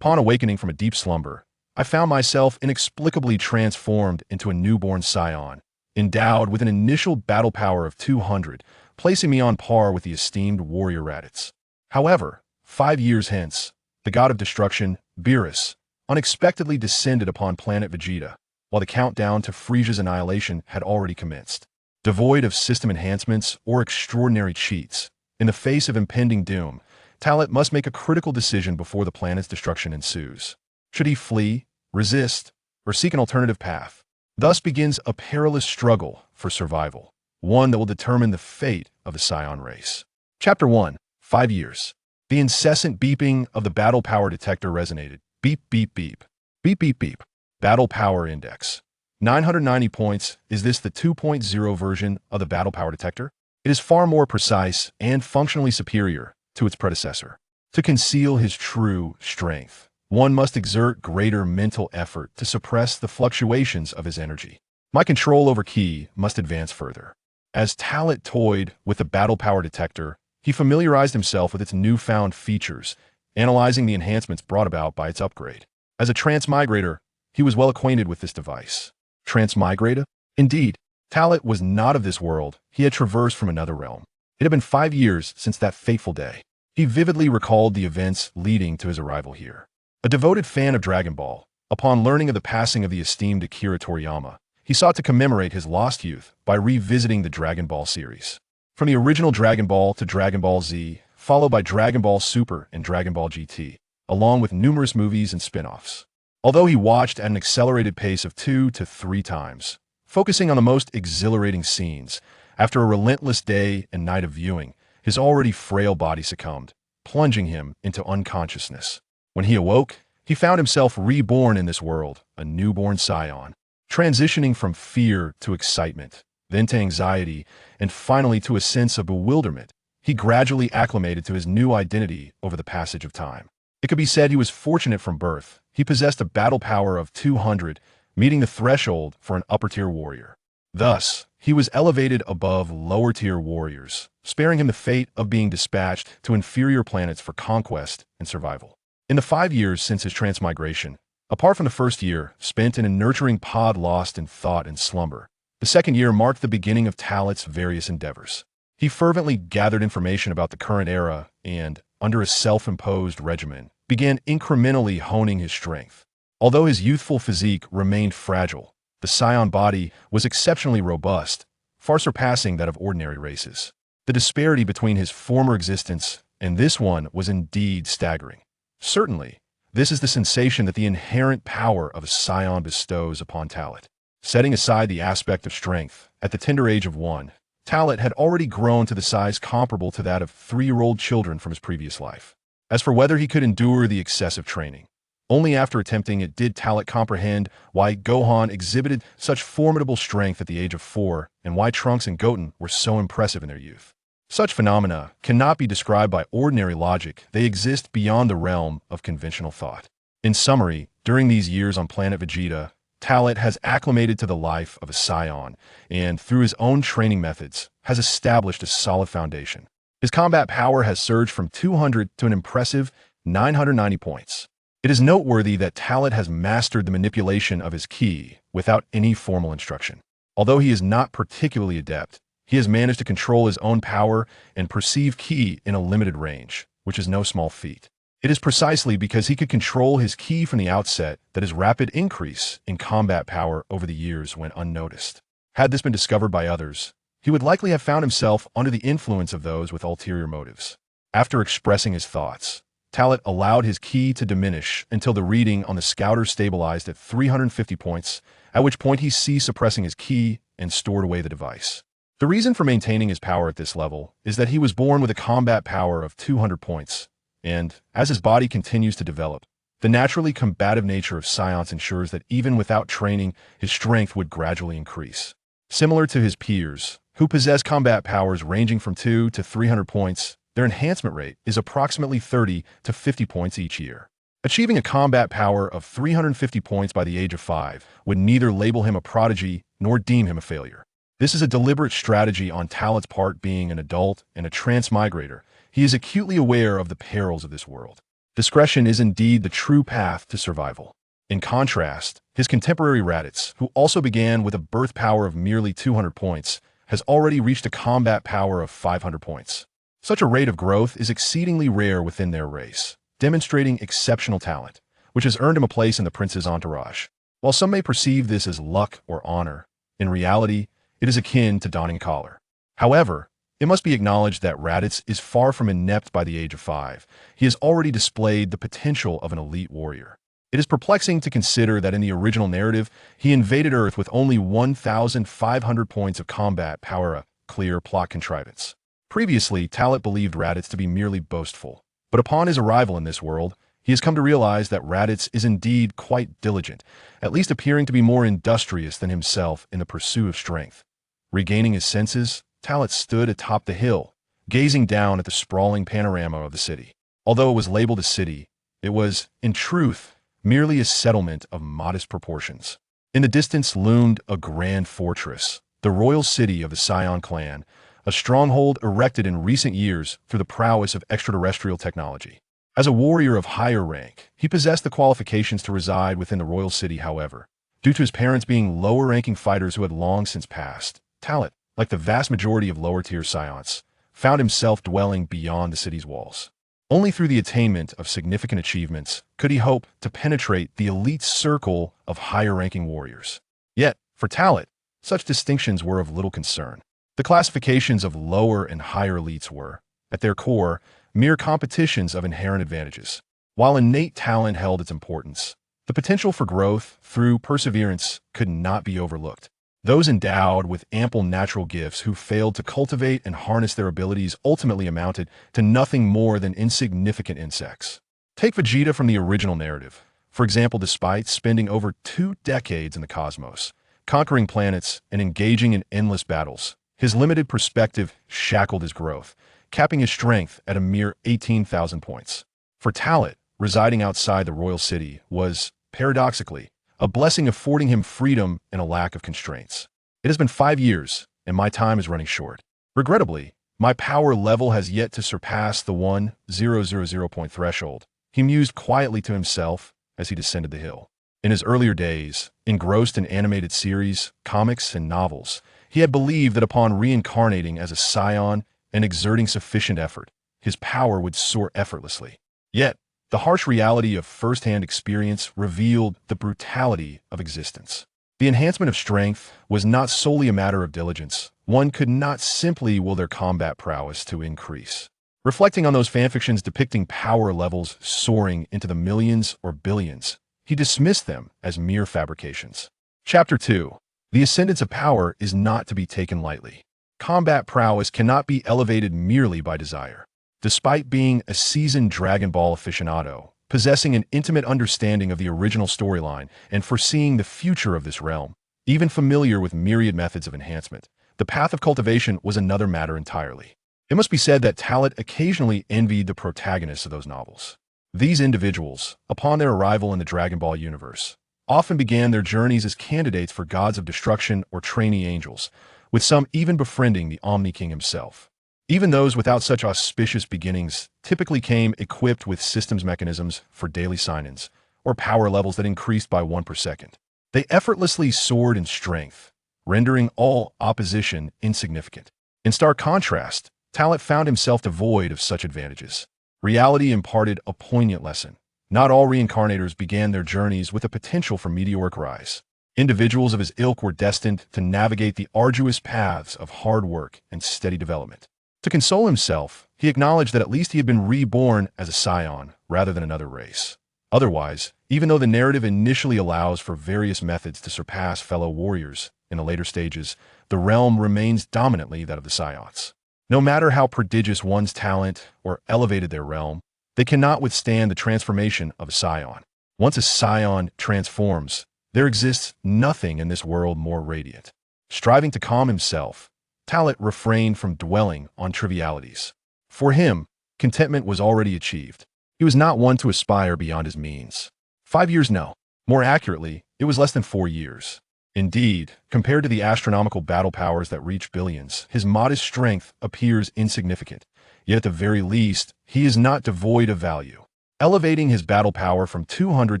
Upon awakening from a deep slumber, I found myself inexplicably transformed into a newborn Saiyan, endowed with an initial battle power of 200, placing me on par with the esteemed warrior Raditz. However, 5 years hence, the god of destruction, Beerus, unexpectedly descended upon planet Vegeta, while the countdown to Frieza's annihilation had already commenced. Devoid of system enhancements or extraordinary cheats, in the face of impending doom, Talot must make a critical decision before the planet's destruction ensues. Should he flee, resist, or seek an alternative path? Thus begins a perilous struggle for survival, one that will determine the fate of the Saiyan race. Chapter 1. 5 years. The incessant beeping of the battle power detector resonated. Beep, beep, beep. Beep, beep, beep. Battle Power Index. 990 points. Is this the 2.0 version of the battle power detector? It is far more precise and functionally superior to its predecessor. To conceal his true strength, one must exert greater mental effort to suppress the fluctuations of his energy. My control over Ki must advance further. As Talot toyed with the battle power detector, he familiarized himself with its newfound features, analyzing the enhancements brought about by its upgrade. As a transmigrator, he was well acquainted with this device. Transmigrator? Indeed, Talot was not of this world. He had traversed from another realm. It had been 5 years since that fateful day. He vividly recalled the events leading to his arrival here. A devoted fan of Dragon Ball, upon learning of the passing of the esteemed Akira Toriyama, he sought to commemorate his lost youth by revisiting the Dragon Ball series. From the original Dragon Ball to Dragon Ball Z, followed by Dragon Ball Super and Dragon Ball GT, along with numerous movies and spin-offs. Although he watched at an accelerated pace of 2 to 3 times, focusing on the most exhilarating scenes, after a relentless day and night of viewing, his already frail body succumbed, plunging him into unconsciousness. When he awoke, he found himself reborn in this world, a newborn Saiyan, transitioning from fear to excitement, then to anxiety, and finally to a sense of bewilderment. He gradually acclimated to his new identity over the passage of time. It could be said he was fortunate from birth. He possessed a battle power of 200, meeting the threshold for an upper-tier warrior. Thus, he was elevated above lower-tier warriors, sparing him the fate of being dispatched to inferior planets for conquest and survival. In the 5 years since his transmigration, apart from the first year, spent in a nurturing pod lost in thought and slumber, the second year marked the beginning of Talot's various endeavors. He fervently gathered information about the current era and, under a self-imposed regimen, began incrementally honing his strength. Although his youthful physique remained fragile, the Saiyan body was exceptionally robust, far surpassing that of ordinary races. The disparity between his former existence and this one was indeed staggering. Certainly, this is the sensation that the inherent power of a Saiyan bestows upon Talot. Setting aside the aspect of strength, at the tender age of 1, Talot had already grown to the size comparable to that of 3-year-old children from his previous life. As for whether he could endure the excessive training, only after attempting it did Talot comprehend why Gohan exhibited such formidable strength at the age of 4 and why Trunks and Goten were so impressive in their youth. Such phenomena cannot be described by ordinary logic. They exist beyond the realm of conventional thought. In summary, during these years on planet Vegeta, Talot has acclimated to the life of a Saiyan and, through his own training methods, has established a solid foundation. His combat power has surged from 200 to an impressive 990 points. It is noteworthy that Talot has mastered the manipulation of his ki without any formal instruction. Although he is not particularly adept, he has managed to control his own power and perceive ki in a limited range, which is no small feat. It is precisely because he could control his ki from the outset that his rapid increase in combat power over the years went unnoticed. Had this been discovered by others, he would likely have found himself under the influence of those with ulterior motives. After expressing his thoughts, Talot allowed his ki to diminish until the reading on the scouter stabilized at 350 points, at which point he ceased suppressing his ki and stored away the device. The reason for maintaining his power at this level is that he was born with a combat power of 200 points, and, as his body continues to develop, the naturally combative nature of Saiyans ensures that even without training, his strength would gradually increase. Similar to his peers, who possess combat powers ranging from 2 to 300 points, their enhancement rate is approximately 30 to 50 points each year. Achieving a combat power of 350 points by the age of 5 would neither label him a prodigy nor deem him a failure. This is a deliberate strategy on Talot's part. Being an adult and a transmigrator, he is acutely aware of the perils of this world. Discretion is indeed the true path to survival. In contrast, his contemporary Raditz, who also began with a birth power of merely 200 points, has already reached a combat power of 500 points. Such a rate of growth is exceedingly rare within their race, demonstrating exceptional talent, which has earned him a place in the prince's entourage. While some may perceive this as luck or honor, in reality, it is akin to donning a collar. However, it must be acknowledged that Raditz is far from inept by the age of 5. He has already displayed the potential of an elite warrior. It is perplexing to consider that in the original narrative, he invaded Earth with only 1,500 points of combat power, a clear plot contrivance. Previously, Talat believed Raditz to be merely boastful, but upon his arrival in this world, he has come to realize that Raditz is indeed quite diligent, at least appearing to be more industrious than himself in the pursuit of strength. Regaining his senses, Talat stood atop the hill, gazing down at the sprawling panorama of the city. Although it was labeled a city, it was, in truth, merely a settlement of modest proportions. In the distance loomed a grand fortress, the royal city of the Saiyan clan, a stronghold erected in recent years through the prowess of extraterrestrial technology. As a warrior of higher rank, he possessed the qualifications to reside within the royal city. However, due to his parents being lower-ranking fighters who had long since passed, Talat, like the vast majority of lower-tier Saiyans, found himself dwelling beyond the city's walls. Only through the attainment of significant achievements could he hope to penetrate the elite circle of higher-ranking warriors. Yet, for Talat, such distinctions were of little concern. The classifications of lower and higher elites were, at their core, mere competitions of inherent advantages. While innate talent held its importance, the potential for growth through perseverance could not be overlooked. Those endowed with ample natural gifts who failed to cultivate and harness their abilities ultimately amounted to nothing more than insignificant insects. Take Vegeta from the original narrative. For example, despite spending over 2 decades in the cosmos, conquering planets and engaging in endless battles, his limited perspective shackled his growth, capping his strength at a mere 18,000 points. For Talat, residing outside the royal city was, paradoxically, a blessing affording him freedom and a lack of constraints. It has been 5 years, and my time is running short. Regrettably, my power level has yet to surpass the 1,000 point threshold, he mused quietly to himself as he descended the hill. In his earlier days, engrossed in animated series, comics, and novels, he had believed that upon reincarnating as a Saiyan and exerting sufficient effort, his power would soar effortlessly. Yet, the harsh reality of first-hand experience revealed the brutality of existence. The enhancement of strength was not solely a matter of diligence. One could not simply will their combat prowess to increase. Reflecting on those fanfictions depicting power levels soaring into the millions or billions, he dismissed them as mere fabrications. Chapter 2. The ascendance of power is not to be taken lightly. Combat prowess cannot be elevated merely by desire. Despite being a seasoned Dragon Ball aficionado, possessing an intimate understanding of the original storyline and foreseeing the future of this realm, even familiar with myriad methods of enhancement, the path of cultivation was another matter entirely. It must be said that Talat occasionally envied the protagonists of those novels. These individuals, upon their arrival in the Dragon Ball universe, often began their journeys as candidates for gods of destruction or trainee angels, with some even befriending the Omni King himself. Even those without such auspicious beginnings typically came equipped with systems mechanisms for daily sign-ins, or power levels that increased by 1 per second. They effortlessly soared in strength, rendering all opposition insignificant. In stark contrast, Talat found himself devoid of such advantages. Reality imparted a poignant lesson. Not all reincarnators began their journeys with the potential for meteoric rise. Individuals of his ilk were destined to navigate the arduous paths of hard work and steady development. To console himself, he acknowledged that at least he had been reborn as a Saiyan rather than another race. Otherwise, even though the narrative initially allows for various methods to surpass fellow warriors in the later stages, the realm remains dominantly that of the Saiyans. No matter how prodigious one's talent or elevated their realm, they cannot withstand the transformation of a Saiyan. Once a Saiyan transforms, there exists nothing in this world more radiant. Striving to calm himself, Talat refrained from dwelling on trivialities. For him, contentment was already achieved. He was not one to aspire beyond his means. 5 years, no. More accurately, it was less than 4 years. Indeed, compared to the astronomical battle powers that reach billions, his modest strength appears insignificant. Yet at the very least, he is not devoid of value. elevating his battle power from 200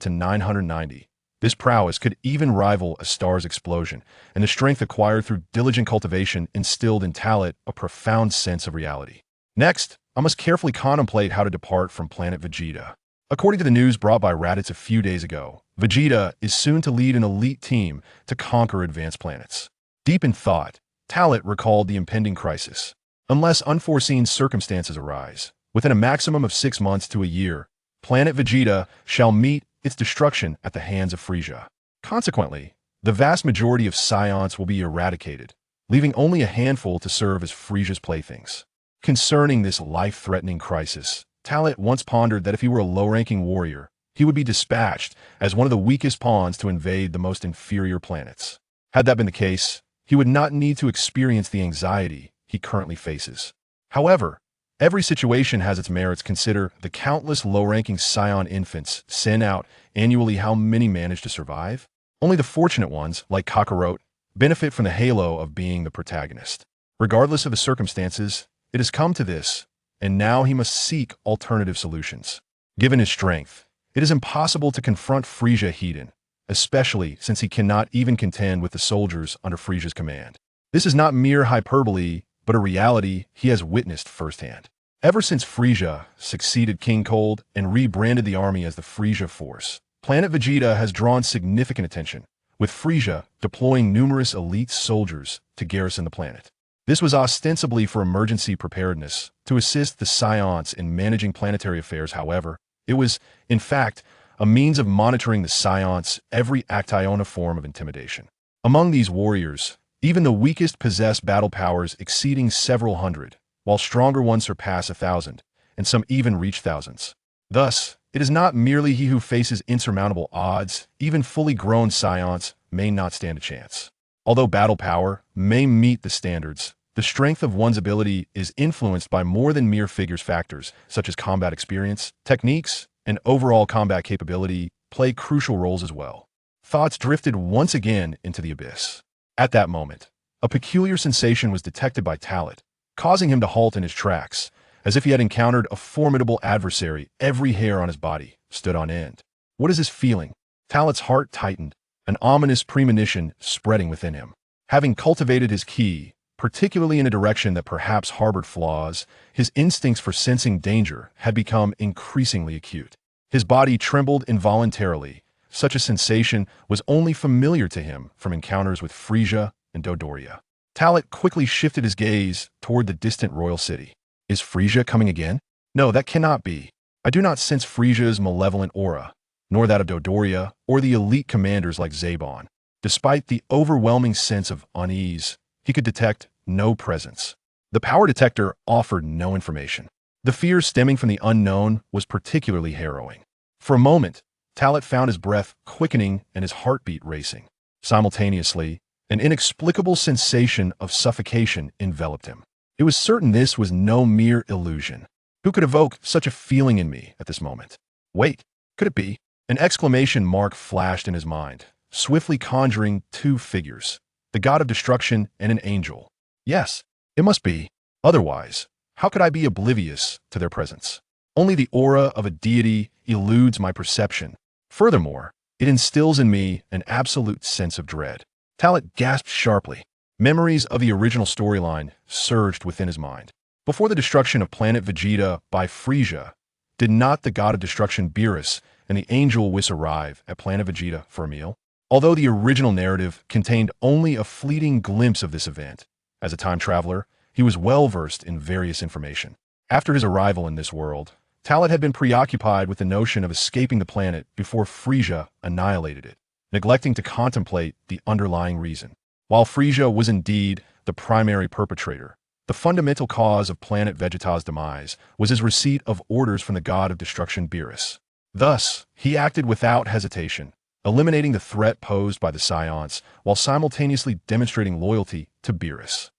to 990. This prowess could even rival a star's explosion, and the strength acquired through diligent cultivation instilled in Talit a profound sense of reality. Next, I must carefully contemplate how to depart from planet Vegeta. According to the news brought by Raditz a few days ago, Vegeta is soon to lead an elite team to conquer advanced planets. Deep in thought, Talit recalled the impending crisis. Unless unforeseen circumstances arise, within a maximum of 6 months to a year, planet Vegeta shall meet its destruction at the hands of Frieza. Consequently, the vast majority of Saiyans will be eradicated, leaving only a handful to serve as Frieza's playthings. Concerning this life-threatening crisis, Talit once pondered that if he were a low-ranking warrior, he would be dispatched as one of the weakest pawns to invade the most inferior planets. Had that been the case, he would not need to experience the anxiety he currently faces. However, every situation has its merits. Consider the countless low-ranking Saiyan infants sent out annually. How many manage to survive? Only the fortunate ones, like Kakarot, benefit from the halo of being the protagonist. Regardless of the circumstances, it has come to this, and now he must seek alternative solutions. Given his strength, it is impossible to confront Frieza, especially since he cannot even contend with the soldiers under Frieza's command. This is not mere hyperbole, but a reality he has witnessed firsthand. Ever since Frieza succeeded King Cold and rebranded the army as the Frieza Force, planet Vegeta has drawn significant attention, with Frieza deploying numerous elite soldiers to garrison the planet. This was ostensibly for emergency preparedness, to assist the Saiyans in managing planetary affairs. However, it was, in fact, a means of monitoring the Saiyans' every actiona form of intimidation. Among these warriors, even the weakest possess battle powers exceeding several hundred, while stronger ones surpass 1,000, and some even reach thousands. Thus, it is not merely he who faces insurmountable odds. Even fully grown Saiyans may not stand a chance. Although battle power may meet the standards, the strength of one's ability is influenced by more than mere figures. Factors such as combat experience, techniques, and overall combat capability play crucial roles as well. Thoughts drifted once again into the abyss. At that moment, a peculiar sensation was detected by Talit, causing him to halt in his tracks, as if he had encountered a formidable adversary. Every hair on his body stood on end. What is this feeling? Talit's heart tightened, an ominous premonition spreading within him. Having cultivated his ki, particularly in a direction that perhaps harbored flaws, his instincts for sensing danger had become increasingly acute. His body trembled involuntarily. Such a sensation was only familiar to him from encounters with Frieza and Dodoria. Talit quickly shifted his gaze toward the distant royal city. Is Frieza coming again? No, that cannot be. I do not sense Frieza's malevolent aura, nor that of Dodoria or the elite commanders like Zabon. Despite the overwhelming sense of unease, he could detect no presence. The power detector offered no information. The fear stemming from the unknown was particularly harrowing. For a moment, Talit found his breath quickening and his heartbeat racing. Simultaneously, an inexplicable sensation of suffocation enveloped him. It was certain this was no mere illusion. Who could evoke such a feeling in me at this moment? Wait, could it be? An exclamation mark flashed in his mind, swiftly conjuring two figures, the god of destruction and an angel. Yes, it must be. Otherwise, how could I be oblivious to their presence? Only the aura of a deity eludes my perception. Furthermore, it instills in me an absolute sense of dread. Talit gasped sharply. Memories of the original storyline surged within his mind. Before the destruction of planet Vegeta by Frieza, did not the god of destruction Beerus and the angel Whis arrive at planet Vegeta for a meal? Although the original narrative contained only a fleeting glimpse of this event, as a time traveler, he was well versed in various information. After his arrival in this world, Talit had been preoccupied with the notion of escaping the planet before Frieza annihilated it, neglecting to contemplate the underlying reason. While Frieza was indeed the primary perpetrator, the fundamental cause of planet Vegeta's demise was his receipt of orders from the god of destruction Beerus. Thus, he acted without hesitation, eliminating the threat posed by the Saiyans while simultaneously demonstrating loyalty to Beerus.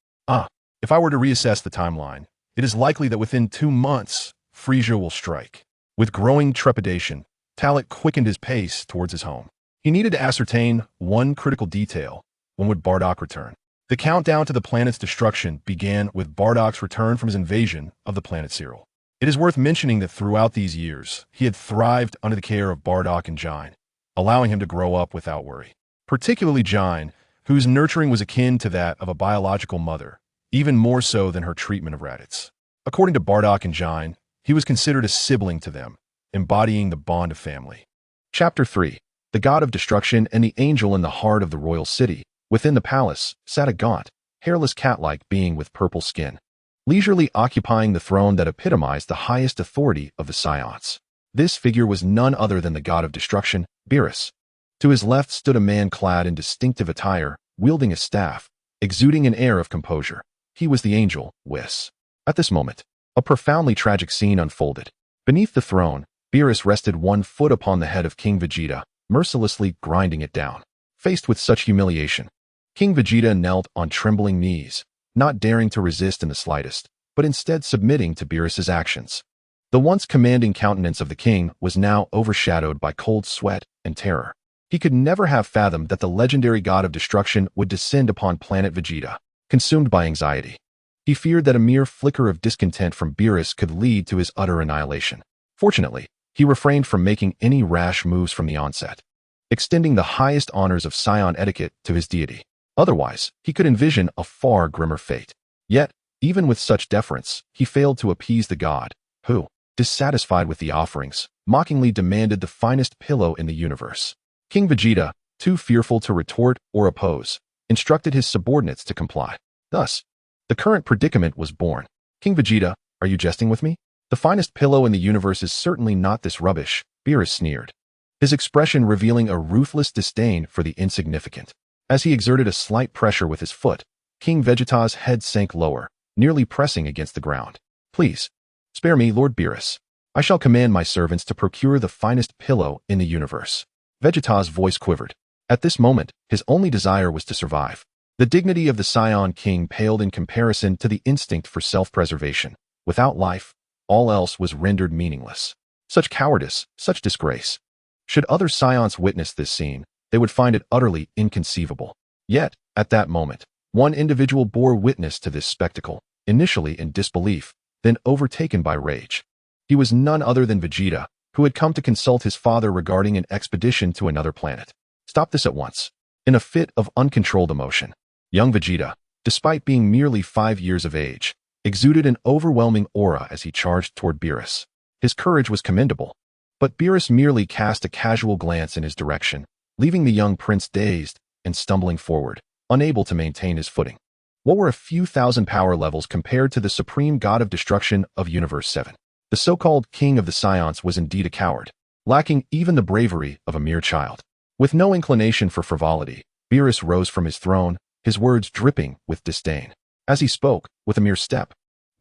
If I were to reassess the timeline, it is likely that within 2 months, Frieza will strike. With growing trepidation, Talit quickened his pace towards his home. He needed to ascertain one critical detail. When would Bardock return? The countdown to the planet's destruction began with Bardock's return from his invasion of the planet Cyril. It is worth mentioning that throughout these years, he had thrived under the care of Bardock and Jine, allowing him to grow up without worry. Particularly Jine, whose nurturing was akin to that of a biological mother, even more so than her treatment of Raditz. According to Bardock and Jine, he was considered a sibling to them, embodying the bond of family. Chapter 3. The God of Destruction and the Angel in the heart of the royal city. Within the palace sat a gaunt, hairless cat-like being with purple skin, leisurely occupying the throne that epitomized the highest authority of the Saiyans. This figure was none other than the God of Destruction, Beerus. To his left stood a man clad in distinctive attire, wielding a staff, exuding an air of composure. He was the angel, Whis. At this moment, a profoundly tragic scene unfolded. Beneath the throne, Beerus rested one foot upon the head of King Vegeta, mercilessly grinding it down. Faced with such humiliation, King Vegeta knelt on trembling knees, not daring to resist in the slightest, but instead submitting to Beerus's actions. The once commanding countenance of the king was now overshadowed by cold sweat and terror. He could never have fathomed that the legendary God of Destruction would descend upon planet Vegeta. Consumed by anxiety, he feared that a mere flicker of discontent from Beerus could lead to his utter annihilation. Fortunately, he refrained from making any rash moves from the onset, extending the highest honors of Saiyan etiquette to his deity. Otherwise, he could envision a far grimmer fate. Yet, even with such deference, he failed to appease the god, who, dissatisfied with the offerings, mockingly demanded the finest pillow in the universe. King Vegeta, too fearful to retort or oppose, instructed his subordinates to comply. Thus, the current predicament was born. King Vegeta, are you jesting with me? The finest pillow in the universe is certainly not this rubbish, Beerus sneered, his expression revealing a ruthless disdain for the insignificant. As he exerted a slight pressure with his foot, King Vegeta's head sank lower, nearly pressing against the ground. Please, spare me, Lord Beerus. I shall command my servants to procure the finest pillow in the universe. Vegeta's voice quivered. At this moment, his only desire was to survive. The dignity of the Saiyan king paled in comparison to the instinct for self-preservation. Without life, all else was rendered meaningless. Such cowardice, such disgrace. Should other Saiyans witness this scene, they would find it utterly inconceivable. Yet, at that moment, one individual bore witness to this spectacle, initially in disbelief, then overtaken by rage. He was none other than Vegeta, who had come to consult his father regarding an expedition to another planet. Stop this at once. In a fit of uncontrolled emotion, young Vegeta, despite being merely 5 years of age, exuded an overwhelming aura as he charged toward Beerus. His courage was commendable, but Beerus merely cast a casual glance in his direction, leaving the young prince dazed and stumbling forward, unable to maintain his footing. What were a few thousand power levels compared to the supreme god of destruction of Universe 7? The so-called king of the Saiyans was indeed a coward, lacking even the bravery of a mere child. With no inclination for frivolity, Beerus rose from his throne, his words dripping with disdain. As he spoke, with a mere step,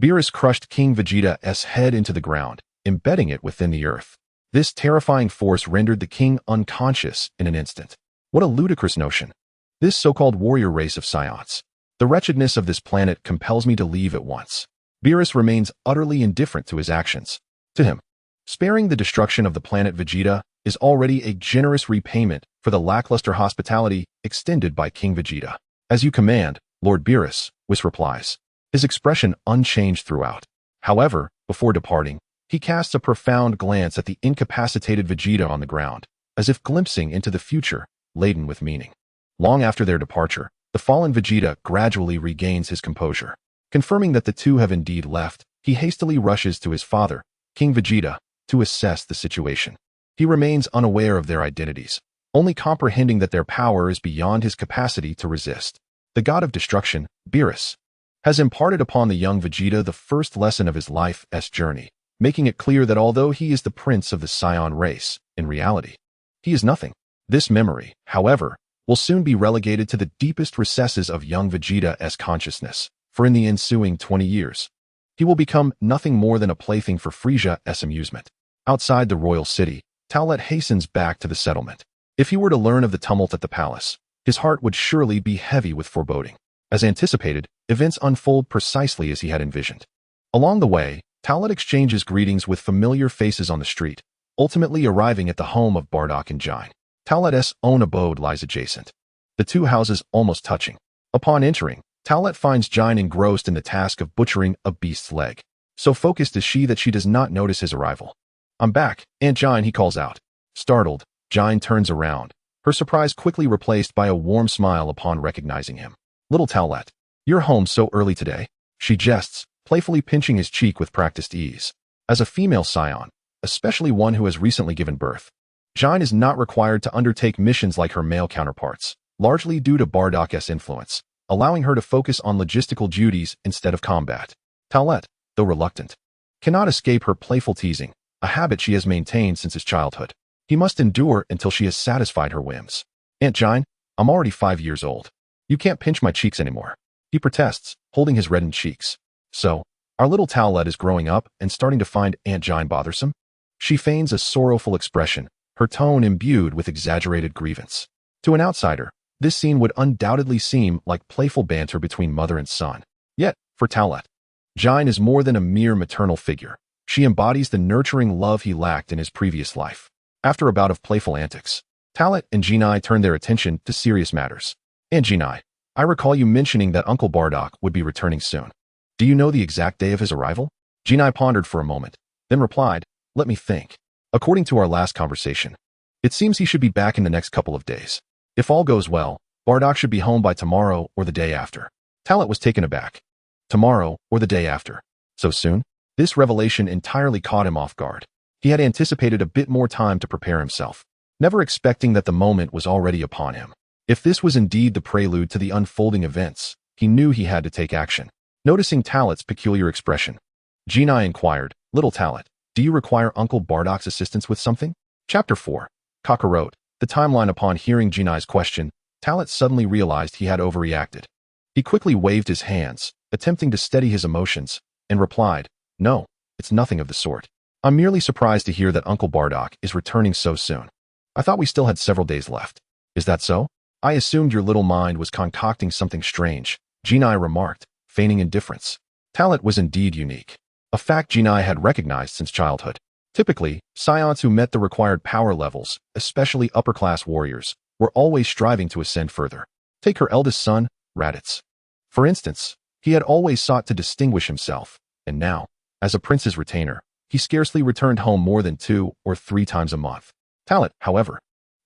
Beerus crushed King Vegeta's head into the ground, embedding it within the earth. This terrifying force rendered the king unconscious in an instant. What a ludicrous notion. This so-called warrior race of Saiyans. The wretchedness of this planet compels me to leave at once. Beerus remains utterly indifferent to his actions. To him, sparing the destruction of the planet Vegeta is already a generous repayment for the lackluster hospitality extended by King Vegeta. As you command, Lord Beerus, Whis replies, his expression unchanged throughout. However, before departing, he casts a profound glance at the incapacitated Vegeta on the ground, as if glimpsing into the future, laden with meaning. Long after their departure, the fallen Vegeta gradually regains his composure. Confirming that the two have indeed left, he hastily rushes to his father, King Vegeta, to assess the situation. He remains unaware of their identities, only comprehending that their power is beyond his capacity to resist. The god of destruction, Beerus, has imparted upon the young Vegeta the first lesson of his life's journey, making it clear that although he is the prince of the Saiyan race, in reality, he is nothing. This memory, however, will soon be relegated to the deepest recesses of young Vegeta's consciousness, for in the ensuing 20 years, he will become nothing more than a plaything for Frieza's amusement. Outside the royal city, Towlet hastens back to the settlement. If he were to learn of the tumult at the palace, his heart would surely be heavy with foreboding. As anticipated, events unfold precisely as he had envisioned. Along the way, Towlet exchanges greetings with familiar faces on the street, ultimately arriving at the home of Bardock and Jine. Towlet's own abode lies adjacent, the two houses almost touching. Upon entering, Towlet finds Jine engrossed in the task of butchering a beast's leg. So focused is she that she does not notice his arrival. "I'm back, Aunt Jine," he calls out. Startled, Jine turns around, her surprise quickly replaced by a warm smile upon recognizing him. "Little Towlette, you're home so early today?" She jests, playfully pinching his cheek with practiced ease. As a female Saiyan, especially one who has recently given birth, Jine is not required to undertake missions like her male counterparts, largely due to Bardock's influence, allowing her to focus on logistical duties instead of combat. Towlette, though reluctant, cannot escape her playful teasing, a habit she has maintained since his childhood. He must endure until she has satisfied her whims. "Aunt Jine, I'm already 5 years old. You can't pinch my cheeks anymore," he protests, holding his reddened cheeks. "So, our little Towlette is growing up and starting to find Aunt Jine bothersome?" She feigns a sorrowful expression, her tone imbued with exaggerated grievance. To an outsider, this scene would undoubtedly seem like playful banter between mother and son. Yet, for Towlette, Jine is more than a mere maternal figure. She embodies the nurturing love he lacked in his previous life. After a bout of playful antics, Towlette and Genai turn their attention to serious matters. "And Genai, I recall you mentioning that Uncle Bardock would be returning soon. Do you know the exact day of his arrival?" Genai pondered for a moment, then replied, "Let me think. According to our last conversation, it seems he should be back in the next couple of days. If all goes well, Bardock should be home by tomorrow or the day after." Towlette was taken aback. Tomorrow or the day after? So soon? This revelation entirely caught him off guard. He had anticipated a bit more time to prepare himself, never expecting that the moment was already upon him. If this was indeed the prelude to the unfolding events, he knew he had to take action. Noticing Towlette's peculiar expression, Genai inquired, "Little Towlette, do you require Uncle Bardock's assistance with something?" Chapter 4. Kakarot. The timeline. Upon hearing Genai's question, Towlette suddenly realized he had overreacted. He quickly waved his hands, attempting to steady his emotions, and replied, "No, it's nothing of the sort. I'm merely surprised to hear that Uncle Bardock is returning so soon. I thought we still had several days left." "Is that so? I assumed your little mind was concocting something strange," Genai remarked, feigning indifference. Towlette was indeed unique, a fact Genai had recognized since childhood. Typically, Saiyans who met the required power levels, especially upper-class warriors, were always striving to ascend further. Take her eldest son, Raditz. For instance, he had always sought to distinguish himself, and now, as a prince's retainer, he scarcely returned home more than 2 or 3 times a month. Towlette, however,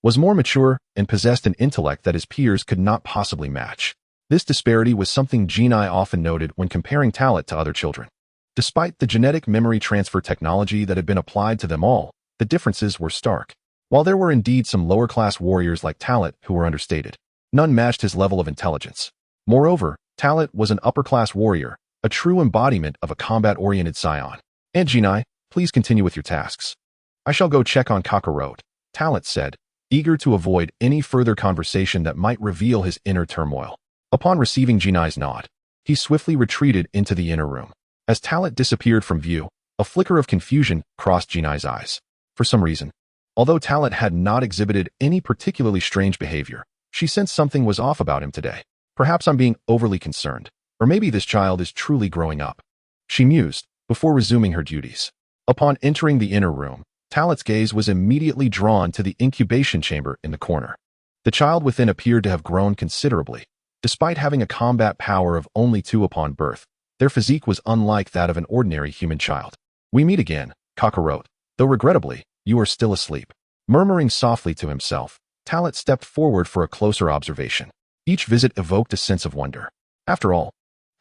was more mature and possessed an intellect that his peers could not possibly match. This disparity was something Genai often noted when comparing Towlette to other children. Despite the genetic memory transfer technology that had been applied to them all, the differences were stark. While there were indeed some lower-class warriors like Towlette who were understated, none matched his level of intelligence. Moreover, Towlette was an upper-class warrior, a true embodiment of a combat-oriented Saiyan. "And Genai, please continue with your tasks." "I shall go check on Kakarot," Towlette said, eager to avoid any further conversation that might reveal his inner turmoil. Upon receiving Genai's nod, he swiftly retreated into the inner room. As Towlette disappeared from view, a flicker of confusion crossed Genai's eyes. For some reason, although Towlette had not exhibited any particularly strange behavior, she sensed something was off about him today. "Perhaps I'm being overly concerned, or maybe this child is truly growing up," she mused, before resuming her duties. Upon entering the inner room, Towlette's gaze was immediately drawn to the incubation chamber in the corner. The child within appeared to have grown considerably. Despite having a combat power of only 2 upon birth, their physique was unlike that of an ordinary human child. "We meet again, Kakarot, though regrettably, you are still asleep." Murmuring softly to himself, Towlette stepped forward for a closer observation. Each visit evoked a sense of wonder. After all,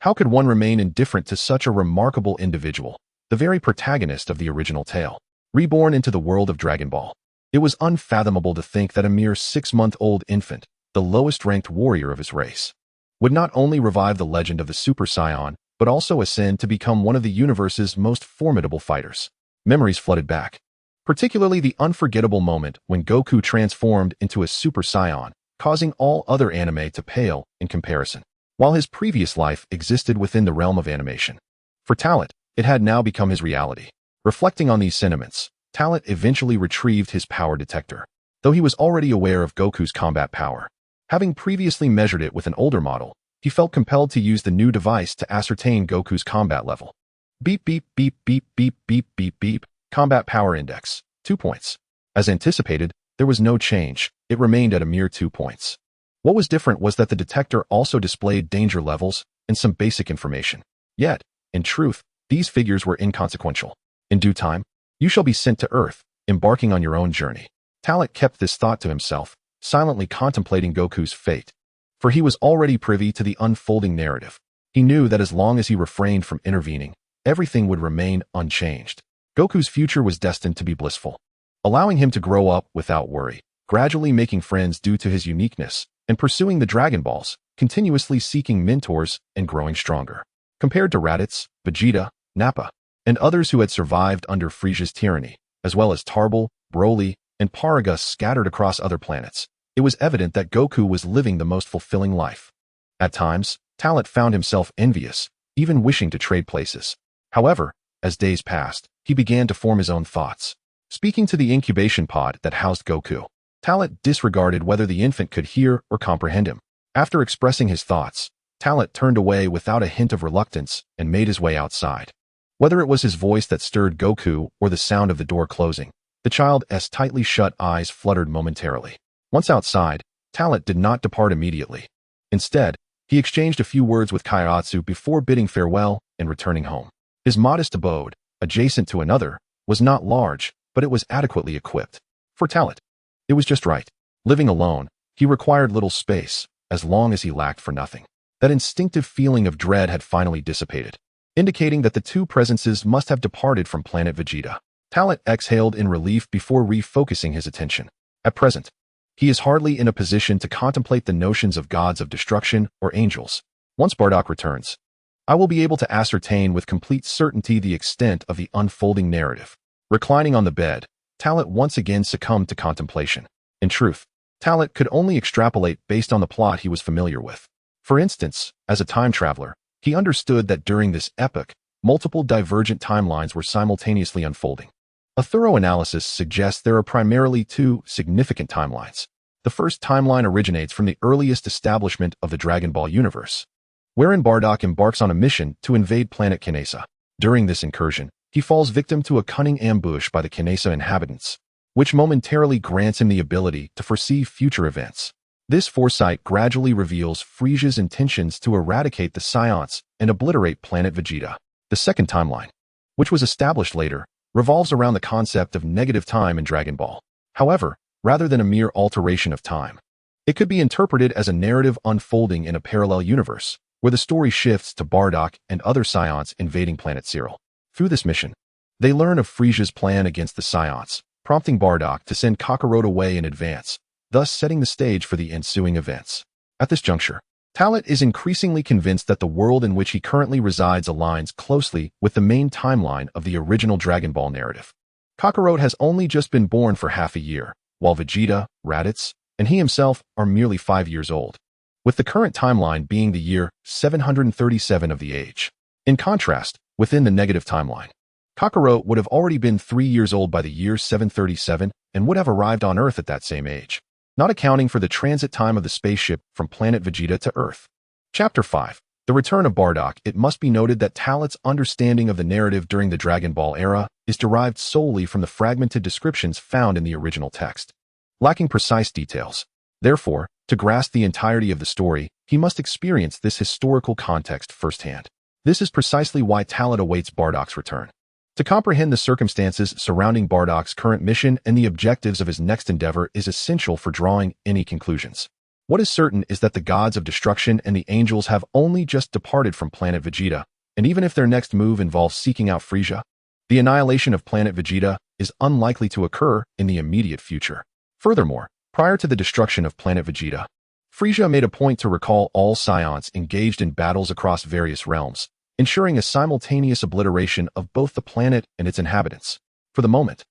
how could one remain indifferent to such a remarkable individual, the very protagonist of the original tale, reborn into the world of Dragon Ball? It was unfathomable to think that a mere 6-month-old infant, the lowest-ranked warrior of his race, would not only revive the legend of the Super Saiyan, but also ascend to become one of the universe's most formidable fighters. Memories flooded back, particularly the unforgettable moment when Goku transformed into a Super Saiyan, causing all other anime to pale in comparison. While his previous life existed within the realm of animation, for Towlette, it had now become his reality. Reflecting on these sentiments, Towlette eventually retrieved his power detector. Though he was already aware of Goku's combat power, having previously measured it with an older model, he felt compelled to use the new device to ascertain Goku's combat level. Beep beep beep beep beep beep beep beep. Combat power index, 2 points. As anticipated, there was no change. It remained at a mere 2 points. What was different was that the detector also displayed danger levels and some basic information. Yet, in truth, These figures were inconsequential. In due time, you shall be sent to Earth, embarking on your own journey. Talent kept this thought to himself, silently contemplating Goku's fate. For he was already privy to the unfolding narrative. He knew that as long as he refrained from intervening, everything would remain unchanged. Goku's future was destined to be blissful, allowing him to grow up without worry, gradually making friends due to his uniqueness, and pursuing the Dragon Balls, continuously seeking mentors and growing stronger. Compared to Raditz, Vegeta, Nappa, and others who had survived under Frieza's tyranny, as well as Tarbell, Broly, and Paragus scattered across other planets, it was evident that Goku was living the most fulfilling life. At times, Talent found himself envious, even wishing to trade places. However, as days passed, he began to form his own thoughts. Speaking to the incubation pod that housed Goku, Talent disregarded whether the infant could hear or comprehend him. After expressing his thoughts, Talent turned away without a hint of reluctance and made his way outside. Whether it was his voice that stirred Goku or the sound of the door closing, the child's tightly shut eyes fluttered momentarily. Once outside, Talent did not depart immediately. Instead, he exchanged a few words with Kaiotsu before bidding farewell and returning home. His modest abode, adjacent to another, was not large, but it was adequately equipped. For Talent, it was just right. Living alone, he required little space, as long as he lacked for nothing. That instinctive feeling of dread had finally dissipated, indicating that the two presences must have departed from planet Vegeta. Talent exhaled in relief before refocusing his attention. At present, he is hardly in a position to contemplate the notions of gods of destruction or angels. Once Bardock returns, I will be able to ascertain with complete certainty the extent of the unfolding narrative. Reclining on the bed, Talent once again succumbed to contemplation. In truth, Talent could only extrapolate based on the plot he was familiar with. For instance, as a time traveler, he understood that during this epoch, multiple divergent timelines were simultaneously unfolding. A thorough analysis suggests there are primarily two significant timelines. The first timeline originates from the earliest establishment of the Dragon Ball universe, wherein Bardock embarks on a mission to invade planet Kinesa. During this incursion, he falls victim to a cunning ambush by the Kinesa inhabitants, which momentarily grants him the ability to foresee future events. This foresight gradually reveals Frieza's intentions to eradicate the Saiyans and obliterate planet Vegeta. The second timeline, which was established later, revolves around the concept of negative time in Dragon Ball. However, rather than a mere alteration of time, it could be interpreted as a narrative unfolding in a parallel universe, where the story shifts to Bardock and other Saiyans invading planet Cyril. Through this mission, they learn of Frieza's plan against the Saiyans, prompting Bardock to send Kakarot away in advance, thus setting the stage for the ensuing events. At this juncture, Talent is increasingly convinced that the world in which he currently resides aligns closely with the main timeline of the original Dragon Ball narrative. Kakarot has only just been born for half a year, while Vegeta, Raditz, and he himself are merely 5 years old, with the current timeline being the year 737 of the age. In contrast, within the negative timeline, Kakarot would have already been 3 years old by the year 737 and would have arrived on Earth at that same age, not accounting for the transit time of the spaceship from planet Vegeta to Earth. Chapter 5. The Return of Bardock. It must be noted that Talent's understanding of the narrative during the Dragon Ball era is derived solely from the fragmented descriptions found in the original text, lacking precise details. Therefore, to grasp the entirety of the story, he must experience this historical context firsthand. This is precisely why Talent awaits Bardock's return. To comprehend the circumstances surrounding Bardock's current mission and the objectives of his next endeavor is essential for drawing any conclusions. What is certain is that the gods of destruction and the angels have only just departed from planet Vegeta, and even if their next move involves seeking out Frieza, the annihilation of planet Vegeta is unlikely to occur in the immediate future. Furthermore, prior to the destruction of planet Vegeta, Frieza made a point to recall all Saiyans engaged in battles across various realms, ensuring a simultaneous obliteration of both the planet and its inhabitants. For the moment,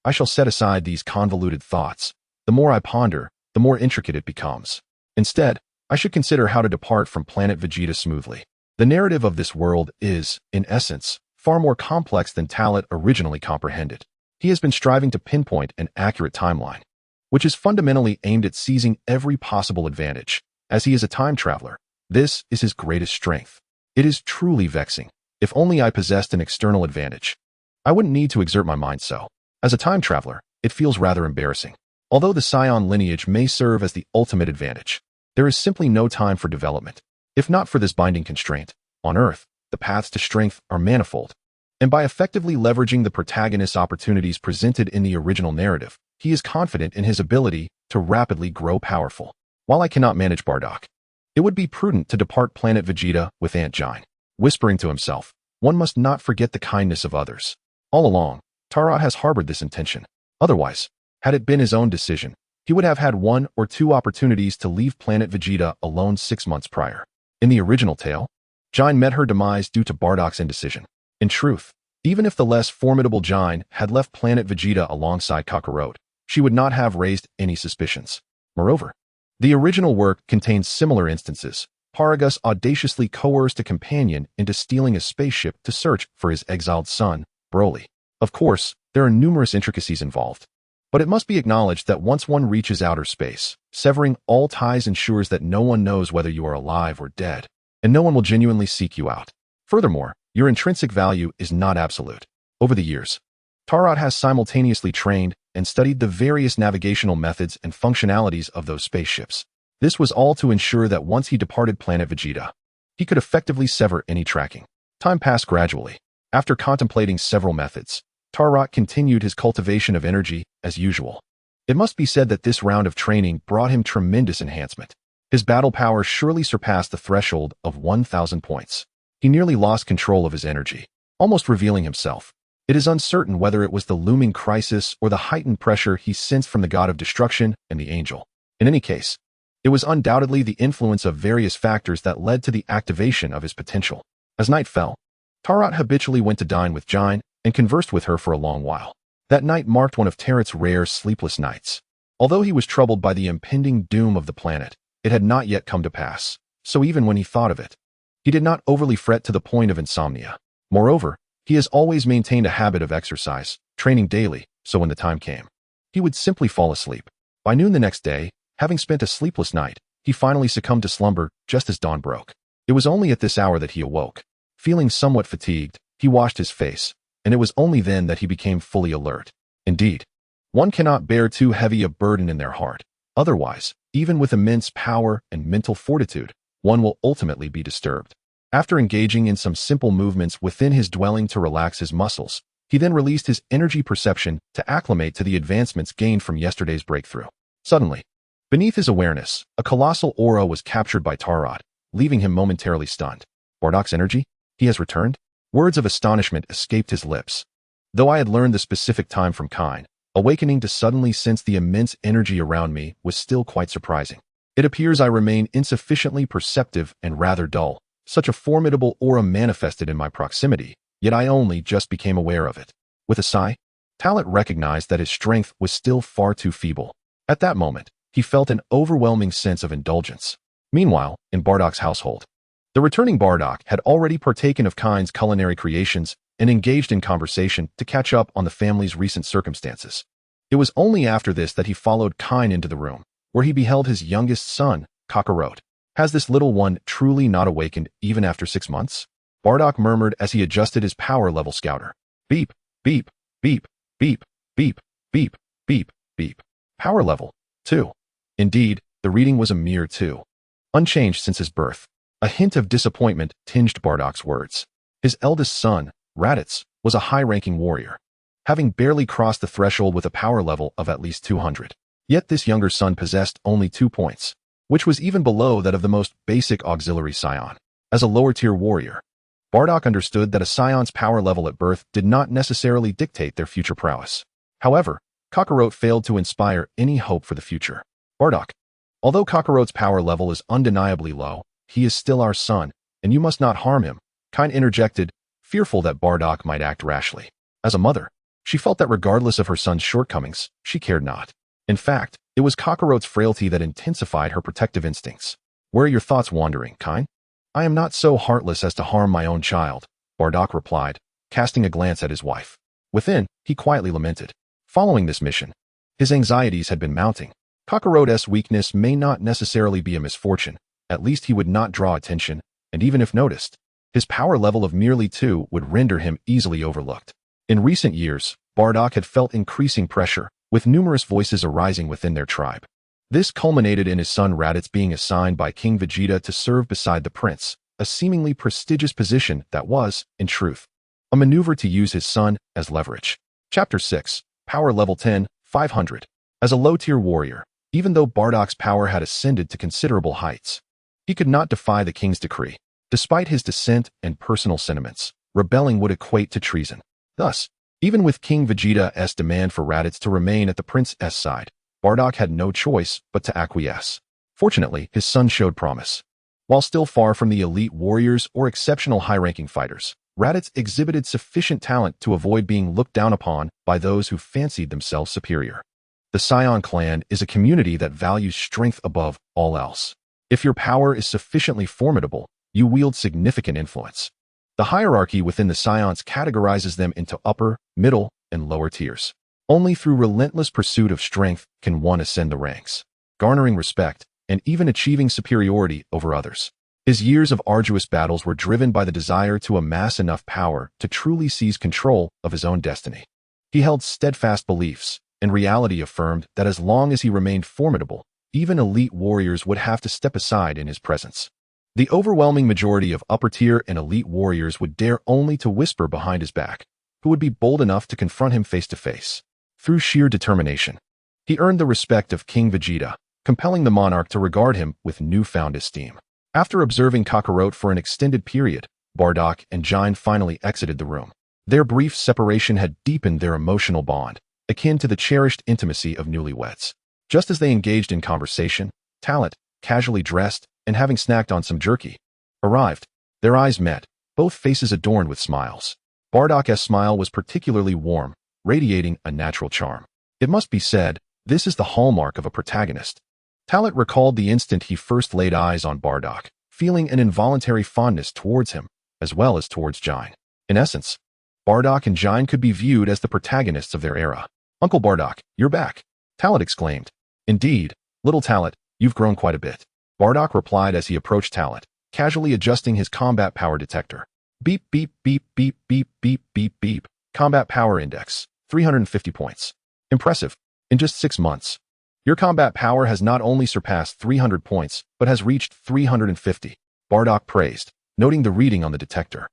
I shall set aside these convoluted thoughts. The more I ponder, the more intricate it becomes. Instead, I should consider how to depart from planet Vegeta smoothly. The narrative of this world is, in essence, far more complex than Talent originally comprehended. He has been striving to pinpoint an accurate timeline, which is fundamentally aimed at seizing every possible advantage. As he is a time traveler, this is his greatest strength. It is truly vexing. If only I possessed an external advantage, I wouldn't need to exert my mind so. As a time traveler, it feels rather embarrassing. Although the Saiyan lineage may serve as the ultimate advantage, there is simply no time for development. If not for this binding constraint, on Earth, the paths to strength are manifold. And by effectively leveraging the protagonist's opportunities presented in the original narrative, he is confident in his ability to rapidly grow powerful. While I cannot manage Bardock, it would be prudent to depart planet Vegeta with Aunt Jine. Whispering to himself, one must not forget the kindness of others. All along, Tarot has harbored this intention. Otherwise, had it been his own decision, he would have had 1 or 2 opportunities to leave planet Vegeta alone 6 months prior. In the original tale, Jine met her demise due to Bardock's indecision. In truth, even if the less formidable Jine had left planet Vegeta alongside Kakarot, she would not have raised any suspicions. Moreover, the original work contains similar instances. Paragus audaciously coerced a companion into stealing a spaceship to search for his exiled son, Broly. Of course, there are numerous intricacies involved, but it must be acknowledged that once one reaches outer space, severing all ties ensures that no one knows whether you are alive or dead, and no one will genuinely seek you out. Furthermore, your intrinsic value is not absolute. Over the years, Tarot has simultaneously trained and studied the various navigational methods and functionalities of those spaceships. This was all to ensure that once he departed planet Vegeta, he could effectively sever any tracking. Time passed gradually. After contemplating several methods, Tarot continued his cultivation of energy as usual. It must be said that this round of training brought him tremendous enhancement. His battle power surely surpassed the threshold of 1,000 points. He nearly lost control of his energy, almost revealing himself. It is uncertain whether it was the looming crisis or the heightened pressure he sensed from the god of destruction and the angel. In any case, it was undoubtedly the influence of various factors that led to the activation of his potential. As night fell, Tarot habitually went to dine with Jine and conversed with her for a long while. That night marked one of Tarot's rare sleepless nights. Although he was troubled by the impending doom of the planet, it had not yet come to pass, so even when he thought of it, he did not overly fret to the point of insomnia. Moreover, he has always maintained a habit of exercise, training daily, so when the time came, he would simply fall asleep. By noon the next day, having spent a sleepless night, he finally succumbed to slumber just as dawn broke. It was only at this hour that he awoke. Feeling somewhat fatigued, he washed his face, and it was only then that he became fully alert. Indeed, one cannot bear too heavy a burden in their heart. Otherwise, even with immense power and mental fortitude, one will ultimately be disturbed. After engaging in some simple movements within his dwelling to relax his muscles, he then released his energy perception to acclimate to the advancements gained from yesterday's breakthrough. Suddenly, beneath his awareness, a colossal aura was captured by Tarot, leaving him momentarily stunned. Bardock's energy? He has returned? Words of astonishment escaped his lips. Though I had learned the specific time from Canon, awakening to suddenly sense the immense energy around me was still quite surprising. It appears I remain insufficiently perceptive and rather dull. Such a formidable aura manifested in my proximity, yet I only just became aware of it. With a sigh, Talent recognized that his strength was still far too feeble. At that moment, he felt an overwhelming sense of indulgence. Meanwhile, in Bardock's household, the returning Bardock had already partaken of Kanon's culinary creations and engaged in conversation to catch up on the family's recent circumstances. It was only after this that he followed Canon into the room, where he beheld his youngest son, Kakarot. Has this little one truly not awakened even after 6 months? Bardock murmured as he adjusted his power level scouter. Beep, beep, beep, beep, beep, beep, beep, beep. Power level 2. Indeed, the reading was a mere 2. Unchanged since his birth. A hint of disappointment tinged Bardock's words. His eldest son, Raditz, was a high-ranking warrior, having barely crossed the threshold with a power level of at least 200. Yet this younger son possessed only 2 points, which was even below that of the most basic auxiliary Saiyan. As a lower-tier warrior, Bardock understood that a Saiyan's power level at birth did not necessarily dictate their future prowess. However, Kakarot failed to inspire any hope for the future. Bardock, although Kakarot's power level is undeniably low, he is still our son, and you must not harm him, Canon interjected, fearful that Bardock might act rashly. As a mother, she felt that regardless of her son's shortcomings, she cared not. In fact, it was Kakarot's frailty that intensified her protective instincts. Where are your thoughts wandering, Canon? I am not so heartless as to harm my own child, Bardock replied, casting a glance at his wife. Within, he quietly lamented. Following this mission, his anxieties had been mounting. Kakarot's weakness may not necessarily be a misfortune, at least he would not draw attention, and even if noticed, his power level of merely 2 would render him easily overlooked. In recent years, Bardock had felt increasing pressure, with numerous voices arising within their tribe. This culminated in his son Raditz being assigned by King Vegeta to serve beside the prince, a seemingly prestigious position that was, in truth, a maneuver to use his son as leverage. Chapter 6, Power Level 10, 500. As a low-tier warrior, even though Bardock's power had ascended to considerable heights, he could not defy the king's decree. Despite his dissent and personal sentiments, rebelling would equate to treason. Thus, even with King Vegeta's demand for Raditz to remain at the prince's side, Bardock had no choice but to acquiesce. Fortunately, his son showed promise. While still far from the elite warriors or exceptional high-ranking fighters, Raditz exhibited sufficient talent to avoid being looked down upon by those who fancied themselves superior. The Saiyan clan is a community that values strength above all else. If your power is sufficiently formidable, you wield significant influence. The hierarchy within the Saiyans categorizes them into upper, middle, and lower tiers. Only through relentless pursuit of strength can one ascend the ranks, garnering respect and even achieving superiority over others. His years of arduous battles were driven by the desire to amass enough power to truly seize control of his own destiny. He held steadfast beliefs, and reality affirmed that as long as he remained formidable, even elite warriors would have to step aside in his presence. The overwhelming majority of upper-tier and elite warriors would dare only to whisper behind his back, who would be bold enough to confront him face to face. Through sheer determination, he earned the respect of King Vegeta, compelling the monarch to regard him with newfound esteem. After observing Kakarot for an extended period, Bardock and Jain finally exited the room. Their brief separation had deepened their emotional bond, akin to the cherished intimacy of newlyweds. Just as they engaged in conversation, Talent, casually dressed and having snacked on some jerky, arrived. Their eyes met, both faces adorned with smiles. Bardock's smile was particularly warm, radiating a natural charm. It must be said, this is the hallmark of a protagonist. Talent recalled the instant he first laid eyes on Bardock, feeling an involuntary fondness towards him, as well as towards Jain. In essence, Bardock and Jain could be viewed as the protagonists of their era. "Uncle Bardock, you're back," Talent exclaimed. "Indeed, little Talent, you've grown quite a bit," Bardock replied as he approached Talent, casually adjusting his combat power detector. Beep, beep, beep, beep, beep, beep, beep, beep. Combat power index, 350 points. Impressive. In just 6 months, your combat power has not only surpassed 300 points, but has reached 350, Bardock praised, noting the reading on the detector.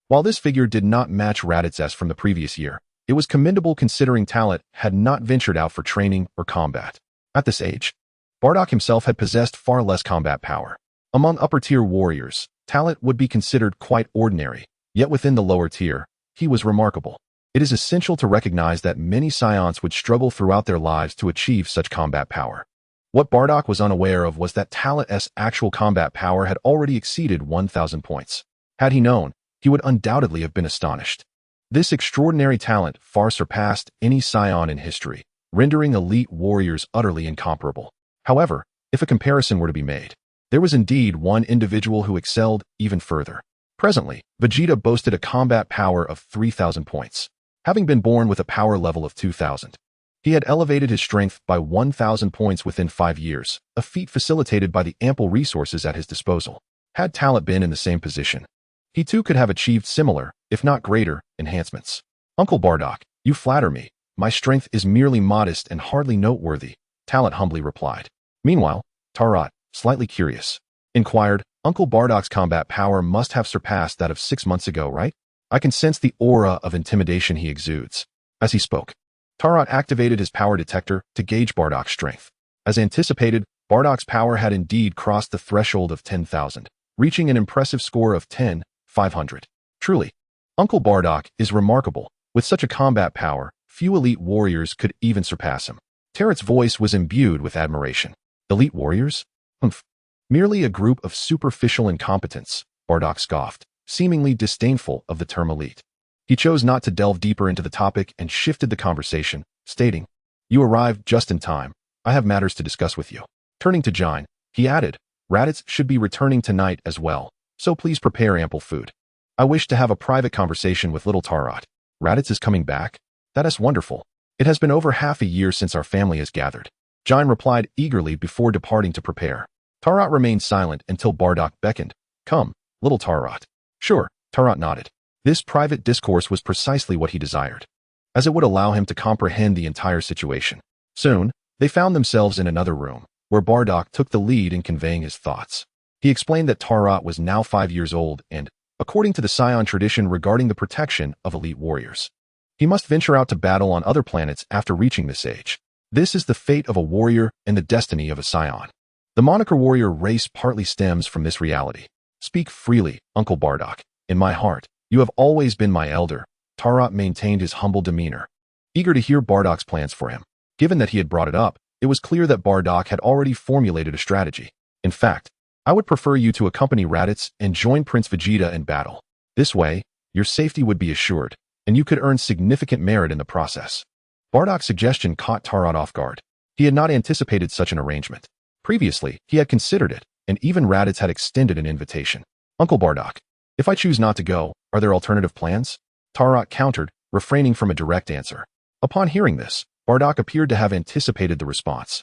While this figure did not match Raditz-'s from the previous year, it was commendable considering Talent had not ventured out for training or combat. At this age, Bardock himself had possessed far less combat power. Among upper-tier warriors, Talent would be considered quite ordinary, yet within the lower tier, he was remarkable. It is essential to recognize that many Saiyans would struggle throughout their lives to achieve such combat power. What Bardock was unaware of was that Talent's actual combat power had already exceeded 1,000 points. Had he known, he would undoubtedly have been astonished. This extraordinary talent far surpassed any Saiyan in history, rendering elite warriors utterly incomparable. However, if a comparison were to be made, there was indeed one individual who excelled even further. Presently, Vegeta boasted a combat power of 3,000 points. Having been born with a power level of 2,000, he had elevated his strength by 1,000 points within 5 years, a feat facilitated by the ample resources at his disposal. Had Talent been in the same position, he too could have achieved similar, if not greater, enhancements. "Uncle Bardock, you flatter me. My strength is merely modest and hardly noteworthy," Talent humbly replied. Meanwhile, Tarot, slightly curious, inquired, "Uncle Bardock's combat power must have surpassed that of 6 months ago, right? I can sense the aura of intimidation he exudes." As he spoke, Tarot activated his power detector to gauge Bardock's strength. As anticipated, Bardock's power had indeed crossed the threshold of 10,000, reaching an impressive score of 10,500. Truly, Uncle Bardock is remarkable. With such a combat power, few elite warriors could even surpass him. Tarot's voice was imbued with admiration. "Elite warriors? Humph. Merely a group of superficial incompetents," Bardock scoffed, seemingly disdainful of the term elite. He chose not to delve deeper into the topic and shifted the conversation, stating, "You arrived just in time. I have matters to discuss with you." Turning to Jain, he added, "Raditz should be returning tonight as well, so please prepare ample food. I wish to have a private conversation with little Tarot." "Raditz is coming back? That is wonderful. It has been over half a year since our family has gathered," Jain replied eagerly before departing to prepare. Tarot remained silent until Bardock beckoned. "Come, little Tarot." "Sure," Tarot nodded. This private discourse was precisely what he desired, as it would allow him to comprehend the entire situation. Soon, they found themselves in another room, where Bardock took the lead in conveying his thoughts. He explained that Tarot was now 5 years old and, according to the Saiyan tradition regarding the protection of elite warriors. He must venture out to battle on other planets after reaching this age. This is the fate of a warrior and the destiny of a Saiyan. The moniker warrior race partly stems from this reality. Speak freely, Uncle Bardock. In my heart, you have always been my elder. Tarot maintained his humble demeanor, eager to hear Bardock's plans for him. Given that he had brought it up, it was clear that Bardock had already formulated a strategy. In fact, I would prefer you to accompany Raditz and join Prince Vegeta in battle. This way, your safety would be assured, and you could earn significant merit in the process. Bardock's suggestion caught Tarot off guard. He had not anticipated such an arrangement. Previously, he had considered it, and even Raditz had extended an invitation. Uncle Bardock, if I choose not to go, are there alternative plans? Tarot countered, refraining from a direct answer. Upon hearing this, Bardock appeared to have anticipated the response.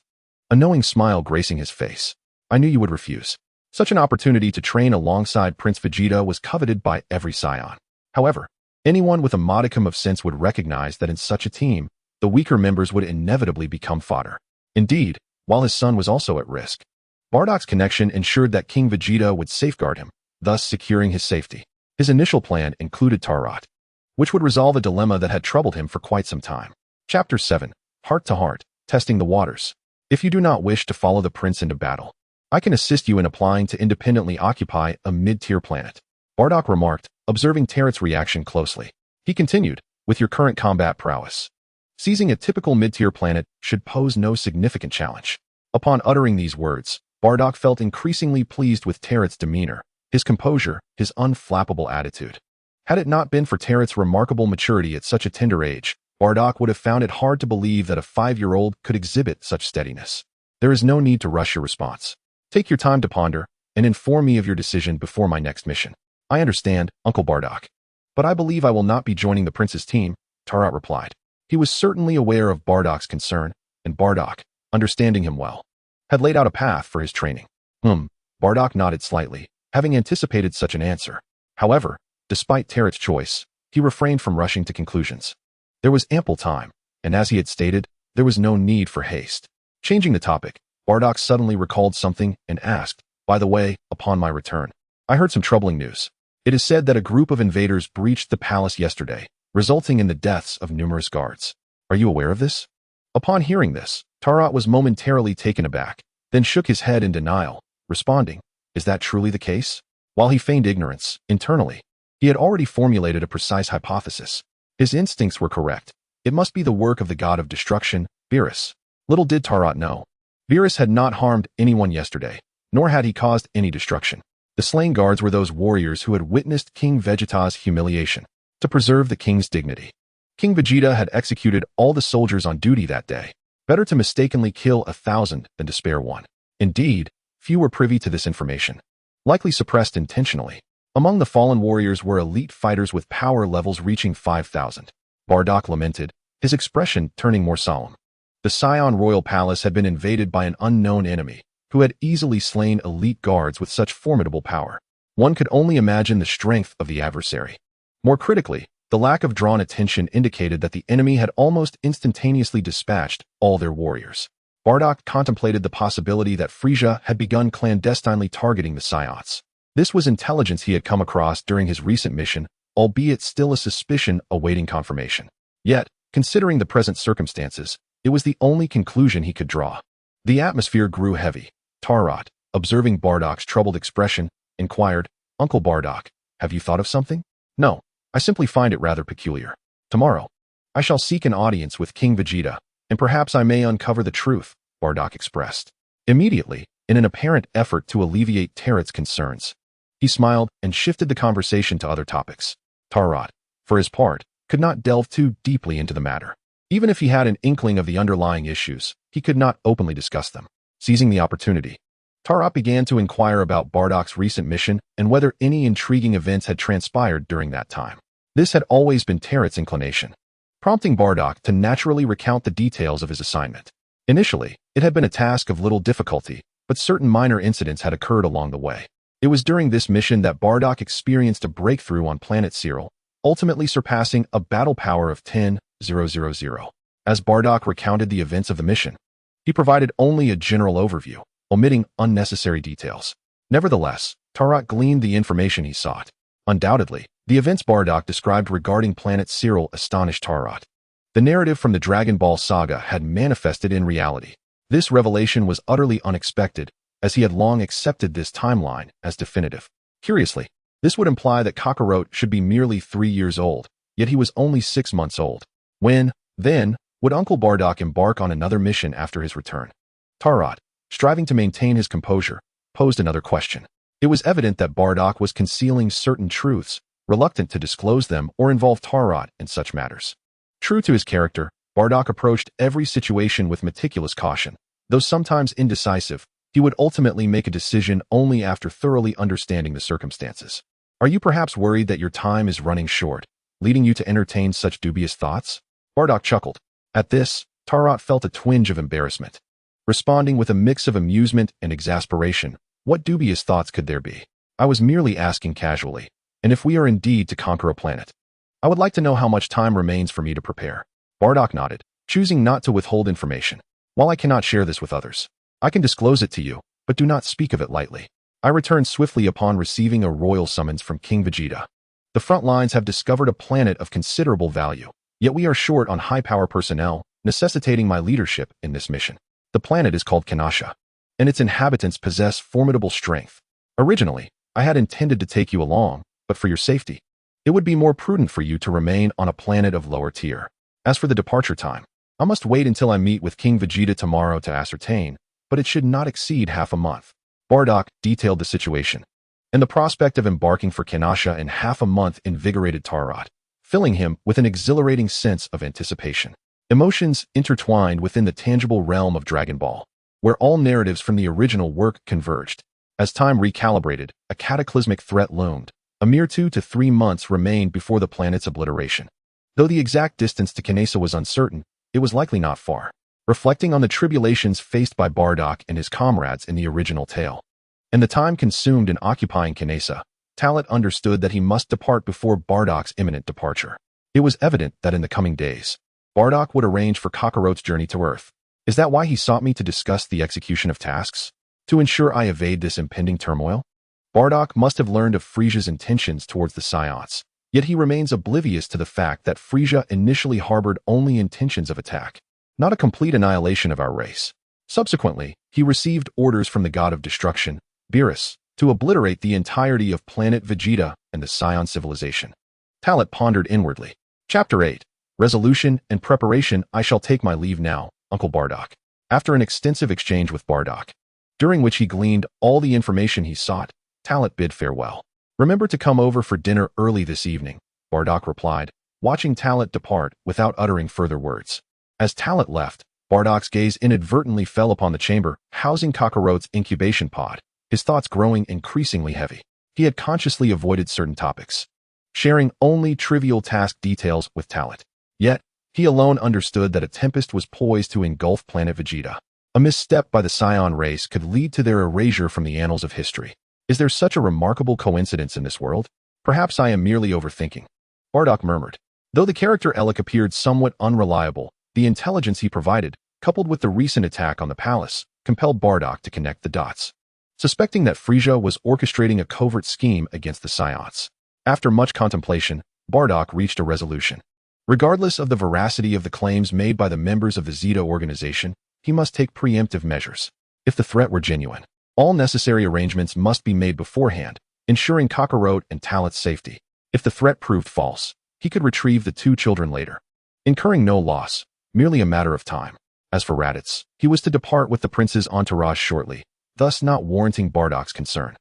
A knowing smile gracing his face. I knew you would refuse. Such an opportunity to train alongside Prince Vegeta was coveted by every Saiyan. However, anyone with a modicum of sense would recognize that in such a team, the weaker members would inevitably become fodder. Indeed, while his son was also at risk, Bardock's connection ensured that King Vegeta would safeguard him, thus securing his safety. His initial plan included Tarot, which would resolve a dilemma that had troubled him for quite some time. Chapter 7. Heart to Heart, Testing the Waters. If you do not wish to follow the prince into battle, I can assist you in applying to independently occupy a mid-tier planet. Bardock remarked, observing Tarot's reaction closely. He continued, with your current combat prowess, seizing a typical mid-tier planet should pose no significant challenge. Upon uttering these words, Bardock felt increasingly pleased with Tarot's demeanor, his composure, his unflappable attitude. Had it not been for Tarot's remarkable maturity at such a tender age, Bardock would have found it hard to believe that a 5-year-old could exhibit such steadiness. There is no need to rush your response. Take your time to ponder, and inform me of your decision before my next mission. I understand, Uncle Bardock. But I believe I will not be joining the prince's team, Tarot replied. He was certainly aware of Bardock's concern, and Bardock, understanding him well, had laid out a path for his training. Bardock nodded slightly, having anticipated such an answer. However, despite Tarot's choice, he refrained from rushing to conclusions. There was ample time, and as he had stated, there was no need for haste. Changing the topic, Bardock suddenly recalled something and asked, by the way, upon my return, I heard some troubling news. It is said that a group of invaders breached the palace yesterday, resulting in the deaths of numerous guards. Are you aware of this? Upon hearing this, Tarot was momentarily taken aback, then shook his head in denial, responding, is that truly the case? While he feigned ignorance, internally, he had already formulated a precise hypothesis. His instincts were correct. It must be the work of the god of destruction, Beerus. Little did Tarot know. Beerus had not harmed anyone yesterday, nor had he caused any destruction. The slain guards were those warriors who had witnessed King Vegeta's humiliation. To preserve the king's dignity, King Vegeta had executed all the soldiers on duty that day. Better to mistakenly kill 1,000 than to spare one. Indeed, few were privy to this information, likely suppressed intentionally. Among the fallen warriors were elite fighters with power levels reaching 5,000. Bardock lamented, his expression turning more solemn. The Saiyan royal palace had been invaded by an unknown enemy, who had easily slain elite guards with such formidable power. One could only imagine the strength of the adversary. More critically, the lack of drawn attention indicated that the enemy had almost instantaneously dispatched all their warriors. Bardock contemplated the possibility that Frieza had begun clandestinely targeting the Saiyans. This was intelligence he had come across during his recent mission, albeit still a suspicion awaiting confirmation. Yet, considering the present circumstances, it was the only conclusion he could draw. The atmosphere grew heavy. Tarot, observing Bardock's troubled expression, inquired, Uncle Bardock, have you thought of something? No, I simply find it rather peculiar. Tomorrow, I shall seek an audience with King Vegeta, and perhaps I may uncover the truth, Bardock expressed. Immediately, in an apparent effort to alleviate Tarot's concerns, he smiled and shifted the conversation to other topics. Tarot, for his part, could not delve too deeply into the matter. Even if he had an inkling of the underlying issues, he could not openly discuss them. Seizing the opportunity, Tarot began to inquire about Bardock's recent mission and whether any intriguing events had transpired during that time. This had always been Tarot's inclination, prompting Bardock to naturally recount the details of his assignment. Initially, it had been a task of little difficulty, but certain minor incidents had occurred along the way. It was during this mission that Bardock experienced a breakthrough on planet Cyril, ultimately surpassing a battle power of 10,000. As Bardock recounted the events of the mission, he provided only a general overview, omitting unnecessary details. Nevertheless, Tarot gleaned the information he sought. Undoubtedly, the events Bardock described regarding planet Cyril astonished Tarot. The narrative from the Dragon Ball saga had manifested in reality. This revelation was utterly unexpected, as he had long accepted this timeline as definitive. Curiously, this would imply that Kakarot should be merely 3 years old, yet he was only 6 months old. When, then, would Uncle Bardock embark on another mission after his return? Tarot, striving to maintain his composure, posed another question. It was evident that Bardock was concealing certain truths, reluctant to disclose them or involve Tarot in such matters. True to his character, Bardock approached every situation with meticulous caution. Though sometimes indecisive, he would ultimately make a decision only after thoroughly understanding the circumstances. Are you perhaps worried that your time is running short, leading you to entertain such dubious thoughts? Bardock chuckled. At this, Tarot felt a twinge of embarrassment. Responding with a mix of amusement and exasperation, what dubious thoughts could there be? I was merely asking casually, and if we are indeed to conquer a planet, I would like to know how much time remains for me to prepare. Bardock nodded, choosing not to withhold information. While I cannot share this with others, I can disclose it to you, but do not speak of it lightly. I returned swiftly upon receiving a royal summons from King Vegeta. The front lines have discovered a planet of considerable value, yet we are short on high-power personnel, necessitating my leadership in this mission. The planet is called Kanasha, and its inhabitants possess formidable strength. Originally, I had intended to take you along, but for your safety, it would be more prudent for you to remain on a planet of lower tier. As for the departure time, I must wait until I meet with King Vegeta tomorrow to ascertain, but it should not exceed half a month. Bardock detailed the situation, and the prospect of embarking for Kanasha in half a month invigorated Tarot, filling him with an exhilarating sense of anticipation. Emotions intertwined within the tangible realm of Dragon Ball, where all narratives from the original work converged. As time recalibrated, a cataclysmic threat loomed. A mere 2 to 3 months remained before the planet's obliteration. Though the exact distance to Kanasa was uncertain, it was likely not far. Reflecting on the tribulations faced by Bardock and his comrades in the original tale, and the time consumed in occupying Kanasa, Talot understood that he must depart before Bardock's imminent departure. It was evident that in the coming days, Bardock would arrange for Kakarot's journey to Earth. Is that why he sought me to discuss the execution of tasks? To ensure I evade this impending turmoil? Bardock must have learned of Frieza's intentions towards the Saiyans, yet he remains oblivious to the fact that Frieza initially harbored only intentions of attack, not a complete annihilation of our race. Subsequently, he received orders from the god of destruction, Beerus, to obliterate the entirety of planet Vegeta and the Saiyan civilization. Talot pondered inwardly. Chapter 8. Resolution and Preparation. I shall take my leave now, Uncle Bardock. After an extensive exchange with Bardock, during which he gleaned all the information he sought, Talot bid farewell. Remember to come over for dinner early this evening, Bardock replied, watching Talot depart without uttering further words. As Talot left, Bardock's gaze inadvertently fell upon the chamber housing Kakarot's incubation pod, his thoughts growing increasingly heavy. He had consciously avoided certain topics, sharing only trivial task details with Talot. Yet, he alone understood that a tempest was poised to engulf planet Vegeta. A misstep by the Saiyan race could lead to their erasure from the annals of history. Is there such a remarkable coincidence in this world? Perhaps I am merely overthinking, Bardock murmured. Though the character Elec appeared somewhat unreliable, the intelligence he provided, coupled with the recent attack on the palace, compelled Bardock to connect the dots. Suspecting that Frieza was orchestrating a covert scheme against the Saiyans. After much contemplation, Bardock reached a resolution. Regardless of the veracity of the claims made by the members of the Zeta organization, he must take preemptive measures. If the threat were genuine, all necessary arrangements must be made beforehand, ensuring Kakarot and Talot's safety. If the threat proved false, he could retrieve the 2 children later, incurring no loss, merely a matter of time. As for Raditz, he was to depart with the prince's entourage shortly, thus not warranting Bardock's concern.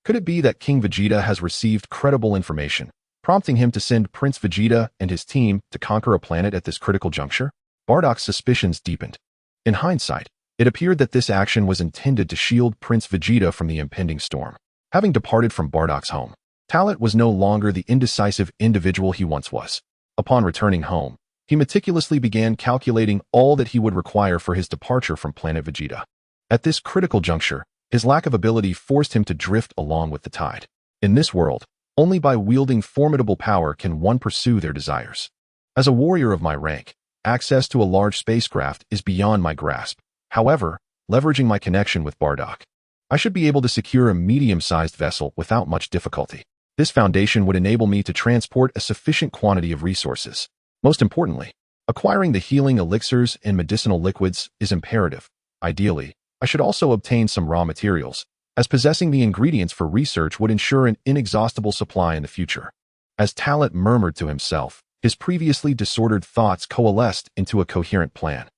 Could it be that King Vegeta has received credible information, prompting him to send Prince Vegeta and his team to conquer a planet at this critical juncture? Bardock's suspicions deepened. In hindsight, it appeared that this action was intended to shield Prince Vegeta from the impending storm. Having departed from Bardock's home, Talot was no longer the indecisive individual he once was. Upon returning home, he meticulously began calculating all that he would require for his departure from planet Vegeta. At this critical juncture, his lack of ability forced him to drift along with the tide. In this world, only by wielding formidable power can one pursue their desires. As a warrior of my rank, access to a large spacecraft is beyond my grasp. However, leveraging my connection with Bardock, I should be able to secure a medium-sized vessel without much difficulty. This foundation would enable me to transport a sufficient quantity of resources. Most importantly, acquiring the healing elixirs and medicinal liquids is imperative. Ideally, I should also obtain some raw materials, as possessing the ingredients for research would ensure an inexhaustible supply in the future. As Talit murmured to himself, his previously disordered thoughts coalesced into a coherent plan.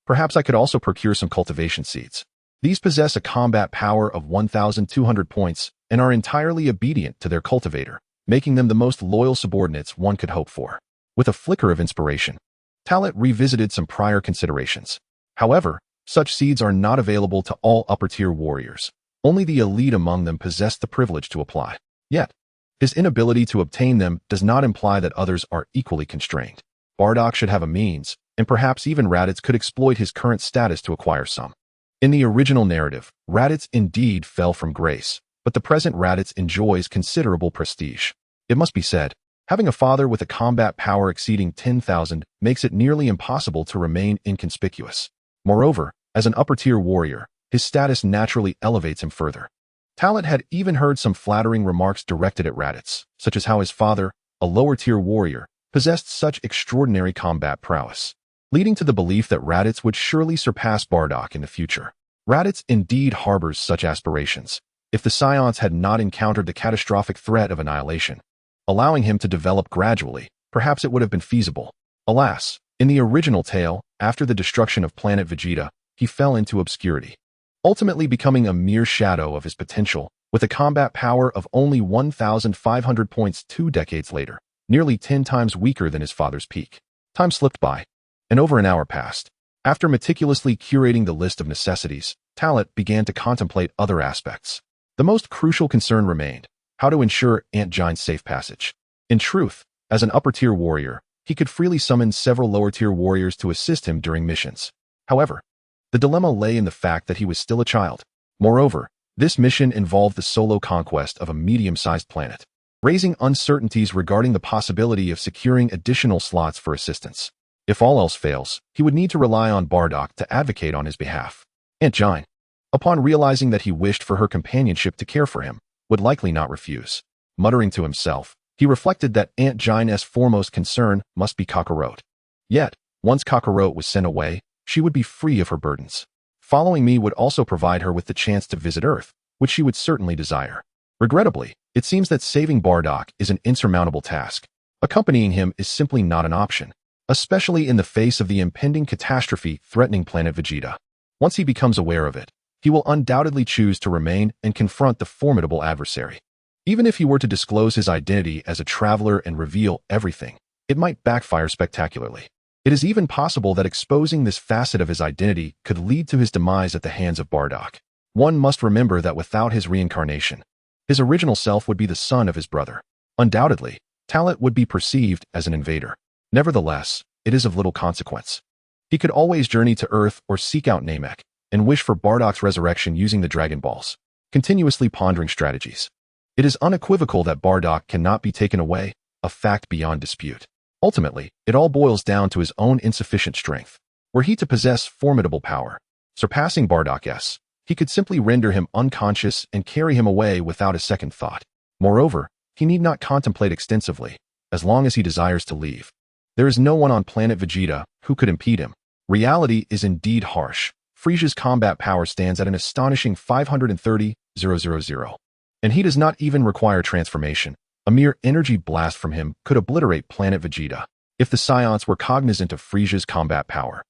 Perhaps I could also procure some cultivation seeds. These possess a combat power of 1,200 points and are entirely obedient to their cultivator, making them the most loyal subordinates one could hope for. With a flicker of inspiration, Talit revisited some prior considerations. However, such seeds are not available to all upper-tier warriors. Only the elite among them possess the privilege to apply. Yet, his inability to obtain them does not imply that others are equally constrained. Bardock should have a means, and perhaps even Raditz could exploit his current status to acquire some. In the original narrative, Raditz indeed fell from grace, but the present Raditz enjoys considerable prestige. It must be said, having a father with a combat power exceeding 10,000 makes it nearly impossible to remain inconspicuous. Moreover, as an upper-tier warrior, his status naturally elevates him further. Talit had even heard some flattering remarks directed at Raditz, such as how his father, a lower-tier warrior, possessed such extraordinary combat prowess, leading to the belief that Raditz would surely surpass Bardock in the future. Raditz indeed harbors such aspirations, if the Saiyans had not encountered the catastrophic threat of annihilation. Allowing him to develop gradually, perhaps it would have been feasible. Alas, in the original tale, after the destruction of planet Vegeta, he fell into obscurity, ultimately becoming a mere shadow of his potential, with a combat power of only 1,500 points 2 decades later, nearly 10 times weaker than his father's peak. Time slipped by, and over an hour passed. After meticulously curating the list of necessities, Talit began to contemplate other aspects. The most crucial concern remained: how to ensure Aunt Gine's safe passage. In truth, as an upper-tier warrior, he could freely summon several lower-tier warriors to assist him during missions. However, the dilemma lay in the fact that he was still a child. Moreover, this mission involved the solo conquest of a medium-sized planet, raising uncertainties regarding the possibility of securing additional slots for assistance. If all else fails, he would need to rely on Bardock to advocate on his behalf. Aunt Gine, upon realizing that he wished for her companionship to care for him, would likely not refuse. Muttering to himself, he reflected that Aunt Gine's foremost concern must be Kakarot. Yet, once Kakarot was sent away, she would be free of her burdens. Following me would also provide her with the chance to visit Earth, which she would certainly desire. Regrettably, it seems that saving Bardock is an insurmountable task. Accompanying him is simply not an option, especially in the face of the impending catastrophe threatening planet Vegeta. Once he becomes aware of it, he will undoubtedly choose to remain and confront the formidable adversary. Even if he were to disclose his identity as a traveler and reveal everything, it might backfire spectacularly. It is even possible that exposing this facet of his identity could lead to his demise at the hands of Bardock. One must remember that without his reincarnation, his original self would be the son of his brother. Undoubtedly, Talit would be perceived as an invader. Nevertheless, it is of little consequence. He could always journey to Earth or seek out Namek and wish for Bardock's resurrection using the Dragon Balls, continuously pondering strategies. It is unequivocal that Bardock cannot be taken away, a fact beyond dispute. Ultimately, it all boils down to his own insufficient strength. Were he to possess formidable power, surpassing Bardock's, he could simply render him unconscious and carry him away without a second thought. Moreover, he need not contemplate extensively, as long as he desires to leave. There is no one on planet Vegeta who could impede him. Reality is indeed harsh. Frieza's combat power stands at an astonishing 530,000, and he does not even require transformation. A mere energy blast from him could obliterate planet Vegeta. If the Saiyans were cognizant of Frieza's combat power,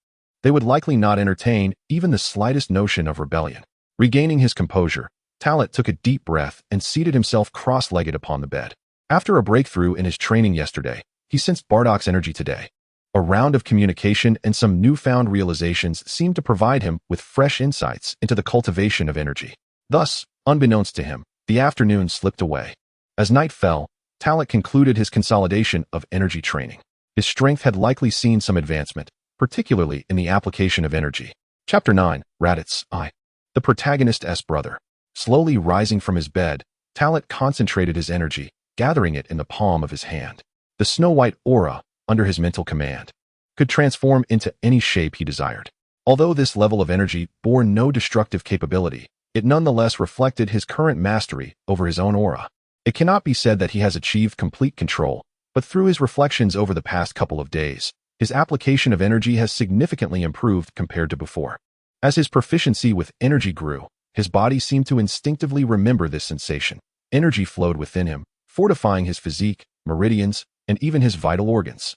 they would likely not entertain even the slightest notion of rebellion. Regaining his composure, Talit took a deep breath and seated himself cross-legged upon the bed. After a breakthrough in his training yesterday, he sensed Bardock's energy today. A round of communication and some newfound realizations seemed to provide him with fresh insights into the cultivation of energy. Thus, unbeknownst to him, the afternoon slipped away. As night fell, Talit concluded his consolidation of energy training. His strength had likely seen some advancement, particularly in the application of energy. Chapter 9, Raditz-era. The protagonist's brother. Slowly rising from his bed, Talit concentrated his energy, gathering it in the palm of his hand. The snow-white aura, under his mental command, could transform into any shape he desired. Although this level of energy bore no destructive capability, it nonetheless reflected his current mastery over his own aura. It cannot be said that he has achieved complete control, but through his reflections over the past couple of days, his application of energy has significantly improved compared to before. As his proficiency with energy grew, his body seemed to instinctively remember this sensation. Energy flowed within him, fortifying his physique, meridians, and even his vital organs.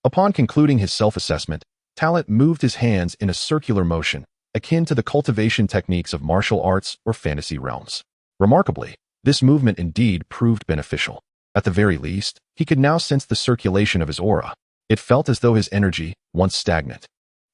Upon concluding his self-assessment, Talent moved his hands in a circular motion, akin to the cultivation techniques of martial arts or fantasy realms. Remarkably, this movement indeed proved beneficial. At the very least, he could now sense the circulation of his aura. It felt as though his energy, once stagnant,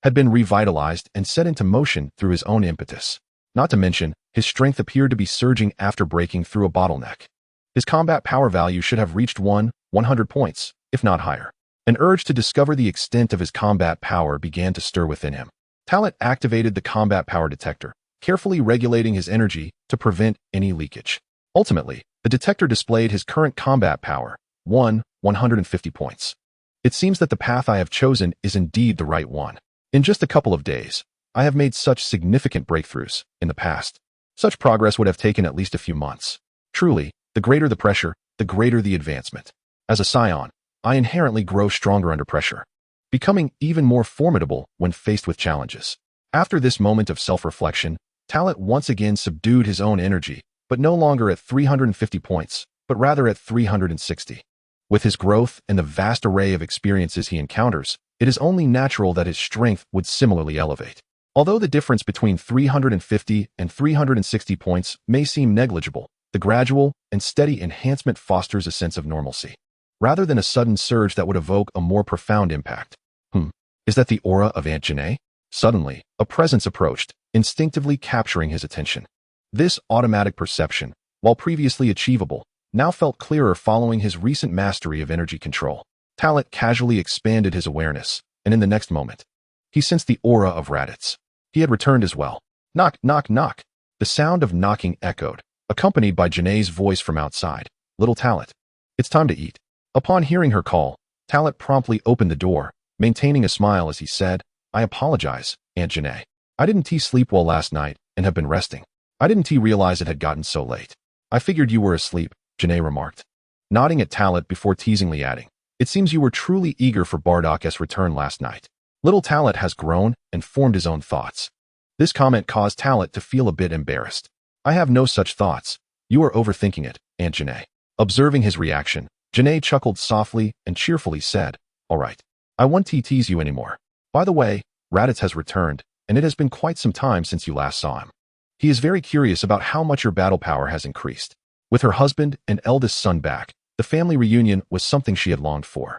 had been revitalized and set into motion through his own impetus. Not to mention, his strength appeared to be surging after breaking through a bottleneck. His combat power value should have reached 100 points, if not higher. An urge to discover the extent of his combat power began to stir within him. Talent activated the combat power detector, carefully regulating his energy to prevent any leakage. Ultimately, the detector displayed his current combat power, 150 points. It seems that the path I have chosen is indeed the right one. In just a couple of days, I have made such significant breakthroughs. In the past, such progress would have taken at least a few months. Truly, the greater the pressure, the greater the advancement. As a Saiyan, I inherently grow stronger under pressure, becoming even more formidable when faced with challenges. After this moment of self-reflection, Talent once again subdued his own energy, but no longer at 350 points, but rather at 360. With his growth and the vast array of experiences he encounters, it is only natural that his strength would similarly elevate. Although the difference between 350 and 360 points may seem negligible, the gradual and steady enhancement fosters a sense of normalcy, rather than a sudden surge that would evoke a more profound impact. Is that the aura of Aunt Janae? Suddenly, a presence approached, instinctively capturing his attention. This automatic perception, while previously achievable, now felt clearer following his recent mastery of energy control. Talent casually expanded his awareness, and in the next moment, he sensed the aura of Raditz. He had returned as well. Knock, knock, knock. The sound of knocking echoed, accompanied by Janae's voice from outside. Little Talent, it's time to eat. Upon hearing her call, Talent promptly opened the door, maintaining a smile as he said, I apologize, Aunt Janae. I didn't sleep well last night and have been resting. I didn't realize it had gotten so late. I figured you were asleep, Janae remarked, nodding at Talent before teasingly adding, it seems you were truly eager for Bardock's return last night. Little Talent has grown and formed his own thoughts. This comment caused Talent to feel a bit embarrassed. I have no such thoughts. You are overthinking it, Aunt Janae. Observing his reaction, Janae chuckled softly and cheerfully said, all right, I won't tease you anymore. By the way, Raditz has returned, and it has been quite some time since you last saw him. He is very curious about how much your battle power has increased. With her husband and eldest son back, the family reunion was something she had longed for.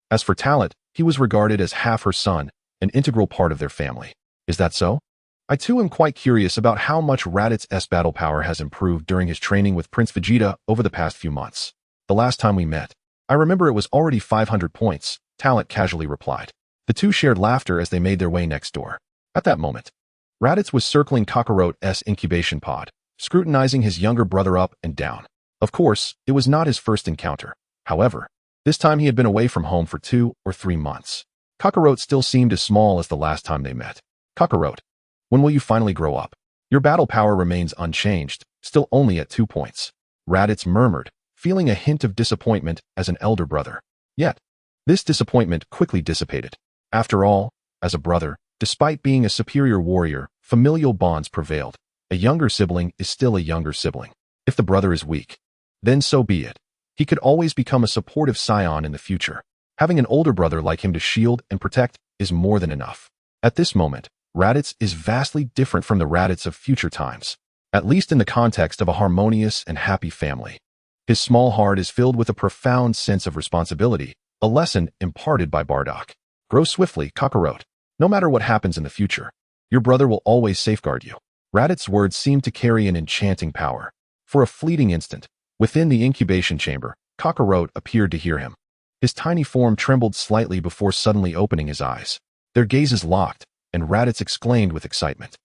As for Talent, he was regarded as half her son, an integral part of their family. Is that so? I too am quite curious about how much Raditz's battle power has improved during his training with Prince Vegeta over the past few months. The last time we met, I remember it was already 500 points, Talent casually replied. The two shared laughter as they made their way next door. At that moment, Raditz was circling Kakarot's incubation pod, scrutinizing his younger brother up and down. Of course, it was not his first encounter. However, this time he had been away from home for 2 or 3 months. Kakarot still seemed as small as the last time they met. Kakarot, when will you finally grow up? Your battle power remains unchanged, still only at 2 points. Raditz murmured, feeling a hint of disappointment as an elder brother. Yet, this disappointment quickly dissipated. After all, as a brother, despite being a superior warrior, familial bonds prevailed. A younger sibling is still a younger sibling. If the brother is weak, then so be it. He could always become a supportive Saiyan in the future. Having an older brother like him to shield and protect is more than enough. At this moment, Raditz is vastly different from the Raditz of future times, at least in the context of a harmonious and happy family. His small heart is filled with a profound sense of responsibility, a lesson imparted by Bardock. Grow swiftly, Kakarot. No matter what happens in the future, your brother will always safeguard you. Raditz's words seemed to carry an enchanting power. For a fleeting instant, within the incubation chamber, Kakarot appeared to hear him. His tiny form trembled slightly before suddenly opening his eyes. Their gazes locked, and Raditz exclaimed with excitement.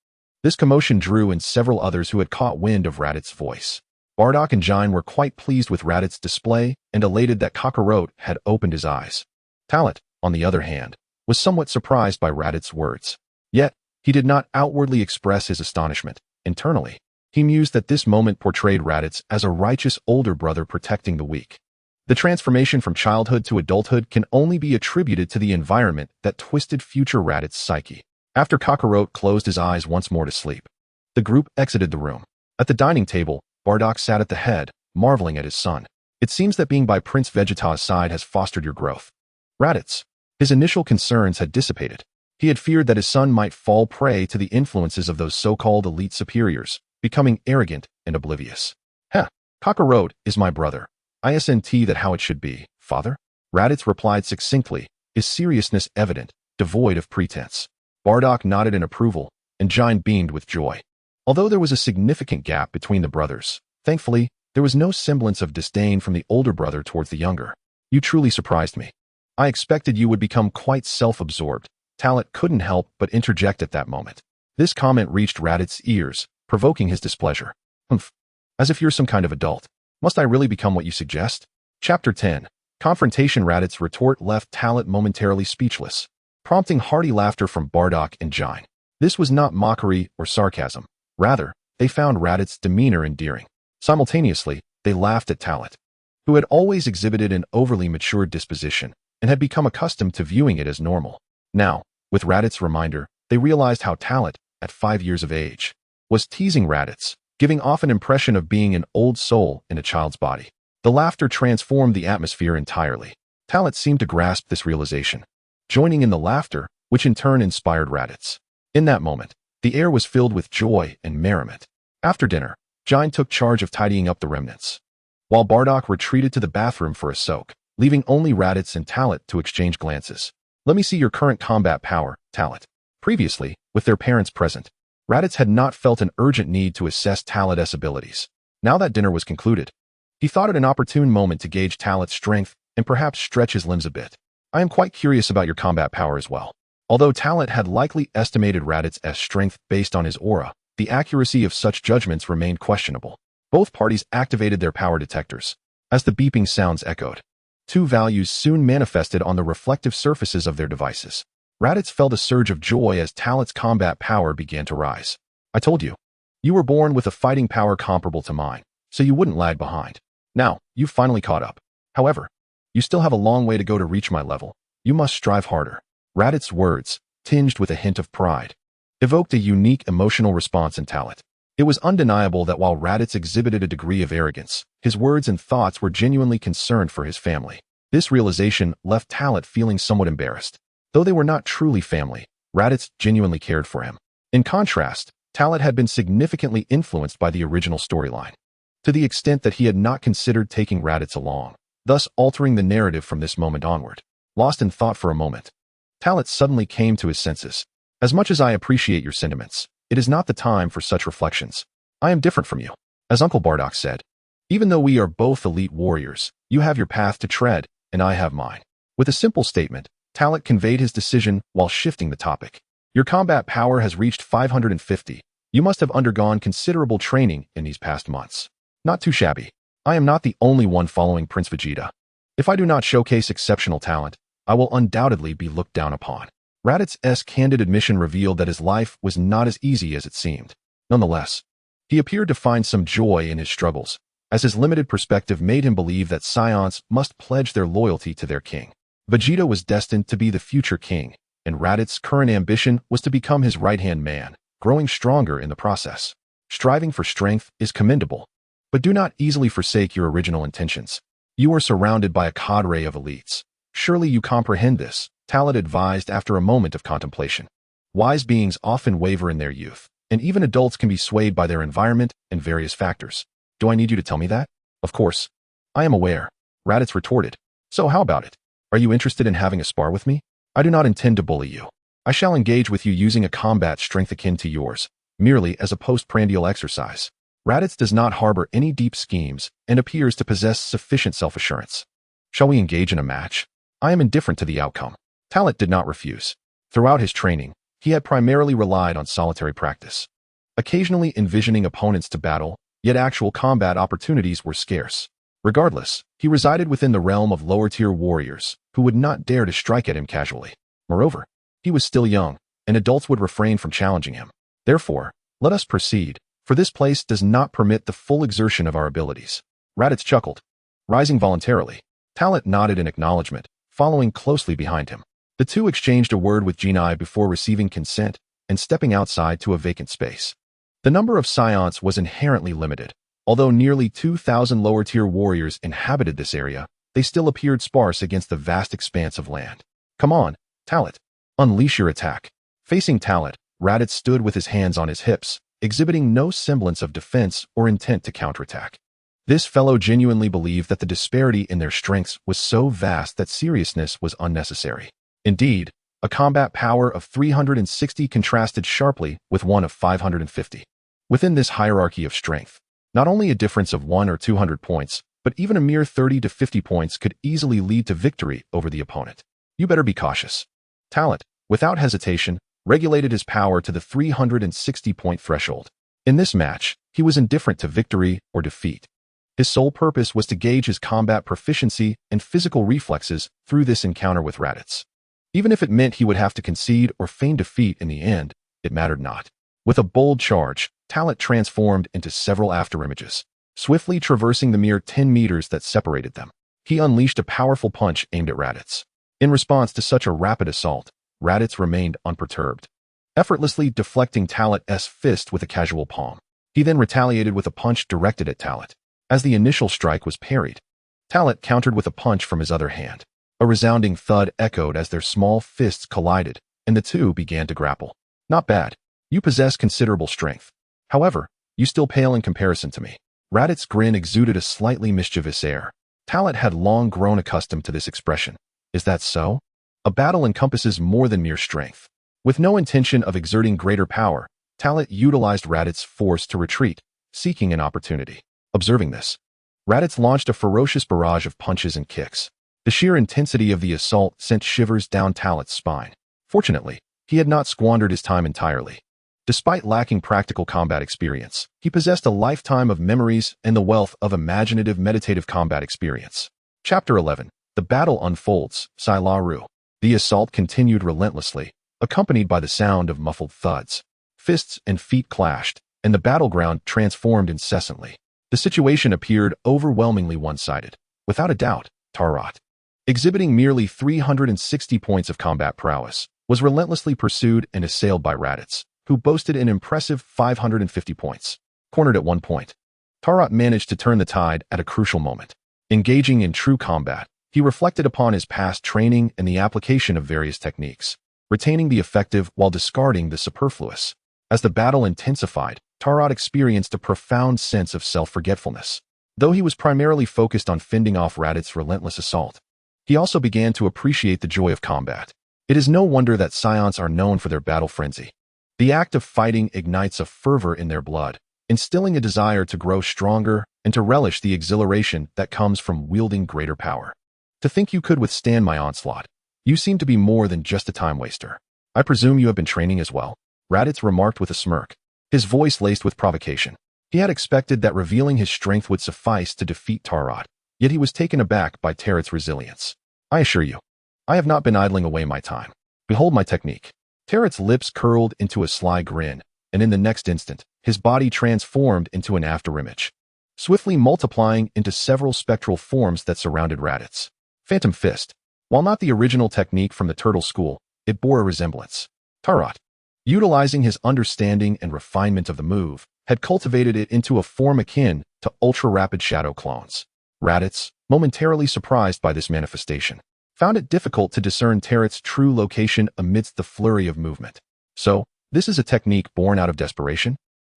This commotion drew in several others who had caught wind of Raditz's voice. Bardock and Jine were quite pleased with Raditz's display and elated that Kakarot had opened his eyes. Talent, on the other hand, was somewhat surprised by Raditz's words. Yet, he did not outwardly express his astonishment. Internally, He mused that this moment portrayed Raditz as a righteous older brother protecting the weak. The transformation from childhood to adulthood can only be attributed to the environment that twisted future Raditz's psyche. After Kakarot closed his eyes once more to sleep, the group exited the room. At the dining table, Bardock sat at the head, marveling at his son. It seems that being by Prince Vegeta's side has fostered your growth. Raditz. His initial concerns had dissipated. He had feared that his son might fall prey to the influences of those so-called elite superiors, becoming arrogant and oblivious. Kakarot is my brother. Isn't that how it should be, father? Raditz replied succinctly, his seriousness evident, devoid of pretense. Bardock nodded in approval, and Jine beamed with joy. Although there was a significant gap between the brothers, thankfully, there was no semblance of disdain from the older brother towards the younger. You truly surprised me. I expected you would become quite self-absorbed. Talent couldn't help but interject at that moment. This comment reached Raditz's ears, provoking his displeasure. Humph. As if you're some kind of adult. Must I really become what you suggest? Chapter 10. Confrontation. Raditz's retort left Talent momentarily speechless, prompting hearty laughter from Bardock and Jine. This was not mockery or sarcasm. Rather, they found Raditz's demeanor endearing. Simultaneously, they laughed at Talent, who had always exhibited an overly mature disposition and had become accustomed to viewing it as normal. Now, with Raditz's reminder, they realized how Talent, at 5 years of age, was teasing Raditz, giving off an impression of being an old soul in a child's body. The laughter transformed the atmosphere entirely. Talent seemed to grasp this realization, joining in the laughter, which in turn inspired Raditz. In that moment, the air was filled with joy and merriment. After dinner, Jine took charge of tidying up the remnants, while Bardock retreated to the bathroom for a soak, leaving only Raditz and Talent to exchange glances. Let me see your current combat power, Talent. Previously, with their parents present, Raditz had not felt an urgent need to assess Talent's abilities. Now that dinner was concluded, he thought it an opportune moment to gauge Talent's strength and perhaps stretch his limbs a bit. I am quite curious about your combat power as well. Although Talent had likely estimated Raditz's strength based on his aura, the accuracy of such judgments remained questionable. Both parties activated their power detectors. As the beeping sounds echoed, two values soon manifested on the reflective surfaces of their devices. Raditz felt a surge of joy as Talent's combat power began to rise. I told you. You were born with a fighting power comparable to mine, so you wouldn't lag behind. Now, you've finally caught up. However, you still have a long way to go to reach my level. You must strive harder. Raditz's words, tinged with a hint of pride, evoked a unique emotional response in Talent. It was undeniable that while Raditz exhibited a degree of arrogance, his words and thoughts were genuinely concerned for his family. This realization left Talent feeling somewhat embarrassed. Though they were not truly family, Raditz genuinely cared for him. In contrast, Talent had been significantly influenced by the original storyline, to the extent that he had not considered taking Raditz along, thus altering the narrative from this moment onward. Lost in thought for a moment, Talent suddenly came to his senses. As much as I appreciate your sentiments, it is not the time for such reflections. I am different from you. As Uncle Bardock said, even though we are both elite warriors, you have your path to tread, and I have mine. With a simple statement, Talent conveyed his decision while shifting the topic. Your combat power has reached 550. You must have undergone considerable training in these past months. Not too shabby. I am not the only one following Prince Vegeta. If I do not showcase exceptional talent, I will undoubtedly be looked down upon. Raditz's candid admission revealed that his life was not as easy as it seemed. Nonetheless, he appeared to find some joy in his struggles, as his limited perspective made him believe that Saiyans must pledge their loyalty to their king. Vegeta was destined to be the future king, and Raditz's current ambition was to become his right-hand man, growing stronger in the process. Striving for strength is commendable, but do not easily forsake your original intentions. You are surrounded by a cadre of elites. Surely you comprehend this, Talent advised after a moment of contemplation. Wise beings often waver in their youth, and even adults can be swayed by their environment and various factors. Do I need you to tell me that? Of course. I am aware, Raditz retorted. So how about it? Are you interested in having a spar with me? I do not intend to bully you. I shall engage with you using a combat strength akin to yours, merely as a postprandial exercise. Raditz does not harbor any deep schemes and appears to possess sufficient self-assurance. Shall we engage in a match? I am indifferent to the outcome. Talent did not refuse. Throughout his training, he had primarily relied on solitary practice, occasionally envisioning opponents to battle, yet actual combat opportunities were scarce. Regardless, he resided within the realm of lower-tier warriors who would not dare to strike at him casually. Moreover, he was still young, and adults would refrain from challenging him. Therefore, let us proceed, for this place does not permit the full exertion of our abilities." Raditz chuckled. Rising voluntarily, Talent nodded in acknowledgement, following closely behind him. The two exchanged a word with Genii before receiving consent and stepping outside to a vacant space. The number of Saiyans was inherently limited. Although nearly 2,000 lower-tier warriors inhabited this area, they still appeared sparse against the vast expanse of land. "Come on, Talent. Unleash your attack." Facing Talent, Raditz stood with his hands on his hips, exhibiting no semblance of defense or intent to counterattack. This fellow genuinely believed that the disparity in their strengths was so vast that seriousness was unnecessary. Indeed, a combat power of 360 contrasted sharply with one of 550. Within this hierarchy of strength, not only a difference of 1 or 200 points, but even a mere 30 to 50 points could easily lead to victory over the opponent. You better be cautious. Talent, without hesitation, regulated his power to the 360-point threshold. In this match, he was indifferent to victory or defeat. His sole purpose was to gauge his combat proficiency and physical reflexes through this encounter with Raditz. Even if it meant he would have to concede or feign defeat in the end, it mattered not. With a bold charge, Talent transformed into several afterimages, swiftly traversing the mere 10 meters that separated them. He unleashed a powerful punch aimed at Raditz. In response to such a rapid assault, Raditz remained unperturbed, effortlessly deflecting Talent's fist with a casual palm. He then retaliated with a punch directed at Talent. As the initial strike was parried, Talent countered with a punch from his other hand. A resounding thud echoed as their small fists collided, and the two began to grapple. "Not bad. You possess considerable strength. However, you still pale in comparison to me." Raditz's grin exuded a slightly mischievous air. Talent had long grown accustomed to this expression. "Is that so? A battle encompasses more than mere strength." With no intention of exerting greater power, Talent utilized Raditz's force to retreat, seeking an opportunity. Observing this, Raditz launched a ferocious barrage of punches and kicks. The sheer intensity of the assault sent shivers down Talent's spine. Fortunately, he had not squandered his time entirely. Despite lacking practical combat experience, he possessed a lifetime of memories and the wealth of imaginative meditative combat experience. Chapter 11. The battle unfolds, Sai-La-Ru. The assault continued relentlessly, accompanied by the sound of muffled thuds. Fists and feet clashed, and the battleground transformed incessantly. The situation appeared overwhelmingly one-sided. Without a doubt, Tarot, exhibiting merely 360 points of combat prowess, was relentlessly pursued and assailed by Raditz, who boasted an impressive 550 points. Cornered at one point, Tarot managed to turn the tide at a crucial moment. Engaging in true combat, he reflected upon his past training and the application of various techniques, retaining the effective while discarding the superfluous. As the battle intensified, Tarot experienced a profound sense of self-forgetfulness. Though he was primarily focused on fending off Raditz's relentless assault, he also began to appreciate the joy of combat. It is no wonder that Saiyans are known for their battle frenzy. The act of fighting ignites a fervor in their blood, instilling a desire to grow stronger and to relish the exhilaration that comes from wielding greater power. "To think you could withstand my onslaught. You seem to be more than just a time waster. I presume you have been training as well?" Raditz remarked with a smirk, his voice laced with provocation. He had expected that revealing his strength would suffice to defeat Tarot, yet he was taken aback by Tarot's resilience. "I assure you, I have not been idling away my time. Behold my technique." Tarot's lips curled into a sly grin, and in the next instant, his body transformed into an afterimage, swiftly multiplying into several spectral forms that surrounded Raditz. Phantom Fist. While not the original technique from the Turtle School, it bore a resemblance. Tarot, utilizing his understanding and refinement of the move, had cultivated it into a form akin to ultra-rapid shadow clones. Raditz, momentarily surprised by this manifestation, found it difficult to discern Tarot's true location amidst the flurry of movement. So, this is a technique born out of desperation?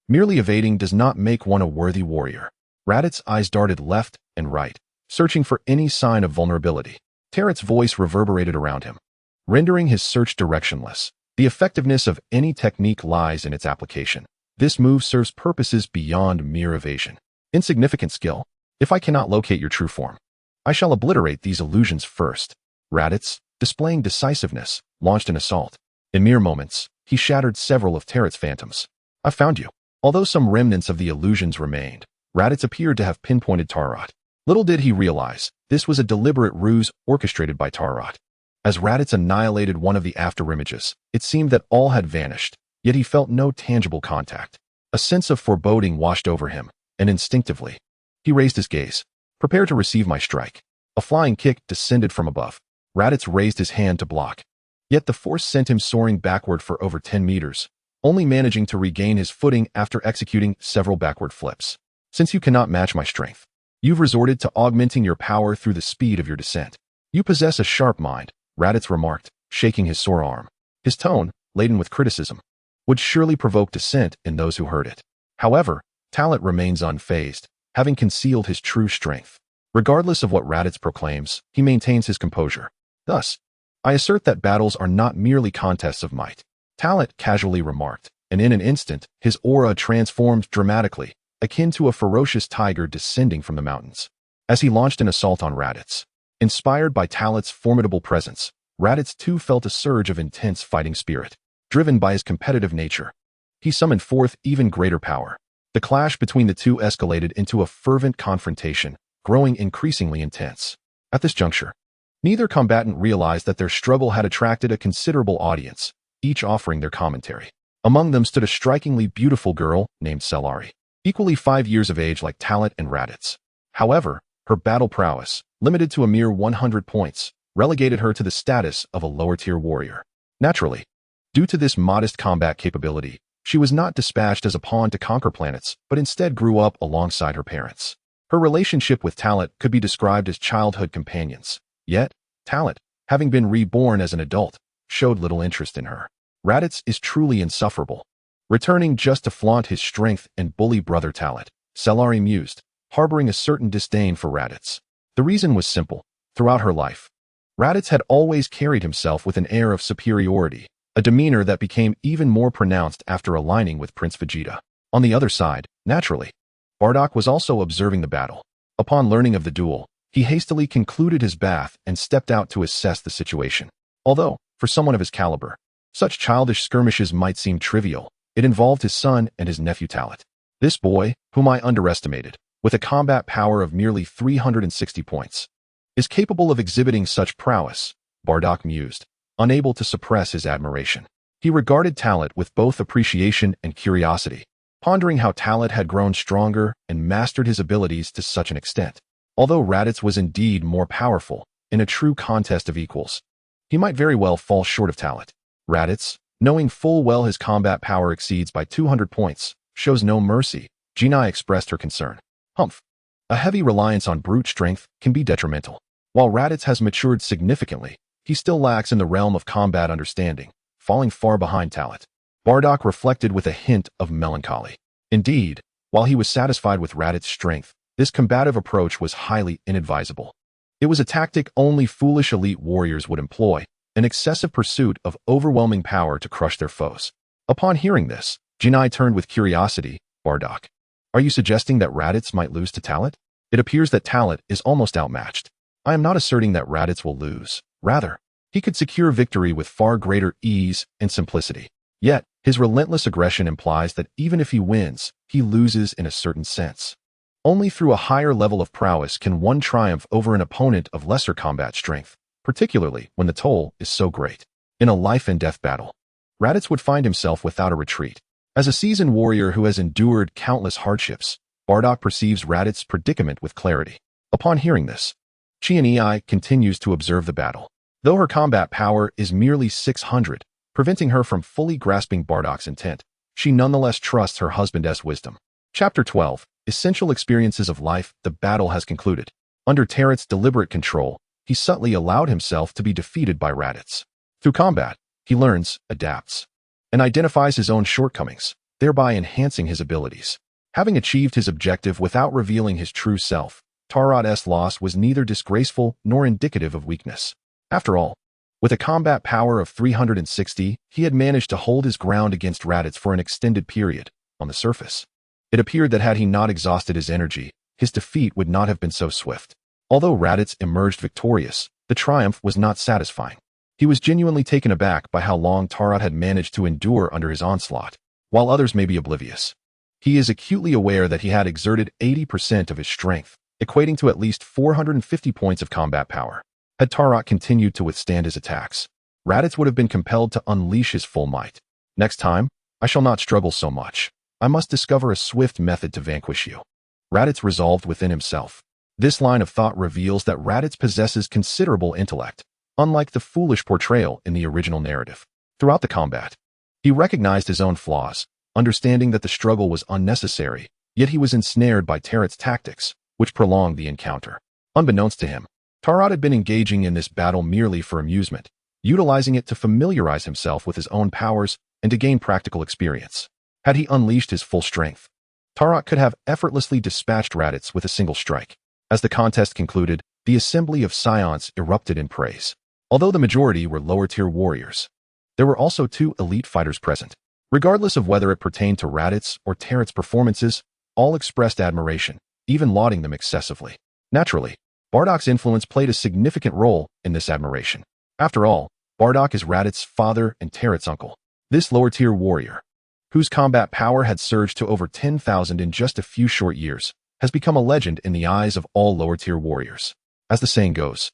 Merely evading does not make one a worthy warrior. Raditz's eyes darted left and right, searching for any sign of vulnerability. Tarot's voice reverberated around him, rendering his search directionless. The effectiveness of any technique lies in its application. This move serves purposes beyond mere evasion. Insignificant skill. If I cannot locate your true form, I shall obliterate these illusions first. Raditz, displaying decisiveness, launched an assault. In mere moments, he shattered several of Tarot's phantoms. "I found you." Although some remnants of the illusions remained, Raditz appeared to have pinpointed Tarot. Little did he realize, this was a deliberate ruse orchestrated by Tarot. As Raditz annihilated one of the afterimages, it seemed that all had vanished, yet he felt no tangible contact. A sense of foreboding washed over him, and instinctively, he raised his gaze. Prepare to receive my strike. A flying kick descended from above. Raditz raised his hand to block. Yet the force sent him soaring backward for over 10 meters, only managing to regain his footing after executing several backward flips. Since you cannot match my strength, you've resorted to augmenting your power through the speed of your descent. You possess a sharp mind, Raditz remarked, shaking his sore arm. His tone, laden with criticism, would surely provoke dissent in those who heard it. However, Talent remains unfazed, having concealed his true strength. Regardless of what Raditz proclaims, he maintains his composure. Thus, I assert that battles are not merely contests of might. Talent casually remarked, and in an instant, his aura transformed dramatically, akin to a ferocious tiger descending from the mountains. As he launched an assault on Raditz, inspired by Talent's formidable presence, Raditz too felt a surge of intense fighting spirit. Driven by his competitive nature, he summoned forth even greater power. The clash between the two escalated into a fervent confrontation, growing increasingly intense. At this juncture, neither combatant realized that their struggle had attracted a considerable audience, each offering their commentary. Among them stood a strikingly beautiful girl named Cellari, equally 5 years of age like Talent and Raditz. However, her battle prowess, limited to a mere 100 points, relegated her to the status of a lower-tier warrior. Naturally, due to this modest combat capability, she was not dispatched as a pawn to conquer planets, but instead grew up alongside her parents. Her relationship with Talent could be described as childhood companions. Yet, Talent, having been reborn as an adult, showed little interest in her. Raditz is truly insufferable. Returning just to flaunt his strength and bully brother Talent, Cellari mused, harboring a certain disdain for Raditz. The reason was simple. Throughout her life, Raditz had always carried himself with an air of superiority, a demeanor that became even more pronounced after aligning with Prince Vegeta. On the other side, naturally, Bardock was also observing the battle. Upon learning of the duel, he hastily concluded his bath and stepped out to assess the situation. Although, for someone of his caliber, such childish skirmishes might seem trivial, it involved his son and his nephew Talent. This boy, whom I underestimated, with a combat power of merely 360 points, is capable of exhibiting such prowess, Bardock mused, unable to suppress his admiration. He regarded Talent with both appreciation and curiosity, pondering how Talent had grown stronger and mastered his abilities to such an extent. Although Raditz was indeed more powerful, in a true contest of equals, he might very well fall short of Talent. Raditz, knowing full well his combat power exceeds by 200 points, shows no mercy. Jinai expressed her concern. Humph. A heavy reliance on brute strength can be detrimental. While Raditz has matured significantly, he still lacks in the realm of combat understanding, falling far behind Talent. Bardock reflected with a hint of melancholy. Indeed, while he was satisfied with Raditz's strength, this combative approach was highly inadvisable. It was a tactic only foolish elite warriors would employ, an excessive pursuit of overwhelming power to crush their foes. Upon hearing this, Jinai turned with curiosity. Bardock, are you suggesting that Raditz might lose to Talent? It appears that Talent is almost outmatched. I am not asserting that Raditz will lose. Rather, he could secure victory with far greater ease and simplicity. Yet, his relentless aggression implies that even if he wins, he loses in a certain sense. Only through a higher level of prowess can one triumph over an opponent of lesser combat strength, particularly when the toll is so great. In a life-and-death battle, Raditz would find himself without a retreat. As a seasoned warrior who has endured countless hardships, Bardock perceives Raditz's predicament with clarity. Upon hearing this, Chien-Ei continues to observe the battle. Though her combat power is merely 600, preventing her from fully grasping Bardock's intent, she nonetheless trusts her husband's wisdom. Chapter 12, Essential Experiences of Life. The battle has concluded. Under Tarot's deliberate control, he subtly allowed himself to be defeated by Raditz. Through combat, he learns, adapts, and identifies his own shortcomings, thereby enhancing his abilities. Having achieved his objective without revealing his true self, Tarot's loss was neither disgraceful nor indicative of weakness. After all, with a combat power of 360, he had managed to hold his ground against Raditz for an extended period. On the surface, it appeared that had he not exhausted his energy, his defeat would not have been so swift. Although Raditz emerged victorious, the triumph was not satisfying. He was genuinely taken aback by how long Tarot had managed to endure under his onslaught. While others may be oblivious, he is acutely aware that he had exerted 80% of his strength, equating to at least 450 points of combat power. Had Tarot continued to withstand his attacks, Raditz would have been compelled to unleash his full might. Next time, I shall not struggle so much. I must discover a swift method to vanquish you. Raditz resolved within himself. This line of thought reveals that Raditz possesses considerable intellect, unlike the foolish portrayal in the original narrative. Throughout the combat, he recognized his own flaws, understanding that the struggle was unnecessary, yet he was ensnared by Tarot's tactics, which prolonged the encounter. Unbeknownst to him, Tarot had been engaging in this battle merely for amusement, utilizing it to familiarize himself with his own powers and to gain practical experience. Had he unleashed his full strength, Tarot could have effortlessly dispatched Raditz with a single strike. As the contest concluded, the assembly of Saiyans erupted in praise. Although the majority were lower-tier warriors, there were also 2 elite fighters present. Regardless of whether it pertained to Raditz or Tarot's performances, all expressed admiration, even lauding them excessively. Naturally, Bardock's influence played a significant role in this admiration. After all, Bardock is Raditz's father and Tarot's uncle. This lower-tier warrior, whose combat power had surged to over 10,000 in just a few short years, has become a legend in the eyes of all lower-tier warriors. As the saying goes,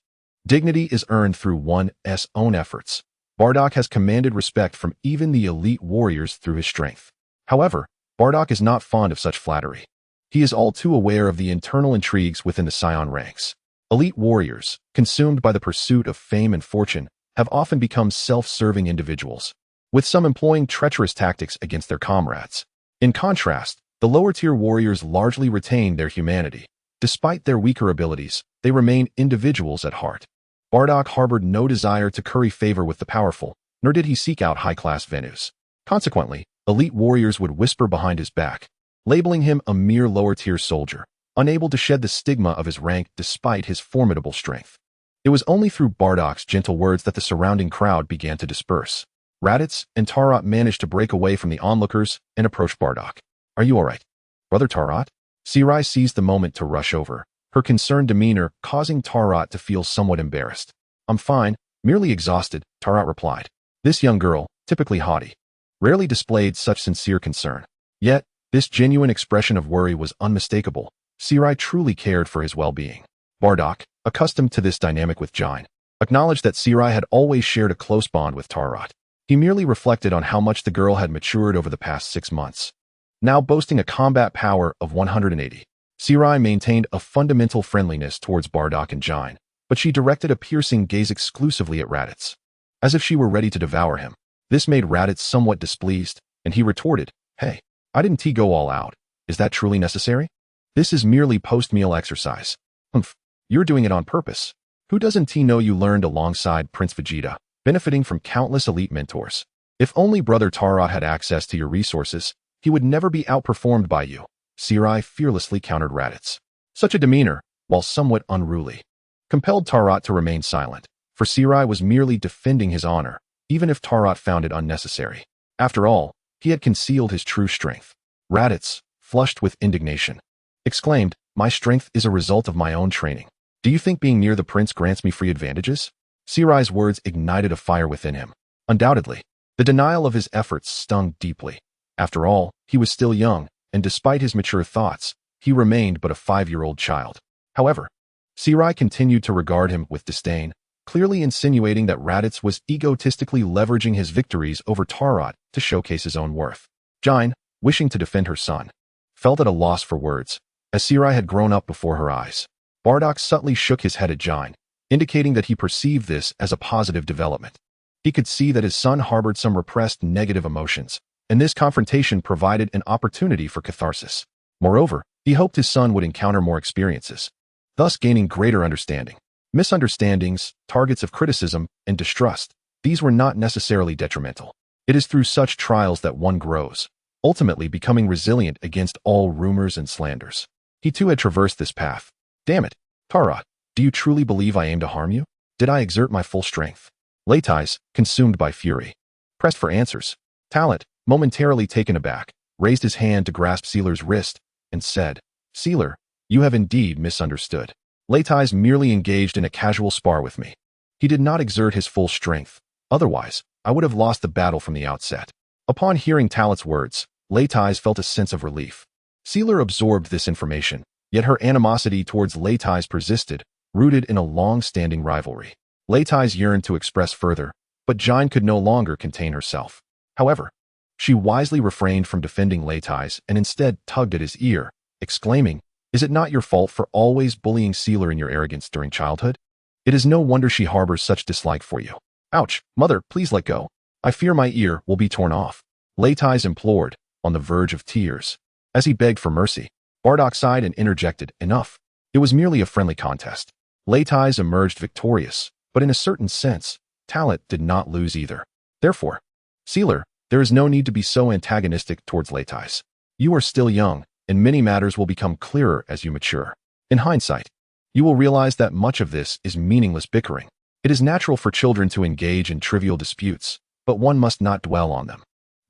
dignity is earned through one's own efforts. Bardock has commanded respect from even the elite warriors through his strength. However, Bardock is not fond of such flattery. He is all too aware of the internal intrigues within the Saiyan ranks. Elite warriors, consumed by the pursuit of fame and fortune, have often become self-serving individuals, with some employing treacherous tactics against their comrades. In contrast, the lower-tier warriors largely retain their humanity. Despite their weaker abilities, they remain individuals at heart. Bardock harbored no desire to curry favor with the powerful, nor did he seek out high-class venues. Consequently, elite warriors would whisper behind his back, labeling him a mere lower-tier soldier, unable to shed the stigma of his rank despite his formidable strength. It was only through Bardock's gentle words that the surrounding crowd began to disperse. Raditz and Tarot managed to break away from the onlookers and approach Bardock. "Are you all right, Brother Tarot?" Saiyans seized the moment to rush over, her concerned demeanor causing Tarot to feel somewhat embarrassed. "I'm fine, merely exhausted," Tarot replied. This young girl, typically haughty, rarely displayed such sincere concern. Yet, this genuine expression of worry was unmistakable. Saiyans truly cared for his well-being. Bardock, accustomed to this dynamic with Jine, acknowledged that Saiyans had always shared a close bond with Tarot. He merely reflected on how much the girl had matured over the past 6 months. Now boasting a combat power of 180, Saiyans maintained a fundamental friendliness towards Bardock and Jine, but she directed a piercing gaze exclusively at Raditz, as if she were ready to devour him. This made Raditz somewhat displeased, and he retorted, "Hey, I didn't go all out. Is that truly necessary? This is merely post-meal exercise." "Humph, you're doing it on purpose. Who doesn't know you learned alongside Prince Vegeta, benefiting from countless elite mentors? If only Brother Tarot had access to your resources, he would never be outperformed by you," Saiyans fearlessly countered Raditz. Such a demeanor, while somewhat unruly, compelled Tarot to remain silent, for Saiyans was merely defending his honor, even if Tarot found it unnecessary. After all, he had concealed his true strength. Raditz, flushed with indignation, exclaimed, "My strength is a result of my own training. Do you think being near the prince grants me free advantages?" Saiyans' words ignited a fire within him. Undoubtedly, the denial of his efforts stung deeply. After all, he was still young, and despite his mature thoughts, he remained but a 5-year-old child. However, Saiyans continued to regard him with disdain, clearly insinuating that Raditz was egotistically leveraging his victories over Tarot to showcase his own worth. Jine, wishing to defend her son, felt at a loss for words, as Saiyans had grown up before her eyes. Bardock subtly shook his head at Jine, indicating that he perceived this as a positive development. He could see that his son harbored some repressed negative emotions, and this confrontation provided an opportunity for catharsis. Moreover, he hoped his son would encounter more experiences, thus gaining greater understanding. Misunderstandings, targets of criticism, and distrust, these were not necessarily detrimental. It is through such trials that one grows, ultimately becoming resilient against all rumors and slanders. He too had traversed this path. "Damn it, Tarot, do you truly believe I aim to harm you? Did I exert my full strength?" Leitais, consumed by fury, pressed for answers. Talent, momentarily taken aback, raised his hand to grasp Sealer's wrist and said, "Sealer, you have indeed misunderstood. Leitais merely engaged in a casual spar with me. He did not exert his full strength. Otherwise, I would have lost the battle from the outset." Upon hearing Talent's words, Leitais felt a sense of relief. Sealer absorbed this information, yet her animosity towards Leitais persisted, rooted in a long-standing rivalry. Leitais yearned to express further, but Jine could no longer contain herself. However, She wisely refrained from defending Leitai and instead tugged at his ear, exclaiming, "Is it not your fault for always bullying Sealer in your arrogance during childhood? It is no wonder she harbors such dislike for you." "Ouch, mother, please let go. I fear my ear will be torn off," Leitai implored, on the verge of tears. As he begged for mercy, Bardock sighed and interjected, "Enough. It was merely a friendly contest." Leitai emerged victorious, but in a certain sense, Talat did not lose either. Therefore, "Sealer, there is no need to be so antagonistic towards Leitai. You are still young, and many matters will become clearer as you mature. In hindsight, you will realize that much of this is meaningless bickering. It is natural for children to engage in trivial disputes, but one must not dwell on them."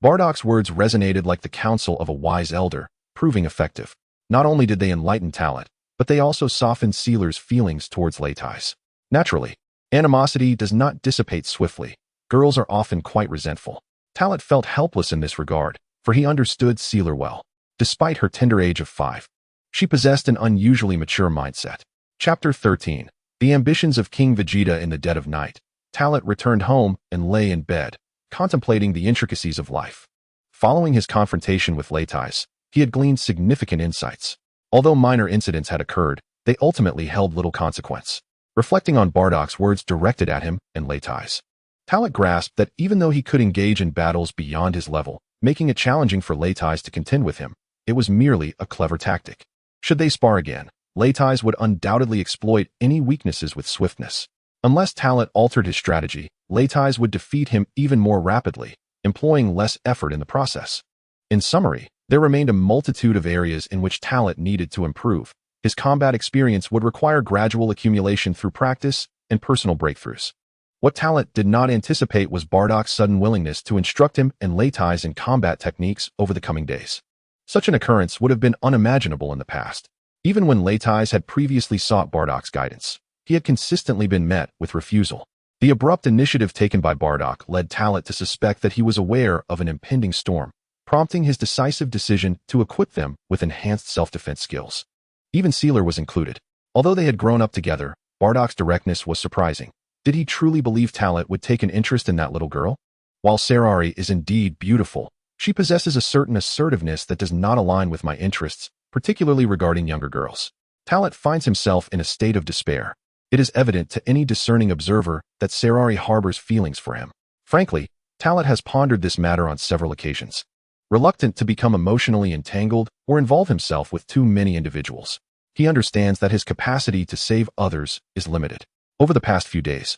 Bardock's words resonated like the counsel of a wise elder, proving effective. Not only did they enlighten Talat, but they also softened Sealer's feelings towards Leitai. Naturally, animosity does not dissipate swiftly. Girls are often quite resentful. Talat felt helpless in this regard, for he understood Sealer well. Despite her tender age of 5, she possessed an unusually mature mindset. Chapter 13. The Ambitions of King Vegeta. In the dead of night, Talat returned home and lay in bed, contemplating the intricacies of life. Following his confrontation with Leitai, he had gleaned significant insights. Although minor incidents had occurred, they ultimately held little consequence. Reflecting on Bardock's words directed at him and Leitai, Talat grasped that even though he could engage in battles beyond his level, making it challenging for Leitai to contend with him, it was merely a clever tactic. Should they spar again, Leitai would undoubtedly exploit any weaknesses with swiftness. Unless Talat altered his strategy, Leitai would defeat him even more rapidly, employing less effort in the process. In summary, there remained a multitude of areas in which Talat needed to improve. His combat experience would require gradual accumulation through practice and personal breakthroughs. What Talat did not anticipate was Bardock's sudden willingness to instruct him and Leitai in combat techniques over the coming days. Such an occurrence would have been unimaginable in the past. Even when Leitai had previously sought Bardock's guidance, he had consistently been met with refusal. The abrupt initiative taken by Bardock led Talat to suspect that he was aware of an impending storm, prompting his decisive decision to equip them with enhanced self-defense skills. Even Sealer was included. Although they had grown up together, Bardock's directness was surprising. Did he truly believe Talat would take an interest in that little girl? While Saiyari is indeed beautiful, she possesses a certain assertiveness that does not align with my interests, particularly regarding younger girls. Talat finds himself in a state of despair. It is evident to any discerning observer that Saiyari harbors feelings for him. Frankly, Talat has pondered this matter on several occasions. Reluctant to become emotionally entangled or involve himself with too many individuals, he understands that his capacity to save others is limited. Over the past few days,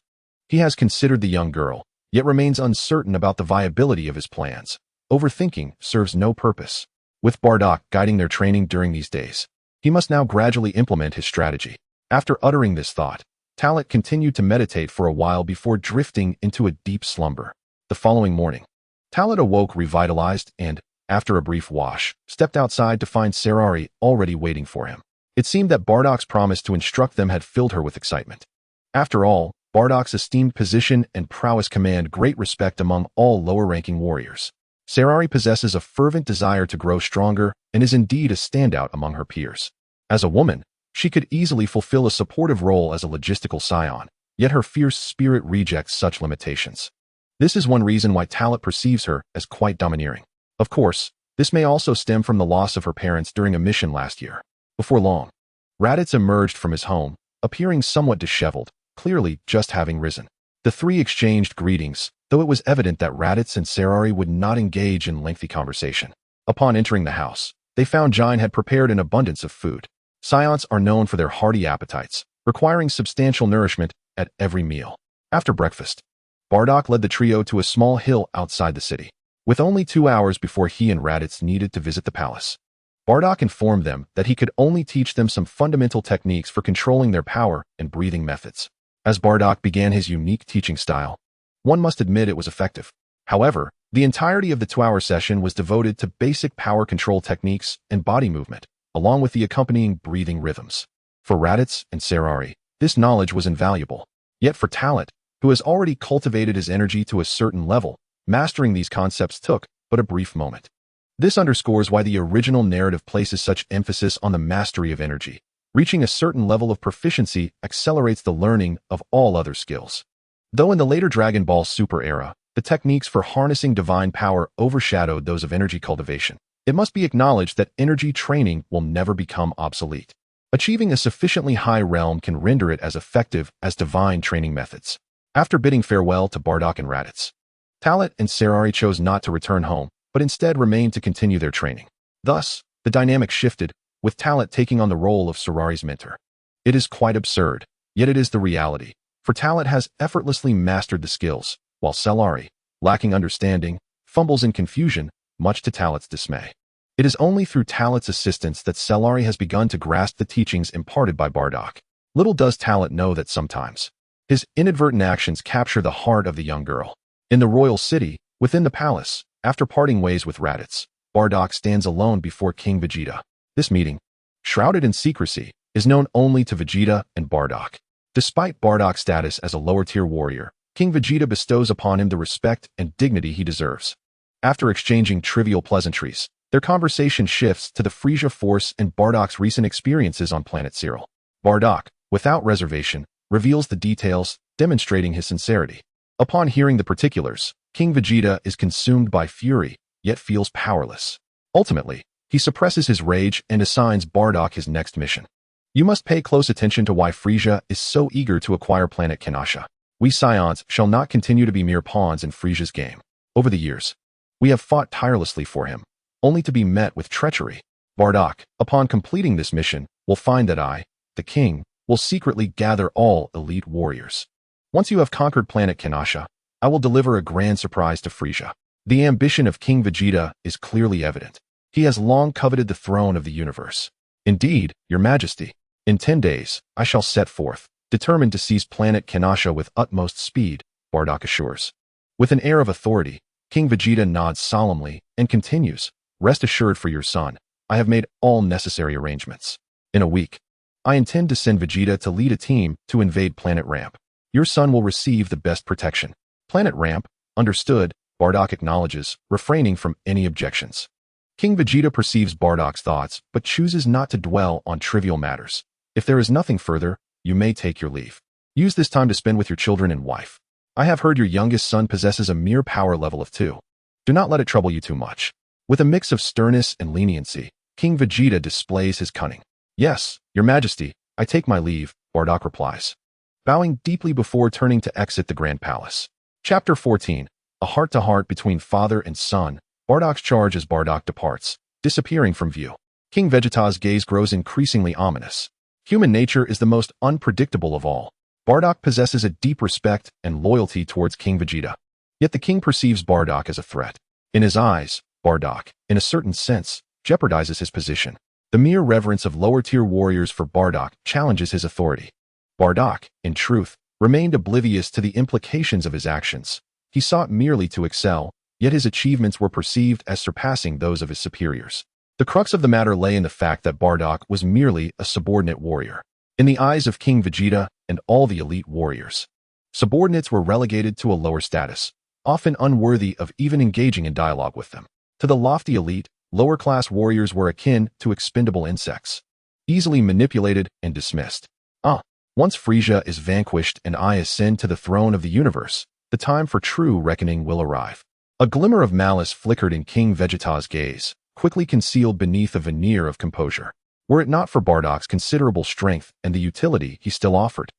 he has considered the young girl, yet remains uncertain about the viability of his plans. Overthinking serves no purpose. With Bardock guiding their training during these days, he must now gradually implement his strategy. After uttering this thought, Talat continued to meditate for a while before drifting into a deep slumber. The following morning, Talat awoke revitalized and, after a brief wash, stepped outside to find Saiyari already waiting for him. It seemed that Bardock's promise to instruct them had filled her with excitement. After all, Bardock's esteemed position and prowess command great respect among all lower-ranking warriors. Saiyari possesses a fervent desire to grow stronger and is indeed a standout among her peers. As a woman, she could easily fulfill a supportive role as a logistical Saiyan, yet her fierce spirit rejects such limitations. This is one reason why Talat perceives her as quite domineering. Of course, this may also stem from the loss of her parents during a mission last year. Before long, Raditz emerged from his home, appearing somewhat disheveled, clearly just having risen. The three exchanged greetings, though it was evident that Raditz and Saiyari would not engage in lengthy conversation. Upon entering the house, they found Jain had prepared an abundance of food. Saiyans are known for their hearty appetites, requiring substantial nourishment at every meal. After breakfast, Bardock led the trio to a small hill outside the city. With only 2 hours before he and Raditz needed to visit the palace, Bardock informed them that he could only teach them some fundamental techniques for controlling their power and breathing methods. As Bardock began his unique teaching style, one must admit it was effective. However, the entirety of the 2-hour session was devoted to basic power control techniques and body movement, along with the accompanying breathing rhythms. For Raditz and Saiyari, this knowledge was invaluable. Yet for Talat, who has already cultivated his energy to a certain level, mastering these concepts took but a brief moment. This underscores why the original narrative places such emphasis on the mastery of energy. Reaching a certain level of proficiency accelerates the learning of all other skills. Though in the later Dragon Ball Super era, the the techniques for harnessing divine power overshadowed those of energy cultivation. It must be acknowledged that energy training will never become obsolete. Achieving a sufficiently high realm can render it as effective as divine training methods. After bidding farewell to Bardock and Raditz, Talat and Sarari chose not to return home, but instead remained to continue their training. Thus, the dynamic shifted, with Talat taking on the role of Sarari's mentor. It is quite absurd, yet it is the reality, for Talat has effortlessly mastered the skills, while Sarari, lacking understanding, fumbles in confusion, much to Talat's dismay. It is only through Talat's assistance that Sarari has begun to grasp the teachings imparted by Bardock. Little does Talat know that sometimes his inadvertent actions capture the heart of the young girl. In the royal city, within the palace, after parting ways with Raditz, Bardock stands alone before King Vegeta. This meeting, shrouded in secrecy, is known only to Vegeta and Bardock. Despite Bardock's status as a lower-tier warrior, King Vegeta bestows upon him the respect and dignity he deserves. After exchanging trivial pleasantries, their conversation shifts to the Frieza Force and Bardock's recent experiences on planet Cyril. Bardock, without reservation, reveals the details, demonstrating his sincerity. Upon hearing the particulars, King Vegeta is consumed by fury, yet feels powerless. Ultimately, he suppresses his rage and assigns Bardock his next mission. You must pay close attention to why Frieza is so eager to acquire planet Kanasha. We Saiyans shall not continue to be mere pawns in Frieza's game. Over the years, we have fought tirelessly for him, only to be met with treachery. Bardock, upon completing this mission, will find that I, the king, will secretly gather all elite warriors. Once you have conquered planet Kanasha, I will deliver a grand surprise to Frieza. The ambition of King Vegeta is clearly evident. He has long coveted the throne of the universe. Indeed, Your Majesty, in 10 days, I shall set forth, determined to seize planet Kanasha with utmost speed, Bardock assures. With an air of authority, King Vegeta nods solemnly and continues, Rest assured for your son, I have made all necessary arrangements. In a week, I intend to send Vegeta to lead a team to invade Planet Ramp. Your son will receive the best protection. Planet Ramp, understood, Bardock acknowledges, refraining from any objections. King Vegeta perceives Bardock's thoughts, but chooses not to dwell on trivial matters. If there is nothing further, you may take your leave. Use this time to spend with your children and wife. I have heard your youngest son possesses a mere power level of 2. Do not let it trouble you too much. With a mix of sternness and leniency, King Vegeta displays his cunning. Yes, Your Majesty, I take my leave, Bardock replies, bowing deeply before turning to exit the Grand Palace. Chapter 14. A heart-to-heart between father and son. Bardock's charge as Bardock departs, disappearing from view. King Vegeta's gaze grows increasingly ominous. Human nature is the most unpredictable of all. Bardock possesses a deep respect and loyalty towards King Vegeta. Yet the king perceives Bardock as a threat. In his eyes, Bardock, in a certain sense, jeopardizes his position. The mere reverence of lower-tier warriors for Bardock challenges his authority. Bardock, in truth, remained oblivious to the implications of his actions. He sought merely to excel, yet his achievements were perceived as surpassing those of his superiors. The crux of the matter lay in the fact that Bardock was merely a subordinate warrior. In the eyes of King Vegeta and all the elite warriors, subordinates were relegated to a lower status, often unworthy of even engaging in dialogue with them. To the lofty elite, lower-class warriors were akin to expendable insects, easily manipulated and dismissed. Once Frieza is vanquished and I ascend to the throne of the universe, the time for true reckoning will arrive. A glimmer of malice flickered in King Vegeta's gaze, quickly concealed beneath a veneer of composure. Were it not for Bardock's considerable strength and the utility he still offered,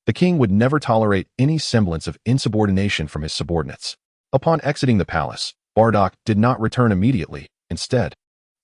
the king would never tolerate any semblance of insubordination from his subordinates. Upon exiting the palace, Bardock did not return immediately. Instead,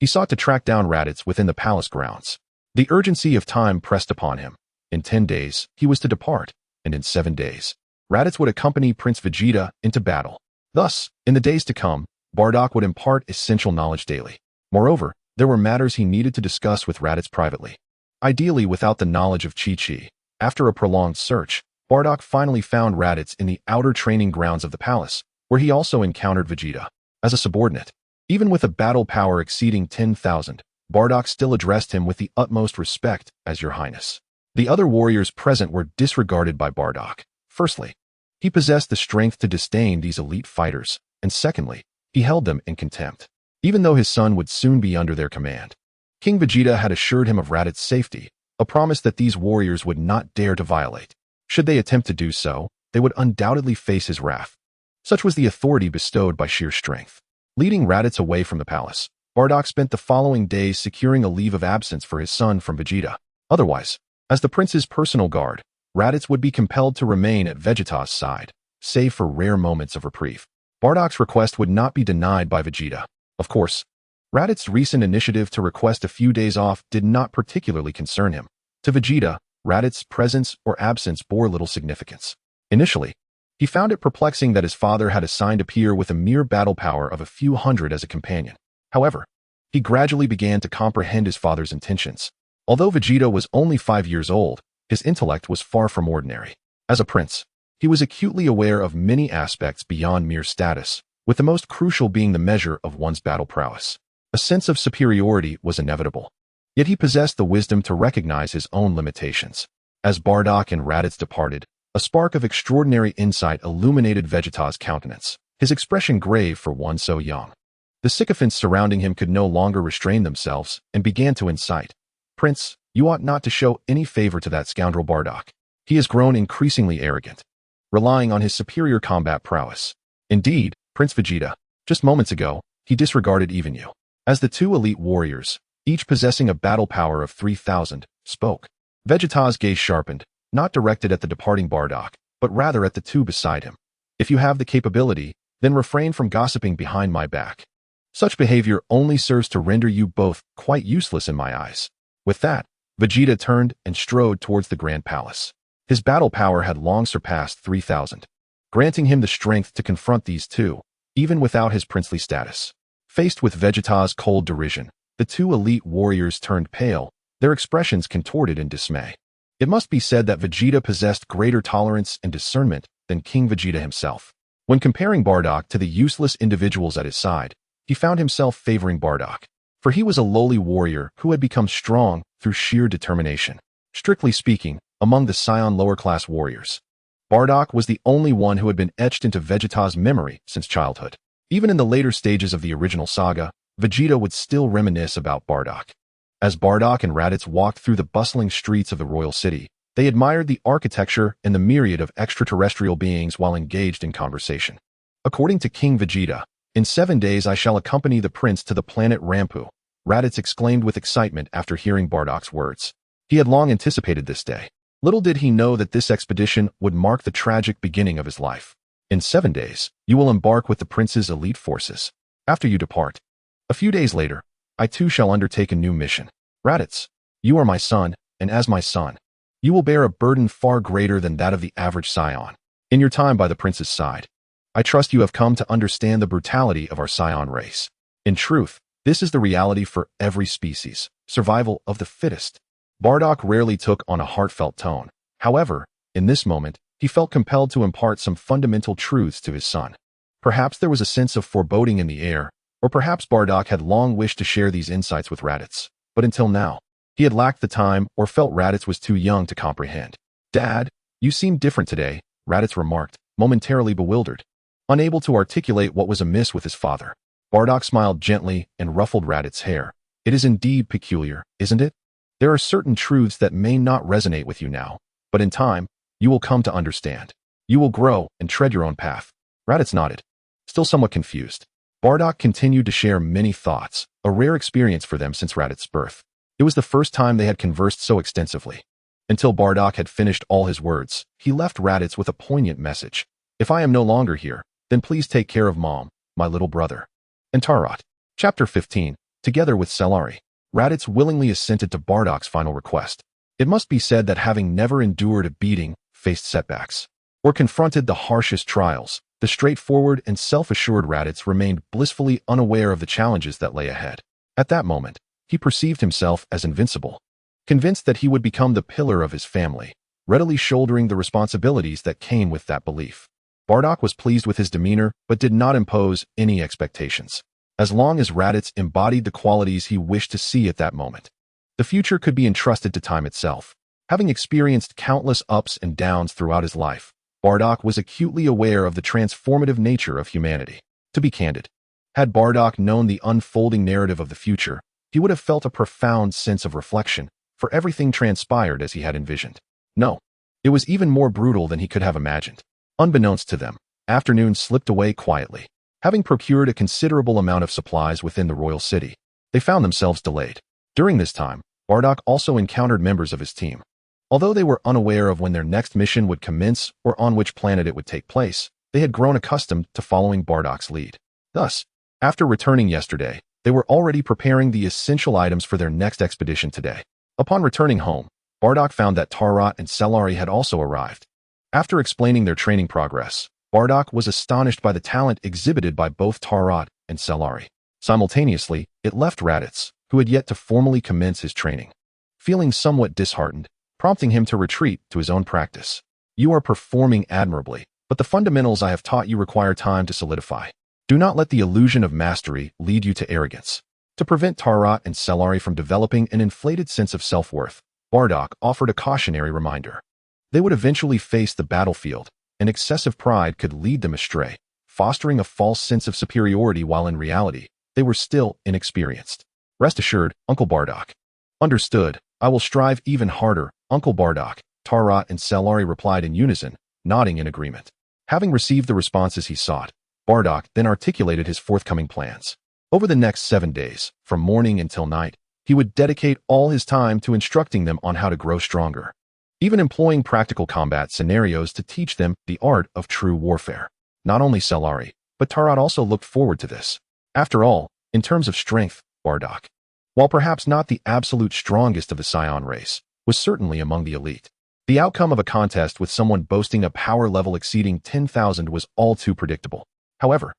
he sought to track down Raditz within the palace grounds. The urgency of time pressed upon him. In 10 days, he was to depart, and in 7 days, Raditz would accompany Prince Vegeta into battle. Thus, in the days to come, Bardock would impart essential knowledge daily. Moreover, there were matters he needed to discuss with Raditz privately. Ideally without the knowledge of Chi-Chi. After a prolonged search, Bardock finally found Raditz in the outer training grounds of the palace, where he also encountered Vegeta. As a subordinate, even with a battle power exceeding 10,000, Bardock still addressed him with the utmost respect as Your Highness. The other warriors present were disregarded by Bardock. Firstly, he possessed the strength to disdain these elite fighters, and secondly, he held them in contempt, even though his son would soon be under their command. King Vegeta had assured him of Raditz's safety, a promise that these warriors would not dare to violate. Should they attempt to do so, they would undoubtedly face his wrath. Such was the authority bestowed by sheer strength. Leading Raditz away from the palace, Bardock spent the following days securing a leave of absence for his son from Vegeta. Otherwise, as the prince's personal guard, Raditz would be compelled to remain at Vegeta's side, save for rare moments of reprieve. Bardock's request would not be denied by Vegeta. Of course, Raditz's recent initiative to request a few days off did not particularly concern him. To Vegeta, Raditz's presence or absence bore little significance. Initially, he found it perplexing that his father had assigned a peer with a mere battle power of a few hundred as a companion. However, he gradually began to comprehend his father's intentions. Although Vegeta was only 5 years old, his intellect was far from ordinary. As a prince, he was acutely aware of many aspects beyond mere status, with the most crucial being the measure of one's battle prowess. A sense of superiority was inevitable. Yet he possessed the wisdom to recognize his own limitations. As Bardock and Raditz departed, a spark of extraordinary insight illuminated Vegeta's countenance, his expression grave for one so young. The sycophants surrounding him could no longer restrain themselves and began to incite. "Prince, you ought not to show any favor to that scoundrel Bardock. He has grown increasingly arrogant, relying on his superior combat prowess. Indeed, Prince Vegeta, just moments ago, he disregarded even you." As the two elite warriors, each possessing a battle power of 3,000, spoke, Vegeta's gaze sharpened, not directed at the departing Bardock, but rather at the two beside him. "If you have the capability, then refrain from gossiping behind my back. Such behavior only serves to render you both quite useless in my eyes." With that, Vegeta turned and strode towards the Grand Palace. His battle power had long surpassed 3,000, granting him the strength to confront these two, even without his princely status. Faced with Vegeta's cold derision, the two elite warriors turned pale, their expressions contorted in dismay. It must be said that Vegeta possessed greater tolerance and discernment than King Vegeta himself. When comparing Bardock to the useless individuals at his side, he found himself favoring Bardock, for he was a lowly warrior who had become strong through sheer determination. Strictly speaking, among the Saiyan lower-class warriors, Bardock was the only one who had been etched into Vegeta's memory since childhood. Even in the later stages of the original saga, Vegeta would still reminisce about Bardock. As Bardock and Raditz walked through the bustling streets of the royal city, they admired the architecture and the myriad of extraterrestrial beings while engaged in conversation. According to King Vegeta, "In 7 days I shall accompany the prince to the planet Rampu," Raditz exclaimed with excitement after hearing Bardock's words. He had long anticipated this day. Little did he know that this expedition would mark the tragic beginning of his life. "In 7 days, you will embark with the prince's elite forces. After you depart, a few days later, I too shall undertake a new mission. Raditz, you are my son, and as my son, you will bear a burden far greater than that of the average Saiyan. In your time by the prince's side, I trust you have come to understand the brutality of our Saiyan race. In truth, this is the reality for every species, survival of the fittest." Bardock rarely took on a heartfelt tone. However, in this moment, he felt compelled to impart some fundamental truths to his son. Perhaps there was a sense of foreboding in the air, or perhaps Bardock had long wished to share these insights with Raditz. But until now, he had lacked the time or felt Raditz was too young to comprehend. "Dad, you seem different today," Raditz remarked, momentarily bewildered. Unable to articulate what was amiss with his father, Bardock smiled gently and ruffled Raditz's hair. "It is indeed peculiar, isn't it? There are certain truths that may not resonate with you now, but in time, you will come to understand. You will grow and tread your own path." Raditz nodded, still somewhat confused. Bardock continued to share many thoughts, a rare experience for them since Raditz's birth. It was the first time they had conversed so extensively. Until Bardock had finished all his words, he left Raditz with a poignant message. "If I am no longer here, then please take care of Mom, my little brother." And Tarot. Chapter 15. Together with Cellari, Raditz willingly assented to Bardock's final request. It must be said that having never endured a beating, faced setbacks, or confronted the harshest trials, the straightforward and self-assured Raditz remained blissfully unaware of the challenges that lay ahead. At that moment, he perceived himself as invincible, convinced that he would become the pillar of his family, readily shouldering the responsibilities that came with that belief. Bardock was pleased with his demeanor, but did not impose any expectations. As long as Raditz embodied the qualities he wished to see at that moment, the future could be entrusted to time itself. Having experienced countless ups and downs throughout his life, Bardock was acutely aware of the transformative nature of humanity. To be candid, had Bardock known the unfolding narrative of the future, he would have felt a profound sense of reflection, for everything transpired as he had envisioned. No, it was even more brutal than he could have imagined. Unbeknownst to them, afternoon slipped away quietly. Having procured a considerable amount of supplies within the royal city, they found themselves delayed. During this time, Bardock also encountered members of his team. Although they were unaware of when their next mission would commence or on which planet it would take place, they had grown accustomed to following Bardock's lead. Thus, after returning yesterday, they were already preparing the essential items for their next expedition today. Upon returning home, Bardock found that Tarot and Celery had also arrived. After explaining their training progress, Bardock was astonished by the talent exhibited by both Tarot and Celery. Simultaneously, it left Raditz, who had yet to formally commence his training, feeling somewhat disheartened, prompting him to retreat to his own practice. You are performing admirably, but the fundamentals I have taught you require time to solidify. Do not let the illusion of mastery lead you to arrogance. To prevent Tarot and Celery from developing an inflated sense of self-worth, Bardock offered a cautionary reminder. They would eventually face the battlefield, and excessive pride could lead them astray, fostering a false sense of superiority while in reality, they were still inexperienced. Rest assured, Uncle Bardock. Understood. I will strive even harder, Uncle Bardock, Tarot and Celery replied in unison, nodding in agreement. Having received the responses he sought, Bardock then articulated his forthcoming plans. Over the next 7 days, from morning until night, he would dedicate all his time to instructing them on how to grow stronger, even employing practical combat scenarios to teach them the art of true warfare. Not only Celery, but Tarot also looked forward to this. After all, in terms of strength, Bardock, while perhaps not the absolute strongest of the Saiyan race, was certainly among the elite. The outcome of a contest with someone boasting a power level exceeding 10,000 was all too predictable. However,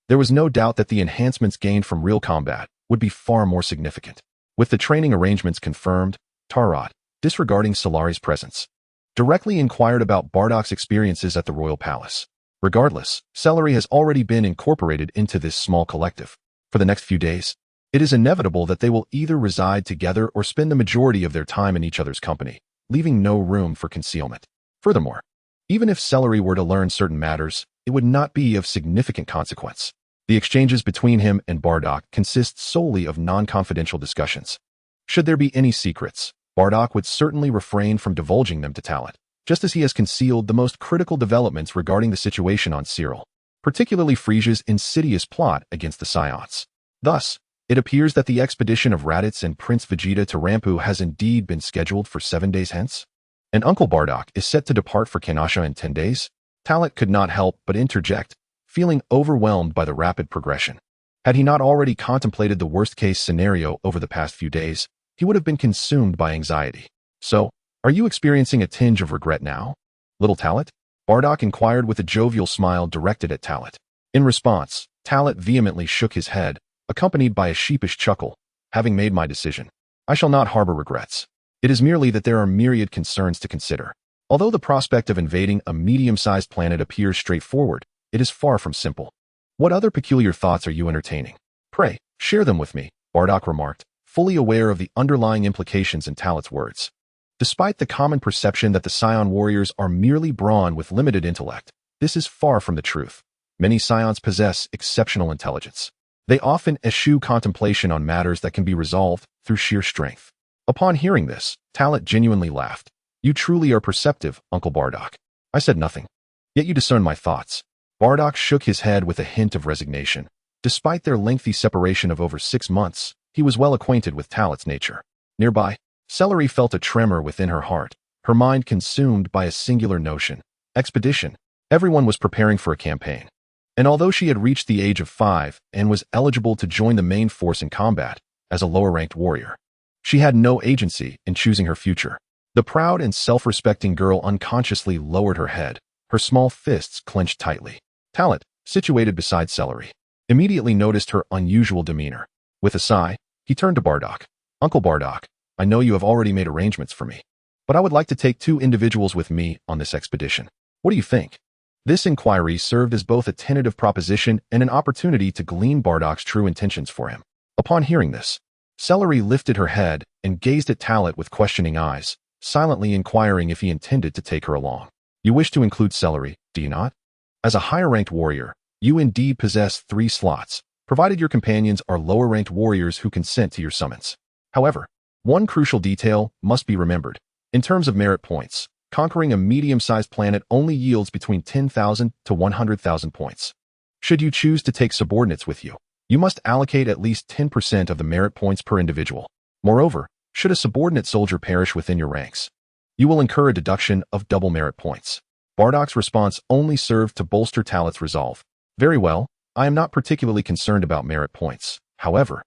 there was no doubt that the enhancements gained from real combat would be far more significant. With the training arrangements confirmed, Tarot, disregarding Celery's presence, directly inquired about Bardock's experiences at the royal palace. Regardless, Celery has already been incorporated into this small collective. For the next few days, it is inevitable that they will either reside together or spend the majority of their time in each other's company, leaving no room for concealment. Furthermore, even if Celery were to learn certain matters, it would not be of significant consequence. The exchanges between him and Bardock consist solely of non-confidential discussions. Should there be any secrets, Bardock would certainly refrain from divulging them to Talent, just as he has concealed the most critical developments regarding the situation on Cyril, particularly Frieza's insidious plot against the Saiyans. Thus, it appears that the expedition of Raditz and Prince Vegeta to Rampu has indeed been scheduled for 7 days hence, and Uncle Bardock is set to depart for Kanasha in 10 days. Talent could not help but interject, feeling overwhelmed by the rapid progression. Had he not already contemplated the worst-case scenario over the past few days, he would have been consumed by anxiety. So, are you experiencing a tinge of regret now, little Talent? Bardock inquired with a jovial smile directed at Talent. In response, Talent vehemently shook his head, accompanied by a sheepish chuckle. Having made my decision, I shall not harbor regrets. It is merely that there are myriad concerns to consider. Although the prospect of invading a medium-sized planet appears straightforward, it is far from simple. What other peculiar thoughts are you entertaining? Pray, share them with me, Bardock remarked, fully aware of the underlying implications in Talent's words. Despite the common perception that the Saiyan warriors are merely brawn with limited intellect, this is far from the truth. Many Saiyans possess exceptional intelligence. They often eschew contemplation on matters that can be resolved through sheer strength. Upon hearing this, Talent genuinely laughed. You truly are perceptive, Uncle Bardock. I said nothing. Yet you discern my thoughts. Bardock shook his head with a hint of resignation. Despite their lengthy separation of over 6 months, he was well acquainted with Talent's nature. Nearby, Celery felt a tremor within her heart, her mind consumed by a singular notion. Expedition. Everyone was preparing for a campaign. And although she had reached the age of 5 and was eligible to join the main force in combat as a lower-ranked warrior, she had no agency in choosing her future. The proud and self-respecting girl unconsciously lowered her head, her small fists clenched tightly. Talent, situated beside Celery, immediately noticed her unusual demeanor. With a sigh, he turned to Bardock. Uncle Bardock, I know you have already made arrangements for me, but I would like to take 2 individuals with me on this expedition. What do you think? This inquiry served as both a tentative proposition and an opportunity to glean Bardock's true intentions for him. Upon hearing this, Celery lifted her head and gazed at Talent with questioning eyes, silently inquiring if he intended to take her along. You wish to include Celery, do you not? As a higher-ranked warrior, you indeed possess 3 slots, provided your companions are lower-ranked warriors who consent to your summons. However, one crucial detail must be remembered. In terms of merit points, conquering a medium-sized planet only yields between 10,000 to 100,000 points. Should you choose to take subordinates with you, you must allocate at least 10% of the merit points per individual. Moreover, should a subordinate soldier perish within your ranks, you will incur a deduction of double merit points. Bardock's response only served to bolster Talat's resolve. Very well, I am not particularly concerned about merit points. However,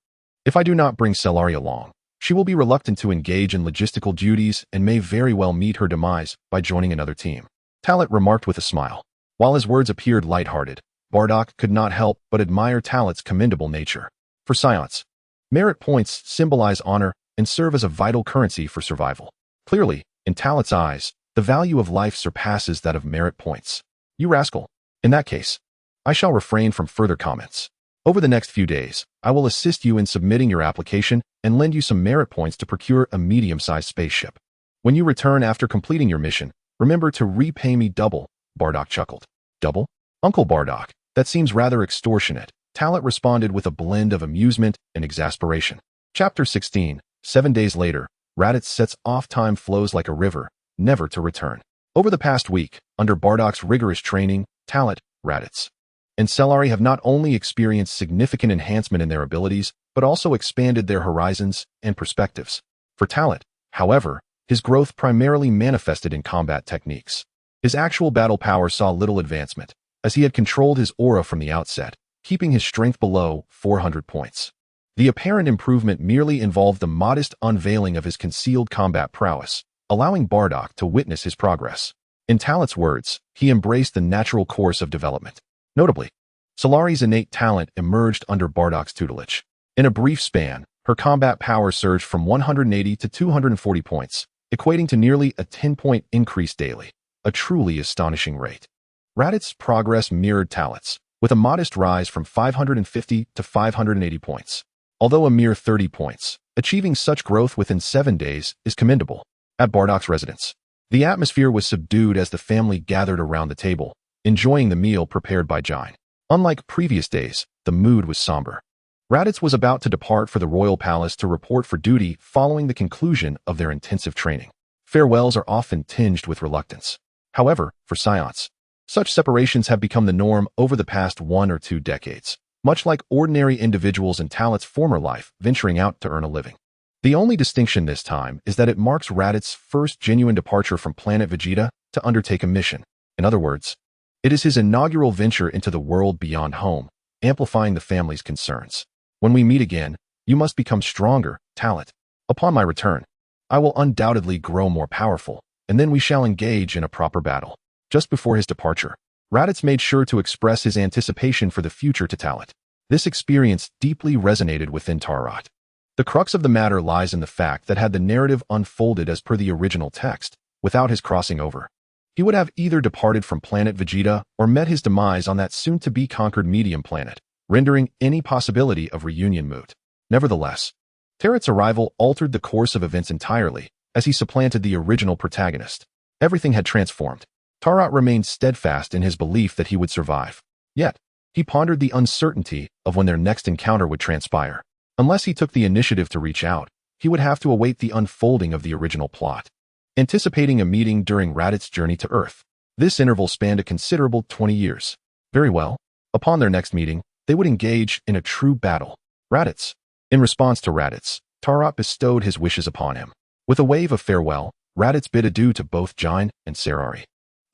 if I do not bring Cellari along, she will be reluctant to engage in logistical duties and may very well meet her demise by joining another team. Talat remarked with a smile. While his words appeared lighthearted, Bardock could not help but admire Talat's commendable nature. For Saiyans, merit points symbolize honor and serve as a vital currency for survival. Clearly, in Talat's eyes, the value of life surpasses that of merit points. You rascal. In that case, I shall refrain from further comments. Over the next few days, I will assist you in submitting your application and lend you some merit points to procure a medium-sized spaceship. When you return after completing your mission, remember to repay me double, Bardock chuckled. Double? Uncle Bardock, that seems rather extortionate, Talat responded with a blend of amusement and exasperation. Chapter 16. 7 days later, Raditz sets off. Time flows like a river, never to return. Over the past week, under Bardock's rigorous training, Talat, Raditz, and Cellari have not only experienced significant enhancement in their abilities, but also expanded their horizons and perspectives. For Talat, however, his growth primarily manifested in combat techniques. His actual battle power saw little advancement, as he had controlled his aura from the outset, keeping his strength below 400 points. The apparent improvement merely involved the modest unveiling of his concealed combat prowess, allowing Bardock to witness his progress. In Talat's words, he embraced the natural course of development. Notably, Cellari's innate talent emerged under Bardock's tutelage. In a brief span, her combat power surged from 180 to 240 points, equating to nearly a 10-point increase daily, a truly astonishing rate. Raditz's progress mirrored Talat's, with a modest rise from 550 to 580 points. Although a mere 30 points, achieving such growth within 7 days is commendable. At Bardock's residence, the atmosphere was subdued as the family gathered around the table, enjoying the meal prepared by Jain. Unlike previous days, the mood was somber. Raditz was about to depart for the royal palace to report for duty following the conclusion of their intensive training. Farewells are often tinged with reluctance. However, for Saiyans, such separations have become the norm over the past 1 or 2 decades, much like ordinary individuals in Talat's former life venturing out to earn a living. The only distinction this time is that it marks Raditz's first genuine departure from planet Vegeta to undertake a mission. In other words, it is his inaugural venture into the world beyond home, amplifying the family's concerns. When we meet again, you must become stronger, Talat. Upon my return, I will undoubtedly grow more powerful, and then we shall engage in a proper battle. Just before his departure, Raditz made sure to express his anticipation for the future to Talat. This experience deeply resonated within Talat. The crux of the matter lies in the fact that had the narrative unfolded as per the original text, without his crossing over, he would have either departed from planet Vegeta or met his demise on that soon-to-be conquered medium planet, rendering any possibility of reunion moot. Nevertheless, Tarat's arrival altered the course of events entirely, as he supplanted the original protagonist. Everything had transformed. Tarat remained steadfast in his belief that he would survive. Yet, he pondered the uncertainty of when their next encounter would transpire. Unless he took the initiative to reach out, he would have to await the unfolding of the original plot. Anticipating a meeting during Raditz's journey to Earth, this interval spanned a considerable 20 years. Very well. Upon their next meeting, they would engage in a true battle. Raditz. In response to Raditz, Tarat bestowed his wishes upon him. With a wave of farewell, Raditz bid adieu to both Jain and Cellari,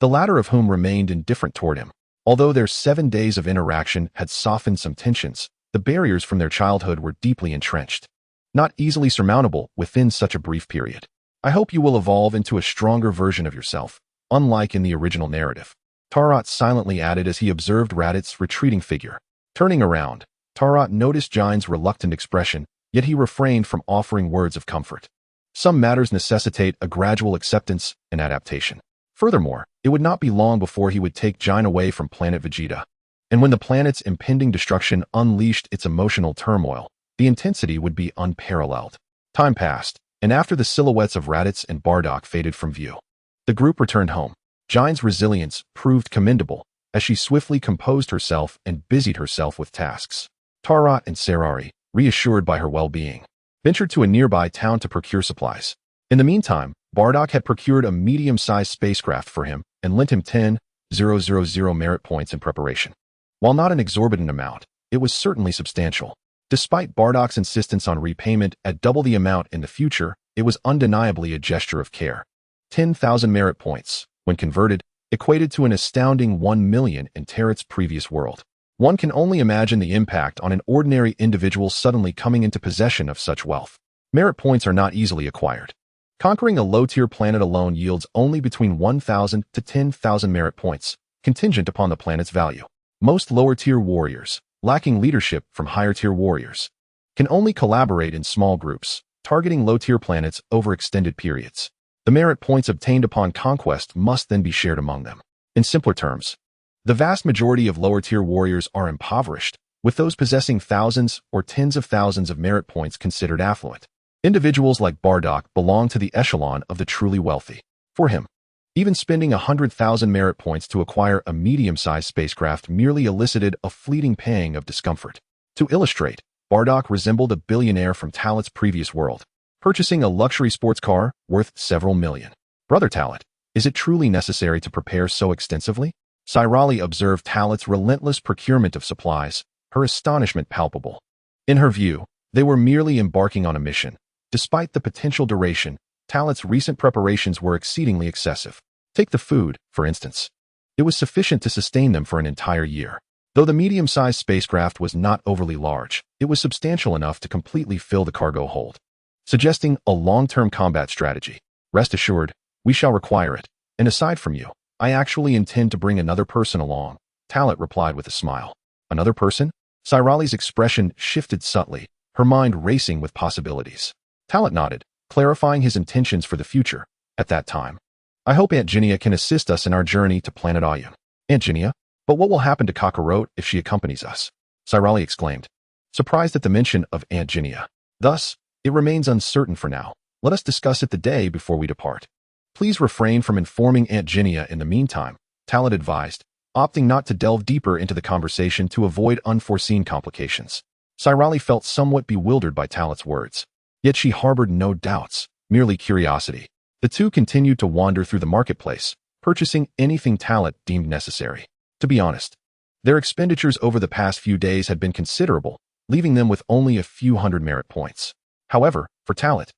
the latter of whom remained indifferent toward him. Although their 7 days of interaction had softened some tensions, the barriers from their childhood were deeply entrenched, not easily surmountable within such a brief period. I hope you will evolve into a stronger version of yourself, unlike in the original narrative, Tarat silently added as he observed Raditz's retreating figure. Turning around, Tarat noticed Jain's reluctant expression, yet he refrained from offering words of comfort. Some matters necessitate a gradual acceptance and adaptation. Furthermore, it would not be long before he would take Jain away from planet Vegeta. And when the planet's impending destruction unleashed its emotional turmoil, the intensity would be unparalleled. Time passed, and after the silhouettes of Raditz and Bardock faded from view, the group returned home. Jain's resilience proved commendable as she swiftly composed herself and busied herself with tasks. Tarat and Cellari, reassured by her well-being, ventured to a nearby town to procure supplies. In the meantime, Bardock had procured a medium-sized spacecraft for him and lent him 10,000 merit points in preparation. While not an exorbitant amount, it was certainly substantial. Despite Bardock's insistence on repayment at double the amount in the future, it was undeniably a gesture of care. 10,000 merit points, when converted, equated to an astounding 1 million in Tarit's previous world. One can only imagine the impact on an ordinary individual suddenly coming into possession of such wealth. Merit points are not easily acquired. Conquering a low-tier planet alone yields only between 1,000 to 10,000 merit points, contingent upon the planet's value. Most lower-tier warriors, lacking leadership from higher-tier warriors, can only collaborate in small groups, targeting low-tier planets over extended periods. The merit points obtained upon conquest must then be shared among them. In simpler terms, the vast majority of lower-tier warriors are impoverished, with those possessing thousands or tens of thousands of merit points considered affluent. Individuals like Bardock belong to the echelon of the truly wealthy. For him, even spending 100,000 merit points to acquire a medium-sized spacecraft merely elicited a fleeting pang of discomfort. To illustrate, Bardock resembled a billionaire from Talat's previous world, purchasing a luxury sports car worth several million. Brother Talat, is it truly necessary to prepare so extensively? Sairali observed Talat's relentless procurement of supplies, her astonishment palpable. In her view, they were merely embarking on a mission. Despite the potential duration, Talat's recent preparations were exceedingly excessive. Take the food, for instance. It was sufficient to sustain them for an entire year. Though the medium-sized spacecraft was not overly large, it was substantial enough to completely fill the cargo hold. Suggesting a long-term combat strategy. Rest assured, we shall require it. And aside from you, I actually intend to bring another person along, Talat replied with a smile. Another person? Sairali's expression shifted subtly, her mind racing with possibilities. Talat nodded, clarifying his intentions for the future. At that time, I hope Aunt Ginia can assist us in our journey to planet Ayun. Aunt Ginia? But what will happen to Kakarot if she accompanies us? Sairali exclaimed, surprised at the mention of Aunt Ginia. Thus, it remains uncertain for now. Let us discuss it the day before we depart. Please refrain from informing Aunt Ginia in the meantime, Talat advised, opting not to delve deeper into the conversation to avoid unforeseen complications. Sairali felt somewhat bewildered by Talat's words. Yet she harbored no doubts, merely curiosity. The two continued to wander through the marketplace, purchasing anything Talat deemed necessary. To be honest, their expenditures over the past few days had been considerable, leaving them with only a few hundred merit points. However, for Talat,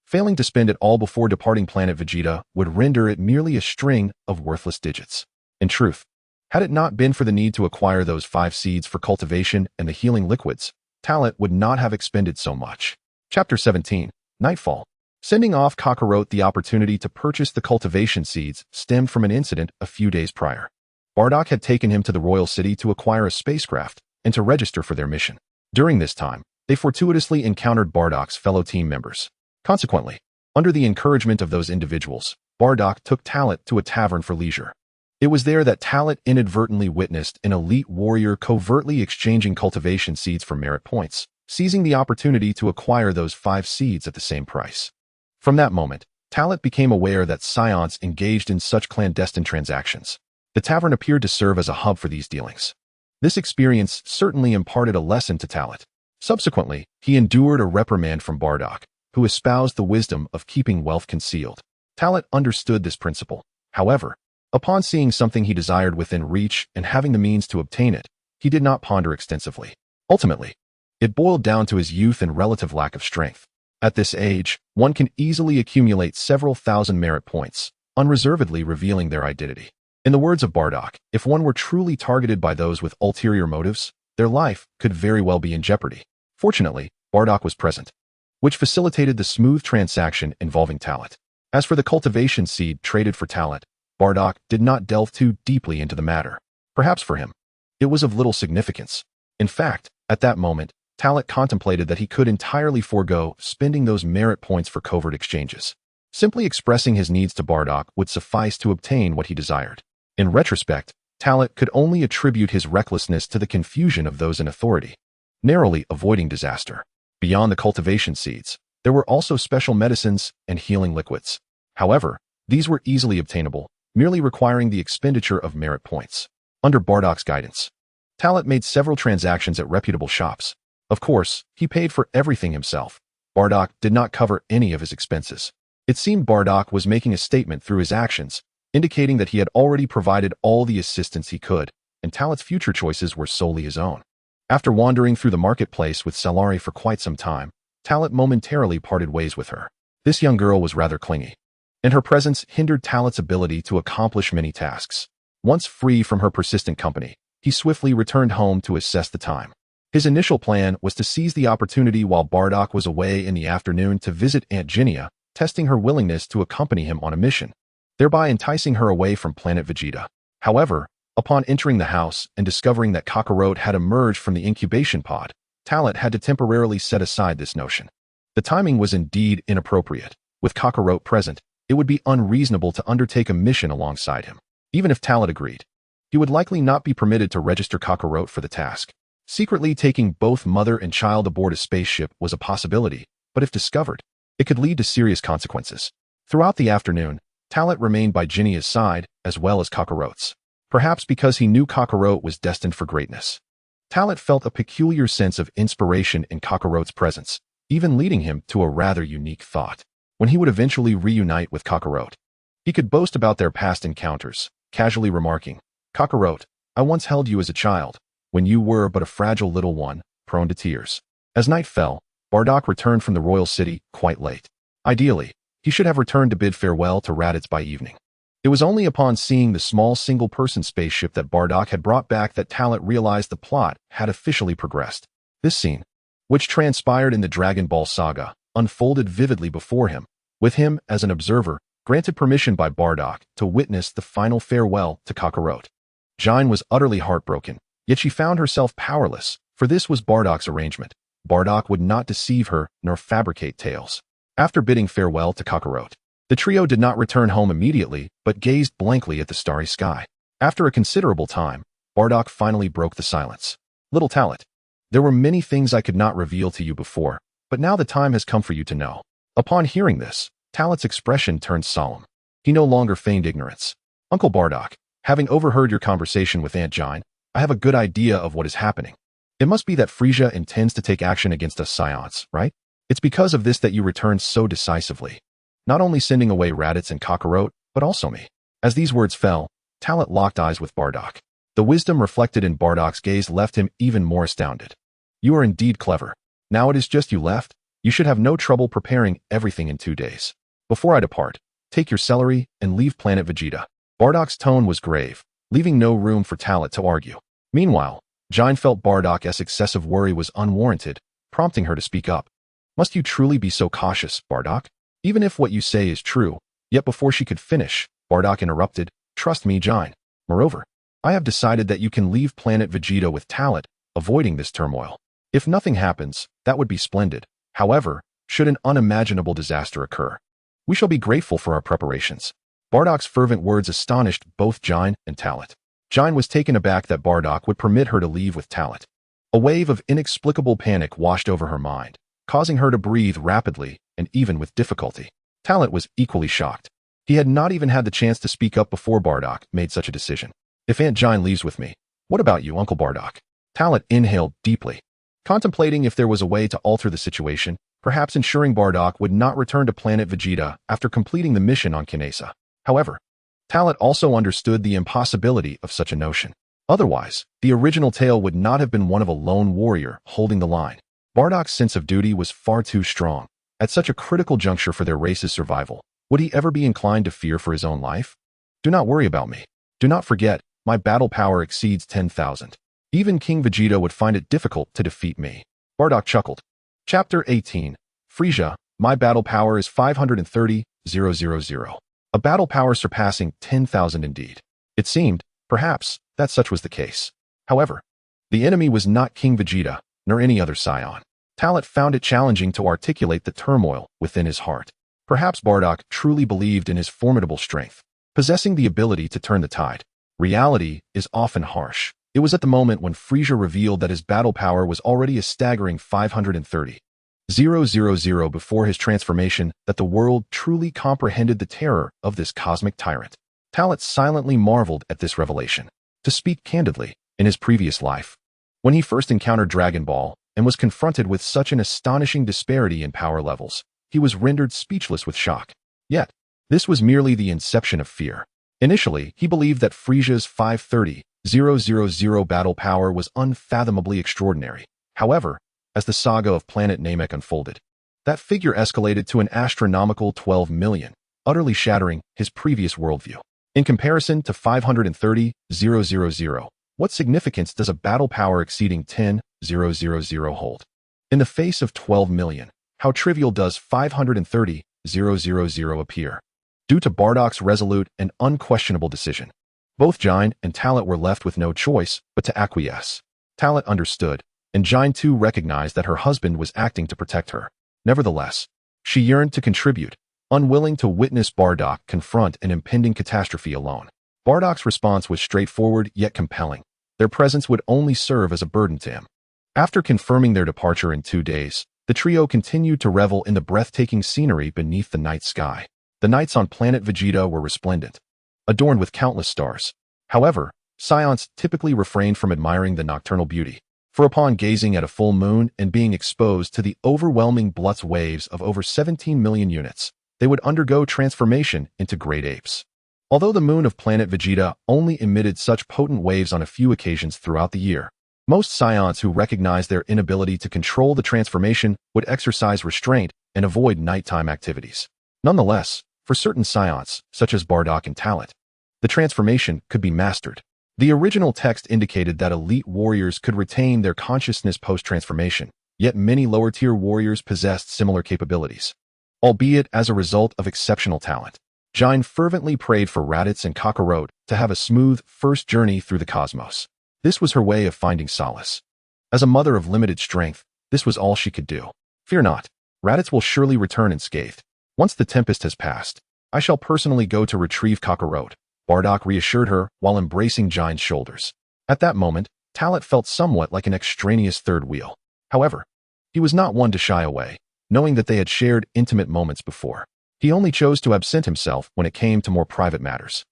failing to spend it all before departing planet Vegeta would render it merely a string of worthless digits. In truth, had it not been for the need to acquire those 5 seeds for cultivation and the healing liquids, Talat would not have expended so much. Chapter 17, Nightfall. Sending off Kakarot the opportunity to purchase the cultivation seeds stemmed from an incident a few days prior. Bardock had taken him to the royal city to acquire a spacecraft and to register for their mission. During this time, they fortuitously encountered Bardock's fellow team members. Consequently, under the encouragement of those individuals, Bardock took Talat to a tavern for leisure. It was there that Talat inadvertently witnessed an elite warrior covertly exchanging cultivation seeds for merit points, seizing the opportunity to acquire those 5 seeds at the same price. From that moment, Talat became aware that Saiyans engaged in such clandestine transactions. The tavern appeared to serve as a hub for these dealings. This experience certainly imparted a lesson to Talat. Subsequently, he endured a reprimand from Bardock, who espoused the wisdom of keeping wealth concealed. Talat understood this principle. However, upon seeing something he desired within reach and having the means to obtain it, he did not ponder extensively. Ultimately, it boiled down to his youth and relative lack of strength. At this age, one can easily accumulate several thousand merit points, unreservedly revealing their identity. In the words of Bardock, if one were truly targeted by those with ulterior motives, their life could very well be in jeopardy. Fortunately, Bardock was present, which facilitated the smooth transaction involving Talat. As for the cultivation seed traded for Talat, Bardock did not delve too deeply into the matter. Perhaps for him, it was of little significance. In fact, at that moment, Talat contemplated that he could entirely forego spending those merit points for covert exchanges. Simply expressing his needs to Bardock would suffice to obtain what he desired. In retrospect, Talat could only attribute his recklessness to the confusion of those in authority, narrowly avoiding disaster. Beyond the cultivation seeds, there were also special medicines and healing liquids. However, these were easily obtainable, merely requiring the expenditure of merit points. Under Bardock's guidance, Talat made several transactions at reputable shops. Of course, he paid for everything himself. Bardock did not cover any of his expenses. It seemed Bardock was making a statement through his actions, indicating that he had already provided all the assistance he could, and Talat's future choices were solely his own. After wandering through the marketplace with Salari for quite some time, Talat momentarily parted ways with her. This young girl was rather clingy, and her presence hindered Talat's ability to accomplish many tasks. Once free from her persistent company, he swiftly returned home to assess the time. His initial plan was to seize the opportunity while Bardock was away in the afternoon to visit Aunt Ginia, testing her willingness to accompany him on a mission, thereby enticing her away from planet Vegeta. However, upon entering the house and discovering that Kakarot had emerged from the incubation pod, Talat had to temporarily set aside this notion. The timing was indeed inappropriate. With Kakarot present, it would be unreasonable to undertake a mission alongside him. Even if Talat agreed, he would likely not be permitted to register Kakarot for the task. Secretly taking both mother and child aboard a spaceship was a possibility, but if discovered, it could lead to serious consequences. Throughout the afternoon, Talat remained by Ginia's side, as well as Kakarot's. Perhaps because he knew Kakarot was destined for greatness. Talat felt a peculiar sense of inspiration in Kakarot's presence, even leading him to a rather unique thought. When he would eventually reunite with Kakarot, he could boast about their past encounters, casually remarking, "Kakarot, I once held you as a child, when you were but a fragile little one, prone to tears." As night fell, Bardock returned from the royal city quite late. Ideally, he should have returned to bid farewell to Raditz by evening. It was only upon seeing the small single-person spaceship that Bardock had brought back that Talat realized the plot had officially progressed. This scene, which transpired in the Dragon Ball saga, unfolded vividly before him, with him as an observer, granted permission by Bardock to witness the final farewell to Kakarot. Jine was utterly heartbroken, yet she found herself powerless, for this was Bardock's arrangement. Bardock would not deceive her nor fabricate tales. After bidding farewell to Kakarot, the trio did not return home immediately, but gazed blankly at the starry sky. After a considerable time, Bardock finally broke the silence. "Little Talat, there were many things I could not reveal to you before, but now the time has come for you to know." Upon hearing this, Talat's expression turned solemn. He no longer feigned ignorance. "Uncle Bardock, having overheard your conversation with Aunt Jine, I have a good idea of what is happening. It must be that Frieza intends to take action against us Saiyans, right? It's because of this that you returned so decisively, not only sending away Raditz and Kakarot, but also me." As these words fell, Talat locked eyes with Bardock. The wisdom reflected in Bardock's gaze left him even more astounded. "You are indeed clever. Now it is just you left. You should have no trouble preparing everything in 2 days. Before I depart, take your celery and leave planet Vegeta." Bardock's tone was grave, leaving no room for Talat to argue. Meanwhile, Jine felt Bardock's excessive worry was unwarranted, prompting her to speak up. "Must you truly be so cautious, Bardock? Even if what you say is true." Yet before she could finish, Bardock interrupted, "Trust me, Jine. Moreover, I have decided that you can leave planet Vegeta with Talat, avoiding this turmoil. If nothing happens, that would be splendid. However, should an unimaginable disaster occur, we shall be grateful for our preparations." Bardock's fervent words astonished both Jine and Talat. Jine was taken aback that Bardock would permit her to leave with Talat. A wave of inexplicable panic washed over her mind, causing her to breathe rapidly and even with difficulty. Talat was equally shocked. He had not even had the chance to speak up before Bardock made such a decision. "If Aunt Jine leaves with me, what about you, Uncle Bardock?" Talat inhaled deeply, contemplating if there was a way to alter the situation, perhaps ensuring Bardock would not return to planet Vegeta after completing the mission on Kinesa. However, Talat also understood the impossibility of such a notion. Otherwise, the original tale would not have been one of a lone warrior holding the line. Bardock's sense of duty was far too strong. At such a critical juncture for their race's survival, would he ever be inclined to fear for his own life? "Do not worry about me. Do not forget, my battle power exceeds 10,000. Even King Vegeta would find it difficult to defeat me." Bardock chuckled. Chapter 18. Frieza, my battle power is 530,000. A battle power surpassing 10,000 indeed. It seemed, perhaps, that such was the case. However, the enemy was not King Vegeta, nor any other Saiyan. Talat found it challenging to articulate the turmoil within his heart. Perhaps Bardock truly believed in his formidable strength, possessing the ability to turn the tide. Reality is often harsh. It was at the moment when Frieza revealed that his battle power was already a staggering 530,000 before his transformation that the world truly comprehended the terror of this cosmic tyrant. Talat silently marveled at this revelation. To speak candidly, in his previous life, when he first encountered Dragon Ball and was confronted with such an astonishing disparity in power levels, he was rendered speechless with shock. Yet, this was merely the inception of fear. Initially, he believed that Frieza's 530,000 battle power was unfathomably extraordinary. However, as the saga of Planet Namek unfolded, that figure escalated to an astronomical 12 million, utterly shattering his previous worldview. In comparison to 530,000, what significance does a battle power exceeding 10,000 hold? In the face of 12 million, how trivial does 530,000 appear? Due to Bardock's resolute and unquestionable decision, both Jine and Talit were left with no choice but to acquiesce. Talit understood, and Jine too recognized that her husband was acting to protect her. Nevertheless, she yearned to contribute, unwilling to witness Bardock confront an impending catastrophe alone. Bardock's response was straightforward yet compelling. Their presence would only serve as a burden to him. After confirming their departure in 2 days, the trio continued to revel in the breathtaking scenery beneath the night sky. The nights on planet Vegeta were resplendent, adorned with countless stars. However, Saiyans typically refrained from admiring the nocturnal beauty, for upon gazing at a full moon and being exposed to the overwhelming Blutz waves of over 17 million units, they would undergo transformation into great apes. Although the moon of planet Vegeta only emitted such potent waves on a few occasions throughout the year, most Saiyans who recognized their inability to control the transformation would exercise restraint and avoid nighttime activities. Nonetheless, for certain Saiyans, such as Bardock and Talit, the transformation could be mastered. The original text indicated that elite warriors could retain their consciousness post-transformation, yet many lower-tier warriors possessed similar capabilities, albeit as a result of exceptional talent. Jine fervently prayed for Raditz and Kakarot to have a smooth first journey through the cosmos. This was her way of finding solace. As a mother of limited strength, this was all she could do. Fear not, Raditz will surely return unscathed. Once the tempest has passed, I shall personally go to retrieve Kakarot, Bardock reassured her while embracing Jine's shoulders. At that moment, Talit felt somewhat like an extraneous third wheel. However, he was not one to shy away, knowing that they had shared intimate moments before. He only chose to absent himself when it came to more private matters.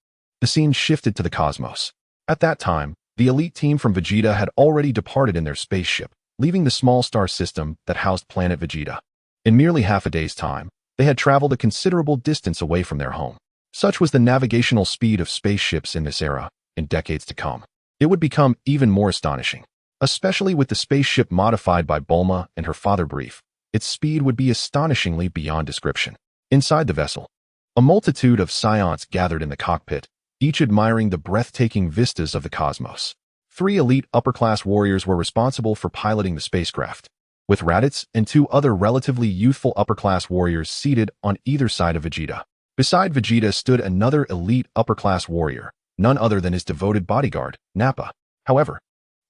The scene shifted to the cosmos. At that time, the elite team from Vegeta had already departed in their spaceship, leaving the small star system that housed planet Vegeta. In merely half a day's time, they had traveled a considerable distance away from their home. Such was the navigational speed of spaceships in this era. In decades to come, it would become even more astonishing. Especially with the spaceship modified by Bulma and her father Brief, its speed would be astonishingly beyond description. Inside the vessel, a multitude of Saiyans gathered in the cockpit, each admiring the breathtaking vistas of the cosmos. 3 elite upper-class warriors were responsible for piloting the spacecraft, with Raditz and 2 other relatively youthful upper-class warriors seated on either side of Vegeta. Beside Vegeta stood another elite upper-class warrior, none other than his devoted bodyguard, Nappa. However,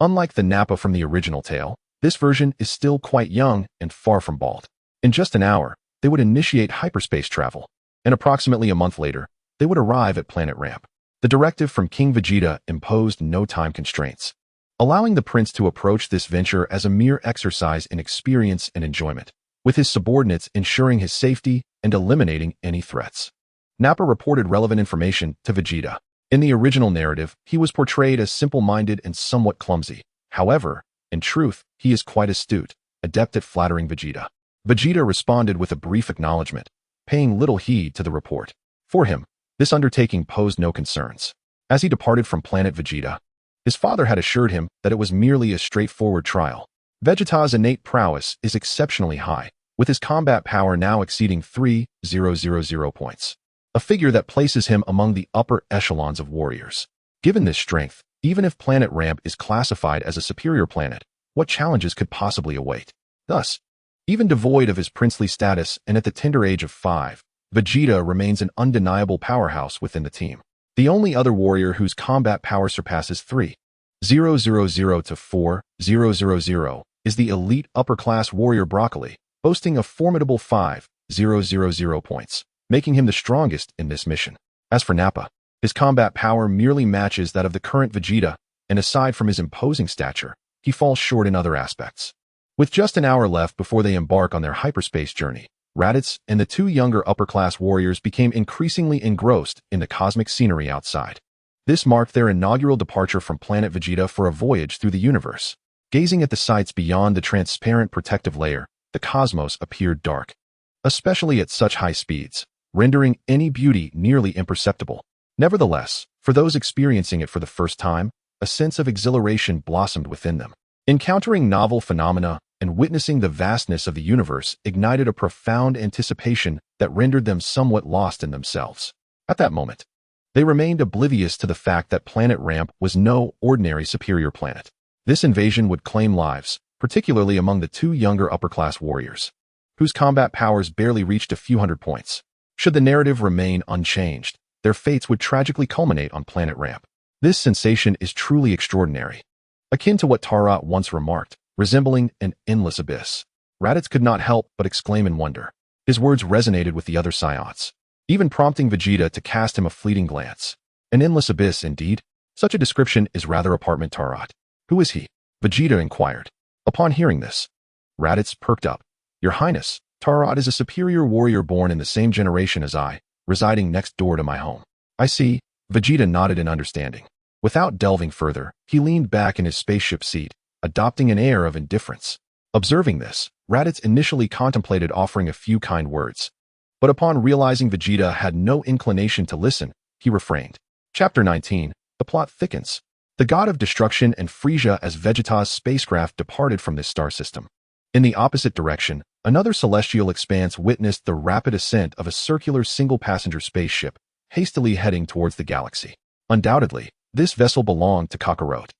unlike the Nappa from the original tale, this version is still quite young and far from bald. In just an hour, they would initiate hyperspace travel, and approximately a month later, they would arrive at Planet Ramp. The directive from King Vegeta imposed no time constraints, allowing the prince to approach this venture as a mere exercise in experience and enjoyment, with his subordinates ensuring his safety and eliminating any threats. Nappa reported relevant information to Vegeta. In the original narrative, he was portrayed as simple-minded and somewhat clumsy. However, in truth, he is quite astute, adept at flattering Vegeta. Vegeta responded with a brief acknowledgement, paying little heed to the report. For him, this undertaking posed no concerns. As he departed from planet Vegeta, his father had assured him that it was merely a straightforward trial. Vegeta's innate prowess is exceptionally high, with his combat power now exceeding 3,000 points, a figure that places him among the upper echelons of warriors. Given this strength, even if Planet Ramp is classified as a superior planet, what challenges could possibly await? Thus, even devoid of his princely status and at the tender age of 5, Vegeta remains an undeniable powerhouse within the team. The only other warrior whose combat power surpasses 3,000 to 4,000 is the elite upper-class warrior Broccoli, boasting a formidable 5,000 points, making him the strongest in this mission. As for Nappa, his combat power merely matches that of the current Vegeta, and aside from his imposing stature, he falls short in other aspects. With just an hour left before they embark on their hyperspace journey, Raditz and the 2 younger upper-class warriors became increasingly engrossed in the cosmic scenery outside. This marked their inaugural departure from planet Vegeta for a voyage through the universe. Gazing at the sights beyond the transparent protective layer, the cosmos appeared dark. Especially at such high speeds, rendering any beauty nearly imperceptible. Nevertheless, for those experiencing it for the first time, a sense of exhilaration blossomed within them. Encountering novel phenomena and witnessing the vastness of the universe ignited a profound anticipation that rendered them somewhat lost in themselves. At that moment, they remained oblivious to the fact that Planet Ramp was no ordinary superior planet. This invasion would claim lives, particularly among the two younger upper-class warriors, whose combat powers barely reached a few hundred points. Should the narrative remain unchanged, their fates would tragically culminate on Planet Ramp. This sensation is truly extraordinary, akin to what Tarot once remarked, resembling an endless abyss. Raditz could not help but exclaim in wonder. His words resonated with the other Saiyans, even prompting Vegeta to cast him a fleeting glance. An endless abyss, indeed. Such a description is rather apartment Tarot. Who is he? Vegeta inquired. Upon hearing this, Raditz perked up. Your Highness, Tarot is a superior warrior born in the same generation as I, residing next door to my home. I see. Vegeta nodded in understanding. Without delving further, he leaned back in his spaceship seat, adopting an air of indifference. Observing this, Raditz initially contemplated offering a few kind words, but upon realizing Vegeta had no inclination to listen, he refrained. Chapter 19. The plot thickens. The god of destruction and Frieza as Vegeta's spacecraft departed from this star system. In the opposite direction, another celestial expanse witnessed the rapid ascent of a circular single-passenger spaceship, hastily heading towards the galaxy. Undoubtedly, this vessel belonged to Kakarot.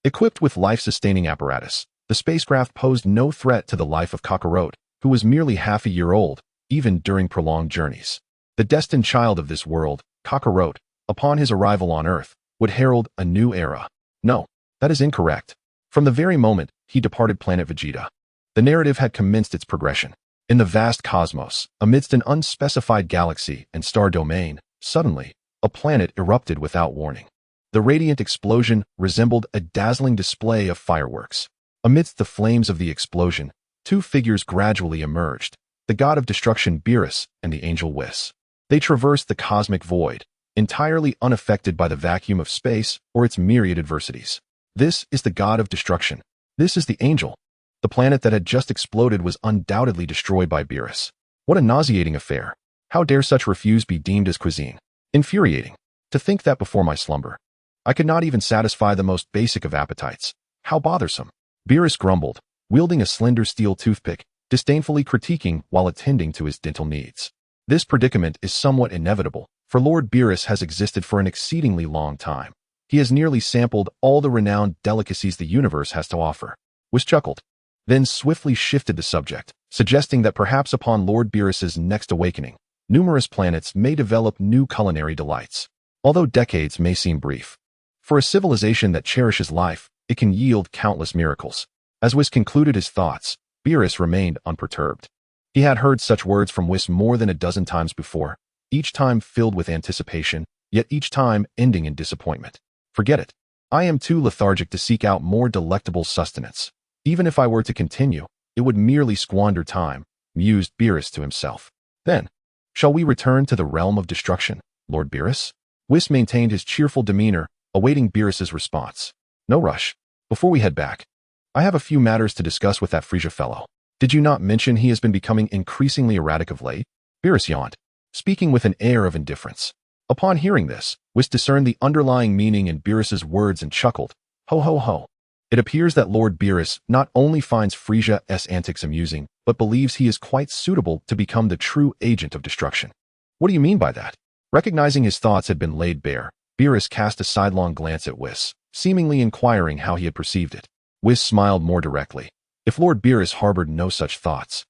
Equipped with life-sustaining apparatus, the spacecraft posed no threat to the life of Kakarot, who was merely half a year old, even during prolonged journeys. The destined child of this world, Kakarot, upon his arrival on Earth, would herald a new era. No, that is incorrect. From the very moment he departed Planet Vegeta, the narrative had commenced its progression. In the vast cosmos, amidst an unspecified galaxy and star domain, suddenly, a planet erupted without warning. The radiant explosion resembled a dazzling display of fireworks. Amidst the flames of the explosion, two figures gradually emerged, the god of destruction Beerus and the angel Whis. They traversed the cosmic void, entirely unaffected by the vacuum of space or its myriad adversities. This is the god of destruction. This is the angel. The planet that had just exploded was undoubtedly destroyed by Beerus. What a nauseating affair. How dare such refuse be deemed as cuisine? Infuriating. To think that before my slumber, I could not even satisfy the most basic of appetites. How bothersome. Beerus grumbled, wielding a slender steel toothpick, disdainfully critiquing while attending to his dental needs. This predicament is somewhat inevitable, for Lord Beerus has existed for an exceedingly long time. He has nearly sampled all the renowned delicacies the universe has to offer. Whis chuckled, then swiftly shifted the subject, suggesting that perhaps upon Lord Beerus's next awakening, numerous planets may develop new culinary delights. Although decades may seem brief, for a civilization that cherishes life, it can yield countless miracles. As Whis concluded his thoughts, Beerus remained unperturbed. He had heard such words from Whis more than a dozen times before, each time filled with anticipation, yet each time ending in disappointment. Forget it. I am too lethargic to seek out more delectable sustenance. Even if I were to continue, it would merely squander time, mused Beerus to himself. Then, shall we return to the realm of destruction, Lord Beerus? Whis maintained his cheerful demeanor, awaiting Beerus's response. No rush. Before we head back, I have a few matters to discuss with that Frieza fellow. Did you not mention he has been becoming increasingly erratic of late? Beerus yawned, speaking with an air of indifference. Upon hearing this, Whis discerned the underlying meaning in Beerus's words and chuckled. Ho ho ho. It appears that Lord Beerus not only finds Frieza's antics amusing, but believes he is quite suitable to become the true agent of destruction. What do you mean by that? Recognizing his thoughts had been laid bare, Beerus cast a sidelong glance at Whis, seemingly inquiring how he had perceived it. Whis smiled more directly. If Lord Beerus harbored no such thoughts,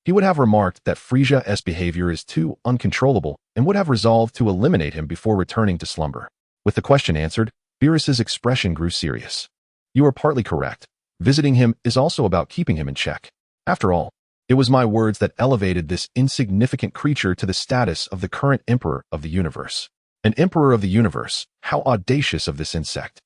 he would have remarked that Frieza's behavior is too uncontrollable and would have resolved to eliminate him before returning to slumber. With the question answered, Beerus's expression grew serious. You are partly correct. Visiting him is also about keeping him in check. After all, it was my words that elevated this insignificant creature to the status of the current emperor of the universe. An emperor of the universe, how audacious of this insect.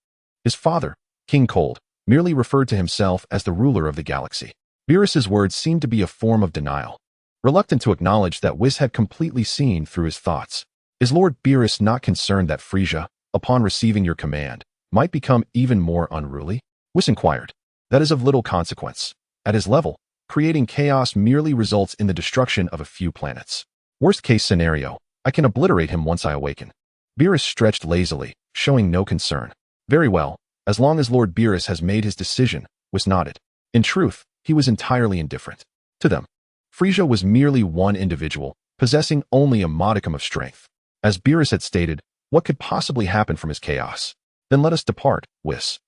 His father, King Cold, merely referred to himself as the ruler of the galaxy. Beerus's words seemed to be a form of denial, reluctant to acknowledge that Whis had completely seen through his thoughts. Is Lord Beerus not concerned that Frieza, upon receiving your command, might become even more unruly? Whis inquired. That is of little consequence. At his level, creating chaos merely results in the destruction of a few planets. Worst-case scenario, I can obliterate him once I awaken. Beerus stretched lazily, showing no concern. Very well, as long as Lord Beerus has made his decision, Whis nodded. In truth, he was entirely indifferent. To them, Frieza was merely one individual, possessing only a modicum of strength. As Beerus had stated, what could possibly happen from his chaos? Then let us depart, Whis.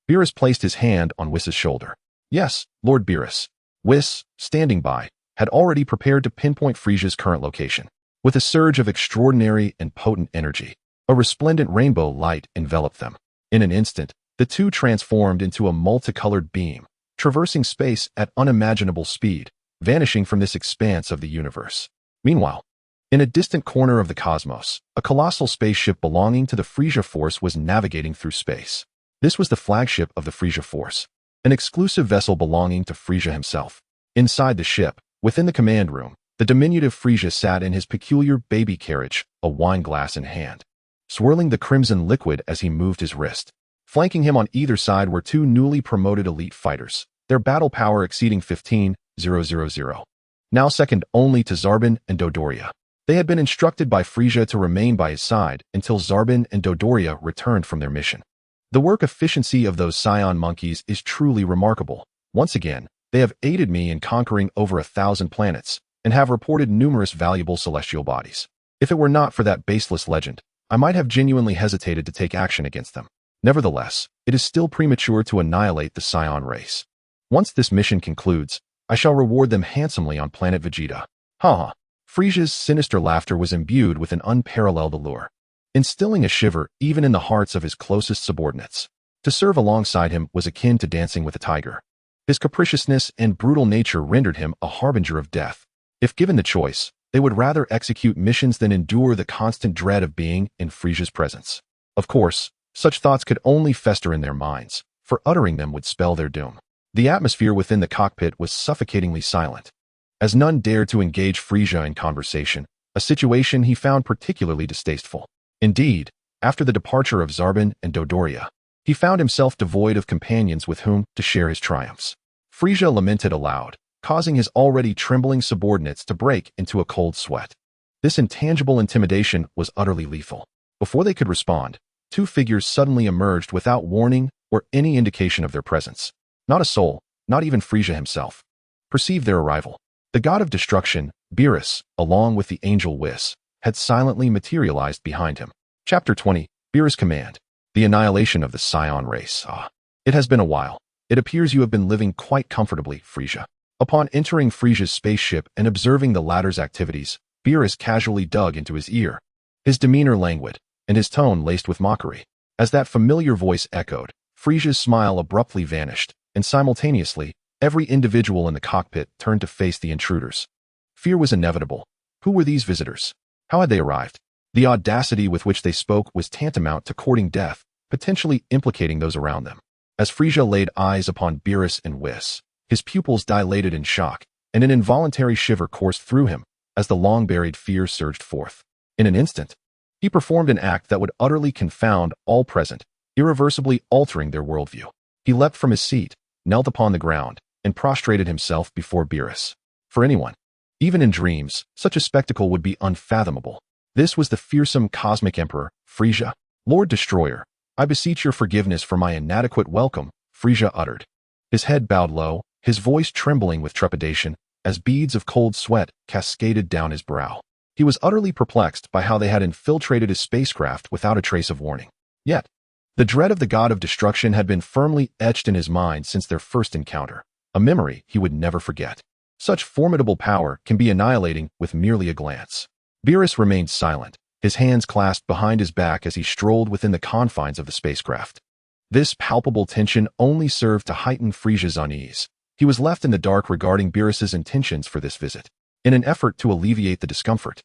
Beerus placed his hand on Whis's shoulder. Yes, Lord Beerus. Whis, standing by, had already prepared to pinpoint Frieza's current location. With a surge of extraordinary and potent energy, a resplendent rainbow light enveloped them. In an instant, the two transformed into a multicolored beam, traversing space at unimaginable speed, vanishing from this expanse of the universe. Meanwhile, in a distant corner of the cosmos, a colossal spaceship belonging to the Frieza Force was navigating through space. This was the flagship of the Frieza Force, an exclusive vessel belonging to Frieza himself. Inside the ship, within the command room, the diminutive Frieza sat in his peculiar baby carriage, a wine glass in hand, swirling the crimson liquid as he moved his wrist. Flanking him on either side were two newly promoted elite fighters, their battle power exceeding 15,000, now second only to Zarbin and Dodoria. They had been instructed by Frieza to remain by his side until Zarbin and Dodoria returned from their mission. The work efficiency of those Saiyan monkeys is truly remarkable. Once again, they have aided me in conquering over 1,000 planets, and have reported numerous valuable celestial bodies. If it were not for that baseless legend, I might have genuinely hesitated to take action against them. Nevertheless, it is still premature to annihilate the Saiyan race. Once this mission concludes, I shall reward them handsomely on planet Vegeta. Ha! Frieza's sinister laughter was imbued with an unparalleled allure, instilling a shiver even in the hearts of his closest subordinates. To serve alongside him was akin to dancing with a tiger. His capriciousness and brutal nature rendered him a harbinger of death. If given the choice, they would rather execute missions than endure the constant dread of being in Frieza's presence. Of course, such thoughts could only fester in their minds, for uttering them would spell their doom. The atmosphere within the cockpit was suffocatingly silent, as none dared to engage Frieza in conversation, a situation he found particularly distasteful. Indeed, after the departure of Zarbin and Dodoria, he found himself devoid of companions with whom to share his triumphs. Frieza lamented aloud, causing his already trembling subordinates to break into a cold sweat. This intangible intimidation was utterly lethal. Before they could respond, two figures suddenly emerged without warning or any indication of their presence. Not a soul, not even Frieza himself, perceived their arrival. The god of destruction, Beerus, along with the angel Whis, had silently materialized behind him. Chapter 20, Beerus' Command. The annihilation of the Saiyan race. It has been a while. It appears you have been living quite comfortably, Frieza. Upon entering Frieza's spaceship and observing the latter's activities, Beerus casually dug into his ear. His demeanor languid, and his tone laced with mockery. As that familiar voice echoed, Frieza's smile abruptly vanished, and simultaneously, every individual in the cockpit turned to face the intruders. Fear was inevitable. Who were these visitors? How had they arrived? The audacity with which they spoke was tantamount to courting death, potentially implicating those around them. As Frieza laid eyes upon Beerus and Whis, his pupils dilated in shock, and an involuntary shiver coursed through him as the long-buried fear surged forth. In an instant, he performed an act that would utterly confound all present, irreversibly altering their worldview. He leapt from his seat, knelt upon the ground, and prostrated himself before Beerus. For anyone, even in dreams, such a spectacle would be unfathomable. This was the fearsome cosmic emperor, Frieza. Lord Destroyer, I beseech your forgiveness for my inadequate welcome, Frieza uttered. His head bowed low, his voice trembling with trepidation, as beads of cold sweat cascaded down his brow. He was utterly perplexed by how they had infiltrated his spacecraft without a trace of warning. Yet, the dread of the god of destruction had been firmly etched in his mind since their first encounter, a memory he would never forget. Such formidable power can be annihilating with merely a glance. Beerus remained silent, his hands clasped behind his back as he strolled within the confines of the spacecraft. This palpable tension only served to heighten Frieza's unease. He was left in the dark regarding Beerus's intentions for this visit. In an effort to alleviate the discomfort,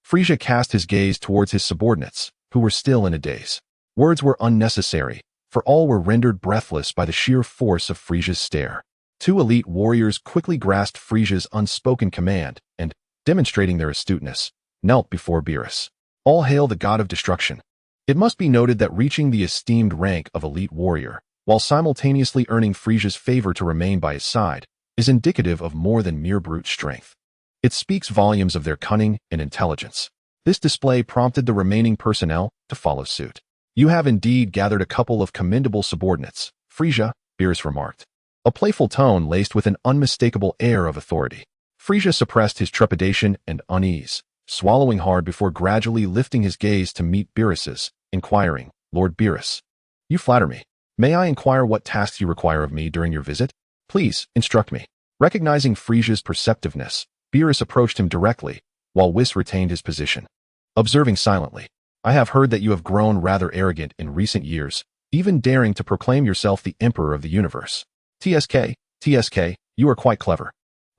Frieza cast his gaze towards his subordinates, who were still in a daze. Words were unnecessary, for all were rendered breathless by the sheer force of Frieza's stare. Two elite warriors quickly grasped Frieza's unspoken command and, demonstrating their astuteness, knelt before Beerus. All hail the god of destruction. It must be noted that reaching the esteemed rank of elite warrior, while simultaneously earning Frieza's favor to remain by his side, is indicative of more than mere brute strength. It speaks volumes of their cunning and intelligence. This display prompted the remaining personnel to follow suit. You have indeed gathered a couple of commendable subordinates, Frieza, Beerus remarked. A playful tone laced with an unmistakable air of authority. Frieza suppressed his trepidation and unease, swallowing hard before gradually lifting his gaze to meet Beerus's, inquiring, Lord Beerus. You flatter me. May I inquire what tasks you require of me during your visit? Please, instruct me. Recognizing Frieza's perceptiveness, Beerus approached him directly, while Whis retained his position. Observing silently, I have heard that you have grown rather arrogant in recent years, even daring to proclaim yourself the Emperor of the Universe. TSK, you are quite clever.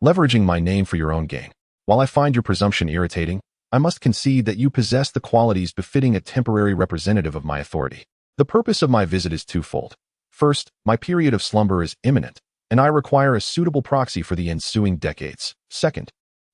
Leveraging my name for your own gain. While I find your presumption irritating, I must concede that you possess the qualities befitting a temporary representative of my authority. The purpose of my visit is twofold. First, my period of slumber is imminent, and I require a suitable proxy for the ensuing decades. Second,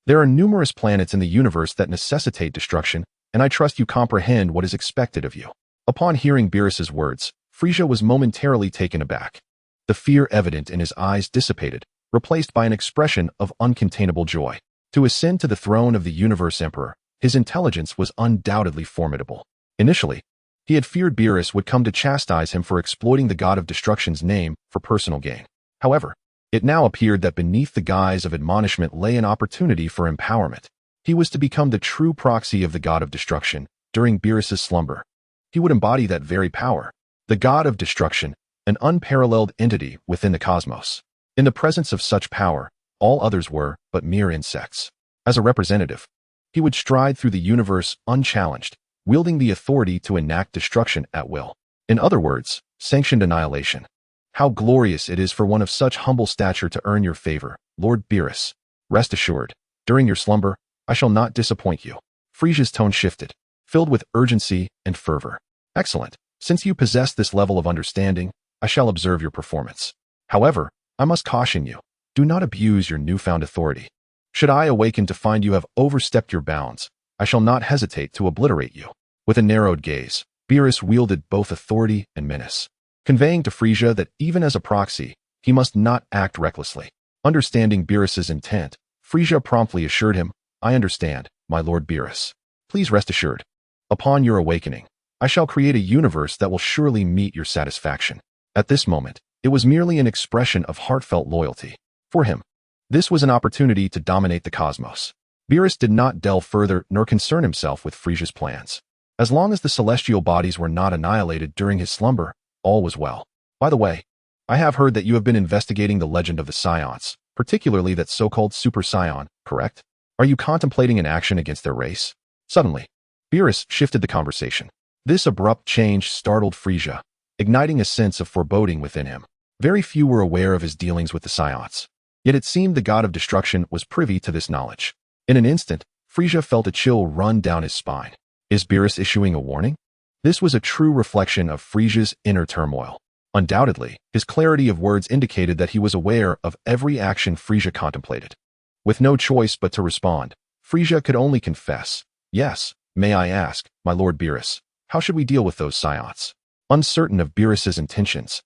there are numerous planets in the universe that necessitate destruction, and I trust you comprehend what is expected of you. Upon hearing Beerus's words, Frieza was momentarily taken aback. The fear evident in his eyes dissipated, replaced by an expression of uncontainable joy. To ascend to the throne of the Universe Emperor, his intelligence was undoubtedly formidable. Initially, he had feared Beerus would come to chastise him for exploiting the God of Destruction's name for personal gain. However, it now appeared that beneath the guise of admonishment lay an opportunity for empowerment. He was to become the true proxy of the God of Destruction during Beerus's slumber. He would embody that very power, the God of Destruction, an unparalleled entity within the cosmos. In the presence of such power, all others were but mere insects. As a representative, he would stride through the universe unchallenged, wielding the authority to enact destruction at will. In other words, sanctioned annihilation. How glorious it is for one of such humble stature to earn your favor, Lord Beerus. Rest assured, during your slumber, I shall not disappoint you. Frieza's tone shifted, filled with urgency and fervor. Excellent. Since you possess this level of understanding, I shall observe your performance. However, I must caution you. Do not abuse your newfound authority. Should I awaken to find you have overstepped your bounds, I shall not hesitate to obliterate you. With a narrowed gaze, Beerus wielded both authority and menace, conveying to Frieza that even as a proxy, he must not act recklessly. Understanding Beerus's intent, Frieza promptly assured him, I understand, my Lord Beerus. Please rest assured. Upon your awakening, I shall create a universe that will surely meet your satisfaction. At this moment, it was merely an expression of heartfelt loyalty. For him, this was an opportunity to dominate the cosmos. Beerus did not delve further nor concern himself with Frieza's plans. As long as the celestial bodies were not annihilated during his slumber, all was well. By the way, I have heard that you have been investigating the legend of the Saiyans, particularly that so-called Super Saiyan, correct? Are you contemplating an action against their race? Suddenly, Beerus shifted the conversation. This abrupt change startled Frieza, igniting a sense of foreboding within him. Very few were aware of his dealings with the Saiyans. Yet it seemed the God of Destruction was privy to this knowledge. In an instant, Frieza felt a chill run down his spine. Is Beerus issuing a warning? This was a true reflection of Frieza's inner turmoil. Undoubtedly, his clarity of words indicated that he was aware of every action Frieza contemplated. With no choice but to respond, Frieza could only confess, yes, may I ask, my Lord Beerus, how should we deal with those Saiyans? Uncertain of Beerus's intentions,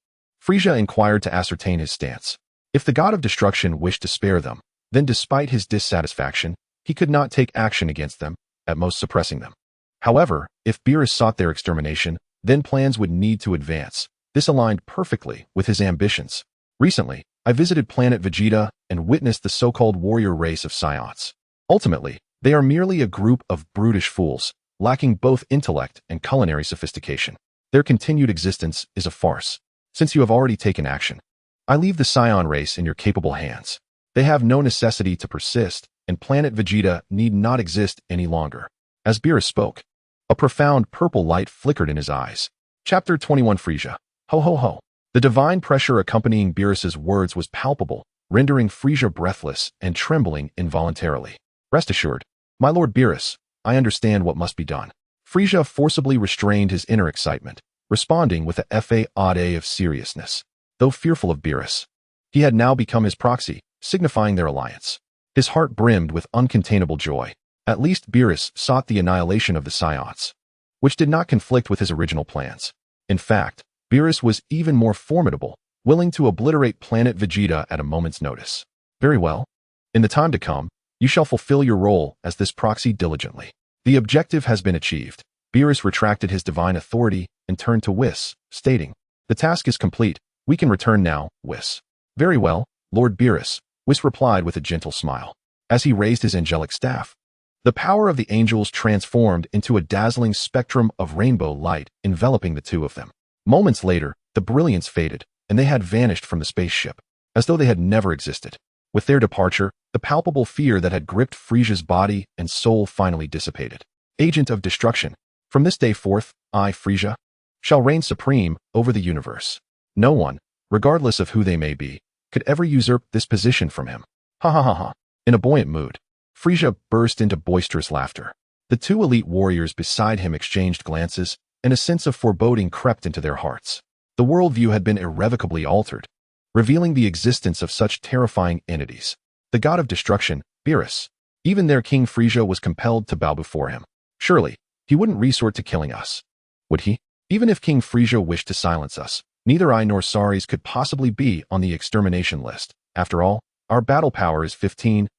Frieza inquired to ascertain his stance. If the God of Destruction wished to spare them, then despite his dissatisfaction, he could not take action against them, at most suppressing them. However, if Beerus sought their extermination, then plans would need to advance. This aligned perfectly with his ambitions. Recently, I visited planet Vegeta and witnessed the so-called warrior race of Saiyans. Ultimately, they are merely a group of brutish fools, lacking both intellect and culinary sophistication. Their continued existence is a farce. Since you have already taken action, I leave the Saiyan race in your capable hands. They have no necessity to persist, and planet Vegeta need not exist any longer. As Beerus spoke, a profound purple light flickered in his eyes. Chapter 21 Frieza. Ho ho ho. The divine pressure accompanying Beerus's words was palpable, rendering Frieza breathless and trembling involuntarily. Rest assured, my Lord Beerus, I understand what must be done. Frieza forcibly restrained his inner excitement, responding with a fa of seriousness. Though fearful of Beerus, he had now become his proxy, signifying their alliance. His heart brimmed with uncontainable joy. At least Beerus sought the annihilation of the Saiyans, which did not conflict with his original plans. In fact, Beerus was even more formidable, willing to obliterate planet Vegeta at a moment's notice. Very well. In the time to come, you shall fulfill your role as this proxy diligently. The objective has been achieved. Beerus retracted his divine authority and turned to Whis, stating, "The task is complete. We can return now, Whis." "Very well, Lord Beerus," Whis replied with a gentle smile. As he raised his angelic staff, the power of the angels transformed into a dazzling spectrum of rainbow light enveloping the two of them. Moments later, the brilliance faded, and they had vanished from the spaceship, as though they had never existed. With their departure, the palpable fear that had gripped Frieza's body and soul finally dissipated. Agent of destruction, from this day forth, I, Frieza, shall reign supreme over the universe. No one, regardless of who they may be, could ever usurp this position from him. Ha ha ha ha. In a buoyant mood, Frieza burst into boisterous laughter. The two elite warriors beside him exchanged glances, and a sense of foreboding crept into their hearts. The worldview had been irrevocably altered, revealing the existence of such terrifying entities. The god of destruction, Beerus, even their King Frieza was compelled to bow before him. Surely, he wouldn't resort to killing us. Would he? Even if King Frieza wished to silence us, neither I nor Saris could possibly be on the extermination list. After all, our battle power is 15,000.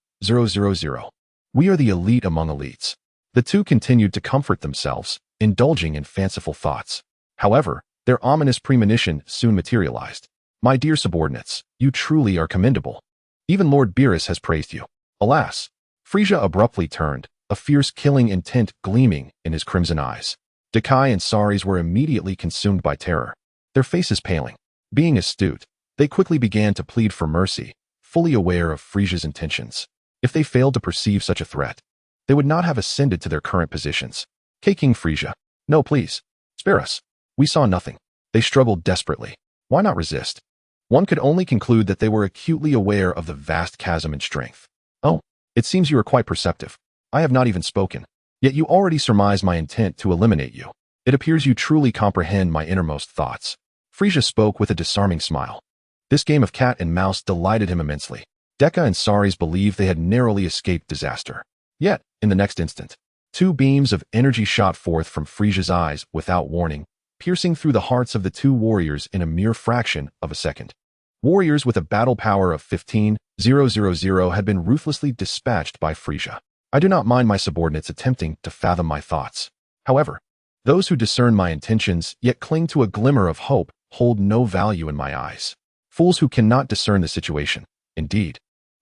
We are the elite among elites. The two continued to comfort themselves, indulging in fanciful thoughts. However, their ominous premonition soon materialized. My dear subordinates, you truly are commendable. Even Lord Beerus has praised you. Alas! Frieza abruptly turned, a fierce killing intent gleaming in his crimson eyes. Dakai and Saris were immediately consumed by terror, their faces paling. Being astute, they quickly began to plead for mercy, fully aware of Frieza's intentions. If they failed to perceive such a threat, they would not have ascended to their current positions. King Frieza, no please, spare us. We saw nothing. They struggled desperately. Why not resist? One could only conclude that they were acutely aware of the vast chasm in strength. Oh, it seems you are quite perceptive. I have not even spoken, yet you already surmise my intent to eliminate you. It appears you truly comprehend my innermost thoughts. Frieza spoke with a disarming smile. This game of cat and mouse delighted him immensely. Deka and Saris believed they had narrowly escaped disaster. Yet, in the next instant, two beams of energy shot forth from Frieza's eyes without warning, piercing through the hearts of the two warriors in a mere fraction of a second. Warriors with a battle power of 15,000 had been ruthlessly dispatched by Frieza. I do not mind my subordinates attempting to fathom my thoughts. However, those who discern my intentions yet cling to a glimmer of hope hold no value in my eyes. Fools who cannot discern the situation. Indeed,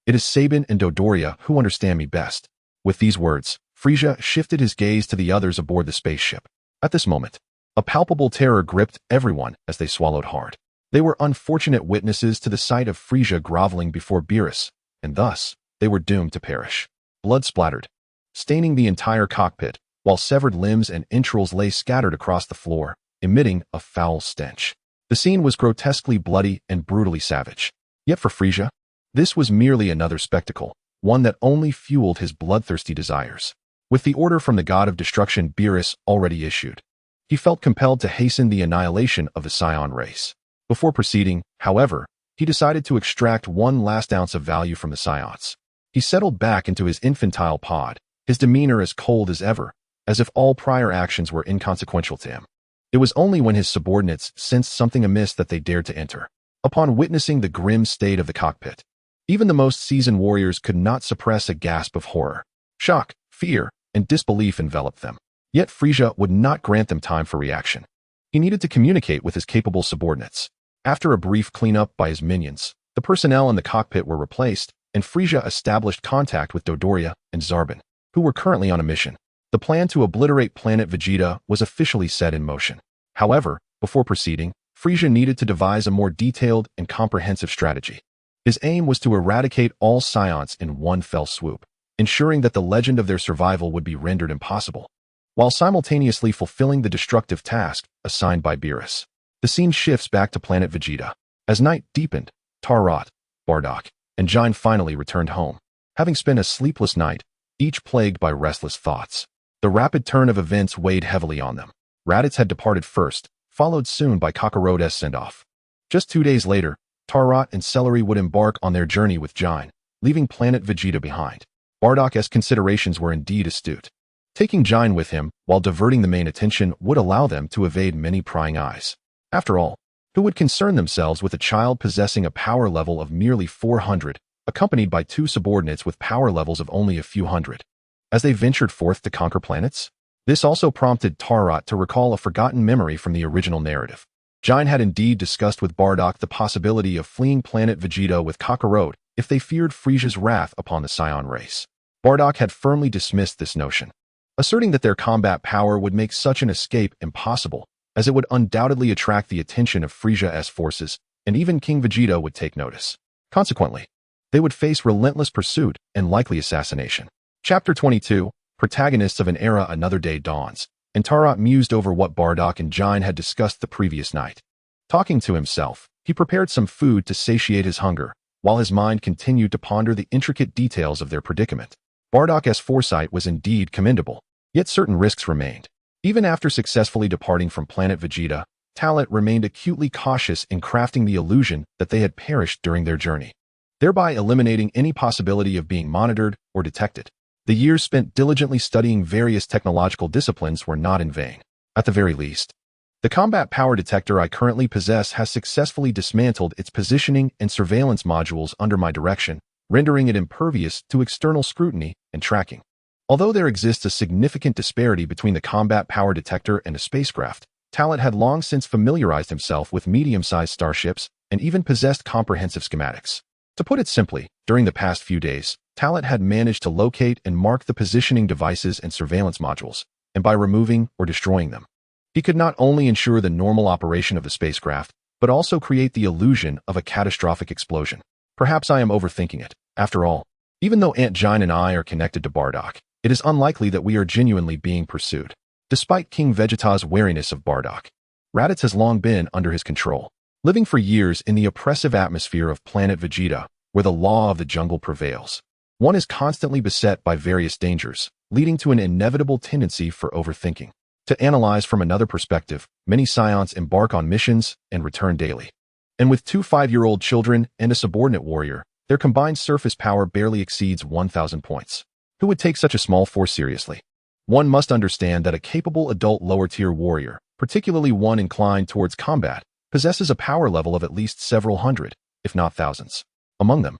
it is Saiyan and Dodoria who understand me best. With these words, Frieza shifted his gaze to the others aboard the spaceship. At this moment, a palpable terror gripped everyone as they swallowed hard. They were unfortunate witnesses to the sight of Frieza groveling before Beerus, and thus, they were doomed to perish. Blood splattered, staining the entire cockpit, while severed limbs and entrails lay scattered across the floor, emitting a foul stench. The scene was grotesquely bloody and brutally savage. Yet for Frieza, this was merely another spectacle, one that only fueled his bloodthirsty desires. With the order from the god of destruction Beerus already issued, he felt compelled to hasten the annihilation of the Saiyan race. Before proceeding, however, he decided to extract one last ounce of value from the Saiyans. He settled back into his infantile pod, his demeanor as cold as ever, as if all prior actions were inconsequential to him. It was only when his subordinates sensed something amiss that they dared to enter. Upon witnessing the grim state of the cockpit, even the most seasoned warriors could not suppress a gasp of horror. Shock, fear, and disbelief enveloped them. Yet Frieza would not grant them time for reaction. He needed to communicate with his capable subordinates. After a brief cleanup by his minions, the personnel in the cockpit were replaced, and Frieza established contact with Dodoria and Zarbon, who were currently on a mission. The plan to obliterate planet Vegeta was officially set in motion. However, before proceeding, Frieza needed to devise a more detailed and comprehensive strategy. His aim was to eradicate all Saiyans in one fell swoop, ensuring that the legend of their survival would be rendered impossible, while simultaneously fulfilling the destructive task assigned by Beerus. The scene shifts back to planet Vegeta. As night deepened, Tarot, Bardock, and Jine finally returned home, having spent a sleepless night, each plagued by restless thoughts. The rapid turn of events weighed heavily on them. Raditz had departed first, followed soon by Kakaroto's send-off. Just 2 days later, Tarot and Celery would embark on their journey with Jine, leaving planet Vegeta behind. Bardock's considerations were indeed astute. Taking Jine with him, while diverting the main attention, would allow them to evade many prying eyes. After all, who would concern themselves with a child possessing a power level of merely 400, accompanied by two subordinates with power levels of only a few hundred? as they ventured forth to conquer planets? This also prompted Tarot to recall a forgotten memory from the original narrative. Jine had indeed discussed with Bardock the possibility of fleeing planet Vegeta with Kakarot if they feared Frieza's wrath upon the Saiyan race. Bardock had firmly dismissed this notion, asserting that their combat power would make such an escape impossible, as it would undoubtedly attract the attention of Frieza's forces, and even King Vegeta would take notice. Consequently, they would face relentless pursuit and likely assassination. Chapter 22, Protagonists of an Era. Another day dawns, and Tarot mused over what Bardock and Jine had discussed the previous night. Talking to himself, he prepared some food to satiate his hunger, while his mind continued to ponder the intricate details of their predicament. Bardock's foresight was indeed commendable, yet certain risks remained. Even after successfully departing from planet Vegeta, Talent remained acutely cautious in crafting the illusion that they had perished during their journey, thereby eliminating any possibility of being monitored or detected. The years spent diligently studying various technological disciplines were not in vain. At the very least, the combat power detector I currently possess has successfully dismantled its positioning and surveillance modules under my direction, rendering it impervious to external scrutiny and tracking. Although there exists a significant disparity between the combat power detector and a spacecraft, Talent had long since familiarized himself with medium-sized starships and even possessed comprehensive schematics. To put it simply, during the past few days, Talent had managed to locate and mark the positioning devices and surveillance modules, and by removing or destroying them, he could not only ensure the normal operation of the spacecraft, but also create the illusion of a catastrophic explosion. Perhaps I am overthinking it. After all, even though Aunt Jine and I are connected to Bardock, it is unlikely that we are genuinely being pursued. Despite King Vegeta's wariness of Bardock, Raditz has long been under his control, living for years in the oppressive atmosphere of planet Vegeta, where the law of the jungle prevails. One is constantly beset by various dangers, leading to an inevitable tendency for overthinking. To analyze from another perspective, many Saiyans embark on missions and return daily. And with 2 5-year-old children and a subordinate warrior, their combined surface power barely exceeds 1,000 points. Who would take such a small force seriously? One must understand that a capable adult lower-tier warrior, particularly one inclined towards combat, possesses a power level of at least several hundred, if not thousands. Among them,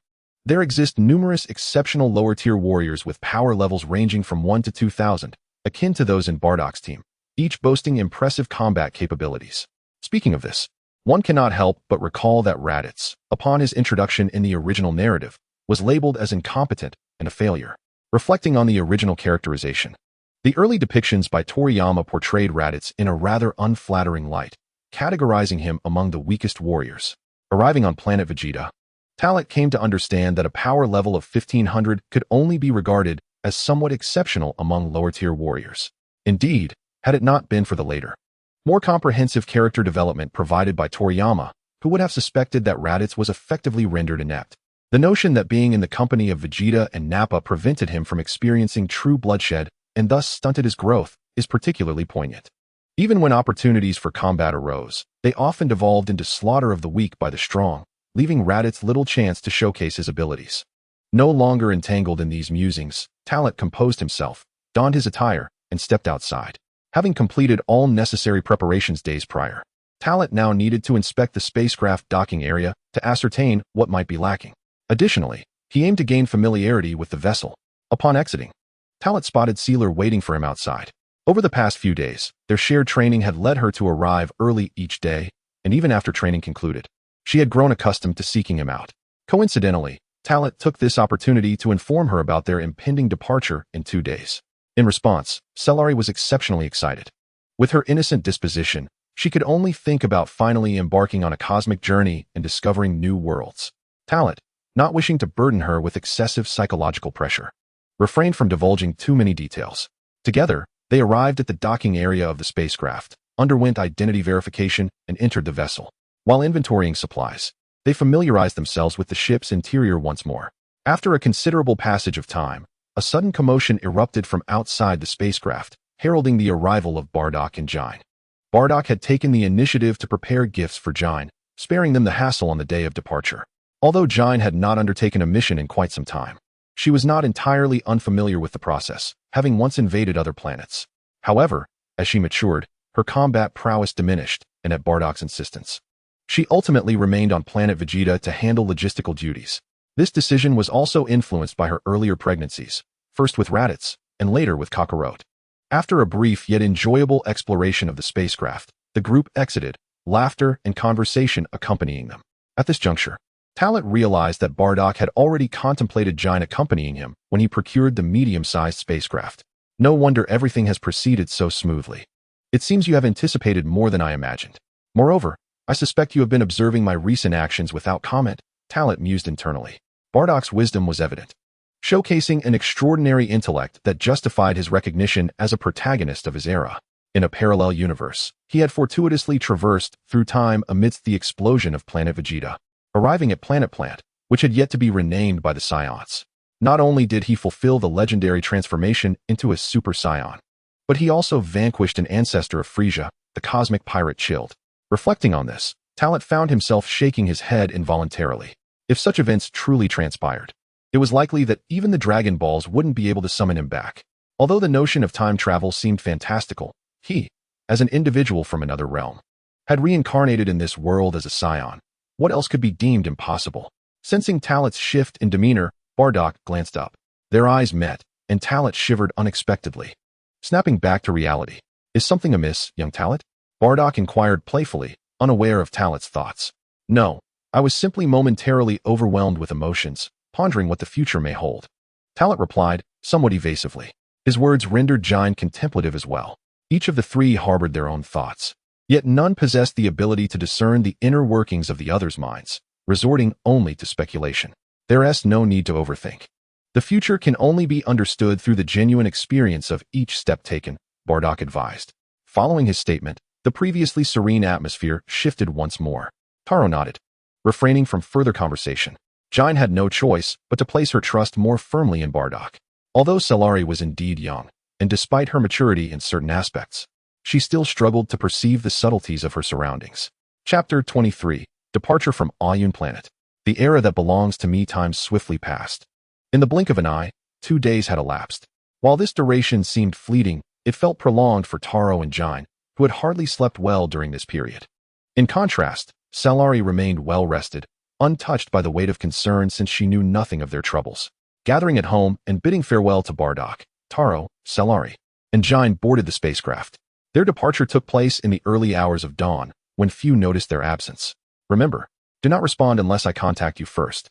there exist numerous exceptional lower-tier warriors with power levels ranging from 1 to 2,000, akin to those in Bardock's team, each boasting impressive combat capabilities. Speaking of this, one cannot help but recall that Raditz, upon his introduction in the original narrative, was labeled as incompetent and a failure, reflecting on the original characterization. The early depictions by Toriyama portrayed Raditz in a rather unflattering light, categorizing him among the weakest warriors. Arriving on planet Vegeta, Talent came to understand that a power level of 1,500 could only be regarded as somewhat exceptional among lower-tier warriors. Indeed, had it not been for the later, more comprehensive character development provided by Toriyama, who would have suspected that Raditz was effectively rendered inept. The notion that being in the company of Vegeta and Nappa prevented him from experiencing true bloodshed and thus stunted his growth is particularly poignant. Even when opportunities for combat arose, they often devolved into slaughter of the weak by the strong, leaving Raditz little chance to showcase his abilities. No longer entangled in these musings, Talent composed himself, donned his attire, and stepped outside. Having completed all necessary preparations days prior, Talent now needed to inspect the spacecraft docking area to ascertain what might be lacking. Additionally, he aimed to gain familiarity with the vessel. Upon exiting, Talent spotted Sealer waiting for him outside. Over the past few days, their shared training had led her to arrive early each day, and even after training concluded, she had grown accustomed to seeking him out. Coincidentally, Talent took this opportunity to inform her about their impending departure in 2 days. In response, Cellari was exceptionally excited. With her innocent disposition, she could only think about finally embarking on a cosmic journey and discovering new worlds. Talent, not wishing to burden her with excessive psychological pressure, refrained from divulging too many details. Together, they arrived at the docking area of the spacecraft, underwent identity verification, and entered the vessel. While inventorying supplies, they familiarized themselves with the ship's interior once more. After a considerable passage of time, a sudden commotion erupted from outside the spacecraft, heralding the arrival of Bardock and Jine. Bardock had taken the initiative to prepare gifts for Jine, sparing them the hassle on the day of departure. Although Jine had not undertaken a mission in quite some time, she was not entirely unfamiliar with the process, having once invaded other planets. However, as she matured, her combat prowess diminished, and at Bardock's insistence, she ultimately remained on planet Vegeta to handle logistical duties. This decision was also influenced by her earlier pregnancies, first with Raditz, and later with Kakarot. After a brief yet enjoyable exploration of the spacecraft, the group exited, laughter and conversation accompanying them. At this juncture, Talent realized that Bardock had already contemplated Jine accompanying him when he procured the medium-sized spacecraft. No wonder everything has proceeded so smoothly. It seems you have anticipated more than I imagined. Moreover, I suspect you have been observing my recent actions without comment, Talent mused internally. Bardock's wisdom was evident, showcasing an extraordinary intellect that justified his recognition as a protagonist of his era. In a parallel universe, he had fortuitously traversed through time amidst the explosion of Planet Vegeta, arriving at Planet Plant, which had yet to be renamed by the Saiyans. Not only did he fulfill the legendary transformation into a Super Saiyan, but he also vanquished an ancestor of Frieza, the cosmic pirate Chilled. Reflecting on this, Talent found himself shaking his head involuntarily. If such events truly transpired, it was likely that even the Dragon Balls wouldn't be able to summon him back. Although the notion of time travel seemed fantastical, he, as an individual from another realm, had reincarnated in this world as a Saiyan. What else could be deemed impossible? Sensing Talent's shift in demeanor, Bardock glanced up. Their eyes met, and Talent shivered unexpectedly. Snapping back to reality. Is something amiss, young Talent? Bardock inquired playfully, unaware of Talent's thoughts. No, I was simply momentarily overwhelmed with emotions, pondering what the future may hold. Talent replied, somewhat evasively. His words rendered Jine contemplative as well. Each of the three harbored their own thoughts, yet none possessed the ability to discern the inner workings of the other's minds, resorting only to speculation. There is no need to overthink. The future can only be understood through the genuine experience of each step taken, Bardock advised. Following his statement, the previously serene atmosphere shifted once more. Taro nodded, refraining from further conversation. Jine had no choice but to place her trust more firmly in Bardock. Although Cellari was indeed young, and despite her maturity in certain aspects, she still struggled to perceive the subtleties of her surroundings. Chapter 23. Departure from Ayun Planet. The era that belongs to me time swiftly passed. In the blink of an eye, 2 days had elapsed. While this duration seemed fleeting, it felt prolonged for Taro and Jine, who had hardly slept well during this period. In contrast, Cellari remained well-rested, untouched by the weight of concern since she knew nothing of their troubles. Gathering at home and bidding farewell to Bardock, Taro, Cellari, and Jine boarded the spacecraft. Their departure took place in the early hours of dawn, when few noticed their absence. Remember, do not respond unless I contact you first.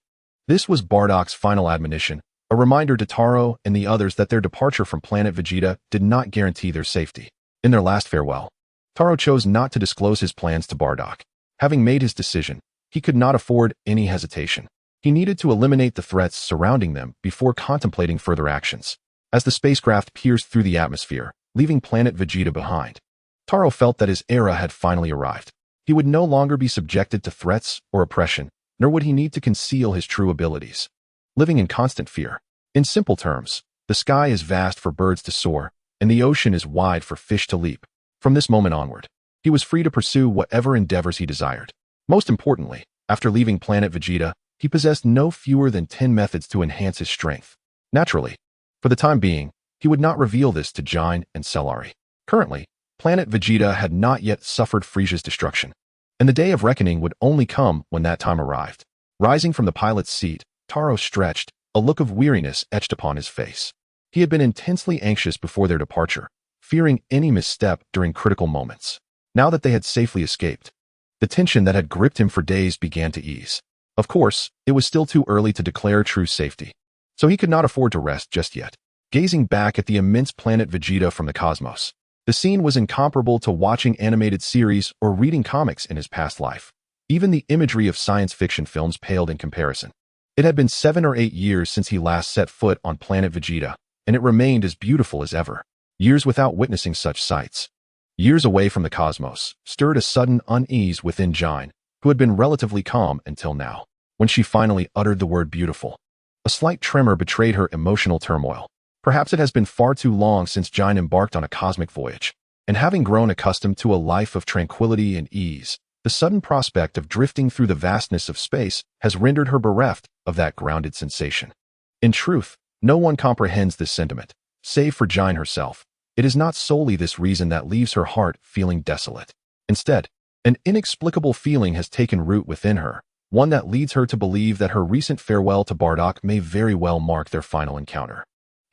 This was Bardock's final admonition, a reminder to Taro and the others that their departure from Planet Vegeta did not guarantee their safety. In their last farewell, Taro chose not to disclose his plans to Bardock. Having made his decision, he could not afford any hesitation. He needed to eliminate the threats surrounding them before contemplating further actions. As the spacecraft pierced through the atmosphere, leaving Planet Vegeta behind, Taro felt that his era had finally arrived. He would no longer be subjected to threats or oppression, nor would he need to conceal his true abilities, living in constant fear. In simple terms, the sky is vast for birds to soar, and the ocean is wide for fish to leap. From this moment onward, he was free to pursue whatever endeavors he desired. Most importantly, after leaving Planet Vegeta, he possessed no fewer than 10 methods to enhance his strength. Naturally, for the time being, he would not reveal this to Jine and Cellari. Currently, Planet Vegeta had not yet suffered Frieza's destruction, and the day of reckoning would only come when that time arrived. Rising from the pilot's seat, Taro stretched, a look of weariness etched upon his face. He had been intensely anxious before their departure, fearing any misstep during critical moments. Now that they had safely escaped, the tension that had gripped him for days began to ease. Of course, it was still too early to declare true safety, so he could not afford to rest just yet. Gazing back at the immense planet Vegeta from the cosmos, the scene was incomparable to watching animated series or reading comics in his past life. Even the imagery of science fiction films paled in comparison. It had been 7 or 8 years since he last set foot on planet Vegeta, and it remained as beautiful as ever. Years without witnessing such sights, years away from the cosmos, stirred a sudden unease within Jine, who had been relatively calm until now. When she finally uttered the word beautiful, a slight tremor betrayed her emotional turmoil. Perhaps it has been far too long since Jine embarked on a cosmic voyage, and having grown accustomed to a life of tranquility and ease, the sudden prospect of drifting through the vastness of space has rendered her bereft of that grounded sensation. In truth, no one comprehends this sentiment, save for Jine herself. It is not solely this reason that leaves her heart feeling desolate. Instead, an inexplicable feeling has taken root within her, one that leads her to believe that her recent farewell to Bardock may very well mark their final encounter.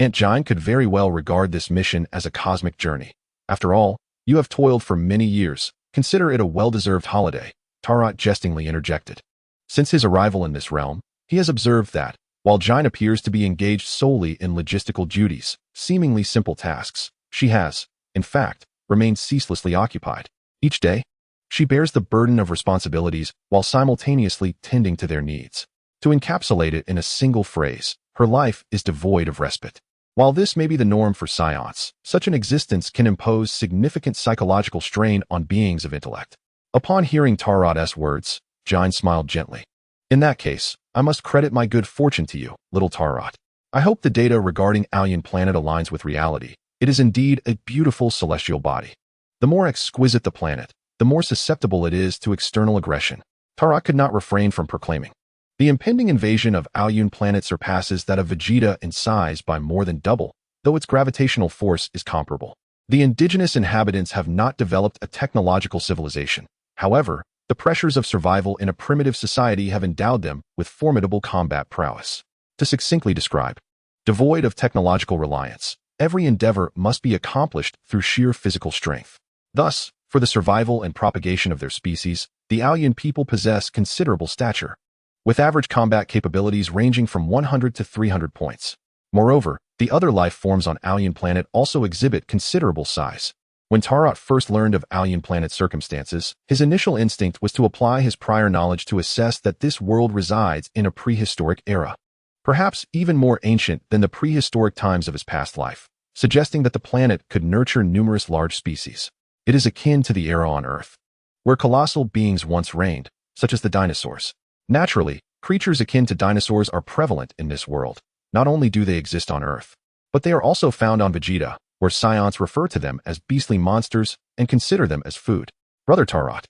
Aunt Jine could very well regard this mission as a cosmic journey. After all, you have toiled for many years. Consider it a well-deserved holiday, Tarot jestingly interjected. Since his arrival in this realm, he has observed that, while Jine appears to be engaged solely in logistical duties, seemingly simple tasks, she has, in fact, remained ceaselessly occupied. Each day, she bears the burden of responsibilities while simultaneously tending to their needs. To encapsulate it in a single phrase, her life is devoid of respite. While this may be the norm for Saiyans, such an existence can impose significant psychological strain on beings of intellect. Upon hearing Tarot's words, Jine smiled gently. In that case, I must credit my good fortune to you, little Tarot. I hope the data regarding Alien Planet aligns with reality. It is indeed a beautiful celestial body. The more exquisite the planet, the more susceptible it is to external aggression. Tarot could not refrain from proclaiming. The impending invasion of Alien Planet surpasses that of Vegeta in size by more than double, though its gravitational force is comparable. The indigenous inhabitants have not developed a technological civilization. However, the pressures of survival in a primitive society have endowed them with formidable combat prowess. To succinctly describe, devoid of technological reliance, every endeavor must be accomplished through sheer physical strength. Thus, for the survival and propagation of their species, the Alien people possess considerable stature, with average combat capabilities ranging from 100 to 300 points. Moreover, the other life forms on Alien Planet also exhibit considerable size. When Tarot first learned of Alien Planet's circumstances, his initial instinct was to apply his prior knowledge to assess that this world resides in a prehistoric era, perhaps even more ancient than the prehistoric times of his past life, suggesting that the planet could nurture numerous large species. It is akin to the era on Earth, where colossal beings once reigned, such as the dinosaurs. Naturally, creatures akin to dinosaurs are prevalent in this world. Not only do they exist on Earth, but they are also found on Vegeta, where Saiyans refer to them as beastly monsters and consider them as food. Brother Tarot,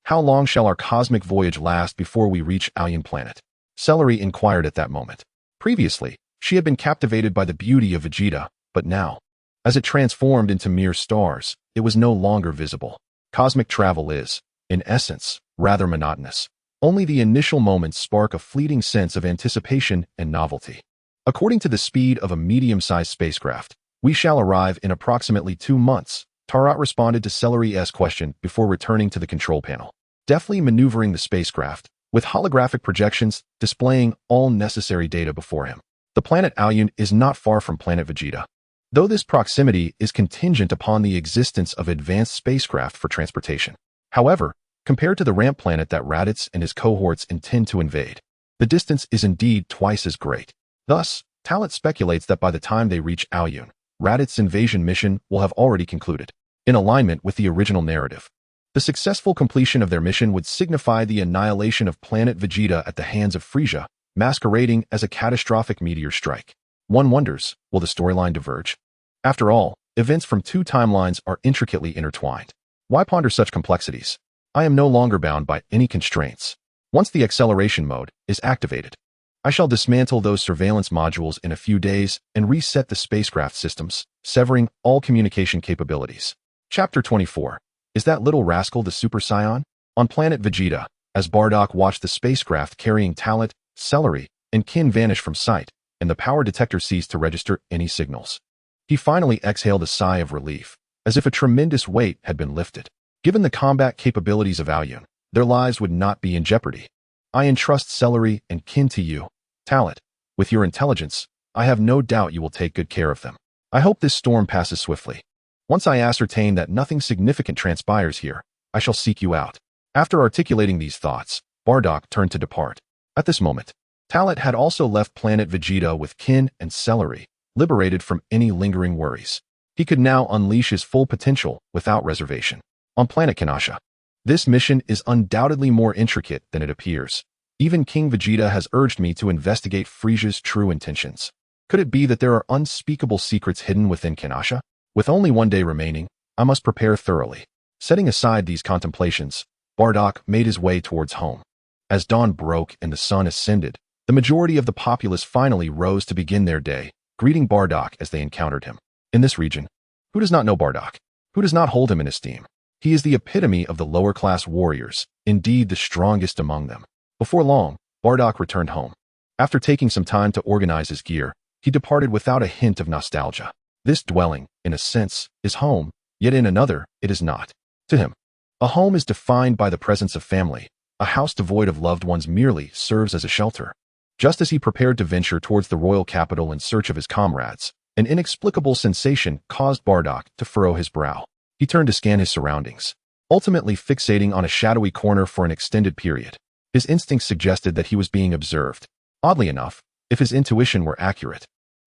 how long shall our cosmic voyage last before we reach Alien Planet? Celery inquired at that moment. Previously, she had been captivated by the beauty of Vegeta, but now, as it transformed into mere stars, it was no longer visible. Cosmic travel is, in essence, rather monotonous. Only the initial moments spark a fleeting sense of anticipation and novelty. According to the speed of a medium-sized spacecraft, we shall arrive in approximately 2 months, Tarot responded to Celery's question before returning to the control panel, deftly maneuvering the spacecraft, with holographic projections displaying all necessary data before him. The planet Alien is not far from planet Vegeta, though this proximity is contingent upon the existence of advanced spacecraft for transportation. However, compared to the ramp planet that Raditz and his cohorts intend to invade, the distance is indeed twice as great. Thus, Talent speculates that by the time they reach Alien, Raditz's invasion mission will have already concluded. In alignment with the original narrative, the successful completion of their mission would signify the annihilation of planet Vegeta at the hands of Frieza, masquerading as a catastrophic meteor strike. One wonders, will the storyline diverge? After all, events from 2 timelines are intricately intertwined. Why ponder such complexities? I am no longer bound by any constraints. Once the acceleration mode is activated, I shall dismantle those surveillance modules in a few days and reset the spacecraft systems, severing all communication capabilities. Chapter 24. Is that little rascal the Super Saiyan? On planet Vegeta, as Bardock watched the spacecraft carrying Talent, Celery, and Kin vanish from sight, and the power detector ceased to register any signals, he finally exhaled a sigh of relief, as if a tremendous weight had been lifted. Given the combat capabilities of Alien, their lives would not be in jeopardy. I entrust Celery and Kin to you, Talent. With your intelligence, I have no doubt you will take good care of them. I hope this storm passes swiftly. Once I ascertain that nothing significant transpires here, I shall seek you out. After articulating these thoughts, Bardock turned to depart. At this moment, Talent had also left planet Vegeta with Kin and Celery, liberated from any lingering worries. He could now unleash his full potential without reservation. On planet Kanasha, this mission is undoubtedly more intricate than it appears. Even King Vegeta has urged me to investigate Frieza's true intentions. Could it be that there are unspeakable secrets hidden within Kanasha? With only 1 day remaining, I must prepare thoroughly. Setting aside these contemplations, Bardock made his way towards home. As dawn broke and the sun ascended, the majority of the populace finally rose to begin their day, greeting Bardock as they encountered him. In this region, who does not know Bardock? Who does not hold him in esteem? He is the epitome of the lower-class warriors, indeed the strongest among them. Before long, Bardock returned home. After taking some time to organize his gear, He departed without a hint of nostalgia. This dwelling, in a sense, is home, yet in another, it is not. To him, a home is defined by the presence of family. A house devoid of loved ones merely serves as a shelter. Just as he prepared to venture towards the royal capital in search of his comrades, an inexplicable sensation caused Bardock to furrow his brow. He turned to scan his surroundings, ultimately fixating on a shadowy corner for an extended period. His instincts suggested that he was being observed. Oddly enough, if his intuition were accurate,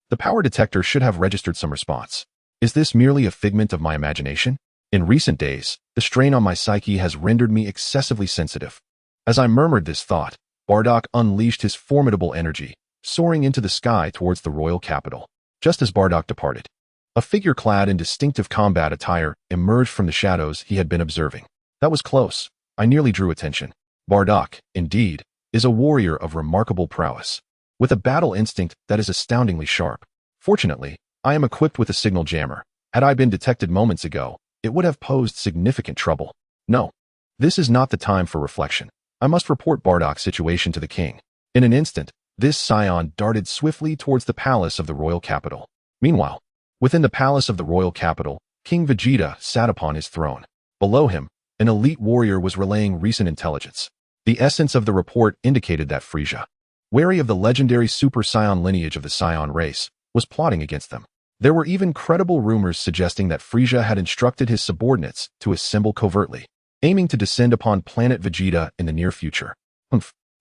the power detector should have registered some response. Is this merely a figment of my imagination? In recent days, the strain on my psyche has rendered me excessively sensitive. As I murmured this thought, Bardock unleashed his formidable energy, soaring into the sky towards the royal capital. Just as Bardock departed, a figure clad in distinctive combat attire emerged from the shadows he had been observing. That was close. I nearly drew attention. Bardock, indeed, is a warrior of remarkable prowess, with a battle instinct that is astoundingly sharp. Fortunately, I am equipped with a signal jammer. Had I been detected moments ago, it would have posed significant trouble. No, this is not the time for reflection. I must report Bardock's situation to the king. In an instant, this Saiyan darted swiftly towards the palace of the royal capital. Meanwhile, within the palace of the royal capital, King Vegeta sat upon his throne. Below him, an elite warrior was relaying recent intelligence. The essence of the report indicated that Frieza, wary of the legendary Super Saiyan lineage of the Saiyan race, was plotting against them. There were even credible rumors suggesting that Frieza had instructed his subordinates to assemble covertly, aiming to descend upon planet Vegeta in the near future.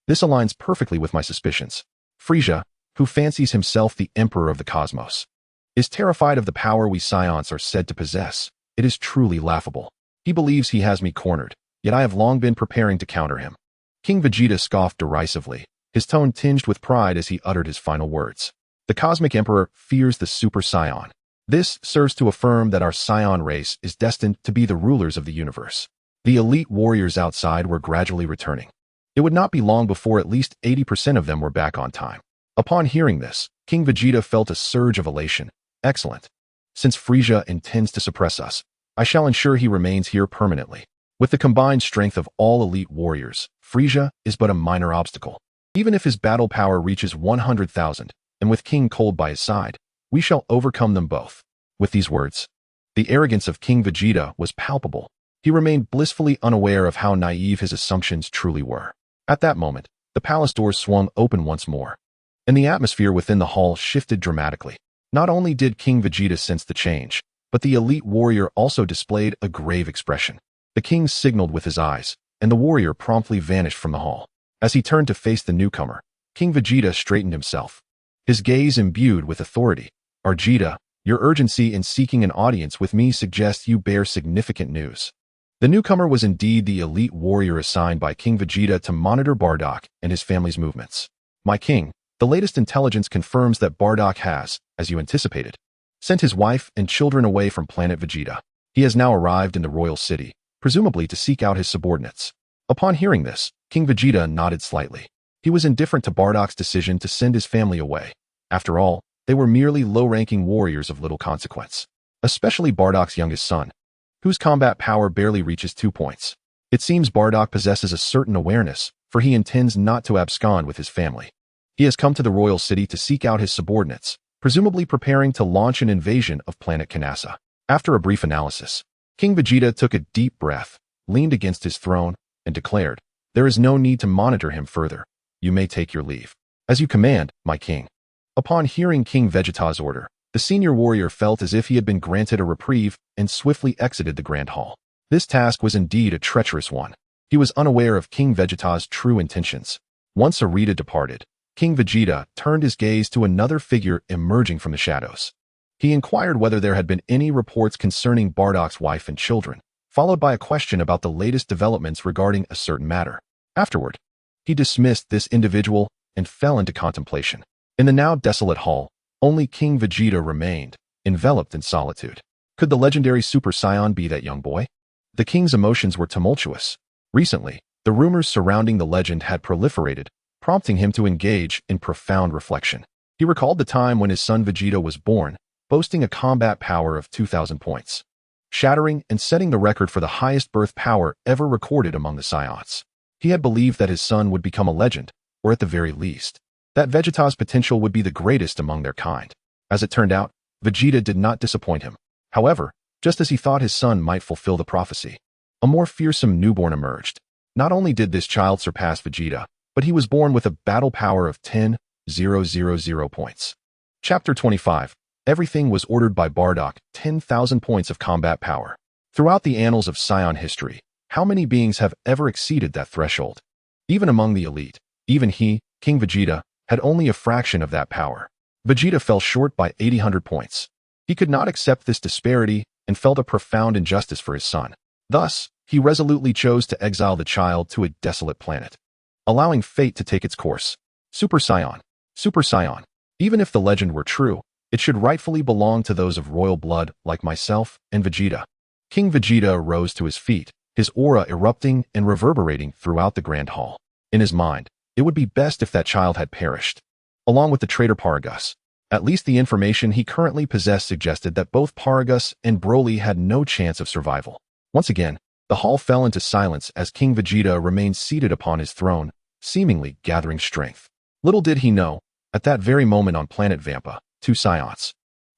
This aligns perfectly with my suspicions. Frieza, who fancies himself the emperor of the cosmos, is terrified of the power we Saiyans are said to possess. It is truly laughable. He believes he has me cornered, yet I have long been preparing to counter him. King Vegeta scoffed derisively, his tone tinged with pride as he uttered his final words. The Cosmic Emperor fears the Super Saiyan. This serves to affirm that our Saiyan race is destined to be the rulers of the universe. The elite warriors outside were gradually returning. It would not be long before at least 80% of them were back on time. Upon hearing this, King Vegeta felt a surge of elation. Excellent. Since Frieza intends to suppress us, I shall ensure he remains here permanently. With the combined strength of all elite warriors, Frieza is but a minor obstacle. Even if his battle power reaches 100,000, and with King Cold by his side, we shall overcome them both. With these words, the arrogance of King Vegeta was palpable. He remained blissfully unaware of how naive his assumptions truly were. At that moment, the palace doors swung open once more, and the atmosphere within the hall shifted dramatically. Not only did King Vegeta sense the change, but the elite warrior also displayed a grave expression. The king signaled with his eyes, and the warrior promptly vanished from the hall. As he turned to face the newcomer, King Vegeta straightened himself, his gaze imbued with authority. Vegeta, your urgency in seeking an audience with me suggests you bear significant news. The newcomer was indeed the elite warrior assigned by King Vegeta to monitor Bardock and his family's movements. My king, the latest intelligence confirms that Bardock has, as you anticipated, sent his wife and children away from planet Vegeta. He has now arrived in the royal city, presumably to seek out his subordinates. Upon hearing this, King Vegeta nodded slightly. He was indifferent to Bardock's decision to send his family away. After all, they were merely low-ranking warriors of little consequence, especially Bardock's youngest son, whose combat power barely reaches 2 points. It seems Bardock possesses a certain awareness, for he intends not to abscond with his family. He has come to the royal city to seek out his subordinates, presumably preparing to launch an invasion of planet Kanasa. After a brief analysis, King Vegeta took a deep breath, leaned against his throne, and declared, "There is no need to monitor him further. You may take your leave." "As you command, my king." Upon hearing King Vegeta's order, the senior warrior felt as if he had been granted a reprieve and swiftly exited the grand hall. This task was indeed a treacherous one. He was unaware of King Vegeta's true intentions. Once Arita departed, King Vegeta turned his gaze to another figure emerging from the shadows. He inquired whether there had been any reports concerning Bardock's wife and children, followed by a question about the latest developments regarding a certain matter. Afterward, he dismissed this individual and fell into contemplation. In the now desolate hall, only King Vegeta remained, enveloped in solitude. Could the legendary Super Saiyan be that young boy? The king's emotions were tumultuous. Recently, the rumors surrounding the legend had proliferated, prompting him to engage in profound reflection. He recalled the time when his son Vegeta was born, boasting a combat power of 2,000 points, shattering and setting the record for the highest birth power ever recorded among the Saiyans. He had believed that his son would become a legend, or at the very least, that Vegeta's potential would be the greatest among their kind. As it turned out, Vegeta did not disappoint him. However, just as he thought his son might fulfill the prophecy, a more fearsome newborn emerged. Not only did this child surpass Vegeta, but he was born with a battle power of 10,000 points. Chapter 25. Everything was ordered by Bardock, 10,000 points of combat power. Throughout the annals of Saiyan history, how many beings have ever exceeded that threshold? Even among the elite, even he, King Vegeta, had only a fraction of that power. Vegeta fell short by 800 points. He could not accept this disparity and felt a profound injustice for his son. Thus, he resolutely chose to exile the child to a desolate planet, allowing fate to take its course. Super Saiyan. Super Saiyan. Even if the legend were true, it should rightfully belong to those of royal blood like myself and Vegeta. King Vegeta rose to his feet, his aura erupting and reverberating throughout the grand hall. In his mind, it would be best if that child had perished, along with the traitor Paragus. At least the information he currently possessed suggested that both Paragus and Broly had no chance of survival. Once again, the hall fell into silence as King Vegeta remained seated upon his throne, seemingly gathering strength. Little did he know, at that very moment on planet Vampa, two Saiyans,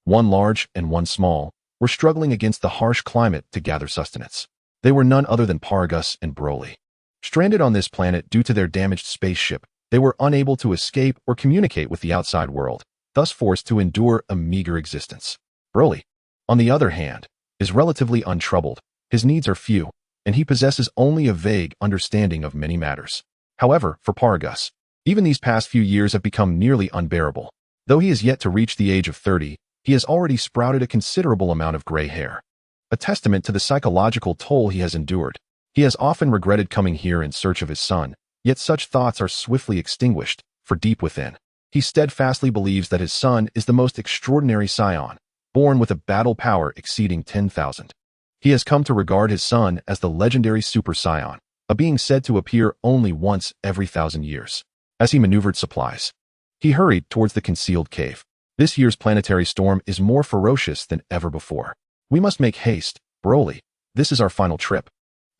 one large and one small, were struggling against the harsh climate to gather sustenance. They were none other than Paragus and Broly. Stranded on this planet due to their damaged spaceship, they were unable to escape or communicate with the outside world, thus forced to endure a meager existence. Broly, on the other hand, is relatively untroubled. His needs are few, and he possesses only a vague understanding of many matters. However, for Paragus, even these past few years have become nearly unbearable. Though he is yet to reach the age of 30, he has already sprouted a considerable amount of gray hair, a testament to the psychological toll he has endured. He has often regretted coming here in search of his son, yet such thoughts are swiftly extinguished, for deep within, he steadfastly believes that his son is the most extraordinary Saiyan, born with a battle power exceeding 10,000. He has come to regard his son as the legendary Super Saiyan, a being said to appear only once every 1,000 years. As he maneuvered supplies, he hurried towards the concealed cave. This year's planetary storm is more ferocious than ever before. We must make haste, Broly. This is our final trip.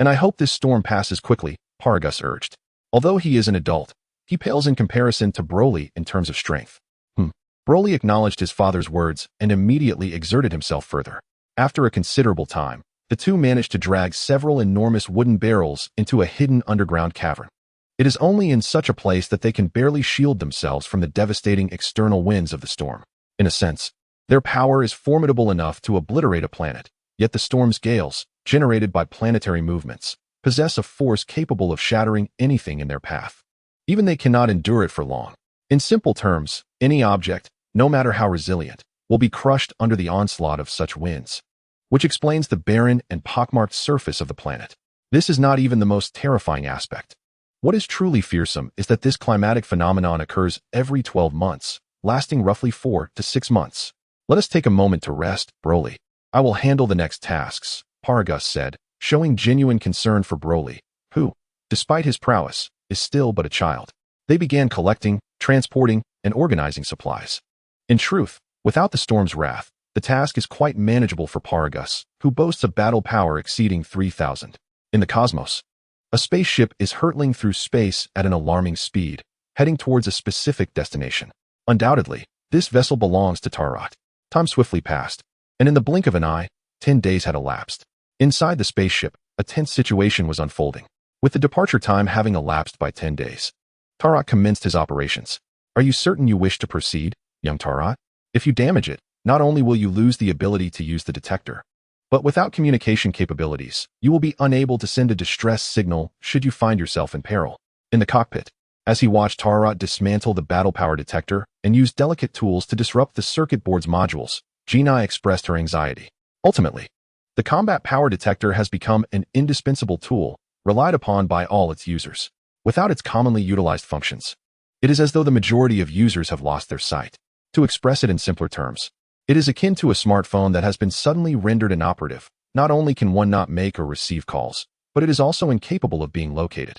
And I hope this storm passes quickly, Paragus urged. Although he is an adult, he pales in comparison to Broly in terms of strength. Broly acknowledged his father's words and immediately exerted himself further. After a considerable time, the two managed to drag several enormous wooden barrels into a hidden underground cavern. It is only in such a place that they can barely shield themselves from the devastating external winds of the storm. In a sense, their power is formidable enough to obliterate a planet, yet the storm's gales, generated by planetary movements, possess a force capable of shattering anything in their path. Even they cannot endure it for long. In simple terms, any object, no matter how resilient, will be crushed under the onslaught of such winds, which explains the barren and pockmarked surface of the planet. This is not even the most terrifying aspect. What is truly fearsome is that this climatic phenomenon occurs every 12 months, lasting roughly 4 to 6 months. Let us take a moment to rest, Broly. I will handle the next tasks, Paragus said, showing genuine concern for Broly, who, despite his prowess, is still but a child. They began collecting, transporting, and organizing supplies. In truth, without the storm's wrath, the task is quite manageable for Paragus, who boasts a battle power exceeding 3,000. In the cosmos, a spaceship is hurtling through space at an alarming speed, heading towards a specific destination. Undoubtedly, this vessel belongs to Tarot. Time swiftly passed, and in the blink of an eye, 10 days had elapsed. Inside the spaceship, a tense situation was unfolding. With the departure time having elapsed by 10 days, Tarot commenced his operations. Are you certain you wish to proceed, young Tarot? If you damage it, not only will you lose the ability to use the detector, but without communication capabilities, you will be unable to send a distress signal should you find yourself in peril. In the cockpit, as he watched Tarot dismantle the battle power detector and use delicate tools to disrupt the circuit board's modules, Gina expressed her anxiety. Ultimately, the combat power detector has become an indispensable tool relied upon by all its users. Without its commonly utilized functions, it is as though the majority of users have lost their sight. To express it in simpler terms, it is akin to a smartphone that has been suddenly rendered inoperative. Not only can one not make or receive calls, but it is also incapable of being located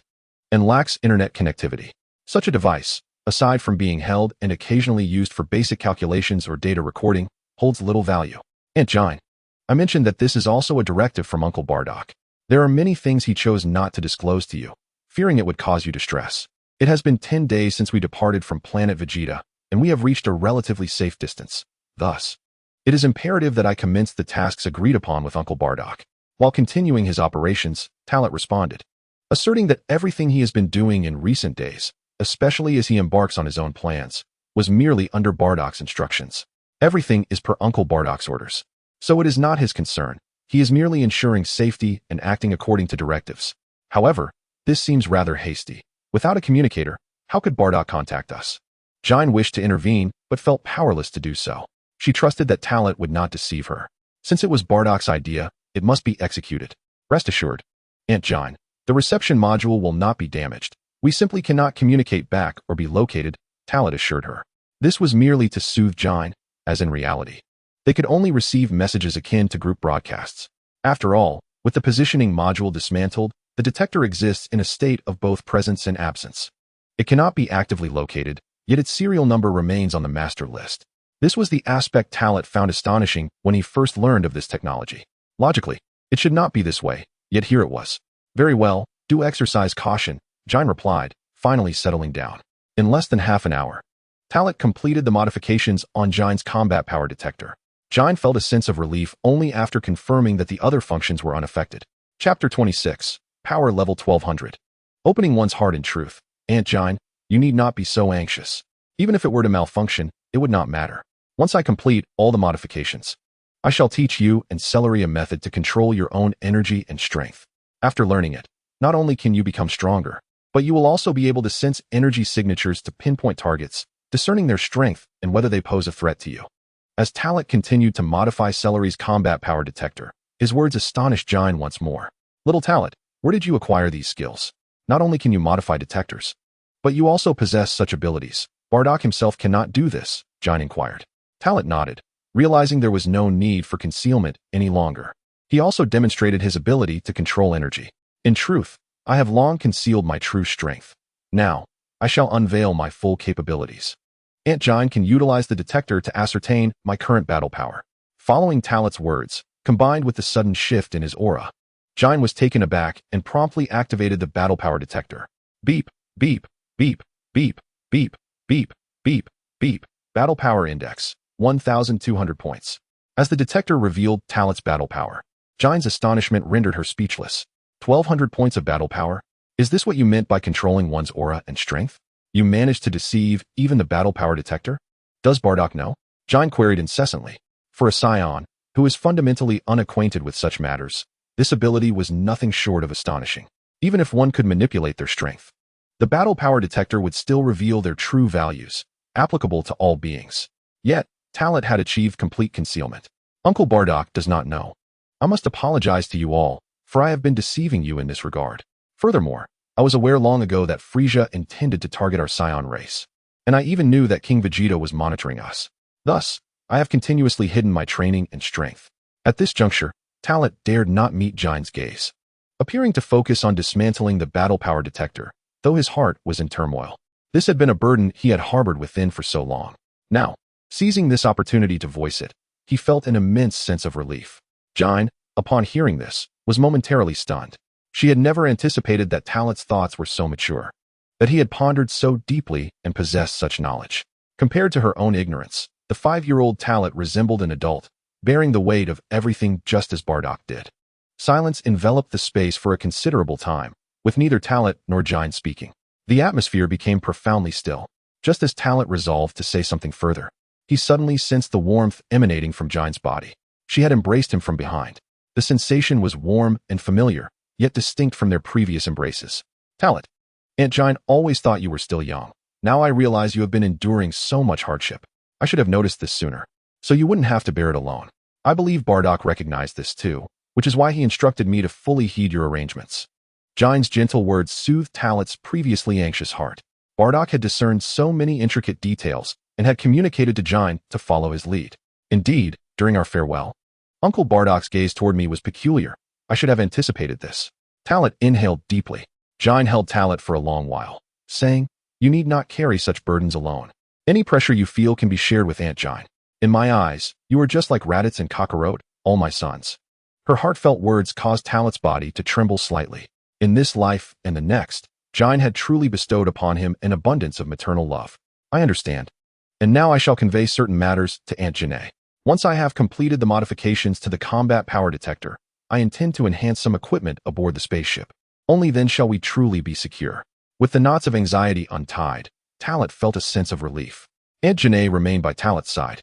and lacks internet connectivity. Such a device, aside from being held and occasionally used for basic calculations or data recording, holds little value. Aunt Jine, I mentioned that this is also a directive from Uncle Bardock. There are many things he chose not to disclose to you, fearing it would cause you distress. It has been 10 days since we departed from planet Vegeta, and we have reached a relatively safe distance. Thus, it is imperative that I commence the tasks agreed upon with Uncle Bardock. While continuing his operations, Talent responded, asserting that everything he has been doing in recent days, especially as he embarks on his own plans, was merely under Bardock's instructions. Everything is per Uncle Bardock's orders. So it is not his concern. He is merely ensuring safety and acting according to directives. However, this seems rather hasty. Without a communicator, how could Bardock contact us? Jine wished to intervene, but felt powerless to do so. She trusted that Talent would not deceive her. Since it was Bardock's idea, it must be executed. Rest assured, Aunt Jine, the reception module will not be damaged. We simply cannot communicate back or be located, Talent assured her. This was merely to soothe Jine, as in reality, they could only receive messages akin to group broadcasts. After all, with the positioning module dismantled, the detector exists in a state of both presence and absence. It cannot be actively located, yet its serial number remains on the master list. This was the aspect Talent found astonishing when he first learned of this technology. Logically, it should not be this way, yet here it was. Very well, do exercise caution, Jine replied, finally settling down. In less than half an hour, Talent completed the modifications on Jine's combat power detector. Jine felt a sense of relief only after confirming that the other functions were unaffected. Chapter 26. Power Level 1200. Opening one's heart in truth. Aunt Jine, you need not be so anxious. Even if it were to malfunction, it would not matter. Once I complete all the modifications, I shall teach you and Celery a method to control your own energy and strength. After learning it, not only can you become stronger, but you will also be able to sense energy signatures to pinpoint targets, discerning their strength and whether they pose a threat to you. As Talent continued to modify Celery's combat power detector, his words astonished Jine once more. Little Talent, where did you acquire these skills? Not only can you modify detectors, but you also possess such abilities. Bardock himself cannot do this, Jine inquired. Talent nodded, realizing there was no need for concealment any longer. He also demonstrated his ability to control energy. In truth, I have long concealed my true strength. Now, I shall unveil my full capabilities. Aunt Jine can utilize the detector to ascertain my current battle power. Following Talent's words, combined with the sudden shift in his aura, Jine was taken aback and promptly activated the battle power detector. Beep, beep, beep, beep, beep, beep, beep, beep. Battle power index, 1,200 points. As the detector revealed Talent's battle power, Jine's astonishment rendered her speechless. 1,200 points of battle power? Is this what you meant by controlling one's aura and strength? You managed to deceive even the battle power detector? Does Bardock know? Jine queried incessantly. For a Saiyan, who is fundamentally unacquainted with such matters, this ability was nothing short of astonishing. Even if one could manipulate their strength, the battle power detector would still reveal their true values, applicable to all beings. Yet, Talent had achieved complete concealment. Uncle Bardock does not know. I must apologize to you all, for I have been deceiving you in this regard. Furthermore, I was aware long ago that Frieza intended to target our Saiyan race, and I even knew that King Vegeta was monitoring us. Thus, I have continuously hidden my training and strength. At this juncture, Talent dared not meet Jine's gaze, appearing to focus on dismantling the battle power detector, though his heart was in turmoil. This had been a burden he had harbored within for so long. Now, seizing this opportunity to voice it, he felt an immense sense of relief. Jine, upon hearing this, was momentarily stunned. She had never anticipated that Talent's thoughts were so mature, that he had pondered so deeply and possessed such knowledge. Compared to her own ignorance, the 5-year-old Talent resembled an adult, bearing the weight of everything just as Bardock did. Silence enveloped the space for a considerable time, with neither Talent nor Jine speaking. The atmosphere became profoundly still. Just as Talent resolved to say something further, he suddenly sensed the warmth emanating from Jine's body. She had embraced him from behind. The sensation was warm and familiar, yet distinct from their previous embraces. Talent, Aunt Jine always thought you were still young. Now I realize you have been enduring so much hardship. I should have noticed this sooner, so you wouldn't have to bear it alone. I believe Bardock recognized this too, which is why he instructed me to fully heed your arrangements. Jine's gentle words soothed Talent's previously anxious heart. Bardock had discerned so many intricate details and had communicated to Jine to follow his lead. Indeed, during our farewell, Uncle Bardock's gaze toward me was peculiar. I should have anticipated this. Talent inhaled deeply. Jine held Talent for a long while, saying, You need not carry such burdens alone. Any pressure you feel can be shared with Aunt Jine. In my eyes, you are just like Raditz and Kakarot, all my sons. Her heartfelt words caused Talent's body to tremble slightly. In this life and the next, Jine had truly bestowed upon him an abundance of maternal love. I understand. And now I shall convey certain matters to Aunt Janae. Once I have completed the modifications to the combat power detector, I intend to enhance some equipment aboard the spaceship. Only then shall we truly be secure. With the knots of anxiety untied, Talit felt a sense of relief. Aunt Janae remained by Talit's side,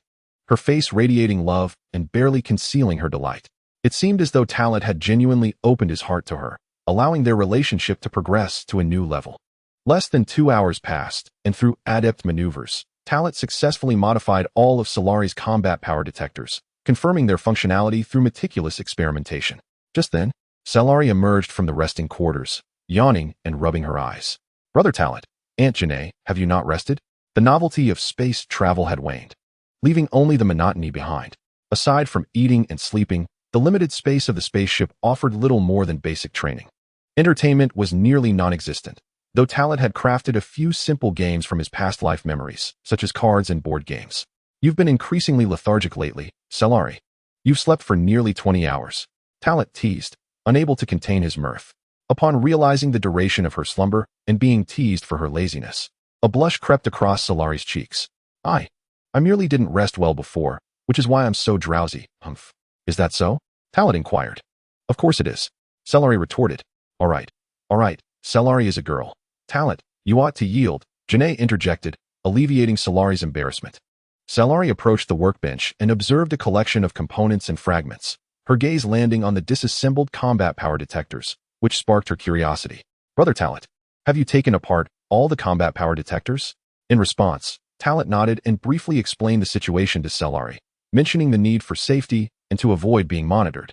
her face radiating love and barely concealing her delight. It seemed as though Talit had genuinely opened his heart to her, allowing their relationship to progress to a new level. Less than 2 hours passed, and through adept maneuvers, Talit successfully modified all of Solari's combat power detectors, confirming their functionality through meticulous experimentation. Just then, Solari emerged from the resting quarters, yawning and rubbing her eyes. Brother Talit, Aunt Janae, have you not rested? The novelty of space travel had waned, leaving only the monotony behind. Aside from eating and sleeping, the limited space of the spaceship offered little more than basic training. Entertainment was nearly non-existent, though Talit had crafted a few simple games from his past life memories, such as cards and board games. You've been increasingly lethargic lately, Solari. You've slept for nearly 20 hours. Talit teased, unable to contain his mirth. Upon realizing the duration of her slumber and being teased for her laziness, a blush crept across Solari's cheeks. I merely didn't rest well before, which is why I'm so drowsy, humph. Is that so? Talit inquired. Of course it is. Solari retorted. All right, Solari is a girl. Talit, you ought to yield, Janae interjected, alleviating Solari's embarrassment. Solari approached the workbench and observed a collection of components and fragments, her gaze landing on the disassembled combat power detectors, which sparked her curiosity. Brother Talit, have you taken apart all the combat power detectors? In response, Talit nodded and briefly explained the situation to Solari, mentioning the need for safety and to avoid being monitored.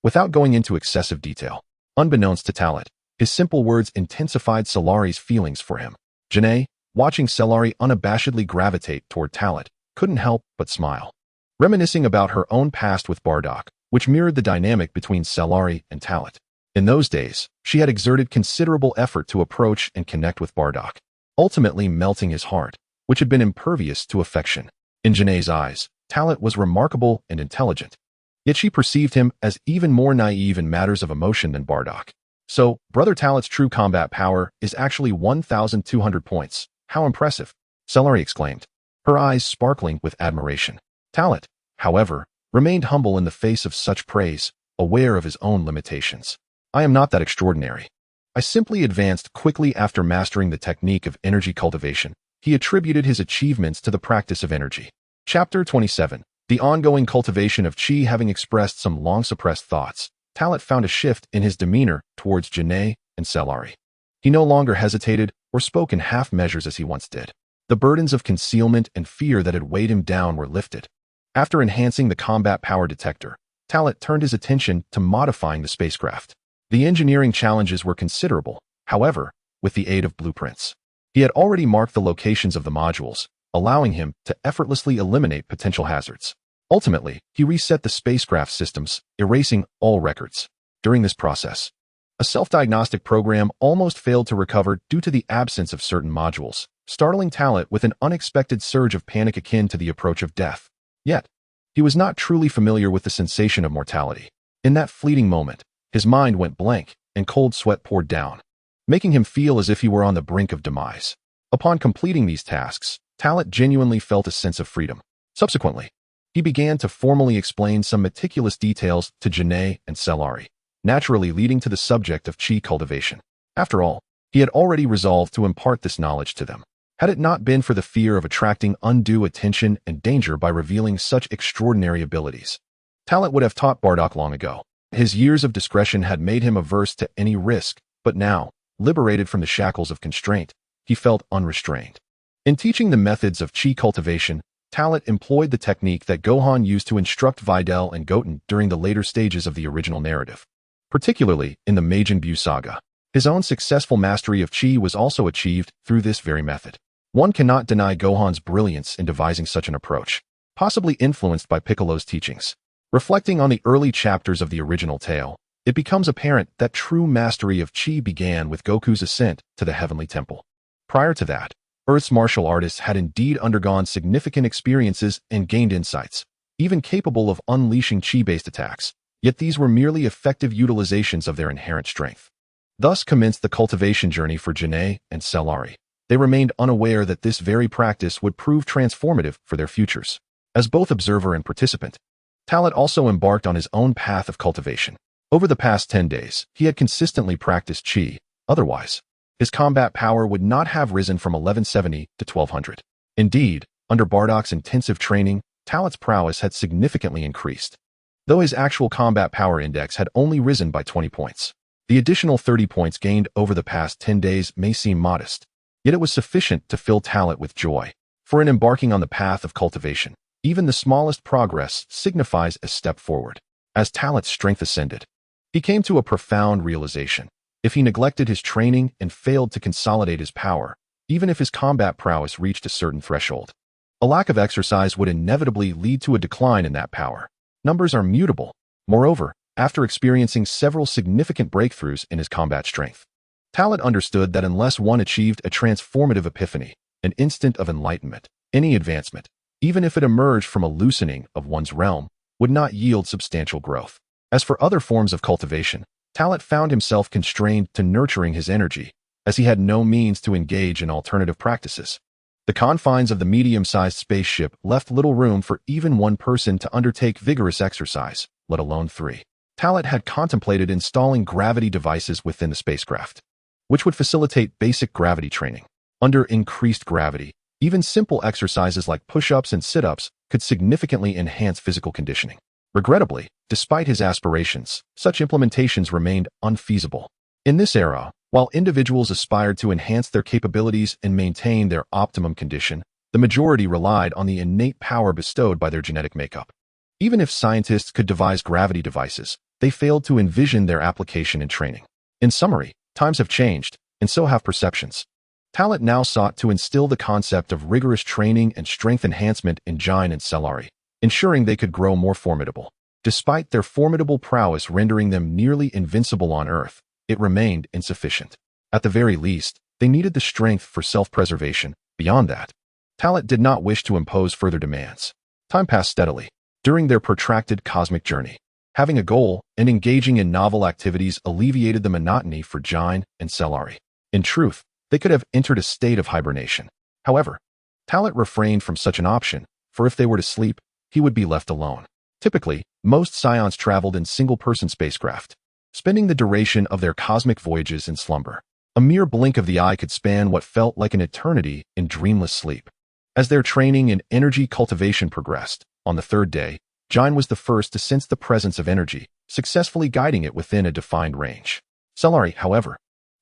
Without going into excessive detail, unbeknownst to Talit, his simple words intensified Solari's feelings for him. Janae, watching Solari unabashedly gravitate toward Talit, couldn't help but smile. Reminiscing about her own past with Bardock, which mirrored the dynamic between Solari and Talit. In those days, she had exerted considerable effort to approach and connect with Bardock, ultimately melting his heart, which had been impervious to affection. In Janae's eyes, Talit was remarkable and intelligent, yet she perceived him as even more naive in matters of emotion than Bardock. So, Brother Talit's true combat power is actually 1,200 points. How impressive! Solari exclaimed, her eyes sparkling with admiration. Talit, however, remained humble in the face of such praise, aware of his own limitations. I am not that extraordinary. I simply advanced quickly after mastering the technique of energy cultivation. He attributed his achievements to the practice of energy. Chapter 27. The ongoing cultivation of chi. Having expressed some long-suppressed thoughts, Talit found a shift in his demeanor towards Janae and Solari. He no longer hesitated or spoke in half measures as he once did. The burdens of concealment and fear that had weighed him down were lifted. After enhancing the combat power detector, Talit turned his attention to modifying the spacecraft. The engineering challenges were considerable, however, with the aid of blueprints. He had already marked the locations of the modules, allowing him to effortlessly eliminate potential hazards. Ultimately, he reset the spacecraft systems, erasing all records. During this process, a self-diagnostic program almost failed to recover due to the absence of certain modules, startling Talit with an unexpected surge of panic akin to the approach of death. Yet, he was not truly familiar with the sensation of mortality. In that fleeting moment, his mind went blank and cold sweat poured down, making him feel as if he were on the brink of demise. Upon completing these tasks, Talit genuinely felt a sense of freedom. Subsequently, he began to formally explain some meticulous details to Janae and Solari, naturally leading to the subject of chi cultivation. After all, he had already resolved to impart this knowledge to them. Had it not been for the fear of attracting undue attention and danger by revealing such extraordinary abilities, Talit would have taught Bardock long ago. His years of discretion had made him averse to any risk, but now, liberated from the shackles of constraint, he felt unrestrained. In teaching the methods of chi cultivation, Talit employed the technique that Gohan used to instruct Videl and Goten during the later stages of the original narrative, particularly in the Majin Buu saga. His own successful mastery of chi was also achieved through this very method. One cannot deny Gohan's brilliance in devising such an approach, possibly influenced by Piccolo's teachings. Reflecting on the early chapters of the original tale, it becomes apparent that true mastery of chi began with Goku's ascent to the Heavenly Temple. Prior to that, Earth's martial artists had indeed undergone significant experiences and gained insights, even capable of unleashing chi-based attacks, yet these were merely effective utilizations of their inherent strength. Thus commenced the cultivation journey for Janae and Cellari. They remained unaware that this very practice would prove transformative for their futures. As both observer and participant, Talat also embarked on his own path of cultivation. Over the past 10 days, he had consistently practiced Chi. Otherwise, his combat power would not have risen from 1170 to 1200. Indeed, under Bardock's intensive training, Talat's prowess had significantly increased, though his actual combat power index had only risen by 20 points. The additional 30 points gained over the past 10 days may seem modest, yet it was sufficient to fill Talat with joy. For in embarking on the path of cultivation, even the smallest progress signifies a step forward. As Talat's strength ascended, he came to a profound realization. If he neglected his training and failed to consolidate his power, even if his combat prowess reached a certain threshold, a lack of exercise would inevitably lead to a decline in that power. Numbers are mutable. Moreover, after experiencing several significant breakthroughs in his combat strength, Talat understood that unless one achieved a transformative epiphany, an instant of enlightenment, any advancement, even if it emerged from a loosening of one's realm, would not yield substantial growth. As for other forms of cultivation, Talat found himself constrained to nurturing his energy, as he had no means to engage in alternative practices. The confines of the medium-sized spaceship left little room for even one person to undertake vigorous exercise, let alone three. Talat had contemplated installing gravity devices within the spacecraft, which would facilitate basic gravity training. Under increased gravity, even simple exercises like push-ups and sit-ups could significantly enhance physical conditioning. Regrettably, despite his aspirations, such implementations remained unfeasible. In this era, while individuals aspired to enhance their capabilities and maintain their optimum condition, the majority relied on the innate power bestowed by their genetic makeup. Even if scientists could devise gravity devices, they failed to envision their application in training. In summary, times have changed, and so have perceptions. Talat now sought to instill the concept of rigorous training and strength enhancement in Jain and Cellari, ensuring they could grow more formidable. Despite their formidable prowess rendering them nearly invincible on Earth, it remained insufficient. At the very least, they needed the strength for self-preservation. Beyond that, Talat did not wish to impose further demands. Time passed steadily. During their protracted cosmic journey, having a goal and engaging in novel activities alleviated the monotony for Jain and Cellari. In truth, they could have entered a state of hibernation. However, Talat refrained from such an option, for if they were to sleep, he would be left alone. Typically, most Saiyans traveled in single-person spacecraft, spending the duration of their cosmic voyages in slumber. A mere blink of the eye could span what felt like an eternity in dreamless sleep. As their training and energy cultivation progressed, on the third day, Jain was the first to sense the presence of energy, successfully guiding it within a defined range. Cellari, however,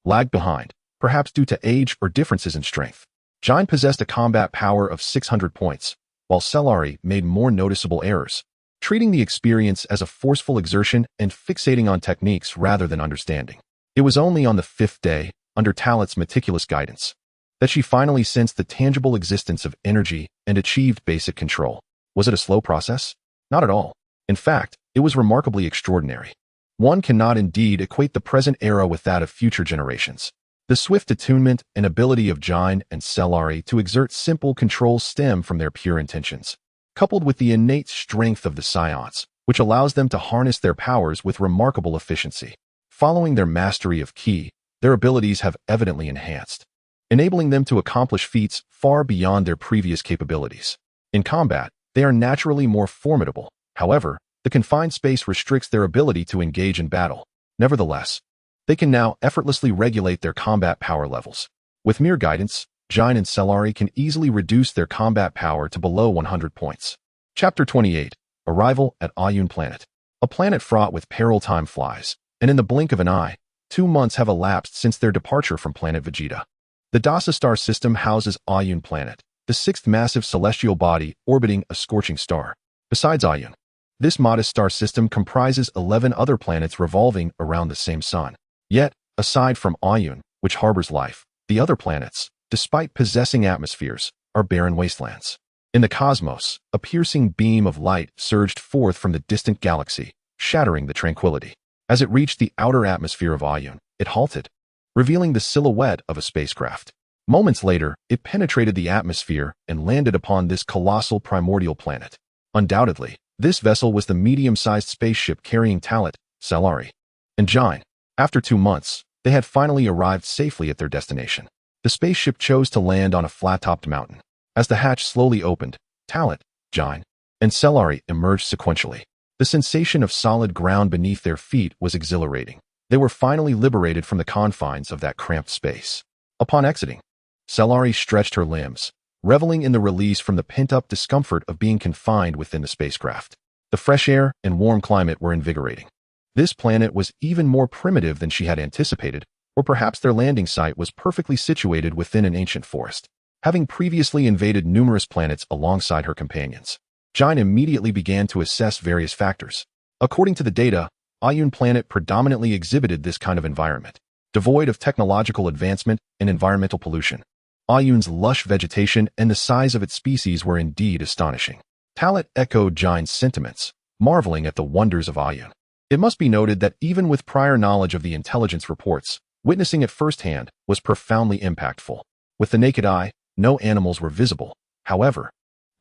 lagged behind, perhaps due to age or differences in strength. Jain possessed a combat power of 600 points, while Cellari made more noticeable errors, treating the experience as a forceful exertion and fixating on techniques rather than understanding. It was only on the fifth day, under Talat's meticulous guidance, that she finally sensed the tangible existence of energy and achieved basic control. Was it a slow process? Not at all. In fact, it was remarkably extraordinary. One cannot indeed equate the present era with that of future generations. The swift attunement and ability of Jain and Cellari to exert simple controls stem from their pure intentions, coupled with the innate strength of the Saiyans, which allows them to harness their powers with remarkable efficiency. Following their mastery of Ki, their abilities have evidently enhanced, enabling them to accomplish feats far beyond their previous capabilities. In combat, they are naturally more formidable. However, the confined space restricts their ability to engage in battle. Nevertheless, they can now effortlessly regulate their combat power levels. With mere guidance, Jain and Cellari can easily reduce their combat power to below 100 points. Chapter 28. Arrival at Ayun Planet. A planet fraught with peril. Time flies, and in the blink of an eye, 2 months have elapsed since their departure from planet Vegeta. The Dasa star system houses Ayun Planet, the sixth massive celestial body orbiting a scorching star. Besides Ayun, this modest star system comprises 11 other planets revolving around the same sun. Yet, aside from Ayun, which harbors life, the other planets, despite possessing atmospheres, are barren wastelands. In the cosmos, a piercing beam of light surged forth from the distant galaxy, shattering the tranquility. As it reached the outer atmosphere of Ayun, it halted, revealing the silhouette of a spacecraft. Moments later, it penetrated the atmosphere and landed upon this colossal primordial planet. Undoubtedly, this vessel was the medium-sized spaceship carrying Talat, Cellari, and Jain. After 2 months, They had finally arrived safely at their destination. The spaceship chose to land on a flat-topped mountain. As the hatch slowly opened, Talent, Jine, and Cellari emerged sequentially. The sensation of solid ground beneath their feet was exhilarating. They were finally liberated from the confines of that cramped space. Upon exiting, Cellari stretched her limbs, reveling in the release from the pent-up discomfort of being confined within the spacecraft. The fresh air and warm climate were invigorating. This planet was even more primitive than she had anticipated, or perhaps their landing site was perfectly situated within an ancient forest. Having previously invaded numerous planets alongside her companions, Jine immediately began to assess various factors. According to the data, Iyun planet predominantly exhibited this kind of environment, devoid of technological advancement and environmental pollution. Iyun's lush vegetation and the size of its species were indeed astonishing. Talent echoed Jine's sentiments, marveling at the wonders of Iyun. It must be noted that even with prior knowledge of the intelligence reports, witnessing it firsthand was profoundly impactful. With the naked eye, no animals were visible. However,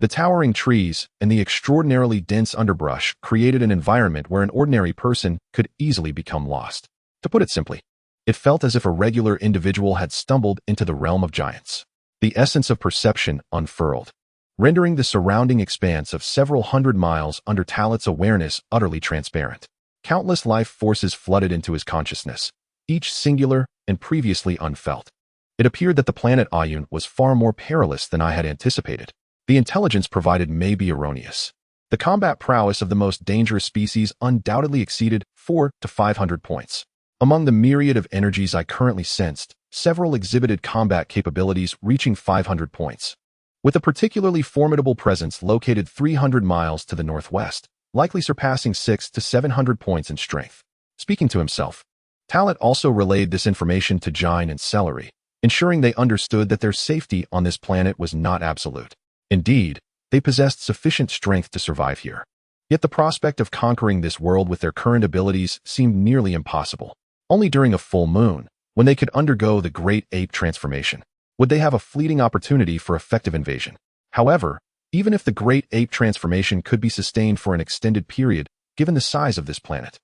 the towering trees and the extraordinarily dense underbrush created an environment where an ordinary person could easily become lost. To put it simply, it felt as if a regular individual had stumbled into the realm of giants. The essence of perception unfurled, rendering the surrounding expanse of several hundred miles under Talent's awareness utterly transparent. Countless life forces flooded into his consciousness, each singular and previously unfelt. It appeared that the planet Iyun was far more perilous than I had anticipated. The intelligence provided may be erroneous. The combat prowess of the most dangerous species undoubtedly exceeded 400 to 500 points. Among the myriad of energies I currently sensed, several exhibited combat capabilities reaching 500 points. With a particularly formidable presence located 300 miles to the northwest, likely surpassing 600 to 700 points in strength. Speaking to himself, Talent also relayed this information to Jine and Cellari, ensuring they understood that their safety on this planet was not absolute. Indeed, they possessed sufficient strength to survive here. Yet the prospect of conquering this world with their current abilities seemed nearly impossible. Only during a full moon, when they could undergo the Great Ape transformation, would they have a fleeting opportunity for effective invasion. However, even if the Great Ape transformation could be sustained for an extended period, given the size of this planet,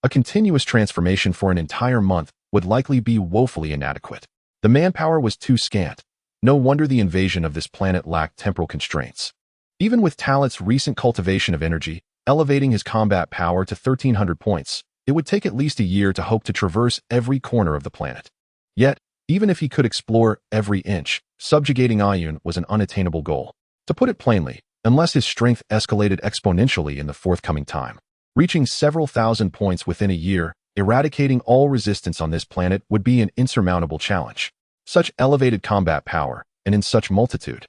a continuous transformation for an entire month would likely be woefully inadequate. The manpower was too scant. No wonder the invasion of this planet lacked temporal constraints. Even with Talent's recent cultivation of energy, elevating his combat power to 1,300 points, it would take at least a year to hope to traverse every corner of the planet. Yet, even if he could explore every inch, subjugating Iyun was an unattainable goal. To put it plainly, unless his strength escalated exponentially in the forthcoming time, reaching several thousand points within a year, eradicating all resistance on this planet would be an insurmountable challenge. Such elevated combat power, and in such multitude,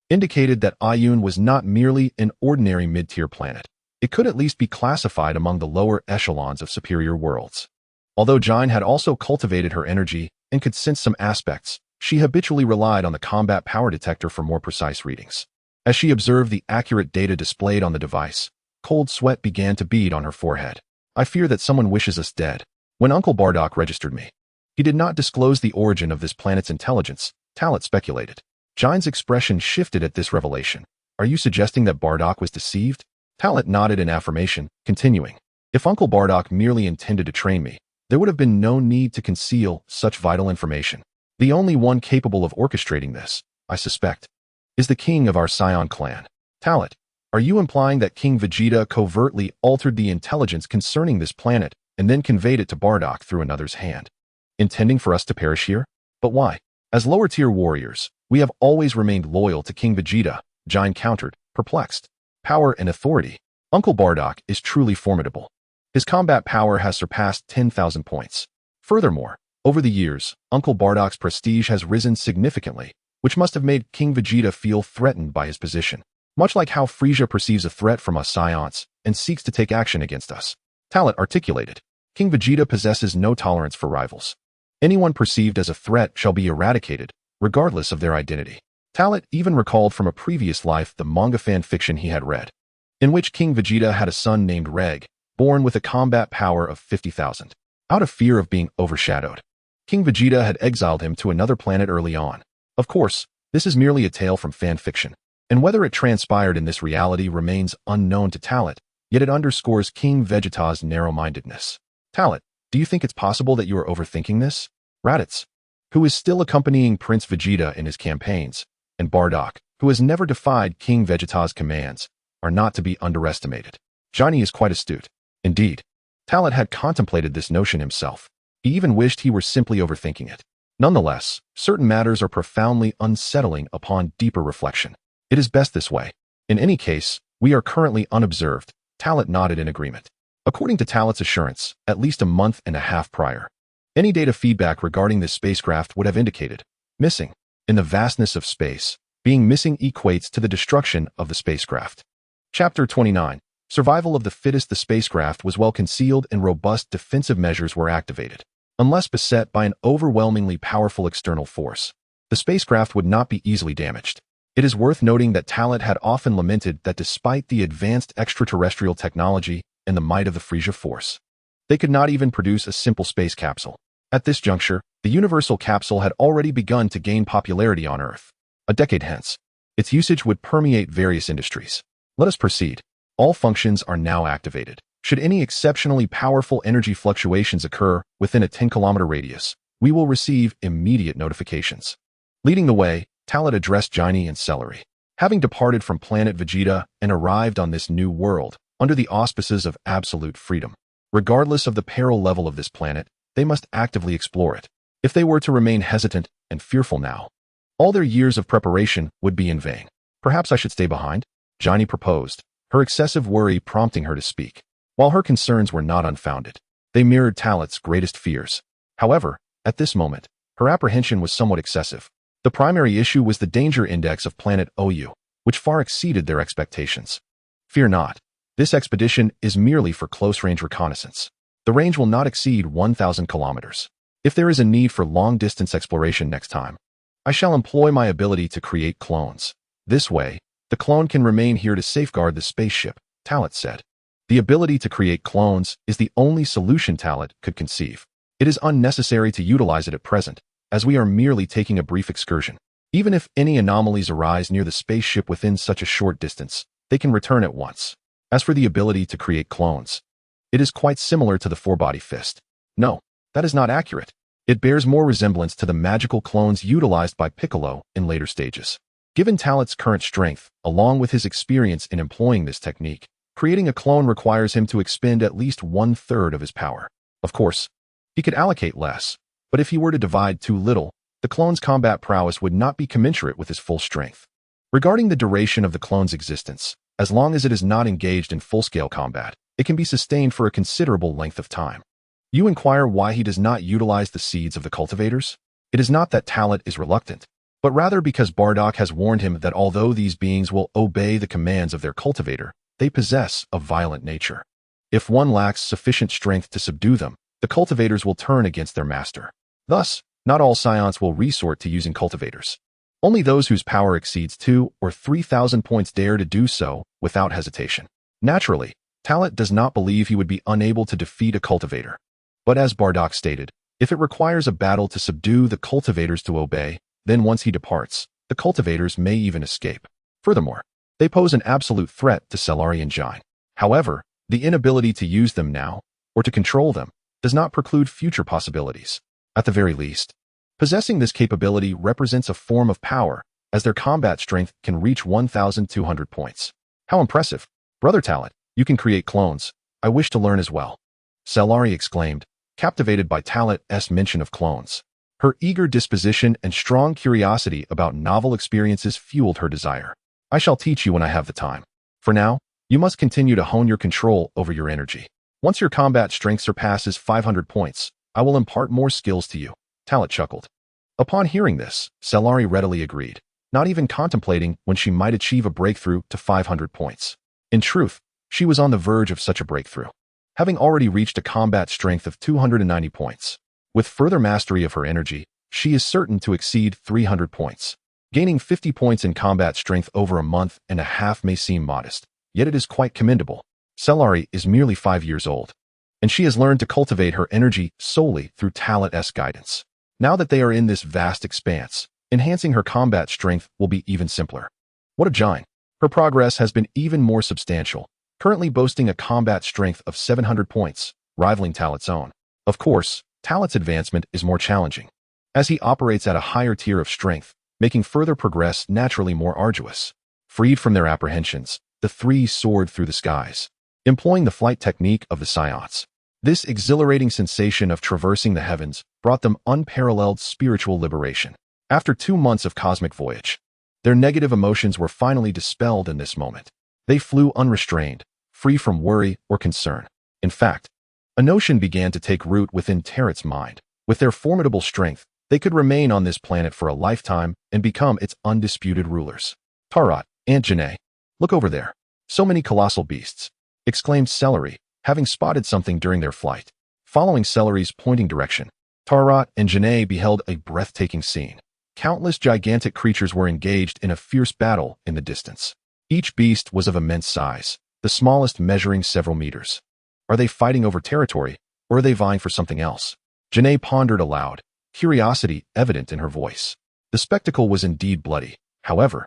indicated that Iyun was not merely an ordinary mid-tier planet. It could at least be classified among the lower echelons of superior worlds. Although Jine had also cultivated her energy and could sense some aspects, she habitually relied on the combat power detector for more precise readings. As she observed the accurate data displayed on the device, cold sweat began to bead on her forehead. I fear that someone wishes us dead. When Uncle Bardock registered me, he did not disclose the origin of this planet's intelligence, Talent speculated. Jine's expression shifted at this revelation. Are you suggesting that Bardock was deceived? Talent nodded in affirmation, continuing. If Uncle Bardock merely intended to train me, there would have been no need to conceal such vital information. The only one capable of orchestrating this, I suspect, is the king of our Saiyan clan. Talent, are you implying that King Vegeta covertly altered the intelligence concerning this planet and then conveyed it to Bardock through another's hand, intending for us to perish here? But why? As lower-tier warriors, we have always remained loyal to King Vegeta, Jine countered, perplexed. Power and authority. Uncle Bardock is truly formidable. His combat power has surpassed 10,000 points. Furthermore, over the years, Uncle Bardock's prestige has risen significantly, which must have made King Vegeta feel threatened by his position, much like how Frieza perceives a threat from us Saiyans and seeks to take action against us. Talent articulated. King Vegeta possesses no tolerance for rivals. Anyone perceived as a threat shall be eradicated, regardless of their identity. Talent even recalled from a previous life the manga fan fiction he had read, in which King Vegeta had a son named Reg, born with a combat power of 50,000. Out of fear of being overshadowed, King Vegeta had exiled him to another planet early on. Of course, this is merely a tale from fan fiction, and whether it transpired in this reality remains unknown to Talent, yet it underscores King Vegeta's narrow-mindedness. Talent, do you think it's possible that you are overthinking this? Raditz, who is still accompanying Prince Vegeta in his campaigns, and Bardock, who has never defied King Vegeta's commands, are not to be underestimated. Johnny is quite astute. Indeed, Talot had contemplated this notion himself. He even wished he were simply overthinking it. Nonetheless, certain matters are profoundly unsettling upon deeper reflection. It is best this way. In any case, we are currently unobserved. Talot nodded in agreement. According to Talot's assurance, at least a month and a half prior, any data feedback regarding this spacecraft would have indicated missing. In the vastness of space, being missing equates to the destruction of the spacecraft. Chapter 29. Survival of the fittest. The spacecraft was well concealed and robust defensive measures were activated. Unless beset by an overwhelmingly powerful external force, the spacecraft would not be easily damaged. It is worth noting that Talot had often lamented that despite the advanced extraterrestrial technology and the might of the Frieza Force, they could not even produce a simple space capsule. At this juncture, the universal capsule had already begun to gain popularity on Earth. A decade hence, its usage would permeate various industries. Let us proceed. All functions are now activated. Should any exceptionally powerful energy fluctuations occur within a 10-kilometer radius, we will receive immediate notifications. Leading the way, Talot addressed Johnny and Celery. Having departed from planet Vegeta and arrived on this new world under the auspices of absolute freedom, regardless of the peril level of this planet, they must actively explore it. If they were to remain hesitant and fearful now, all their years of preparation would be in vain. Perhaps I should stay behind, Johnny proposed, her excessive worry prompting her to speak. While her concerns were not unfounded, they mirrored Talot's greatest fears. However, at this moment, her apprehension was somewhat excessive. The primary issue was the danger index of planet OU, which far exceeded their expectations. Fear not. This expedition is merely for close-range reconnaissance. The range will not exceed 1,000 kilometers. If there is a need for long-distance exploration next time, I shall employ my ability to create clones. This way, the clone can remain here to safeguard the spaceship, Talot said. The ability to create clones is the only solution Talot could conceive. It is unnecessary to utilize it at present, as we are merely taking a brief excursion. Even if any anomalies arise near the spaceship within such a short distance, they can return at once. As for the ability to create clones, it is quite similar to the four-body fist. No, that is not accurate. It bears more resemblance to the magical clones utilized by Piccolo in later stages. Given Talot's current strength, along with his experience in employing this technique, creating a clone requires him to expend at least 1/3 of his power. Of course, he could allocate less, but if he were to divide too little, the clone's combat prowess would not be commensurate with his full strength. Regarding the duration of the clone's existence, as long as it is not engaged in full-scale combat, it can be sustained for a considerable length of time. You inquire why he does not utilize the seeds of the cultivators? It is not that Talot is reluctant, but rather because Bardock has warned him that although these beings will obey the commands of their cultivator, they possess a violent nature. If one lacks sufficient strength to subdue them, the cultivators will turn against their master. Thus, not all Saiyans will resort to using cultivators. Only those whose power exceeds 2,000 or 3,000 points dare to do so without hesitation. Naturally, Talot does not believe he would be unable to defeat a cultivator. But as Bardock stated, if it requires a battle to subdue the cultivators to obey, then once he departs, the cultivators may even escape. Furthermore, they pose an absolute threat to Celery and Johnny. However, the inability to use them now, or to control them, does not preclude future possibilities. At the very least, possessing this capability represents a form of power, as their combat strength can reach 1,200 points. How impressive! Brother Talot, you can create clones. I wish to learn as well. Celery exclaimed, captivated by Talot's mention of clones. Her eager disposition and strong curiosity about novel experiences fueled her desire. I shall teach you when I have the time. For now, you must continue to hone your control over your energy. Once your combat strength surpasses 500 points, I will impart more skills to you. Talot chuckled. Upon hearing this, Celery readily agreed, not even contemplating when she might achieve a breakthrough to 500 points. In truth, she was on the verge of such a breakthrough, having already reached a combat strength of 290 points. With further mastery of her energy, she is certain to exceed 300 points. Gaining 50 points in combat strength over a month and a half may seem modest, yet it is quite commendable. Celery is merely 5 years old, and she has learned to cultivate her energy solely through Talot's guidance. Now that they are in this vast expanse, enhancing her combat strength will be even simpler. What a giant! Her progress has been even more substantial, currently boasting a combat strength of 700 points, rivaling Talot's own. Of course, Talat's advancement is more challenging, as he operates at a higher tier of strength, making further progress naturally more arduous. Freed from their apprehensions, the three soared through the skies, employing the flight technique of the Saiyans. This exhilarating sensation of traversing the heavens brought them unparalleled spiritual liberation. After 2 months of cosmic voyage, their negative emotions were finally dispelled in this moment. They flew unrestrained, free from worry or concern. In fact, a notion began to take root within Tarat's mind. With their formidable strength, they could remain on this planet for a lifetime and become its undisputed rulers. Tarat, Aunt Janae, look over there. So many colossal beasts, exclaimed Celery, having spotted something during their flight. Following Celery's pointing direction, Tarat and Janae beheld a breathtaking scene. Countless gigantic creatures were engaged in a fierce battle in the distance. Each beast was of immense size, the smallest measuring several meters. Are they fighting over territory, or are they vying for something else? Janae pondered aloud, curiosity evident in her voice. The spectacle was indeed bloody. However,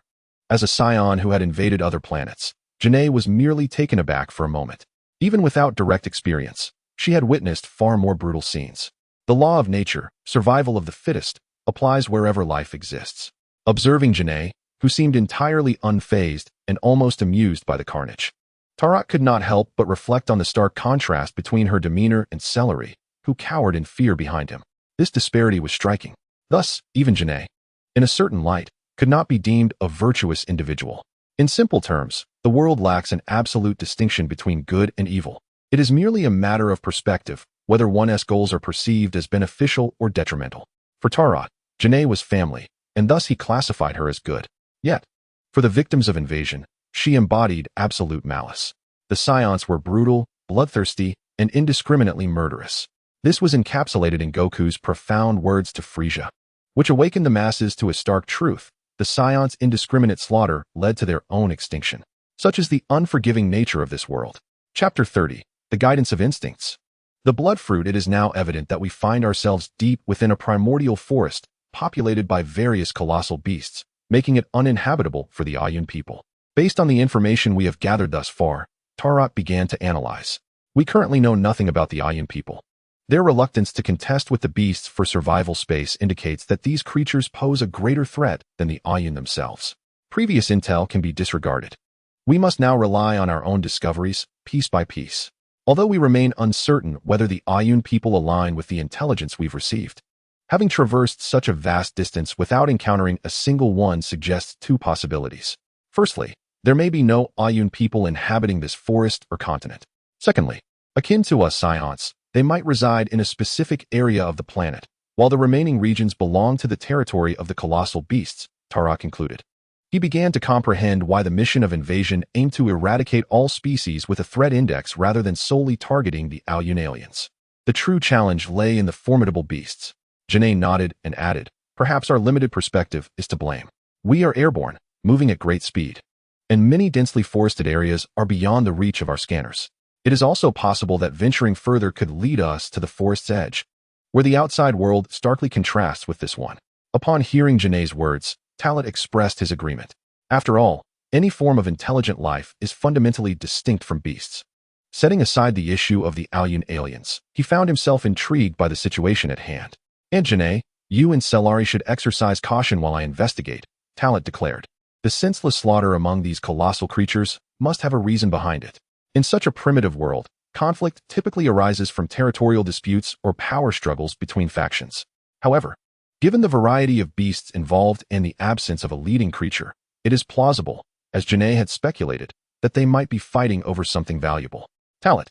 as a Saiyan who had invaded other planets, Janae was merely taken aback for a moment. Even without direct experience, she had witnessed far more brutal scenes. The law of nature, survival of the fittest, applies wherever life exists. Observing Janae, who seemed entirely unfazed and almost amused by the carnage, Tarat could not help but reflect on the stark contrast between her demeanor and Celery, who cowered in fear behind him. This disparity was striking. Thus, even Janae, in a certain light, could not be deemed a virtuous individual. In simple terms, the world lacks an absolute distinction between good and evil. It is merely a matter of perspective, whether one's goals are perceived as beneficial or detrimental. For Tarat, Janae was family, and thus he classified her as good. Yet, for the victims of invasion, she embodied absolute malice. The Saiyans were brutal, bloodthirsty, and indiscriminately murderous. This was encapsulated in Goku's profound words to Frieza, which awakened the masses to a stark truth. The Saiyans' indiscriminate slaughter led to their own extinction. Such is the unforgiving nature of this world. Chapter 30. The Guidance of Instincts. The blood fruit. It is now evident that we find ourselves deep within a primordial forest, populated by various colossal beasts, making it uninhabitable for the Ayun people. Based on the information we have gathered thus far, Tarat began to analyze. We currently know nothing about the Ayun people. Their reluctance to contest with the beasts for survival space indicates that these creatures pose a greater threat than the Ayun themselves. Previous intel can be disregarded. We must now rely on our own discoveries, piece by piece. Although we remain uncertain whether the Ayun people align with the intelligence we've received, having traversed such a vast distance without encountering a single one suggests two possibilities. Firstly, there may be no Ayun people inhabiting this forest or continent. Secondly, akin to us Saiyans, they might reside in a specific area of the planet, while the remaining regions belong to the territory of the colossal beasts, Tarat concluded. He began to comprehend why the mission of invasion aimed to eradicate all species with a threat index rather than solely targeting the Ayun aliens. The true challenge lay in the formidable beasts. Janae nodded and added, perhaps our limited perspective is to blame. We are airborne, moving at great speed, and many densely forested areas are beyond the reach of our scanners. It is also possible that venturing further could lead us to the forest's edge, where the outside world starkly contrasts with this one. Upon hearing Janae's words, Talat expressed his agreement. After all, any form of intelligent life is fundamentally distinct from beasts. Setting aside the issue of the Ayun aliens, he found himself intrigued by the situation at hand. And Janae, you and Celery should exercise caution while I investigate, Talat declared. The senseless slaughter among these colossal creatures must have a reason behind it. In such a primitive world, conflict typically arises from territorial disputes or power struggles between factions. However, given the variety of beasts involved and the absence of a leading creature, it is plausible, as Janae had speculated, that they might be fighting over something valuable. Talat,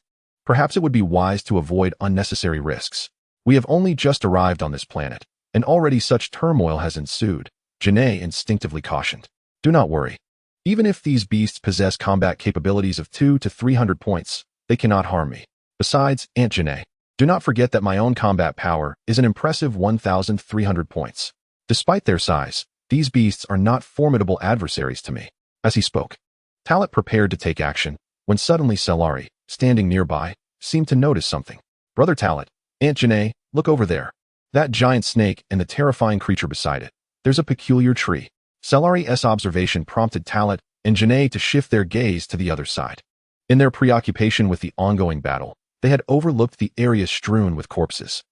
perhaps it would be wise to avoid unnecessary risks. We have only just arrived on this planet, and already such turmoil has ensued, Janae instinctively cautioned. Do not worry. Even if these beasts possess combat capabilities of 200 to 300 points, they cannot harm me. Besides, Aunt Janae, do not forget that my own combat power is an impressive 1,300 points. Despite their size, these beasts are not formidable adversaries to me. As he spoke, Talat prepared to take action, when suddenly Celery, standing nearby, seemed to notice something. Brother Talat, Aunt Janae, look over there. That giant snake and the terrifying creature beside it. There's a peculiar tree. Celery's observation prompted Talat and Janae to shift their gaze to the other side. In their preoccupation with the ongoing battle, they had overlooked the area strewn with corpses.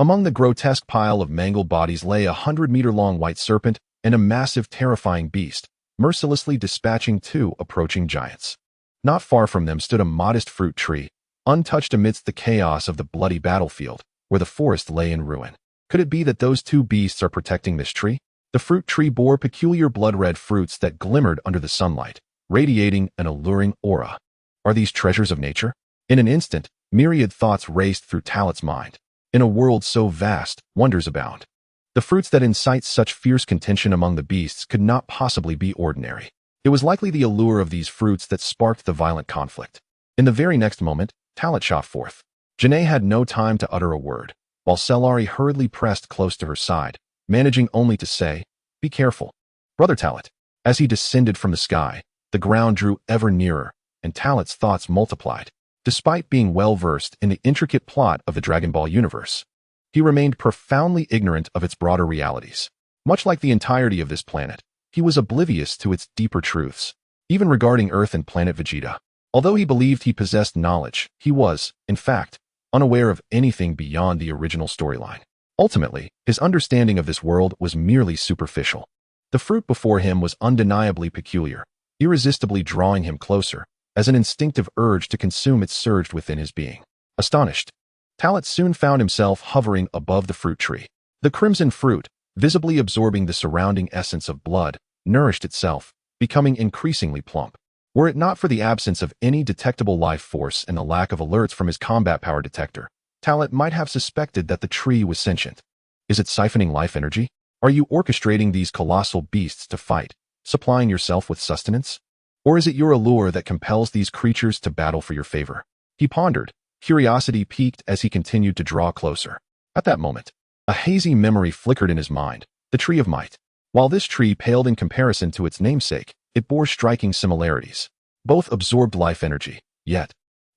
Among the grotesque pile of mangled bodies lay a 100-meter-long white serpent and a massive, terrifying beast, mercilessly dispatching two approaching giants. Not far from them stood a modest fruit tree, untouched amidst the chaos of the bloody battlefield, where the forest lay in ruin. Could it be that those two beasts are protecting this tree? The fruit tree bore peculiar blood-red fruits that glimmered under the sunlight, radiating an alluring aura. Are these treasures of nature? In an instant, myriad thoughts raced through Talat's mind. In a world so vast, wonders abound. The fruits that incite such fierce contention among the beasts could not possibly be ordinary. It was likely the allure of these fruits that sparked the violent conflict. In the very next moment, Talat shot forth. Janae had no time to utter a word, while Cellari hurriedly pressed close to her side, managing only to say, "Be careful, Brother Talat." As he descended from the sky, the ground drew ever nearer, and Talat's thoughts multiplied. Despite being well-versed in the intricate plot of the Dragon Ball universe, he remained profoundly ignorant of its broader realities. Much like the entirety of this planet, he was oblivious to its deeper truths, even regarding Earth and planet Vegeta. Although he believed he possessed knowledge, he was, in fact, unaware of anything beyond the original storyline. Ultimately, his understanding of this world was merely superficial. The fruit before him was undeniably peculiar, irresistibly drawing him closer, as an instinctive urge to consume it surged within his being. Astonished, Talat soon found himself hovering above the fruit tree. The crimson fruit, visibly absorbing the surrounding essence of blood, nourished itself, becoming increasingly plump. Were it not for the absence of any detectable life force and the lack of alerts from his combat power detector, Talat might have suspected that the tree was sentient. Is it siphoning life energy? Are you orchestrating these colossal beasts to fight, supplying yourself with sustenance? Or is it your allure that compels these creatures to battle for your favor? He pondered, curiosity piqued as he continued to draw closer. At that moment, a hazy memory flickered in his mind, the Tree of Might. While this tree paled in comparison to its namesake, it bore striking similarities. Both absorbed life energy, yet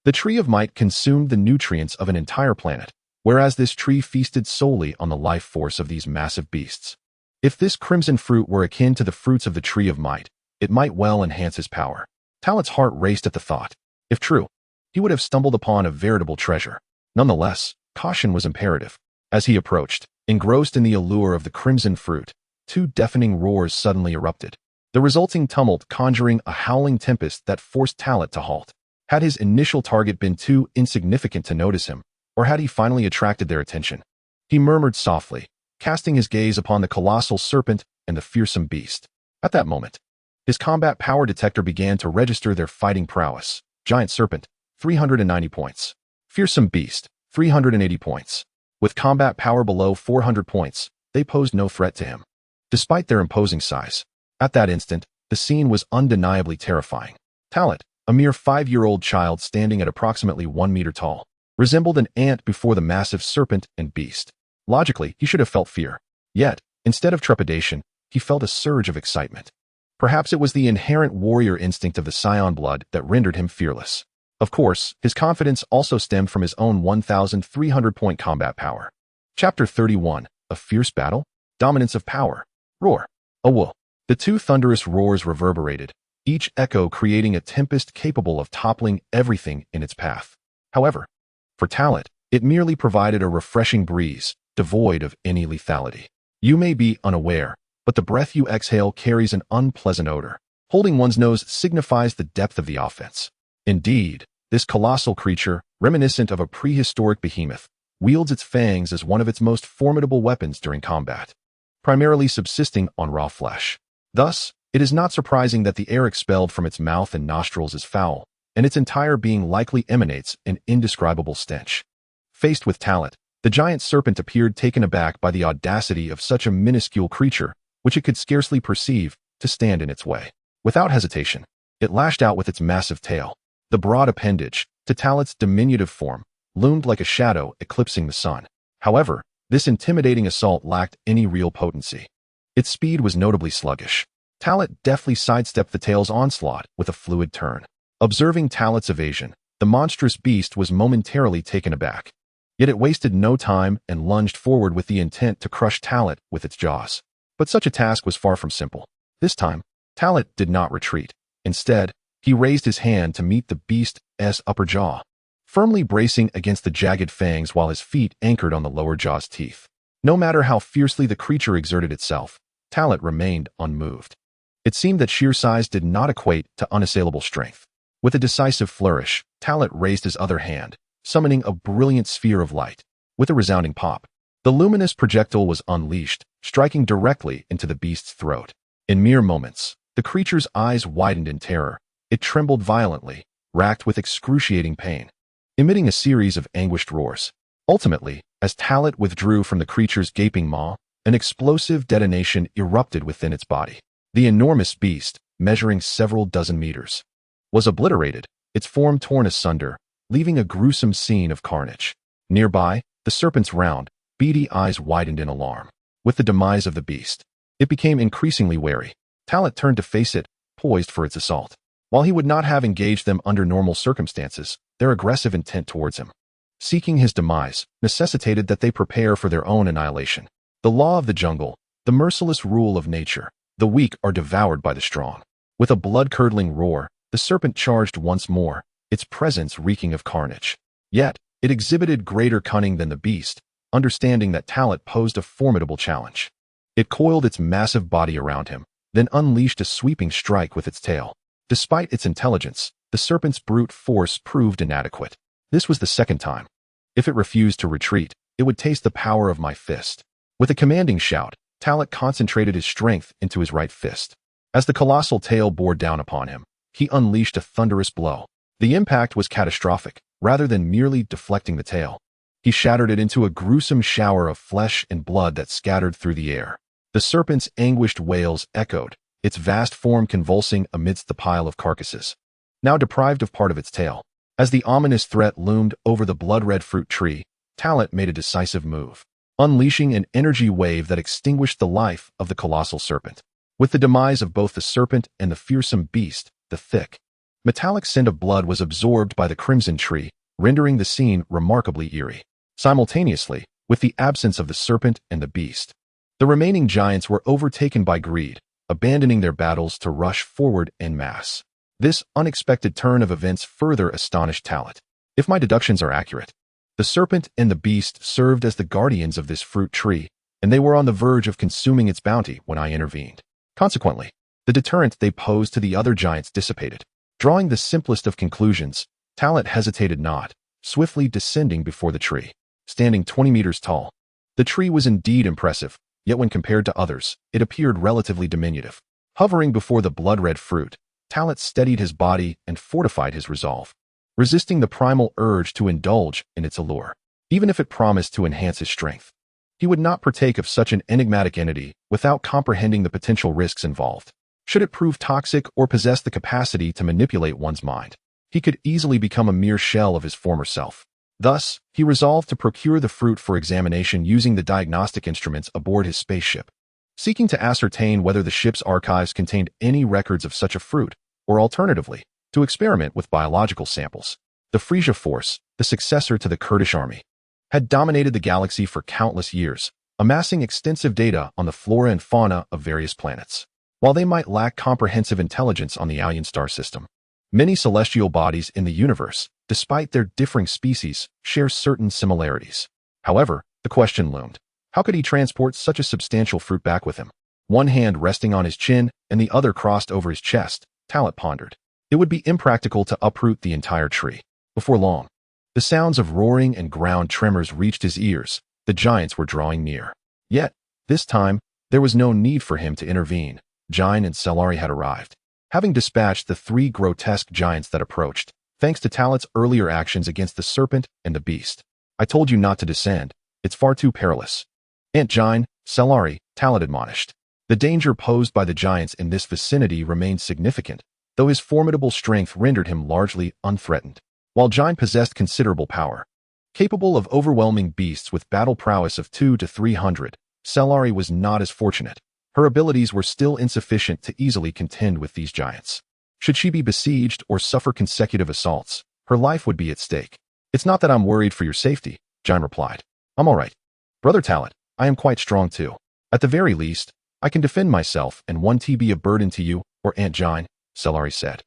the Tree of Might consumed the nutrients of an entire planet, whereas this tree feasted solely on the life force of these massive beasts. If this crimson fruit were akin to the fruits of the Tree of Might, it might well enhance his power. Talat's heart raced at the thought. If true, he would have stumbled upon a veritable treasure. Nonetheless, caution was imperative. As he approached, engrossed in the allure of the crimson fruit, two deafening roars suddenly erupted, the resulting tumult conjuring a howling tempest that forced Talat to halt. Had his initial target been too insignificant to notice him, or had he finally attracted their attention? He murmured softly, casting his gaze upon the colossal serpent and the fearsome beast. At that moment, his combat power detector began to register their fighting prowess. Giant serpent, 390 points. Fearsome beast, 380 points. With combat power below 400 points, they posed no threat to him. Despite their imposing size, at that instant, the scene was undeniably terrifying. Talat, a mere 5-year-old child standing at approximately 1 meter tall, resembled an ant before the massive serpent and beast. Logically, he should have felt fear. Yet, instead of trepidation, he felt a surge of excitement. Perhaps it was the inherent warrior instinct of the Saiyan blood that rendered him fearless. Of course, his confidence also stemmed from his own 1,300-point combat power. Chapter 31, A Fierce Battle? Dominance of Power. Roar. A whoa. The two thunderous roars reverberated, each echo creating a tempest capable of toppling everything in its path. However, for Talat, it merely provided a refreshing breeze, devoid of any lethality. You may be unaware, but the breath you exhale carries an unpleasant odor. Holding one's nose signifies the depth of the offense. Indeed, this colossal creature, reminiscent of a prehistoric behemoth, wields its fangs as one of its most formidable weapons during combat, primarily subsisting on raw flesh. Thus, it is not surprising that the air expelled from its mouth and nostrils is foul, and its entire being likely emanates an indescribable stench. Faced with Talat, the giant serpent appeared taken aback by the audacity of such a minuscule creature, which it could scarcely perceive, to stand in its way. Without hesitation, it lashed out with its massive tail. The broad appendage, to Talat's diminutive form, loomed like a shadow eclipsing the sun. However, this intimidating assault lacked any real potency. Its speed was notably sluggish. Talat deftly sidestepped the tail's onslaught with a fluid turn. Observing Talat's evasion, the monstrous beast was momentarily taken aback. Yet it wasted no time and lunged forward with the intent to crush Talat with its jaws. But such a task was far from simple. This time, Talat did not retreat. Instead, he raised his hand to meet the beast's upper jaw. firmly bracing against the jagged fangs while his feet anchored on the lower jaw's teeth. No matter how fiercely the creature exerted itself, Talit remained unmoved. It seemed that sheer size did not equate to unassailable strength. With a decisive flourish, Talit raised his other hand, summoning a brilliant sphere of light. With a resounding pop, the luminous projectile was unleashed, striking directly into the beast's throat. In mere moments, the creature's eyes widened in terror. It trembled violently, racked with excruciating pain, emitting a series of anguished roars. Ultimately, as Talit withdrew from the creature's gaping maw, an explosive detonation erupted within its body. The enormous beast, measuring several dozen meters, was obliterated, its form torn asunder, leaving a gruesome scene of carnage. Nearby, the serpent's round, beady eyes widened in alarm. With the demise of the beast, it became increasingly wary. Talit turned to face it, poised for its assault. While he would not have engaged them under normal circumstances, their aggressive intent towards him, seeking his demise, necessitated that they prepare for their own annihilation. The law of the jungle, the merciless rule of nature, the weak are devoured by the strong. With a blood-curdling roar, the serpent charged once more, its presence reeking of carnage. Yet, it exhibited greater cunning than the beast, understanding that Talit posed a formidable challenge. It coiled its massive body around him, then unleashed a sweeping strike with its tail. Despite its intelligence, the serpent's brute force proved inadequate. This was the second time. If it refused to retreat, it would taste the power of my fist. With a commanding shout, Talit concentrated his strength into his right fist. As the colossal tail bore down upon him, he unleashed a thunderous blow. The impact was catastrophic, rather than merely deflecting the tail. He shattered it into a gruesome shower of flesh and blood that scattered through the air. The serpent's anguished wails echoed, its vast form convulsing amidst the pile of carcasses, now deprived of part of its tail. As the ominous threat loomed over the blood-red fruit tree, Talit made a decisive move, unleashing an energy wave that extinguished the life of the colossal serpent. With the demise of both the serpent and the fearsome beast, the thick, metallic scent of blood was absorbed by the crimson tree, rendering the scene remarkably eerie. Simultaneously, with the absence of the serpent and the beast, the remaining giants were overtaken by greed, abandoning their battles to rush forward en masse. This unexpected turn of events further astonished Talit. If my deductions are accurate, the serpent and the beast served as the guardians of this fruit tree, and they were on the verge of consuming its bounty when I intervened. Consequently, the deterrent they posed to the other giants dissipated. Drawing the simplest of conclusions, Talit hesitated not, swiftly descending before the tree. Standing 20 meters tall, the tree was indeed impressive, yet when compared to others, it appeared relatively diminutive. Hovering before the blood-red fruit, Talit steadied his body and fortified his resolve, resisting the primal urge to indulge in its allure. Even if it promised to enhance his strength, he would not partake of such an enigmatic entity without comprehending the potential risks involved. Should it prove toxic or possess the capacity to manipulate one's mind, he could easily become a mere shell of his former self. Thus, he resolved to procure the fruit for examination using the diagnostic instruments aboard his spaceship, seeking to ascertain whether the ship's archives contained any records of such a fruit, or alternatively, to experiment with biological samples. The Frieza Force, the successor to the Kurdish army, had dominated the galaxy for countless years, amassing extensive data on the flora and fauna of various planets. While they might lack comprehensive intelligence on the alien star system, many celestial bodies in the universe, despite their differing species, share certain similarities. However, the question loomed: how could he transport such a substantial fruit back with him? One hand resting on his chin and the other crossed over his chest, Talit pondered. It would be impractical to uproot the entire tree. Before long, the sounds of roaring and ground tremors reached his ears. The giants were drawing near. Yet, this time, there was no need for him to intervene. Jine and Cellari had arrived, having dispatched the three grotesque giants that approached, thanks to Talit's earlier actions against the serpent and the beast. I told you not to descend. It's far too perilous. Aunt Jine, Cellari, Talit admonished. The danger posed by the giants in this vicinity remained significant, though his formidable strength rendered him largely unthreatened. While Jine possessed considerable power, capable of overwhelming beasts with battle prowess of 200 to 300, Cellari was not as fortunate. Her abilities were still insufficient to easily contend with these giants. Should she be besieged or suffer consecutive assaults, her life would be at stake. It's not that I'm worried for your safety, Jine replied. I'm all right. Brother Talit, I am quite strong too. At the very least, I can defend myself and won't be a burden to you or Aunt Jine, Cellari said,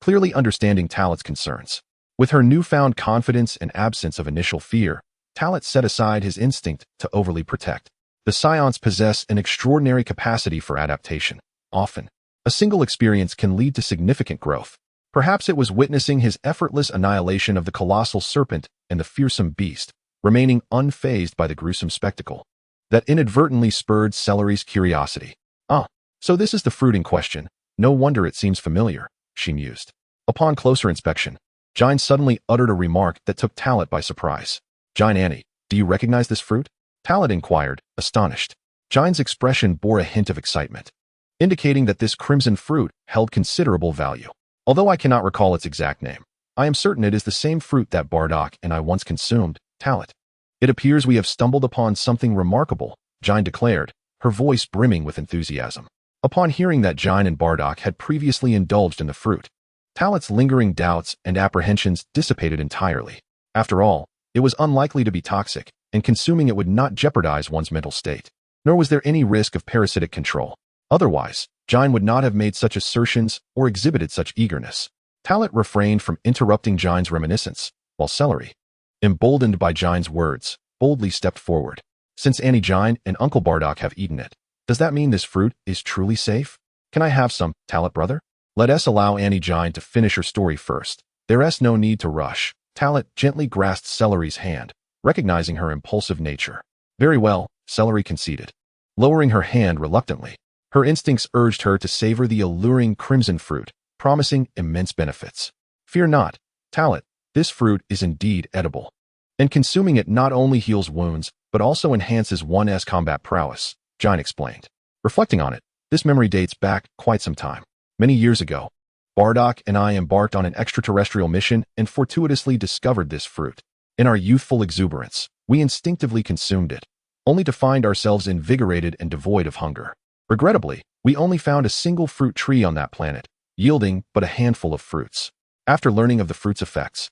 clearly understanding Talit's concerns. With her newfound confidence and absence of initial fear, Talit set aside his instinct to overly protect. The Saiyans possess an extraordinary capacity for adaptation. Often, a single experience can lead to significant growth. Perhaps it was witnessing his effortless annihilation of the colossal serpent and the fearsome beast, remaining unfazed by the gruesome spectacle, that inadvertently spurred Celery's curiosity. "Ah, so this is the fruit in question. No wonder it seems familiar," she mused. Upon closer inspection, Jine suddenly uttered a remark that took Talit by surprise. "Jine Annie, do you recognize this fruit?" Talit inquired, astonished. Jine's expression bore a hint of excitement, indicating that this crimson fruit held considerable value. "Although I cannot recall its exact name, I am certain it is the same fruit that Bardock and I once consumed, Talit. It appears we have stumbled upon something remarkable," Jine declared, her voice brimming with enthusiasm. Upon hearing that Jine and Bardock had previously indulged in the fruit, Talit's lingering doubts and apprehensions dissipated entirely. After all, it was unlikely to be toxic, and consuming it would not jeopardize one's mental state. Nor was there any risk of parasitic control. Otherwise, Jine would not have made such assertions or exhibited such eagerness. Talit refrained from interrupting Jine's reminiscence, while Celery, emboldened by Jine's words, boldly stepped forward. "Since Annie Jine and Uncle Bardock have eaten it, does that mean this fruit is truly safe? Can I have some, Talit brother?" "Let us allow Annie Jine to finish her story first. There's no need to rush." Talit gently grasped Celery's hand, recognizing her impulsive nature. "Very well," Celery conceded, lowering her hand reluctantly. Her instincts urged her to savor the alluring crimson fruit, promising immense benefits. "Fear not, Talit, this fruit is indeed edible. And consuming it not only heals wounds, but also enhances one's combat prowess," Jine explained. Reflecting on it, this memory dates back quite some time. Many years ago, Bardock and I embarked on an extraterrestrial mission and fortuitously discovered this fruit. In our youthful exuberance, we instinctively consumed it, only to find ourselves invigorated and devoid of hunger. Regrettably, we only found a single fruit tree on that planet, yielding but a handful of fruits. After learning of the fruit's effects,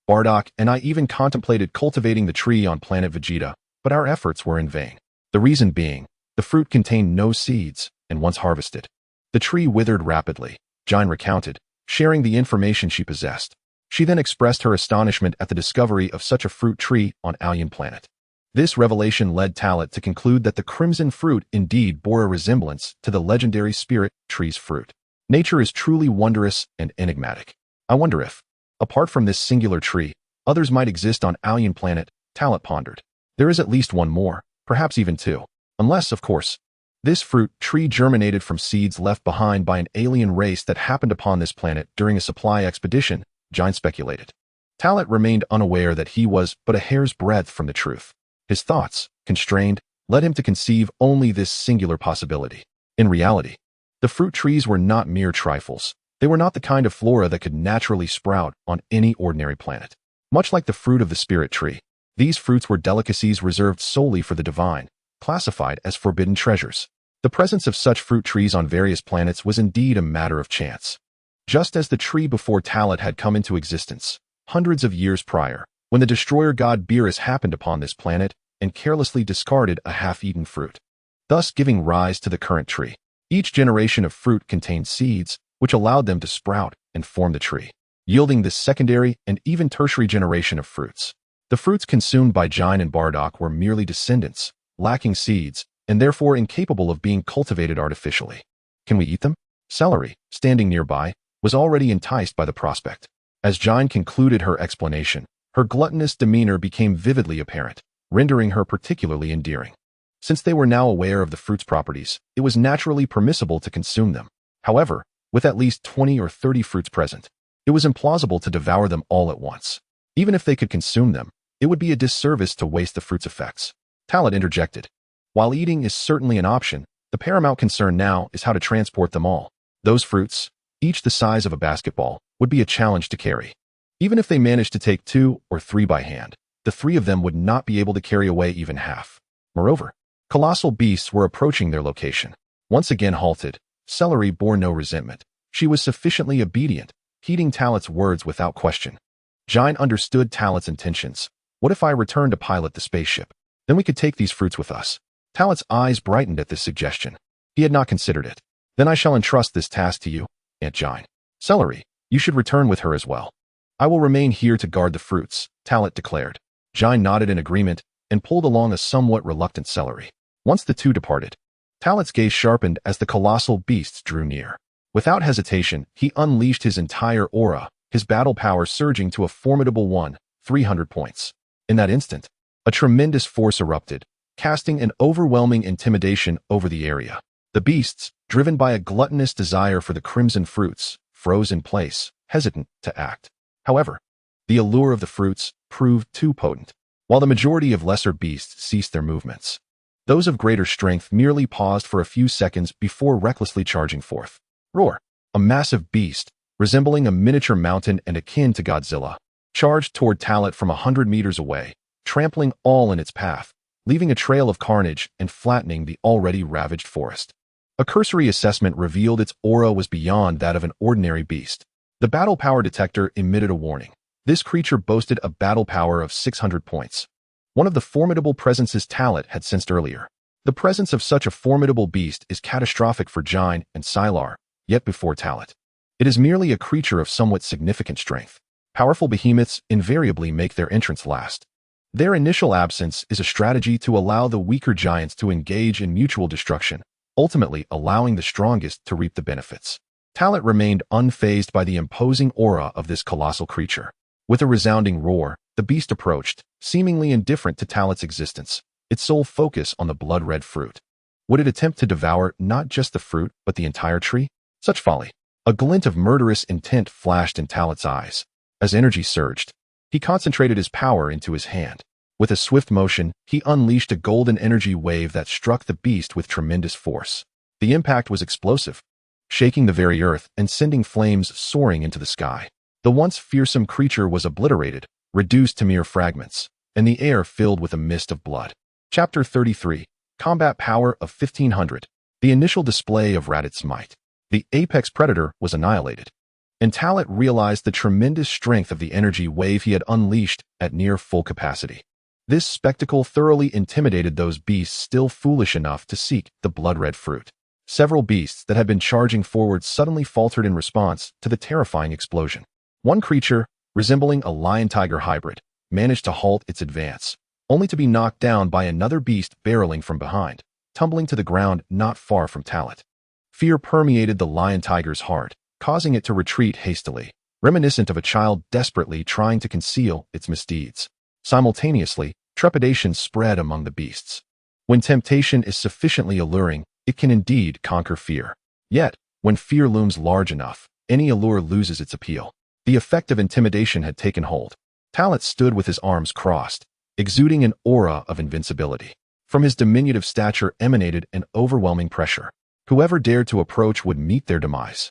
Bardock and I even contemplated cultivating the tree on planet Vegeta, but our efforts were in vain. The reason being, the fruit contained no seeds, and once harvested, the tree withered rapidly, Jine recounted, sharing the information she possessed. She then expressed her astonishment at the discovery of such a fruit tree on Alien Planet. This revelation led Talit to conclude that the crimson fruit indeed bore a resemblance to the legendary spirit tree's fruit. Nature is truly wondrous and enigmatic. I wonder if, apart from this singular tree, others might exist on Alien Planet, Talit pondered. There is at least one more, perhaps even two. Unless, of course, this fruit tree germinated from seeds left behind by an alien race that happened upon this planet during a supply expedition, Jine speculated. Talit remained unaware that he was but a hair's breadth from the truth. His thoughts, constrained, led him to conceive only this singular possibility. In reality, the fruit trees were not mere trifles. They were not the kind of flora that could naturally sprout on any ordinary planet. Much like the fruit of the spirit tree, these fruits were delicacies reserved solely for the divine, classified as forbidden treasures. The presence of such fruit trees on various planets was indeed a matter of chance. Just as the tree before Talit had come into existence, hundreds of years prior, when the destroyer god Beerus happened upon this planet and carelessly discarded a half-eaten fruit, thus giving rise to the current tree. Each generation of fruit contained seeds, which allowed them to sprout and form the tree, yielding this secondary and even tertiary generation of fruits. The fruits consumed by Jine and Bardock were merely descendants, lacking seeds, and therefore incapable of being cultivated artificially. "Can we eat them?" Celery, standing nearby, was already enticed by the prospect. As Jine concluded her explanation, her gluttonous demeanor became vividly apparent, rendering her particularly endearing. Since they were now aware of the fruit's properties, it was naturally permissible to consume them. However, with at least 20 or 30 fruits present, it was implausible to devour them all at once. Even if they could consume them, it would be a disservice to waste the fruit's effects. Talit interjected. "While eating is certainly an option, the paramount concern now is how to transport them all. Those fruits, each the size of a basketball, would be a challenge to carry. Even if they managed to take 2 or 3 by hand, the 3 of them would not be able to carry away even half. Moreover, colossal beasts were approaching their location. Once again halted, Celery bore no resentment. She was sufficiently obedient, heeding Talit's words without question. Jine understood Talit's intentions. "What if I return to pilot the spaceship? Then we could take these fruits with us." Talit's eyes brightened at this suggestion. He had not considered it. "Then I shall entrust this task to you, Aunt Jine. Celery, you should return with her as well. I will remain here to guard the fruits, Talit declared. Jine nodded in agreement and pulled along a somewhat reluctant celery. Once the two departed, Talit's gaze sharpened as the colossal beasts drew near. Without hesitation, he unleashed his entire aura, his battle power surging to a formidable 300 points. In that instant, a tremendous force erupted, casting an overwhelming intimidation over the area. The beasts, driven by a gluttonous desire for the crimson fruits, froze in place, hesitant to act. However, the allure of the fruits proved too potent. While the majority of lesser beasts ceased their movements, those of greater strength merely paused for a few seconds before recklessly charging forth. Roar! A massive beast, resembling a miniature mountain and akin to Godzilla, charged toward Talit from 100 meters away, trampling all in its path, leaving a trail of carnage and flattening the already ravaged forest. A cursory assessment revealed its aura was beyond that of an ordinary beast. The battle power detector emitted a warning. This creature boasted a battle power of 600 points. One of the formidable presences Talit had sensed earlier. The presence of such a formidable beast is catastrophic for Jine and Sylar, yet before Talit. It is merely a creature of somewhat significant strength. Powerful behemoths invariably make their entrance last. Their initial absence is a strategy to allow the weaker giants to engage in mutual destruction, ultimately allowing the strongest to reap the benefits. Talit remained unfazed by the imposing aura of this colossal creature. With a resounding roar, the beast approached, seemingly indifferent to Talit's existence, its sole focus on the blood-red fruit. Would it attempt to devour not just the fruit, but the entire tree? Such folly! A glint of murderous intent flashed in Talit's eyes. As energy surged, he concentrated his power into his hand. With a swift motion, he unleashed a golden energy wave that struck the beast with tremendous force. The impact was explosive, shaking the very earth and sending flames soaring into the sky. The once fearsome creature was obliterated, reduced to mere fragments, and the air filled with a mist of blood. Chapter 33. Combat Power of 1500. The initial display of Raditz's might. The apex predator was annihilated, and Talit realized the tremendous strength of the energy wave he had unleashed at near full capacity. This spectacle thoroughly intimidated those beasts still foolish enough to seek the blood-red fruit. Several beasts that had been charging forward suddenly faltered in response to the terrifying explosion. One creature, resembling a lion-tiger hybrid, managed to halt its advance, only to be knocked down by another beast barreling from behind, tumbling to the ground not far from Talit. Fear permeated the lion-tiger's heart, causing it to retreat hastily, reminiscent of a child desperately trying to conceal its misdeeds. Simultaneously, trepidation spread among the beasts. When temptation is sufficiently alluring, it can indeed conquer fear. Yet, when fear looms large enough, any allure loses its appeal. The effect of intimidation had taken hold. Talit stood with his arms crossed, exuding an aura of invincibility. From his diminutive stature emanated an overwhelming pressure. Whoever dared to approach would meet their demise.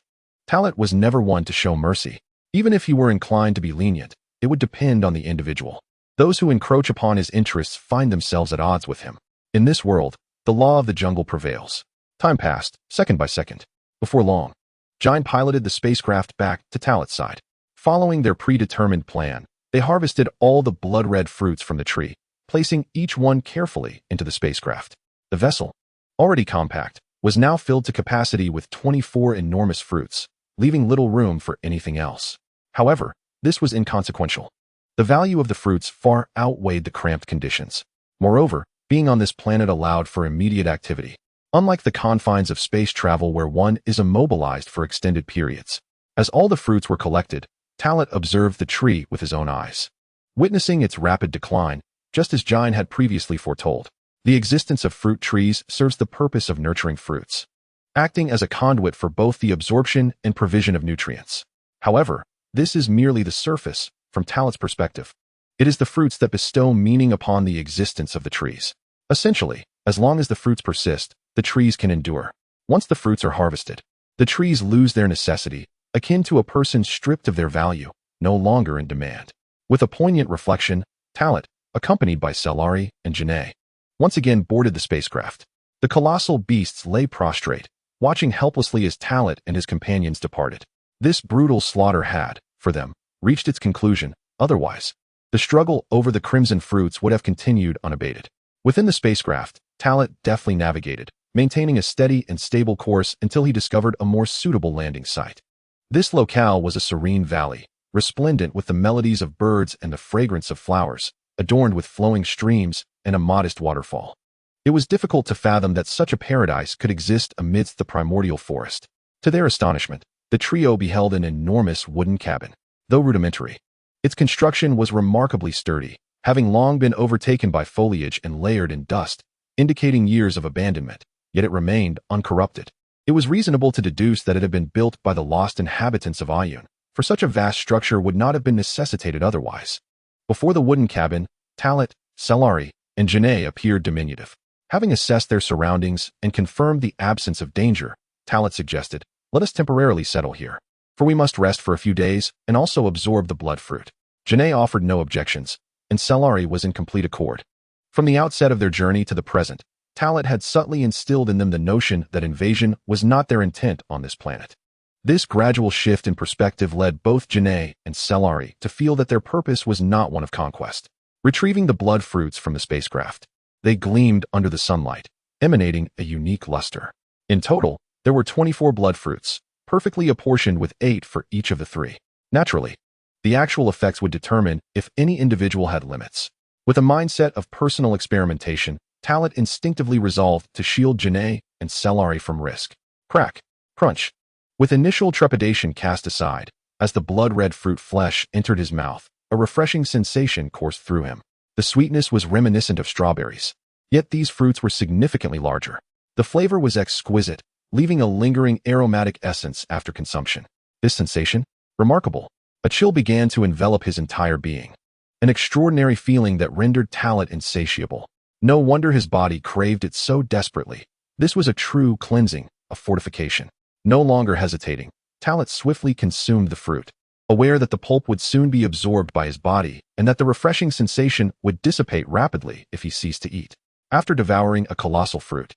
Talit was never one to show mercy. Even if he were inclined to be lenient, it would depend on the individual. Those who encroach upon his interests find themselves at odds with him. In this world, the law of the jungle prevails. Time passed, second by second. Before long, Jine piloted the spacecraft back to Talit's side. Following their predetermined plan, they harvested all the blood-red fruits from the tree, placing each one carefully into the spacecraft. The vessel, already compact, was now filled to capacity with 24 enormous fruits, leaving little room for anything else. However, this was inconsequential. The value of the fruits far outweighed the cramped conditions. Moreover, being on this planet allowed for immediate activity, unlike the confines of space travel where one is immobilized for extended periods. As all the fruits were collected, Talit observed the tree with his own eyes. Witnessing its rapid decline, just as Jine had previously foretold, the existence of fruit trees serves the purpose of nurturing fruits, acting as a conduit for both the absorption and provision of nutrients. However, this is merely the surface. From Talit's perspective, it is the fruits that bestow meaning upon the existence of the trees. Essentially, as long as the fruits persist, the trees can endure. Once the fruits are harvested, the trees lose their necessity, akin to a person stripped of their value, no longer in demand. With a poignant reflection, Talit, accompanied by Selari and Janae, once again boarded the spacecraft. The colossal beasts lay prostrate, watching helplessly as Talit and his companions departed. This brutal slaughter had, for them, reached its conclusion. Otherwise, the struggle over the crimson fruits would have continued unabated. Within the spacecraft, Talit deftly navigated, maintaining a steady and stable course until he discovered a more suitable landing site. This locale was a serene valley, resplendent with the melodies of birds and the fragrance of flowers, adorned with flowing streams and a modest waterfall. It was difficult to fathom that such a paradise could exist amidst the primordial forest. To their astonishment, the trio beheld an enormous wooden cabin. Though rudimentary, its construction was remarkably sturdy, having long been overtaken by foliage and layered in dust, indicating years of abandonment, yet it remained uncorrupted. It was reasonable to deduce that it had been built by the lost inhabitants of Iyun, for such a vast structure would not have been necessitated otherwise. Before the wooden cabin, Talat, Celery, and Janae appeared diminutive. Having assessed their surroundings and confirmed the absence of danger, Talat suggested, "Let us temporarily settle here, for we must rest for a few days and also absorb the blood fruit." Janae offered no objections, and Celery was in complete accord. From the outset of their journey to the present, Talat had subtly instilled in them the notion that invasion was not their intent on this planet. This gradual shift in perspective led both Janae and Celery to feel that their purpose was not one of conquest. Retrieving the blood fruits from the spacecraft, they gleamed under the sunlight, emanating a unique luster. In total, there were 24 blood fruits, perfectly apportioned with 8 for each of the 3. Naturally, the actual effects would determine if any individual had limits. With a mindset of personal experimentation, Talat instinctively resolved to shield Janae and Celery from risk. Crack, crunch. With initial trepidation cast aside, as the blood-red fruit flesh entered his mouth, a refreshing sensation coursed through him. The sweetness was reminiscent of strawberries, yet these fruits were significantly larger. The flavor was exquisite, leaving a lingering aromatic essence after consumption. This sensation? Remarkable. A chill began to envelop his entire being. An extraordinary feeling that rendered Talat insatiable. No wonder his body craved it so desperately. This was a true cleansing, a fortification. No longer hesitating, Talat swiftly consumed the fruit, aware that the pulp would soon be absorbed by his body and that the refreshing sensation would dissipate rapidly if he ceased to eat. After devouring a colossal fruit,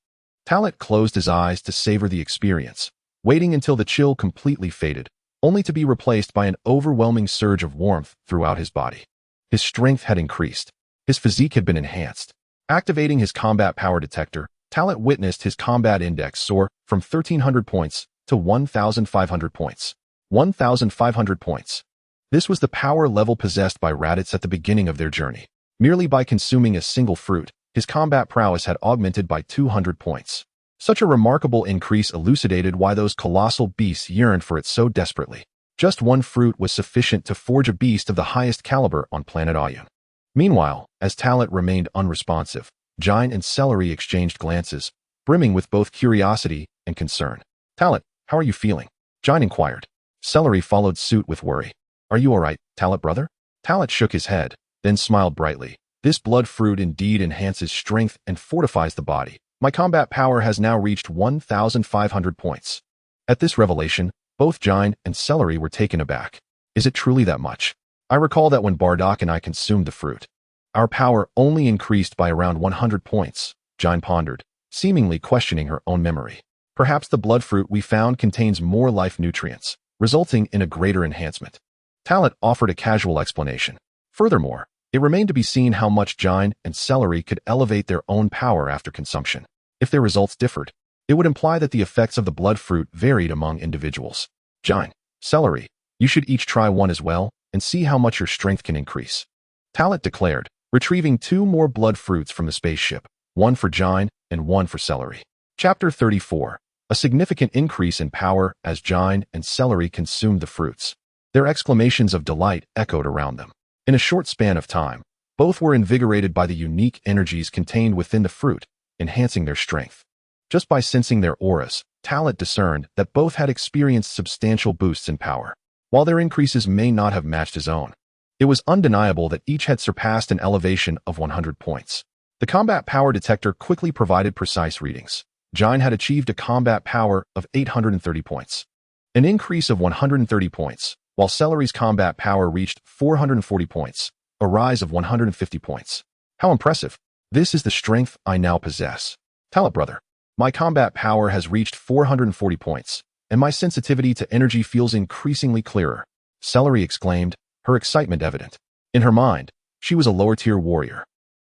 Talat closed his eyes to savor the experience, waiting until the chill completely faded, only to be replaced by an overwhelming surge of warmth throughout his body. His strength had increased. His physique had been enhanced. Activating his combat power detector, Talat witnessed his combat index soar from 1,300 points to 1,500 points. 1,500 points. This was the power level possessed by Raditz at the beginning of their journey. Merely by consuming a single fruit, his combat prowess had augmented by 200 points. Such a remarkable increase elucidated why those colossal beasts yearned for it so desperately. Just one fruit was sufficient to forge a beast of the highest caliber on planet Iyun. Meanwhile, as Talat remained unresponsive, Jine and Celery exchanged glances, brimming with both curiosity and concern. "Talat, how are you feeling?" Jine inquired. Celery followed suit with worry. "Are you all right, Talat brother?" Talat shook his head, then smiled brightly. "This blood fruit indeed enhances strength and fortifies the body. My combat power has now reached 1,500 points." At this revelation, both Jine and Celery were taken aback. "Is it truly that much? I recall that when Bardock and I consumed the fruit, our power only increased by around 100 points, Jine pondered, seemingly questioning her own memory. "Perhaps the blood fruit we found contains more life nutrients, resulting in a greater enhancement." Talat offered a casual explanation. Furthermore, it remained to be seen how much Jine and Celery could elevate their own power after consumption. If their results differed, it would imply that the effects of the blood fruit varied among individuals. "Jine, Celery, you should each try one as well and see how much your strength can increase," Talat declared, retrieving 2 more blood fruits from the spaceship, one for Jine and one for Celery. Chapter 34. A significant increase in power as Jine and Celery consumed the fruits. Their exclamations of delight echoed around them. In a short span of time, both were invigorated by the unique energies contained within the fruit, enhancing their strength. Just by sensing their auras, Talat discerned that both had experienced substantial boosts in power. While their increases may not have matched his own, it was undeniable that each had surpassed an elevation of 100 points. The combat power detector quickly provided precise readings. Jine had achieved a combat power of 830 points, an increase of 130 points, while Celery's combat power reached 440 points, a rise of 150 points. "How impressive! This is the strength I now possess. Talat brother, my combat power has reached 440 points, and my sensitivity to energy feels increasingly clearer," Celery exclaimed, her excitement evident. In her mind, she was a lower-tier warrior,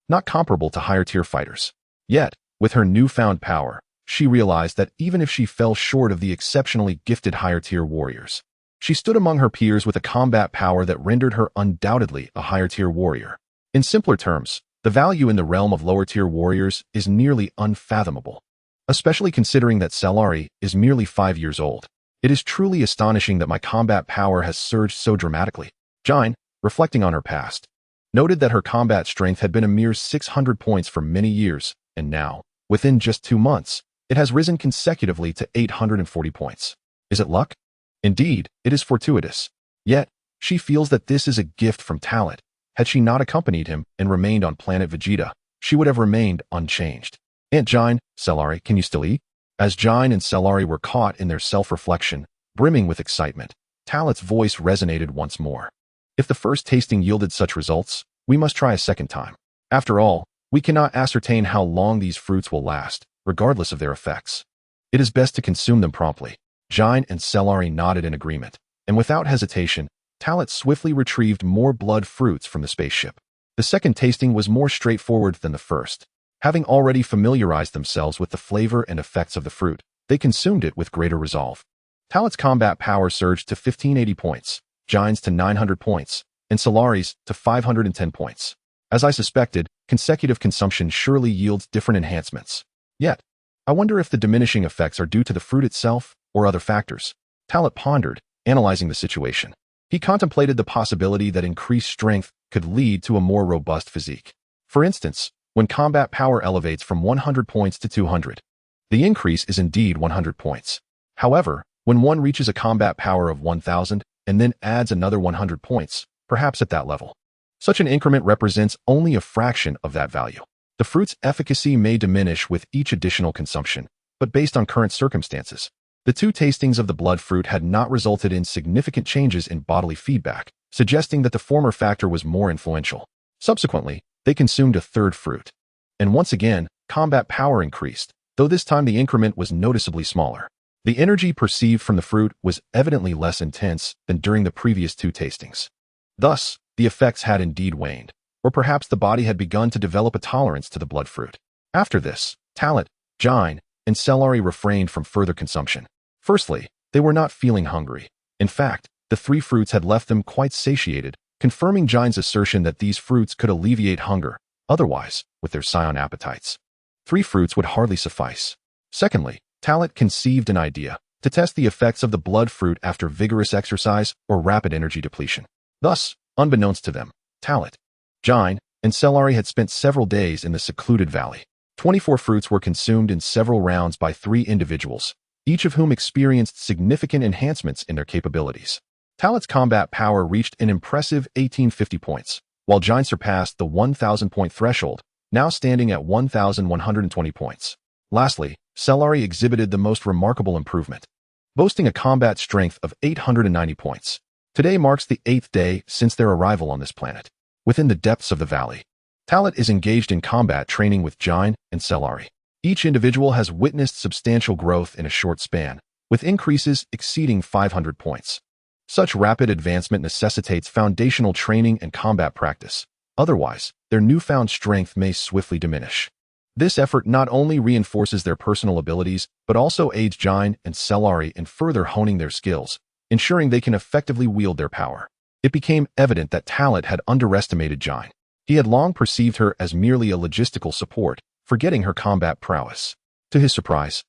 not comparable to higher-tier fighters. Yet, with her newfound power, she realized that even if she fell short of the exceptionally gifted higher-tier warriors, She stood among her peers with a combat power that rendered her undoubtedly a higher-tier warrior. In simpler terms, the value in the realm of lower-tier warriors is nearly unfathomable, especially considering that Cellari is merely 5 years old. It is truly astonishing that my combat power has surged so dramatically. Jine, reflecting on her past, noted that her combat strength had been a mere 600 points for many years, and now, within just 2 months, it has risen consecutively to 840 points. Is it luck? Indeed, it is fortuitous. Yet, she feels that this is a gift from Talent. Had she not accompanied him and remained on planet Vegeta, she would have remained unchanged. Aunt Jine, Cellari, can you still eat? As Jine and Cellari were caught in their self-reflection, brimming with excitement, Talent's voice resonated once more. If the first tasting yielded such results, we must try a second time. After all, we cannot ascertain how long these fruits will last, regardless of their effects. It is best to consume them promptly. Jine and Cellari nodded in agreement, and without hesitation, Talent swiftly retrieved more blood fruits from the spaceship. The second tasting was more straightforward than the first. Having already familiarized themselves with the flavor and effects of the fruit, they consumed it with greater resolve. Talent's combat power surged to 1580 points, Jine's to 900 points, and Cellari's to 510 points. As I suspected, consecutive consumption surely yields different enhancements. Yet, I wonder if the diminishing effects are due to the fruit itself or other factors. Talent pondered, analyzing the situation. He contemplated the possibility that increased strength could lead to a more robust physique. For instance, when combat power elevates from 100 points to 200, the increase is indeed 100 points. However, when one reaches a combat power of 1000 and then adds another 100 points, perhaps at that level, such an increment represents only a fraction of that value. The fruit's efficacy may diminish with each additional consumption, but based on current circumstances, the 2 tastings of the blood fruit had not resulted in significant changes in bodily feedback, suggesting that the former factor was more influential. Subsequently, they consumed a third fruit. And once again, combat power increased, though this time the increment was noticeably smaller. The energy perceived from the fruit was evidently less intense than during the previous 2 tastings. Thus, the effects had indeed waned, or perhaps the body had begun to develop a tolerance to the blood fruit. After this, Talent, Jine, and Cellari refrained from further consumption. Firstly, they were not feeling hungry. In fact, the 3 fruits had left them quite satiated, confirming Jine's assertion that these fruits could alleviate hunger. Otherwise, with their Saiyan appetites, 3 fruits would hardly suffice. Secondly, Talent conceived an idea to test the effects of the blood fruit after vigorous exercise or rapid energy depletion. Thus, unbeknownst to them, Talent, Jine, and Cellari had spent several days in the secluded valley. 24 fruits were consumed in several rounds by 3 individuals, each of whom experienced significant enhancements in their capabilities. Talent's combat power reached an impressive 1850 points, while Jine surpassed the 1,000-point threshold, now standing at 1,120 points. Lastly, Cellari exhibited the most remarkable improvement, boasting a combat strength of 890 points. Today marks the 8th day since their arrival on this planet. Within the depths of the valley, Talent is engaged in combat training with Jine and Cellari. Each individual has witnessed substantial growth in a short span, with increases exceeding 500 points. Such rapid advancement necessitates foundational training and combat practice. Otherwise, their newfound strength may swiftly diminish. This effort not only reinforces their personal abilities, but also aids Jine and Cellari in further honing their skills, ensuring they can effectively wield their power. It became evident that Talent had underestimated Jine. He had long perceived her as merely a logistical support, forgetting her combat prowess. To his surprise,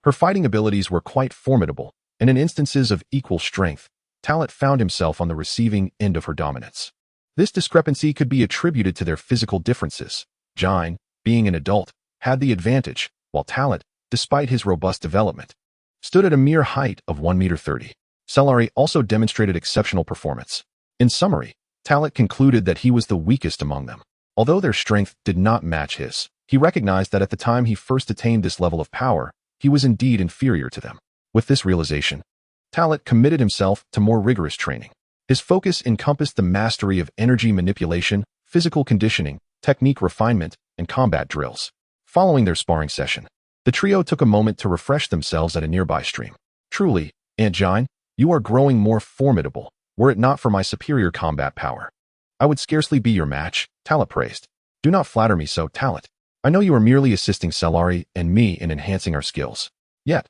her fighting abilities were quite formidable, and in instances of equal strength, Talent found himself on the receiving end of her dominance. This discrepancy could be attributed to their physical differences. Jine, being an adult, had the advantage, while Talent, despite his robust development, stood at a mere height of 1.30 m. Cellari also demonstrated exceptional performance. In summary, Talent concluded that he was the weakest among them. Although their strength did not match his, he recognized that at the time he first attained this level of power, he was indeed inferior to them. With this realization, Talent committed himself to more rigorous training. His focus encompassed the mastery of energy manipulation, physical conditioning, technique refinement, and combat drills. Following their sparring session, the trio took a moment to refresh themselves at a nearby stream. Truly, Aunt Jine, you are growing more formidable. Were it not for my superior combat power, I would scarcely be your match, Talent praised. Do not flatter me so, Talent. I know you are merely assisting Cellari and me in enhancing our skills. Yet,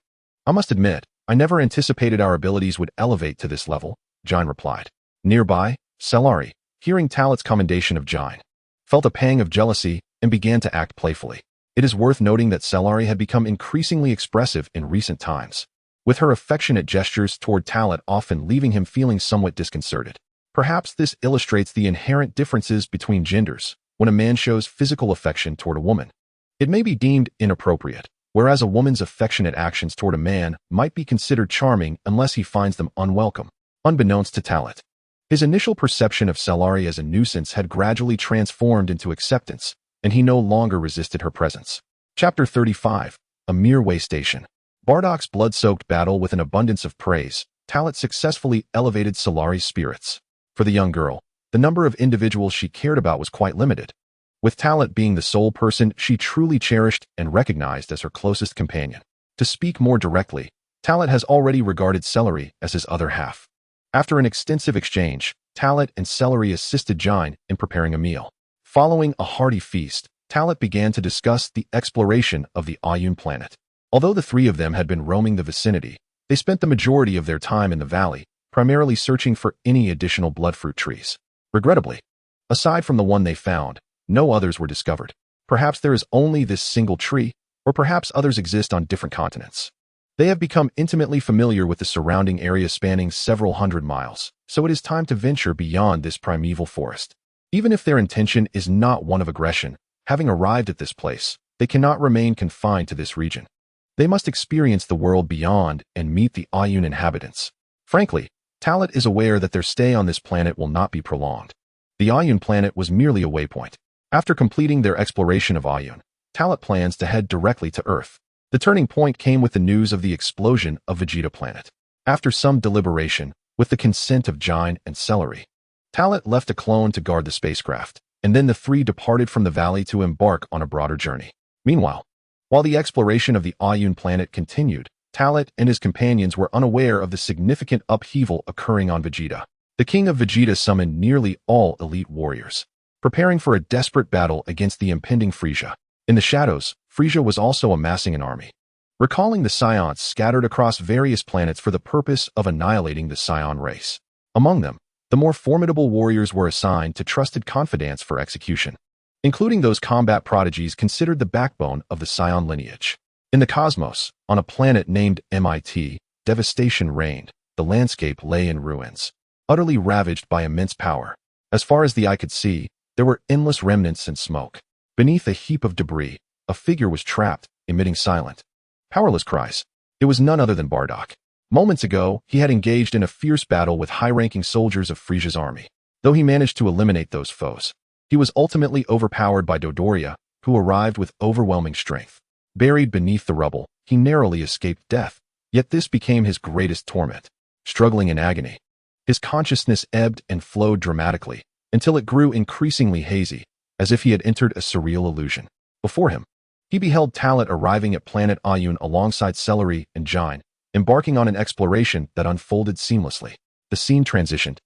I must admit, I never anticipated our abilities would elevate to this level, Jain replied. Nearby, Cellari, hearing Talat's commendation of Jain, felt a pang of jealousy and began to act playfully. It is worth noting that Cellari had become increasingly expressive in recent times, with her affectionate gestures toward Talat often leaving him feeling somewhat disconcerted. Perhaps this illustrates the inherent differences between genders. When a man shows physical affection toward a woman, it may be deemed inappropriate, whereas a woman's affectionate actions toward a man might be considered charming unless he finds them unwelcome. Unbeknownst to Talat, his initial perception of Cellari as a nuisance had gradually transformed into acceptance, and he no longer resisted her presence. Chapter 35. A mere way station. Bardock's blood-soaked battle with an abundance of praise, Talat successfully elevated Cellari's spirits. For the young girl, the number of individuals she cared about was quite limited, with Talat being the sole person she truly cherished and recognized as her closest companion. To speak more directly, Talat has already regarded Cellari as his other half. After an extensive exchange, Talat and Cellari assisted Jain in preparing a meal. Following a hearty feast, Talat began to discuss the exploration of the Ayun planet. Although the three of them had been roaming the vicinity, they spent the majority of their time in the valley, primarily searching for any additional bloodfruit trees. Regrettably, aside from the one they found, no others were discovered. Perhaps there is only this single tree, or perhaps others exist on different continents. They have become intimately familiar with the surrounding area spanning several hundred miles, so it is time to venture beyond this primeval forest. Even if their intention is not one of aggression, having arrived at this place, they cannot remain confined to this region. They must experience the world beyond and meet the Ayun inhabitants. Frankly, Talat is aware that their stay on this planet will not be prolonged. The Ayun planet was merely a waypoint. After completing their exploration of Ayun, Talat plans to head directly to Earth. The turning point came with the news of the explosion of Vegeta planet. After some deliberation, with the consent of Jain and Cellari, Talat left a clone to guard the spacecraft, and then the three departed from the valley to embark on a broader journey. Meanwhile, while the exploration of the Ayun planet continued, Talat and his companions were unaware of the significant upheaval occurring on Vegeta. The King of Vegeta summoned nearly all elite warriors, preparing for a desperate battle against the impending Frieza. In the shadows, Frieza was also amassing an army, recalling the Saiyans scattered across various planets for the purpose of annihilating the Saiyan race. Among them, the more formidable warriors were assigned to trusted confidants for execution, including those combat prodigies considered the backbone of the Saiyan lineage. In the cosmos, on a planet named MIT, devastation reigned. The landscape lay in ruins, utterly ravaged by immense power. As far as the eye could see, there were endless remnants and smoke. Beneath a heap of debris, a figure was trapped, emitting silent, powerless cries. It was none other than Bardock. Moments ago, he had engaged in a fierce battle with high-ranking soldiers of Frieza's army. Though he managed to eliminate those foes, he was ultimately overpowered by Dodoria, who arrived with overwhelming strength. Buried beneath the rubble, he narrowly escaped death, yet this became his greatest torment. Struggling in agony, his consciousness ebbed and flowed dramatically, until it grew increasingly hazy, as if he had entered a surreal illusion. Before him, he beheld Talat arriving at planet Ayun alongside Cellari and Jain, embarking on an exploration that unfolded seamlessly. The scene transitioned,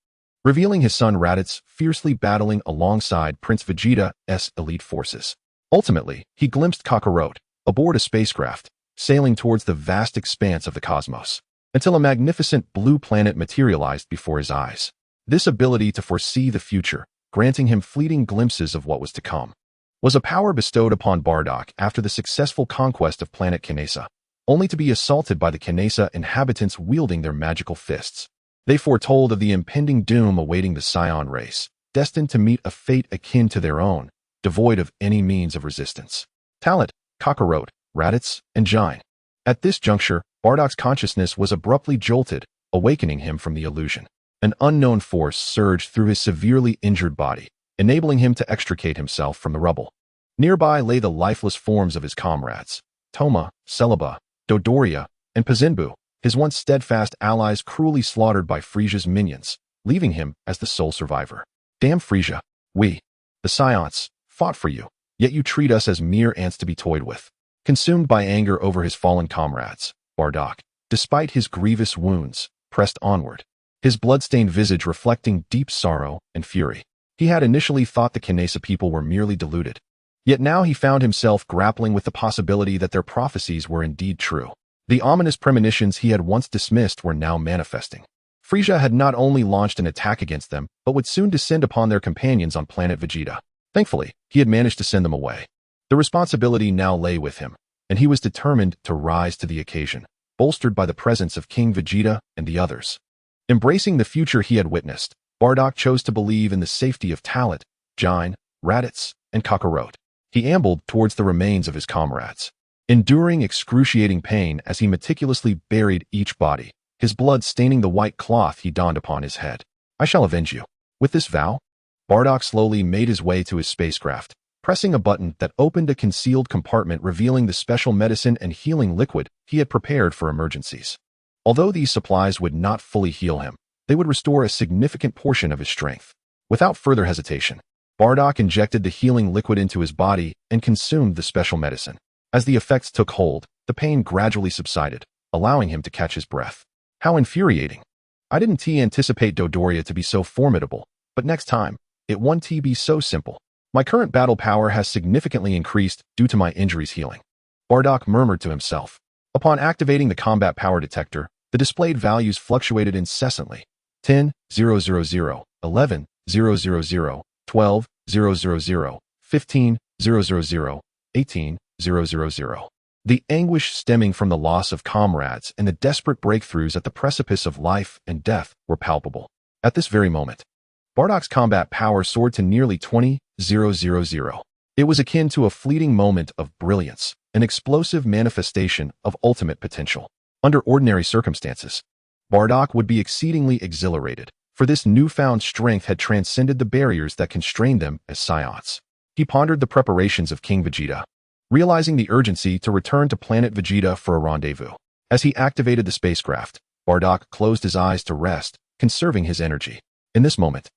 revealing his son Raditz fiercely battling alongside Prince Vegeta's elite forces. Ultimately, he glimpsed Kakarot, aboard a spacecraft, sailing towards the vast expanse of the cosmos, until a magnificent blue planet materialized before his eyes. This ability to foresee the future, granting him fleeting glimpses of what was to come, was a power bestowed upon Bardock after the successful conquest of planet Kanesa, only to be assaulted by the Kanesa inhabitants wielding their magical fists. They foretold of the impending doom awaiting the Saiyan race, destined to meet a fate akin to their own, devoid of any means of resistance. Talat, Kakarot, Raditz, and Jain. At this juncture, Bardock's consciousness was abruptly jolted, awakening him from the illusion. An unknown force surged through his severely injured body, enabling him to extricate himself from the rubble. Nearby lay the lifeless forms of his comrades, Toma, Celebi, Dodoria, and Pazinbu, his once steadfast allies cruelly slaughtered by Frieza's minions, leaving him as the sole survivor. Damn Frieza, we, the Saiyans, fought for you, yet you treat us as mere ants to be toyed with. Consumed by anger over his fallen comrades, Bardock, despite his grievous wounds, pressed onward, his blood-stained visage reflecting deep sorrow and fury. He had initially thought the Kanesa people were merely deluded, yet now he found himself grappling with the possibility that their prophecies were indeed true. The ominous premonitions he had once dismissed were now manifesting. Frieza had not only launched an attack against them, but would soon descend upon their companions on planet Vegeta. Thankfully, he had managed to send them away. The responsibility now lay with him, and he was determined to rise to the occasion, bolstered by the presence of King Vegeta and the others. Embracing the future he had witnessed, Bardock chose to believe in the safety of Talent, Jine, Raditz, and Kakarot. He ambled towards the remains of his comrades, enduring excruciating pain as he meticulously buried each body, his blood staining the white cloth he donned upon his head. I shall avenge you. With this vow, Bardock slowly made his way to his spacecraft, pressing a button that opened a concealed compartment revealing the special medicine and healing liquid he had prepared for emergencies. Although these supplies would not fully heal him, they would restore a significant portion of his strength. Without further hesitation, Bardock injected the healing liquid into his body and consumed the special medicine. As the effects took hold, the pain gradually subsided, allowing him to catch his breath. How infuriating. I didn't anticipate Dodoria to be so formidable, but next time, it won't be so simple. My current battle power has significantly increased due to my injuries healing. Bardock murmured to himself. Upon activating the combat power detector, the displayed values fluctuated incessantly. 10, 000, 11, 000, 12, 000, 15, 000, 18, 000. The anguish stemming from the loss of comrades and the desperate breakthroughs at the precipice of life and death were palpable. At this very moment, Bardock's combat power soared to nearly 20,000. It was akin to a fleeting moment of brilliance, an explosive manifestation of ultimate potential. Under ordinary circumstances, Bardock would be exceedingly exhilarated, for this newfound strength had transcended the barriers that constrained them as Saiyans. He pondered the preparations of King Vegeta, realizing the urgency to return to planet Vegeta for a rendezvous. As he activated the spacecraft, Bardock closed his eyes to rest, conserving his energy. In this moment,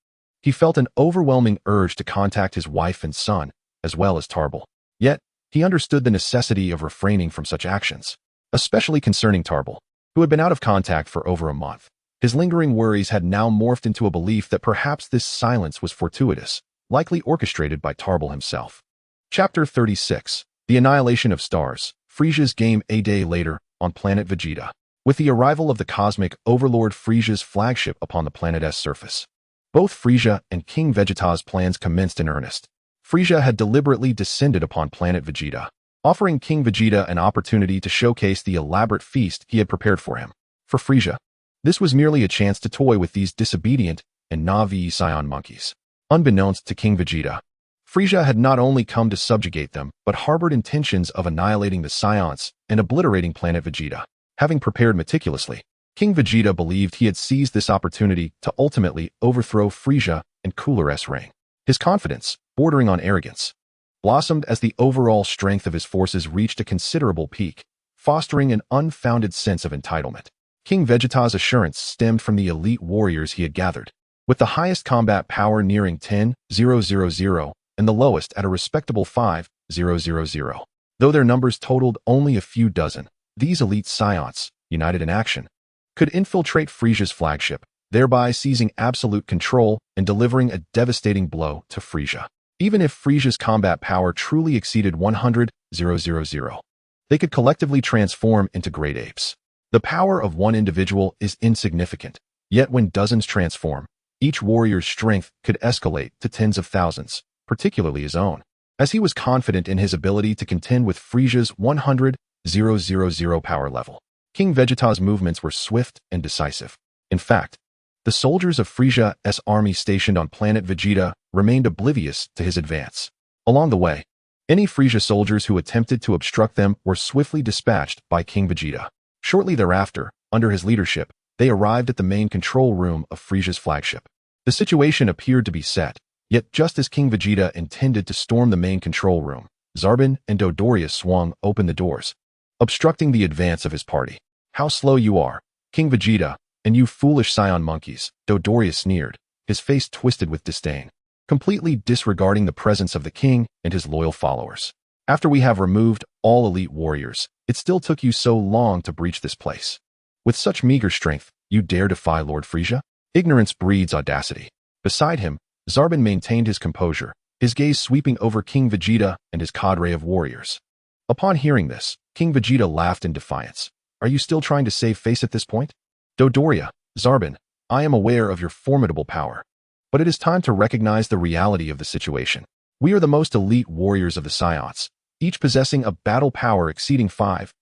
he felt an overwhelming urge to contact his wife and son, as well as Tarbell. Yet, he understood the necessity of refraining from such actions, especially concerning Tarbell, who had been out of contact for over a month. His lingering worries had now morphed into a belief that perhaps this silence was fortuitous, likely orchestrated by Tarbell himself. Chapter 36. The Annihilation of Stars. Frieza's game a day later, on planet Vegeta. With the arrival of the cosmic overlord Frieza's flagship upon the planet's surface, both Frieza and King Vegeta's plans commenced in earnest. Frieza had deliberately descended upon planet Vegeta, offering King Vegeta an opportunity to showcase the elaborate feast he had prepared for him. For Frieza, this was merely a chance to toy with these disobedient and Na'vi Saiyan monkeys. Unbeknownst to King Vegeta, Frieza had not only come to subjugate them, but harbored intentions of annihilating the Saiyans and obliterating planet Vegeta. Having prepared meticulously, King Vegeta believed he had seized this opportunity to ultimately overthrow Frieza and Cooler's reign. His confidence, bordering on arrogance, blossomed as the overall strength of his forces reached a considerable peak, fostering an unfounded sense of entitlement. King Vegeta's assurance stemmed from the elite warriors he had gathered, with the highest combat power nearing 10,000 and the lowest at a respectable 5,000. Though their numbers totaled only a few dozen, these elite Saiyans, united in action, could infiltrate Frieza's flagship, thereby seizing absolute control and delivering a devastating blow to Frieza. Even if Frieza's combat power truly exceeded 100,000, they could collectively transform into great apes. The power of one individual is insignificant, yet when dozens transform, each warrior's strength could escalate to tens of thousands, particularly his own. As he was confident in his ability to contend with Frieza's 100,000 power level, King Vegeta's movements were swift and decisive. In fact, the soldiers of Frieza's army stationed on planet Vegeta remained oblivious to his advance. Along the way, any Frieza soldiers who attempted to obstruct them were swiftly dispatched by King Vegeta. Shortly thereafter, under his leadership, they arrived at the main control room of Frieza's flagship. The situation appeared to be set, yet just as King Vegeta intended to storm the main control room, Zarbon and Dodoria swung open the doors, obstructing the advance of his party. How slow you are, King Vegeta, and you foolish Saiyan monkeys, Dodoria sneered, his face twisted with disdain, completely disregarding the presence of the king and his loyal followers. After we have removed all elite warriors, it still took you so long to breach this place. With such meager strength, you dare defy Lord Frieza? Ignorance breeds audacity. Beside him, Zarbon maintained his composure, his gaze sweeping over King Vegeta and his cadre of warriors. Upon hearing this, King Vegeta laughed in defiance. Are you still trying to save face at this point? Dodoria, Zarbin, I am aware of your formidable power. But it is time to recognize the reality of the situation. We are the most elite warriors of the Saiyans, each possessing a battle power exceeding 5,000.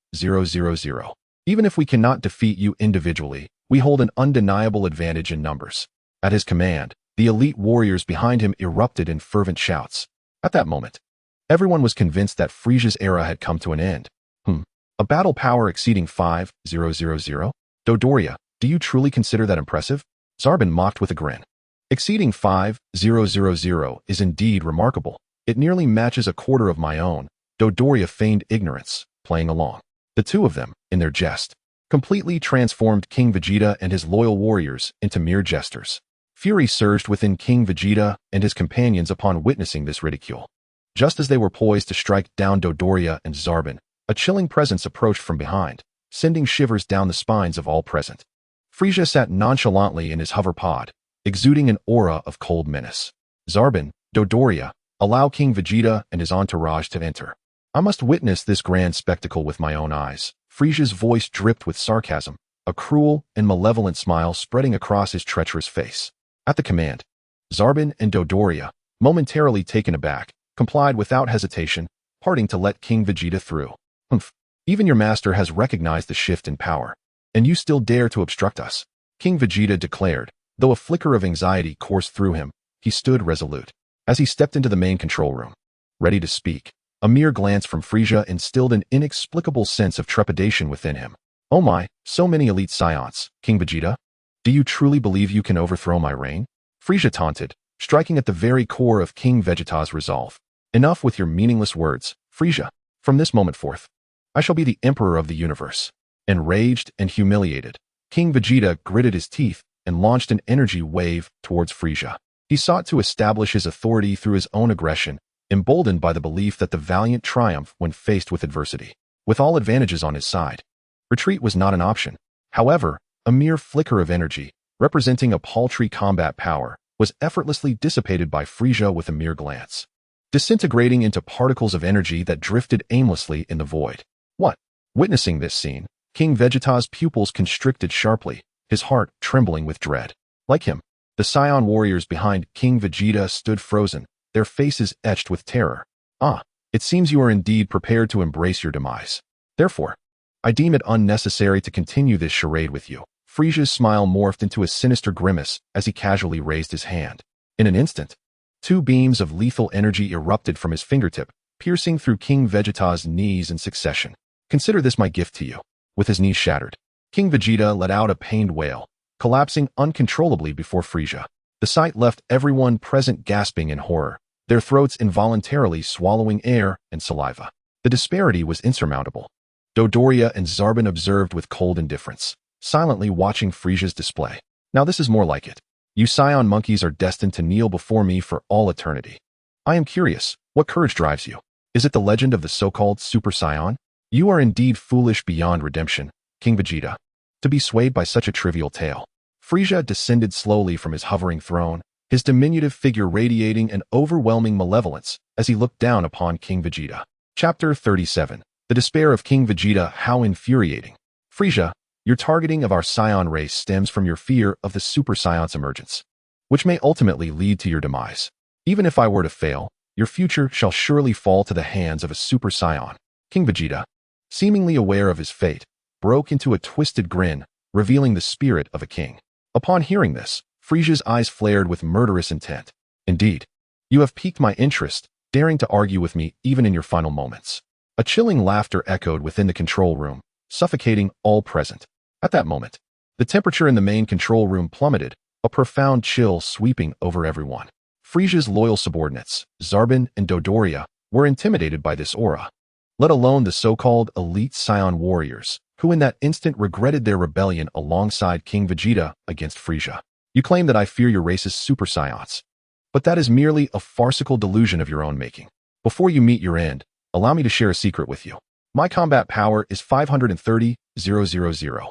Even if we cannot defeat you individually, we hold an undeniable advantage in numbers. At his command, the elite warriors behind him erupted in fervent shouts. At that moment, everyone was convinced that Frieza's era had come to an end. A battle power exceeding 5,000? Dodoria, do you truly consider that impressive? Zarbin mocked with a grin. Exceeding 5,000 is indeed remarkable. It nearly matches a quarter of my own. Dodoria feigned ignorance, playing along. The two of them, in their jest, completely transformed King Vegeta and his loyal warriors into mere jesters. Fury surged within King Vegeta and his companions upon witnessing this ridicule. Just as they were poised to strike down Dodoria and Zarbin, a chilling presence approached from behind, sending shivers down the spines of all present. Frieza sat nonchalantly in his hover pod, exuding an aura of cold menace. Zarbin, Dodoria, allow King Vegeta and his entourage to enter. I must witness this grand spectacle with my own eyes. Frieza's voice dripped with sarcasm, a cruel and malevolent smile spreading across his treacherous face. At the command, Zarbin and Dodoria, momentarily taken aback, complied without hesitation, parting to let King Vegeta through. Even your master has recognized the shift in power, and you still dare to obstruct us, King Vegeta declared. Though a flicker of anxiety coursed through him, he stood resolute. As he stepped into the main control room, ready to speak, a mere glance from Frieza instilled an inexplicable sense of trepidation within him. Oh my, so many elite Saiyans, King Vegeta? Do you truly believe you can overthrow my reign? Frieza taunted, striking at the very core of King Vegeta's resolve. Enough with your meaningless words, Frieza. From this moment forth, I shall be the emperor of the universe. Enraged and humiliated, King Vegeta gritted his teeth and launched an energy wave towards Frieza. He sought to establish his authority through his own aggression, emboldened by the belief that the valiant triumph when faced with adversity. With all advantages on his side, retreat was not an option. However, a mere flicker of energy, representing a paltry combat power, was effortlessly dissipated by Frieza with a mere glance, disintegrating into particles of energy that drifted aimlessly in the void. What? Witnessing this scene, King Vegeta's pupils constricted sharply, his heart trembling with dread. Like him, the Saiyan warriors behind King Vegeta stood frozen, their faces etched with terror. Ah, it seems you are indeed prepared to embrace your demise. Therefore, I deem it unnecessary to continue this charade with you. Frieza's smile morphed into a sinister grimace as he casually raised his hand. In an instant, two beams of lethal energy erupted from his fingertip, piercing through King Vegeta's knees in succession. Consider this my gift to you. With his knees shattered, King Vegeta let out a pained wail, collapsing uncontrollably before Frieza. The sight left everyone present gasping in horror, their throats involuntarily swallowing air and saliva. The disparity was insurmountable. Dodoria and Zarbin observed with cold indifference, silently watching Frieza's display. Now this is more like it. You Saiyan monkeys are destined to kneel before me for all eternity. I am curious, what courage drives you? Is it the legend of the so-called Super Saiyan? You are indeed foolish beyond redemption, King Vegeta, to be swayed by such a trivial tale. Frieza descended slowly from his hovering throne, his diminutive figure radiating an overwhelming malevolence as he looked down upon King Vegeta. Chapter 37. The Despair of King Vegeta. How infuriating. Frieza, your targeting of our Saiyan race stems from your fear of the Super Saiyan's emergence, which may ultimately lead to your demise. Even if I were to fail, your future shall surely fall to the hands of a Super Saiyan. King Vegeta, seemingly aware of his fate, broke into a twisted grin, revealing the spirit of a king. Upon hearing this, Frieza's eyes flared with murderous intent. Indeed, you have piqued my interest, daring to argue with me even in your final moments. A chilling laughter echoed within the control room, suffocating all present. At that moment, the temperature in the main control room plummeted, a profound chill sweeping over everyone. Frieza's loyal subordinates, Zarbin and Dodoria, were intimidated by this aura, let alone the so-called elite Saiyan warriors, who in that instant regretted their rebellion alongside King Vegeta against Frieza. You claim that I fear your race's Super Saiyans, but that is merely a farcical delusion of your own making. Before you meet your end, allow me to share a secret with you. My combat power is 530,000.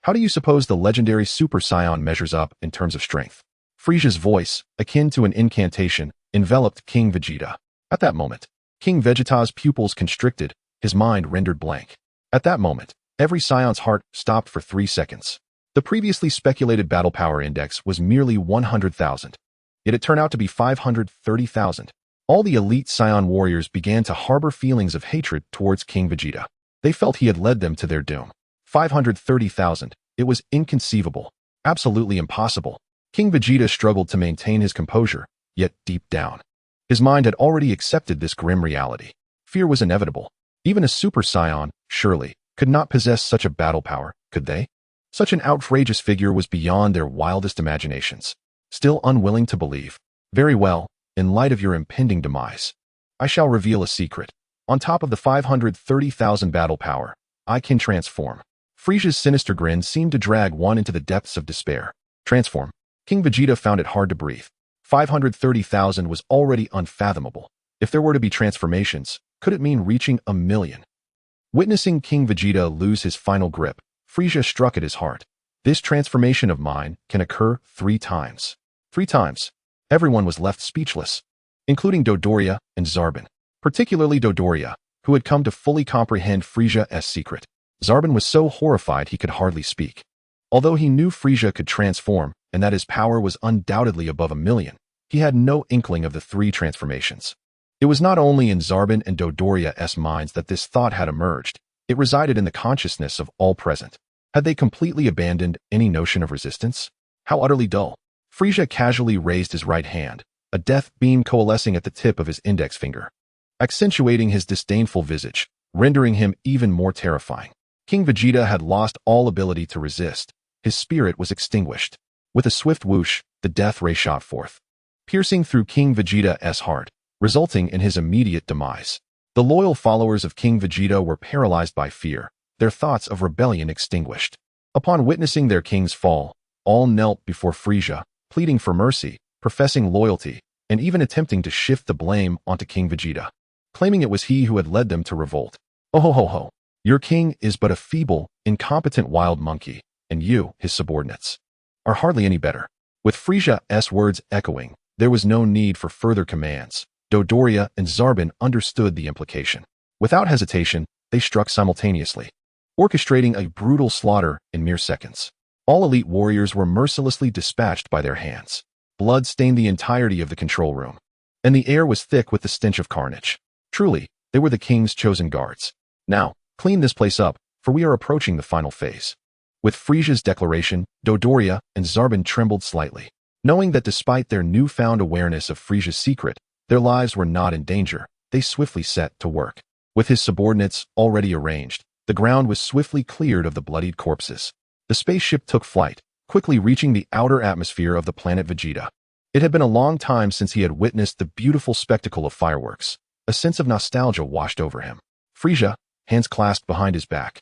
How do you suppose the legendary Super Saiyan measures up in terms of strength? Frieza's voice, akin to an incantation, enveloped King Vegeta. At that moment, King Vegeta's pupils constricted, his mind rendered blank. At that moment, Every Scion's heart stopped for 3 seconds. The previously speculated battle power index was merely 100,000. Yet it turned out to be 530,000. All the elite Saiyan warriors began to harbor feelings of hatred towards King Vegeta. They felt he had led them to their doom. 530,000. It was inconceivable. Absolutely impossible. King Vegeta struggled to maintain his composure, yet deep down, his mind had already accepted this grim reality. Fear was inevitable. Even a Super Saiyan, surely, could not possess such a battle power, could they? Such an outrageous figure was beyond their wildest imaginations. Still unwilling to believe. Very well, in light of your impending demise, I shall reveal a secret. On top of the 530,000 battle power, I can transform. Frieza's sinister grin seemed to drag one into the depths of despair. Transform. King Vegeta found it hard to breathe. 530,000 was already unfathomable. If there were to be transformations, could it mean reaching 1,000,000? Witnessing King Vegeta lose his final grip, Frieza struck at his heart. This transformation of mine can occur 3 times. 3 times. Everyone was left speechless, including Dodoria and Zarbin. Particularly Dodoria, who had come to fully comprehend Frieza's secret. Zarbin was so horrified he could hardly speak. Although he knew Frieza could transform, and that his power was undoubtedly above 1,000,000, he had no inkling of the 3 transformations. It was not only in Zarbin and Dodoria's minds that this thought had emerged, it resided in the consciousness of all present. Had they completely abandoned any notion of resistance? How utterly dull. Frieza casually raised his right hand, a death beam coalescing at the tip of his index finger, accentuating his disdainful visage, rendering him even more terrifying. King Vegeta had lost all ability to resist. His spirit was extinguished. With a swift whoosh, the death ray shot forth, piercing through King Vegeta's heart, resulting in his immediate demise. The loyal followers of King Vegeta were paralyzed by fear, their thoughts of rebellion extinguished. Upon witnessing their king's fall, all knelt before Frieza, pleading for mercy, professing loyalty, and even attempting to shift the blame onto King Vegeta, claiming it was he who had led them to revolt. Oh ho ho ho. Your king is but a feeble, incompetent wild monkey, and you, his subordinates, are hardly any better. With Frieza's words echoing, there was no need for further commands. Dodoria and Zarbin understood the implication. Without hesitation, they struck simultaneously, orchestrating a brutal slaughter in mere seconds. All elite warriors were mercilessly dispatched by their hands. Blood stained the entirety of the control room, and the air was thick with the stench of carnage. Truly, they were the king's chosen guards. Now, clean this place up, for we are approaching the final phase. With Frieza's declaration, Dodoria and Zarbin trembled slightly, knowing that despite their newfound awareness of Frieza's secret, their lives were not in danger. They swiftly set to work. With his subordinates already arranged, the ground was swiftly cleared of the bloodied corpses. The spaceship took flight, quickly reaching the outer atmosphere of the planet Vegeta. It had been a long time since he had witnessed the beautiful spectacle of fireworks. A sense of nostalgia washed over him. Frieza, hands clasped behind his back,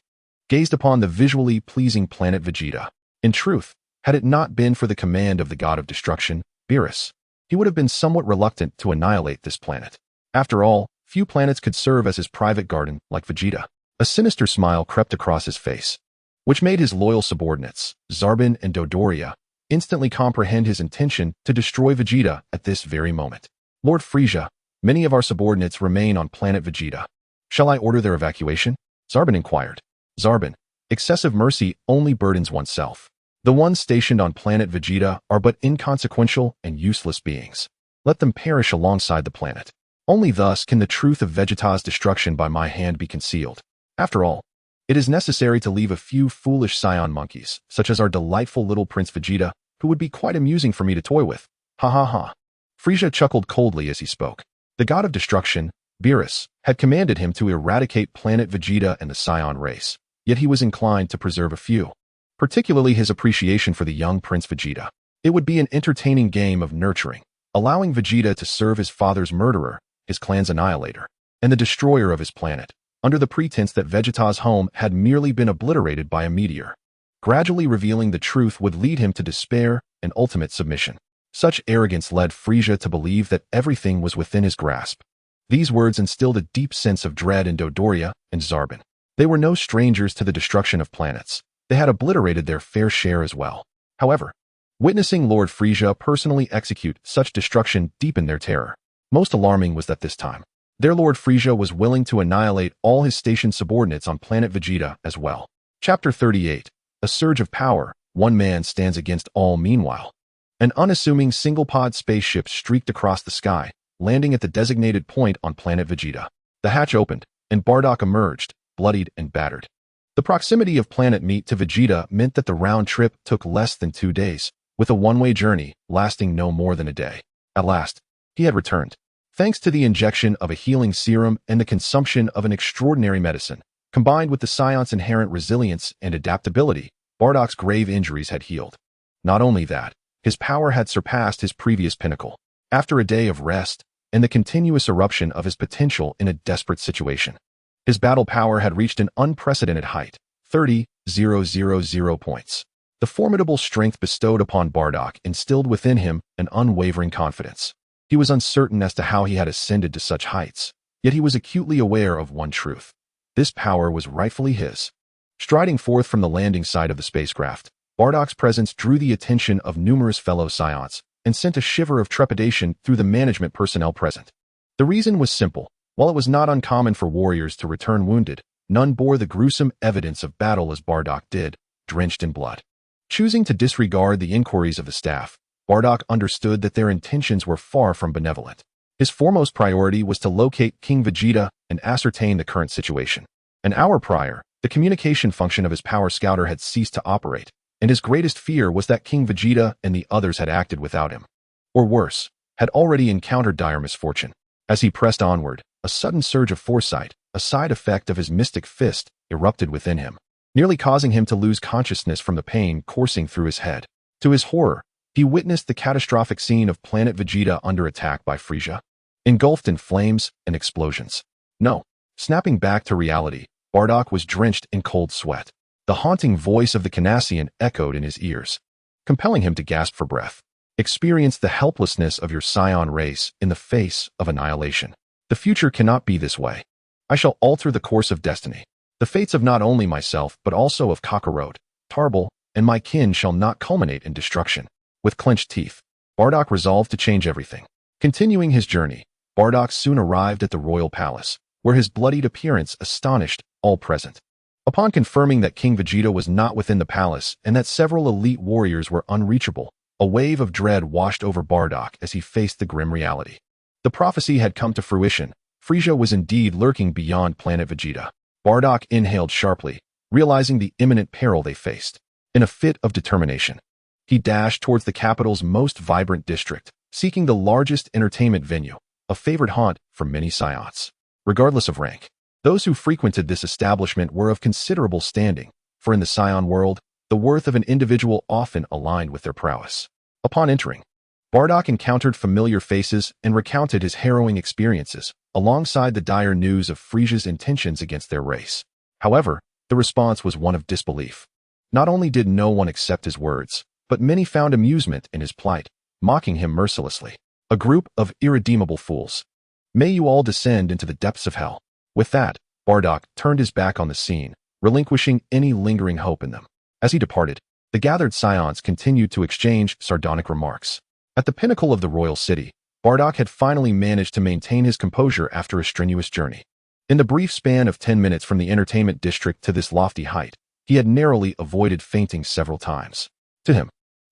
gazed upon the visually pleasing planet Vegeta. In truth, had it not been for the command of the god of destruction, Beerus, he would have been somewhat reluctant to annihilate this planet. After all, few planets could serve as his private garden like Vegeta. A sinister smile crept across his face, which made his loyal subordinates, Zarbin and Dodoria, instantly comprehend his intention to destroy Vegeta at this very moment. Lord Frieza, many of our subordinates remain on planet Vegeta. Shall I order their evacuation? Zarbin inquired. Zarbin, excessive mercy only burdens oneself. The ones stationed on planet Vegeta are but inconsequential and useless beings. Let them perish alongside the planet. Only thus can the truth of Vegeta's destruction by my hand be concealed. After all, it is necessary to leave a few foolish Saiyan monkeys, such as our delightful little Prince Vegeta, who would be quite amusing for me to toy with. Ha ha ha. Frieza chuckled coldly as he spoke. The god of destruction, Beerus, had commanded him to eradicate planet Vegeta and the Saiyan race, yet he was inclined to preserve a few, particularly his appreciation for the young Prince Vegeta. It would be an entertaining game of nurturing, allowing Vegeta to serve his father's murderer, his clan's annihilator, and the destroyer of his planet, under the pretense that Vegeta's home had merely been obliterated by a meteor. Gradually revealing the truth would lead him to despair and ultimate submission. Such arrogance led Frieza to believe that everything was within his grasp. These words instilled a deep sense of dread in Dodoria and Zarbin. They were no strangers to the destruction of planets. They had obliterated their fair share as well. However, witnessing Lord Frieza personally execute such destruction deepened their terror. Most alarming was that this time, their Lord Frieza was willing to annihilate all his stationed subordinates on planet Vegeta as well. Chapter 38. A surge of power. One man stands against all. Meanwhile, an unassuming single-pod spaceship streaked across the sky, landing at the designated point on planet Vegeta. The hatch opened, and Bardock emerged, bloodied and battered. The proximity of planet meat to Vegeta meant that the round trip took less than 2 days, with a one-way journey lasting no more than a day. At last, he had returned. Thanks to the injection of a healing serum and the consumption of an extraordinary medicine, combined with the Saiyans' inherent resilience and adaptability, Bardock's grave injuries had healed. Not only that, his power had surpassed his previous pinnacle. After a day of rest and the continuous eruption of his potential in a desperate situation, his battle power had reached an unprecedented height, 30,000 points. The formidable strength bestowed upon Bardock instilled within him an unwavering confidence. He was uncertain as to how he had ascended to such heights, yet he was acutely aware of one truth. This power was rightfully his. Striding forth from the landing site of the spacecraft, Bardock's presence drew the attention of numerous fellow Saiyans and sent a shiver of trepidation through the management personnel present. The reason was simple. While it was not uncommon for warriors to return wounded, none bore the gruesome evidence of battle as Bardock did, drenched in blood. Choosing to disregard the inquiries of the staff, Bardock understood that their intentions were far from benevolent. His foremost priority was to locate King Vegeta and ascertain the current situation. An hour prior, the communication function of his power scouter had ceased to operate, and his greatest fear was that King Vegeta and the others had acted without him. Or worse, had already encountered dire misfortune. As he pressed onward, a sudden surge of foresight, a side effect of his mystic fist, erupted within him, nearly causing him to lose consciousness from the pain coursing through his head. To his horror, he witnessed the catastrophic scene of planet Vegeta under attack by Frieza, engulfed in flames and explosions. No. Snapping back to reality, Bardock was drenched in cold sweat. The haunting voice of the Canasian echoed in his ears, compelling him to gasp for breath. Experience the helplessness of your Saiyan race in the face of annihilation. The future cannot be this way. I shall alter the course of destiny. The fates of not only myself but also of Kakarot, Tarbell, and my kin shall not culminate in destruction. With clenched teeth, Bardock resolved to change everything. Continuing his journey, Bardock soon arrived at the royal palace, where his bloodied appearance astonished all present. Upon confirming that King Vegeta was not within the palace and that several elite warriors were unreachable, a wave of dread washed over Bardock as he faced the grim reality. The prophecy had come to fruition. Frieza was indeed lurking beyond planet Vegeta. Bardock inhaled sharply, realizing the imminent peril they faced. In a fit of determination, he dashed towards the capital's most vibrant district, seeking the largest entertainment venue, a favored haunt for many Saiyans. Regardless of rank, those who frequented this establishment were of considerable standing, for in the Saiyan world, the worth of an individual often aligned with their prowess. Upon entering, Bardock encountered familiar faces and recounted his harrowing experiences, alongside the dire news of Frieza's intentions against their race. However, the response was one of disbelief. Not only did no one accept his words, but many found amusement in his plight, mocking him mercilessly. A group of irredeemable fools. May you all descend into the depths of hell. With that, Bardock turned his back on the scene, relinquishing any lingering hope in them. As he departed, the gathered Saiyans continued to exchange sardonic remarks. At the pinnacle of the royal city, Bardock had finally managed to maintain his composure after a strenuous journey. In the brief span of 10 minutes from the entertainment district to this lofty height, he had narrowly avoided fainting several times. To him,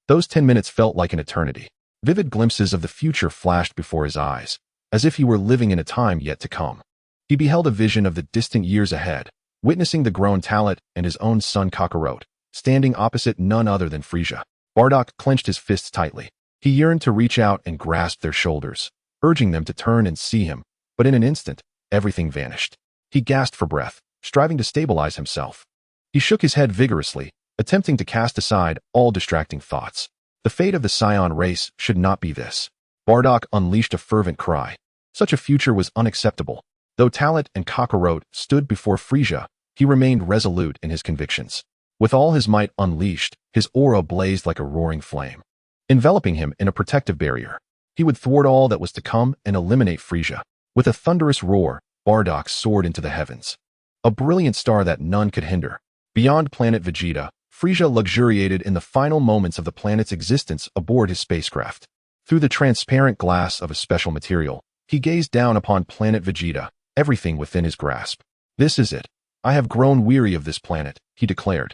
those 10 minutes felt like an eternity. Vivid glimpses of the future flashed before his eyes, as if he were living in a time yet to come. He beheld a vision of the distant years ahead, witnessing the grown talent and his own son Kakarot, standing opposite none other than Frieza. Bardock clenched his fists tightly. He yearned to reach out and grasp their shoulders, urging them to turn and see him, but in an instant, everything vanished. He gasped for breath, striving to stabilize himself. He shook his head vigorously, attempting to cast aside all distracting thoughts. The fate of the Saiyan race should not be this. Bardock unleashed a fervent cry. Such a future was unacceptable. Though Talent and Kakarot stood before Frieza, he remained resolute in his convictions. With all his might unleashed, his aura blazed like a roaring flame, enveloping him in a protective barrier. He would thwart all that was to come and eliminate Frieza. With a thunderous roar, Bardock soared into the heavens, a brilliant star that none could hinder. Beyond planet Vegeta, Frieza luxuriated in the final moments of the planet's existence aboard his spacecraft. Through the transparent glass of a special material, he gazed down upon planet Vegeta, everything within his grasp. This is it. I have grown weary of this planet, he declared,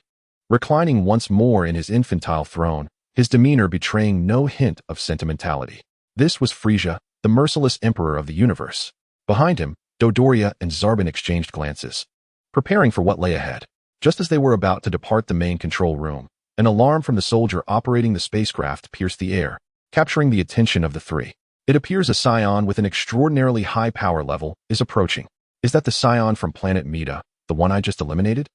reclining once more in his infantile throne, his demeanor betraying no hint of sentimentality. This was Frieza, the merciless emperor of the universe. Behind him, Dodoria and Zarbon exchanged glances, preparing for what lay ahead. Just as they were about to depart the main control room, an alarm from the soldier operating the spacecraft pierced the air, capturing the attention of the three. It appears a Saiyan with an extraordinarily high power level is approaching. Is that the Saiyan from planet Meta, the one I just eliminated?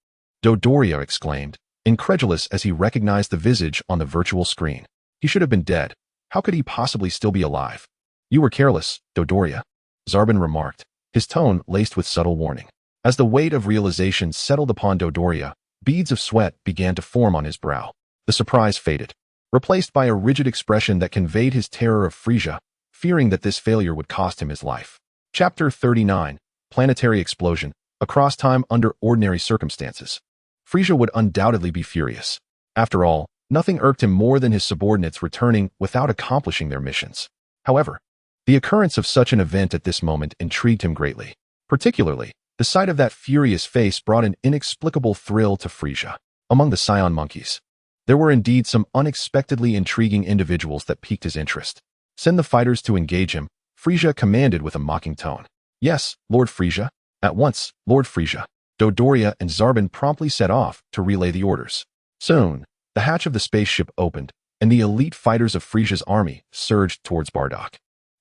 Dodoria exclaimed, incredulous as he recognized the visage on the virtual screen. He should have been dead. How could he possibly still be alive? You were careless, Dodoria, Zarbon remarked, his tone laced with subtle warning. As the weight of realization settled upon Dodoria, beads of sweat began to form on his brow. The surprise faded, replaced by a rigid expression that conveyed his terror of Frieza, fearing that this failure would cost him his life. Chapter 39, Planetary Explosion, Across Time Under Ordinary Circumstances. Frieza would undoubtedly be furious. After all, nothing irked him more than his subordinates returning without accomplishing their missions. However, the occurrence of such an event at this moment intrigued him greatly. Particularly, the sight of that furious face brought an inexplicable thrill to Frieza. Among the Saiyan monkeys, there were indeed some unexpectedly intriguing individuals that piqued his interest. Send the fighters to engage him, Frieza commanded with a mocking tone. Yes, Lord Frieza. At once, Lord Frieza. Dodoria and Zarbon promptly set off to relay the orders. Soon, the hatch of the spaceship opened, and the elite fighters of Frieza's army surged towards Bardock.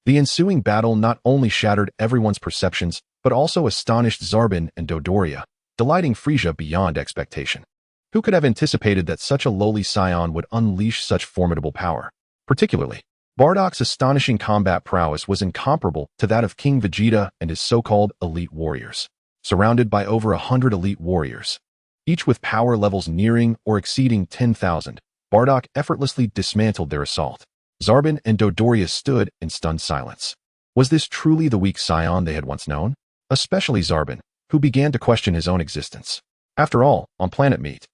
The ensuing battle not only shattered everyone's perceptions, but also astonished Zarbon and Dodoria, delighting Frieza beyond expectation. Who could have anticipated that such a lowly Saiyan would unleash such formidable power? Particularly, Bardock's astonishing combat prowess was incomparable to that of King Vegeta and his so-called elite warriors. Surrounded by over 100 elite warriors, each with power levels nearing or exceeding 10,000, Bardock effortlessly dismantled their assault. Zarbon and Dodoria stood in stunned silence. Was this truly the weak Saiyan they had once known? Especially Zarbon, who began to question his own existence. After all, on planet Meat,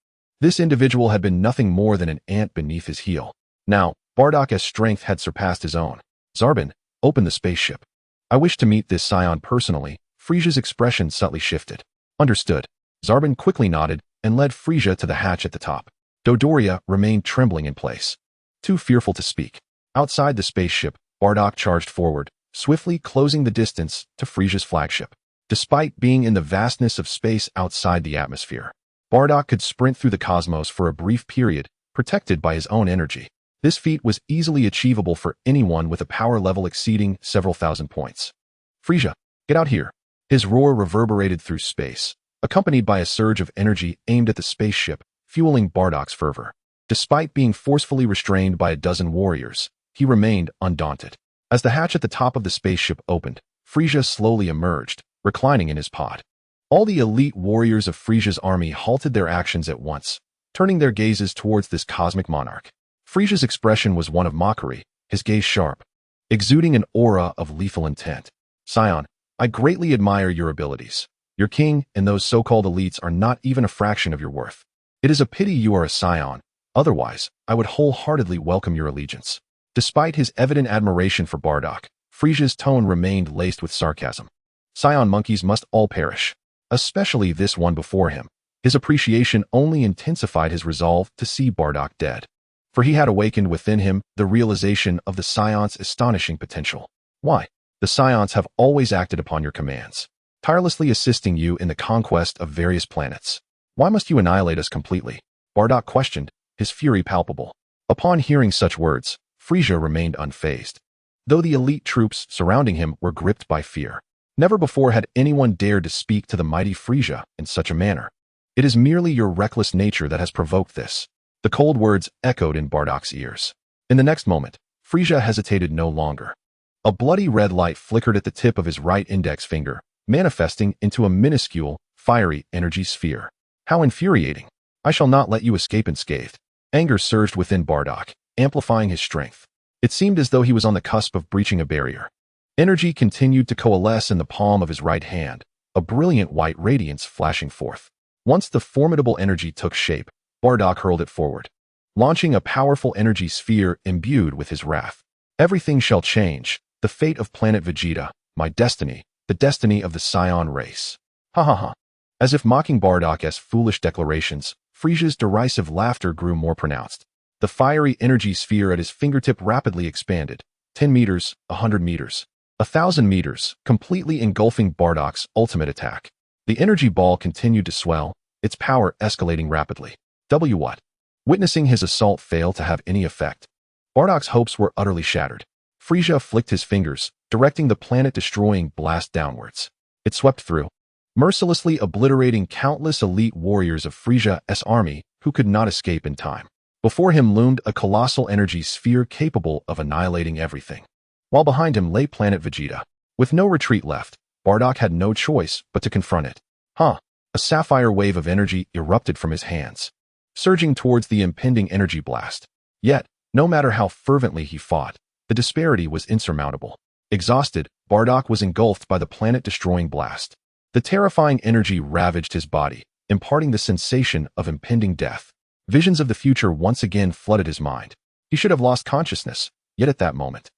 this individual had been nothing more than an ant beneath his heel. Now, Bardock's strength had surpassed his own. Zarbon, open the spaceship. I wish to meet this Saiyan personally. Frieza's expression subtly shifted. Understood. Zarbon quickly nodded and led Frieza to the hatch at the top. Dodoria remained trembling in place, too fearful to speak. Outside the spaceship, Bardock charged forward, swiftly closing the distance to Frieza's flagship. Despite being in the vastness of space outside the atmosphere, Bardock could sprint through the cosmos for a brief period, protected by his own energy. This feat was easily achievable for anyone with a power level exceeding several thousand points. Frieza, get out here. His roar reverberated through space, accompanied by a surge of energy aimed at the spaceship, fueling Bardock's fervor. Despite being forcefully restrained by a dozen warriors, he remained undaunted. As the hatch at the top of the spaceship opened, Frieza slowly emerged, reclining in his pod. All the elite warriors of Frieza's army halted their actions at once, turning their gazes towards this cosmic monarch. Frieza's expression was one of mockery, his gaze sharp, exuding an aura of lethal intent. Saiyan, I greatly admire your abilities. Your king and those so-called elites are not even a fraction of your worth. It is a pity you are a Saiyan. Otherwise, I would wholeheartedly welcome your allegiance. Despite his evident admiration for Bardock, Frieza's tone remained laced with sarcasm. Saiyan monkeys must all perish, especially this one before him. His appreciation only intensified his resolve to see Bardock dead, for he had awakened within him the realization of the Saiyans' astonishing potential. Why? The Saiyans have always acted upon your commands, tirelessly assisting you in the conquest of various planets. Why must you annihilate us completely? Bardock questioned, his fury palpable. Upon hearing such words, Frieza remained unfazed, though the elite troops surrounding him were gripped by fear. Never before had anyone dared to speak to the mighty Frieza in such a manner. It is merely your reckless nature that has provoked this. The cold words echoed in Bardock's ears. In the next moment, Frieza hesitated no longer. A bloody red light flickered at the tip of his right index finger, manifesting into a minuscule, fiery energy sphere. How infuriating! I shall not let you escape unscathed. Anger surged within Bardock, amplifying his strength. It seemed as though he was on the cusp of breaching a barrier. Energy continued to coalesce in the palm of his right hand, a brilliant white radiance flashing forth. Once the formidable energy took shape, Bardock hurled it forward, launching a powerful energy sphere imbued with his wrath. Everything shall change, the fate of planet Vegeta, my destiny, the destiny of the Saiyan race. Ha ha ha. As if mocking Bardock's foolish declarations, Frieza's derisive laughter grew more pronounced. The fiery energy sphere at his fingertip rapidly expanded. 10 meters, 100 meters, 1,000 meters, completely engulfing Bardock's ultimate attack. The energy ball continued to swell, its power escalating rapidly. What? Witnessing his assault fail to have any effect, Bardock's hopes were utterly shattered. Frieza flicked his fingers, directing the planet-destroying blast downwards. It swept through, mercilessly obliterating countless elite warriors of Frieza's army who could not escape in time. Before him loomed a colossal energy sphere capable of annihilating everything. While behind him lay planet Vegeta. With no retreat left, Bardock had no choice but to confront it. A sapphire wave of energy erupted from his hands, surging towards the impending energy blast. Yet, no matter how fervently he fought, the disparity was insurmountable. Exhausted, Bardock was engulfed by the planet-destroying blast. The terrifying energy ravaged his body, imparting the sensation of impending death. Visions of the future once again flooded his mind. He should have lost consciousness, yet at that moment,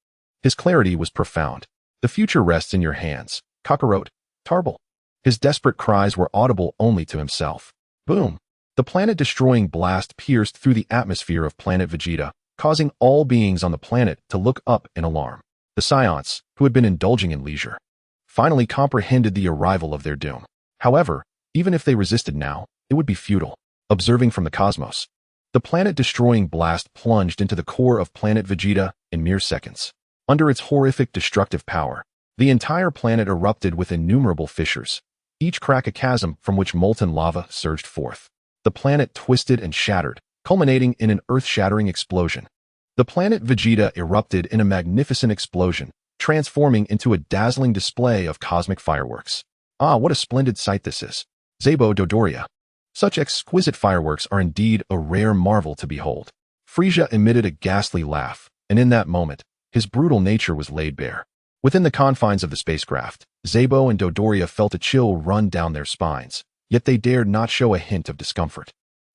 his clarity was profound. The future rests in your hands, Kakarot, Tarble. His desperate cries were audible only to himself. Boom! The planet-destroying blast pierced through the atmosphere of planet Vegeta, causing all beings on the planet to look up in alarm. The Saiyans, who had been indulging in leisure, finally comprehended the arrival of their doom. However, even if they resisted now, it would be futile. Observing from the cosmos, the planet-destroying blast plunged into the core of planet Vegeta in mere seconds. Under its horrific destructive power, the entire planet erupted with innumerable fissures, each crack a chasm from which molten lava surged forth. The planet twisted and shattered, culminating in an earth-shattering explosion. The planet Vegeta erupted in a magnificent explosion, transforming into a dazzling display of cosmic fireworks. Ah, what a splendid sight this is! Zabo Dodoria. Such exquisite fireworks are indeed a rare marvel to behold. Frieza emitted a ghastly laugh, and in that moment, his brutal nature was laid bare. Within the confines of the spacecraft, Zabo and Dodoria felt a chill run down their spines, yet they dared not show a hint of discomfort.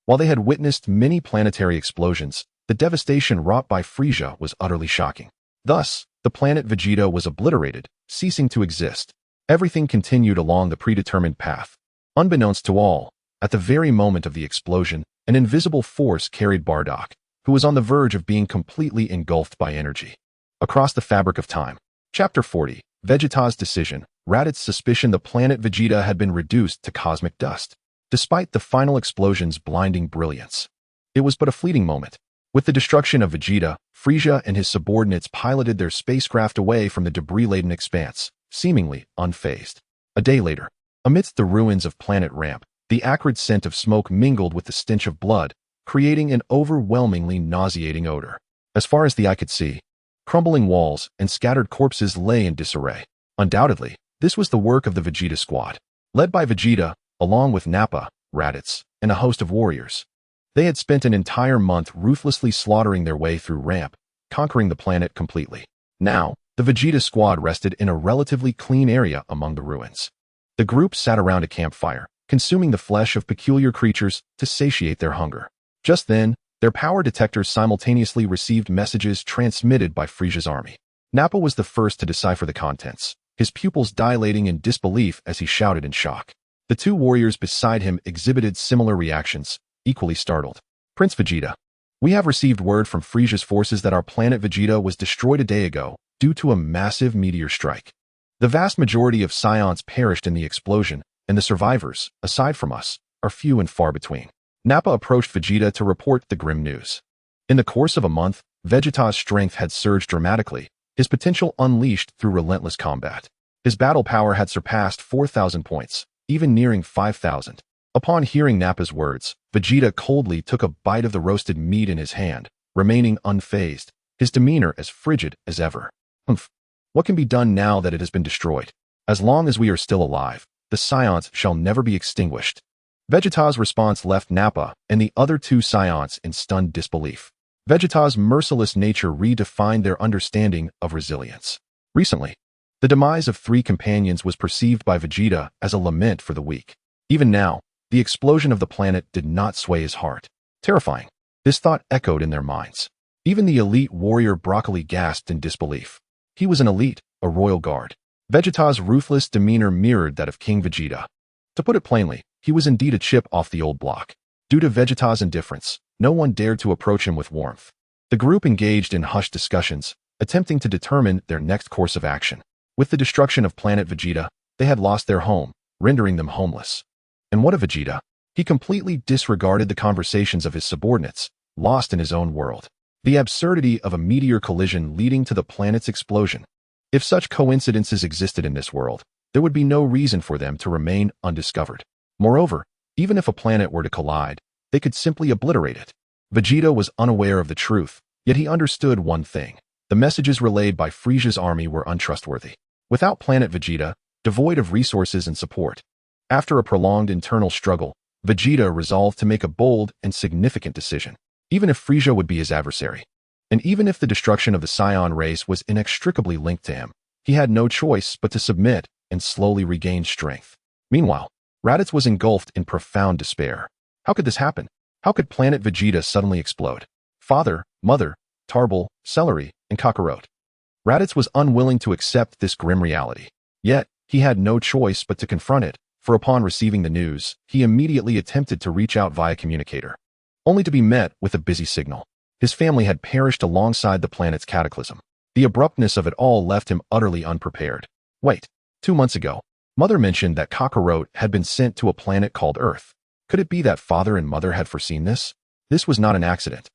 While they had witnessed many planetary explosions, the devastation wrought by Frieza was utterly shocking. Thus, the planet Vegeta was obliterated, ceasing to exist. Everything continued along the predetermined path. Unbeknownst to all, at the very moment of the explosion, an invisible force carried Bardock, who was on the verge of being completely engulfed by energy. Across the fabric of time. Chapter 40. Vegeta's decision. Raditz's suspicion the planet Vegeta had been reduced to cosmic dust, despite the final explosion's blinding brilliance. It was but a fleeting moment. With the destruction of Vegeta, Frieza and his subordinates piloted their spacecraft away from the debris-laden expanse, seemingly unfazed. A day later, amidst the ruins of Planet Ramp, the acrid scent of smoke mingled with the stench of blood, creating an overwhelmingly nauseating odor. As far as the eye could see, crumbling walls and scattered corpses lay in disarray. Undoubtedly, this was the work of the Vegeta squad. Led by Vegeta, along with Nappa, Raditz, and a host of warriors. They had spent an entire month ruthlessly slaughtering their way through Ramp, conquering the planet completely. Now, the Vegeta squad rested in a relatively clean area among the ruins. The group sat around a campfire, consuming the flesh of peculiar creatures to satiate their hunger. Just then, their power detectors simultaneously received messages transmitted by Frieza's army. Nappa was the first to decipher the contents, his pupils dilating in disbelief as he shouted in shock. The two warriors beside him exhibited similar reactions, equally startled. Prince Vegeta, we have received word from Frieza's forces that our planet Vegeta was destroyed a day ago due to a massive meteor strike. The vast majority of Saiyans perished in the explosion, and the survivors, aside from us, are few and far between. Nappa approached Vegeta to report the grim news. In the course of a month, Vegeta's strength had surged dramatically, his potential unleashed through relentless combat. His battle power had surpassed 4,000 points, even nearing 5,000. Upon hearing Nappa's words, Vegeta coldly took a bite of the roasted meat in his hand, remaining unfazed, his demeanor as frigid as ever. What can be done now that it has been destroyed? As long as we are still alive, the Saiyans shall never be extinguished. Vegeta's response left Nappa and the other two Saiyans in stunned disbelief. Vegeta's merciless nature redefined their understanding of resilience. Recently, the demise of three companions was perceived by Vegeta as a lament for the weak. Even now, the explosion of the planet did not sway his heart. Terrifying. This thought echoed in their minds. Even the elite warrior Broccoli gasped in disbelief. He was an elite, a royal guard. Vegeta's ruthless demeanor mirrored that of King Vegeta. To put it plainly, He was indeed a chip off the old block. Due to Vegeta's indifference, no one dared to approach him with warmth. The group engaged in hushed discussions, attempting to determine their next course of action. With the destruction of planet Vegeta, they had lost their home, rendering them homeless. And what of Vegeta? He completely disregarded the conversations of his subordinates, lost in his own world. The absurdity of a meteor collision leading to the planet's explosion. If such coincidences existed in this world, there would be no reason for them to remain undiscovered. Moreover, even if a planet were to collide, they could simply obliterate it. Vegeta was unaware of the truth, yet he understood one thing. The messages relayed by Frieza's army were untrustworthy. Without planet Vegeta, devoid of resources and support. After a prolonged internal struggle, Vegeta resolved to make a bold and significant decision, even if Frieza would be his adversary. And even if the destruction of the Saiyan race was inextricably linked to him, he had no choice but to submit and slowly regain strength. Meanwhile, Raditz was engulfed in profound despair. How could this happen? How could planet Vegeta suddenly explode? Father, mother, Tarbell, Celery, and Kakarot. Raditz was unwilling to accept this grim reality. Yet, he had no choice but to confront it, for upon receiving the news, he immediately attempted to reach out via communicator, only to be met with a busy signal. His family had perished alongside the planet's cataclysm. The abruptness of it all left him utterly unprepared. Wait, 2 months ago, Mother mentioned that Kakarot had been sent to a planet called Earth. Could it be that Father and Mother had foreseen this? This was not an accident.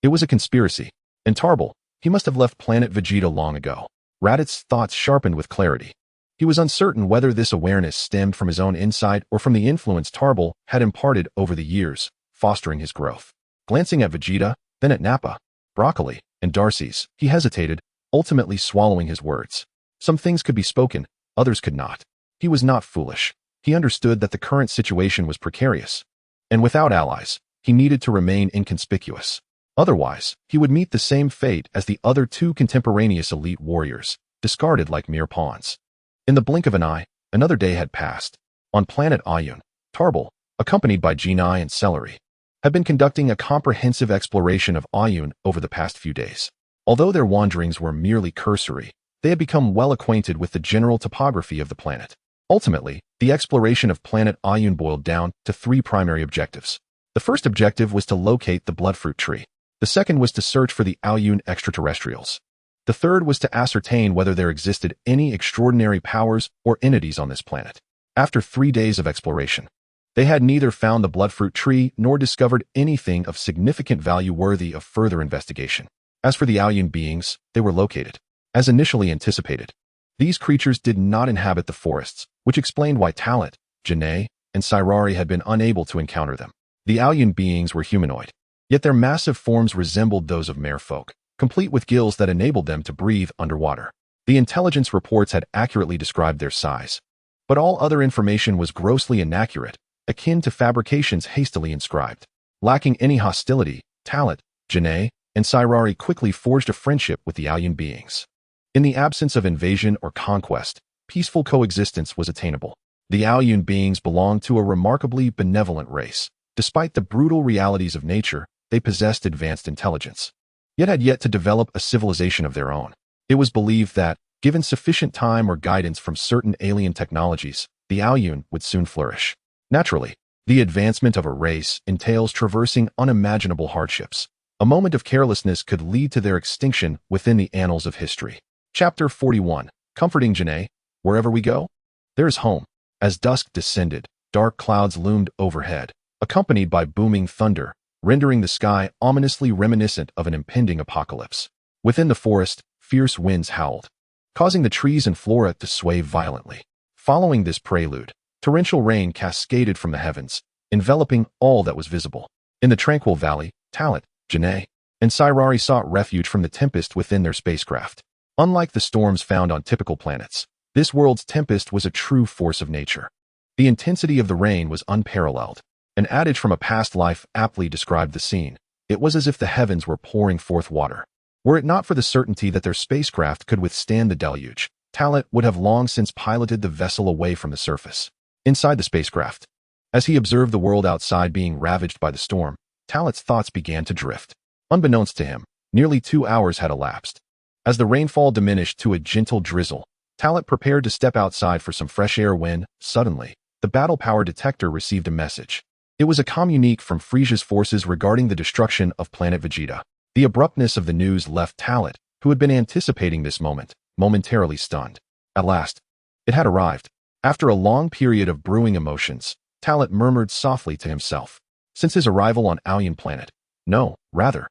It was a conspiracy. And Tarbell, he must have left planet Vegeta long ago. Raditz's thoughts sharpened with clarity. He was uncertain whether this awareness stemmed from his own insight or from the influence Tarbell had imparted over the years, fostering his growth. Glancing at Vegeta, then at Nappa, Broccoli, and Darcy's, he hesitated, ultimately swallowing his words. Some things could be spoken, others could not. He was not foolish. He understood that the current situation was precarious. And without allies, he needed to remain inconspicuous. Otherwise, he would meet the same fate as the other 2 contemporaneous elite warriors, discarded like mere pawns. In the blink of an eye, another day had passed. On planet Ayun, Tarbell, accompanied by Genai and Celery, had been conducting a comprehensive exploration of Ayun over the past few days. Although their wanderings were merely cursory, they had become well acquainted with the general topography of the planet. Ultimately, the exploration of planet Ayun boiled down to 3 primary objectives. The first objective was to locate the bloodfruit tree. The second was to search for the Ayun extraterrestrials. The third was to ascertain whether there existed any extraordinary powers or entities on this planet. After 3 days of exploration, they had neither found the bloodfruit tree nor discovered anything of significant value worthy of further investigation. As for the Ayun beings, they were located. As initially anticipated, these creatures did not inhabit the forests, which explained why Talat, Janae, and Sairari had been unable to encounter them. The Ayun beings were humanoid, yet their massive forms resembled those of merfolk, complete with gills that enabled them to breathe underwater. The intelligence reports had accurately described their size, but all other information was grossly inaccurate, akin to fabrications hastily inscribed. Lacking any hostility, Talat, Janae, and Sairari quickly forged a friendship with the Ayun beings. In the absence of invasion or conquest, peaceful coexistence was attainable. The Ayun beings belonged to a remarkably benevolent race. Despite the brutal realities of nature, they possessed advanced intelligence, yet had yet to develop a civilization of their own. It was believed that, given sufficient time or guidance from certain alien technologies, the Ayun would soon flourish. Naturally, the advancement of a race entails traversing unimaginable hardships. A moment of carelessness could lead to their extinction within the annals of history. Chapter 41. Comforting Janae. Wherever we go, there is home. As dusk descended, dark clouds loomed overhead, accompanied by booming thunder, rendering the sky ominously reminiscent of an impending apocalypse. Within the forest, fierce winds howled, causing the trees and flora to sway violently. Following this prelude, torrential rain cascaded from the heavens, enveloping all that was visible. In the tranquil valley, Talat, Janae, and Sairari sought refuge from the tempest within their spacecraft. Unlike the storms found on typical planets, this world's tempest was a true force of nature. The intensity of the rain was unparalleled. An adage from a past life aptly described the scene. It was as if the heavens were pouring forth water. Were it not for the certainty that their spacecraft could withstand the deluge, Talat would have long since piloted the vessel away from the surface. Inside the spacecraft, as he observed the world outside being ravaged by the storm, Talat's thoughts began to drift. Unbeknownst to him, nearly 2 hours had elapsed. As the rainfall diminished to a gentle drizzle, Talat prepared to step outside for some fresh air when, suddenly, the battle power detector received a message. It was a communique from Frieza's forces regarding the destruction of planet Vegeta. The abruptness of the news left Talot, who had been anticipating this moment, momentarily stunned. At last, it had arrived. After a long period of brewing emotions, Talot murmured softly to himself. Since his arrival on Alien Planet, no, rather,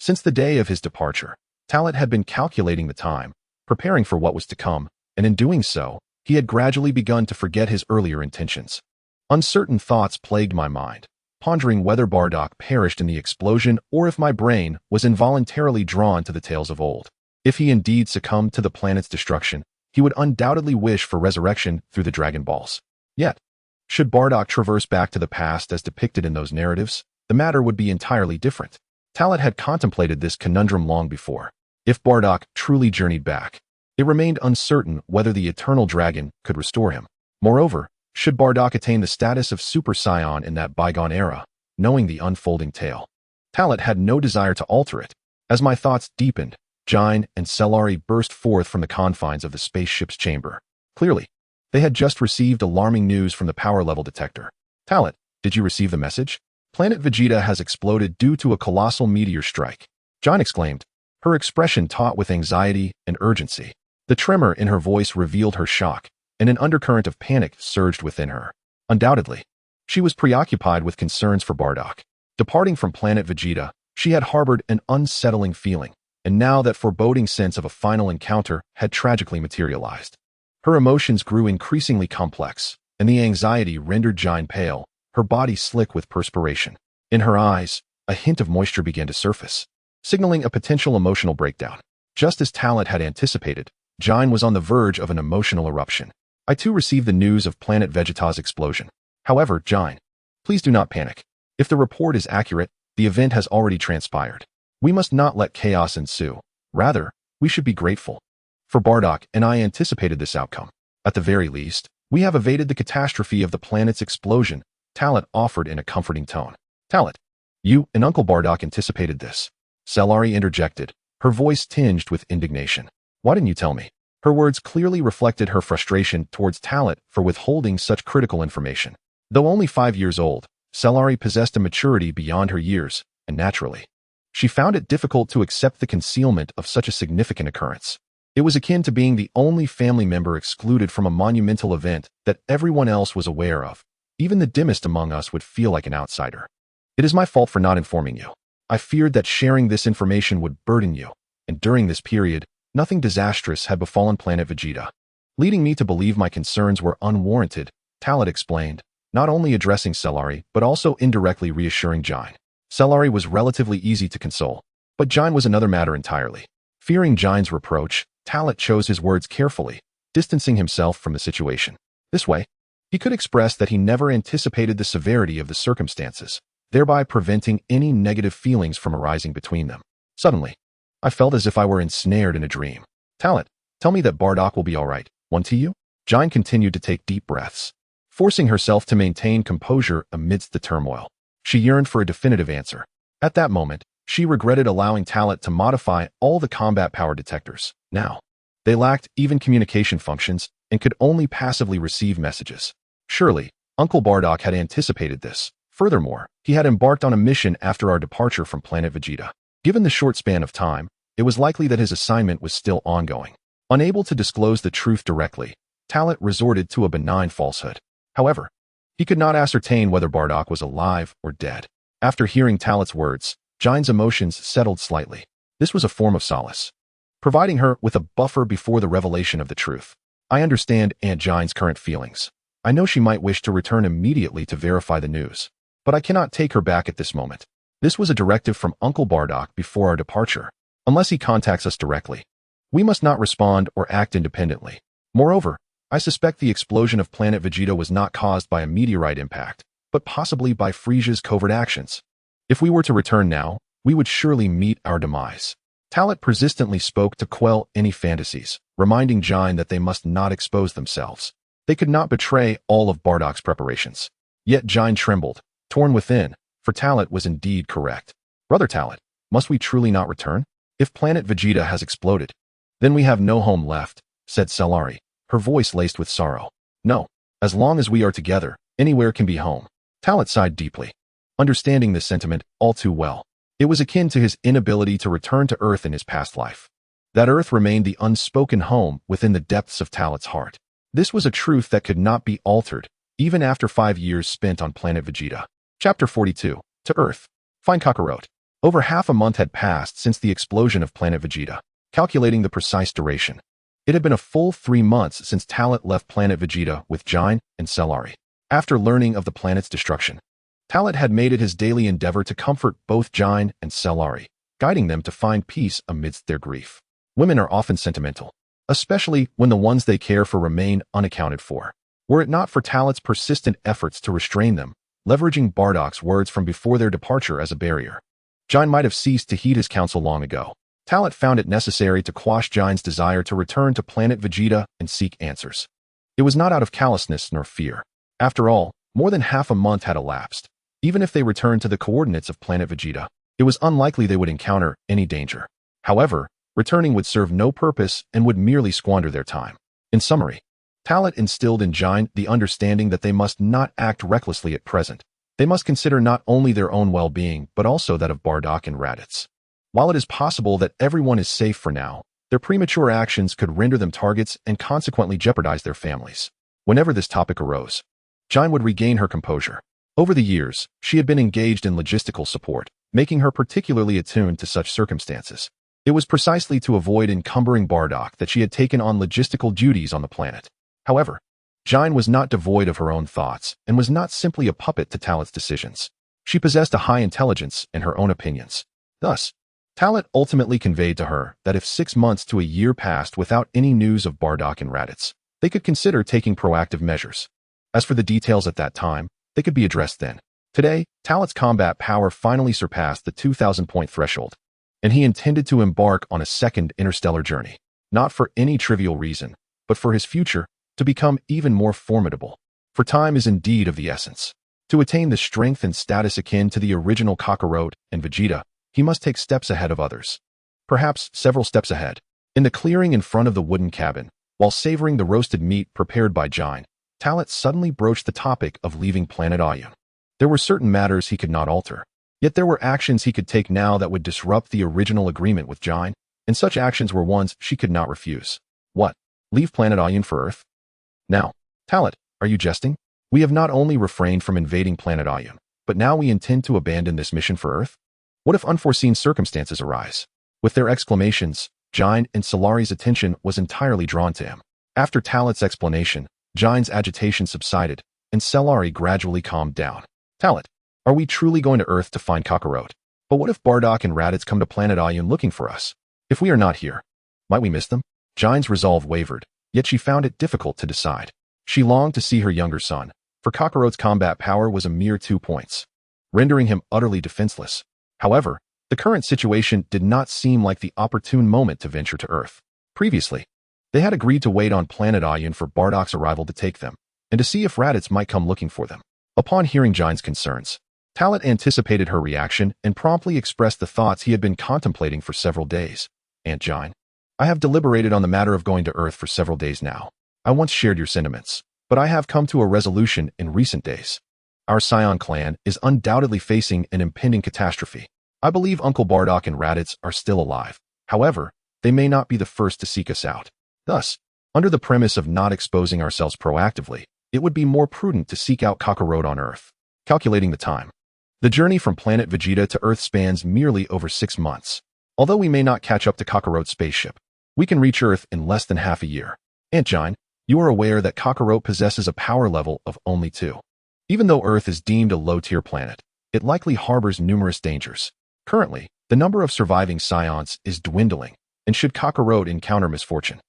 since the day of his departure, Talot had been calculating the time, preparing for what was to come, and in doing so, he had gradually begun to forget his earlier intentions. Uncertain thoughts plagued my mind, pondering whether Bardock perished in the explosion or if my brain was involuntarily drawn to the tales of old. If he indeed succumbed to the planet's destruction, he would undoubtedly wish for resurrection through the Dragon Balls. Yet, should Bardock traverse back to the past as depicted in those narratives, the matter would be entirely different. Talot had contemplated this conundrum long before. If Bardock truly journeyed back, it remained uncertain whether the Eternal Dragon could restore him. Moreover, should Bardock attain the status of Super Saiyan in that bygone era, knowing the unfolding tale, Talot had no desire to alter it. As my thoughts deepened, Jine and Cellari burst forth from the confines of the spaceship's chamber. Clearly, they had just received alarming news from the power level detector. Talot, did you receive the message? Planet Vegeta has exploded due to a colossal meteor strike. Jine exclaimed, her expression taut with anxiety and urgency. The tremor in her voice revealed her shock, and an undercurrent of panic surged within her. Undoubtedly, she was preoccupied with concerns for Bardock. Departing from planet Vegeta, she had harbored an unsettling feeling, and now that foreboding sense of a final encounter had tragically materialized. Her emotions grew increasingly complex, and the anxiety rendered Jine pale, her body slick with perspiration. In her eyes, a hint of moisture began to surface, signaling a potential emotional breakdown. Just as Talot had anticipated, Jine was on the verge of an emotional eruption. I too received the news of planet Vegeta's explosion. However, Jine, please do not panic. If the report is accurate, the event has already transpired. We must not let chaos ensue. Rather, we should be grateful. For Bardock and I anticipated this outcome. At the very least, we have evaded the catastrophe of the planet's explosion, Talot offered in a comforting tone. Talot, you and Uncle Bardock anticipated this. Cellari interjected, her voice tinged with indignation. Why didn't you tell me? Her words clearly reflected her frustration towards Talot for withholding such critical information. Though only 5 years old, Cellari possessed a maturity beyond her years, and naturally, she found it difficult to accept the concealment of such a significant occurrence. It was akin to being the only family member excluded from a monumental event that everyone else was aware of. Even the dimmest among us would feel like an outsider. It is my fault for not informing you. I feared that sharing this information would burden you, and during this period, nothing disastrous had befallen planet Vegeta. Leading me to believe my concerns were unwarranted, Talot explained, not only addressing Cellari, but also indirectly reassuring Jine. Cellari was relatively easy to console, but Jine was another matter entirely. Fearing Jine's reproach, Talot chose his words carefully, distancing himself from the situation. This way, he could express that he never anticipated the severity of the circumstances, thereby preventing any negative feelings from arising between them. Suddenly, I felt as if I were ensnared in a dream. Talot, tell me that Bardock will be all right, won't he? Jine continued to take deep breaths, forcing herself to maintain composure amidst the turmoil. She yearned for a definitive answer. At that moment, she regretted allowing Talot to modify all the combat power detectors. Now, they lacked even communication functions and could only passively receive messages. Surely, Uncle Bardock had anticipated this. Furthermore, he had embarked on a mission after our departure from planet Vegeta. Given the short span of time, it was likely that his assignment was still ongoing. Unable to disclose the truth directly, Talot resorted to a benign falsehood. However, he could not ascertain whether Bardock was alive or dead. After hearing Talot's words, Jine's emotions settled slightly. This was a form of solace, providing her with a buffer before the revelation of the truth. I understand Aunt Jine's current feelings. I know she might wish to return immediately to verify the news, but I cannot take her back at this moment. This was a directive from Uncle Bardock before our departure. Unless he contacts us directly, we must not respond or act independently. Moreover, I suspect the explosion of planet Vegeta was not caused by a meteorite impact, but possibly by Frieza's covert actions. If we were to return now, we would surely meet our demise. Talot persistently spoke to quell any fantasies, reminding Jine that they must not expose themselves. They could not betray all of Bardock's preparations. Yet Jine trembled, torn within, for Talot was indeed correct. Brother Talot, must we truly not return? If planet Vegeta has exploded, then we have no home left, said Cellari, her voice laced with sorrow. No, As long as we are together, anywhere can be home. Talat sighed deeply, understanding this sentiment all too well. It was akin to his inability to return to Earth in his past life. That Earth remained the unspoken home within the depths of Talat's heart. This was a truth that could not be altered, even after 5 years spent on planet Vegeta. Chapter 42. To Earth. Find Kakarot. Over half a month had passed since the explosion of planet Vegeta. Calculating the precise duration, it had been a full 3 months since Talat left planet Vegeta with Jain and Cellari. After learning of the planet's destruction, Talat had made it his daily endeavor to comfort both Jain and Cellari, guiding them to find peace amidst their grief. Women are often sentimental, especially when the ones they care for remain unaccounted for. Were it not for Talat's persistent efforts to restrain them, leveraging Bardock's words from before their departure as a barrier, Jain might have ceased to heed his counsel long ago. Talat found it necessary to quash Jain's desire to return to planet Vegeta and seek answers. It was not out of callousness nor fear. After all, more than half a month had elapsed. Even if they returned to the coordinates of planet Vegeta, it was unlikely they would encounter any danger. However, returning would serve no purpose and would merely squander their time. In summary, Talat instilled in Jain the understanding that they must not act recklessly at present. They must consider not only their own well-being, but also that of Bardock and Raditz. While it is possible that everyone is safe for now, their premature actions could render them targets and consequently jeopardize their families. Whenever this topic arose, Jain would regain her composure. Over the years, she had been engaged in logistical support, making her particularly attuned to such circumstances. It was precisely to avoid encumbering Bardock that she had taken on logistical duties on the planet. However, Jain was not devoid of her own thoughts and was not simply a puppet to Talat's decisions. She possessed a high intelligence and her own opinions. Thus, Talat ultimately conveyed to her that if 6 months to a year passed without any news of Bardock and Raditz, they could consider taking proactive measures. As for the details at that time, they could be addressed then. Today, Talat's combat power finally surpassed the 2,000-point threshold, and he intended to embark on a second interstellar journey, not for any trivial reason, but for his future to become even more formidable. For time is indeed of the essence. To attain the strength and status akin to the original Kakarot and Vegeta, he must take steps ahead of others. Perhaps several steps ahead. In the clearing in front of the wooden cabin, while savoring the roasted meat prepared by Jain, Talat suddenly broached the topic of leaving planet Ayun. There were certain matters he could not alter, yet there were actions he could take now that would disrupt the original agreement with Jain, and such actions were ones she could not refuse. What? Leave planet Ayun for Earth? Now, Talat, are you jesting? We have not only refrained from invading planet Ayun, but now we intend to abandon this mission for Earth? What if unforeseen circumstances arise? With their exclamations, Jain and Cellari's attention was entirely drawn to him. After Talat's explanation, Jain's agitation subsided, and Cellari gradually calmed down. Talat, are we truly going to Earth to find Kakarot? But what if Bardock and Raditz come to planet Ayun looking for us? If we are not here, might we miss them? Jain's resolve wavered, yet she found it difficult to decide. She longed to see her younger son, for Kakarot's combat power was a mere 2 points, rendering him utterly defenseless. However, the current situation did not seem like the opportune moment to venture to Earth. Previously, they had agreed to wait on planet Ayun for Bardock's arrival to take them, and to see if Raditz might come looking for them. Upon hearing Jain's concerns, Talat anticipated her reaction and promptly expressed the thoughts he had been contemplating for several days. Aunt Jain, I have deliberated on the matter of going to Earth for several days now. I once shared your sentiments, but I have come to a resolution in recent days. Our Saiyan clan is undoubtedly facing an impending catastrophe. I believe Uncle Bardock and Raditz are still alive. However, they may not be the first to seek us out. Thus, under the premise of not exposing ourselves proactively, it would be more prudent to seek out Kakarot on Earth. Calculating the time. The journey from planet Vegeta to Earth spans merely over 6 months. Although we may not catch up to Kakarot's spaceship, we can reach Earth in less than half a year. Aunt Jain, you are aware that Kakarot possesses a power level of only 2. Even though Earth is deemed a low-tier planet, it likely harbors numerous dangers. Currently, the number of surviving Saiyans is dwindling, and should Kakarot encounter misfortune.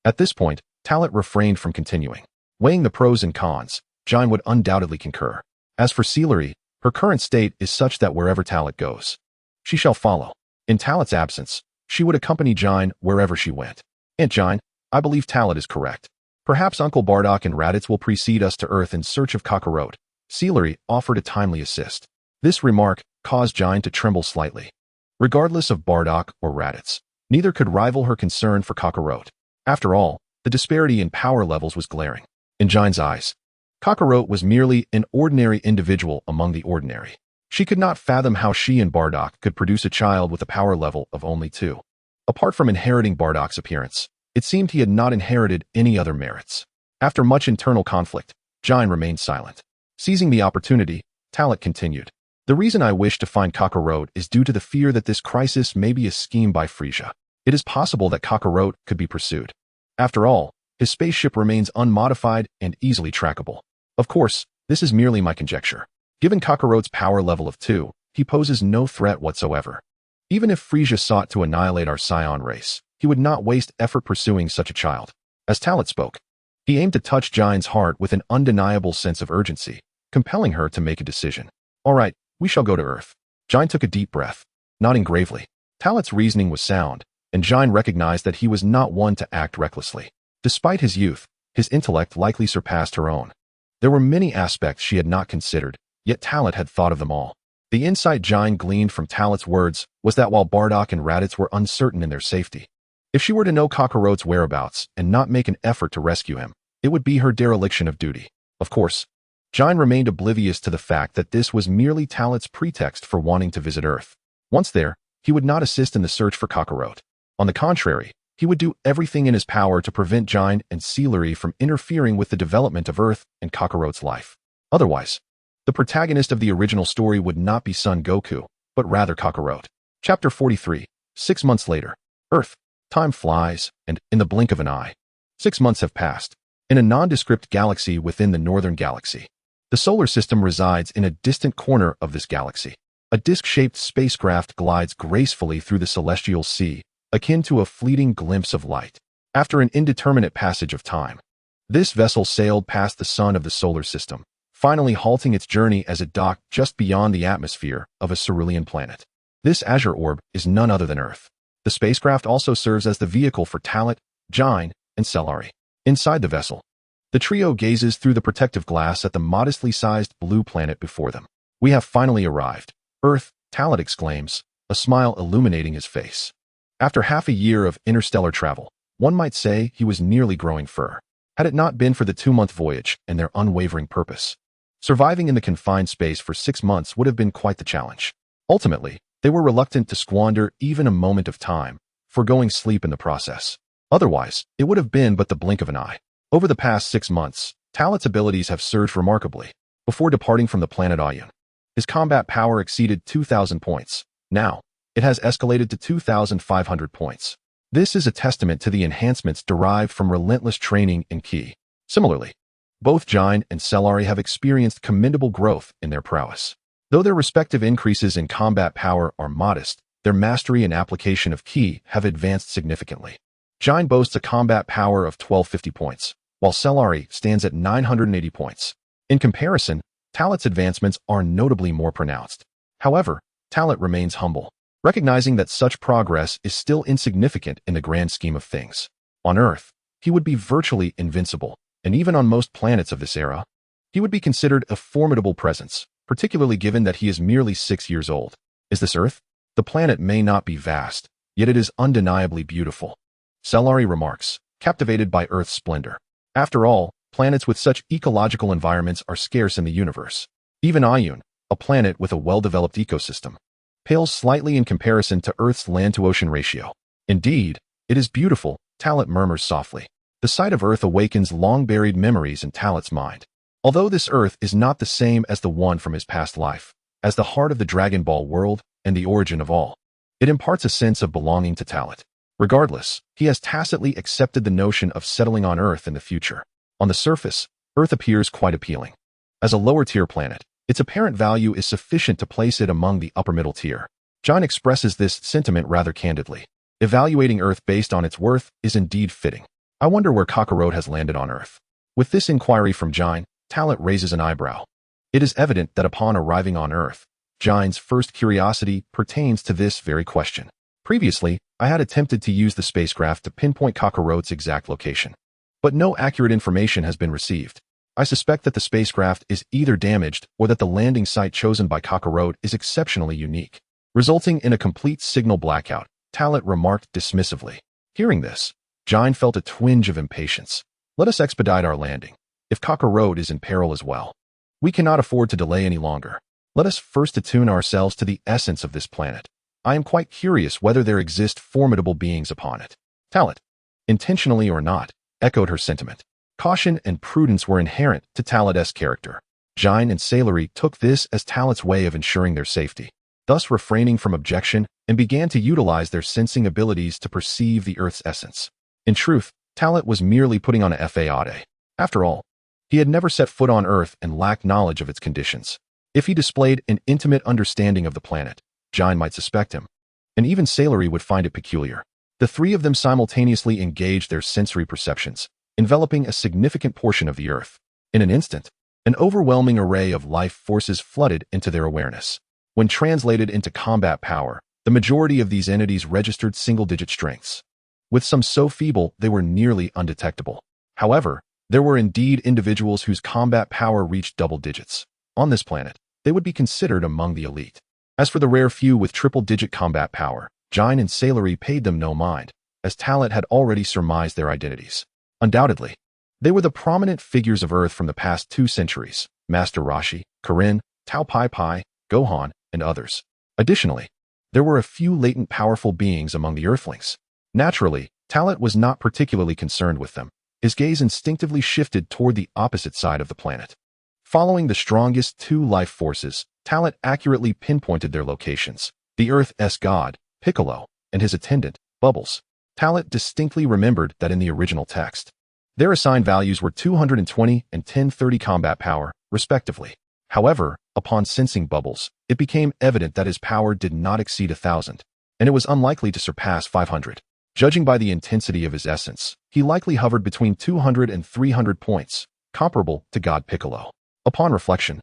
At this point, Talat refrained from continuing. Weighing the pros and cons, Jain would undoubtedly concur. As for Cellari, her current state is such that wherever Talat goes, she shall follow. In Talat's absence, she would accompany Jain wherever she went. Aunt Jain, I believe Talat is correct. Perhaps Uncle Bardock and Raditz will precede us to Earth in search of Kakarot. Cellari offered a timely assist. This remark caused Jain to tremble slightly. Regardless of Bardock or Raditz, neither could rival her concern for Kakarot. After all, the disparity in power levels was glaring. In Jain's eyes, Kakarot was merely an ordinary individual among the ordinary. She could not fathom how she and Bardock could produce a child with a power level of only 2. Apart from inheriting Bardock's appearance, it seemed he had not inherited any other merits. After much internal conflict, Jine remained silent. Seizing the opportunity, Talat continued. The reason I wish to find Kakarot is due to the fear that this crisis may be a scheme by Frieza. It is possible that Kakarot could be pursued. After all, his spaceship remains unmodified and easily trackable. Of course, this is merely my conjecture. Given Kakarot's power level of 2, he poses no threat whatsoever. Even if Frieza sought to annihilate our Saiyan race, he would not waste effort pursuing such a child. As Talat spoke, he aimed to touch Jine's heart with an undeniable sense of urgency, compelling her to make a decision. All right, we shall go to Earth. Jine took a deep breath, nodding gravely. Talat's reasoning was sound, and Jine recognized that he was not one to act recklessly. Despite his youth, his intellect likely surpassed her own. There were many aspects she had not considered, yet Talat had thought of them all. The insight Jine gleaned from Talat's words was that while Bardock and Raditz were uncertain in their safety, if she were to know Kakarot's whereabouts and not make an effort to rescue him, it would be her dereliction of duty. Of course, Jine remained oblivious to the fact that this was merely Talat's pretext for wanting to visit Earth. Once there, he would not assist in the search for Kakarot. On the contrary, he would do everything in his power to prevent Jine and Celery from interfering with the development of Earth and Kakarot's life. Otherwise, the protagonist of the original story would not be Son Goku, but rather Kakarot. Chapter 43. 6 months later. Earth. Time flies, and, in the blink of an eye, 6 months have passed. In a nondescript galaxy within the Northern Galaxy, the solar system resides in a distant corner of this galaxy. A disc-shaped spacecraft glides gracefully through the celestial sea, akin to a fleeting glimpse of light. After an indeterminate passage of time, this vessel sailed past the sun of the solar system, finally halting its journey as it docked just beyond the atmosphere of a cerulean planet. This azure orb is none other than Earth. The spacecraft also serves as the vehicle for Talat, Jine, and Celery. Inside the vessel, the trio gazes through the protective glass at the modestly sized blue planet before them. We have finally arrived. Earth, Talat exclaims, a smile illuminating his face. After half a year of interstellar travel, one might say he was nearly growing fur. Had it not been for the 2-month voyage and their unwavering purpose, surviving in the confined space for 6 months would have been quite the challenge. Ultimately, they were reluctant to squander even a moment of time, foregoing sleep in the process. Otherwise, it would have been but the blink of an eye. Over the past 6 months, Talat's abilities have surged remarkably. Before departing from the planet Ayun, his combat power exceeded 2,000 points. Now, it has escalated to 2,500 points. This is a testament to the enhancements derived from relentless training in Ki. Similarly, both Jine and Celery have experienced commendable growth in their prowess. Though their respective increases in combat power are modest, their mastery and application of Ki have advanced significantly. Jine boasts a combat power of 1,250 points, while Celery stands at 980 points. In comparison, Talat's advancements are notably more pronounced. However, Talat remains humble, recognizing that such progress is still insignificant in the grand scheme of things. On Earth, he would be virtually invincible, and even on most planets of this era, he would be considered a formidable presence, particularly given that he is merely 6 years old. Is this Earth? The planet may not be vast, yet it is undeniably beautiful. Celery remarks, captivated by Earth's splendor. After all, planets with such ecological environments are scarce in the universe. Even Ayun, a planet with a well-developed ecosystem, pales slightly in comparison to Earth's land-to-ocean ratio. Indeed, it is beautiful, Talat murmurs softly. The sight of Earth awakens long-buried memories in Talat's mind. Although this Earth is not the same as the one from his past life, as the heart of the Dragon Ball world and the origin of all, it imparts a sense of belonging to Talat. Regardless, he has tacitly accepted the notion of settling on Earth in the future. On the surface, Earth appears quite appealing. As a lower-tier planet, its apparent value is sufficient to place it among the upper-middle tier. Jine expresses this sentiment rather candidly. Evaluating Earth based on its worth is indeed fitting. I wonder where Kakarot has landed on Earth. With this inquiry from Jine, Talat raises an eyebrow. It is evident that upon arriving on Earth, Jine's first curiosity pertains to this very question. Previously, I had attempted to use the spacecraft to pinpoint Kakarot's exact location, but no accurate information has been received. I suspect that the spacecraft is either damaged or that the landing site chosen by Kakarot is exceptionally unique, resulting in a complete signal blackout, Talat remarked dismissively. Hearing this, Jine felt a twinge of impatience. Let us expedite our landing. if Kakarot is in peril as well. We cannot afford to delay any longer. Let us first attune ourselves to the essence of this planet. I am quite curious whether there exist formidable beings upon it. Talit, intentionally or not, echoed her sentiment. Caution and prudence were inherent to Talit's character. Jine and Sailory took this as Talit's way of ensuring their safety, thus refraining from objection and began to utilize their sensing abilities to perceive the Earth's essence. In truth, Talit was merely putting on a facade. After all, he had never set foot on Earth and lacked knowledge of its conditions. If he displayed an intimate understanding of the planet, Jine might suspect him, and even Sailory would find it peculiar. The three of them simultaneously engaged their sensory perceptions, enveloping a significant portion of the Earth. In an instant, an overwhelming array of life forces flooded into their awareness. When translated into combat power, the majority of these entities registered single-digit strengths, with some so feeble they were nearly undetectable. However, there were indeed individuals whose combat power reached double digits. On this planet, they would be considered among the elite. As for the rare few with triple-digit combat power, Jine and Sailory paid them no mind, as Talit had already surmised their identities. Undoubtedly, they were the prominent figures of Earth from the past 2 centuries: Master Roshi, Kirin, Tao Pai Pai, Gohan, and others. Additionally, there were a few latent powerful beings among the Earthlings. Naturally, Talit was not particularly concerned with them. His gaze instinctively shifted toward the opposite side of the planet. Following the strongest 2 life forces, Talit accurately pinpointed their locations: the Earth's god, Piccolo, and his attendant, Bubbles. Talit distinctly remembered that in the original text, their assigned values were 220 and 1030 combat power, respectively. However, upon sensing Bubbles, it became evident that his power did not exceed 1,000, and it was unlikely to surpass 500. Judging by the intensity of his essence, he likely hovered between 200 and 300 points, comparable to God Piccolo. Upon reflection,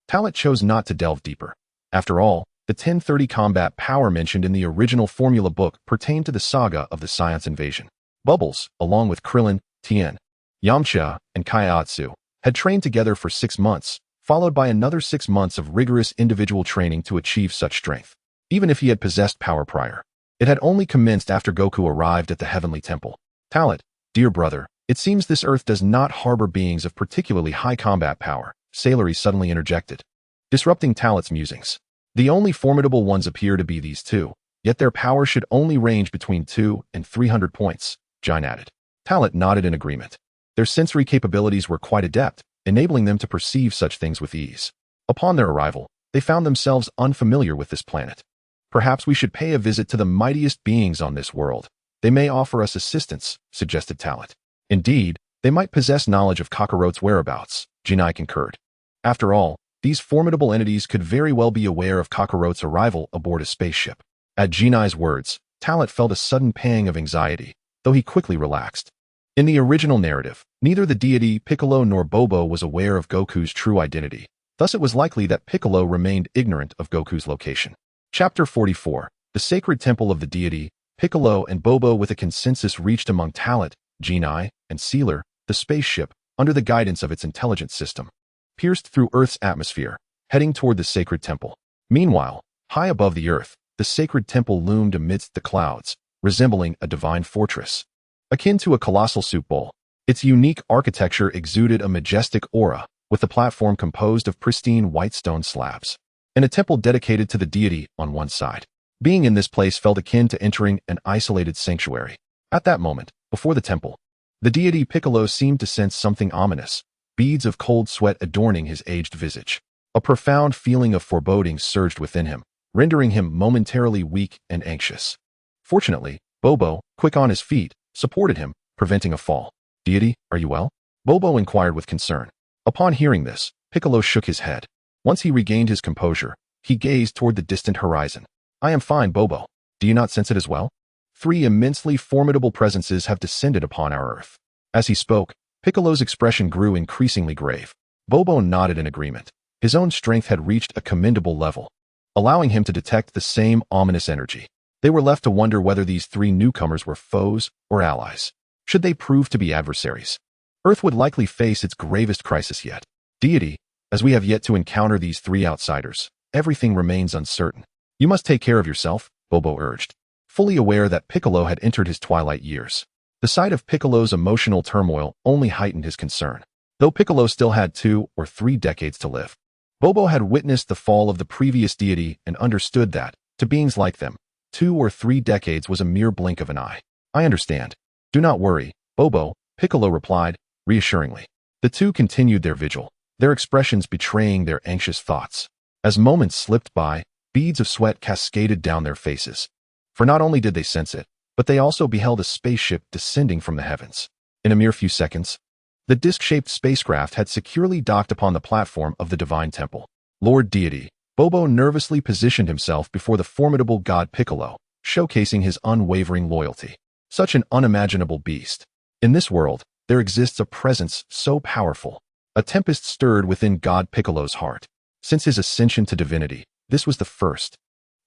Talit chose not to delve deeper. After all, the 1030 combat power mentioned in the original formula book pertained to the saga of the Saiyans invasion. Bubbles, along with Krillin, Tien, Yamcha, and Kaiatsu, had trained together for 6 months, followed by another 6 months of rigorous individual training to achieve such strength. Even if he had possessed power prior, it had only commenced after Goku arrived at the Heavenly Temple. Talit, dear brother, it seems this Earth does not harbor beings of particularly high combat power, Sailory suddenly interjected, disrupting Talit's musings. The only formidable ones appear to be these 2, yet their power should only range between 200 and 300 points, Jine added. Talit nodded in agreement. Their sensory capabilities were quite adept, enabling them to perceive such things with ease. Upon their arrival, they found themselves unfamiliar with this planet. Perhaps we should pay a visit to the mightiest beings on this world. They may offer us assistance, suggested Talit. Indeed, they might possess knowledge of Kakarot's whereabouts, Jinai concurred. After all, these formidable entities could very well be aware of Kakarot's arrival aboard a spaceship. At Jinai's words, Talit felt a sudden pang of anxiety, though he quickly relaxed. In the original narrative, neither the deity Piccolo nor Bobo was aware of Goku's true identity. Thus it was likely that Piccolo remained ignorant of Goku's location. Chapter 44. The Sacred Temple of the Deity. Piccolo and Bobo with a consensus reached among Talit, Jinai, and Sealer, the spaceship, under the guidance of its intelligence system, pierced through Earth's atmosphere, heading toward the Sacred Temple. Meanwhile, high above the Earth, the Sacred Temple loomed amidst the clouds, resembling a divine fortress. Akin to a colossal soup bowl, its unique architecture exuded a majestic aura, with the platform composed of pristine white stone slabs, and a temple dedicated to the deity on one side. Being in this place felt akin to entering an isolated sanctuary. At that moment, before the temple, the deity Piccolo seemed to sense something ominous, beads of cold sweat adorning his aged visage. A profound feeling of foreboding surged within him, rendering him momentarily weak and anxious. Fortunately, Bobo, quick on his feet, supported him, preventing a fall. "Deity, are you well?" Bobo inquired with concern. Upon hearing this, Piccolo shook his head. Once he regained his composure, he gazed toward the distant horizon. "I am fine, Bobo. Do you not sense it as well? 3 immensely formidable presences have descended upon our Earth." As he spoke, Piccolo's expression grew increasingly grave. Bobo nodded in agreement. His own strength had reached a commendable level, allowing him to detect the same ominous energy. They were left to wonder whether these 3 newcomers were foes or allies. Should they prove to be adversaries, Earth would likely face its gravest crisis yet. "Deity, as we have yet to encounter these 3 outsiders, everything remains uncertain. You must take care of yourself," Bobo urged, fully aware that Piccolo had entered his twilight years. The sight of Piccolo's emotional turmoil only heightened his concern. though Piccolo still had 2 or 3 decades to live. Bobo had witnessed the fall of the previous deity and understood that, to beings like them, 2 or 3 decades was a mere blink of an eye. I understand. Do not worry, Bobo, Piccolo replied, reassuringly. The two continued their vigil, their expressions betraying their anxious thoughts. As moments slipped by, beads of sweat cascaded down their faces. For not only did they sense it, but they also beheld a spaceship descending from the heavens. In a mere few seconds, the disc-shaped spacecraft had securely docked upon the platform of the divine temple. Lord Deity, Bobo nervously positioned himself before the formidable god Piccolo, showcasing his unwavering loyalty. Such an unimaginable beast. In this world, there exists a presence so powerful. A tempest stirred within God Piccolo's heart. Since his ascension to divinity, this was the first,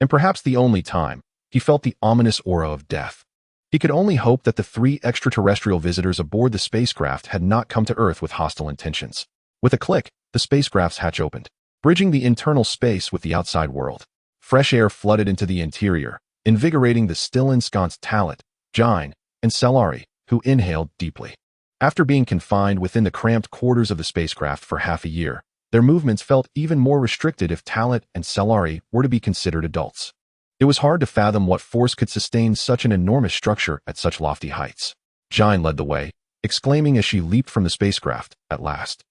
and perhaps the only time, he felt the ominous aura of death. He could only hope that the 3 extraterrestrial visitors aboard the spacecraft had not come to Earth with hostile intentions. With a click, the spacecraft's hatch opened, bridging the internal space with the outside world. Fresh air flooded into the interior, invigorating the still ensconced Talat, Jine, and Cellari, who inhaled deeply. After being confined within the cramped quarters of the spacecraft for half a year, their movements felt even more restricted if Talat and Cellari were to be considered adults. It was hard to fathom what force could sustain such an enormous structure at such lofty heights. Jine led the way, exclaiming as she leaped from the spacecraft, at last.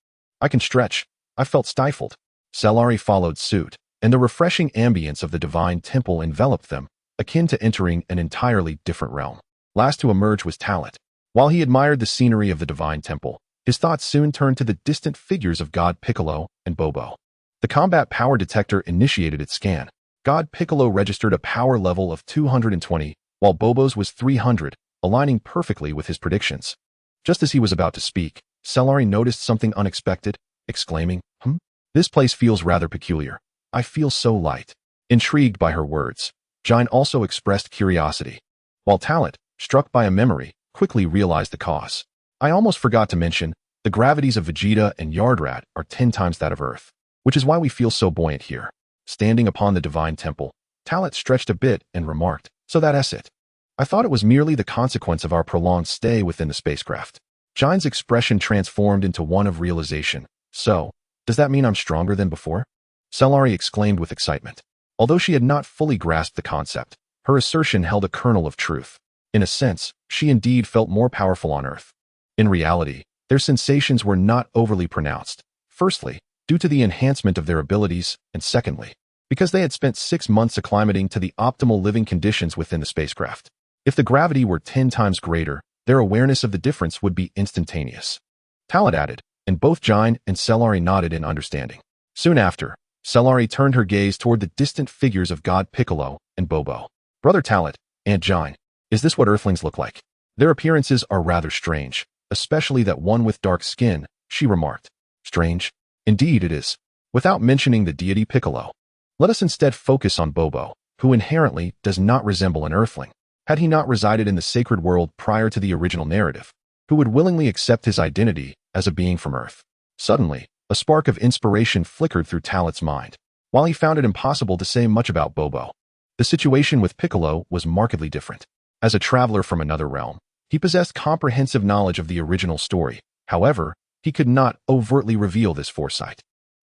I can stretch. I felt stifled. Cellari followed suit, and the refreshing ambience of the divine temple enveloped them, akin to entering an entirely different realm. Last to emerge was Talat. While he admired the scenery of the divine temple, his thoughts soon turned to the distant figures of God Piccolo and Bobo. The combat power detector initiated its scan. God Piccolo registered a power level of 220, while Bobo's was 300, aligning perfectly with his predictions. Just as he was about to speak, Cellari noticed something unexpected, exclaiming, This place feels rather peculiar. I feel so light. Intrigued by her words, Jine also expressed curiosity, while Talat, struck by a memory, quickly realized the cause. I almost forgot to mention, the gravities of Vegeta and Yardrat are 10 times that of Earth, which is why we feel so buoyant here. Standing upon the divine temple, Talat stretched a bit and remarked, So that's it. I thought it was merely the consequence of our prolonged stay within the spacecraft. Jine's expression transformed into one of realization. So, does that mean I'm stronger than before? Cellari exclaimed with excitement. Although she had not fully grasped the concept, her assertion held a kernel of truth. In a sense, she indeed felt more powerful on Earth. In reality, their sensations were not overly pronounced. Firstly, due to the enhancement of their abilities, and secondly, because they had spent 6 months acclimating to the optimal living conditions within the spacecraft. If the gravity were 10 times greater, their awareness of the difference would be instantaneous. Talat added, and both Jine and Cellari nodded in understanding. Soon after, Cellari turned her gaze toward the distant figures of God Piccolo and Bobo. Brother Talat, Aunt Jine, is this what Earthlings look like? Their appearances are rather strange, especially that one with dark skin, she remarked. Strange? Indeed it is. Without mentioning the deity Piccolo, let us instead focus on Bobo, who inherently does not resemble an Earthling. Had he not resided in the sacred world prior to the original narrative, who would willingly accept his identity as a being from Earth? Suddenly, a spark of inspiration flickered through Talat's mind. While he found it impossible to say much about Bobo, the situation with Piccolo was markedly different. As a traveler from another realm, he possessed comprehensive knowledge of the original story. However, he could not overtly reveal this foresight.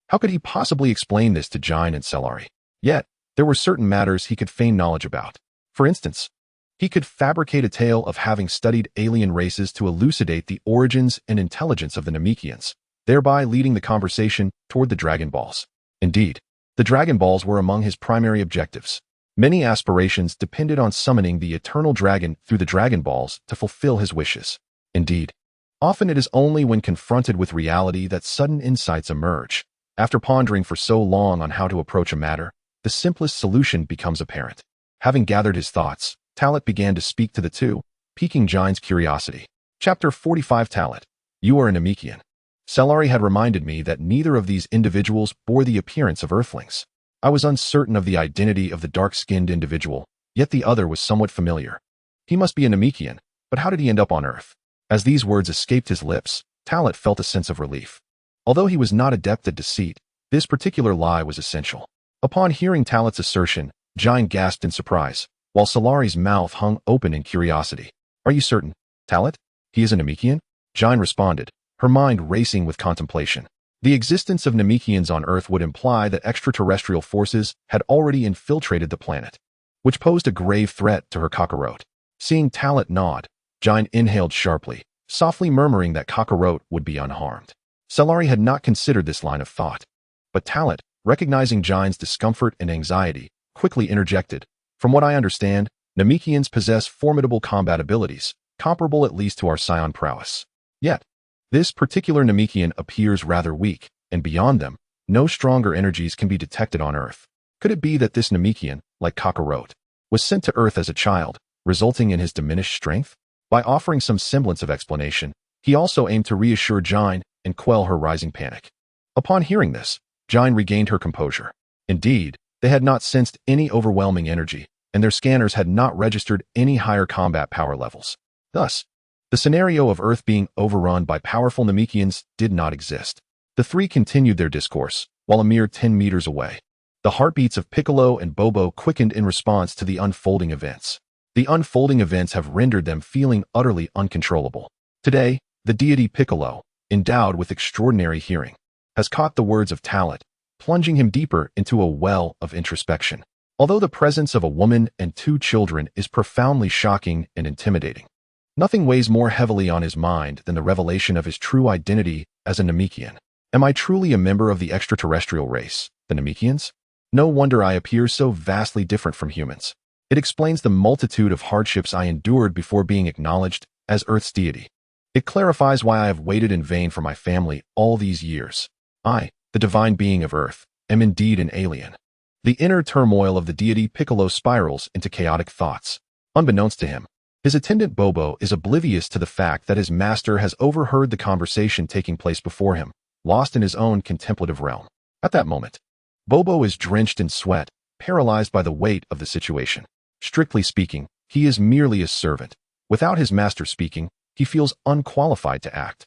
How could he possibly explain this to Jine and Cellari? Yet, there were certain matters he could feign knowledge about. For instance, he could fabricate a tale of having studied alien races to elucidate the origins and intelligence of the Namekians, thereby leading the conversation toward the Dragon Balls. Indeed, the Dragon Balls were among his primary objectives. Many aspirations depended on summoning the eternal dragon through the Dragon Balls to fulfill his wishes. Indeed, often it is only when confronted with reality that sudden insights emerge. After pondering for so long on how to approach a matter, the simplest solution becomes apparent. Having gathered his thoughts, Talat began to speak to the two, piquing Jine's curiosity. Chapter 45 Talat, you are a Namekian. Cellari had reminded me that neither of these individuals bore the appearance of Earthlings. I was uncertain of the identity of the dark-skinned individual, yet the other was somewhat familiar. He must be a Namekian, but how did he end up on Earth? As these words escaped his lips, Talat felt a sense of relief. Although he was not adept at deceit, this particular lie was essential. Upon hearing Talat's assertion, Jine gasped in surprise, while Cellari's mouth hung open in curiosity. Are you certain, Talat? He is a Namekian? Jine responded, her mind racing with contemplation. The existence of Namekians on Earth would imply that extraterrestrial forces had already infiltrated the planet, which posed a grave threat to her Kakarot. Seeing Talot nod, Jine inhaled sharply, softly murmuring that Kakarot would be unharmed. Cellari had not considered this line of thought, but Talot, recognizing Jine's discomfort and anxiety, quickly interjected. From what I understand, Namekians possess formidable combat abilities, comparable at least to our Saiyan prowess. Yet, this particular Namekian appears rather weak, and beyond them, no stronger energies can be detected on Earth. Could it be that this Namekian, like Kakarot, was sent to Earth as a child, resulting in his diminished strength? By offering some semblance of explanation, he also aimed to reassure Jine and quell her rising panic. Upon hearing this, Jine regained her composure. Indeed, they had not sensed any overwhelming energy, and their scanners had not registered any higher combat power levels. Thus, the scenario of Earth being overrun by powerful Namekians did not exist. The three continued their discourse, while a mere 10 meters away. The heartbeats of Piccolo and Bobo quickened in response to the unfolding events. The unfolding events have rendered them feeling utterly uncontrollable. Today, the deity Piccolo, endowed with extraordinary hearing, has caught the words of Talot, plunging him deeper into a well of introspection. Although the presence of a woman and 2 children is profoundly shocking and intimidating, nothing weighs more heavily on his mind than the revelation of his true identity as a Namekian. Am I truly a member of the extraterrestrial race, the Namekians? No wonder I appear so vastly different from humans. It explains the multitude of hardships I endured before being acknowledged as Earth's deity. It clarifies why I have waited in vain for my family all these years. I, the divine being of Earth, am indeed an alien. The inner turmoil of the deity Piccolo spirals into chaotic thoughts. Unbeknownst to him, his attendant Bobo is oblivious to the fact that his master has overheard the conversation taking place before him, lost in his own contemplative realm. At that moment, Bobo is drenched in sweat, paralyzed by the weight of the situation. Strictly speaking, he is merely a servant. Without his master speaking, he feels unqualified to act.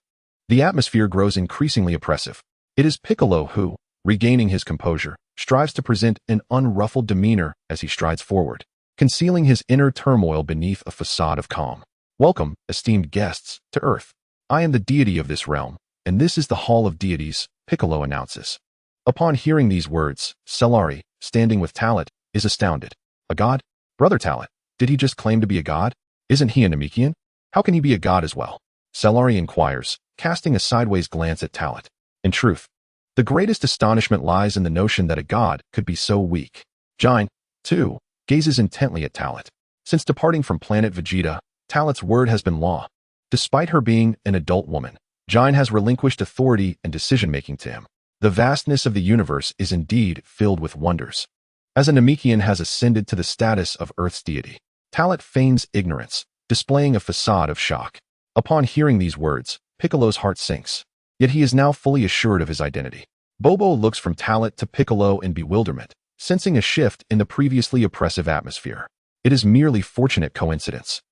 The atmosphere grows increasingly oppressive. It is Piccolo who, regaining his composure, strives to present an unruffled demeanor as he strides forward, concealing his inner turmoil beneath a facade of calm. Welcome, esteemed guests, to Earth. I am the deity of this realm, and this is the Hall of Deities, Piccolo announces. Upon hearing these words, Cellari, standing with Talot, is astounded. A god? Brother Talot, did he just claim to be a god? Isn't he a Namekian? How can he be a god as well? Cellari inquires, casting a sideways glance at Talot. In truth, the greatest astonishment lies in the notion that a god could be so weak. Jine, too, gazes intently at Talot. Since departing from planet Vegeta, Talot's word has been law. Despite her being an adult woman, Jine has relinquished authority and decision-making to him. The vastness of the universe is indeed filled with wonders. As a Namekian has ascended to the status of Earth's deity, Talot feigns ignorance, displaying a facade of shock. Upon hearing these words, Piccolo's heart sinks. Yet he is now fully assured of his identity. Bobo looks from Talot to Piccolo in bewilderment, sensing a shift in the previously oppressive atmosphere. It is merely fortunate coincidence.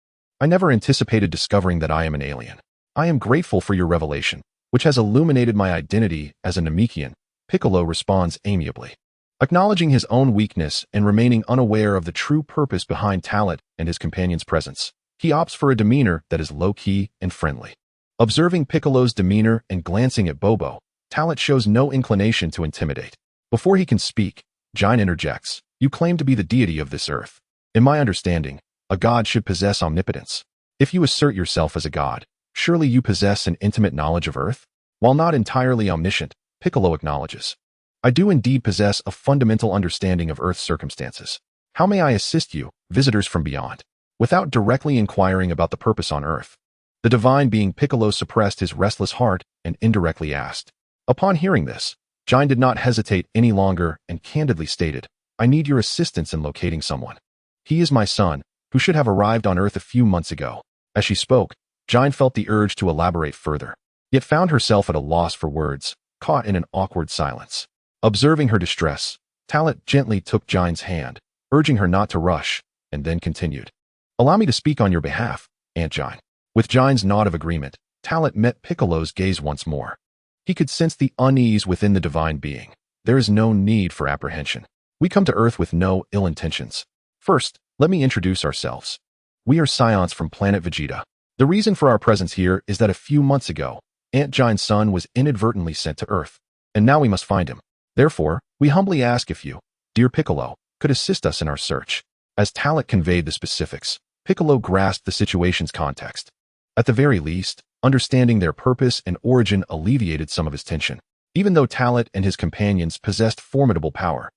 I never anticipated discovering that I am an alien. I am grateful for your revelation, which has illuminated my identity as a Namekian. Piccolo responds amiably. Acknowledging his own weakness and remaining unaware of the true purpose behind Talot and his companion's presence, he opts for a demeanor that is low-key and friendly. Observing Piccolo's demeanor and glancing at Bobo, Talot shows no inclination to intimidate. Before he can speak, Jine interjects. You claim to be the deity of this Earth. In my understanding, a god should possess omnipotence. If you assert yourself as a god, surely you possess an intimate knowledge of Earth? While not entirely omniscient, Piccolo acknowledges. I do indeed possess a fundamental understanding of Earth's circumstances. How may I assist you, visitors from beyond? Without directly inquiring about the purpose on Earth, the divine being Piccolo suppressed his restless heart and indirectly asked. Upon hearing this, Jine did not hesitate any longer and candidly stated, I need your assistance in locating someone. He is my son, who should have arrived on Earth a few months ago. As she spoke, Jine felt the urge to elaborate further, yet found herself at a loss for words, caught in an awkward silence. Observing her distress, Talot gently took Jine's hand, urging her not to rush, and then continued. Allow me to speak on your behalf, Aunt Jine. With Jine's nod of agreement, Talot met Piccolo's gaze once more. He could sense the unease within the divine being. There is no need for apprehension. We come to Earth with no ill intentions. First, let me introduce ourselves. We are Saiyans from planet Vegeta. The reason for our presence here is that a few months ago, Aunt Giant's son was inadvertently sent to Earth, and now we must find him. Therefore, we humbly ask if you, dear Piccolo, could assist us in our search." As Talent conveyed the specifics, Piccolo grasped the situation's context. At the very least, understanding their purpose and origin alleviated some of his tension. Even though Talent and his companions possessed formidable power,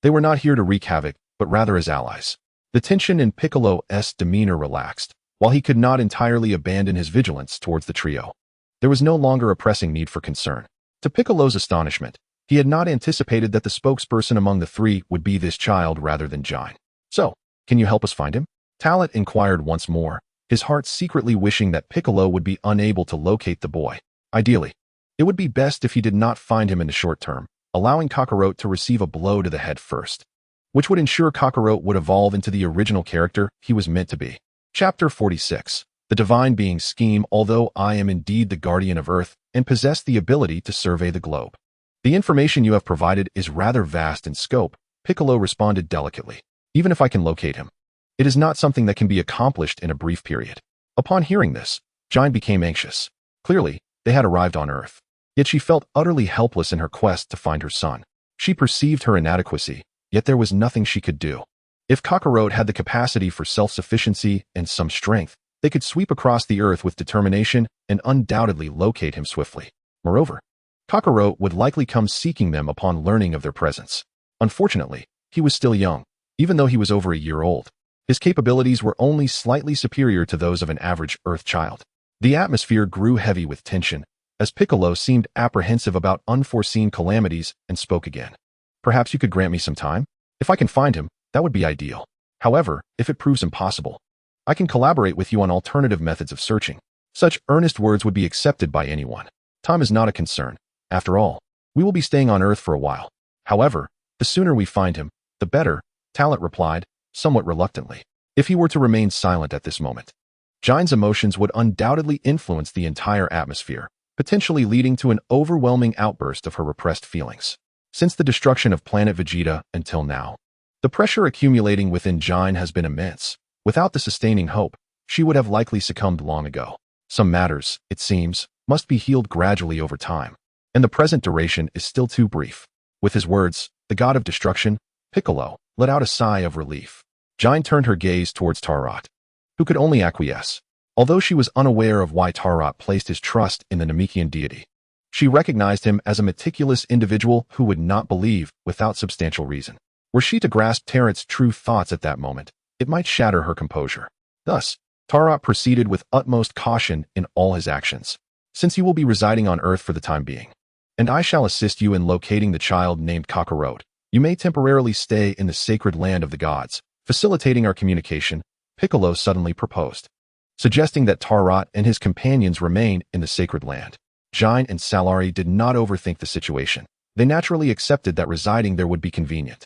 they were not here to wreak havoc, but rather as allies. The tension in Piccolo's demeanor relaxed, while he could not entirely abandon his vigilance towards the trio. There was no longer a pressing need for concern. To Piccolo's astonishment, he had not anticipated that the spokesperson among the three would be this child rather than Giant. "So, can you help us find him?" Talent inquired once more, his heart secretly wishing that Piccolo would be unable to locate the boy. Ideally, it would be best if he did not find him in the short term, allowing Kakarot to receive a blow to the head first, which would ensure Kakarot would evolve into the original character he was meant to be. Chapter 46. The Divine Being's Scheme. Although I am indeed the guardian of Earth and possess the ability to survey the globe, the information you have provided is rather vast in scope, Piccolo responded delicately. Even if I can locate him, it is not something that can be accomplished in a brief period. Upon hearing this, Giant became anxious. Clearly, they had arrived on Earth, yet she felt utterly helpless in her quest to find her son. She perceived her inadequacy, yet there was nothing she could do. If Kakarot had the capacity for self-sufficiency and some strength, they could sweep across the Earth with determination and undoubtedly locate him swiftly. Moreover, Kakarot would likely come seeking them upon learning of their presence. Unfortunately, he was still young, even though he was over a year old. His capabilities were only slightly superior to those of an average Earth child. The atmosphere grew heavy with tension, as Piccolo seemed apprehensive about unforeseen calamities and spoke again. "Perhaps you could grant me some time? If I can find him, that would be ideal. However, if it proves impossible, I can collaborate with you on alternative methods of searching." Such earnest words would be accepted by anyone. Time is not a concern. After all, we will be staying on Earth for a while. However, the sooner we find him, the better, Talent replied, somewhat reluctantly. If he were to remain silent at this moment, Giant's emotions would undoubtedly influence the entire atmosphere, potentially leading to an overwhelming outburst of her repressed feelings. Since the destruction of planet Vegeta until now, the pressure accumulating within Giant has been immense. Without the sustaining hope, she would have likely succumbed long ago. Some matters, it seems, must be healed gradually over time, and the present duration is still too brief. With his words, the god of destruction, Piccolo, let out a sigh of relief. Giant turned her gaze towards Tarot, who could only acquiesce. Although she was unaware of why Tarot placed his trust in the Namekian deity, she recognized him as a meticulous individual who would not believe without substantial reason. Were she to grasp Tarot's true thoughts at that moment, it might shatter her composure. Thus, Tarot proceeded with utmost caution in all his actions. "Since you will be residing on Earth for the time being, and I shall assist you in locating the child named Kakarot, you may temporarily stay in the sacred land of the gods, facilitating our communication," Piccolo suddenly proposed, suggesting that Tarot and his companions remain in the sacred land. Giant and Salari did not overthink the situation. They naturally accepted that residing there would be convenient.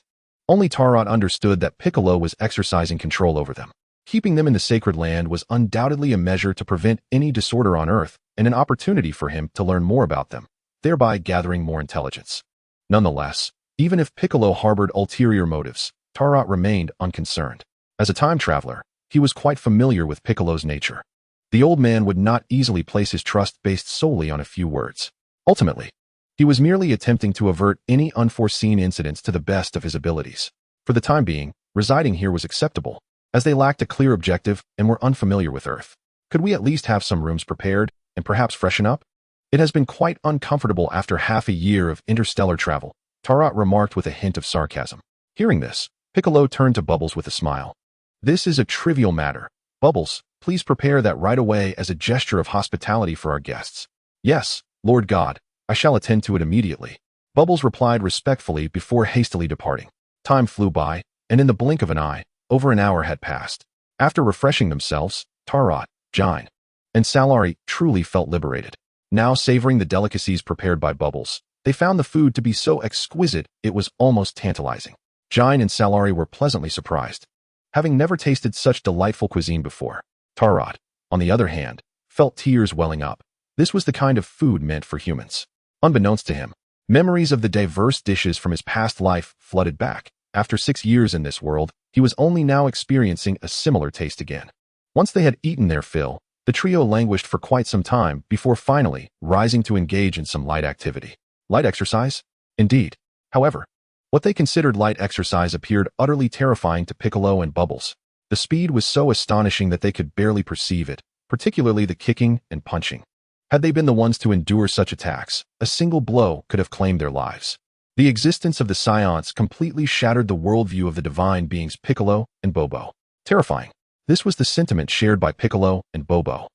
Only Tarot understood that Piccolo was exercising control over them. Keeping them in the sacred land was undoubtedly a measure to prevent any disorder on Earth and an opportunity for him to learn more about them, thereby gathering more intelligence. Nonetheless, even if Piccolo harbored ulterior motives, Tarot remained unconcerned. As a time traveler, he was quite familiar with Piccolo's nature. The old man would not easily place his trust based solely on a few words. Ultimately, he was merely attempting to avert any unforeseen incidents to the best of his abilities. For the time being, residing here was acceptable, as they lacked a clear objective and were unfamiliar with Earth. Could we at least have some rooms prepared and perhaps freshen up? It has been quite uncomfortable after half a year of interstellar travel, Tarot remarked with a hint of sarcasm. Hearing this, Piccolo turned to Bubbles with a smile. "This is a trivial matter. Bubbles, please prepare that right away as a gesture of hospitality for our guests." "Yes, Lord God, I shall attend to it immediately," Bubbles replied respectfully before hastily departing. Time flew by, and in the blink of an eye, over an hour had passed. After refreshing themselves, Tarot, Giant, and Salari truly felt liberated. Now savoring the delicacies prepared by Bubbles, they found the food to be so exquisite it was almost tantalizing. Giant and Salari were pleasantly surprised, having never tasted such delightful cuisine before. Tarot, on the other hand, felt tears welling up. This was the kind of food meant for humans. Unbeknownst to him, memories of the diverse dishes from his past life flooded back. After 6 years in this world, he was only now experiencing a similar taste again. Once they had eaten their fill, The trio languished for quite some time before finally rising to engage in some light activity. Light exercise? Indeed. However, what they considered light exercise appeared utterly terrifying to Piccolo and Bubbles. The speed was so astonishing that they could barely perceive it, particularly the kicking and punching. Had they been the ones to endure such attacks, a single blow could have claimed their lives. The existence of the Saiyans completely shattered the worldview of the divine beings Piccolo and Bobo. Terrifying. This was the sentiment shared by Piccolo and Bobo.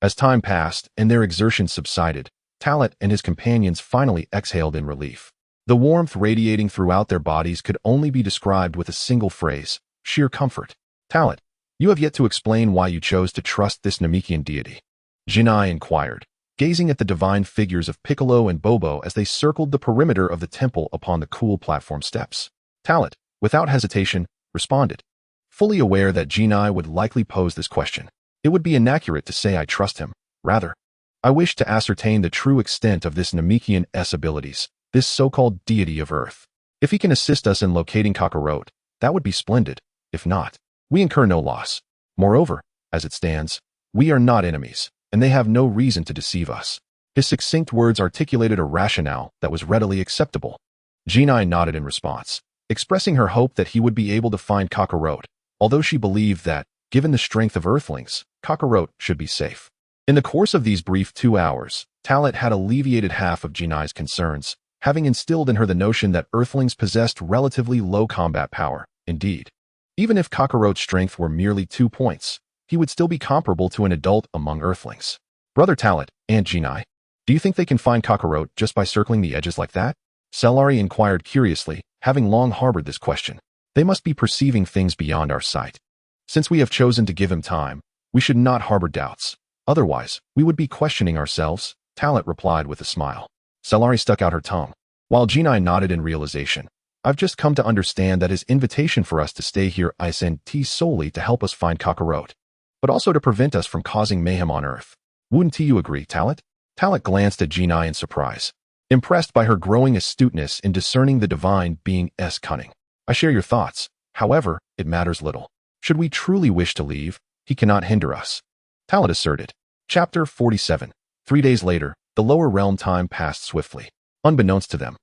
As time passed and their exertions subsided, Talot and his companions finally exhaled in relief. The warmth radiating throughout their bodies could only be described with a single phrase: sheer comfort. Talot, you have yet to explain why you chose to trust this Namekian deity. Jinai inquired, gazing at the divine figures of Piccolo and Bobo as they circled the perimeter of the temple upon the cool platform steps. Talot, without hesitation, responded, fully aware that Jinai would likely pose this question. It would be inaccurate to say I trust him. Rather, I wish to ascertain the true extent of this Namekian's abilities, this so-called deity of Earth. If he can assist us in locating Kakarot, that would be splendid. If not, we incur no loss. Moreover, as it stands, we are not enemies, and they have no reason to deceive us. His succinct words articulated a rationale that was readily acceptable. Jinai nodded in response, expressing her hope that he would be able to find Kakarot, although she believed that, given the strength of Earthlings, Kakarot should be safe. In the course of these brief 2 hours, Talot had alleviated half of Jinai's concerns, having instilled in her the notion that Earthlings possessed relatively low combat power. Indeed, even if Kakarot's strength were merely 2 points, he would still be comparable to an adult among Earthlings. Brother Talot, Aunt Jinai, do you think they can find Kakarot just by circling the edges like that? Cellari inquired curiously, having long harbored this question. They must be perceiving things beyond our sight. Since we have chosen to give him time, we should not harbor doubts. Otherwise, we would be questioning ourselves, Talot replied with a smile. Cellari stuck out her tongue, while Jinai nodded in realization. I've just come to understand that his invitation for us to stay here isn't solely to help us find Kakarot, but also to prevent us from causing mayhem on Earth. Wouldn't you agree, Talot? Talot glanced at Jinai in surprise, impressed by her growing astuteness in discerning the divine being's cunning. I share your thoughts. However, it matters little. Should we truly wish to leave, he cannot hinder us. Talot asserted. Chapter 47. 3 days later, the lower realm time passed swiftly. Unbeknownst to them,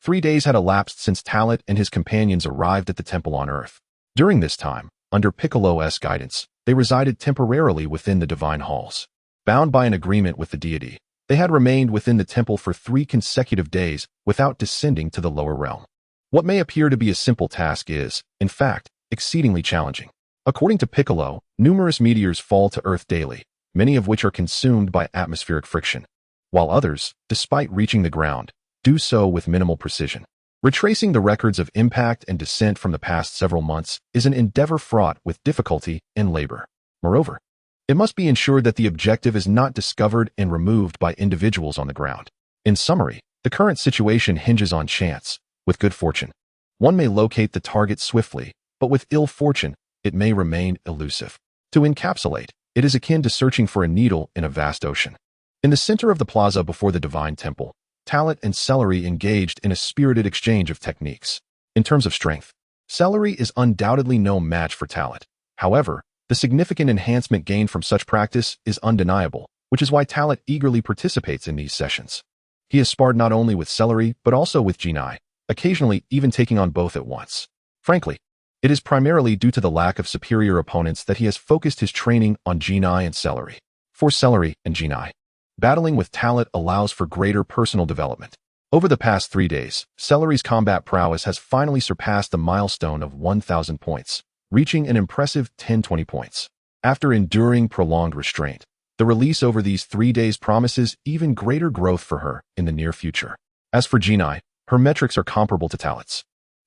3 days had elapsed since Talot and his companions arrived at the temple on Earth. During this time, under Piccolo's guidance, they resided temporarily within the divine halls. Bound by an agreement with the deity, they had remained within the temple for 3 consecutive days without descending to the lower realm. What may appear to be a simple task is, in fact, exceedingly challenging. According to Piccolo, numerous meteors fall to Earth daily, many of which are consumed by atmospheric friction, while others, despite reaching the ground, do so with minimal precision. Retracing the records of impact and descent from the past several months is an endeavor fraught with difficulty and labor. Moreover, it must be ensured that the objective is not discovered and removed by individuals on the ground. In summary, the current situation hinges on chance. With good fortune, one may locate the target swiftly, but with ill fortune, it may remain elusive. To encapsulate, it is akin to searching for a needle in a vast ocean. In the center of the plaza before the divine temple, Talot and Cellari engaged in a spirited exchange of techniques. In terms of strength, Cellari is undoubtedly no match for Talot. However, the significant enhancement gained from such practice is undeniable, which is why Talot eagerly participates in these sessions. He has sparred not only with Cellari but also with Jinai, occasionally even taking on both at once. Frankly, it is primarily due to the lack of superior opponents that he has focused his training on Jinai and Cellari. For Cellari and Jinai, battling with Talot allows for greater personal development. Over the past 3 days, Cellari's combat prowess has finally surpassed the milestone of 1,000 points, reaching an impressive 1020 points. After enduring prolonged restraint, the release over these 3 days promises even greater growth for her in the near future. As for Jinai, her metrics are comparable to Talot's,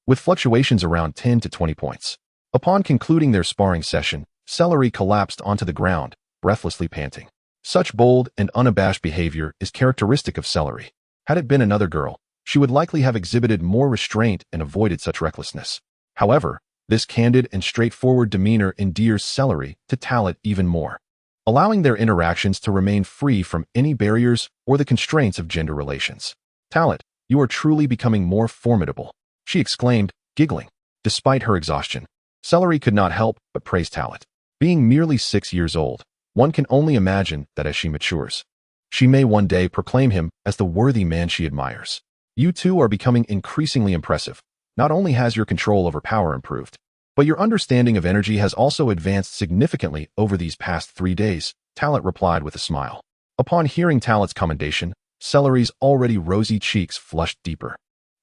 with fluctuations around 10 to 20 points. Upon concluding their sparring session, Cellari collapsed onto the ground, breathlessly panting. Such bold and unabashed behavior is characteristic of Cellari. Had it been another girl, she would likely have exhibited more restraint and avoided such recklessness. However, this candid and straightforward demeanor endears Cellari to Talot even more, allowing their interactions to remain free from any barriers or the constraints of gender relations. Talot, you are truly becoming more formidable, she exclaimed, giggling. Despite her exhaustion, Cellari could not help but praise Talot. Being merely 6 years old, One can only imagine that as she matures, she may one day proclaim him as the worthy man she admires. You two are becoming increasingly impressive. Not only has your control over power improved, but your understanding of energy has also advanced significantly over these past 3 days, Talat replied with a smile. Upon hearing Talat's commendation, Celery's already rosy cheeks flushed deeper,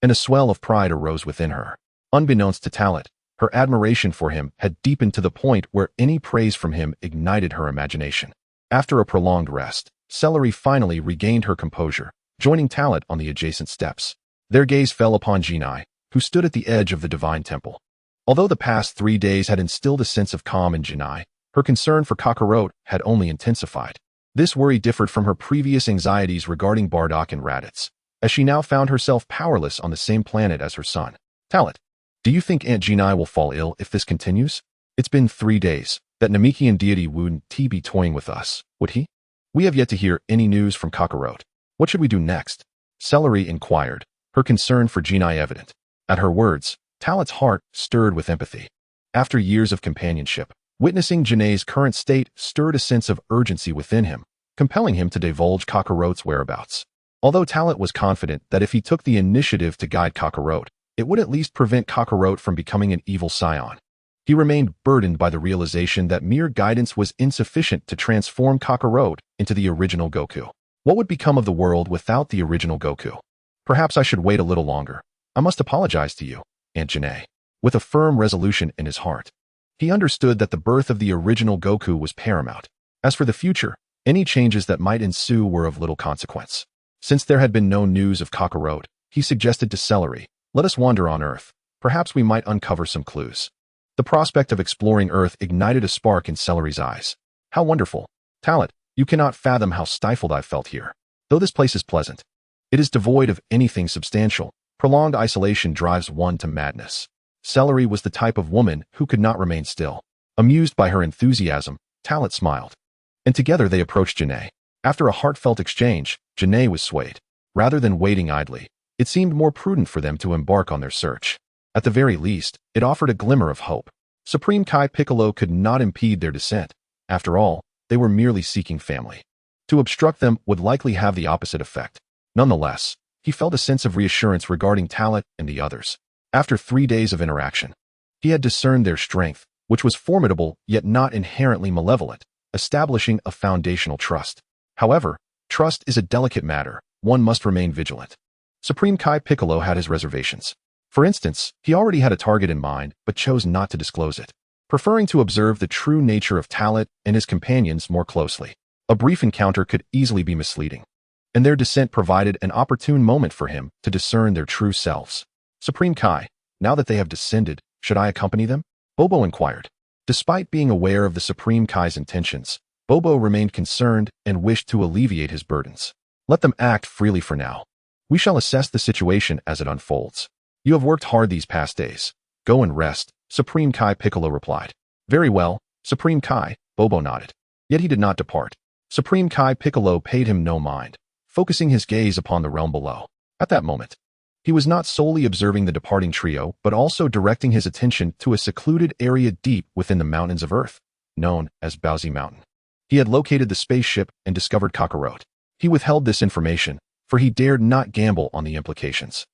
and a swell of pride arose within her. Unbeknownst to Talat, her admiration for him had deepened to the point where any praise from him ignited her imagination. After a prolonged rest, Celery finally regained her composure, joining Talat on the adjacent steps. Their gaze fell upon Jinai, who stood at the edge of the divine temple. Although the past 3 days had instilled a sense of calm in Jinai, her concern for Kakarot had only intensified. This worry differed from her previous anxieties regarding Bardock and Raditz, as she now found herself powerless on the same planet as her son. Talat, do you think Aunt Jinai will fall ill if this continues? It's been 3 days. That Namekian deity wouldn't be toying with us, would he? We have yet to hear any news from Kakarot. What should we do next? Celery inquired, her concern for Jinai evident. At her words, Talat's heart stirred with empathy. After years of companionship, witnessing Jinai's current state stirred a sense of urgency within him, compelling him to divulge Kakarot's whereabouts. Although Talat was confident that if he took the initiative to guide Kakarot, it would at least prevent Kakarot from becoming an evil Saiyan, he remained burdened by the realization that mere guidance was insufficient to transform Kakarot into the original Goku. What would become of the world without the original Goku? Perhaps I should wait a little longer. I must apologize to you, Aunt Jinai. With a firm resolution in his heart, he understood that the birth of the original Goku was paramount. As for the future, any changes that might ensue were of little consequence. Since there had been no news of Kakarot, he suggested to Celery, let us wander on Earth. Perhaps we might uncover some clues. The prospect of exploring Earth ignited a spark in Celery's eyes. How wonderful. Talat, you cannot fathom how stifled I've felt here. Though this place is pleasant, it is devoid of anything substantial. Prolonged isolation drives one to madness. Celery was the type of woman who could not remain still. Amused by her enthusiasm, Talat smiled. And together they approached Jinai. After a heartfelt exchange, Jinai was swayed. Rather than waiting idly, it seemed more prudent for them to embark on their search. At the very least, it offered a glimmer of hope. Supreme Kai Piccolo could not impede their descent. After all, they were merely seeking family. To obstruct them would likely have the opposite effect. Nonetheless, he felt a sense of reassurance regarding Talat and the others. After 3 days of interaction, he had discerned their strength, which was formidable yet not inherently malevolent, establishing a foundational trust. However, trust is a delicate matter. One must remain vigilant. Supreme Kai Piccolo had his reservations. For instance, he already had a target in mind, but chose not to disclose it, preferring to observe the true nature of Talat and his companions more closely. A brief encounter could easily be misleading, and their descent provided an opportune moment for him to discern their true selves. Supreme Kai, now that they have descended, should I accompany them? Bobo inquired. Despite being aware of the Supreme Kai's intentions, Bobo remained concerned and wished to alleviate his burdens. Let them act freely for now. We shall assess the situation as it unfolds. You have worked hard these past days. Go and rest, Supreme Kai Piccolo replied. Very well, Supreme Kai, Bobo nodded. Yet he did not depart. Supreme Kai Piccolo paid him no mind, focusing his gaze upon the realm below. At that moment, he was not solely observing the departing trio, but also directing his attention to a secluded area deep within the mountains of Earth, known as Bowsy Mountain. He had located the spaceship and discovered Kakarot. He withheld this information, for he dared not gamble on the implications.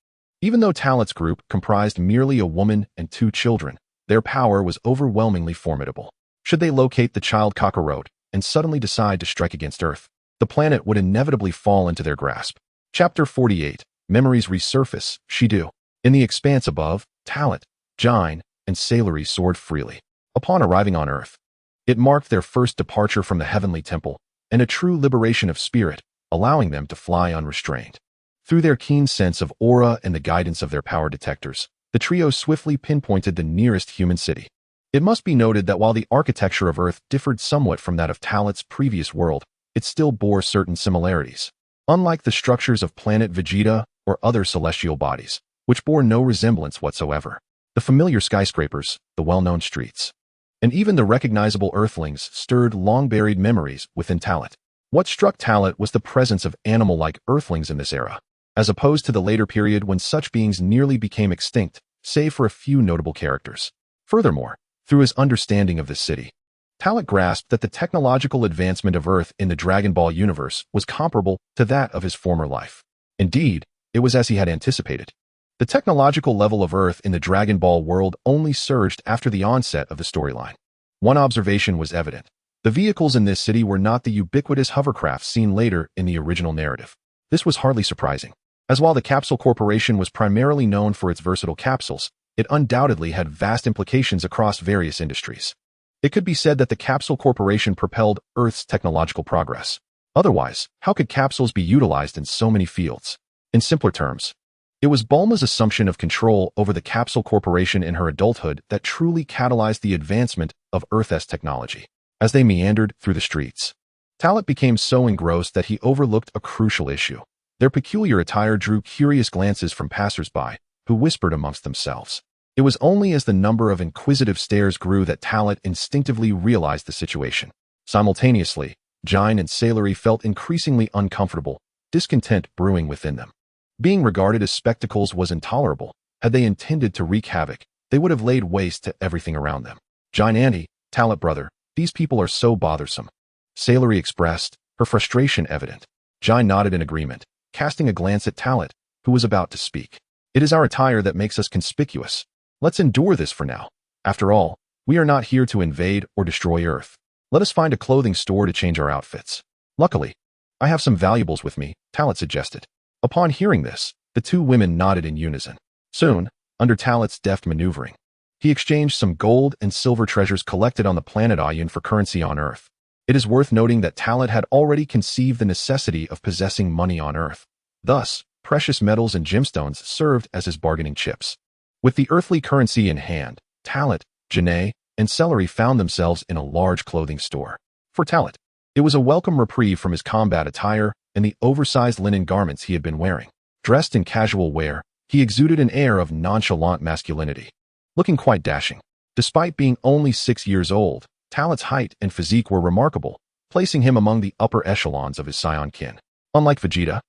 Even though Talat's group comprised merely a woman and 2 children, their power was overwhelmingly formidable. Should they locate the child Kakarot and suddenly decide to strike against Earth, the planet would inevitably fall into their grasp. Chapter 48. Memories resurface, Shidu. In the expanse above, Talat, Jine, and Celery soared freely. Upon arriving on Earth, it marked their first departure from the heavenly temple, and a true liberation of spirit, allowing them to fly unrestrained. Through their keen sense of aura and the guidance of their power detectors, the trio swiftly pinpointed the nearest human city. It must be noted that while the architecture of Earth differed somewhat from that of Talat's previous world, it still bore certain similarities. Unlike the structures of planet Vegeta or other celestial bodies, which bore no resemblance whatsoever, the familiar skyscrapers, the well-known streets, and even the recognizable Earthlings stirred long-buried memories within Talat. What struck Talat was the presence of animal-like Earthlings in this era, as opposed to the later period when such beings nearly became extinct, save for a few notable characters. Furthermore, through his understanding of this city, Talat grasped that the technological advancement of Earth in the Dragon Ball universe was comparable to that of his former life. Indeed, it was as he had anticipated. The technological level of Earth in the Dragon Ball world only surged after the onset of the storyline. One observation was evident. The vehicles in this city were not the ubiquitous hovercrafts seen later in the original narrative. This was hardly surprising, as while the Capsule Corporation was primarily known for its versatile capsules, it undoubtedly had vast implications across various industries. It could be said that the Capsule Corporation propelled Earth's technological progress. Otherwise, how could capsules be utilized in so many fields? In simpler terms, it was Bulma's assumption of control over the Capsule Corporation in her adulthood that truly catalyzed the advancement of Earth's technology. As they meandered through the streets, Talat became so engrossed that he overlooked a crucial issue. Their peculiar attire drew curious glances from passers-by, who whispered amongst themselves. It was only as the number of inquisitive stares grew that Talat instinctively realized the situation. Simultaneously, Jine and Sailory felt increasingly uncomfortable, discontent brewing within them. Being regarded as spectacles was intolerable. Had they intended to wreak havoc, they would have laid waste to everything around them. Jine Auntie, Talat brother, these people are so bothersome. Sailory expressed, her frustration evident. Jine nodded in agreement, casting a glance at Talat, who was about to speak. It is our attire that makes us conspicuous. Let's endure this for now. After all, we are not here to invade or destroy Earth. Let us find a clothing store to change our outfits. Luckily, I have some valuables with me, Talat suggested. Upon hearing this, the two women nodded in unison. Soon, under Talat's deft maneuvering, he exchanged some gold and silver treasures collected on the planet Ayun for currency on Earth. It is worth noting that Talat had already conceived the necessity of possessing money on Earth. Thus, precious metals and gemstones served as his bargaining chips. With the earthly currency in hand, Talat, Janae, and Celery found themselves in a large clothing store. For Talat, it was a welcome reprieve from his combat attire and the oversized linen garments he had been wearing. Dressed in casual wear, he exuded an air of nonchalant masculinity, looking quite dashing. Despite being only 6 years old, Talat's height and physique were remarkable, placing him among the upper echelons of his Saiyan kin. Unlike Vegeta,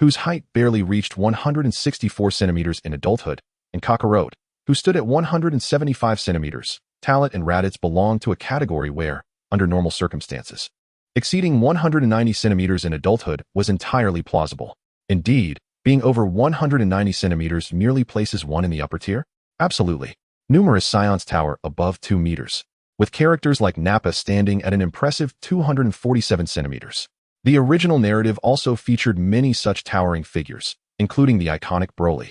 whose height barely reached 164 centimeters in adulthood, and Kakarot, who stood at 175 centimeters, Talat and Raditz belonged to a category where, under normal circumstances, exceeding 190 centimeters in adulthood was entirely plausible. Indeed, being over 190 centimeters merely places one in the upper tier? Absolutely. Numerous Saiyans tower above 2 meters, with characters like Nappa standing at an impressive 247 centimeters. The original narrative also featured many such towering figures, including the iconic Broly,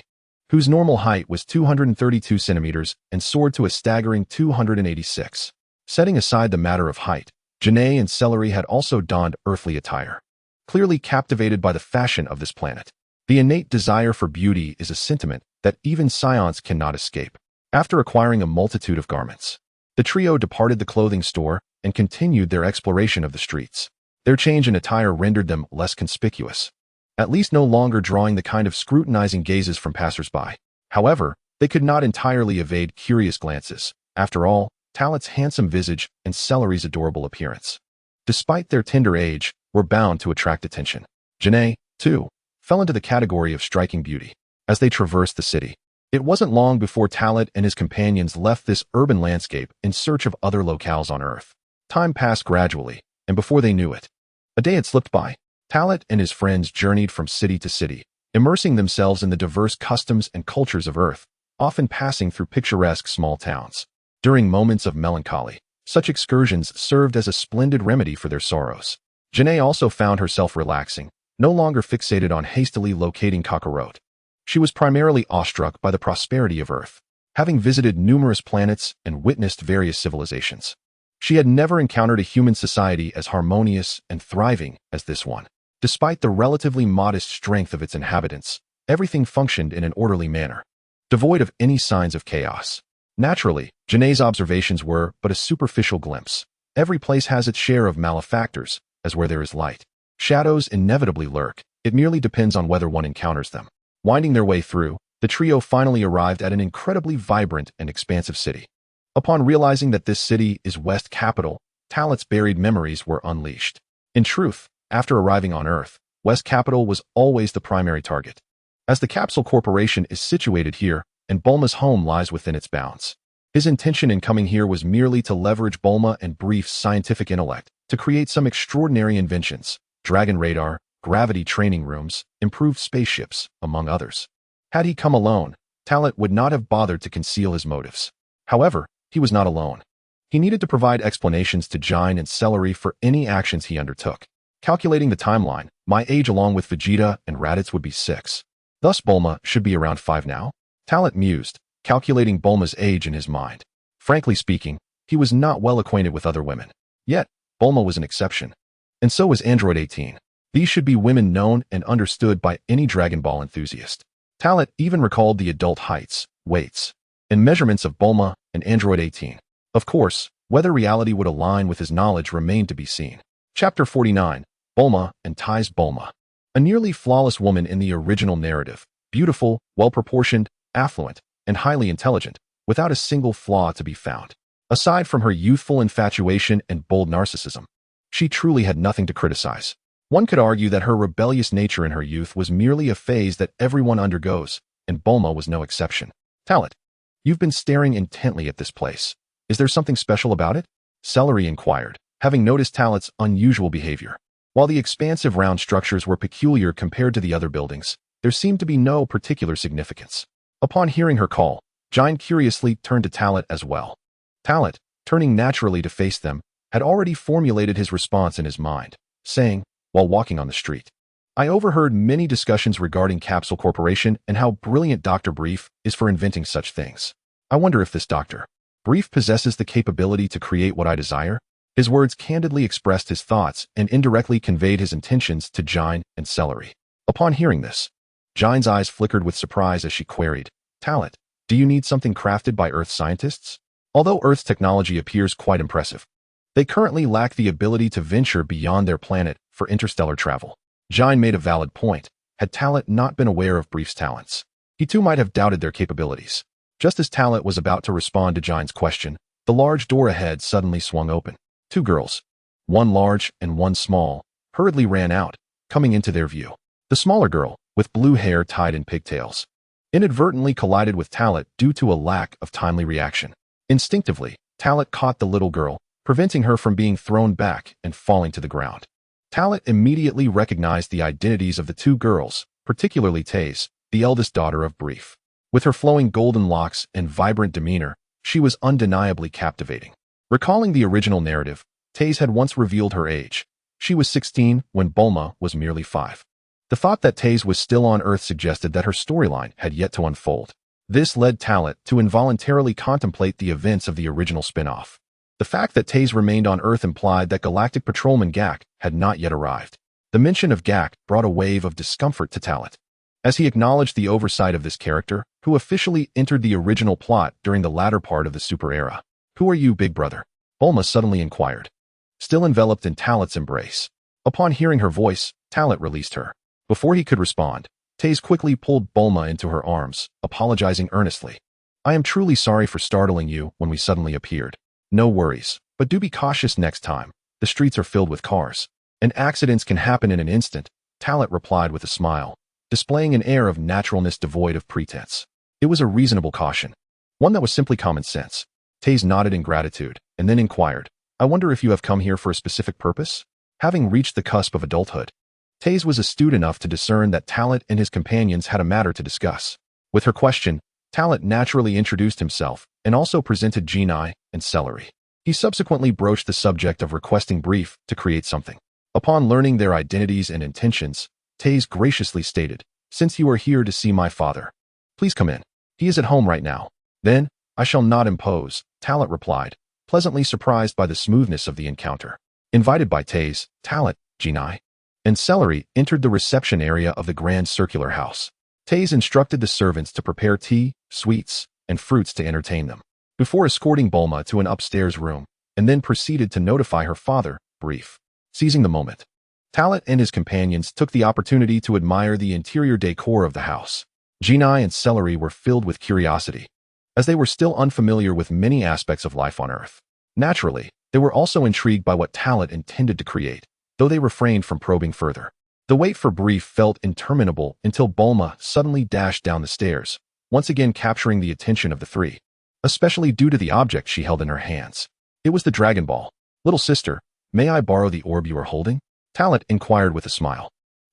whose normal height was 232 centimeters and soared to a staggering 286. Setting aside the matter of height, Janae and Celery had also donned earthly attire, clearly captivated by the fashion of this planet. The innate desire for beauty is a sentiment that even Saiyans cannot escape. After acquiring a multitude of garments, the trio departed the clothing store and continued their exploration of the streets. Their change in attire rendered them less conspicuous, at least no longer drawing the kind of scrutinizing gazes from passers-by. However, they could not entirely evade curious glances. After all, Talat's handsome visage and Celery's adorable appearance, despite their tender age, were bound to attract attention. Janae, too, fell into the category of striking beauty. As they traversed the city, it wasn't long before Talat and his companions left this urban landscape in search of other locales on Earth. Time passed gradually, and before they knew it, a day had slipped by. Talat and his friends journeyed from city to city, immersing themselves in the diverse customs and cultures of Earth, often passing through picturesque small towns. During moments of melancholy, such excursions served as a splendid remedy for their sorrows. Janae also found herself relaxing, no longer fixated on hastily locating Kakarot. She was primarily awestruck by the prosperity of Earth, having visited numerous planets and witnessed various civilizations. She had never encountered a human society as harmonious and thriving as this one. Despite the relatively modest strength of its inhabitants, everything functioned in an orderly manner, devoid of any signs of chaos. Naturally, Janae's observations were but a superficial glimpse. Every place has its share of malefactors, as where there is light, shadows inevitably lurk. It merely depends on whether one encounters them. Winding their way through, the trio finally arrived at an incredibly vibrant and expansive city. Upon realizing that this city is West Capital, Talat's buried memories were unleashed. In truth, after arriving on Earth, West Capital was always the primary target, as the Capsule Corporation is situated here and Bulma's home lies within its bounds. His intention in coming here was merely to leverage Bulma and Brief's scientific intellect to create some extraordinary inventions: dragon radar, gravity training rooms, improved spaceships, among others. Had he come alone, Talent would not have bothered to conceal his motives. However, he was not alone. He needed to provide explanations to Jine and Celery for any actions he undertook. Calculating the timeline, my age along with Vegeta and Raditz would be 6. Thus Bulma should be around 5 now? Talent mused, calculating Bulma's age in his mind. Frankly speaking, he was not well acquainted with other women. Yet, Bulma was an exception. And so was Android 18. These should be women known and understood by any Dragon Ball enthusiast. Talent even recalled the adult heights, weights, and measurements of Bulma and Android 18. Of course, whether reality would align with his knowledge remained to be seen. Chapter 49, Bulma and Tai's Bulma. A nearly flawless woman in the original narrative, beautiful, well-proportioned, affluent, and highly intelligent, without a single flaw to be found. Aside from her youthful infatuation and bold narcissism, she truly had nothing to criticize. One could argue that her rebellious nature in her youth was merely a phase that everyone undergoes, and Bulma was no exception. Talent, you've been staring intently at this place. Is there something special about it? Celery inquired, having noticed Talent's unusual behavior. While the expansive round structures were peculiar compared to the other buildings, there seemed to be no particular significance. Upon hearing her call, Jine curiously turned to Talent as well. Talent, turning naturally to face them, had already formulated his response in his mind, saying, while walking on the street, I overheard many discussions regarding Capsule Corporation and how brilliant Dr. Brief is for inventing such things. I wonder if this Dr. Brief possesses the capability to create what I desire? His words candidly expressed his thoughts and indirectly conveyed his intentions to Jine and Celery. Upon hearing this, Jine's eyes flickered with surprise as she queried, Talent, do you need something crafted by Earth scientists? Although Earth's technology appears quite impressive, they currently lack the ability to venture beyond their planet for interstellar travel. Jine made a valid point. Had Talent not been aware of Brief's talents, he too might have doubted their capabilities. Just as Talent was about to respond to Jine's question, the large door ahead suddenly swung open. 2 girls, one large and one small, hurriedly ran out, coming into their view. The smaller girl, with blue hair tied in pigtails, inadvertently collided with Talent due to a lack of timely reaction. Instinctively, Talent caught the little girl, preventing her from being thrown back and falling to the ground. Talent immediately recognized the identities of the 2 girls, particularly Taze, the eldest daughter of Brief. With her flowing golden locks and vibrant demeanor, she was undeniably captivating. Recalling the original narrative, Taze had once revealed her age. She was 16 when Bulma was merely 5. The thought that Taze was still on Earth suggested that her storyline had yet to unfold. This led Talent to involuntarily contemplate the events of the original spin-off. The fact that Taze remained on Earth implied that Galactic Patrolman Gak had not yet arrived. The mention of Gak brought a wave of discomfort to Talent, as he acknowledged the oversight of this character, who officially entered the original plot during the latter part of the Super Era. Who are you, big brother? Bulma suddenly inquired, still enveloped in Talent's embrace. Upon hearing her voice, Talent released her. Before he could respond, Taze quickly pulled Bulma into her arms, apologizing earnestly. I am truly sorry for startling you when we suddenly appeared. No worries, but do be cautious next time. The streets are filled with cars, and accidents can happen in an instant, Talent replied with a smile, displaying an air of naturalness devoid of pretense. It was a reasonable caution, one that was simply common sense. Taze nodded in gratitude, and then inquired, I wonder if you have come here for a specific purpose? Having reached the cusp of adulthood, Taze was astute enough to discern that Talent and his companions had a matter to discuss. With her question, Talent naturally introduced himself and also presented Genai and Celery. He subsequently broached the subject of requesting Brief to create something. Upon learning their identities and intentions, Taze graciously stated, Since you are here to see my father, please come in. He is at home right now. Then, I shall not impose, Talent replied, pleasantly surprised by the smoothness of the encounter. Invited by Taze, Talent, Genai, and Celery entered the reception area of the grand circular house. Taze instructed the servants to prepare tea, sweets, and fruits to entertain them, before escorting Bulma to an upstairs room, and then proceeded to notify her father, Brief. Seizing the moment, Talent and his companions took the opportunity to admire the interior decor of the house. Genai and Celery were filled with curiosity, as they were still unfamiliar with many aspects of life on Earth. Naturally, they were also intrigued by what Talent intended to create, though they refrained from probing further. The wait for Brief felt interminable until Bulma suddenly dashed down the stairs, once again capturing the attention of the 3. especially due to the object she held in her hands. It was the Dragon Ball. "Little sister, may I borrow the orb you are holding?" Talat inquired with a smile.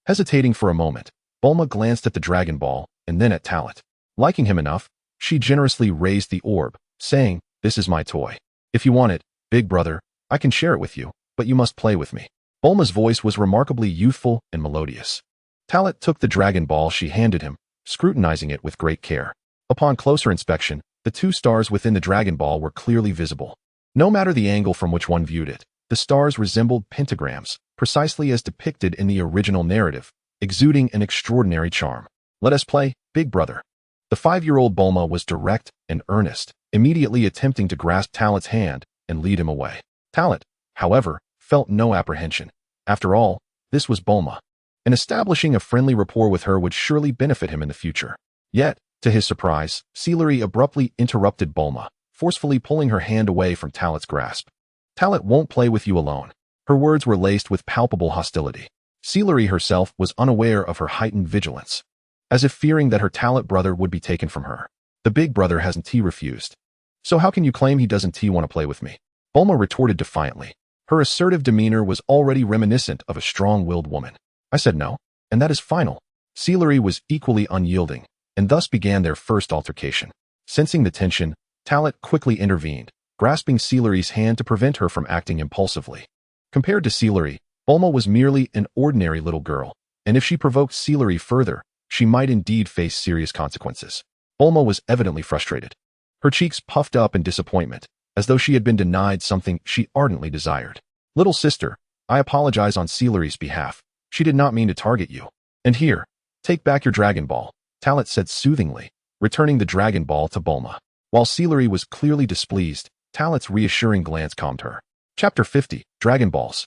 Hesitating for a moment, Bulma glanced at the Dragon Ball and then at Talat. Liking him enough, she generously raised the orb, saying, "This is my toy. If you want it, big brother, I can share it with you, but you must play with me." Bulma's voice was remarkably youthful and melodious. Talat took the Dragon Ball she handed him, scrutinizing it with great care. Upon closer inspection, the two stars within the Dragon Ball were clearly visible. No matter the angle from which one viewed it, the stars resembled pentagrams, precisely as depicted in the original narrative, exuding an extraordinary charm. "Let us play, big brother." The 5-year-old Bulma was direct and earnest, immediately attempting to grasp Talat's hand and lead him away. Talat, however, felt no apprehension. After all, this was Bulma, and establishing a friendly rapport with her would surely benefit him in the future. Yet, to his surprise, Celery abruptly interrupted Bulma, forcefully pulling her hand away from Talat's grasp. "Talat won't play with you alone." Her words were laced with palpable hostility. Celery herself was unaware of her heightened vigilance, as if fearing that her Talat brother would be taken from her. "The big brother hasn't refused. So how can you claim he doesn't want to play with me?" Bulma retorted defiantly. Her assertive demeanor was already reminiscent of a strong-willed woman. "I said no, and that is final." Celery was equally unyielding, and thus began their first altercation. Sensing the tension, Talat quickly intervened, grasping Celery's hand to prevent her from acting impulsively. Compared to Celery, Bulma was merely an ordinary little girl, and if she provoked Celery further, she might indeed face serious consequences. Bulma was evidently frustrated. Her cheeks puffed up in disappointment, as though she had been denied something she ardently desired. "Little sister, I apologize on Celery's behalf. She did not mean to target you. And here, take back your Dragon Ball," Talat said soothingly, returning the Dragon Ball to Bulma. While Celery was clearly displeased, Talat's reassuring glance calmed her. Chapter 50, Dragon Balls.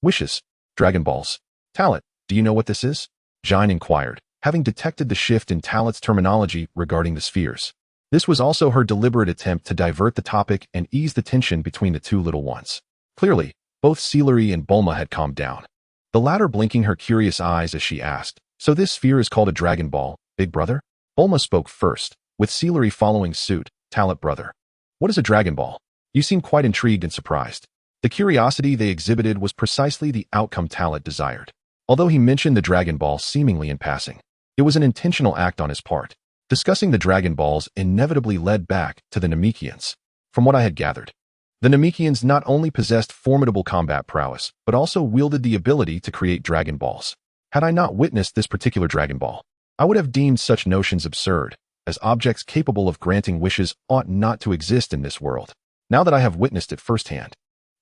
Wishes. Dragon Balls. "Talat, do you know what this is?" Jine inquired, having detected the shift in Talat's terminology regarding the spheres. This was also her deliberate attempt to divert the topic and ease the tension between the two little ones. Clearly, both Celery and Bulma had calmed down, the latter blinking her curious eyes as she asked, "So this sphere is called a Dragon Ball, big brother?" Bulma spoke first, with Celery following suit. "Talat brother, what is a Dragon Ball?" You seem quite intrigued and surprised. The curiosity they exhibited was precisely the outcome Talat desired. Although he mentioned the Dragon Ball seemingly in passing, it was an intentional act on his part. Discussing the Dragon Balls inevitably led back to the Namekians. From what I had gathered, the Namekians not only possessed formidable combat prowess, but also wielded the ability to create Dragon Balls. Had I not witnessed this particular Dragon Ball, I would have deemed such notions absurd, as objects capable of granting wishes ought not to exist in this world. Now that I have witnessed it firsthand,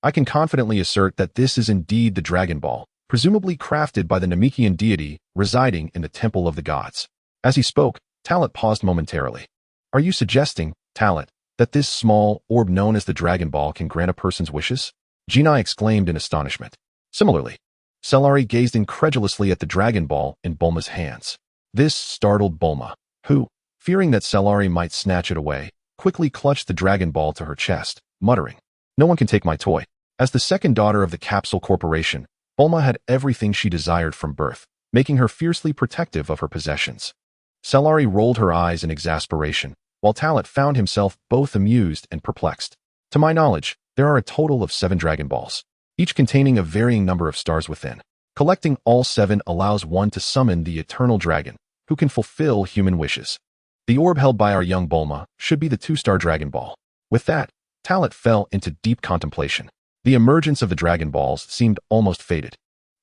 I can confidently assert that this is indeed the Dragon Ball, presumably crafted by the Namekian deity residing in the Temple of the Gods. As he spoke, Talat paused momentarily. "Are you suggesting, Talat, that this small orb known as the Dragon Ball can grant a person's wishes?" Jinai exclaimed in astonishment. Similarly, Celery gazed incredulously at the Dragon Ball in Bulma's hands. This startled Bulma, who, fearing that Celery might snatch it away, quickly clutched the Dragon Ball to her chest, muttering, "No one can take my toy." As the second daughter of the Capsule Corporation, Bulma had everything she desired from birth, making her fiercely protective of her possessions. Celery rolled her eyes in exasperation, while Talat found himself both amused and perplexed. "To my knowledge, there are a total of 7 Dragon Balls, each containing a varying number of stars within. Collecting all 7 allows one to summon the Eternal Dragon, who can fulfill human wishes. The orb held by our young Bulma should be the 2-star Dragon Ball." With that, Talat fell into deep contemplation. The emergence of the Dragon Balls seemed almost fated,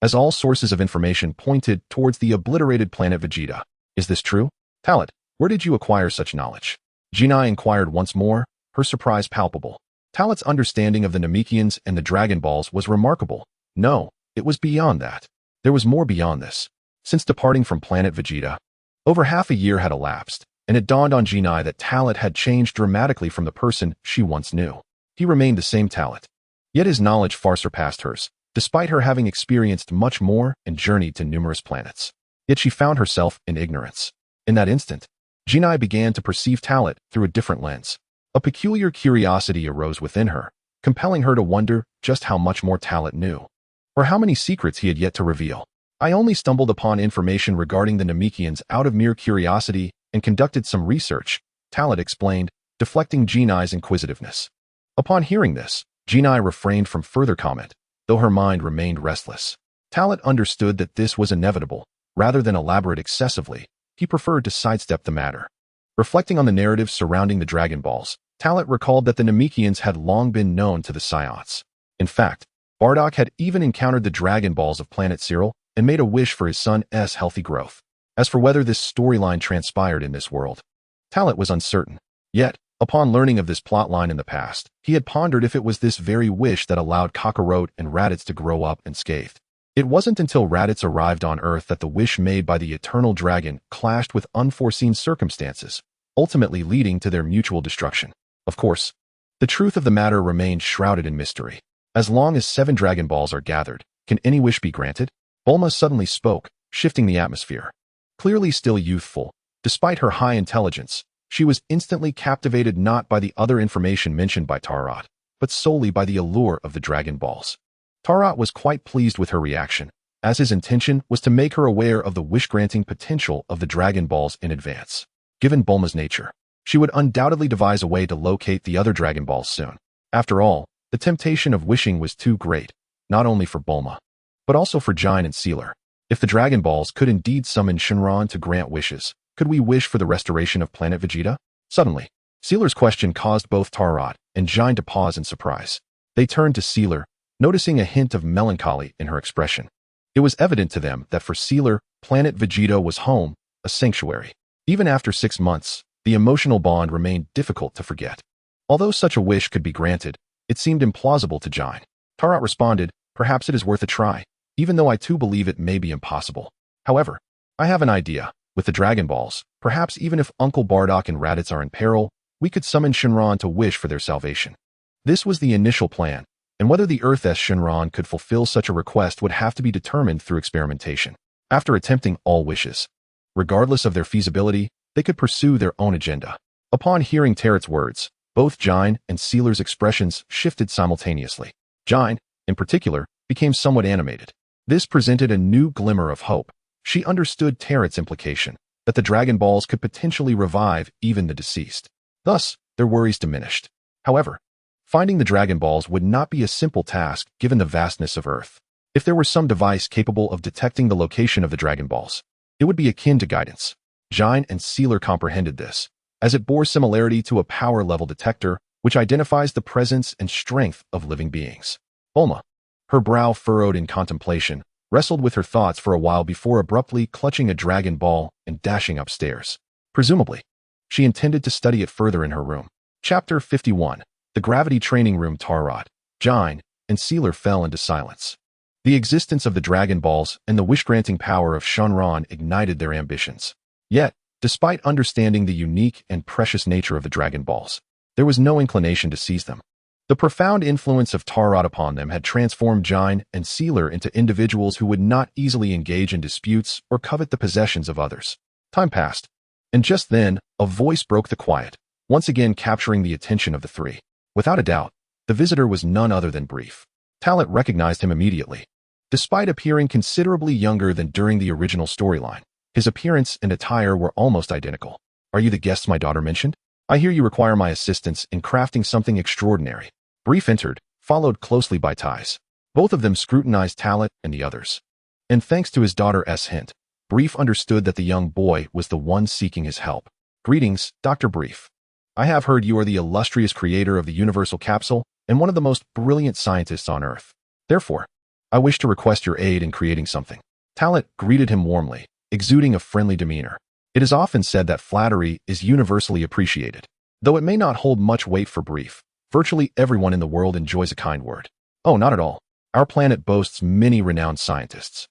as all sources of information pointed towards the obliterated planet Vegeta. "Is this true? Talat, where did you acquire such knowledge?" Jinai inquired once more, her surprise palpable. Talat's understanding of the Namekians and the Dragon Balls was remarkable. No, it was beyond that. There was more beyond this. Since departing from planet Vegeta, over half a year had elapsed, and it dawned on Jinai that Talat had changed dramatically from the person she once knew. He remained the same Talat, yet his knowledge far surpassed hers, despite her having experienced much more and journeyed to numerous planets. Yet she found herself in ignorance. In that instant, Jinai began to perceive Talat through a different lens. A peculiar curiosity arose within her, compelling her to wonder just how much more Talat knew, or how many secrets he had yet to reveal. "I only stumbled upon information regarding the Namekians out of mere curiosity and conducted some research," Talat explained, deflecting Jinai's inquisitiveness. Upon hearing this, Jinai refrained from further comment, though her mind remained restless. Talent understood that this was inevitable. Rather than elaborate excessively, he preferred to sidestep the matter. Reflecting on the narrative surrounding the Dragon Balls, Talent recalled that the Namekians had long been known to the Saiyans. In fact, Bardock had even encountered the Dragon Balls of planet Cyril and made a wish for his son's healthy growth. As for whether this storyline transpired in this world, Talent was uncertain. Yet, upon learning of this plotline in the past, he had pondered if it was this very wish that allowed Kakarot and Raditz to grow up unscathed. It wasn't until Raditz arrived on Earth that the wish made by the Eternal Dragon clashed with unforeseen circumstances, ultimately leading to their mutual destruction. Of course, the truth of the matter remained shrouded in mystery. As long as 7 Dragon Balls are gathered, can any wish be granted? Bulma suddenly spoke, shifting the atmosphere. Clearly still youthful, despite her high intelligence, she was instantly captivated not by the other information mentioned by Tarot, but solely by the allure of the Dragon Balls. Tarot was quite pleased with her reaction, as his intention was to make her aware of the wish-granting potential of the Dragon Balls in advance. Given Bulma's nature, she would undoubtedly devise a way to locate the other Dragon Balls soon. After all, the temptation of wishing was too great, not only for Bulma, but also for Jine and Sealer. If the Dragon Balls could indeed summon Shenron to grant wishes, could we wish for the restoration of planet Vegeta? Suddenly, Sealer's question caused both Tarot and Jine to pause in surprise. They turned to Sealer, noticing a hint of melancholy in her expression. It was evident to them that for Sealer, planet Vegeta was home, a sanctuary. Even after 6 months, the emotional bond remained difficult to forget. Although such a wish could be granted, it seemed implausible to Jine. Tarot responded, "Perhaps it is worth a try, even though I too believe it may be impossible. However, I have an idea. With the Dragon Balls, perhaps even if Uncle Bardock and Raditz are in peril, we could summon Shenron to wish for their salvation." This was the initial plan, and whether the Earth's Shenron could fulfill such a request would have to be determined through experimentation. After attempting all wishes, regardless of their feasibility, they could pursue their own agenda. Upon hearing Tarot's words, both Jine and Sealer's expressions shifted simultaneously. Jine, in particular, became somewhat animated. This presented a new glimmer of hope. She understood Tarot's implication, that the Dragon Balls could potentially revive even the deceased. Thus, their worries diminished. However, finding the Dragon Balls would not be a simple task given the vastness of Earth. If there were some device capable of detecting the location of the Dragon Balls, it would be akin to guidance. Jine and Sealer comprehended this, as it bore similarity to a power-level detector which identifies the presence and strength of living beings. Bulma, her brow furrowed in contemplation, wrestled with her thoughts for a while before abruptly clutching a Dragon Ball and dashing upstairs. Presumably, she intended to study it further in her room. Chapter 51. The Gravity Training Room. Tarot, Jine, and Sealer fell into silence. The existence of the Dragon Balls and the wish-granting power of Shenron ignited their ambitions. Yet, despite understanding the unique and precious nature of the Dragon Balls, there was no inclination to seize them. The profound influence of Tarot upon them had transformed Jine and Sealer into individuals who would not easily engage in disputes or covet the possessions of others. Time passed, and just then, a voice broke the quiet, once again capturing the attention of the three. Without a doubt, the visitor was none other than Brief. Talent recognized him immediately. Despite appearing considerably younger than during the original storyline, his appearance and attire were almost identical. "Are you the guests my daughter mentioned? I hear you require my assistance in crafting something extraordinary." Brief entered, followed closely by Ties. Both of them scrutinized Talent and the others. And thanks to his daughter's hint, Brief understood that the young boy was the one seeking his help. "Greetings, Dr. Brief. I have heard you are the illustrious creator of the Universal Capsule and one of the most brilliant scientists on Earth. Therefore, I wish to request your aid in creating something." Talent greeted him warmly, exuding a friendly demeanor. It is often said that flattery is universally appreciated. Though it may not hold much weight for Brief, virtually everyone in the world enjoys a kind word. "Oh, not at all. Our planet boasts many renowned scientists.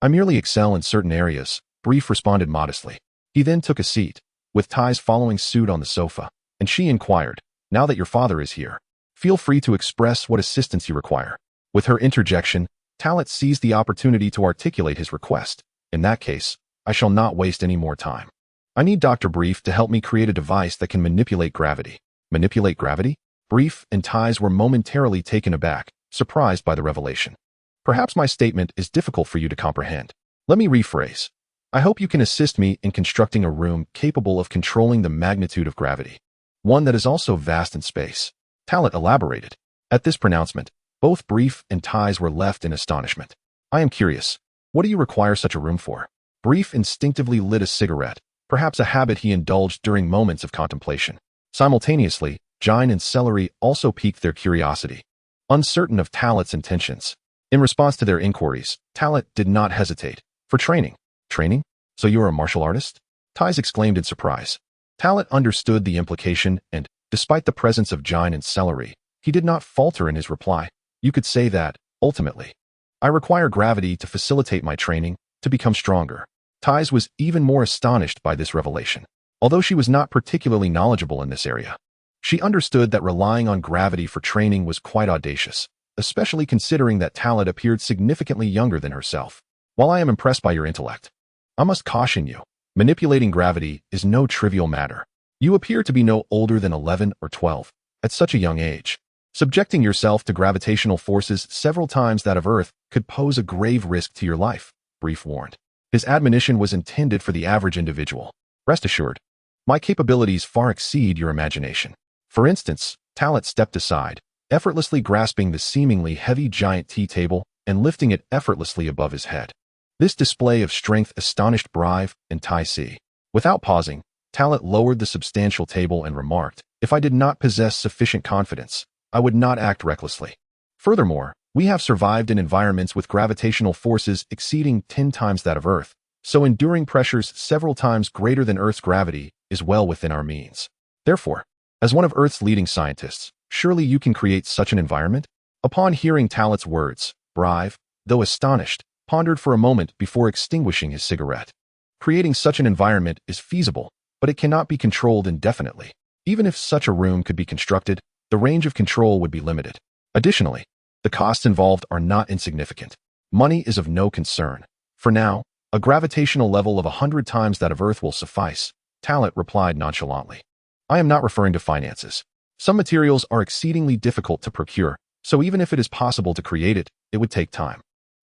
I merely excel in certain areas," Brief responded modestly. He then took a seat, with Ties following suit on the sofa, and she inquired, "Now that your father is here, feel free to express what assistance you require." With her interjection, Talent seized the opportunity to articulate his request. "In that case, I shall not waste any more time. I need Dr. Brief to help me create a device that can manipulate gravity." Manipulate gravity? Brief and Ties were momentarily taken aback, surprised by the revelation. "Perhaps my statement is difficult for you to comprehend. Let me rephrase. I hope you can assist me in constructing a room capable of controlling the magnitude of gravity." one that is also vast in space. Talit elaborated. At this pronouncement, both Brief and Ties were left in astonishment. I am curious. What do you require such a room for? Brief instinctively lit a cigarette, perhaps a habit he indulged during moments of contemplation. Simultaneously, Jine and Celery also piqued their curiosity, uncertain of Talit's intentions. In response to their inquiries, Talit did not hesitate. For training. Training? So you are a martial artist? Ties exclaimed in surprise. Talit understood the implication and, despite the presence of Jine and Celery, he did not falter in his reply. You could say that, ultimately, I require gravity to facilitate my training, to become stronger. Ties was even more astonished by this revelation. Although she was not particularly knowledgeable in this area, she understood that relying on gravity for training was quite audacious, especially considering that Talit appeared significantly younger than herself. While I am impressed by your intellect, I must caution you, manipulating gravity is no trivial matter. You appear to be no older than 11 or 12, at such a young age. Subjecting yourself to gravitational forces several times that of Earth could pose a grave risk to your life, Brief warned. His admonition was intended for the average individual. Rest assured, my capabilities far exceed your imagination. For instance, Talit stepped aside, effortlessly grasping the seemingly heavy giant tea table and lifting it effortlessly above his head. This display of strength astonished Brive and Tai Si. Without pausing, Talit lowered the substantial table and remarked, if I did not possess sufficient confidence, I would not act recklessly. Furthermore, we have survived in environments with gravitational forces exceeding 10 times that of Earth, so enduring pressures several times greater than Earth's gravity is well within our means. Therefore, as one of Earth's leading scientists, surely you can create such an environment? Upon hearing Talit's words, Brive, though astonished, pondered for a moment before extinguishing his cigarette. Creating such an environment is feasible, but it cannot be controlled indefinitely. Even if such a room could be constructed, the range of control would be limited. Additionally, the costs involved are not insignificant. Money is of no concern. For now, a gravitational level of 100 times that of Earth will suffice, Talit replied nonchalantly. I am not referring to finances. Some materials are exceedingly difficult to procure, so even if it is possible to create it, it would take time.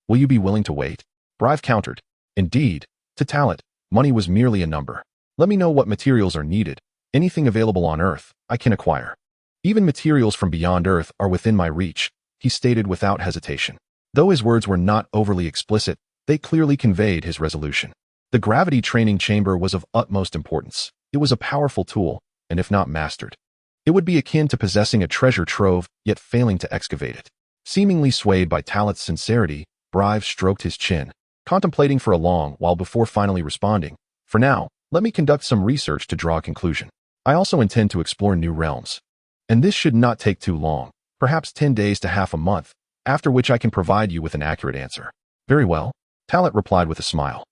Will you be willing to wait? Brive countered. Indeed, to Talit, money was merely a number. Let me know what materials are needed. Anything available on Earth, I can acquire. Even materials from beyond Earth are within my reach, he stated without hesitation. Though his words were not overly explicit, they clearly conveyed his resolution. The gravity training chamber was of utmost importance. It was a powerful tool, and if not mastered, it would be akin to possessing a treasure trove, yet failing to excavate it. Seemingly swayed by Talit's sincerity, Brive stroked his chin, contemplating for a long while before finally responding. For now, let me conduct some research to draw a conclusion. I also intend to explore new realms. And this should not take too long, perhaps 10 days to half a month, after which I can provide you with an accurate answer. Very well, Talit replied with a smile,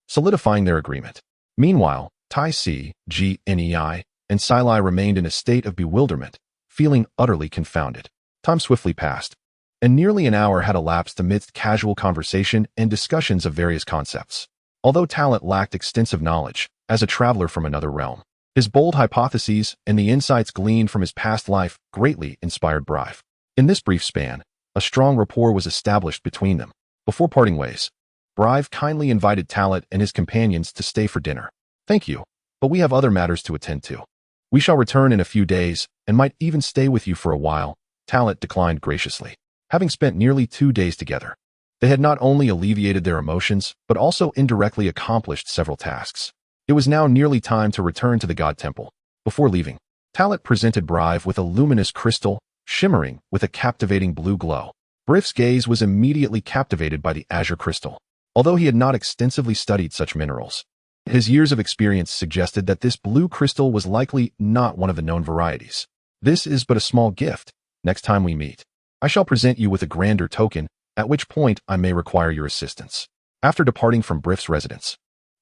solidifying their agreement. Meanwhile, Tai Si, Gnei, and Silai remained in a state of bewilderment, feeling utterly confounded. Time swiftly passed, and nearly an hour had elapsed amidst casual conversation and discussions of various concepts. Although Talit lacked extensive knowledge, as a traveler from another realm, his bold hypotheses and the insights gleaned from his past life greatly inspired Brive. In this brief span, a strong rapport was established between them. Before parting ways, Brive kindly invited Talit and his companions to stay for dinner. Thank you, but we have other matters to attend to. We shall return in a few days and might even stay with you for a while, Talit declined graciously. Having spent nearly 2 days together, they had not only alleviated their emotions, but also indirectly accomplished several tasks. It was now nearly time to return to the God Temple. Before leaving, Talit presented Brive with a luminous crystal, shimmering with a captivating blue glow. Brif's gaze was immediately captivated by the azure crystal. Although he had not extensively studied such minerals, his years of experience suggested that this blue crystal was likely not one of the known varieties. This is but a small gift. Next time we meet, I shall present you with a grander token, at which point I may require your assistance. After departing from Brif's residence,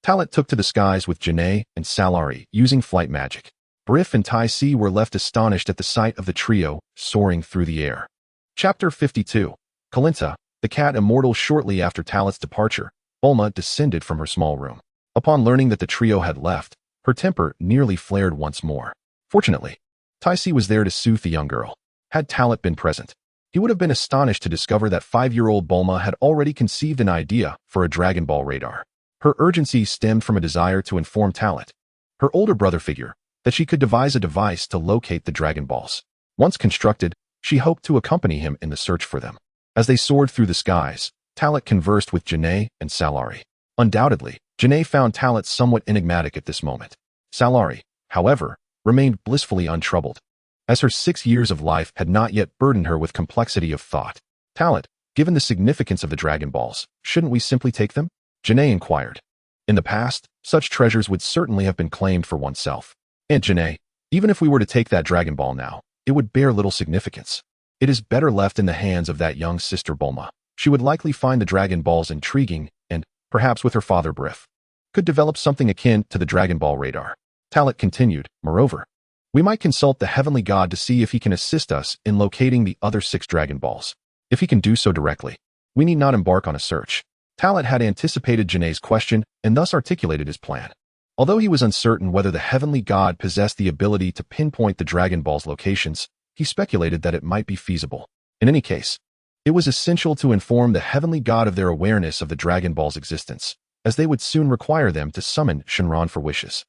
Talit took to the skies with Janae and Salari using flight magic. Brif and Tai Si were left astonished at the sight of the trio soaring through the air. Chapter 52. Kalinta, the cat immortal. Shortly after Talit's departure, Bulma descended from her small room. Upon learning that the trio had left, her temper nearly flared once more. Fortunately, Tai Si was there to soothe the young girl. Had Talit been present, he would have been astonished to discover that 5-year-old Bulma had already conceived an idea for a Dragon Ball radar. Her urgency stemmed from a desire to inform Talit, her older brother figure, that she could devise a device to locate the Dragon Balls. Once constructed, she hoped to accompany him in the search for them. As they soared through the skies, Talat conversed with Janae and Salari. Undoubtedly, Janae found Talat somewhat enigmatic at this moment. Salari, however, remained blissfully untroubled, as her 6 years of life had not yet burdened her with complexity of thought. Talat, given the significance of the Dragon Balls, shouldn't we simply take them? Janae inquired. In the past, such treasures would certainly have been claimed for oneself. Aunt Janae, even if we were to take that Dragon Ball now, it would bear little significance. It is better left in the hands of that young sister Bulma. She would likely find the Dragon Balls intriguing and, perhaps with her father Briff, could develop something akin to the Dragon Ball radar. Talat continued, moreover, we might consult the Heavenly God to see if he can assist us in locating the other 6 Dragon Balls. If he can do so directly, we need not embark on a search. Talat had anticipated Janae's question and thus articulated his plan. Although he was uncertain whether the Heavenly God possessed the ability to pinpoint the Dragon Ball's locations, he speculated that it might be feasible. In any case, it was essential to inform the Heavenly God of their awareness of the Dragon Ball's existence, as they would soon require them to summon Shenron for wishes.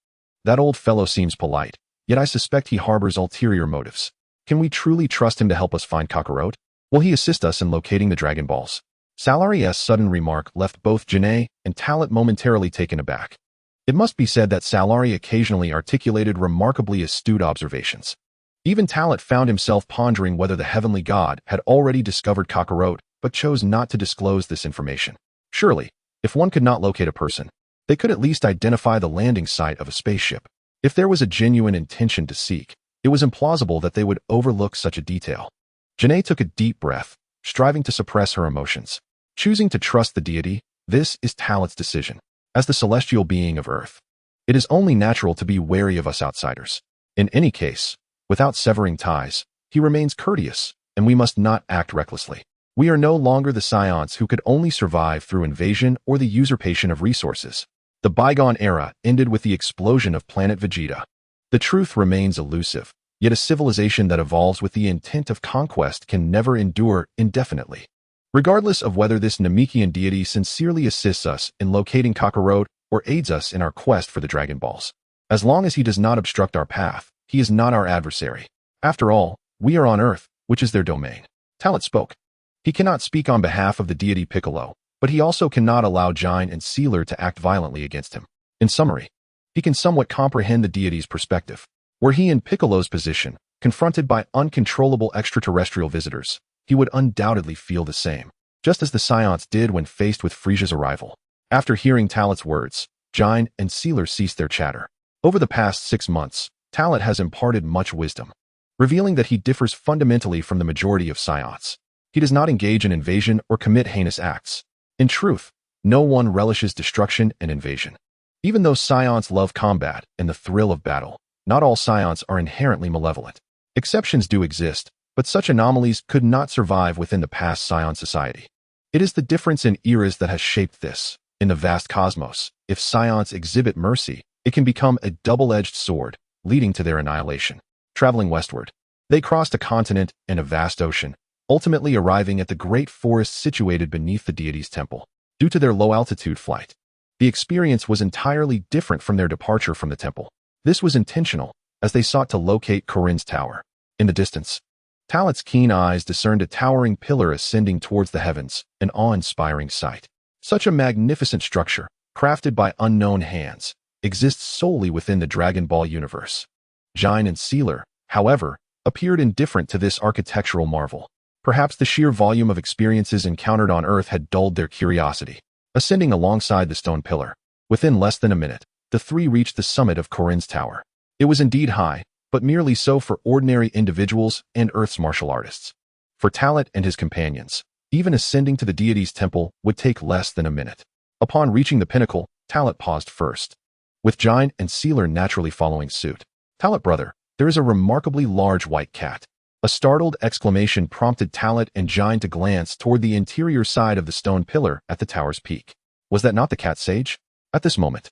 That old fellow seems polite, yet I suspect he harbors ulterior motives. Can we truly trust him to help us find Kakarot? Will he assist us in locating the Dragon Balls? Salari's sudden remark left both Janae and Talat momentarily taken aback. It must be said that Salari occasionally articulated remarkably astute observations. Even Talat found himself pondering whether the Heavenly God had already discovered Kakarot, but chose not to disclose this information. Surely, if one could not locate a person, they could at least identify the landing site of a spaceship. If there was a genuine intention to seek, it was implausible that they would overlook such a detail. Janae took a deep breath, striving to suppress her emotions. Choosing to trust the deity, this is Talat's decision. As the celestial being of Earth, it is only natural to be wary of us outsiders. In any case, without severing ties, he remains courteous, and we must not act recklessly. We are no longer the Saiyans who could only survive through invasion or the usurpation of resources. The bygone era ended with the explosion of planet Vegeta. The truth remains elusive, yet a civilization that evolves with the intent of conquest can never endure indefinitely. Regardless of whether this Namekian deity sincerely assists us in locating Kakarot or aids us in our quest for the Dragon Balls, as long as he does not obstruct our path, he is not our adversary. After all, we are on Earth, which is their domain. Talat spoke. He cannot speak on behalf of the deity Piccolo, but he also cannot allow Jain and Sealer to act violently against him. In summary, he can somewhat comprehend the deity's perspective. Were he in Piccolo's position, confronted by uncontrollable extraterrestrial visitors, he would undoubtedly feel the same, just as the Saiyans did when faced with Frieza's arrival. After hearing Talat's words, Jain and Sealer ceased their chatter. Over the past 6 months, Talat has imparted much wisdom, revealing that he differs fundamentally from the majority of Saiyans. He does not engage in invasion or commit heinous acts. In truth, no one relishes destruction and invasion. Even though Saiyans love combat and the thrill of battle, not all Saiyans are inherently malevolent. Exceptions do exist, but such anomalies could not survive within the past Saiyan society. It is the difference in eras that has shaped this. In the vast cosmos, if Saiyans exhibit mercy, it can become a double-edged sword, leading to their annihilation. Traveling westward, they crossed a continent and a vast ocean, ultimately arriving at the great forest situated beneath the deity's temple. Due to their low-altitude flight, the experience was entirely different from their departure from the temple. This was intentional, as they sought to locate Corinne's tower. In the distance, Talat's keen eyes discerned a towering pillar ascending towards the heavens, an awe-inspiring sight. Such a magnificent structure, crafted by unknown hands, exists solely within the Dragon Ball universe. Jain and Sealer, however, appeared indifferent to this architectural marvel. Perhaps the sheer volume of experiences encountered on Earth had dulled their curiosity. Ascending alongside the stone pillar, within less than a minute, the three reached the summit of Corinne's tower. It was indeed high, but merely so for ordinary individuals and Earth's martial artists. For Talat and his companions, even ascending to the deity's temple would take less than a minute. Upon reaching the pinnacle, Talat paused first, with Jain and Sealer naturally following suit. Talat, brother, there is a remarkably large white cat. A startled exclamation prompted Talat and Jain to glance toward the interior side of the stone pillar at the tower's peak. Was that not the cat sage? At this moment,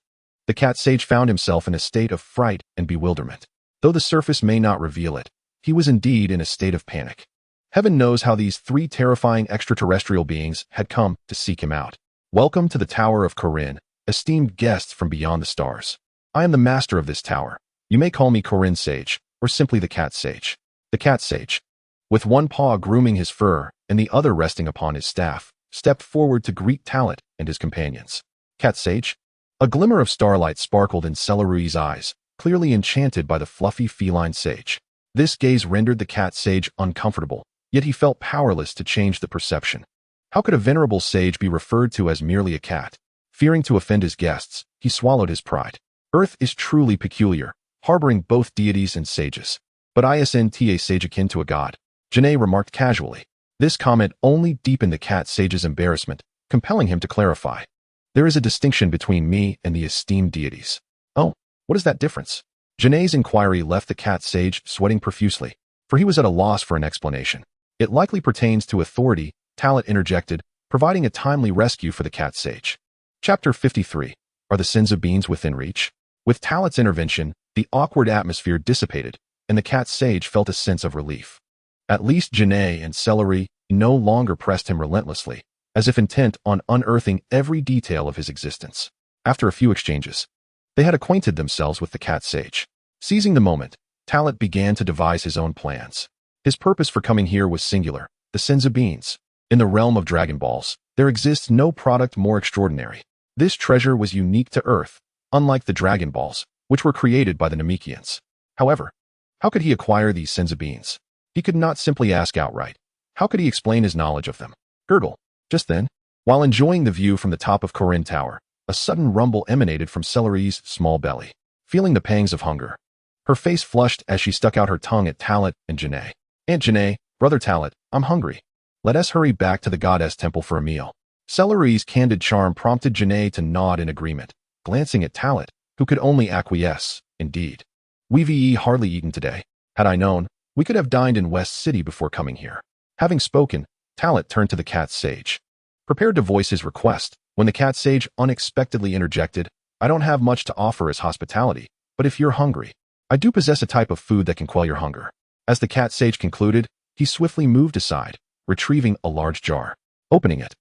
the cat sage found himself in a state of fright and bewilderment. Though the surface may not reveal it, he was indeed in a state of panic. Heaven knows how these 3 terrifying extraterrestrial beings had come to seek him out. Welcome to the Tower of Corinne, esteemed guests from beyond the stars. I am the master of this tower, You may call me Corinne Sage, or simply the Cat Sage. The Cat Sage, with one paw grooming his fur and the other resting upon his staff, stepped forward to greet Talent and his companions. Cat Sage? A glimmer of starlight sparkled in Celerui's eyes, clearly enchanted by the fluffy feline sage. This gaze rendered the Cat Sage uncomfortable, yet he felt powerless to change the perception. How could a venerable sage be referred to as merely a cat? Fearing to offend his guests, he swallowed his pride. Earth is truly peculiar, harboring both deities and sages. But isn't a sage akin to a god? Janae remarked casually. This comment only deepened the Cat Sage's embarrassment, compelling him to clarify. There is a distinction between me and the esteemed deities. Oh, what is that difference? Janae's inquiry left the Cat Sage sweating profusely, for he was at a loss for an explanation. It likely pertains to authority, Talent interjected, providing a timely rescue for the Cat Sage. Chapter 53. Are the sins of beings within reach? With Talent's intervention, the awkward atmosphere dissipated, and the Cat Sage felt a sense of relief. At least Janae and Celery no longer pressed him relentlessly, as if intent on unearthing every detail of his existence. After a few exchanges, they had acquainted themselves with the Cat Sage. Seizing the moment, Talent began to devise his own plans. His purpose for coming here was singular: the sins of beings. In the realm of Dragon Balls, there exists no product more extraordinary. This treasure was unique to Earth, unlike the Dragon Balls, which were created by the Namekians. However, how could he acquire these sins of beings? He could not simply ask outright. How could he explain his knowledge of them? Gurgle. Just then, while enjoying the view from the top of Corinne Tower, a sudden rumble emanated from Celery's small belly. Feeling the pangs of hunger, her face flushed as she stuck out her tongue at Talent and Janae. Aunt Janae, Brother Talent, I'm hungry. Let us hurry back to the goddess temple for a meal. Celery's candid charm prompted Janae to nod in agreement, glancing at Talent, who could only acquiesce. Indeed. We've hardly eaten today. Had I known, we could have dined in West City before coming here. Having spoken, Talent turned to the Cat Sage, prepared to voice his request, when the Cat Sage unexpectedly interjected, I don't have much to offer as hospitality, but if you're hungry, I do possess a type of food that can quell your hunger. As the Cat Sage concluded, he swiftly moved aside, retrieving a large jar. Opening it,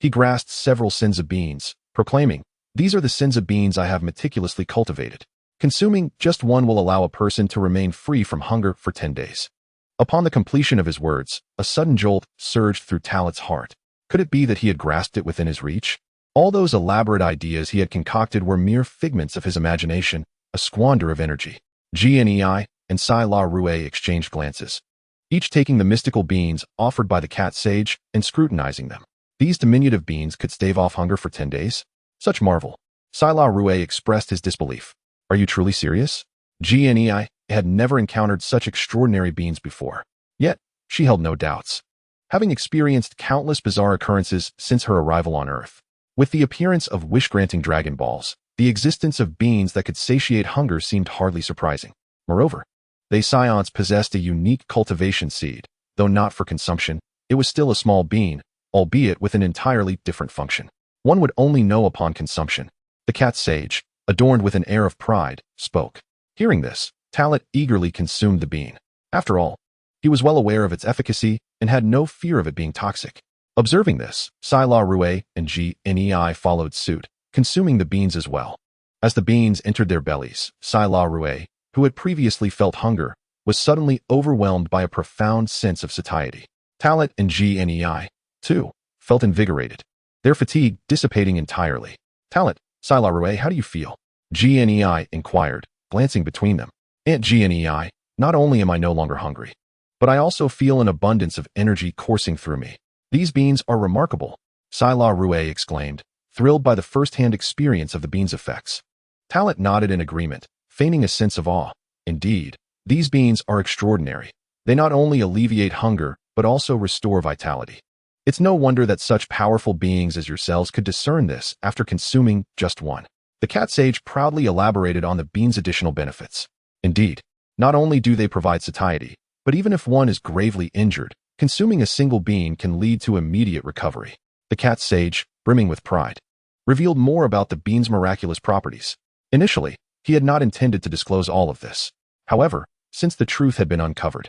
he grasped several sins of beans, proclaiming, these are the sins of beans I have meticulously cultivated. Consuming just one will allow a person to remain free from hunger for 10 days. Upon the completion of his words, a sudden jolt surged through Talent's heart. Could it be that he had grasped it within his reach? All those elaborate ideas he had concocted were mere figments of his imagination, a squander of energy. Gnei and Sai La Rue exchanged glances, each taking the mystical beans offered by the Cat Sage and scrutinizing them. These diminutive beans could stave off hunger for 10 days? Such marvel. Sai La Rue expressed his disbelief. Are you truly serious? Gnei had never encountered such extraordinary beings before. Yet, she held no doubts, having experienced countless bizarre occurrences since her arrival on Earth. With the appearance of wish-granting Dragon Balls, the existence of beings that could satiate hunger seemed hardly surprising. Moreover, they Saiyans possessed a unique cultivation seed. Though not for consumption, it was still a small bean, albeit with an entirely different function. One would only know upon consumption. The Cat Sage, adorned with an air of pride, spoke. Hearing this, Talent eagerly consumed the bean. After all, he was well aware of its efficacy and had no fear of it being toxic. Observing this, Sai La Rue and Gnei followed suit, consuming the beans as well. As the beans entered their bellies, Sai La Rue, who had previously felt hunger, was suddenly overwhelmed by a profound sense of satiety. Talent and Gnei, too, felt invigorated, their fatigue dissipating entirely. Talent, Sai La Rue, how do you feel? Gnei inquired, glancing between them. Aunt Gnei, not only am I no longer hungry, but I also feel an abundance of energy coursing through me. These beans are remarkable, Sai La Rue exclaimed, thrilled by the first-hand experience of the beans' effects. Talent nodded in agreement, feigning a sense of awe. Indeed, these beans are extraordinary. They not only alleviate hunger, but also restore vitality. It's no wonder that such powerful beings as yourselves could discern this after consuming just one. The Cat Sage proudly elaborated on the beans' additional benefits. Indeed, not only do they provide satiety, but even if one is gravely injured, consuming a single bean can lead to immediate recovery. The Cat Sage, brimming with pride, revealed more about the bean's miraculous properties. Initially, he had not intended to disclose all of this. However, since the truth had been uncovered,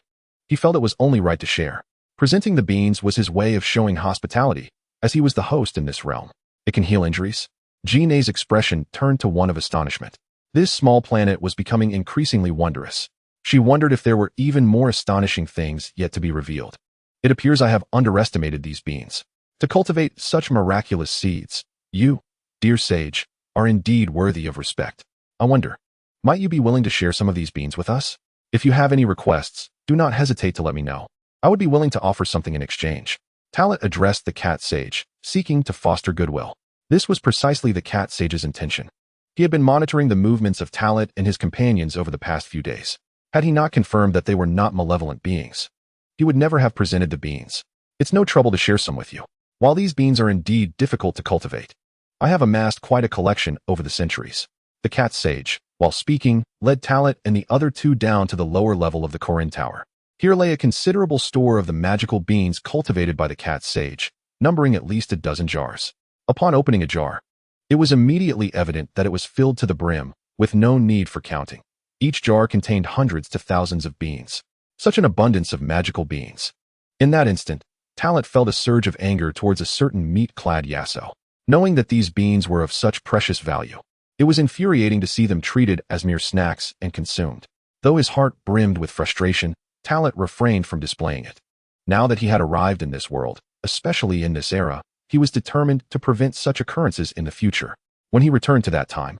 he felt it was only right to share. Presenting the beans was his way of showing hospitality, as he was the host in this realm. It can heal injuries? Gnei's expression turned to one of astonishment. This small planet was becoming increasingly wondrous. She wondered if there were even more astonishing things yet to be revealed. It appears I have underestimated these beings. To cultivate such miraculous seeds, you, dear sage, are indeed worthy of respect. I wonder, might you be willing to share some of these beans with us? If you have any requests, do not hesitate to let me know. I would be willing to offer something in exchange. Talat addressed the cat sage, seeking to foster goodwill. This was precisely the cat sage's intention. He had been monitoring the movements of Talat and his companions over the past few days. Had he not confirmed that they were not malevolent beings, he would never have presented the beans. It's no trouble to share some with you. While these beans are indeed difficult to cultivate, I have amassed quite a collection over the centuries. The cat sage, while speaking, led Talat and the other two down to the lower level of the Corin Tower. Here lay a considerable store of the magical beans cultivated by the cat sage, numbering at least a dozen jars. Upon opening a jar, it was immediately evident that it was filled to the brim, with no need for counting. Each jar contained hundreds to thousands of beans. Such an abundance of magical beans. In that instant, Talat felt a surge of anger towards a certain meat-clad Yasso. Knowing that these beans were of such precious value, it was infuriating to see them treated as mere snacks and consumed. Though his heart brimmed with frustration, Talat refrained from displaying it. Now that he had arrived in this world, especially in this era, he was determined to prevent such occurrences in the future. When he returned to that time,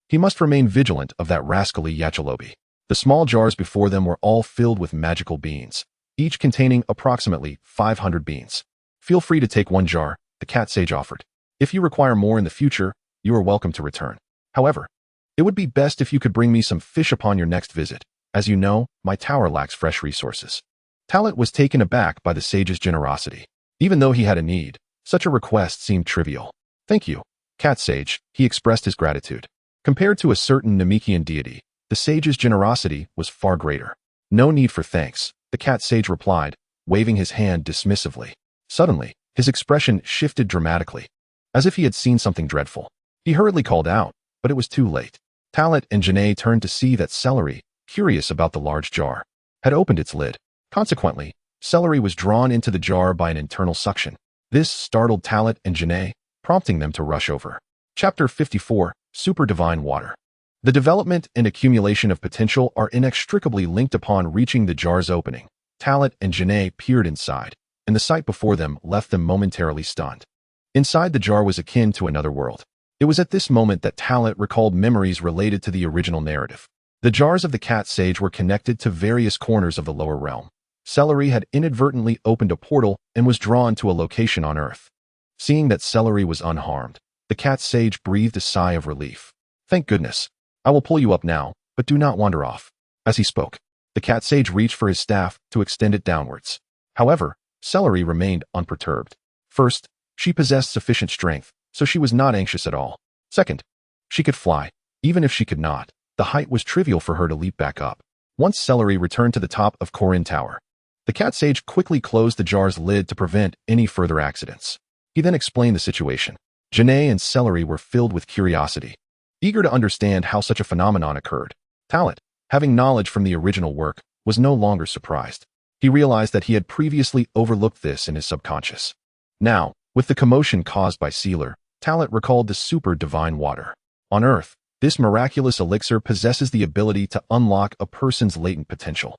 he must remain vigilant of that rascally Yachilobi. The small jars before them were all filled with magical beans, each containing approximately 500 beans. Feel free to take one jar, the cat sage offered. If you require more in the future, you are welcome to return. However, it would be best if you could bring me some fish upon your next visit. As you know, my tower lacks fresh resources. Talat was taken aback by the sage's generosity. Even though he had a need, such a request seemed trivial. Thank you, cat sage, he expressed his gratitude. Compared to a certain Namekian deity, the sage's generosity was far greater. No need for thanks, the cat sage replied, waving his hand dismissively. Suddenly, his expression shifted dramatically, as if he had seen something dreadful. He hurriedly called out, but it was too late. Talat and Janae turned to see that Celery, curious about the large jar, had opened its lid. Consequently, Celery was drawn into the jar by an internal suction. This startled Talat and Janae, prompting them to rush over. Chapter 54, Super Divine Water. The development and accumulation of potential are inextricably linked. Upon reaching the jar's opening, Talat and Janae peered inside, and the sight before them left them momentarily stunned. Inside the jar was akin to another world. It was at this moment that Talat recalled memories related to the original narrative. The jars of the cat sage were connected to various corners of the lower realm. Celery had inadvertently opened a portal and was drawn to a location on Earth. Seeing that Celery was unharmed, the cat sage breathed a sigh of relief. Thank goodness. I will pull you up now, but do not wander off. As he spoke, the cat sage reached for his staff to extend it downwards. However, Celery remained unperturbed. First, she possessed sufficient strength, so she was not anxious at all. Second, she could fly. Even if she could not, the height was trivial for her to leap back up. Once Celery returned to the top of Corin Tower, the cat sage quickly closed the jar's lid to prevent any further accidents. He then explained the situation. Janae and Celery were filled with curiosity, eager to understand how such a phenomenon occurred. Talat, having knowledge from the original work, was no longer surprised. He realized that he had previously overlooked this in his subconscious. Now, with the commotion caused by Sealer, Talat recalled the super divine water. On Earth, this miraculous elixir possesses the ability to unlock a person's latent potential.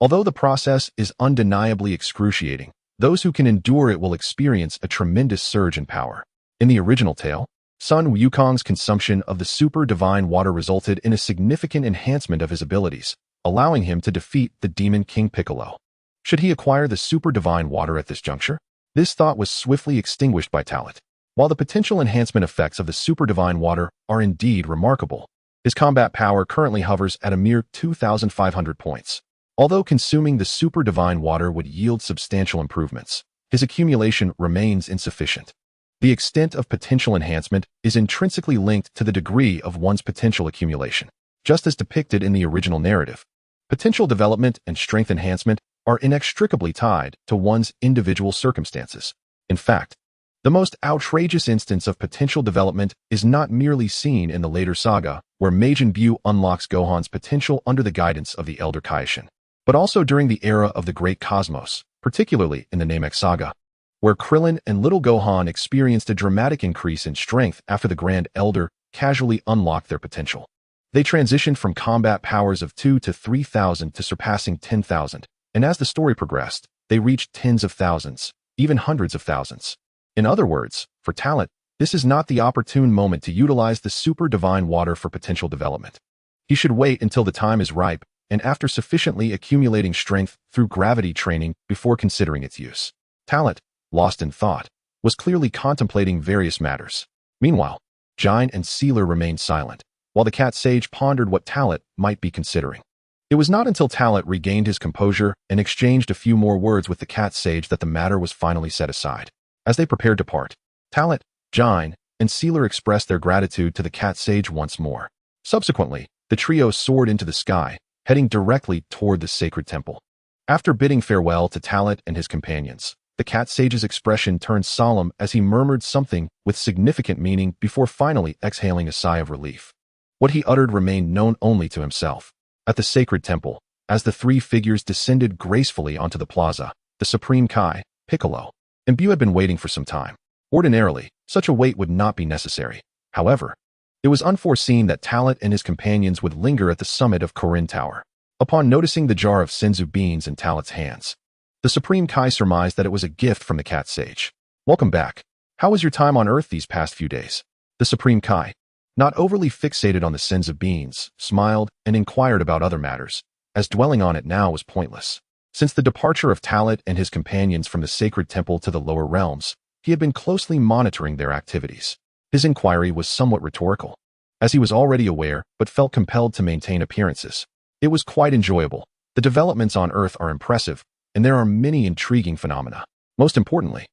Although the process is undeniably excruciating, those who can endure it will experience a tremendous surge in power. In the original tale, Sun Wukong's consumption of the super divine water resulted in a significant enhancement of his abilities, allowing him to defeat the demon King Piccolo. Should he acquire the super divine water at this juncture? This thought was swiftly extinguished by Talat. While the potential enhancement effects of the super divine water are indeed remarkable, his combat power currently hovers at a mere 2,500 points. Although consuming the super divine water would yield substantial improvements, his accumulation remains insufficient. The extent of potential enhancement is intrinsically linked to the degree of one's potential accumulation. Just as depicted in the original narrative, potential development and strength enhancement are inextricably tied to one's individual circumstances. In fact, the most outrageous instance of potential development is not merely seen in the later saga, where Majin Buu unlocks Gohan's potential under the guidance of the Elder Kaishin, but also during the era of the Great Cosmos, particularly in the Namek Saga, where Krillin and Little Gohan experienced a dramatic increase in strength after the Grand Elder casually unlocked their potential. They transitioned from combat powers of 2 to 3,000 to surpassing 10,000, and as the story progressed, they reached tens of thousands, even hundreds of thousands. In other words, for talent, this is not the opportune moment to utilize the super divine water for potential development. He should wait until the time is ripe and after sufficiently accumulating strength through gravity training before considering its use. Talent, lost in thought, was clearly contemplating various matters. Meanwhile, Giant and Sealer remained silent, while the cat sage pondered what Talent might be considering. It was not until Talent regained his composure and exchanged a few more words with the cat sage that the matter was finally set aside. As they prepared to part, Talent, Giant, and Sealer expressed their gratitude to the cat sage once more. Subsequently, the trio soared into the sky, heading directly toward the sacred temple. After bidding farewell to Talent and his companions, the cat sage's expression turned solemn as he murmured something with significant meaning before finally exhaling a sigh of relief. What he uttered remained known only to himself. At the sacred temple, as the three figures descended gracefully onto the plaza, the Supreme Kai, Piccolo, and Bu had been waiting for some time. Ordinarily, such a wait would not be necessary. However, it was unforeseen that Talent and his companions would linger at the summit of Korin Tower. Upon noticing the jar of senzu beans in Talent's hands, the Supreme Kai surmised that it was a gift from the cat sage. "Welcome back. How was your time on Earth these past few days?" The Supreme Kai, not overly fixated on the senzu beans, smiled and inquired about other matters, as dwelling on it now was pointless. Since the departure of Talent and his companions from the sacred temple to the lower realms, he had been closely monitoring their activities. His inquiry was somewhat rhetorical, as he was already aware but felt compelled to maintain appearances. It was quite enjoyable. The developments on Earth are impressive, and there are many intriguing phenomena. Most importantly,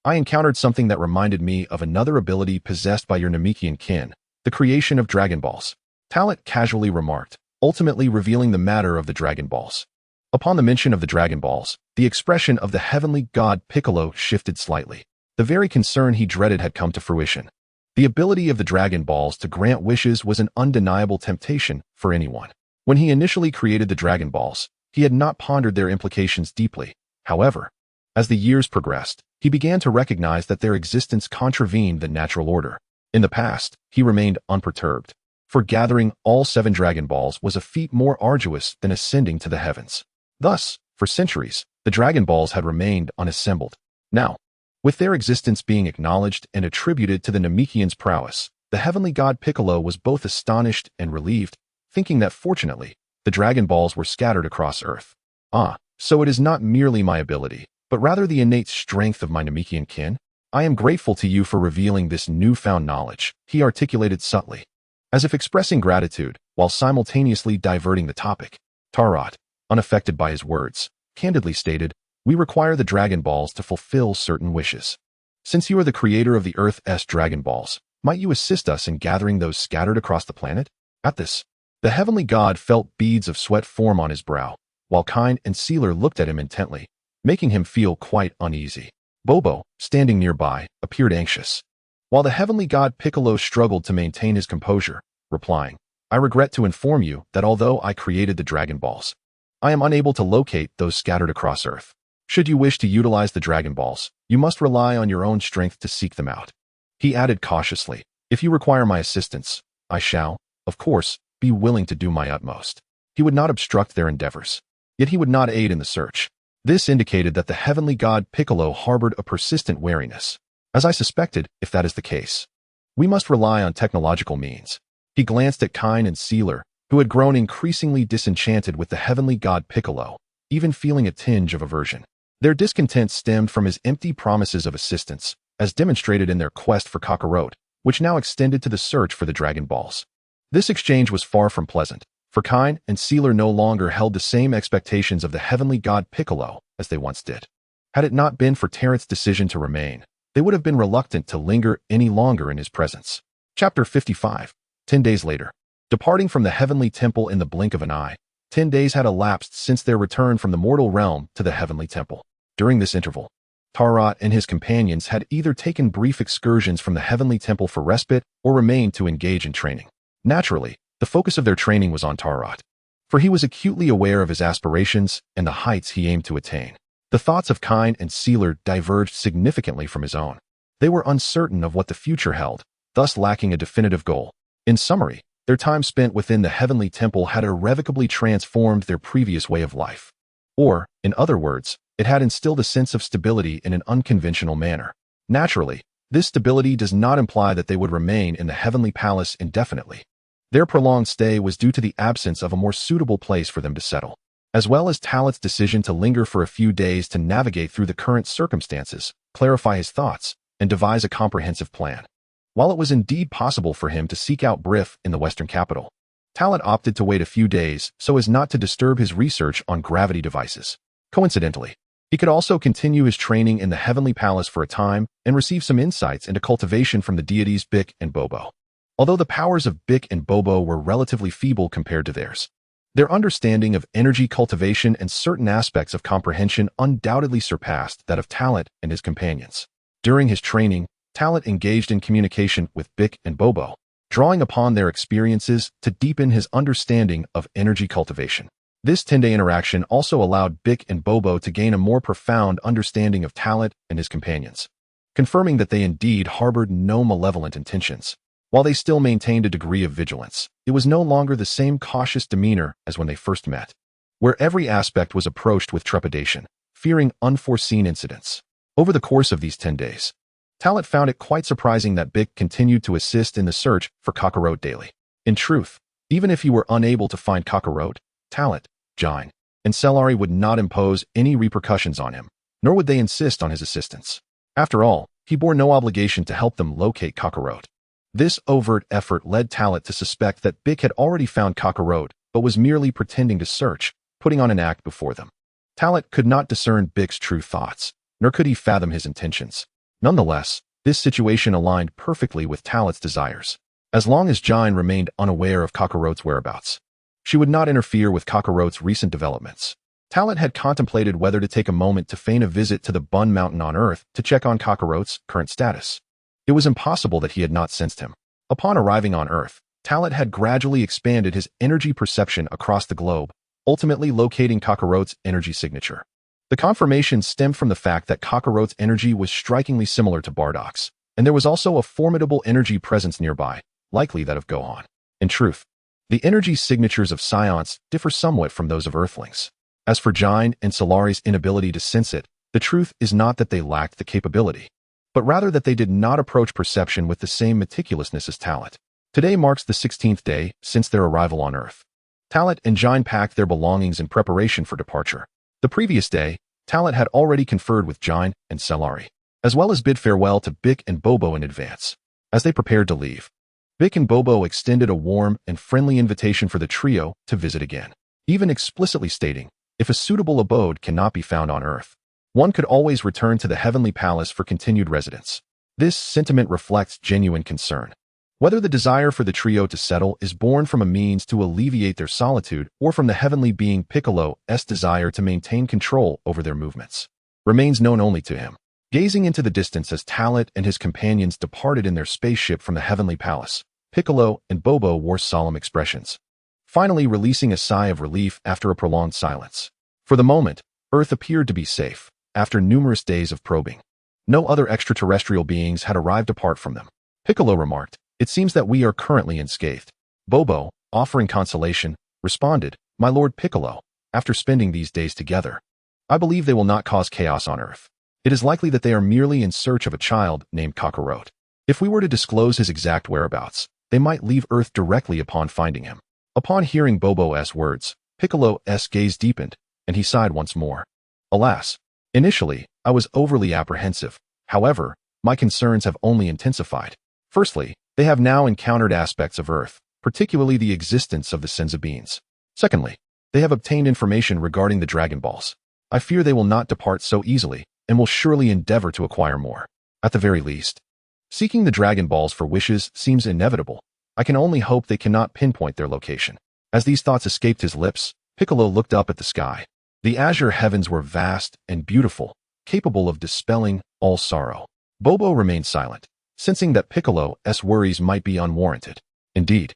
I encountered something that reminded me of another ability possessed by your Namekian kin, the creation of Dragon Balls. Talent casually remarked, ultimately revealing the matter of the Dragon Balls. Upon the mention of the Dragon Balls, the expression of the heavenly god Piccolo shifted slightly. The very concern he dreaded had come to fruition. The ability of the Dragon Balls to grant wishes was an undeniable temptation for anyone. When he initially created the Dragon Balls, he had not pondered their implications deeply. However, as the years progressed, he began to recognize that their existence contravened the natural order. In the past, he remained unperturbed, for gathering all 7 Dragon Balls was a feat more arduous than ascending to the heavens. Thus, for centuries, the Dragon Balls had remained unassembled. Now, with their existence being acknowledged and attributed to the Namekian's prowess, the heavenly god Piccolo was both astonished and relieved, thinking that fortunately, the Dragon Balls were scattered across Earth. "Ah, so it is not merely my ability, but rather the innate strength of my Namekian kin? I am grateful to you for revealing this newfound knowledge," he articulated subtly, as if expressing gratitude while simultaneously diverting the topic. Tarot, unaffected by his words, candidly stated, "We require the Dragon Balls to fulfill certain wishes. Since you are the creator of the Earth's Dragon Balls, might you assist us in gathering those scattered across the planet?" At this, the heavenly god felt beads of sweat form on his brow, while Kind and Sealer looked at him intently, making him feel quite uneasy. Bobo, standing nearby, appeared anxious, while the heavenly god Piccolo struggled to maintain his composure, replying, "I regret to inform you that although I created the Dragon Balls, I am unable to locate those scattered across Earth. Should you wish to utilize the Dragon Balls, you must rely on your own strength to seek them out." He added cautiously, "If you require my assistance, I shall, of course, be willing to do my utmost." He would not obstruct their endeavors, yet he would not aid in the search. This indicated that the heavenly god Piccolo harbored a persistent wariness. As I suspected, if that is the case, we must rely on technological means. He glanced at Kind and Sealer, who had grown increasingly disenchanted with the heavenly god Piccolo, even feeling a tinge of aversion. Their discontent stemmed from his empty promises of assistance, as demonstrated in their quest for Kakarot, which now extended to the search for the Dragon Balls. This exchange was far from pleasant, for Kind and Sealer no longer held the same expectations of the heavenly god Piccolo as they once did. Had it not been for Terrence' decision to remain, they would have been reluctant to linger any longer in his presence. Chapter 55. 10 days later. Departing from the heavenly temple in the blink of an eye, 10 days had elapsed since their return from the mortal realm to the heavenly temple. During this interval, Tarot and his companions had either taken brief excursions from the heavenly temple for respite or remained to engage in training. Naturally, the focus of their training was on Tarot, for he was acutely aware of his aspirations and the heights he aimed to attain. The thoughts of Kind and Sealer diverged significantly from his own. They were uncertain of what the future held, thus lacking a definitive goal. In summary, Their time spent within the heavenly temple had irrevocably transformed their previous way of life. Or, in other words, it had instilled a sense of stability in an unconventional manner. Naturally, this stability does not imply that they would remain in the heavenly palace indefinitely. Their prolonged stay was due to the absence of a more suitable place for them to settle, as well as Talat's decision to linger for a few days to navigate through the current circumstances, clarify his thoughts, and devise a comprehensive plan. While it was indeed possible for him to seek out Brief in the Western capital, Talat opted to wait a few days so as not to disturb his research on gravity devices. Coincidentally, he could also continue his training in the Heavenly Palace for a time and receive some insights into cultivation from the deities Bik and Bobo. Although the powers of Bik and Bobo were relatively feeble compared to theirs, their understanding of energy cultivation and certain aspects of comprehension undoubtedly surpassed that of Talat and his companions. During his training, Talat engaged in communication with Bik and Bobo, drawing upon their experiences to deepen his understanding of energy cultivation. This 10-day interaction also allowed Bik and Bobo to gain a more profound understanding of Talat and his companions, confirming that they indeed harbored no malevolent intentions. While they still maintained a degree of vigilance, it was no longer the same cautious demeanor as when they first met, where every aspect was approached with trepidation, fearing unforeseen incidents. Over the course of these 10 days, Talat found it quite surprising that Bik continued to assist in the search for Kakarot daily. In truth, even if he were unable to find Kakarot, Talat, Jine, and Cellari would not impose any repercussions on him, nor would they insist on his assistance. After all, he bore no obligation to help them locate Kakarot. This overt effort led Talat to suspect that Bik had already found Kakarot, but was merely pretending to search, putting on an act before them. Talat could not discern Bik's true thoughts, nor could he fathom his intentions. Nonetheless, this situation aligned perfectly with Talat's desires. As long as Jine remained unaware of Kakarot's whereabouts, she would not interfere with Kakarot's recent developments. Talat had contemplated whether to take a moment to feign a visit to the Bun Mountain on Earth to check on Kakarot's current status. It was impossible that he had not sensed him. Upon arriving on Earth, Talat had gradually expanded his energy perception across the globe, ultimately locating Kakarot's energy signature. The confirmation stemmed from the fact that Kakarot's energy was strikingly similar to Bardock's, and there was also a formidable energy presence nearby, likely that of Gohan. In truth, the energy signatures of Saiyans differ somewhat from those of Earthlings. As for Jine and Cellari's inability to sense it, the truth is not that they lacked the capability, but rather that they did not approach perception with the same meticulousness as Talat. Today marks the 16th day since their arrival on Earth. Talat and Jine packed their belongings in preparation for departure. The previous day, Talat had already conferred with Jine and Cellari, as well as bid farewell to Bik and Bobo in advance. As they prepared to leave, Bik and Bobo extended a warm and friendly invitation for the trio to visit again, even explicitly stating, if a suitable abode cannot be found on Earth, one could always return to the Heavenly Palace for continued residence. This sentiment reflects genuine concern. Whether the desire for the trio to settle is born from a means to alleviate their solitude or from the heavenly being Piccolo's desire to maintain control over their movements, remains known only to him. Gazing into the distance as Talat and his companions departed in their spaceship from the Heavenly Palace, Piccolo and Bobo wore solemn expressions, finally releasing a sigh of relief after a prolonged silence. For the moment, Earth appeared to be safe, after numerous days of probing. No other extraterrestrial beings had arrived apart from them. Piccolo remarked, "It seems that we are currently unscathed." Bobo, offering consolation, responded, "My Lord Piccolo, after spending these days together, I believe they will not cause chaos on Earth. It is likely that they are merely in search of a child named Kakarot. If we were to disclose his exact whereabouts, they might leave Earth directly upon finding him." Upon hearing Bobo's words, Piccolo's gaze deepened, and he sighed once more. "Alas, initially, I was overly apprehensive. However, my concerns have only intensified. Firstly, they have now encountered aspects of Earth, particularly the existence of the Senza beings. Secondly, they have obtained information regarding the Dragon Balls. I fear they will not depart so easily, and will surely endeavor to acquire more. At the very least, seeking the Dragon Balls for wishes seems inevitable. I can only hope they cannot pinpoint their location." As these thoughts escaped his lips, Piccolo looked up at the sky. The azure heavens were vast and beautiful, capable of dispelling all sorrow. Bobo remained silent, sensing that Piccolo's worries might be unwarranted. Indeed,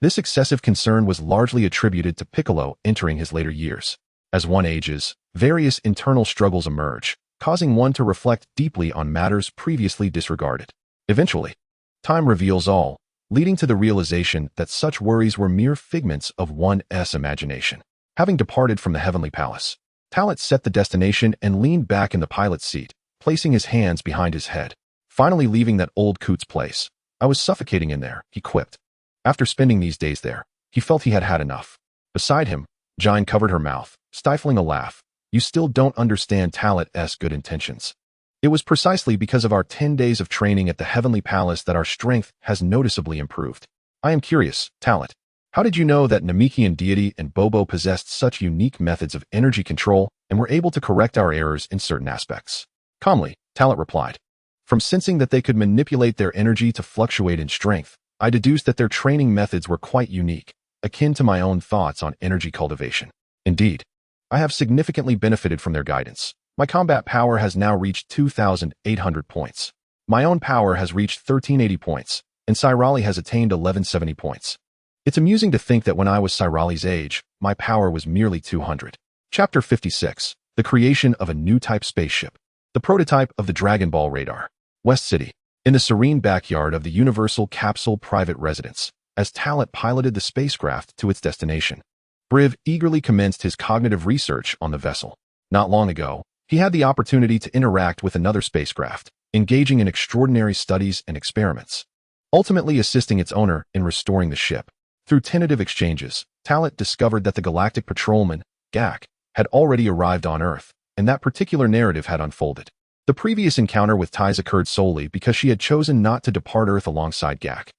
this excessive concern was largely attributed to Piccolo entering his later years. As one ages, various internal struggles emerge, causing one to reflect deeply on matters previously disregarded. Eventually, time reveals all, leading to the realization that such worries were mere figments of one's imagination. Having departed from the Heavenly Palace, Talat set the destination and leaned back in the pilot's seat, placing his hands behind his head. Finally leaving that old coot's place. I was suffocating in there, he quipped. After spending these days there, he felt he had had enough. Beside him, Jine covered her mouth, stifling a laugh. You still don't understand Talat's good intentions. It was precisely because of our 10 days of training at the Heavenly Palace that our strength has noticeably improved. I am curious, Talat. How did you know that Namekian deity and Bobo possessed such unique methods of energy control and were able to correct our errors in certain aspects? Calmly, Talat replied. From sensing that they could manipulate their energy to fluctuate in strength, I deduced that their training methods were quite unique, akin to my own thoughts on energy cultivation. Indeed, I have significantly benefited from their guidance. My combat power has now reached 2,800 points. My own power has reached 1,380 points, and Sairali has attained 1,170 points. It's amusing to think that when I was Sairali's age, my power was merely 200. Chapter 56. The creation of a new type spaceship. The prototype of the Dragon Ball radar. West City. In the serene backyard of the Universal Capsule private residence, as Talat piloted the spacecraft to its destination, Briv eagerly commenced his cognitive research on the vessel. Not long ago, he had the opportunity to interact with another spacecraft, engaging in extraordinary studies and experiments, ultimately assisting its owner in restoring the ship. Through tentative exchanges, Talat discovered that the Galactic Patrolman, GAC, had already arrived on Earth, and that particular narrative had unfolded. The previous encounter with Ties occurred solely because she had chosen not to depart Earth alongside GAC,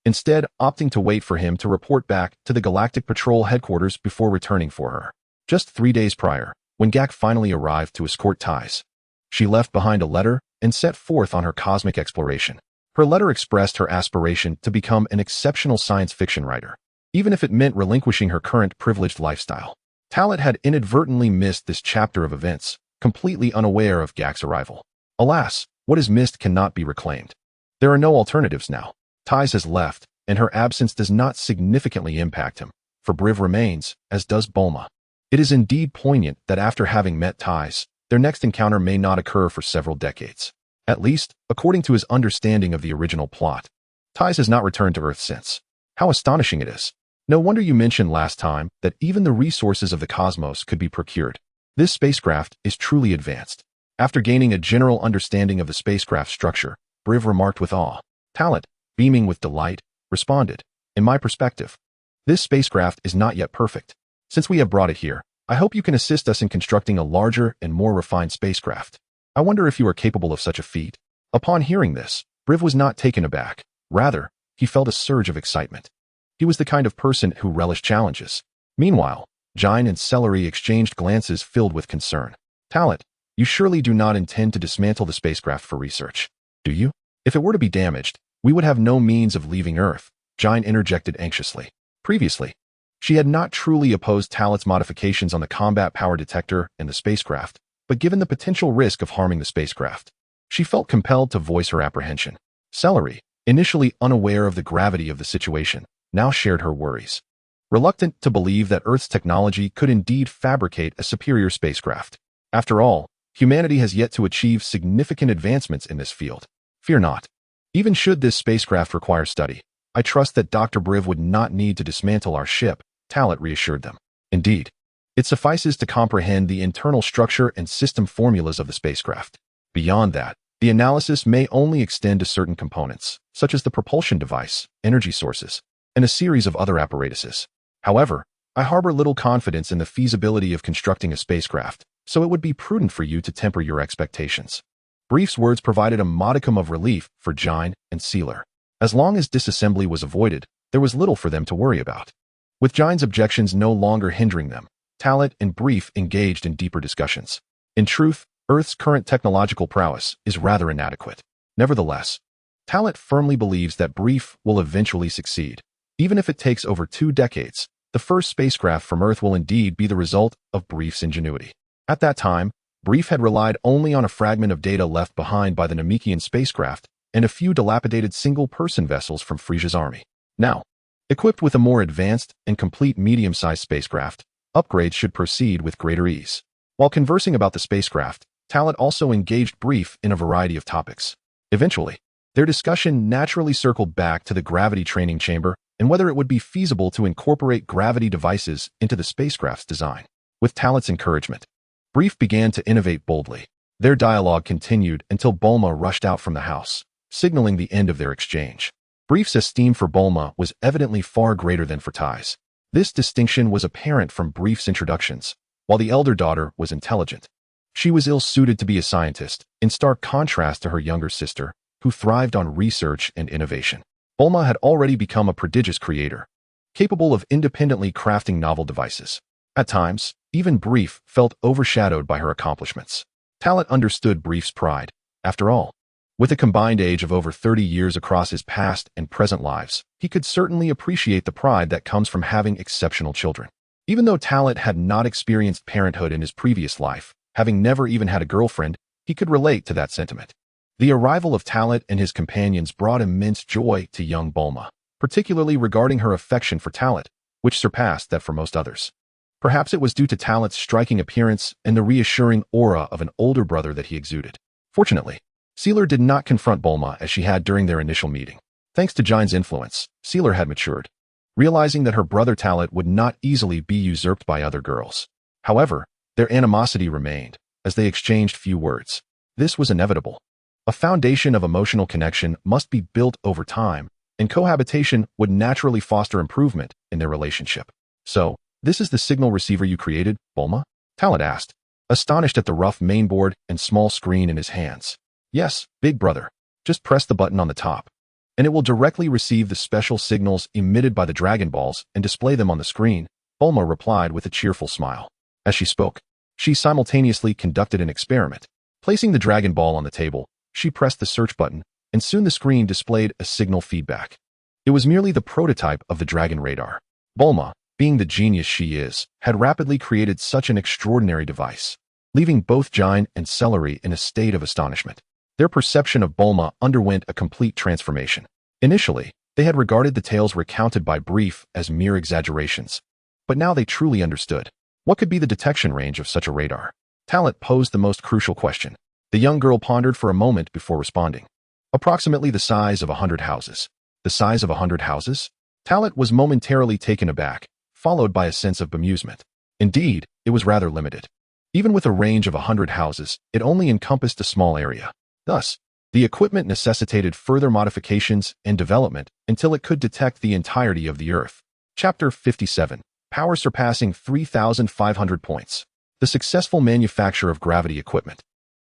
instead opting to wait for him to report back to the Galactic Patrol headquarters before returning for her. Just 3 days prior, when GAC finally arrived to escort Ties, she left behind a letter and set forth on her cosmic exploration. Her letter expressed her aspiration to become an exceptional science fiction writer, even if it meant relinquishing her current privileged lifestyle. Talat had inadvertently missed this chapter of events, completely unaware of GAC's arrival. Alas, what is missed cannot be reclaimed. There are no alternatives now. Ties has left, and her absence does not significantly impact him, for Briv remains, as does Bulma. It is indeed poignant that after having met Ties, their next encounter may not occur for several decades. At least, according to his understanding of the original plot. Ties has not returned to Earth since. How astonishing it is. No wonder you mentioned last time that even the resources of the cosmos could be procured. This spacecraft is truly advanced. After gaining a general understanding of the spacecraft structure, Briv remarked with awe. Talat, beaming with delight, responded, in my perspective, this spacecraft is not yet perfect. Since we have brought it here, I hope you can assist us in constructing a larger and more refined spacecraft. I wonder if you are capable of such a feat. Upon hearing this, Briv was not taken aback. Rather, he felt a surge of excitement. He was the kind of person who relished challenges. Meanwhile, Jine and Celery exchanged glances filled with concern. Talat, you surely do not intend to dismantle the spacecraft for research, do you? If it were to be damaged, we would have no means of leaving Earth, Jine interjected anxiously. Previously, she had not truly opposed Talat's modifications on the combat power detector and the spacecraft, but given the potential risk of harming the spacecraft, she felt compelled to voice her apprehension. Celery, initially unaware of the gravity of the situation, now shared her worries. Reluctant to believe that Earth's technology could indeed fabricate a superior spacecraft. After all, humanity has yet to achieve significant advancements in this field. Fear not. Even should this spacecraft require study, I trust that Dr. Briv would not need to dismantle our ship, Talat reassured them. Indeed, it suffices to comprehend the internal structure and system formulas of the spacecraft. Beyond that, the analysis may only extend to certain components, such as the propulsion device, energy sources, and a series of other apparatuses. However, I harbor little confidence in the feasibility of constructing a spacecraft, so it would be prudent for you to temper your expectations. Brief's words provided a modicum of relief for Jine and Sealer. As long as disassembly was avoided, there was little for them to worry about. With Jine's objections no longer hindering them, Talat and Brief engaged in deeper discussions. In truth, Earth's current technological prowess is rather inadequate. Nevertheless, Talat firmly believes that Brief will eventually succeed. Even if it takes over 2 decades, the first spacecraft from Earth will indeed be the result of Brief's ingenuity. At that time, Brief had relied only on a fragment of data left behind by the Namekian spacecraft and a few dilapidated single-person vessels from Frieza's army. Now, equipped with a more advanced and complete medium-sized spacecraft, upgrades should proceed with greater ease. While conversing about the spacecraft, Talat also engaged Brief in a variety of topics. Eventually, Their discussion naturally circled back to the gravity training chamber and whether it would be feasible to incorporate gravity devices into the spacecraft's design. With Talat's encouragement, Brief began to innovate boldly. Their dialogue continued until Bulma rushed out from the house, signaling the end of their exchange. Brief's esteem for Bulma was evidently far greater than for Tai's. This distinction was apparent from Brief's introductions. While the elder daughter was intelligent, she was ill-suited to be a scientist, in stark contrast to her younger sister, who thrived on research and innovation. Bulma had already become a prodigious creator, capable of independently crafting novel devices. At times, even Brief felt overshadowed by her accomplishments. Talat understood Brief's pride. After all, with a combined age of over 30 years across his past and present lives, he could certainly appreciate the pride that comes from having exceptional children. Even though Talat had not experienced parenthood in his previous life, having never even had a girlfriend, he could relate to that sentiment. The arrival of Talat and his companions brought immense joy to young Bulma, particularly regarding her affection for Talat, which surpassed that for most others. Perhaps it was due to Talat's striking appearance and the reassuring aura of an older brother that he exuded. Fortunately, Sealer did not confront Bulma as she had during their initial meeting. Thanks to Jine's influence, Sealer had matured, realizing that her brother Talat would not easily be usurped by other girls. However, their animosity remained, as they exchanged few words. This was inevitable. A foundation of emotional connection must be built over time, and cohabitation would naturally foster improvement in their relationship. So, this is the signal receiver you created, Bulma? Talat asked, astonished at the rough mainboard and small screen in his hands. Yes, big brother. Just press the button on the top, and it will directly receive the special signals emitted by the Dragon Balls and display them on the screen, Bulma replied with a cheerful smile. As she spoke, she simultaneously conducted an experiment. Placing the Dragon Ball on the table, she pressed the search button, and soon the screen displayed a signal feedback. It was merely the prototype of the Dragon Radar. Bulma, being the genius she is, had rapidly created such an extraordinary device, leaving both Jine and Celery in a state of astonishment. Their perception of Bulma underwent a complete transformation. Initially, they had regarded the tales recounted by Brief as mere exaggerations, but now they truly understood. What could be the detection range of such a radar? Talat posed the most crucial question. The young girl pondered for a moment before responding. Approximately the size of 100 houses. The size of 100 houses? Talat was momentarily taken aback, followed by a sense of bemusement. Indeed, it was rather limited. Even with a range of 100 houses, it only encompassed a small area. Thus, the equipment necessitated further modifications and development until it could detect the entirety of the Earth. Chapter 57. Power surpassing 3,500 points. The successful manufacture of gravity equipment.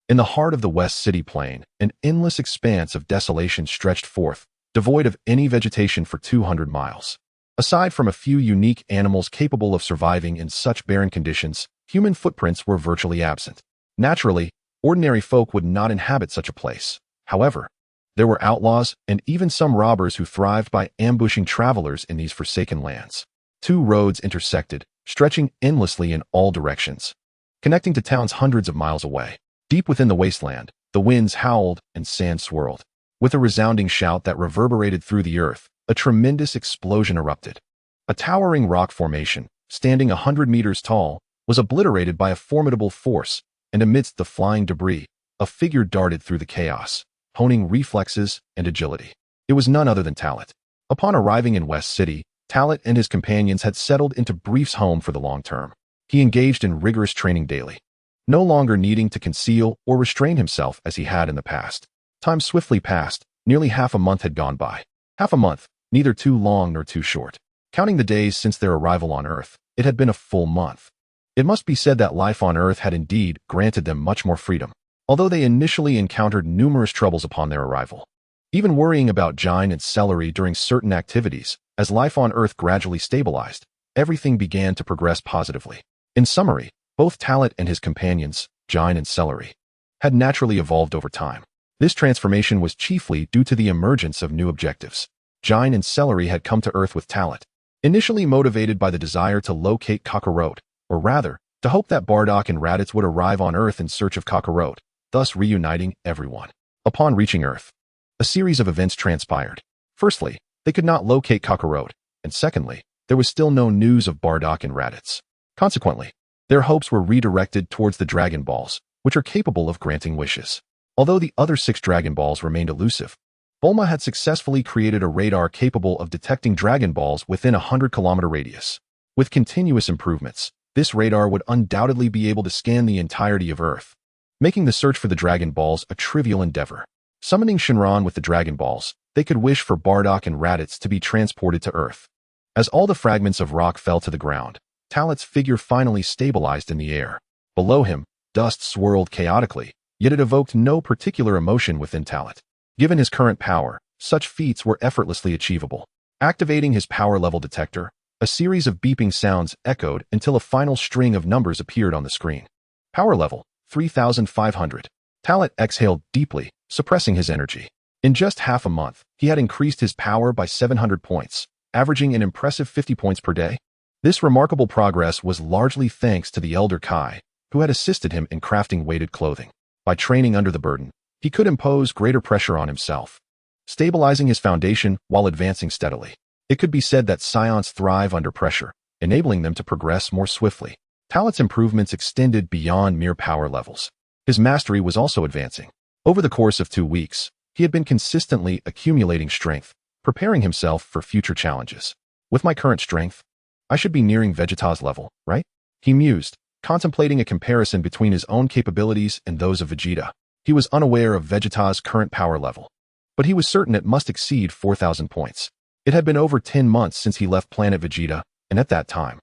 In the heart of the West City Plain, an endless expanse of desolation stretched forth, devoid of any vegetation for 200 miles. Aside from a few unique animals capable of surviving in such barren conditions, human footprints were virtually absent. Naturally, ordinary folk would not inhabit such a place. However, there were outlaws and even some robbers who thrived by ambushing travelers in these forsaken lands. Two roads intersected, stretching endlessly in all directions, connecting to towns hundreds of miles away. Deep within the wasteland, the winds howled and sand swirled. With a resounding shout that reverberated through the earth, a tremendous explosion erupted. A towering rock formation, standing 100 meters tall, was obliterated by a formidable force, and amidst the flying debris, a figure darted through the chaos, honing reflexes and agility. It was none other than Talat. Upon arriving in West City, Talat and his companions had settled into Brief's home for the long term. He engaged in rigorous training daily, no longer needing to conceal or restrain himself as he had in the past. Time swiftly passed. Nearly half a month had gone by. Half a month, neither too long nor too short. Counting the days since their arrival on Earth, it had been a full month. It must be said that life on Earth had indeed granted them much more freedom, although they initially encountered numerous troubles upon their arrival. Even worrying about Jine and Celery during certain activities, as life on Earth gradually stabilized, everything began to progress positively. In summary, both Talat and his companions, Jine and Celery, had naturally evolved over time. This transformation was chiefly due to the emergence of new objectives. Jine and Celery had come to Earth with Talat, initially motivated by the desire to locate Kakarot, or rather, to hope that Bardock and Raditz would arrive on Earth in search of Kakarot, thus reuniting everyone. Upon reaching Earth, a series of events transpired. Firstly, they could not locate Kakarot, and secondly, there was still no news of Bardock and Raditz. Consequently, their hopes were redirected towards the Dragon Balls, which are capable of granting wishes. Although the other 6 Dragon Balls remained elusive, Bulma had successfully created a radar capable of detecting Dragon Balls within a 100-kilometer radius. With continuous improvements, this radar would undoubtedly be able to scan the entirety of Earth, making the search for the Dragon Balls a trivial endeavor. Summoning Shenron with the Dragon Balls, they could wish for Bardock and Raditz to be transported to Earth. As all the fragments of rock fell to the ground, Talat's figure finally stabilized in the air. Below him, dust swirled chaotically, yet it evoked no particular emotion within Talat. Given his current power, such feats were effortlessly achievable. Activating his power level detector, a series of beeping sounds echoed until a final string of numbers appeared on the screen. Power level, 3,500. Talat exhaled deeply, suppressing his energy. In just half a month, he had increased his power by 700 points, averaging an impressive 50 points per day. This remarkable progress was largely thanks to the Elder Kai, who had assisted him in crafting weighted clothing. By training under the burden, he could impose greater pressure on himself, stabilizing his foundation while advancing steadily. It could be said that Saiyans thrive under pressure, enabling them to progress more swiftly. Talat's improvements extended beyond mere power levels. His mastery was also advancing. Over the course of 2 weeks, he had been consistently accumulating strength, preparing himself for future challenges. With my current strength, I should be nearing Vegeta's level, right? He mused, contemplating a comparison between his own capabilities and those of Vegeta. He was unaware of Vegeta's current power level, but he was certain it must exceed 4,000 points. It had been over 10 months since he left planet Vegeta, and at that time,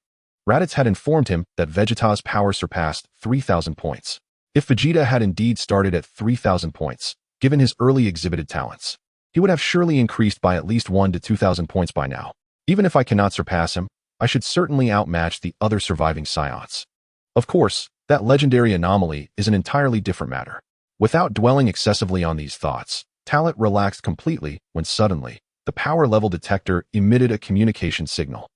Raditz had informed him that Vegeta's power surpassed 3,000 points. If Vegeta had indeed started at 3,000 points, given his early exhibited talents, he would have surely increased by at least 1 to 2,000 points by now. Even if I cannot surpass him, I should certainly outmatch the other surviving Saiyans. Of course, that legendary anomaly is an entirely different matter. Without dwelling excessively on these thoughts, Talat relaxed completely when suddenly, the power level detector emitted a communication signal.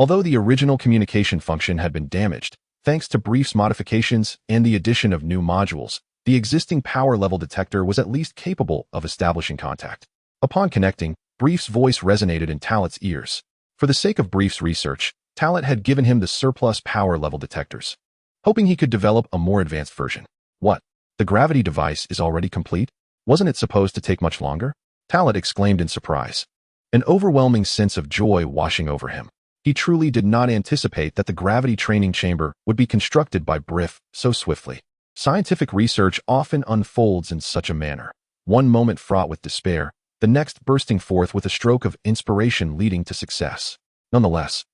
Although the original communication function had been damaged, thanks to Brief's modifications and the addition of new modules, the existing power level detector was at least capable of establishing contact. Upon connecting, Brief's voice resonated in Talat's ears. For the sake of Brief's research, Talat had given him the surplus power level detectors, hoping he could develop a more advanced version. What? The gravity device is already complete? Wasn't it supposed to take much longer? Talat exclaimed in surprise, an overwhelming sense of joy washing over him. He truly did not anticipate that the gravity training chamber would be constructed by Brief so swiftly. Scientific research often unfolds in such a manner, one moment fraught with despair, the next bursting forth with a stroke of inspiration leading to success. Nonetheless,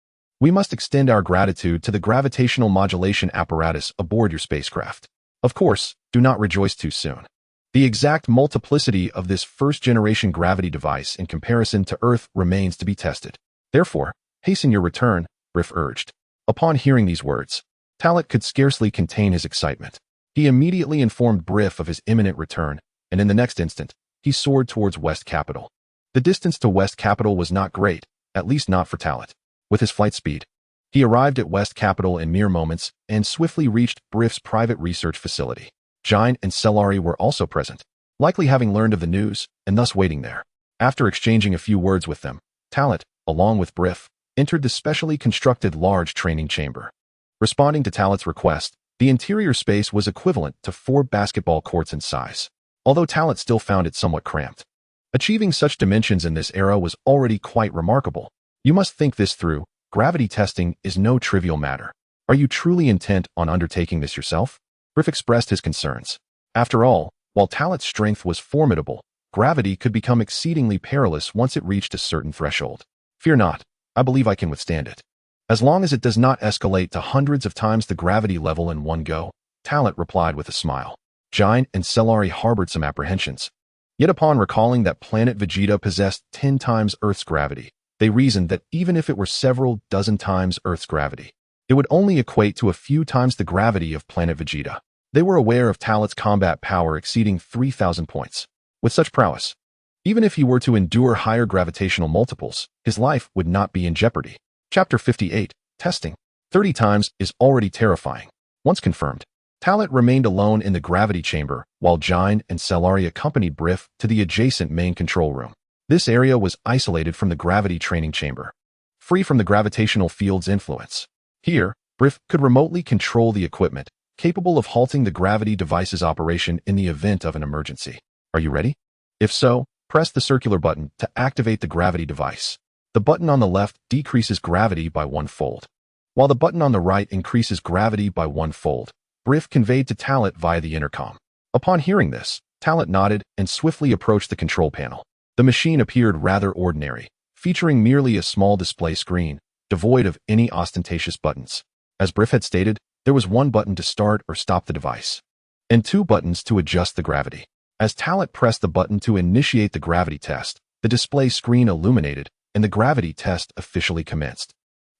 we must extend our gratitude to the gravitational modulation apparatus aboard your spacecraft. Of course, do not rejoice too soon. The exact multiplicity of this first-generation gravity device in comparison to Earth remains to be tested. Therefore, hasten your return, Brief urged. Upon hearing these words, Talat could scarcely contain his excitement. He immediately informed Brief of his imminent return, and in the next instant, he soared towards West Capital. The distance to West Capital was not great, at least not for Talat. With his flight speed, he arrived at West Capital in mere moments and swiftly reached Brief's private research facility. Jine and Cellari were also present, likely having learned of the news and thus waiting there. After exchanging a few words with them, Talat, along with Brief, entered the specially constructed large training chamber. Responding to Talat's request, the interior space was equivalent to 4 basketball courts in size, although Talat still found it somewhat cramped. Achieving such dimensions in this era was already quite remarkable. You must think this through. Gravity testing is no trivial matter. Are you truly intent on undertaking this yourself? Brief expressed his concerns. After all, while Talat's strength was formidable, gravity could become exceedingly perilous once it reached a certain threshold. Fear not, I believe I can withstand it. As long as it does not escalate to hundreds of times the gravity level in one go, Talat replied with a smile. Jine and Cellari harbored some apprehensions. Yet upon recalling that planet Vegeta possessed 10 times Earth's gravity, they reasoned that even if it were several dozen times Earth's gravity, it would only equate to a few times the gravity of planet Vegeta. They were aware of Talat's combat power exceeding 3,000 points. With such prowess, even if he were to endure higher gravitational multiples, his life would not be in jeopardy. Chapter 58, Testing. 30 times is already terrifying. Once confirmed, Talat remained alone in the gravity chamber while Jine and Cellari accompanied Brief to the adjacent main control room. This area was isolated from the gravity training chamber, free from the gravitational field's influence. Here, Brief could remotely control the equipment, capable of halting the gravity device's operation in the event of an emergency. Are you ready? If so, Press the circular button to activate the gravity device. The button on the left decreases gravity by 1 fold, while the button on the right increases gravity by 1 fold. Brief conveyed to Talit via the intercom. Upon hearing this, Talit nodded and swiftly approached the control panel. The machine appeared rather ordinary, featuring merely a small display screen, devoid of any ostentatious buttons. As Brief had stated, there was one button to start or stop the device, and 2 buttons to adjust the gravity. As Talit pressed the button to initiate the gravity test, the display screen illuminated, and the gravity test officially commenced.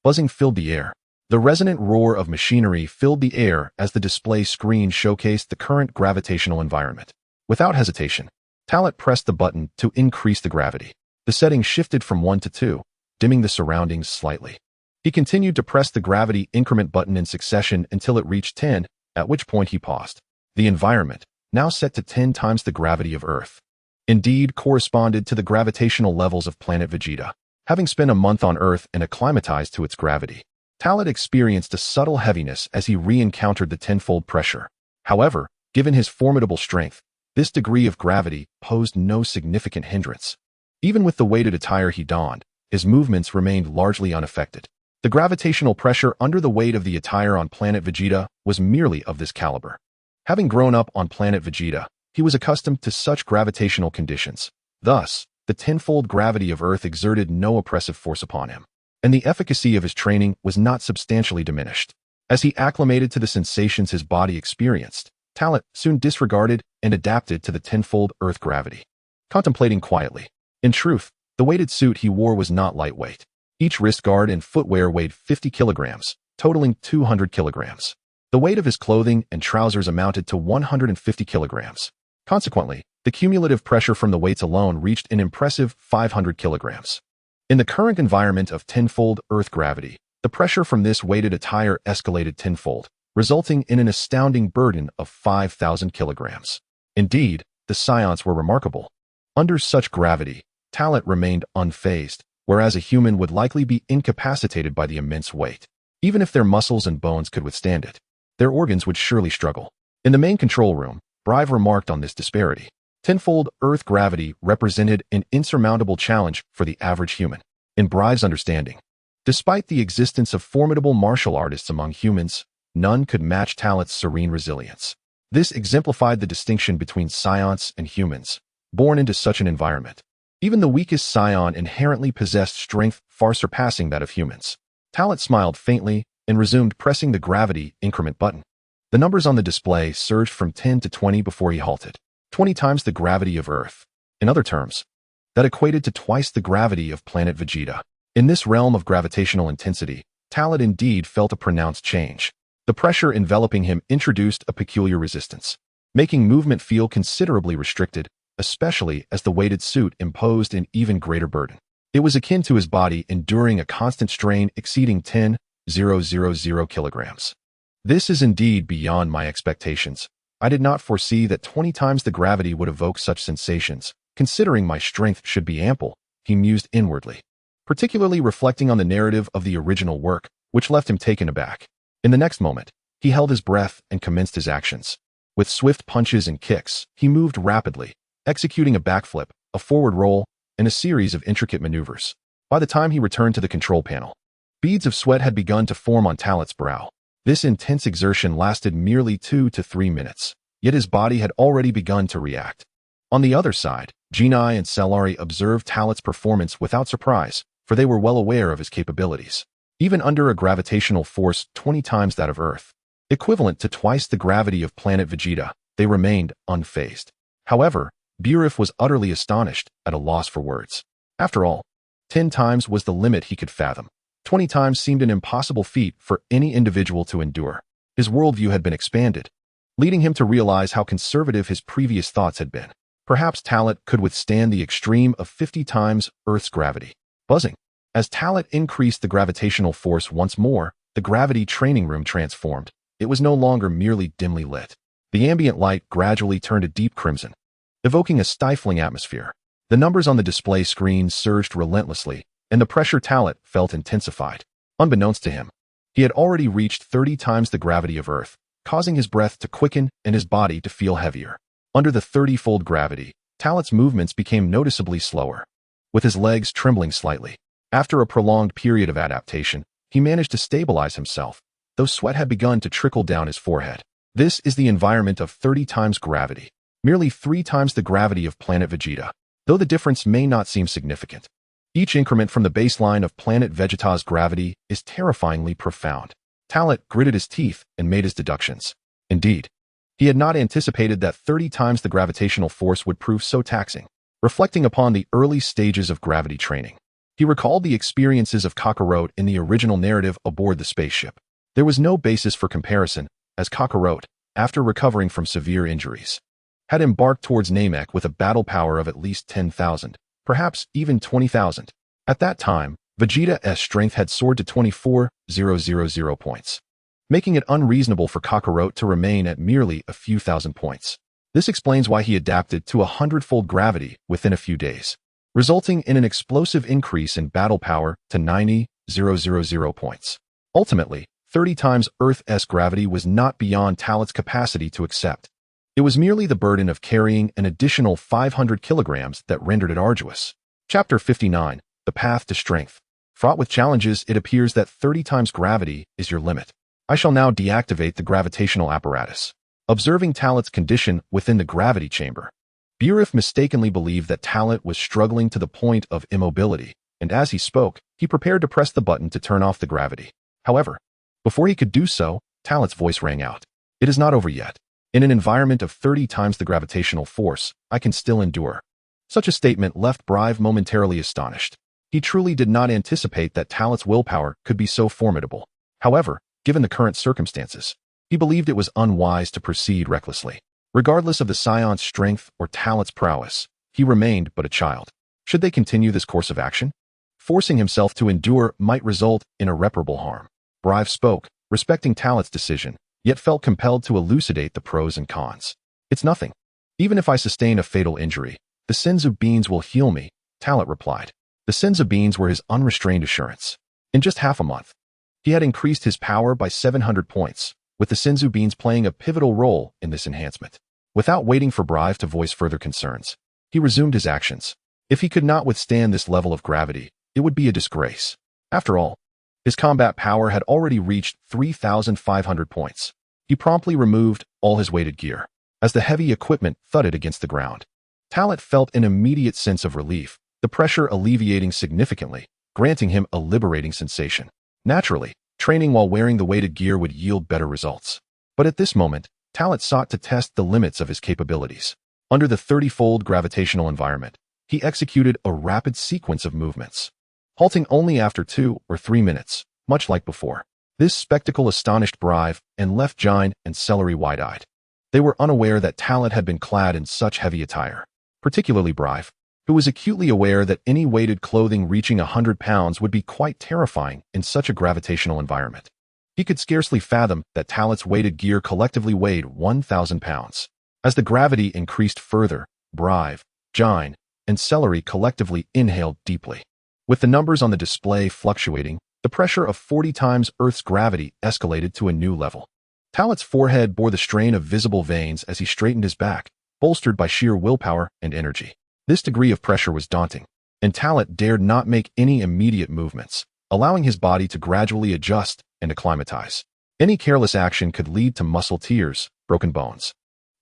Buzzing filled the air. The resonant roar of machinery filled the air as the display screen showcased the current gravitational environment. Without hesitation, Talit pressed the button to increase the gravity. The setting shifted from 1 to 2, dimming the surroundings slightly. He continued to press the gravity increment button in succession until it reached 10, at which point he paused. The environment, now set to 10 times the gravity of Earth, indeed corresponded to the gravitational levels of planet Vegeta. Having spent a month on Earth and acclimatized to its gravity, Talit experienced a subtle heaviness as he re-encountered the 10-fold pressure. However, given his formidable strength, this degree of gravity posed no significant hindrance. Even with the weighted attire he donned, his movements remained largely unaffected. The gravitational pressure under the weight of the attire on planet Vegeta was merely of this caliber. Having grown up on planet Vegeta, he was accustomed to such gravitational conditions. Thus, the 10-fold gravity of Earth exerted no oppressive force upon him, and the efficacy of his training was not substantially diminished. As he acclimated to the sensations his body experienced, Talit soon disregarded and adapted to the 10-fold Earth gravity. Contemplating quietly. In truth, the weighted suit he wore was not lightweight. Each wrist guard and footwear weighed 50 kilograms, totaling 200 kilograms. The weight of his clothing and trousers amounted to 150 kilograms. Consequently, the cumulative pressure from the weights alone reached an impressive 500 kilograms. In the current environment of 10-fold Earth gravity, the pressure from this weighted attire escalated 10-fold, resulting in an astounding burden of 5,000 kilograms. Indeed, the Saiyans were remarkable. Under such gravity, Talit remained unfazed, whereas a human would likely be incapacitated by the immense weight. Even if their muscles and bones could withstand it, their organs would surely struggle. In the main control room, Brive remarked on this disparity. 10-fold Earth gravity represented an insurmountable challenge for the average human. In Brive's understanding, despite the existence of formidable martial artists among humans, none could match Talit's serene resilience. This exemplified the distinction between Saiyans and humans, born into such an environment. Even the weakest Saiyan inherently possessed strength far surpassing that of humans. Talit smiled faintly and resumed pressing the gravity increment button. The numbers on the display surged from 10 to 20 before he halted. 20 times the gravity of Earth. In other terms, that equated to twice the gravity of planet Vegeta. In this realm of gravitational intensity, Talit indeed felt a pronounced change. The pressure enveloping him introduced a peculiar resistance, making movement feel considerably restricted, especially as the weighted suit imposed an even greater burden. It was akin to his body enduring a constant strain exceeding 10,000 kilograms. This is indeed beyond my expectations. I did not foresee that 20 times the gravity would evoke such sensations. Considering my strength should be ample, he mused inwardly, particularly reflecting on the narrative of the original work, which left him taken aback. In the next moment, he held his breath and commenced his actions. With swift punches and kicks, he moved rapidly, executing a backflip, a forward roll, and a series of intricate maneuvers. By the time he returned to the control panel, beads of sweat had begun to form on Talit's brow. This intense exertion lasted merely 2 to 3 minutes, yet his body had already begun to react. On the other side, Genai and Cellari observed Talit's performance without surprise, for they were well aware of his capabilities. Even under a gravitational force 20 times that of Earth, equivalent to twice the gravity of planet Vegeta, they remained unfazed. However, Beerus was utterly astonished, at a loss for words. After all, 10 times was the limit he could fathom. 20 times seemed an impossible feat for any individual to endure. His worldview had been expanded, leading him to realize how conservative his previous thoughts had been. Perhaps Talit could withstand the extreme of 50 times Earth's gravity. Buzzing. As Talit increased the gravitational force once more, the gravity training room transformed. It was no longer merely dimly lit. The ambient light gradually turned a deep crimson, evoking a stifling atmosphere. The numbers on the display screen surged relentlessly, and the pressure Talit felt intensified. Unbeknownst to him, he had already reached 30 times the gravity of Earth, causing his breath to quicken and his body to feel heavier. Under the 30-fold gravity, Talat's movements became noticeably slower, with his legs trembling slightly. After a prolonged period of adaptation, he managed to stabilize himself, though sweat had begun to trickle down his forehead. This is the environment of 30 times gravity, merely 3 times the gravity of planet Vegeta, though the difference may not seem significant. Each increment from the baseline of planet Vegeta's gravity is terrifyingly profound. Talat gritted his teeth and made his deductions. Indeed, he had not anticipated that 30 times the gravitational force would prove so taxing. Reflecting upon the early stages of gravity training, he recalled the experiences of Kakarot in the original narrative aboard the spaceship. There was no basis for comparison, as Kakarot, after recovering from severe injuries, had embarked towards Namek with a battle power of at least 10,000, perhaps even 20,000. At that time, Vegeta's strength had soared to 24,000 points, making it unreasonable for Kakarot to remain at merely a few thousand points. This explains why he adapted to 100-fold gravity within a few days, resulting in an explosive increase in battle power to 90,000 points. Ultimately, 30 times Earth's gravity was not beyond Talat's capacity to accept. It was merely the burden of carrying an additional 500 kilograms that rendered it arduous. Chapter 59, The Path to Strength. Fraught with challenges, it appears that 30 times gravity is your limit. I shall now deactivate the gravitational apparatus. Observing Talat's condition within the gravity chamber, Beerus mistakenly believed that Talat was struggling to the point of immobility, and as he spoke, he prepared to press the button to turn off the gravity. However, before he could do so, Talat's voice rang out. It is not over yet. In an environment of 30 times the gravitational force, I can still endure. Such a statement left Brive momentarily astonished. He truly did not anticipate that Talat's willpower could be so formidable. However, given the current circumstances, he believed it was unwise to proceed recklessly. Regardless of the Saiyans' strength or Talat's prowess, he remained but a child. Should they continue this course of action? Forcing himself to endure might result in irreparable harm. Brive spoke, respecting Talat's decision, yet felt compelled to elucidate the pros and cons. It's nothing. Even if I sustain a fatal injury, the Senzu beans will heal me, Talat replied. The Senzu beans were his unrestrained assurance. In just half a month, he had increased his power by 700 points, with the Senzu beans playing a pivotal role in this enhancement. Without waiting for Brive to voice further concerns, he resumed his actions. If he could not withstand this level of gravity, it would be a disgrace. After all, his combat power had already reached 3,500 points. He promptly removed all his weighted gear, as the heavy equipment thudded against the ground. Talat felt an immediate sense of relief, the pressure alleviating significantly, granting him a liberating sensation. Naturally, training while wearing the weighted gear would yield better results. But at this moment, Talat sought to test the limits of his capabilities. Under the 30-fold gravitational environment, he executed a rapid sequence of movements, halting only after 2 or 3 minutes, much like before. This spectacle astonished Brive and left Jine and Celery wide-eyed. They were unaware that Talat had been clad in such heavy attire, particularly Brive, who was acutely aware that any weighted clothing reaching 100 pounds would be quite terrifying in such a gravitational environment. He could scarcely fathom that Talat's weighted gear collectively weighed 1,000 pounds. As the gravity increased further, Brive, Jine, and Celery collectively inhaled deeply. With the numbers on the display fluctuating, the pressure of 40 times Earth's gravity escalated to a new level. Talat's forehead bore the strain of visible veins as he straightened his back, bolstered by sheer willpower and energy. This degree of pressure was daunting, and Talat dared not make any immediate movements, allowing his body to gradually adjust and acclimatize. Any careless action could lead to muscle tears, broken bones,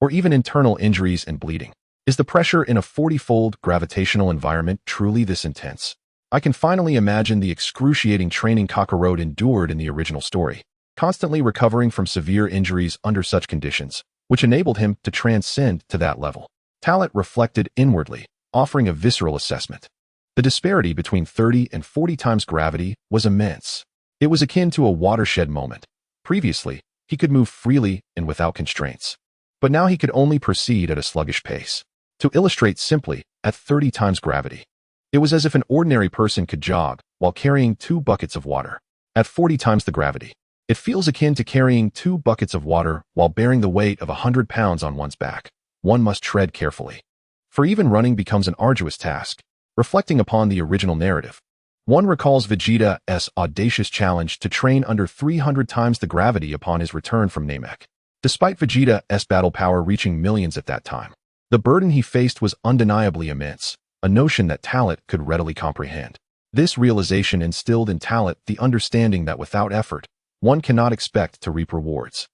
or even internal injuries and bleeding. Is the pressure in a 40-fold gravitational environment truly this intense? I can finally imagine the excruciating training Kakarot endured in the original story, constantly recovering from severe injuries under such conditions, which enabled him to transcend to that level. Talat reflected inwardly, offering a visceral assessment. The disparity between 30 and 40 times gravity was immense. It was akin to a watershed moment. Previously, he could move freely and without constraints, but now he could only proceed at a sluggish pace. To illustrate simply, at 30 times gravity, it was as if an ordinary person could jog while carrying 2 buckets of water. At 40 times the gravity, it feels akin to carrying 2 buckets of water while bearing the weight of 100 pounds on one's back. One must tread carefully, for even running becomes an arduous task. Reflecting upon the original narrative, one recalls Vegeta's audacious challenge to train under 300 times the gravity upon his return from Namek. Despite Vegeta's battle power reaching millions at that time, The burden he faced was undeniably immense, a notion that Talat could readily comprehend. This realization instilled in Talat the understanding that without effort, one cannot expect to reap rewards.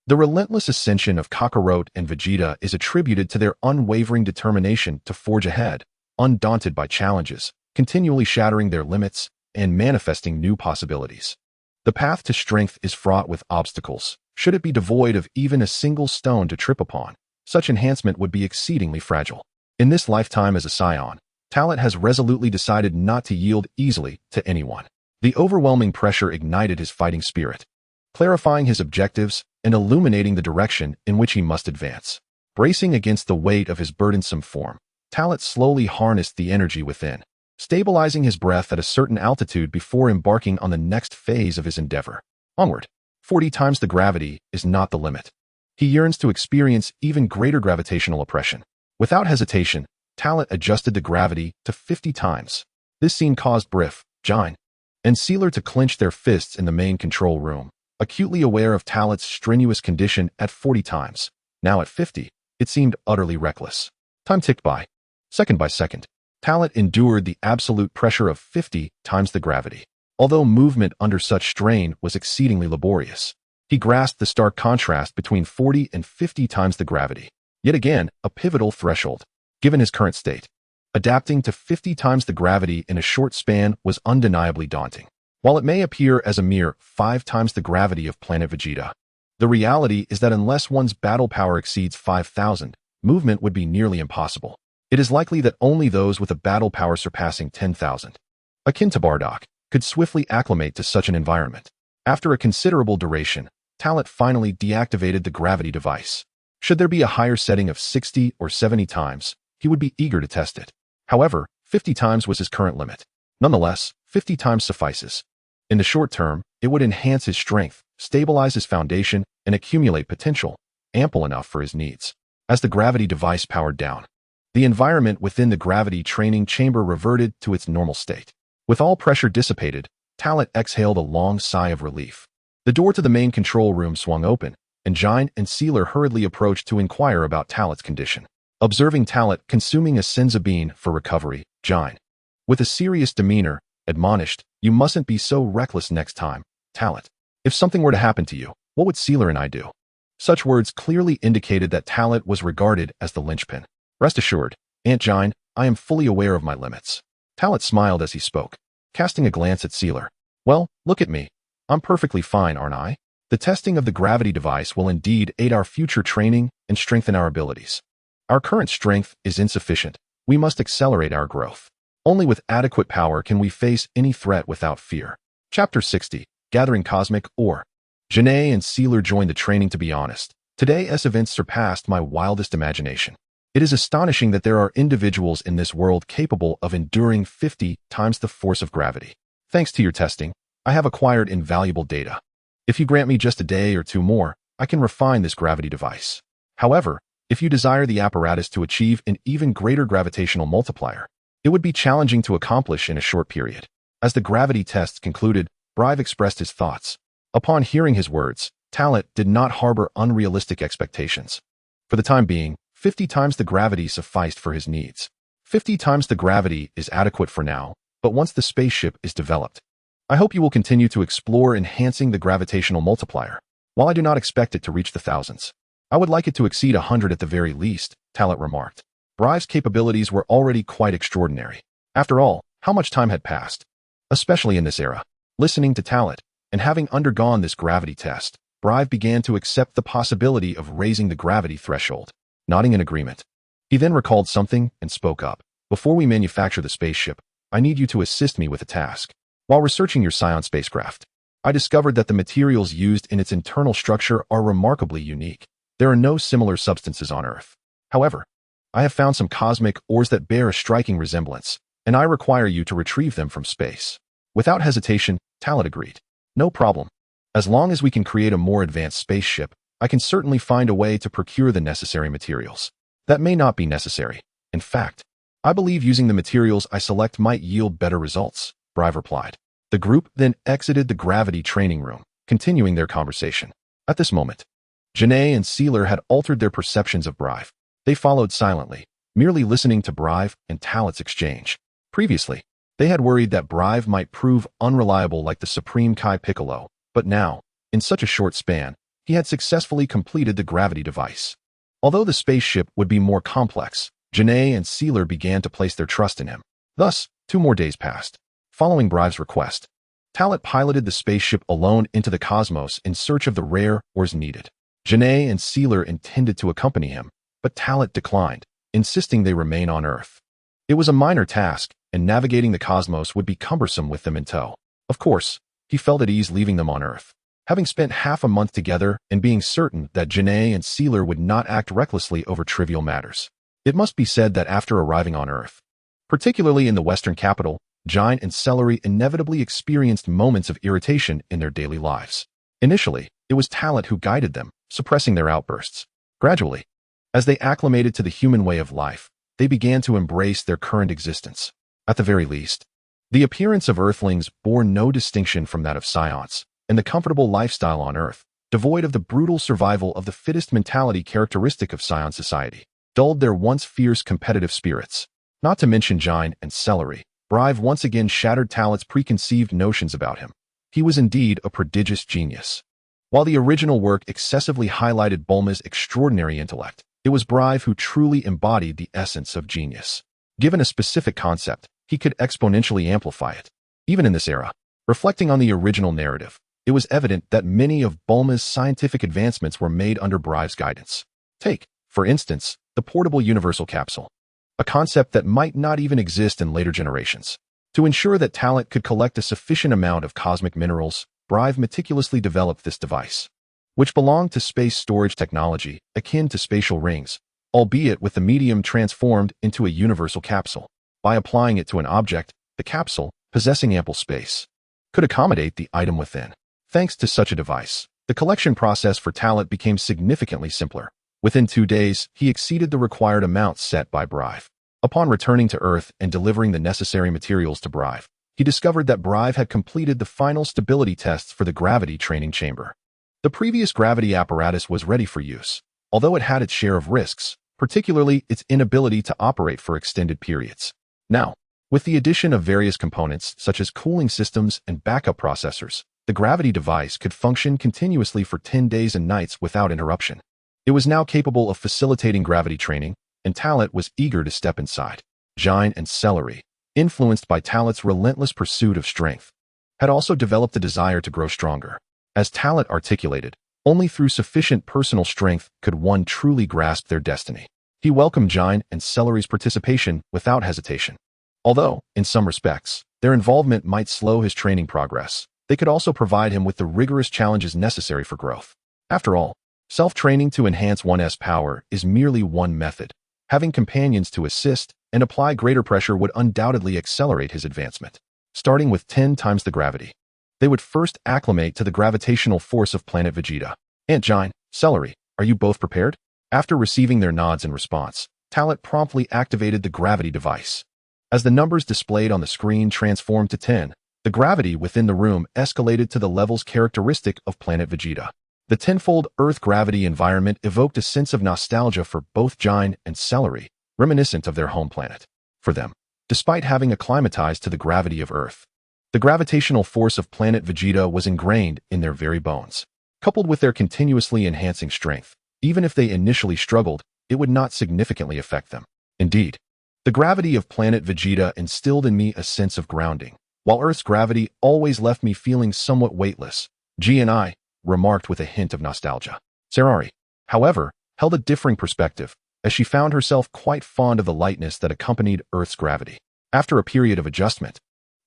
The relentless ascension of Kakarot and Vegeta is attributed to their unwavering determination to forge ahead, undaunted by challenges, continually shattering their limits and manifesting new possibilities. The path to strength is fraught with obstacles. Should it be devoid of even a single stone to trip upon, such enhancement would be exceedingly fragile. In this lifetime as a Saiyan, Talat has resolutely decided not to yield easily to anyone. The overwhelming pressure ignited his fighting spirit, clarifying his objectives and illuminating the direction in which he must advance. Bracing against the weight of his burdensome form, Talat slowly harnessed the energy within, stabilizing his breath at a certain altitude before embarking on the next phase of his endeavor. Onward. 40 times the gravity is not the limit. He yearns to experience even greater gravitational oppression. Without hesitation, Talat adjusted the gravity to 50 times. This scene caused Brief, Jine, and Sealer to clench their fists in the main control room, acutely aware of Talat's strenuous condition at 40 times. Now at 50, it seemed utterly reckless. Time ticked by. Second by second, Talat endured the absolute pressure of 50 times the gravity. Although movement under such strain was exceedingly laborious, he grasped the stark contrast between 40 and 50 times the gravity. Yet again, a pivotal threshold, given his current state. Adapting to 50 times the gravity in a short span was undeniably daunting. While it may appear as a mere 5 times the gravity of planet Vegeta, the reality is that unless one's battle power exceeds 5,000, movement would be nearly impossible. It is likely that only those with a battle power surpassing 10,000, akin to Bardock, could swiftly acclimate to such an environment. After a considerable duration, Talat finally deactivated the gravity device. Should there be a higher setting of 60 or 70 times, he would be eager to test it. However, 50 times was his current limit. Nonetheless, 50 times suffices. In the short term, it would enhance his strength, stabilize his foundation, and accumulate potential, ample enough for his needs. As the gravity device powered down, the environment within the gravity training chamber reverted to its normal state. With all pressure dissipated, Talat exhaled a long sigh of relief. The door to the main control room swung open, and Jine and Sealer hurriedly approached to inquire about Talat's condition. Observing Talat consuming a Senza bean for recovery, Jine, with a serious demeanor, admonished, "You mustn't be so reckless next time, Talat. If something were to happen to you, what would Sealer and I do?" Such words clearly indicated that Talat was regarded as the linchpin. "Rest assured, Aunt Jine, I am fully aware of my limits." Talat smiled as he spoke, casting a glance at Sealer. "Well, look at me. I'm perfectly fine, aren't I? The testing of the gravity device will indeed aid our future training and strengthen our abilities. Our current strength is insufficient. We must accelerate our growth. Only with adequate power can we face any threat without fear." Chapter 60, Gathering Cosmic Ore. Janae and Sealer joined the training. To be honest, today's events surpassed my wildest imagination. It is astonishing that there are individuals in this world capable of enduring 50 times the force of gravity. Thanks to your testing, I have acquired invaluable data. If you grant me just a day or two more, I can refine this gravity device. However, if you desire the apparatus to achieve an even greater gravitational multiplier, it would be challenging to accomplish in a short period. As the gravity tests concluded, Brive expressed his thoughts. Upon hearing his words, Talat did not harbor unrealistic expectations. For the time being, 50 times the gravity sufficed for his needs. 50 times the gravity is adequate for now, but once the spaceship is developed, I hope you will continue to explore enhancing the gravitational multiplier. While I do not expect it to reach the thousands, I would like it to exceed 100 at the very least, Talat remarked. Brive's capabilities were already quite extraordinary. After all, how much time had passed? Especially in this era. Listening to Talat, and having undergone this gravity test, Brive began to accept the possibility of raising the gravity threshold. Nodding in agreement, he then recalled something and spoke up. "Before we manufacture the spaceship, I need you to assist me with a task. While researching your Saiyan spacecraft, I discovered that the materials used in its internal structure are remarkably unique. There are no similar substances on Earth. However, I have found some cosmic ores that bear a striking resemblance, and I require you to retrieve them from space." Without hesitation, Talat agreed. "No problem. As long as we can create a more advanced spaceship, I can certainly find a way to procure the necessary materials." "That may not be necessary. In fact, I believe using the materials I select might yield better results," Brive replied. The group then exited the gravity training room, continuing their conversation. At this moment, Janae and Sealer had altered their perceptions of Brive. They followed silently, merely listening to Brive and Talet's exchange. Previously, they had worried that Brive might prove unreliable like the Supreme Kai Piccolo, but now, in such a short span, he had successfully completed the gravity device. Although the spaceship would be more complex, Janae and Sealer began to place their trust in him. Thus, 2 more days passed. Following Brive's request, Talet piloted the spaceship alone into the cosmos in search of the rare ores needed. Janae and Sealer intended to accompany him, but Talet declined, insisting they remain on Earth. It was a minor task, and navigating the cosmos would be cumbersome with them in tow. Of course, he felt at ease leaving them on Earth. Having spent half a month together and being certain that Janae and Sealer would not act recklessly over trivial matters. It must be said that after arriving on Earth, particularly in the Western capital, Jine and Celery inevitably experienced moments of irritation in their daily lives. Initially, it was Talet who guided them, suppressing their outbursts. Gradually, as they acclimated to the human way of life, they began to embrace their current existence. At the very least, the appearance of Earthlings bore no distinction from that of Saiyans, and the comfortable lifestyle on Earth, devoid of the brutal survival of the fittest mentality characteristic of Saiyan society, dulled their once fierce competitive spirits. Not to mention Jine and Celery, Brive once again shattered Talet's preconceived notions about him. He was indeed a prodigious genius. While the original work excessively highlighted Bulma's extraordinary intellect, it was Brive who truly embodied the essence of genius. Given a specific concept, he could exponentially amplify it. Even in this era, reflecting on the original narrative, it was evident that many of Bulma's scientific advancements were made under Brive's guidance. Take, for instance, the portable universal capsule, a concept that might not even exist in later generations. To ensure that Talet could collect a sufficient amount of cosmic minerals, Brive meticulously developed this device, which belonged to space storage technology akin to spatial rings, albeit with the medium transformed into a universal capsule. By applying it to an object, the capsule, possessing ample space, could accommodate the item within. Thanks to such a device, the collection process for Talet became significantly simpler. Within 2 days, he exceeded the required amount set by Brive. Upon returning to Earth and delivering the necessary materials to Brive, he discovered that Brive had completed the final stability tests for the gravity training chamber. The previous gravity apparatus was ready for use, although it had its share of risks, particularly its inability to operate for extended periods. Now, with the addition of various components such as cooling systems and backup processors, the gravity device could function continuously for 10 days and nights without interruption. It was now capable of facilitating gravity training, and Talet was eager to step inside. Jine and Celery, influenced by Talet's relentless pursuit of strength, had also developed a desire to grow stronger. As Talet articulated, only through sufficient personal strength could one truly grasp their destiny. He welcomed Jine and Celery's participation without hesitation. Although, in some respects, their involvement might slow his training progress, they could also provide him with the rigorous challenges necessary for growth. After all, self-training to enhance one's power is merely one method. Having companions to assist and apply greater pressure would undoubtedly accelerate his advancement. Starting with 10 times the gravity, they would first acclimate to the gravitational force of planet Vegeta. Aunt Jine, Celery, are you both prepared? After receiving their nods in response, Talet promptly activated the gravity device. As the numbers displayed on the screen transformed to 10, the gravity within the room escalated to the levels characteristic of planet Vegeta. The tenfold Earth gravity environment evoked a sense of nostalgia for both Jine and Celery, reminiscent of their home planet. For them, despite having acclimatized to the gravity of Earth, the gravitational force of planet Vegeta was ingrained in their very bones. Coupled with their continuously enhancing strength, even if they initially struggled, it would not significantly affect them. Indeed, the gravity of planet Vegeta instilled in me a sense of grounding, while Earth's gravity always left me feeling somewhat weightless. G&I remarked with a hint of nostalgia. Celery, however, held a differing perspective, as she found herself quite fond of the lightness that accompanied Earth's gravity. After a period of adjustment,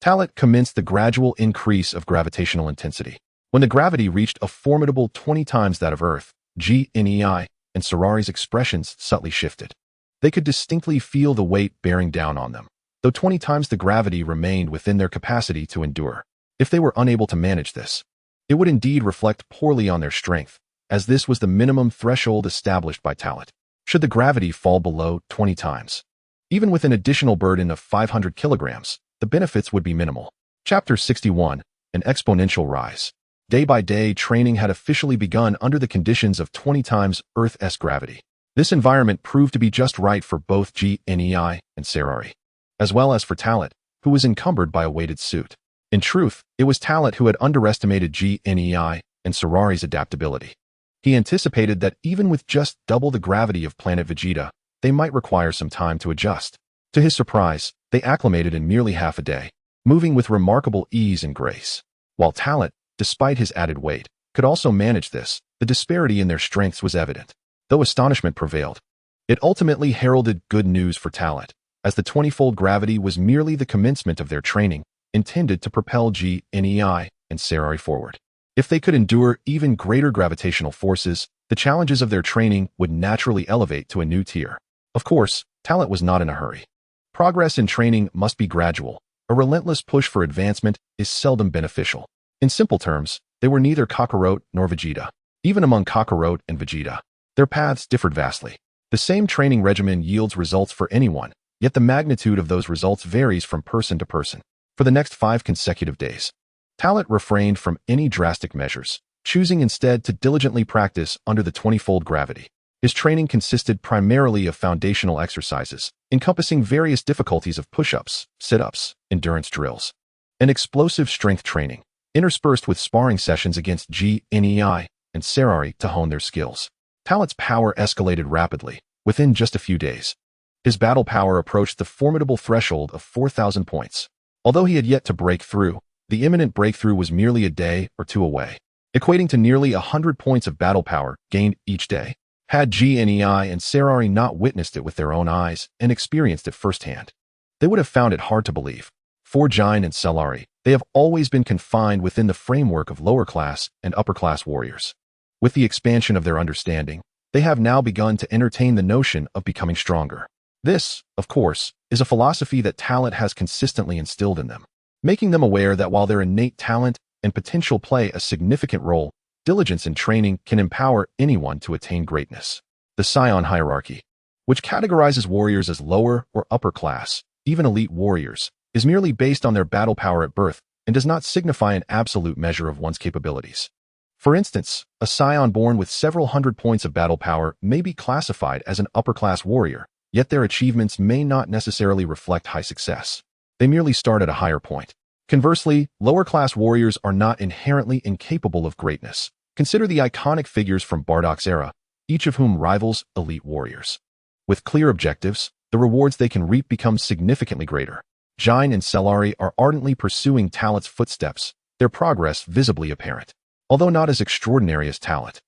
Talet commenced the gradual increase of gravitational intensity. When the gravity reached a formidable 20 times that of Earth, G&I and Celery's expressions subtly shifted. They could distinctly feel the weight bearing down on them, though 20 times the gravity remained within their capacity to endure. If they were unable to manage this, it would indeed reflect poorly on their strength, as this was the minimum threshold established by Talet. Should the gravity fall below 20 times, even with an additional burden of 500 kilograms, the benefits would be minimal. Chapter 61, An Exponential Rise. Day by day, training had officially begun under the conditions of 20 times Earth's gravity. This environment proved to be just right for both Genei and Saiyans, as well as for Talat, who was encumbered by a weighted suit. In truth, it was Talat who had underestimated Genei and Saiyans' adaptability. He anticipated that even with just double the gravity of planet Vegeta, they might require some time to adjust. To his surprise, they acclimated in merely half a day, moving with remarkable ease and grace. While Talat, despite his added weight, could also manage this, the disparity in their strengths was evident. Though astonishment prevailed, it ultimately heralded good news for Talat, as the 20-fold gravity was merely the commencement of their training, intended to propel Genei and Saiyans forward. If they could endure even greater gravitational forces, the challenges of their training would naturally elevate to a new tier. Of course, Talat was not in a hurry. Progress in training must be gradual. A relentless push for advancement is seldom beneficial. In simple terms, they were neither Kakarot nor Vegeta. Even among Kakarot and Vegeta, their paths differed vastly. The same training regimen yields results for anyone, yet the magnitude of those results varies from person to person. For the next 5 consecutive days, Talat refrained from any drastic measures, choosing instead to diligently practice under the 20-fold gravity. His training consisted primarily of foundational exercises, encompassing various difficulties of push-ups, sit-ups, endurance drills, and explosive strength training, interspersed with sparring sessions against Genei and Saiyans to hone their skills. Talat's power escalated rapidly, within just a few days. His battle power approached the formidable threshold of 4,000 points. Although he had yet to break through, the imminent breakthrough was merely a day or two away, equating to nearly 100 points of battle power gained each day. Had Genei and Saiyans not witnessed it with their own eyes and experienced it firsthand, they would have found it hard to believe. For Jain and Saiyans, they have always been confined within the framework of lower-class and upper-class warriors. With the expansion of their understanding, they have now begun to entertain the notion of becoming stronger. This, of course, is a philosophy that Talat has consistently instilled in them, making them aware that while their innate talent and potential play a significant role, diligence in training can empower anyone to attain greatness. The Saiyan hierarchy, which categorizes warriors as lower or upper class, even elite warriors, is merely based on their battle power at birth and does not signify an absolute measure of one's capabilities. For instance, a Saiyan born with several hundred points of battle power may be classified as an upper-class warrior, yet their achievements may not necessarily reflect high success. They merely start at a higher point. Conversely, lower-class warriors are not inherently incapable of greatness. Consider the iconic figures from Raditz-era, each of whom rivals elite warriors. With clear objectives, the rewards they can reap become significantly greater. Jain and Saiyans are ardently pursuing Talat's footsteps, their progress visibly apparent. Although not as extraordinary as Talat,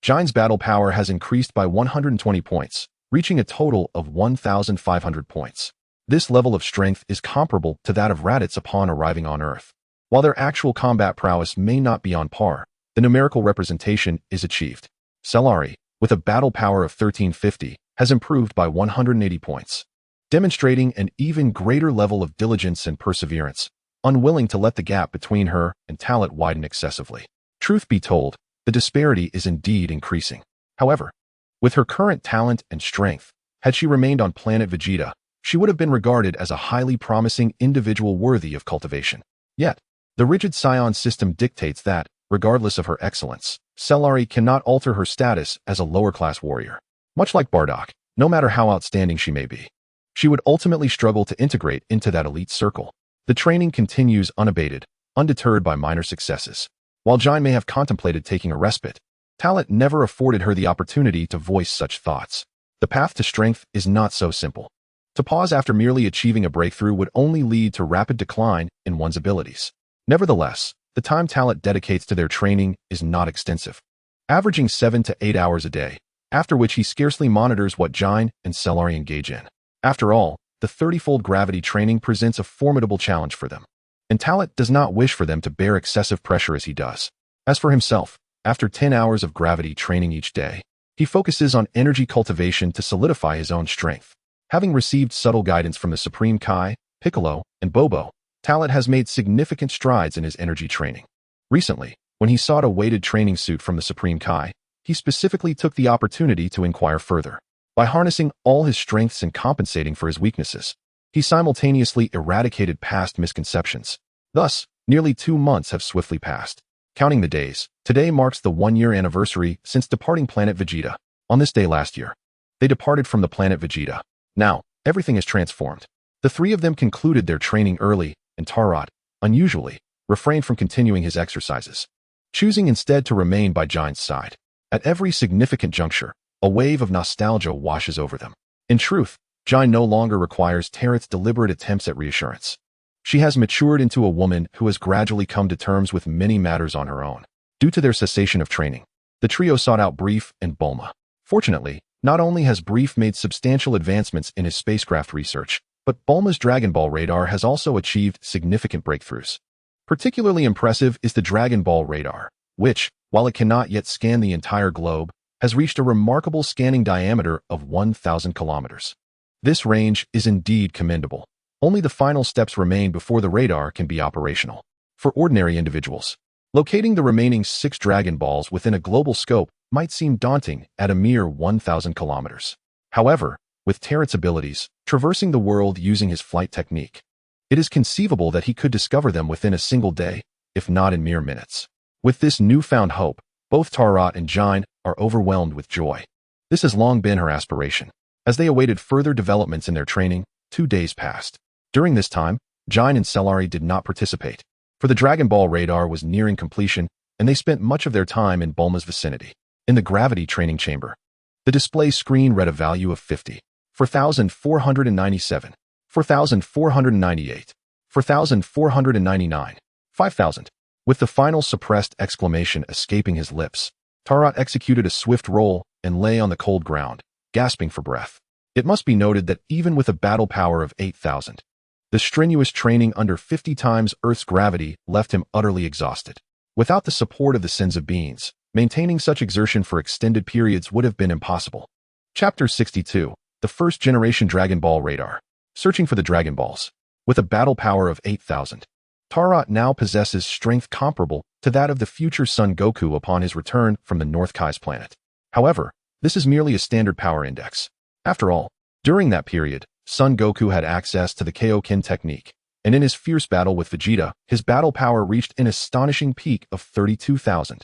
Jain's battle power has increased by 120 points, reaching a total of 1,500 points. This level of strength is comparable to that of Raditz upon arriving on Earth. While their actual combat prowess may not be on par, the numerical representation is achieved. Saiyans, with a battle power of 1,350, has improved by 180 points, demonstrating an even greater level of diligence and perseverance, unwilling to let the gap between her and Talat widen excessively. Truth be told, the disparity is indeed increasing. However, with her current talent and strength, had she remained on planet Vegeta, she would have been regarded as a highly promising individual worthy of cultivation. Yet, the rigid Saiyan system dictates that, regardless of her excellence, Saiyans cannot alter her status as a lower-class warrior. Much like Bardock, no matter how outstanding she may be, she would ultimately struggle to integrate into that elite circle. The training continues unabated, undeterred by minor successes. While Jain may have contemplated taking a respite, Talat never afforded her the opportunity to voice such thoughts. The path to strength is not so simple. To pause after merely achieving a breakthrough would only lead to rapid decline in one's abilities. Nevertheless, the time Talat dedicates to their training is not extensive, averaging 7 to 8 hours a day, after which he scarcely monitors what Jain and Saiyans engage in. After all, the 30-fold gravity training presents a formidable challenge for them, and Talat does not wish for them to bear excessive pressure as he does. As for himself, after 10 hours of gravity training each day, he focuses on energy cultivation to solidify his own strength. Having received subtle guidance from the Supreme Kai, Piccolo, and Bobo, Talat has made significant strides in his energy training. Recently, when he sought a weighted training suit from the Supreme Kai, he specifically took the opportunity to inquire further. By harnessing all his strengths and compensating for his weaknesses, he simultaneously eradicated past misconceptions. Thus, nearly 2 months have swiftly passed. Counting the days, today marks the 1-year anniversary since departing planet Vegeta. On this day last year, they departed from the planet Vegeta. Now, everything is transformed. The three of them concluded their training early, and Tarot, unusually, refrained from continuing his exercises, choosing instead to remain by Giant's side. At every significant juncture, a wave of nostalgia washes over them. In truth, Giant no longer requires Tarot's deliberate attempts at reassurance. She has matured into a woman who has gradually come to terms with many matters on her own. Due to their cessation of training, the trio sought out Brief and Bulma. Fortunately, not only has Brief made substantial advancements in his spacecraft research, but Bulma's Dragon Ball radar has also achieved significant breakthroughs. Particularly impressive is the Dragon Ball radar, which, while it cannot yet scan the entire globe, has reached a remarkable scanning diameter of 1,000 kilometers. This range is indeed commendable. Only the final steps remain before the radar can be operational. For ordinary individuals, locating the remaining 6 Dragon Balls within a global scope might seem daunting at a mere 1,000 kilometers. However, with Tarot's abilities, traversing the world using his flight technique, it is conceivable that he could discover them within a single day, if not in mere minutes. With this newfound hope, both Tarot and Giant are overwhelmed with joy. This has long been her aspiration. As they awaited further developments in their training, 2 days passed. During this time, Giant and Cellari did not participate, for the Dragon Ball radar was nearing completion, and they spent much of their time in Bulma's vicinity. In the gravity training chamber, the display screen read a value of 50, 4,497, 4,498, 4,499, 5,000. With the final suppressed exclamation escaping his lips, Tarot executed a swift roll and lay on the cold ground, gasping for breath. It must be noted that even with a battle power of 8,000, the strenuous training under 50 times Earth's gravity left him utterly exhausted. Without the support of the Sins of Beings, maintaining such exertion for extended periods would have been impossible. Chapter 62, the first generation Dragon Ball radar. Searching for the Dragon Balls. With a battle power of 8,000, Tarot now possesses strength comparable to that of the future Son Goku upon his return from the North Kai's planet. However, this is merely a standard power index. After all, during that period, Son Goku had access to the Kaioken technique, and in his fierce battle with Vegeta, his battle power reached an astonishing peak of 32,000.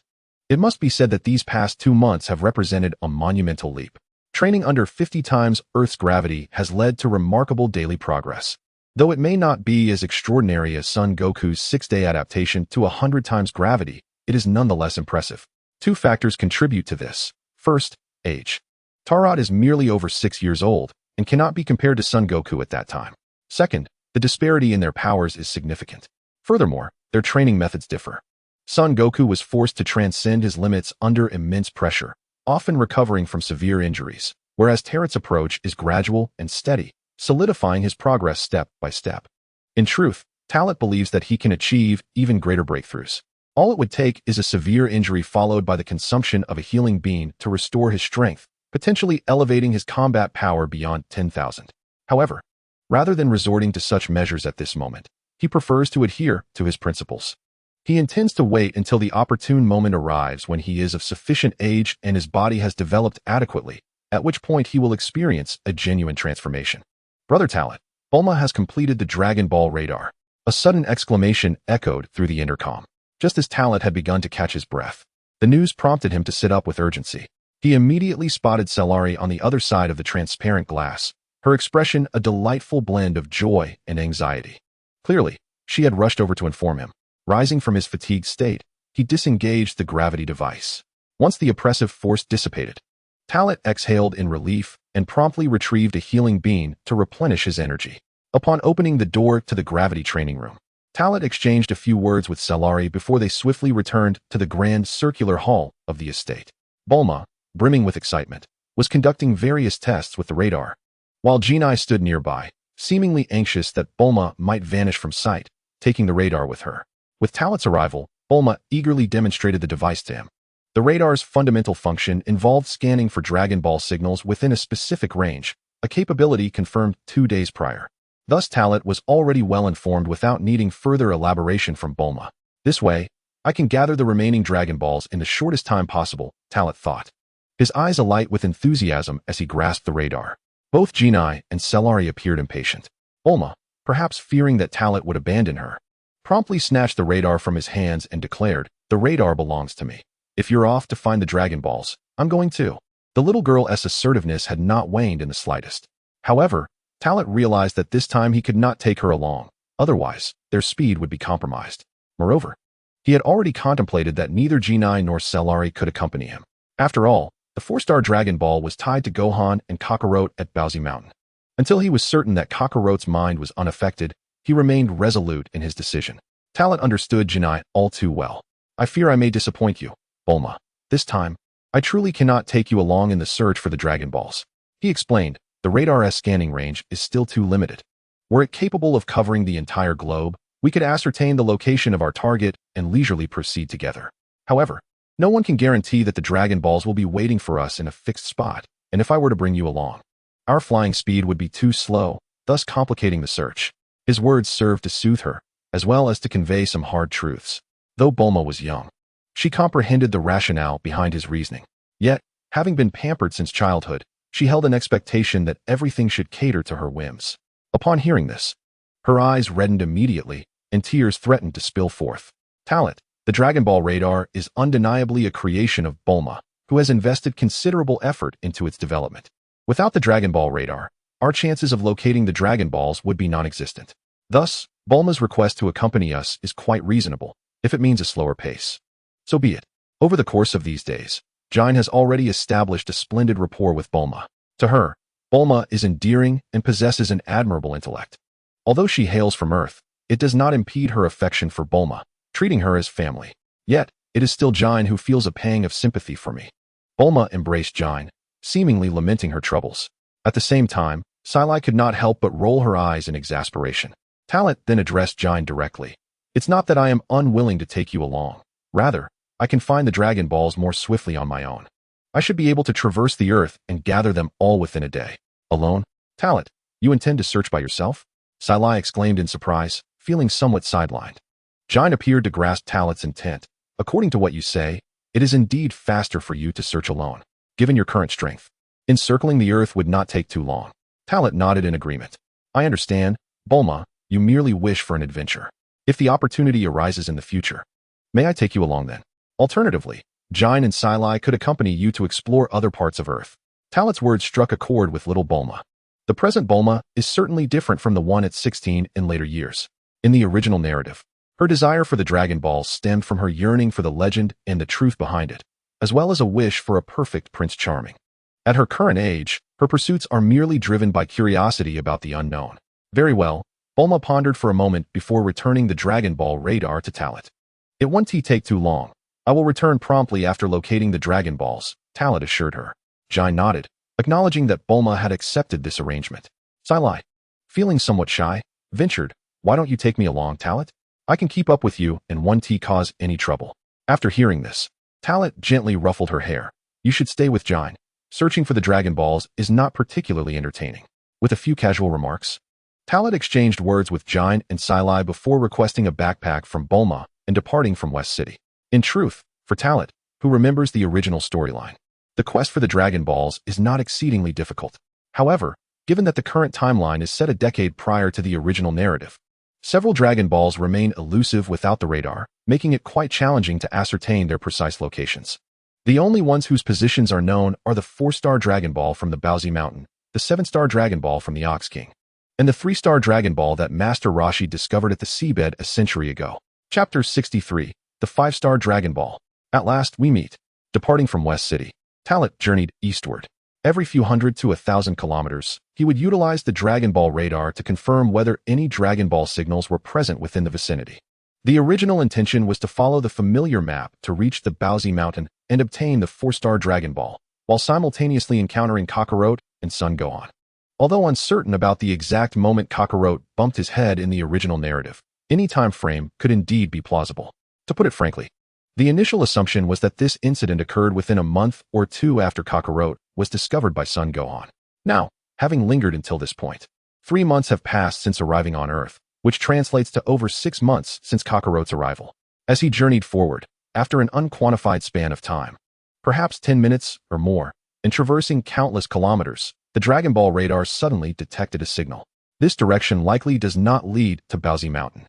It must be said that these past 2 months have represented a monumental leap. Training under 50 times Earth's gravity has led to remarkable daily progress. Though it may not be as extraordinary as Son Goku's 6-day adaptation to 100 times gravity, it is nonetheless impressive. 2 factors contribute to this. First, age. Tarot is merely over 6 years old and cannot be compared to Son Goku at that time. Second, the disparity in their powers is significant. Furthermore, their training methods differ. Son Goku was forced to transcend his limits under immense pressure, often recovering from severe injuries, whereas Tarot's approach is gradual and steady, solidifying his progress step by step. In truth, Talot believes that he can achieve even greater breakthroughs. All it would take is a severe injury followed by the consumption of a healing bean to restore his strength, potentially elevating his combat power beyond 10,000. However, rather than resorting to such measures at this moment, he prefers to adhere to his principles. He intends to wait until the opportune moment arrives when he is of sufficient age and his body has developed adequately, at which point he will experience a genuine transformation. Brother Talot, Bulma has completed the Dragon Ball radar. A sudden exclamation echoed through the intercom. Just as Talot had begun to catch his breath, the news prompted him to sit up with urgency. He immediately spotted Cellari on the other side of the transparent glass, her expression a delightful blend of joy and anxiety. Clearly, she had rushed over to inform him. Rising from his fatigued state, he disengaged the gravity device. Once the oppressive force dissipated, Talot exhaled in relief and promptly retrieved a healing bean to replenish his energy. Upon opening the door to the gravity training room, Talot exchanged a few words with Cellari before they swiftly returned to the grand circular hall of the estate. Bulma, brimming with excitement, was conducting various tests with the radar, while Jinai stood nearby, seemingly anxious that Bulma might vanish from sight, taking the radar with her. With Talot's arrival, Bulma eagerly demonstrated the device to him. The radar's fundamental function involved scanning for Dragon Ball signals within a specific range, a capability confirmed 2 days prior. Thus Talot was already well informed without needing further elaboration from Bulma. This way, I can gather the remaining Dragon Balls in the shortest time possible, Talot thought. His eyes alight with enthusiasm as he grasped the radar. Both Jinai and Cellari appeared impatient. Bulma, perhaps fearing that Talot would abandon her, promptly snatched the radar from his hands and declared, "The radar belongs to me. If you're off to find the Dragon Balls, I'm going too." The little girl's assertiveness had not waned in the slightest. However, Talent realized that this time he could not take her along, otherwise, their speed would be compromised. Moreover, he had already contemplated that neither G9 nor Cellari could accompany him. After all, the 4-star Dragon Ball was tied to Gohan and Kakarot at Bowsy Mountain. Until he was certain that Kakarot's mind was unaffected, he remained resolute in his decision. Talent understood G9 all too well. I fear I may disappoint you, Bulma. This time, I truly cannot take you along in the search for the Dragon Balls. He explained, the radar's scanning range is still too limited. Were it capable of covering the entire globe, we could ascertain the location of our target and leisurely proceed together. However, no one can guarantee that the Dragon Balls will be waiting for us in a fixed spot, and if I were to bring you along, our flying speed would be too slow, thus complicating the search. His words served to soothe her, as well as to convey some hard truths. Though Bulma was young, she comprehended the rationale behind his reasoning. Yet, having been pampered since childhood, she held an expectation that everything should cater to her whims. Upon hearing this, her eyes reddened immediately, and tears threatened to spill forth. Talent, the Dragon Ball radar is undeniably a creation of Bulma, who has invested considerable effort into its development. Without the Dragon Ball radar, our chances of locating the Dragon Balls would be non-existent. Thus, Bulma's request to accompany us is quite reasonable, if it means a slower pace. So be it. Over the course of these days, Jine has already established a splendid rapport with Bulma. To her, Bulma is endearing and possesses an admirable intellect. Although she hails from Earth, it does not impede her affection for Bulma, treating her as family. Yet, it is still Jine who feels a pang of sympathy for me. Bulma embraced Jine, seemingly lamenting her troubles. At the same time, Sai could not help but roll her eyes in exasperation. Talent then addressed Jine directly. It's not that I am unwilling to take you along. Rather, I can find the Dragon Balls more swiftly on my own. I should be able to traverse the earth and gather them all within a day. Alone? Talent, you intend to search by yourself? Sai exclaimed in surprise, feeling somewhat sidelined. Jine appeared to grasp Talent's intent. According to what you say, it is indeed faster for you to search alone, given your current strength. Encircling the earth would not take too long. Talent nodded in agreement. I understand, Bulma, you merely wish for an adventure. If the opportunity arises in the future, may I take you along then? Alternatively, Jine and Sai could accompany you to explore other parts of Earth. Talent's words struck a chord with little Bulma. The present Bulma is certainly different from the one at 16 in later years. In the original narrative, her desire for the Dragon Balls stemmed from her yearning for the legend and the truth behind it, as well as a wish for a perfect Prince Charming. At her current age, her pursuits are merely driven by curiosity about the unknown. Very well, Bulma pondered for a moment before returning the Dragon Ball radar to Talent. It won't take too long. I will return promptly after locating the Dragon Balls, Talent assured her. Jine nodded, acknowledging that Bulma had accepted this arrangement. Sai, feeling somewhat shy, ventured, why don't you take me along, Talent? I can keep up with you and won't cause any trouble. After hearing this, Talent gently ruffled her hair. You should stay with Jine. Searching for the Dragon Balls is not particularly entertaining. With a few casual remarks, Talent exchanged words with Jine and Sai before requesting a backpack from Bulma and departing from West City. In truth, for Talent, who remembers the original storyline, the quest for the Dragon Balls is not exceedingly difficult. However, given that the current timeline is set a decade prior to the original narrative, several Dragon Balls remain elusive without the radar, making it quite challenging to ascertain their precise locations. The only ones whose positions are known are the 4-star Dragon Ball from the Bowsy Mountain, the 7-star Dragon Ball from the Ox King, and the 3-star Dragon Ball that Master Roshi discovered at the seabed a century ago. Chapter 63, the 5-star Dragon Ball. At last we meet. Departing from West City, Talent journeyed eastward. Every few hundred to 1,000 kilometers, he would utilize the Dragon Ball radar to confirm whether any Dragon Ball signals were present within the vicinity. The original intention was to follow the familiar map to reach the Bowsy Mountain and obtain the 4-star Dragon Ball, while simultaneously encountering Kakarot and Son Gohan. Although uncertain about the exact moment Kakarot bumped his head in the original narrative, any time frame could indeed be plausible. To put it frankly, the initial assumption was that this incident occurred within a month or two after Kakarot was discovered by Son Gohan. Now, having lingered until this point, 3 months have passed since arriving on Earth, which translates to over 6 months since Kakarot's arrival. As he journeyed forward, after an unquantified span of time, perhaps 10 minutes or more, and traversing countless kilometers, the Dragon Ball radar suddenly detected a signal. This direction likely does not lead to Bowsy Mountain.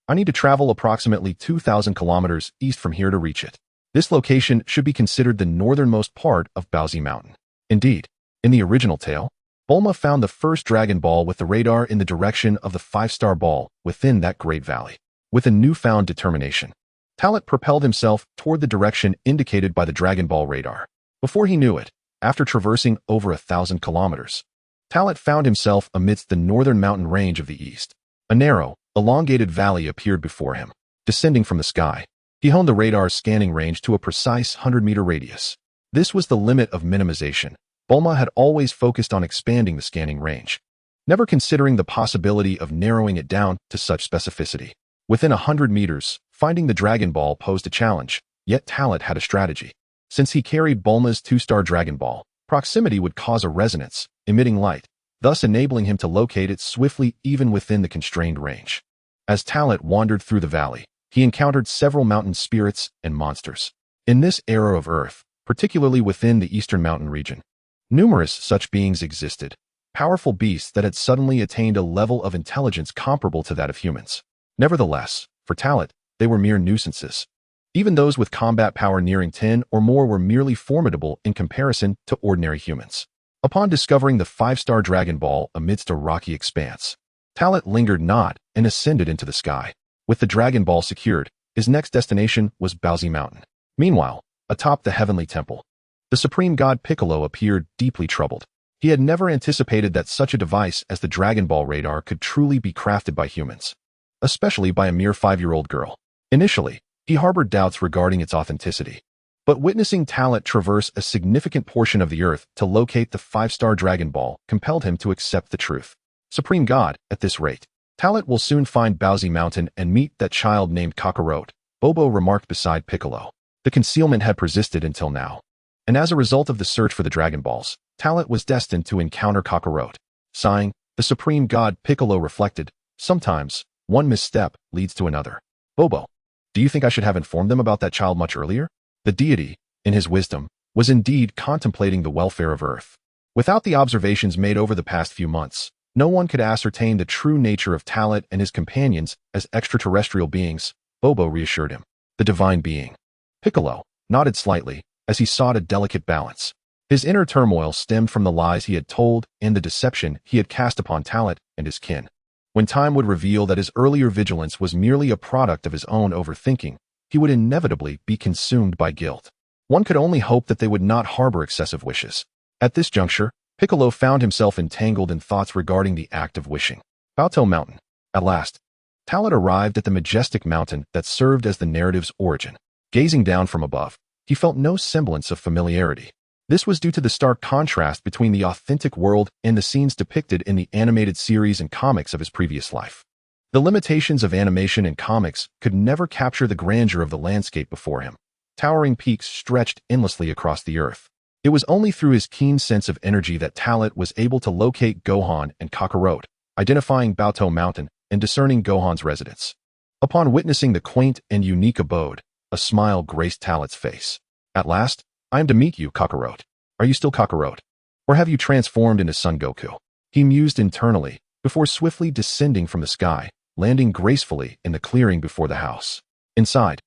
I need to travel approximately 2,000 kilometers east from here to reach it. This location should be considered the northernmost part of Bowsy Mountain. Indeed, in the original tale, Bulma found the first Dragon Ball with the radar in the direction of the 5-star ball within that great valley. With a newfound determination, Talot propelled himself toward the direction indicated by the Dragon Ball radar. Before he knew it, after traversing over 1,000 kilometers, Talot found himself amidst the northern mountain range of the east. A narrow, elongated valley appeared before him. Descending from the sky, he honed the radar's scanning range to a precise 100-meter radius. This was the limit of minimization. Bulma had always focused on expanding the scanning range, never considering the possibility of narrowing it down to such specificity. Within 100 meters, finding the Dragon Ball posed a challenge, yet Talot had a strategy. Since he carried Bulma's 2-star Dragon Ball, proximity would cause a resonance, emitting light, thus enabling him to locate it swiftly even within the constrained range. As Talot wandered through the valley, he encountered several mountain spirits and monsters. In this era of Earth, particularly within the eastern mountain region, numerous such beings existed, powerful beasts that had suddenly attained a level of intelligence comparable to that of humans. Nevertheless, for Talot, they were mere nuisances. Even those with combat power nearing 10 or more were merely formidable in comparison to ordinary humans. Upon discovering the 5-star Dragon Ball amidst a rocky expanse, Talot lingered not and ascended into the sky. With the Dragon Ball secured, his next destination was Bowsy Mountain. Meanwhile, atop the heavenly temple, the supreme god Piccolo appeared deeply troubled. He had never anticipated that such a device as the Dragon Ball radar could truly be crafted by humans, especially by a mere 5-year-old girl. Initially, he harbored doubts regarding its authenticity, but witnessing Talot traverse a significant portion of the earth to locate the 5-star Dragon Ball compelled him to accept the truth. Supreme God, at this rate, Talot will soon find Bowsy Mountain and meet that child named Kakarot, Bobo remarked beside Piccolo. The concealment had persisted until now, and as a result of the search for the Dragon Balls, Talot was destined to encounter Kakarot. Sighing, the supreme god Piccolo reflected, sometimes, one misstep leads to another. Bobo, do you think I should have informed them about that child much earlier? The deity, in his wisdom, was indeed contemplating the welfare of Earth. Without the observations made over the past few months, no one could ascertain the true nature of Talot and his companions as extraterrestrial beings, Bobo reassured him. The divine being. Piccolo nodded slightly as he sought a delicate balance. His inner turmoil stemmed from the lies he had told and the deception he had cast upon Talot and his kin. When time would reveal that his earlier vigilance was merely a product of his own overthinking, he would inevitably be consumed by guilt. One could only hope that they would not harbor excessive wishes. At this juncture, Piccolo found himself entangled in thoughts regarding the act of wishing. Baotou Mountain. At last, Talot arrived at the majestic mountain that served as the narrative's origin. Gazing down from above, he felt no semblance of familiarity. This was due to the stark contrast between the authentic world and the scenes depicted in the animated series and comics of his previous life. The limitations of animation and comics could never capture the grandeur of the landscape before him. Towering peaks stretched endlessly across the earth. It was only through his keen sense of energy that Talot was able to locate Gohan and Kakarot, identifying Baotou Mountain and discerning Gohan's residence. Upon witnessing the quaint and unique abode, a smile graced Talot's face. At last, I am to meet you, Kakarot. Are you still Kakarot? Or have you transformed into Son Goku? He mused internally, before swiftly descending from the sky, landing gracefully in the clearing before the house. Inside,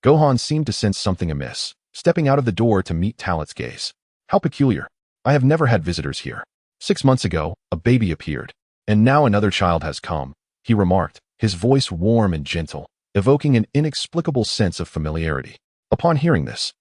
Gohan seemed to sense something amiss, stepping out of the door to meet Talot's gaze. How peculiar. I have never had visitors here. 6 months ago, a baby appeared, and now another child has come, he remarked, his voice warm and gentle, evoking an inexplicable sense of familiarity. Upon hearing this,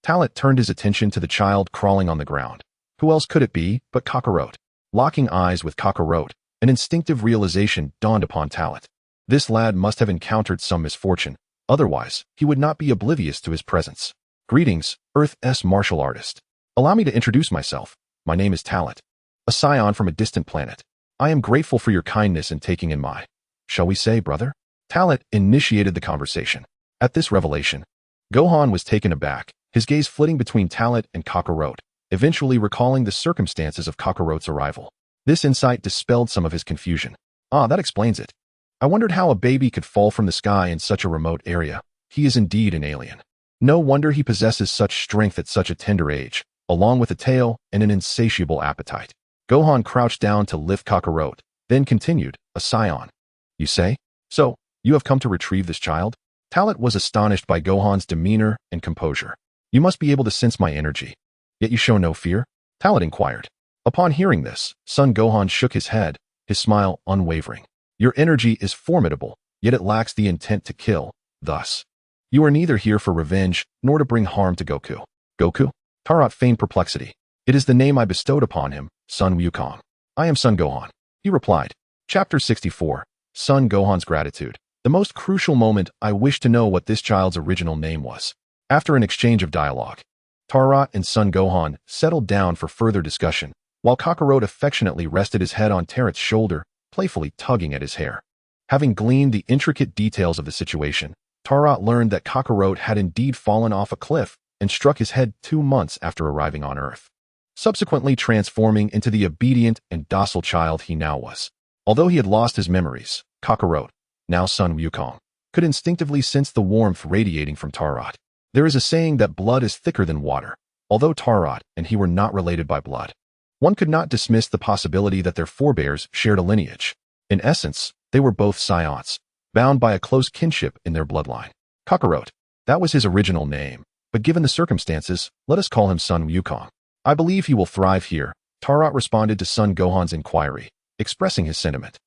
Talot turned his attention to the child crawling on the ground. Who else could it be but Kakarot? Locking eyes with Kakarot, an instinctive realization dawned upon Talot. This lad must have encountered some misfortune, otherwise he would not be oblivious to his presence. Greetings, Earth's martial artist. Allow me to introduce myself. My name is Talot, a Saiyan from a distant planet. I am grateful for your kindness in taking in my, shall we say, brother? Talot initiated the conversation. At this revelation, Gohan was taken aback, his gaze flitting between Talot and Kakarot, eventually recalling the circumstances of Kakarot's arrival. This insight dispelled some of his confusion. Ah, that explains it. I wondered how a baby could fall from the sky in such a remote area. He is indeed an alien. No wonder he possesses such strength at such a tender age, along with a tail and an insatiable appetite. Gohan crouched down to lift Kakarot, then continued, a Saiyan. You say? So, you have come to retrieve this child? Talot was astonished by Gohan's demeanor and composure. You must be able to sense my energy. Yet you show no fear? Talon inquired. Upon hearing this, Son Gohan shook his head, his smile unwavering. Your energy is formidable, yet it lacks the intent to kill, thus. You are neither here for revenge, nor to bring harm to Goku. Goku? Tarot feigned perplexity. It is the name I bestowed upon him, Son Wukong. I am Son Gohan. He replied. Chapter 64. Son Gohan's Gratitude. The most crucial moment, I wish to know what this child's original name was. After an exchange of dialogue, Tarot and Son Gohan settled down for further discussion, while Kakarot affectionately rested his head on Tarot's shoulder, playfully tugging at his hair. Having gleaned the intricate details of the situation, Tarot learned that Kakarot had indeed fallen off a cliff and struck his head 2 months after arriving on Earth, subsequently transforming into the obedient and docile child he now was. Although he had lost his memories, Kakarot, now Son Wukong, could instinctively sense the warmth radiating from Tarot. There is a saying that blood is thicker than water. Although Tarot and he were not related by blood, one could not dismiss the possibility that their forebears shared a lineage. In essence, they were both Saiyans, bound by a close kinship in their bloodline. Kakarot, that was his original name, but given the circumstances, let us call him Son Wukong. I believe he will thrive here, Tarot responded to Son Gohan's inquiry, expressing his sentiment.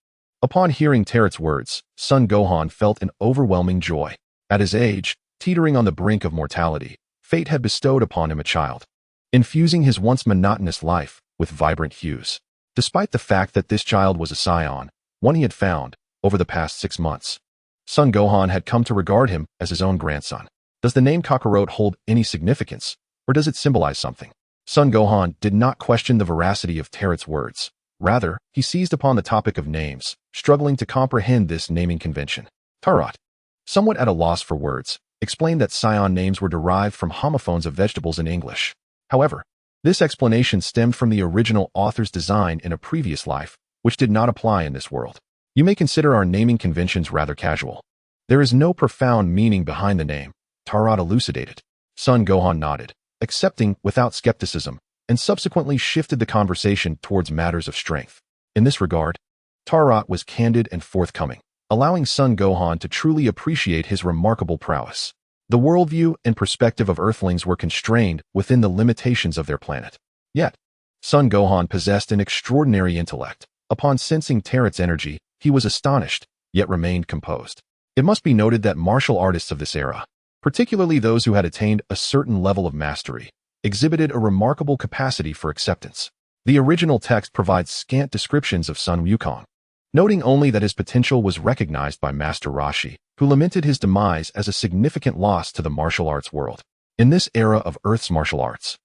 Upon hearing Tarot's words, Son Gohan felt an overwhelming joy. At his age, teetering on the brink of mortality, fate had bestowed upon him a child, infusing his once monotonous life with vibrant hues. Despite the fact that this child was a Saiyan, one he had found over the past 6 months, Son Gohan had come to regard him as his own grandson. Does the name Kakarot hold any significance, or does it symbolize something? Son Gohan did not question the veracity of Tarot's words. Rather, he seized upon the topic of names, struggling to comprehend this naming convention. Tarot, somewhat at a loss for words, explained that Saiyan names were derived from homophones of vegetables in English. However, this explanation stemmed from the original author's design in a previous life, which did not apply in this world. You may consider our naming conventions rather casual. There is no profound meaning behind the name, Tarot elucidated. Son Gohan nodded, accepting without skepticism, and subsequently shifted the conversation towards matters of strength. In this regard, Tarot was candid and forthcoming, allowing Son Gohan to truly appreciate his remarkable prowess. The worldview and perspective of Earthlings were constrained within the limitations of their planet. Yet, Son Gohan possessed an extraordinary intellect. Upon sensing Tarot's energy, he was astonished, yet remained composed. It must be noted that martial artists of this era, particularly those who had attained a certain level of mastery, exhibited a remarkable capacity for acceptance. The original text provides scant descriptions of Son Wukong, noting only that his potential was recognized by Master Roshi, who lamented his demise as a significant loss to the martial arts world. In this era of Earth's martial arts,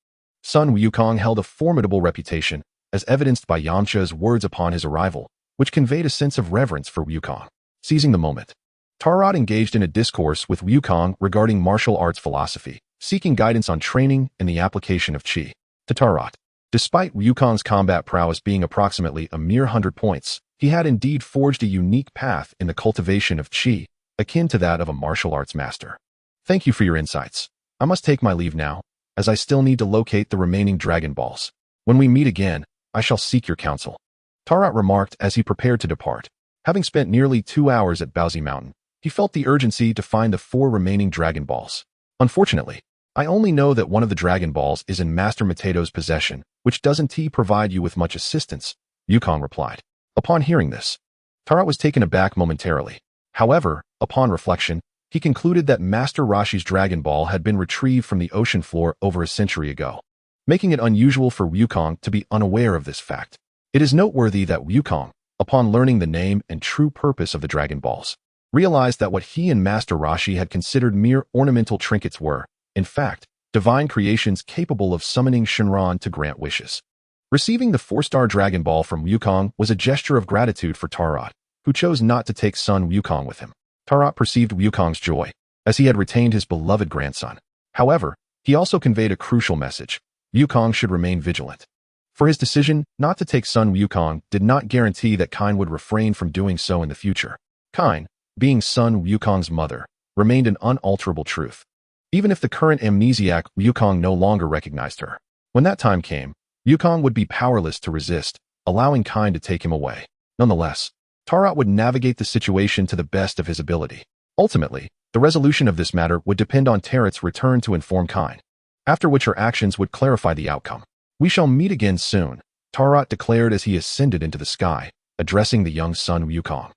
Son Wukong held a formidable reputation, as evidenced by Yamcha's words upon his arrival, which conveyed a sense of reverence for Wukong. Seizing the moment, Tarot engaged in a discourse with Wukong regarding martial arts philosophy, seeking guidance on training and the application of Qi. To Tarot, despite Wukong's combat prowess being approximately a mere 100 points, he had indeed forged a unique path in the cultivation of Qi, akin to that of a martial arts master. Thank you for your insights. I must take my leave now, as I still need to locate the remaining Dragon Balls. When we meet again, I shall seek your counsel, Tarot remarked as he prepared to depart. Having spent nearly 2 hours at Bowsy Mountain, he felt the urgency to find the 4 remaining Dragon Balls. Unfortunately, I only know that one of the Dragon Balls is in Master Matato's possession, which doesn't provide you with much assistance, Wukong replied. Upon hearing this, Tarot was taken aback momentarily. However, upon reflection, he concluded that Master Roshi's Dragon Ball had been retrieved from the ocean floor over a century ago, making it unusual for Wukong to be unaware of this fact. It is noteworthy that Wukong, upon learning the name and true purpose of the Dragon Balls, realized that what he and Master Roshi had considered mere ornamental trinkets were, in fact, divine creations capable of summoning Shenron to grant wishes. Receiving the 4-star Dragon Ball from Wukong was a gesture of gratitude for Tarot, who chose not to take Son Wukong with him. Tarot perceived Wukong's joy, as he had retained his beloved grandson. However, he also conveyed a crucial message. Wukong should remain vigilant. For his decision not to take Son Wukong did not guarantee that Kain would refrain from doing so in the future. Kain, being Son Wukong's mother, remained an unalterable truth, even if the current amnesiac Wukong no longer recognized her. When that time came, Wukong would be powerless to resist, allowing Kain to take him away. Nonetheless, Tarot would navigate the situation to the best of his ability. Ultimately, the resolution of this matter would depend on Tarot's return to inform Kain, after which her actions would clarify the outcome. We shall meet again soon, Tarot declared as he ascended into the sky, addressing the young son Wukong,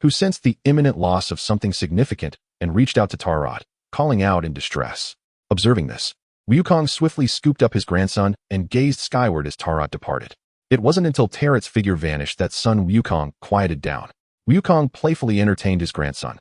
who sensed the imminent loss of something significant and reached out to Tarot, calling out in distress. Observing this, Wukong swiftly scooped up his grandson and gazed skyward as Tarot departed. It wasn't until Tarot's figure vanished that son Wukong quieted down. Wukong playfully entertained his grandson,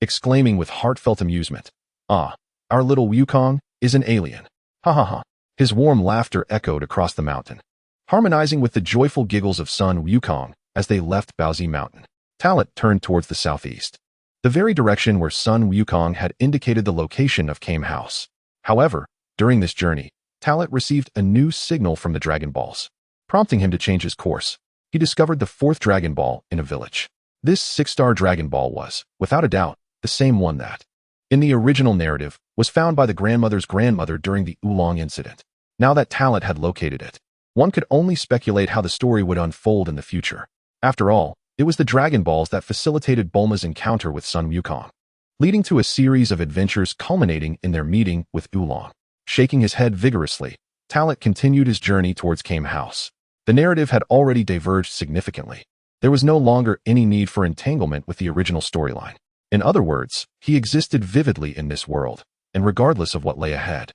exclaiming with heartfelt amusement, "Ah, our little Wukong is an alien. Ha ha ha." His warm laughter echoed across the mountain, harmonizing with the joyful giggles of son Wukong as they left Baozi Mountain. Talot turned towards the southeast, the very direction where son Wukong had indicated the location of Kame House. However, during this journey, Talot received a new signal from the Dragon Balls, prompting him to change his course. He discovered the fourth Dragon Ball in a village. This 6-star Dragon Ball was, without a doubt, the same one that, in the original narrative, was found by the grandmother's grandmother during the Oolong incident. Now that Talot had located it, one could only speculate how the story would unfold in the future. After all, it was the Dragon Balls that facilitated Bulma's encounter with son Wukong, leading to a series of adventures culminating in their meeting with Oolong. Shaking his head vigorously, Talot continued his journey towards Kame House. The narrative had already diverged significantly. There was no longer any need for entanglement with the original storyline. In other words, he existed vividly in this world, and regardless of what lay ahead,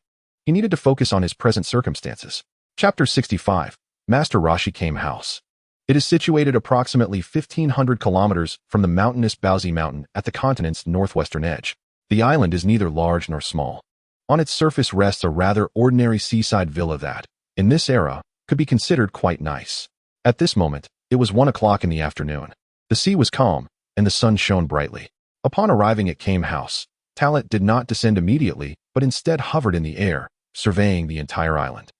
he needed to focus on his present circumstances. Chapter 65, Master Roshi Kame House. It is situated approximately 1,500 kilometers from the mountainous Baozi Mountain at the continent's northwestern edge. The island is neither large nor small. On its surface rests a rather ordinary seaside villa that, in this era, could be considered quite nice. At this moment, it was 1 o'clock in the afternoon. The sea was calm, and the sun shone brightly. Upon arriving at Kame House, Talot did not descend immediately, but instead hovered in the air, surveying the entire island.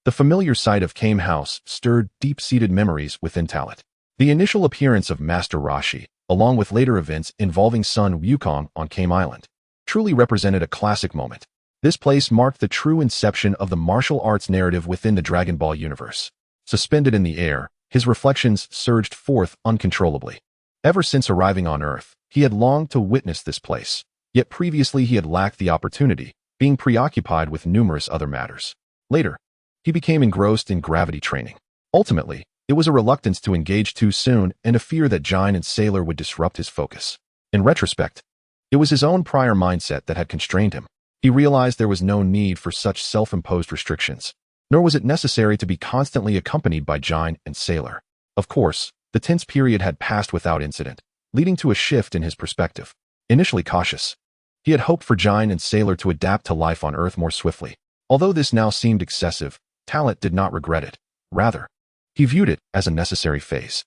The familiar sight of Kame House stirred deep-seated memories within Talot. The initial appearance of Master Roshi, along with later events involving son Wukong on Kame Island, truly represented a classic moment. This place marked the true inception of the martial arts narrative within the Dragon Ball universe. Suspended in the air, his reflections surged forth uncontrollably. Ever since arriving on Earth, he had longed to witness this place, yet previously he had lacked the opportunity, being preoccupied with numerous other matters. Later, he became engrossed in gravity training. Ultimately, it was a reluctance to engage too soon and a fear that Jine and Sailor would disrupt his focus. In retrospect, it was his own prior mindset that had constrained him. He realized there was no need for such self-imposed restrictions, nor was it necessary to be constantly accompanied by Jine and Sailor. Of course, the tense period had passed without incident, leading to a shift in his perspective. Initially cautious, he had hoped for Jine and Sailor to adapt to life on Earth more swiftly. Although this now seemed excessive, Talot did not regret it. Rather, he viewed it as a necessary phase.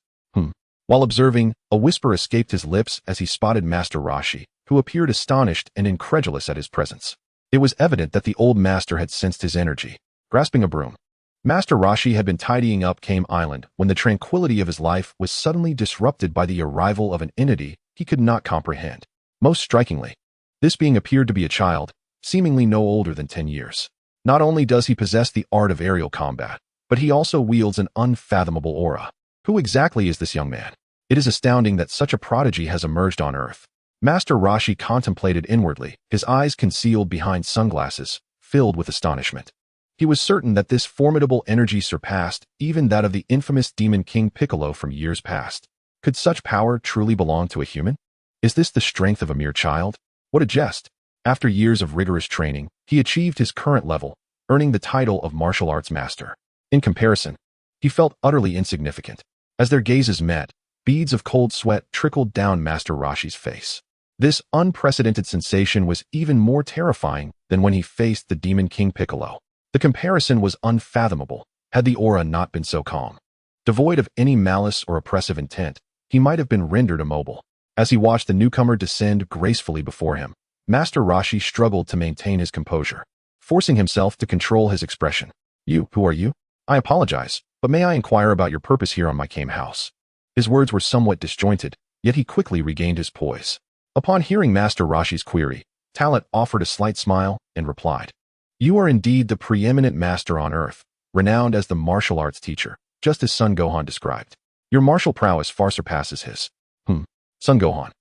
While observing, a whisper escaped his lips as he spotted Master Roshi, who appeared astonished and incredulous at his presence. It was evident that the old master had sensed his energy. Grasping a broom, Master Roshi had been tidying up Kame Island when the tranquility of his life was suddenly disrupted by the arrival of an entity he could not comprehend. Most strikingly, this being appeared to be a child, seemingly no older than 10 years. Not only does he possess the art of aerial combat, but he also wields an unfathomable aura. Who exactly is this young man? It is astounding that such a prodigy has emerged on Earth. Master Roshi contemplated inwardly, his eyes concealed behind sunglasses, filled with astonishment. He was certain that this formidable energy surpassed even that of the infamous Demon King Piccolo from years past. Could such power truly belong to a human? Is this the strength of a mere child? What a jest! After years of rigorous training, he achieved his current level, earning the title of martial arts master. In comparison, he felt utterly insignificant. As their gazes met, beads of cold sweat trickled down Master Roshi's face. This unprecedented sensation was even more terrifying than when he faced the Demon King Piccolo. The comparison was unfathomable, had the aura not been so calm. Devoid of any malice or oppressive intent, he might have been rendered immobile. As he watched the newcomer descend gracefully before him, Master Roshi struggled to maintain his composure, forcing himself to control his expression. Who are you? I apologize, but may I inquire about your purpose here on my Kame House? His words were somewhat disjointed, yet he quickly regained his poise. Upon hearing Master Roshi's query, Talot offered a slight smile and replied, You are indeed the preeminent master on Earth, renowned as the martial arts teacher, just as Son Gohan described. Your martial prowess far surpasses his. Son Gohan.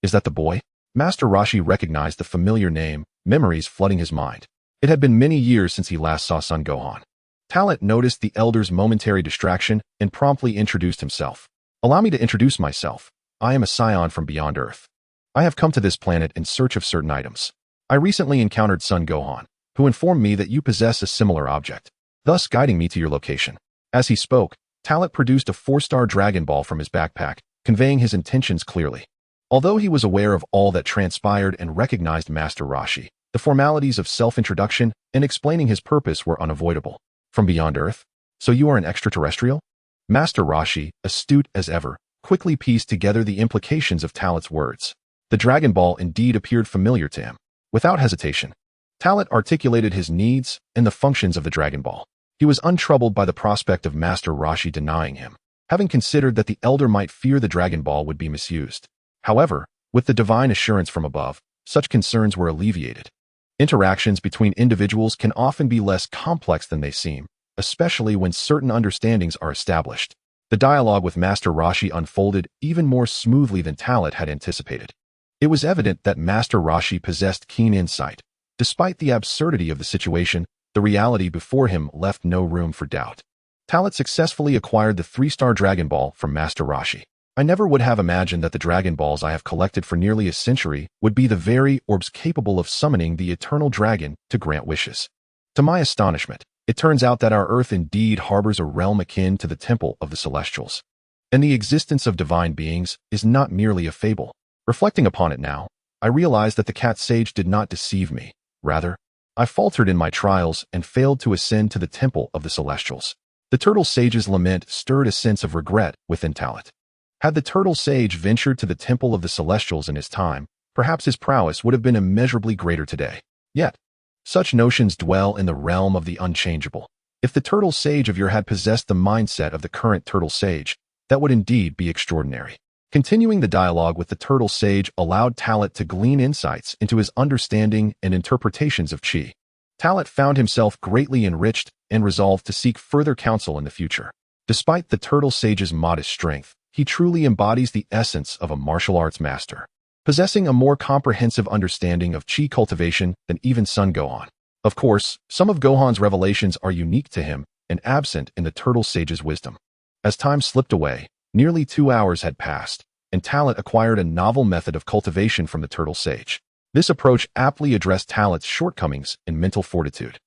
Is that the boy? Master Roshi recognized the familiar name, memories flooding his mind. It had been many years since he last saw Son Gohan. Talat noticed the elder's momentary distraction and promptly introduced himself. Allow me to introduce myself. I am a Saiyan from beyond Earth. I have come to this planet in search of certain items. I recently encountered Son Gohan, who informed me that you possess a similar object, thus guiding me to your location. As he spoke, Talat produced a 4-star Dragon Ball from his backpack, conveying his intentions clearly. Although he was aware of all that transpired and recognized Master Roshi, the formalities of self-introduction and explaining his purpose were unavoidable. From beyond Earth? So you are an extraterrestrial? Master Roshi, astute as ever, quickly pieced together the implications of Talat's words. The Dragon Ball indeed appeared familiar to him. Without hesitation, Talat articulated his needs and the functions of the Dragon Ball. He was untroubled by the prospect of Master Roshi denying him, having considered that the elder might fear the Dragon Ball would be misused. However, with the divine assurance from above, such concerns were alleviated. Interactions between individuals can often be less complex than they seem, especially when certain understandings are established. The dialogue with Master Roshi unfolded even more smoothly than Talat had anticipated. It was evident that Master Roshi possessed keen insight. Despite the absurdity of the situation, the reality before him left no room for doubt. Talat successfully acquired the 3-star Dragon Ball from Master Roshi. I never would have imagined that the Dragon Balls I have collected for nearly a century would be the very orbs capable of summoning the eternal dragon to grant wishes. To my astonishment, it turns out that our Earth indeed harbors a realm akin to the Temple of the Celestials. And the existence of divine beings is not merely a fable. Reflecting upon it now, I realize that the cat sage did not deceive me. Rather, I faltered in my trials and failed to ascend to the Temple of the Celestials. The turtle sage's lament stirred a sense of regret within Talat. Had the turtle sage ventured to the Temple of the Celestials in his time, perhaps his prowess would have been immeasurably greater today. Yet, such notions dwell in the realm of the unchangeable. If the turtle sage of yore had possessed the mindset of the current turtle sage, that would indeed be extraordinary. Continuing the dialogue with the turtle sage allowed Talat to glean insights into his understanding and interpretations of Chi. Talat found himself greatly enriched and resolved to seek further counsel in the future. Despite the turtle sage's modest strength, he truly embodies the essence of a martial arts master, possessing a more comprehensive understanding of Chi cultivation than even Son Gohan. Of course, some of Gohan's revelations are unique to him and absent in the turtle sage's wisdom. As time slipped away, nearly 2 hours had passed, and Talat acquired a novel method of cultivation from the turtle sage. This approach aptly addressed Talat's shortcomings in mental fortitude.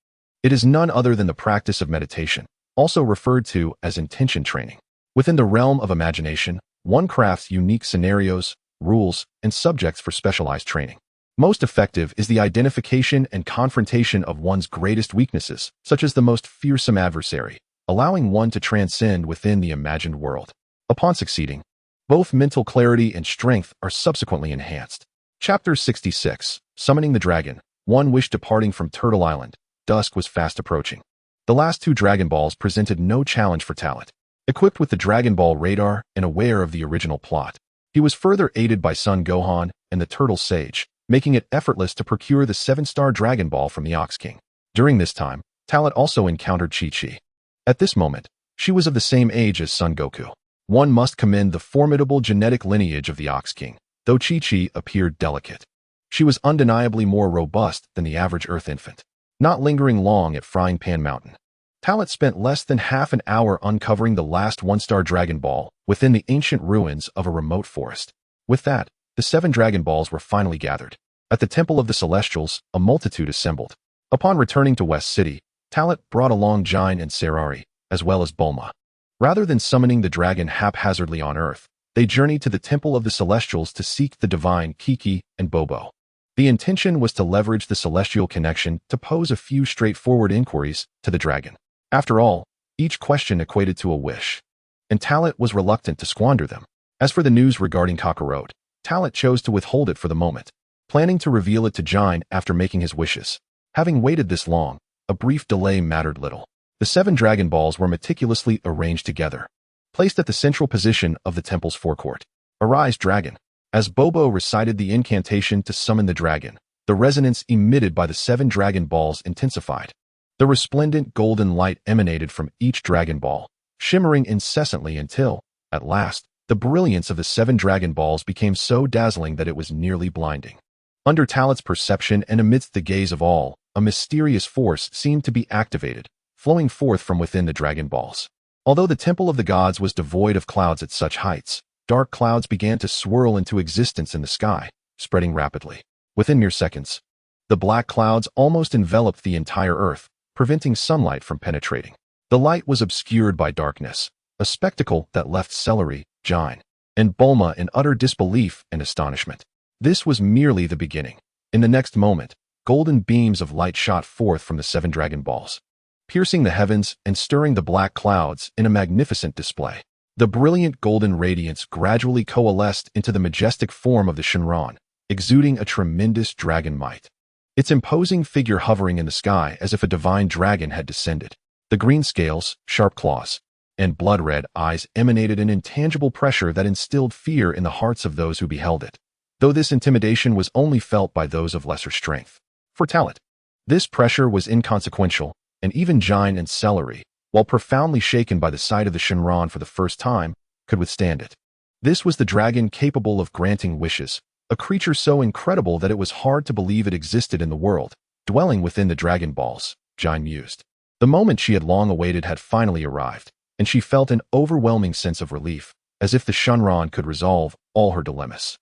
It is none other than the practice of meditation, also referred to as intention training. Within the realm of imagination, one crafts unique scenarios, rules, and subjects for specialized training. Most effective is the identification and confrontation of one's greatest weaknesses, such as the most fearsome adversary, allowing one to transcend within the imagined world. Upon succeeding, both mental clarity and strength are subsequently enhanced. Chapter 66, Summoning the Dragon. One wish departing from Turtle Island. Dusk was fast approaching. The last 2 Dragon Balls presented no challenge for Talat. Equipped with the Dragon Ball radar and aware of the original plot, he was further aided by Son Gohan and the Turtle Sage, making it effortless to procure the 7-star Dragon Ball from the Ox King. During this time, Talat also encountered Chi-Chi. At this moment, she was of the same age as Son Goku. One must commend the formidable genetic lineage of the Ox King, though Chi-Chi appeared delicate. She was undeniably more robust than the average Earth infant. Not lingering long at Frying Pan Mountain, Talat spent less than half an hour uncovering the last 1-star Dragon Ball within the ancient ruins of a remote forest. With that, the 7 Dragon Balls were finally gathered. At the Temple of the Celestials, a multitude assembled. Upon returning to West City, Talat brought along Jine and Serari, as well as Bulma. Rather than summoning the dragon haphazardly on Earth, they journeyed to the Temple of the Celestials to seek the divine Kiki and Bobo. The intention was to leverage the celestial connection to pose a few straightforward inquiries to the dragon. After all, each question equated to a wish, and Talat was reluctant to squander them. As for the news regarding Kakarot, Talat chose to withhold it for the moment, planning to reveal it to Jine after making his wishes. Having waited this long, a brief delay mattered little. The 7 Dragon Balls were meticulously arranged together, placed at the central position of the temple's forecourt. Arise, dragon! As Bobo recited the incantation to summon the dragon, the resonance emitted by the 7 Dragon Balls intensified. The resplendent golden light emanated from each Dragon Ball, shimmering incessantly until, at last, the brilliance of the 7 Dragon Balls became so dazzling that it was nearly blinding. Under Talat's perception and amidst the gaze of all, a mysterious force seemed to be activated, flowing forth from within the Dragon Balls. Although the Temple of the Gods was devoid of clouds at such heights, dark clouds began to swirl into existence in the sky, spreading rapidly. Within mere seconds, the black clouds almost enveloped the entire Earth, preventing sunlight from penetrating. The light was obscured by darkness, a spectacle that left Celery, Jine, and Bulma in utter disbelief and astonishment. This was merely the beginning. In the next moment, golden beams of light shot forth from the 7 Dragon Balls, piercing the heavens and stirring the black clouds in a magnificent display. The brilliant golden radiance gradually coalesced into the majestic form of the Shenron, exuding a tremendous dragon might. Its imposing figure hovering in the sky as if a divine dragon had descended. The green scales, sharp claws, and blood-red eyes emanated an intangible pressure that instilled fear in the hearts of those who beheld it, though this intimidation was only felt by those of lesser strength. For talent, this pressure was inconsequential, and even Jine and Celery, while profoundly shaken by the sight of the Shenron for the first time, could withstand it. This was the dragon capable of granting wishes, a creature so incredible that it was hard to believe it existed in the world, dwelling within the Dragon Balls, Jine mused. The moment she had long awaited had finally arrived, and she felt an overwhelming sense of relief, as if the Shenron could resolve all her dilemmas.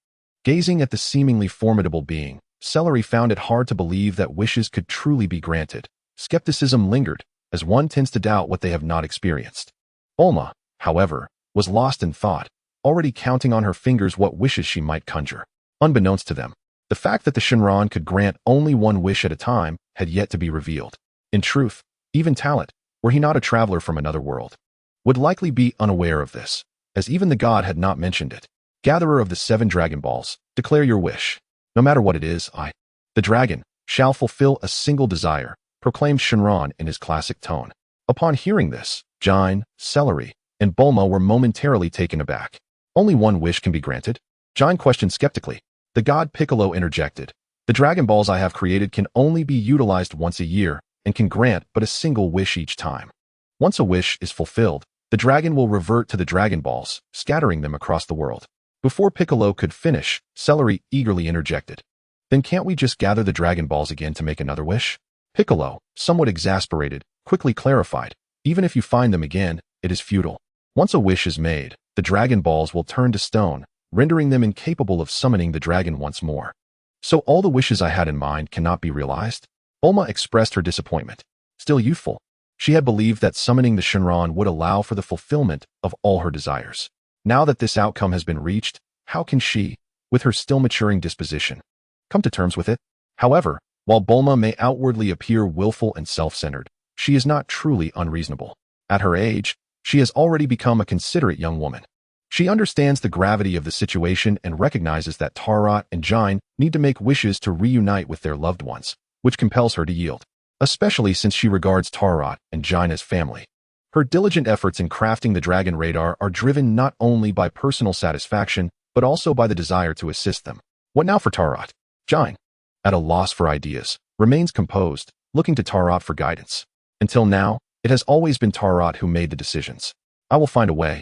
Gazing at the seemingly formidable being, Celery found it hard to believe that wishes could truly be granted. Skepticism lingered, as one tends to doubt what they have not experienced. Bulma, however, was lost in thought, already counting on her fingers what wishes she might conjure. Unbeknownst to them, the fact that the Shenron could grant only one wish at a time had yet to be revealed. In truth, even Talent, were he not a traveler from another world, would likely be unaware of this, as even the god had not mentioned it. Gatherer of the 7 Dragon Balls, declare your wish. No matter what it is, the dragon, shall fulfill a single desire, proclaimed Shenron in his classic tone. Upon hearing this, Jine, Celery, and Bulma were momentarily taken aback. Only one wish can be granted? Jine questioned skeptically. The god Piccolo interjected. The Dragon Balls I have created can only be utilized once a year, and can grant but a single wish each time. Once a wish is fulfilled, the dragon will revert to the Dragon Balls, scattering them across the world. Before Piccolo could finish, Celery eagerly interjected. Then can't we just gather the Dragon Balls again to make another wish? Piccolo, somewhat exasperated, quickly clarified. Even if you find them again, it is futile. Once a wish is made, the Dragon Balls will turn to stone, rendering them incapable of summoning the dragon once more. So all the wishes I had in mind cannot be realized? Bulma expressed her disappointment. Still youthful, she had believed that summoning the Shenron would allow for the fulfillment of all her desires. Now that this outcome has been reached, how can she, with her still maturing disposition, come to terms with it? However, while Bulma may outwardly appear willful and self-centered, she is not truly unreasonable. At her age, she has already become a considerate young woman. She understands the gravity of the situation and recognizes that Tarot and Jine need to make wishes to reunite with their loved ones, which compels her to yield, especially since she regards Tarot and Jine as family. Her diligent efforts in crafting the Dragon Radar are driven not only by personal satisfaction, but also by the desire to assist them. What now for Tarot? Jine, at a loss for ideas, remains composed, looking to Tarot for guidance. Until now, it has always been Tarot who made the decisions. I will find a way,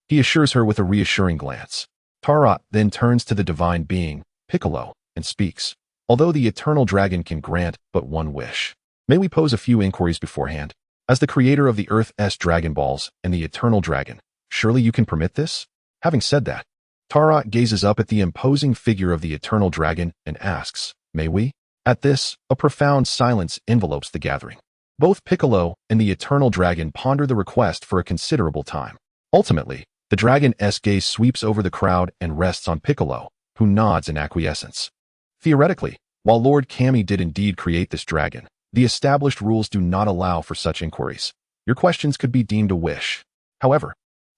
he assures her with a reassuring glance. Tarot then turns to the divine being, Piccolo, and speaks. Although the eternal dragon can grant but one wish, may we pose a few inquiries beforehand? As the creator of the Earth's Dragon Balls and the eternal dragon, surely you can permit this? Having said that, Tarot gazes up at the imposing figure of the eternal dragon and asks, may we? At this, a profound silence envelopes the gathering. Both Piccolo and the eternal dragon ponder the request for a considerable time. Ultimately, the dragon's gaze sweeps over the crowd and rests on Piccolo, who nods in acquiescence. Theoretically, while Lord Kami did indeed create this dragon, the established rules do not allow for such inquiries. Your questions could be deemed a wish. However,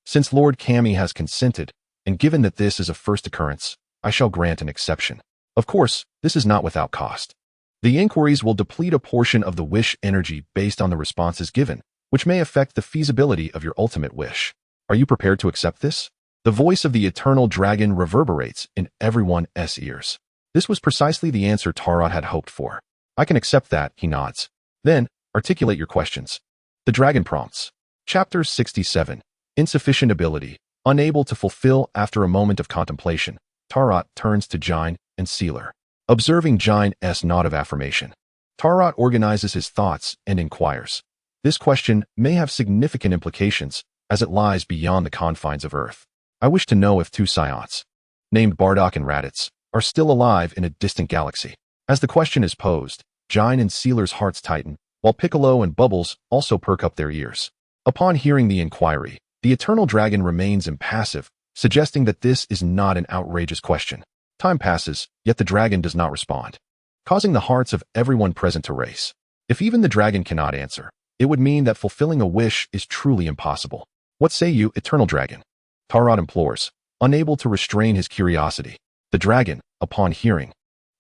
since Lord Kami has consented, and given that this is a first occurrence, I shall grant an exception. Of course, this is not without cost. The inquiries will deplete a portion of the wish energy based on the responses given, which may affect the feasibility of your ultimate wish. Are you prepared to accept this? The voice of the eternal dragon reverberates in everyone's ears. This was precisely the answer Tarot had hoped for. I can accept that, he nods. Then, articulate your questions. The dragon prompts. Chapter 67. Insufficient ability. Unable to fulfill after a moment of contemplation, Tarot turns to Jine and Sealer. Observing Jine's nod of affirmation, Tarot organizes his thoughts and inquires. This question may have significant implications as it lies beyond the confines of Earth. I wish to know if two Saiyans, named Bardock and Raditz, are still alive in a distant galaxy. As the question is posed, Jine and Sealer's hearts tighten, while Piccolo and Bubbles also perk up their ears. Upon hearing the inquiry, the Eternal Dragon remains impassive, suggesting that this is not an outrageous question. Time passes, yet the dragon does not respond, causing the hearts of everyone present to race. If even the dragon cannot answer, it would mean that fulfilling a wish is truly impossible. What say you, Eternal Dragon? Tarot implores, unable to restrain his curiosity. The dragon, upon hearing,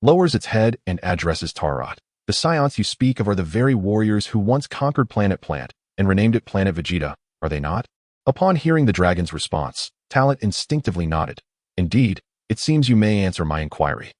lowers its head and addresses Tarot. The Saiyans you speak of are the very warriors who once conquered Planet Plant and renamed it Planet Vegeta, are they not? Upon hearing the dragon's response, Talent instinctively nodded. Indeed, it seems you may answer my inquiry.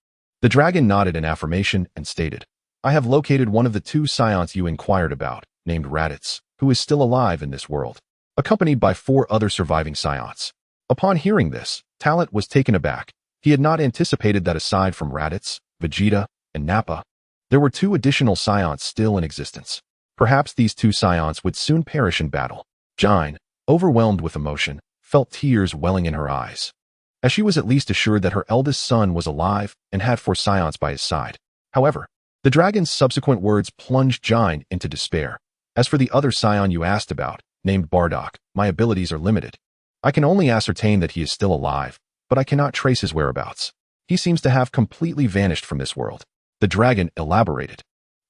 The dragon nodded in affirmation and stated, I have located one of the two Saiyans you inquired about, named Raditz, who is still alive in this world, accompanied by 4 other surviving Saiyans. Upon hearing this, Talent was taken aback. He had not anticipated that aside from Raditz, Vegeta, and Nappa, there were 2 additional Saiyans still in existence. Perhaps these 2 Saiyans would soon perish in battle. Jine, overwhelmed with emotion, felt tears welling in her eyes, as she was at least assured that her eldest son was alive and had 4 Saiyans by his side. However, the dragon's subsequent words plunged Jine into despair. As for the other Saiyan you asked about, named Bardock, my abilities are limited. I can only ascertain that he is still alive, but I cannot trace his whereabouts. He seems to have completely vanished from this world. The dragon elaborated.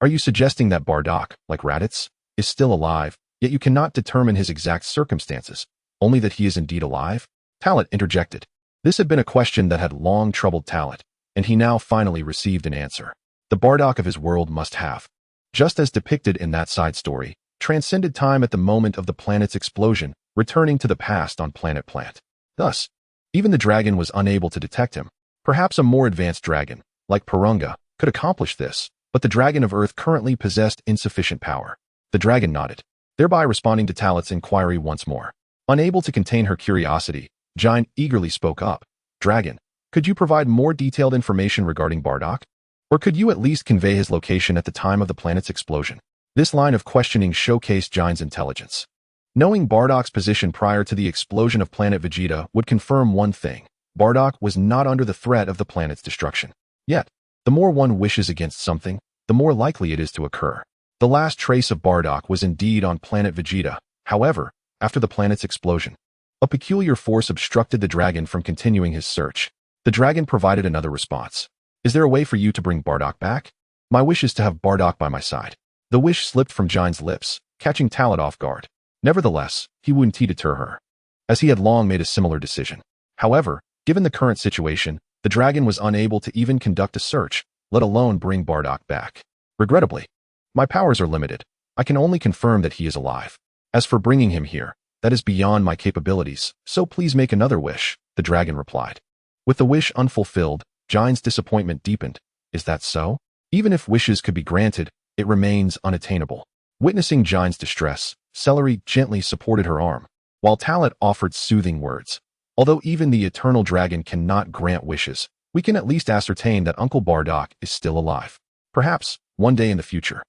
Are you suggesting that Bardock, like Raditz, is still alive, yet you cannot determine his exact circumstances, only that he is indeed alive? Talent interjected. This had been a question that had long troubled Talent, and he now finally received an answer. The Bardock of his world must have, just as depicted in that side story, transcended time at the moment of the planet's explosion, returning to the past on Planet Plant. Thus, even the dragon was unable to detect him. Perhaps a more advanced dragon, like Purunga, could accomplish this, but the dragon of Earth currently possessed insufficient power. The dragon nodded, thereby responding to Talent's inquiry once more. Unable to contain her curiosity, Jine eagerly spoke up. Dragon, could you provide more detailed information regarding Bardock? Or could you at least convey his location at the time of the planet's explosion? This line of questioning showcased Jine's intelligence. Knowing Bardock's position prior to the explosion of Planet Vegeta would confirm one thing. Bardock was not under the threat of the planet's destruction. Yet, the more one wishes against something, the more likely it is to occur. The last trace of Bardock was indeed on Planet Vegeta. However, after the planet's explosion, a peculiar force obstructed the dragon from continuing his search. The dragon provided another response. Is there a way for you to bring Bardock back? My wish is to have Bardock by my side. The wish slipped from Jine's lips, catching Talent off guard. Nevertheless, he wouldn't deter her, as he had long made a similar decision. However, given the current situation, the dragon was unable to even conduct a search, let alone bring Bardock back. Regrettably, my powers are limited. I can only confirm that he is alive. As for bringing him here, that is beyond my capabilities, so please make another wish, the dragon replied. With the wish unfulfilled, Jine's disappointment deepened. Is that so? Even if wishes could be granted, it remains unattainable. Witnessing Jine's distress, Celery gently supported her arm, while Talent offered soothing words. Although even the Eternal Dragon cannot grant wishes, we can at least ascertain that Uncle Bardock is still alive. Perhaps, one day in the future,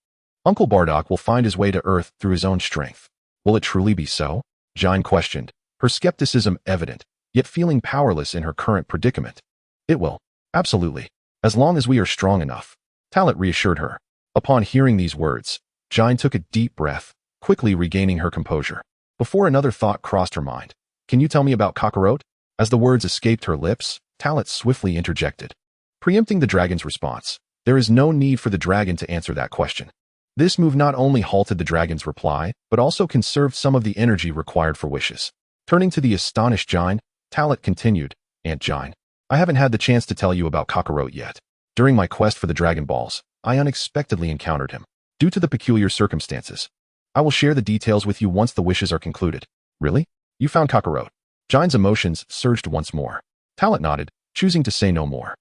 Uncle Bardock will find his way to Earth through his own strength. Will it truly be so? Jine questioned, her skepticism evident, yet feeling powerless in her current predicament. It will. Absolutely. As long as we are strong enough. Talent reassured her. Upon hearing these words, Jine took a deep breath, quickly regaining her composure. Before another thought crossed her mind. Can you tell me about Kakarot? As the words escaped her lips, Talent swiftly interjected, preempting the dragon's response. There is no need for the dragon to answer that question. This move not only halted the dragon's reply, but also conserved some of the energy required for wishes. Turning to the astonished Jine, Talent continued, Aunt Jine, I haven't had the chance to tell you about Kakarot yet. During my quest for the Dragon Balls, I unexpectedly encountered him. Due to the peculiar circumstances, I will share the details with you once the wishes are concluded. Really? You found Kakarot? Jine's emotions surged once more. Talent nodded, choosing to say no more.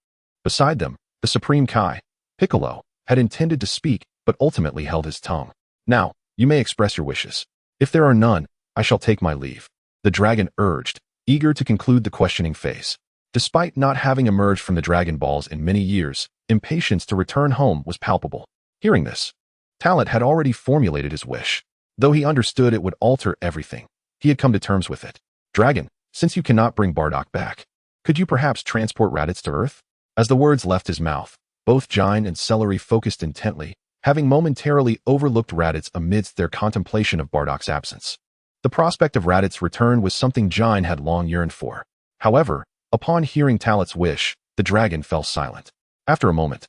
Beside them, the Supreme Kai, Piccolo, had intended to speak, but ultimately held his tongue. Now, you may express your wishes. If there are none, I shall take my leave. The dragon urged, eager to conclude the questioning phase. Despite not having emerged from the Dragon Balls in many years, impatience to return home was palpable. Hearing this, Talent had already formulated his wish. Though he understood it would alter everything, he had come to terms with it. Dragon, since you cannot bring Bardock back, could you perhaps transport Raditz to Earth? As the words left his mouth, both Giant and Celery focused intently, having momentarily overlooked Raditz amidst their contemplation of Bardock's absence. The prospect of Raditz's return was something Giant had long yearned for. However, upon hearing Talet's wish, the dragon fell silent. After a moment,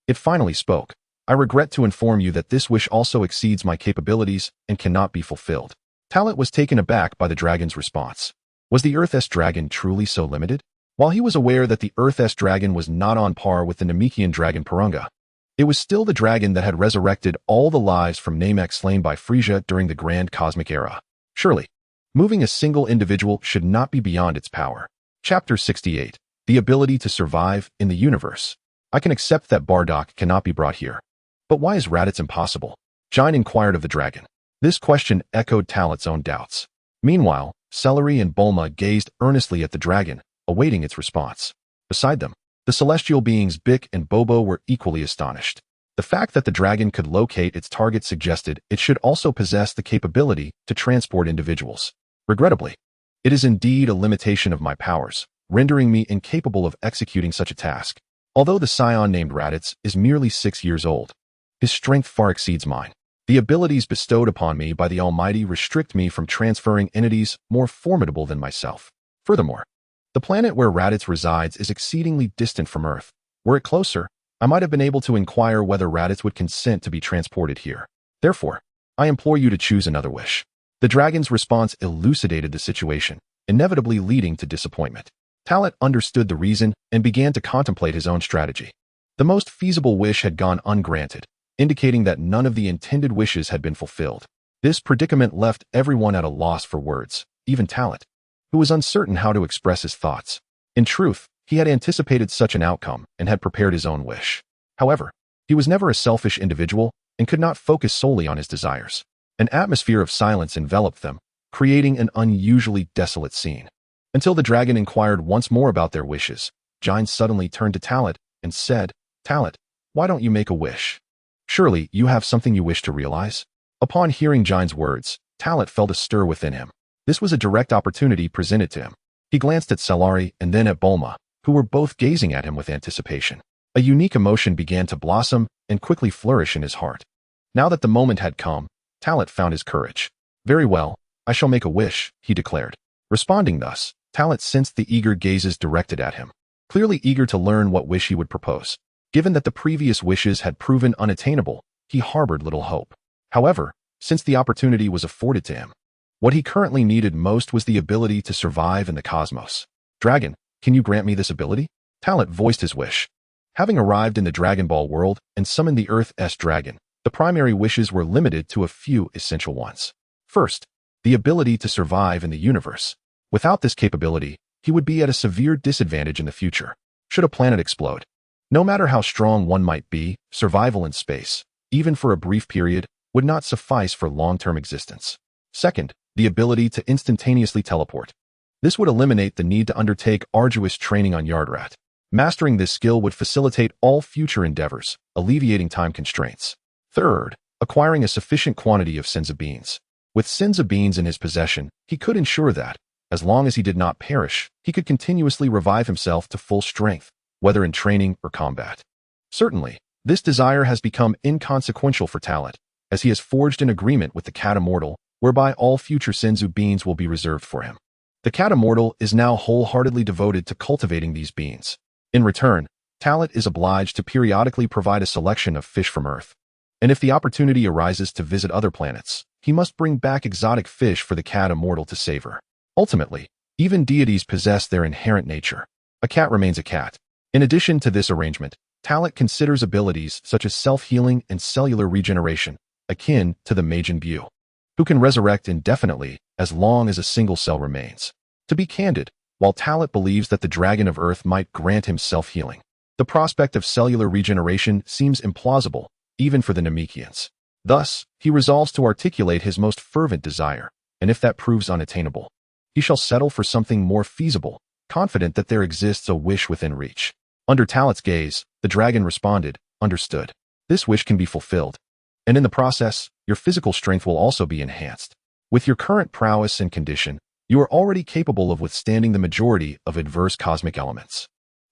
it finally spoke. I regret to inform you that this wish also exceeds my capabilities and cannot be fulfilled. Talet was taken aback by the dragon's response. Was the Earth's dragon truly so limited? While he was aware that the Earth's dragon was not on par with the Namekian dragon Purunga, it was still the dragon that had resurrected all the lives from Namek slain by Frieza during the Grand Cosmic Era. Surely, moving a single individual should not be beyond its power. Chapter 68. The ability to survive in the universe. I can accept that Bardock cannot be brought here. But why is Raditz impossible? Giant inquired of the dragon. This question echoed Talet's own doubts. Meanwhile, Celery and Bulma gazed earnestly at the dragon, awaiting its response. Beside them, the celestial beings Bick and Bobo were equally astonished. The fact that the dragon could locate its target suggested it should also possess the capability to transport individuals. Regrettably, it is indeed a limitation of my powers, rendering me incapable of executing such a task. Although the Saiyan named Raditz is merely 6 years old, his strength far exceeds mine. The abilities bestowed upon me by the Almighty restrict me from transferring entities more formidable than myself. Furthermore, the planet where Raditz resides is exceedingly distant from Earth. Were it closer, I might have been able to inquire whether Raditz would consent to be transported here. Therefore, I implore you to choose another wish. The dragon's response elucidated the situation, inevitably leading to disappointment. Talet understood the reason and began to contemplate his own strategy. The most feasible wish had gone ungranted, indicating that none of the intended wishes had been fulfilled. This predicament left everyone at a loss for words, even Talet, who was uncertain how to express his thoughts. In truth, he had anticipated such an outcome and had prepared his own wish. However, he was never a selfish individual and could not focus solely on his desires. An atmosphere of silence enveloped them, creating an unusually desolate scene. Until the dragon inquired once more about their wishes, Giant suddenly turned to Talet and said, Talet, why don't you make a wish? Surely you have something you wish to realize? Upon hearing Giant's words, Talet felt a stir within him. This was a direct opportunity presented to him. He glanced at Celery and then at Bulma, who were both gazing at him with anticipation. A unique emotion began to blossom and quickly flourish in his heart. Now that the moment had come, Talet found his courage. Very well, I shall make a wish, he declared. Responding thus, Talet sensed the eager gazes directed at him, clearly eager to learn what wish he would propose. Given that the previous wishes had proven unattainable, he harbored little hope. However, since the opportunity was afforded to him, what he currently needed most was the ability to survive in the cosmos. Dragon, can you grant me this ability? Talet voiced his wish. Having arrived in the Dragon Ball world and summoned the Earth's dragon, the primary wishes were limited to a few essential ones. First, the ability to survive in the universe. Without this capability, he would be at a severe disadvantage in the future. Should a planet explode, no matter how strong one might be, survival in space, even for a brief period, would not suffice for long-term existence. Second, the ability to instantaneously teleport. This would eliminate the need to undertake arduous training on Yardrat. Mastering this skill would facilitate all future endeavors, alleviating time constraints. Third, acquiring a sufficient quantity of Senzu beans. With Senzu beans in his possession, he could ensure that, as long as he did not perish, he could continuously revive himself to full strength, whether in training or combat. Certainly, this desire has become inconsequential for Talet, as he has forged an agreement with the Cat Immortal, whereby all future Senzu beans will be reserved for him. The Cat Immortal is now wholeheartedly devoted to cultivating these beans. In return, Talet is obliged to periodically provide a selection of fish from Earth. And if the opportunity arises to visit other planets, he must bring back exotic fish for the Cat Immortal to savor. Ultimately, even deities possess their inherent nature. A cat remains a cat. In addition to this arrangement, Talet considers abilities such as self-healing and cellular regeneration, akin to the Majin Buu, who can resurrect indefinitely as long as a single cell remains. To be candid, while Talet believes that the Dragon of Earth might grant him self-healing, the prospect of cellular regeneration seems implausible, even for the Namekians. Thus, he resolves to articulate his most fervent desire, and if that proves unattainable, he shall settle for something more feasible, confident that there exists a wish within reach. Under Talet's gaze, the dragon responded, understood. This wish can be fulfilled. And in the process, your physical strength will also be enhanced. With your current prowess and condition, you are already capable of withstanding the majority of adverse cosmic elements.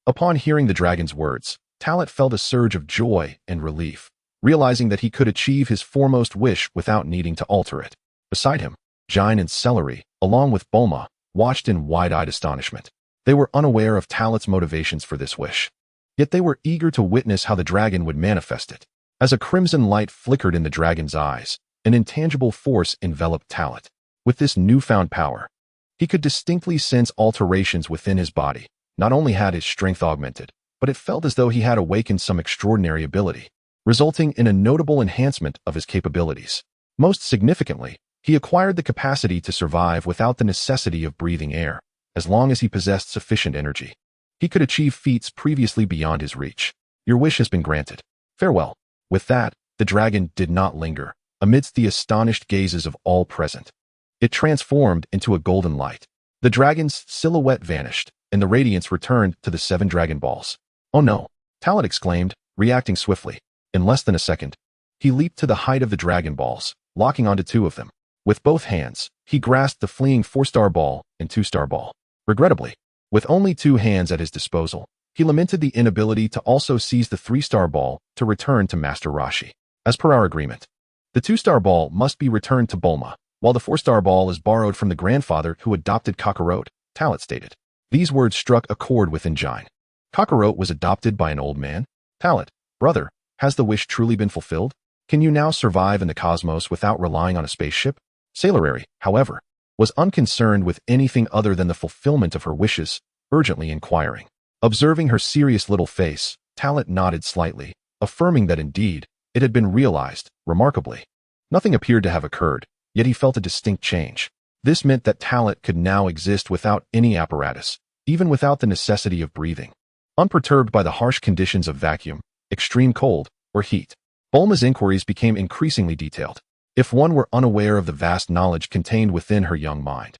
Upon hearing the dragon's words, Talit felt a surge of joy and relief, realizing that he could achieve his foremost wish without needing to alter it. Beside him, Jine and Celery, along with Bulma, watched in wide-eyed astonishment. They were unaware of Talit's motivations for this wish. Yet they were eager to witness how the dragon would manifest it. As a crimson light flickered in the dragon's eyes, an intangible force enveloped Talit. With this newfound power, he could distinctly sense alterations within his body. Not only had his strength augmented, but it felt as though he had awakened some extraordinary ability, resulting in a notable enhancement of his capabilities. Most significantly, he acquired the capacity to survive without the necessity of breathing air, as long as he possessed sufficient energy. He could achieve feats previously beyond his reach. Your wish has been granted. Farewell. With that, the dragon did not linger, amidst the astonished gazes of all present. It transformed into a golden light. The dragon's silhouette vanished, and the radiance returned to the 7 Dragon Balls. Oh no! Talit exclaimed, reacting swiftly. In less than a second, he leaped to the height of the Dragon Balls, locking onto 2 of them. With both hands, he grasped the fleeing 4-star ball and 2-star ball. Regrettably, with only 2 hands at his disposal, he lamented the inability to also seize the 3-star ball to return to Master Roshi. As per our agreement, the 2-star ball must be returned to Bulma, while the 4-star ball is borrowed from the grandfather who adopted Kakarot, Talit stated. These words struck a chord within Jine. Kakarot was adopted by an old man? Talit, brother, has the wish truly been fulfilled? Can you now survive in the cosmos without relying on a spaceship? Celery, however, was unconcerned with anything other than the fulfillment of her wishes, urgently inquiring. Observing her serious little face, Talit nodded slightly, affirming that indeed, it had been realized, remarkably. Nothing appeared to have occurred, yet he felt a distinct change. This meant that Talit could now exist without any apparatus, even without the necessity of breathing. Unperturbed by the harsh conditions of vacuum, extreme cold, or heat, Bulma's inquiries became increasingly detailed. If one were unaware of the vast knowledge contained within her young mind,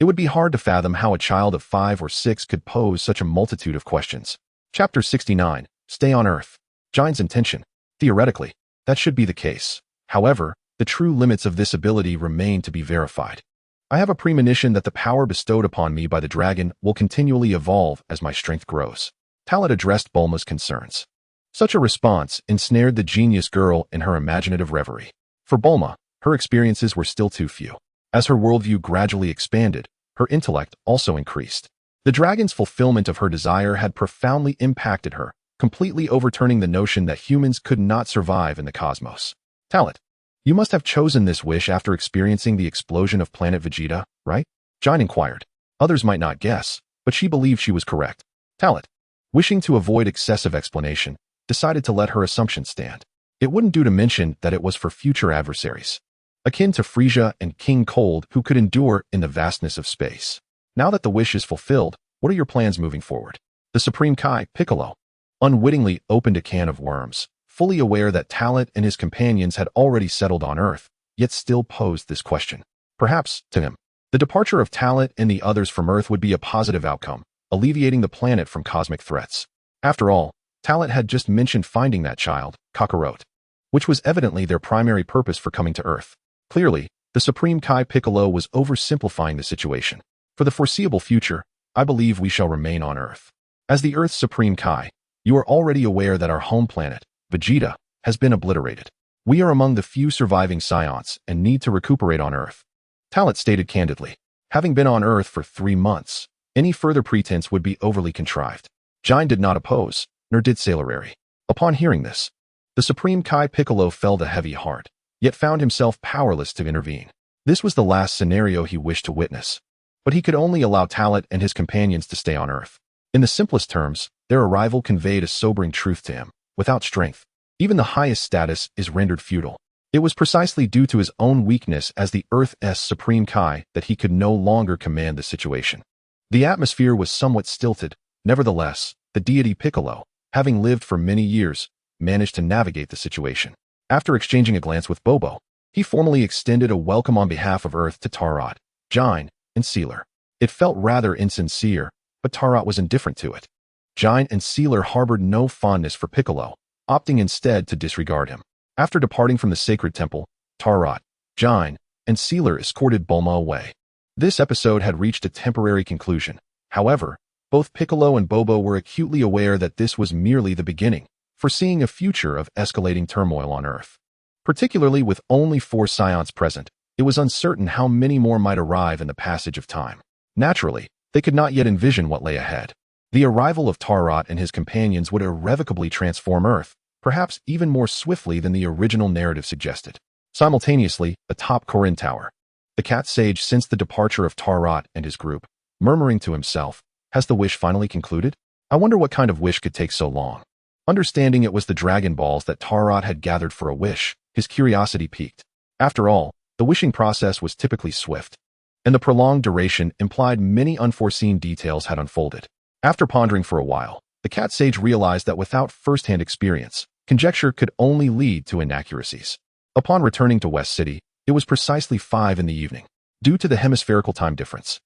it would be hard to fathom how a child of 5 or 6 could pose such a multitude of questions. Chapter 69. Stay on Earth. Jine's intention. Theoretically, that should be the case. However, the true limits of this ability remain to be verified. I have a premonition that the power bestowed upon me by the dragon will continually evolve as my strength grows. Talit addressed Bulma's concerns. Such a response ensnared the genius girl in her imaginative reverie. For Bulma, her experiences were still too few. As her worldview gradually expanded, her intellect also increased. The dragon's fulfillment of her desire had profoundly impacted her, completely overturning the notion that humans could not survive in the cosmos. Talit, you must have chosen this wish after experiencing the explosion of planet Vegeta, right? Jine inquired. Others might not guess, but she believed she was correct. Talit, wishing to avoid excessive explanation, decided to let her assumption stand. It wouldn't do to mention that it was for future adversaries, akin to Frieza and King Cold, who could endure in the vastness of space. Now that the wish is fulfilled, what are your plans moving forward? The Supreme Kai, Piccolo, unwittingly opened a can of worms, fully aware that Talit and his companions had already settled on Earth, yet still posed this question. Perhaps, to him, the departure of Talit and the others from Earth would be a positive outcome, alleviating the planet from cosmic threats. After all, Talit had just mentioned finding that child, Kakarot, which was evidently their primary purpose for coming to Earth. Clearly, the Supreme Kai Piccolo was oversimplifying the situation. For the foreseeable future, I believe we shall remain on Earth. As the Earth's Supreme Kai, you are already aware that our home planet, Vegeta, has been obliterated. We are among the few surviving Saiyans and need to recuperate on Earth. Talit stated candidly. Having been on Earth for 3 months, any further pretense would be overly contrived. Jine did not oppose, nor did Celery. Upon hearing this, the Supreme Kai Piccolo felt a heavy heart, yet found himself powerless to intervene. This was the last scenario he wished to witness. But he could only allow Talit and his companions to stay on Earth. In the simplest terms, their arrival conveyed a sobering truth to him. Without strength, even the highest status is rendered futile. It was precisely due to his own weakness as the Earth's Supreme Kai that he could no longer command the situation. The atmosphere was somewhat stilted. Nevertheless, the deity Piccolo, having lived for many years, managed to navigate the situation. After exchanging a glance with Bobo, he formally extended a welcome on behalf of Earth to Tarot, Jine, and Sealer. It felt rather insincere, but Tarot was indifferent to it. Jine and Sealer harbored no fondness for Piccolo, opting instead to disregard him. After departing from the sacred temple, Tarot, Jine, and Sealer escorted Bulma away. This episode had reached a temporary conclusion. However, both Piccolo and Bobo were acutely aware that this was merely the beginning, foreseeing a future of escalating turmoil on Earth. Particularly with only 4 Saiyans present, it was uncertain how many more might arrive in the passage of time. Naturally, they could not yet envision what lay ahead. The arrival of Tarot and his companions would irrevocably transform Earth, perhaps even more swiftly than the original narrative suggested. Simultaneously, atop Korin Tower, the cat sage sensed the departure of Tarot and his group, murmuring to himself, "Has the wish finally concluded? I wonder what kind of wish could take so long." Understanding it was the Dragon Balls that Tarot had gathered for a wish, his curiosity piqued. After all, the wishing process was typically swift, and the prolonged duration implied many unforeseen details had unfolded. After pondering for a while, the cat sage realized that without first-hand experience, conjecture could only lead to inaccuracies. Upon returning to West City, it was precisely 5 in the evening. Due to the hemispherical time difference,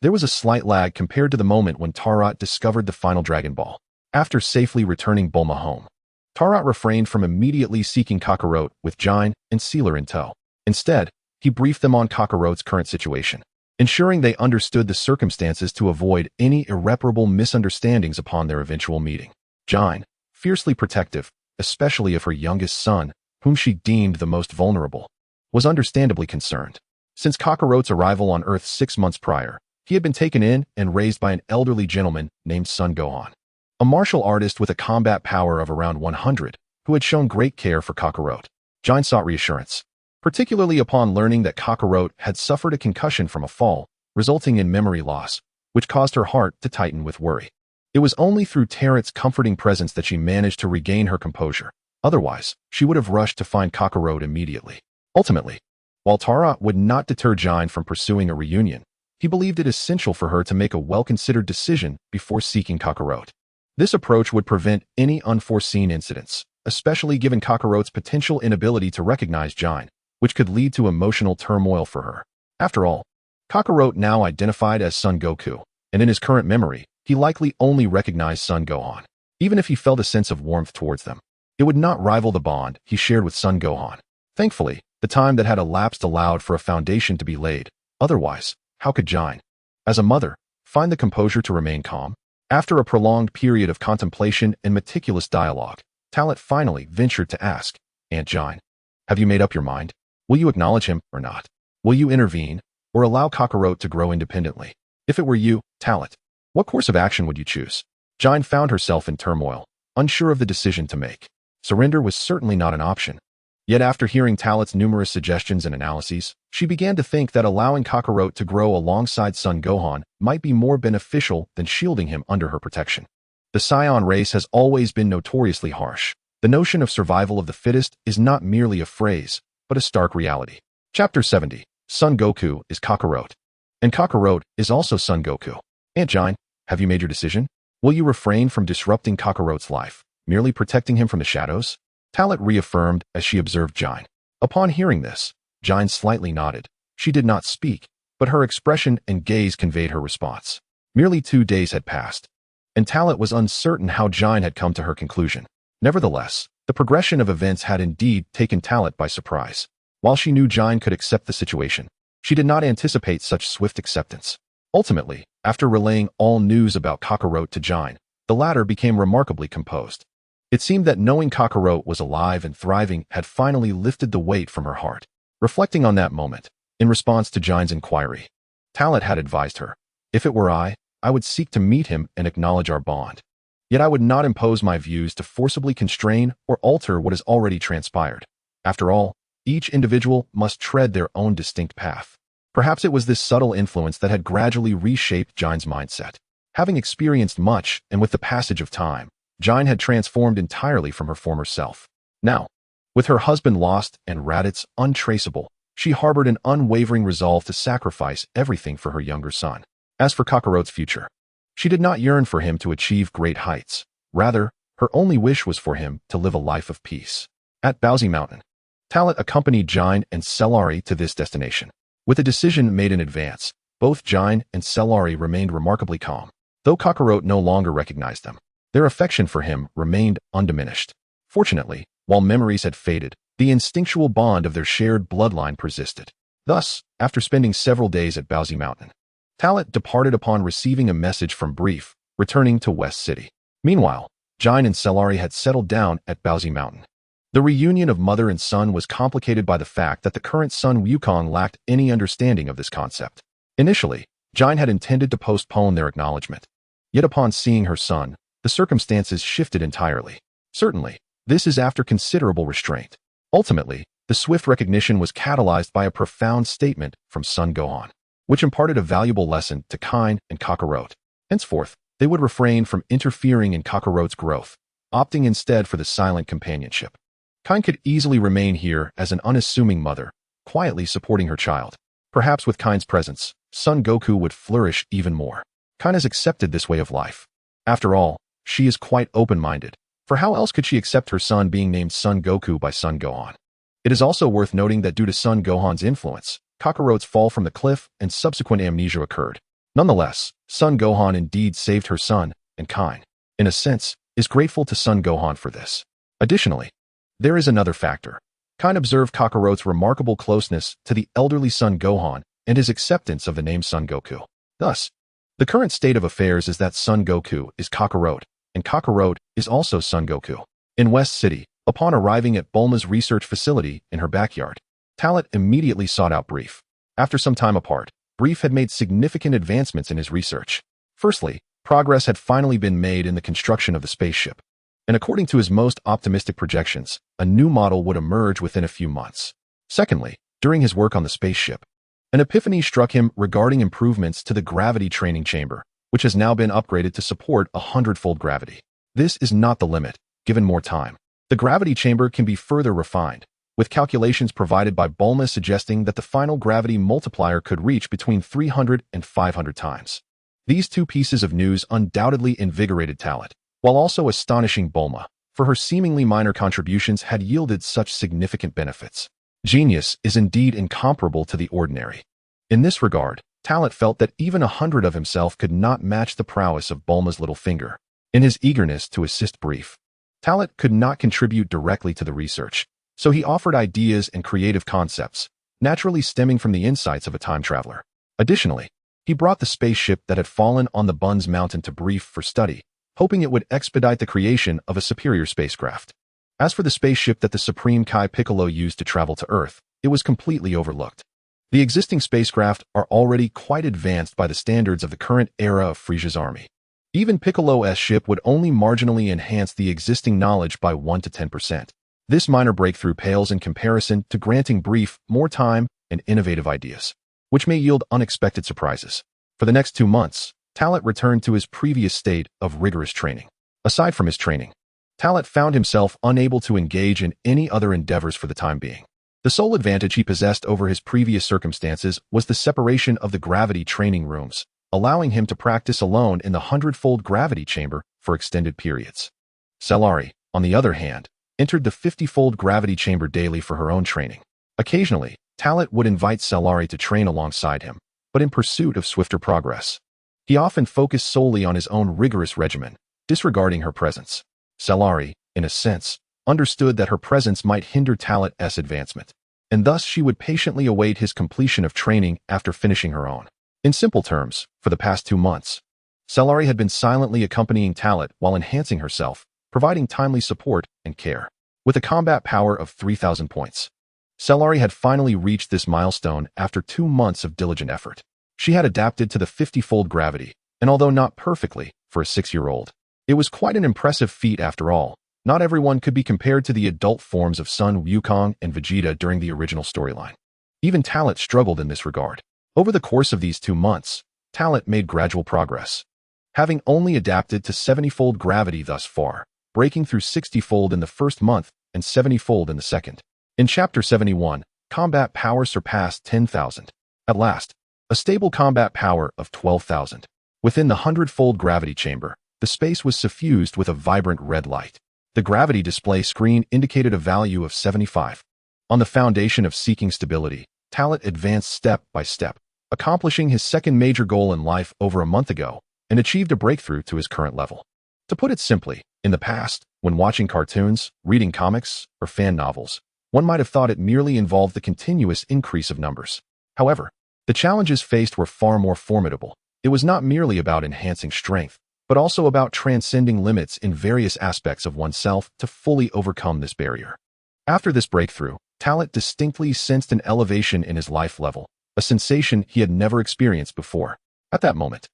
there was a slight lag compared to the moment when Tarot discovered the final Dragon Ball. After safely returning Bulma home, Tarot refrained from immediately seeking Kakarot with Jine and Sealer in tow. Instead, he briefed them on Kakarot's current situation, ensuring they understood the circumstances to avoid any irreparable misunderstandings upon their eventual meeting. Jine, fiercely protective, especially of her youngest son, whom she deemed the most vulnerable, was understandably concerned. Since Kakarot's arrival on Earth 6 months prior, he had been taken in and raised by an elderly gentleman named Son Gohan, a martial artist with a combat power of around 100, who had shown great care for Kakarot. Jine sought reassurance, particularly upon learning that Kakarot had suffered a concussion from a fall, resulting in memory loss, which caused her heart to tighten with worry. It was only through Tarot's comforting presence that she managed to regain her composure. Otherwise, she would have rushed to find Kakarot immediately. Ultimately, while Tarot would not deter Jine from pursuing a reunion, he believed it essential for her to make a well-considered decision before seeking Kakarot. This approach would prevent any unforeseen incidents, especially given Kakarot's potential inability to recognize Jine, which could lead to emotional turmoil for her. After all, Kakarot now identified as Son Goku, and in his current memory, he likely only recognized Son Gohan. Even if he felt a sense of warmth towards them, it would not rival the bond he shared with Son Gohan. Thankfully, the time that had elapsed allowed for a foundation to be laid. Otherwise, how could Jine, as a mother, find the composure to remain calm? After a prolonged period of contemplation and meticulous dialogue, Talot finally ventured to ask, "Aunt Jine, have you made up your mind? Will you acknowledge him or not? Will you intervene, or allow Kakarot to grow independently? If it were you, Talot, what course of action would you choose?" Jine found herself in turmoil, unsure of the decision to make. Surrender was certainly not an option. Yet after hearing Talot's numerous suggestions and analyses, she began to think that allowing Kakarot to grow alongside Son Gohan might be more beneficial than shielding him under her protection. The Saiyan race has always been notoriously harsh. The notion of survival of the fittest is not merely a phrase, but a stark reality. Chapter 70. Son Goku is Kakarot. And Kakarot is also Son Goku. Aunt Jine, have you made your decision? Will you refrain from disrupting Kakarot's life, merely protecting him from the shadows? Talot reaffirmed as she observed Jine. Upon hearing this, Jine slightly nodded. She did not speak, but her expression and gaze conveyed her response. Merely 2 days had passed, and Talot was uncertain how Jine had come to her conclusion. Nevertheless, the progression of events had indeed taken Talot by surprise. While she knew Jine could accept the situation, she did not anticipate such swift acceptance. Ultimately, after relaying all news about Kakarot to Jine, the latter became remarkably composed. It seemed that knowing Kakarot was alive and thriving had finally lifted the weight from her heart. Reflecting on that moment, in response to Jine's inquiry, Talot had advised her, "If it were I would seek to meet him and acknowledge our bond. Yet I would not impose my views to forcibly constrain or alter what has already transpired. After all, each individual must tread their own distinct path." Perhaps it was this subtle influence that had gradually reshaped Jine's mindset. Having experienced much, and with the passage of time, Jine had transformed entirely from her former self. Now, with her husband lost and Raditz untraceable, she harbored an unwavering resolve to sacrifice everything for her younger son. As for Kakarot's future, she did not yearn for him to achieve great heights. Rather, her only wish was for him to live a life of peace. At Bowsy Mountain, Talot accompanied Jine and Cellari to this destination. With a decision made in advance, both Jine and Cellari remained remarkably calm. Though Kakarot no longer recognized them, their affection for him remained undiminished. Fortunately, while memories had faded, The instinctual bond of their shared bloodline persisted. Thus, after spending several days at Bowsy Mountain, Talat departed upon receiving a message from Brief, returning to West City. Meanwhile, Jine and Cellari had settled down at Bowsy Mountain. The reunion of mother and son was complicated by the fact that the current son Wukong lacked any understanding of this concept. Initially, Jine had intended to postpone their acknowledgement. Yet upon seeing her son, the circumstances shifted entirely. Certainly, this is after considerable restraint. Ultimately, the swift recognition was catalyzed by a profound statement from Son Gohan, which imparted a valuable lesson to Kain and Kakarot. Henceforth, they would refrain from interfering in Kakarot's growth, opting instead for the silent companionship. Kain could easily remain here as an unassuming mother, quietly supporting her child. Perhaps with Kain's presence, Son Goku would flourish even more. Kain has accepted this way of life. After all, she is quite open-minded, for how else could she accept her son being named Son Goku by Son Gohan? It is also worth noting that due to Son Gohan's influence, Kakarot's fall from the cliff and subsequent amnesia occurred. Nonetheless, Son Gohan indeed saved her son, and Kain, in a sense, is grateful to Son Gohan for this. Additionally, there is another factor. Kain observed Kakarot's remarkable closeness to the elderly Son Gohan and his acceptance of the name Son Goku. Thus, the current state of affairs is that Son Goku is Kakarot, and Kakarot is also Son Goku. In West City, upon arriving at Bulma's research facility in her backyard, Talat immediately sought out Brief. After some time apart, Brief had made significant advancements in his research. Firstly, progress had finally been made in the construction of the spaceship, and according to his most optimistic projections, a new model would emerge within a few months. Secondly, during his work on the spaceship, an epiphany struck him regarding improvements to the gravity training chamber, which has now been upgraded to support 100-fold gravity. This is not the limit, given more time. The gravity chamber can be further refined, with calculations provided by Bulma suggesting that the final gravity multiplier could reach between 300 and 500 times. These two pieces of news undoubtedly invigorated Talat, while also astonishing Bulma, for her seemingly minor contributions had yielded such significant benefits. Genius is indeed incomparable to the ordinary. In this regard, Talat felt that even 100 of himself could not match the prowess of Bulma's little finger. In his eagerness to assist Brief, Talat could not contribute directly to the research, so he offered ideas and creative concepts, naturally stemming from the insights of a time traveler. Additionally, he brought the spaceship that had fallen on the Buns Mountain to Brief for study, hoping it would expedite the creation of a superior spacecraft. As for the spaceship that the Supreme Kai Piccolo used to travel to Earth, it was completely overlooked. The existing spacecraft are already quite advanced by the standards of the current era of Frieza's army. Even Piccolo's ship would only marginally enhance the existing knowledge by 1 to 10%. This minor breakthrough pales in comparison to granting Brief more time and innovative ideas, which may yield unexpected surprises. For the next 2 months, Talat returned to his previous state of rigorous training. Aside from his training, Talat found himself unable to engage in any other endeavors for the time being. The sole advantage he possessed over his previous circumstances was the separation of the gravity training rooms, allowing him to practice alone in the 100-fold gravity chamber for extended periods. Cellari, on the other hand, entered the 50-fold gravity chamber daily for her own training. Occasionally, Talat would invite Cellari to train alongside him, but in pursuit of swifter progress. He often focused solely on his own rigorous regimen, disregarding her presence. Cellari, in a sense, understood that her presence might hinder Talat's advancement, and thus she would patiently await his completion of training after finishing her own. In simple terms, for the past 2 months, Cellari had been silently accompanying Talat while enhancing herself, providing timely support and care. With a combat power of 3,000 points, Cellari had finally reached this milestone after 2 months of diligent effort. She had adapted to the 50-fold gravity, and although not perfectly, for a 6-year-old, it was quite an impressive feat after all. Not everyone could be compared to the adult forms of Son Wukong and Vegeta during the original storyline. Even Talat struggled in this regard. Over the course of these 2 months, Talat made gradual progress, having only adapted to 70-fold gravity thus far, breaking through 60-fold in the first month and 70-fold in the second. In Chapter 71, combat power surpassed 10,000. At last, a stable combat power of 12,000. Within the 100-fold gravity chamber, the space was suffused with a vibrant red light. The gravity display screen indicated a value of 75. On the foundation of seeking stability, Talat advanced step by step, accomplishing his second major goal in life over a month ago, and achieved a breakthrough to his current level. To put it simply, in the past, when watching cartoons, reading comics, or fan novels, One might have thought it merely involved the continuous increase of numbers. However, the challenges faced were far more formidable. It was not merely about enhancing strength, but also about transcending limits in various aspects of oneself to fully overcome this barrier. After this breakthrough, Talat distinctly sensed an elevation in his life level, a sensation he had never experienced before. At that moment,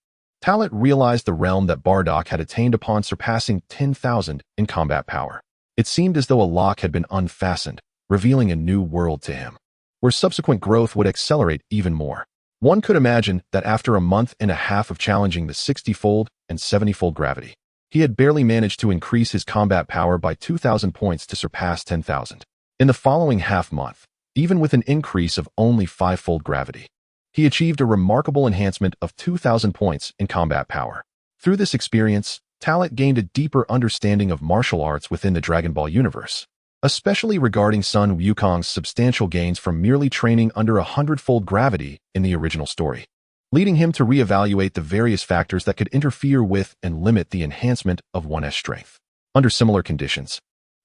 Talat realized the realm that Bardock had attained upon surpassing 10,000 in combat power. It seemed as though a lock had been unfastened, revealing a new world to him, where subsequent growth would accelerate even more. One could imagine that after a month and a half of challenging the 60-fold and 70-fold gravity, he had barely managed to increase his combat power by 2,000 points to surpass 10,000. In the following half-month, even with an increase of only 5-fold gravity, he achieved a remarkable enhancement of 2,000 points in combat power. Through this experience, Talat gained a deeper understanding of martial arts within the Dragon Ball universe, especially regarding Sun Wukong's substantial gains from merely training under a 100-fold gravity in the original story, leading him to reevaluate the various factors that could interfere with and limit the enhancement of one's strength. Under similar conditions,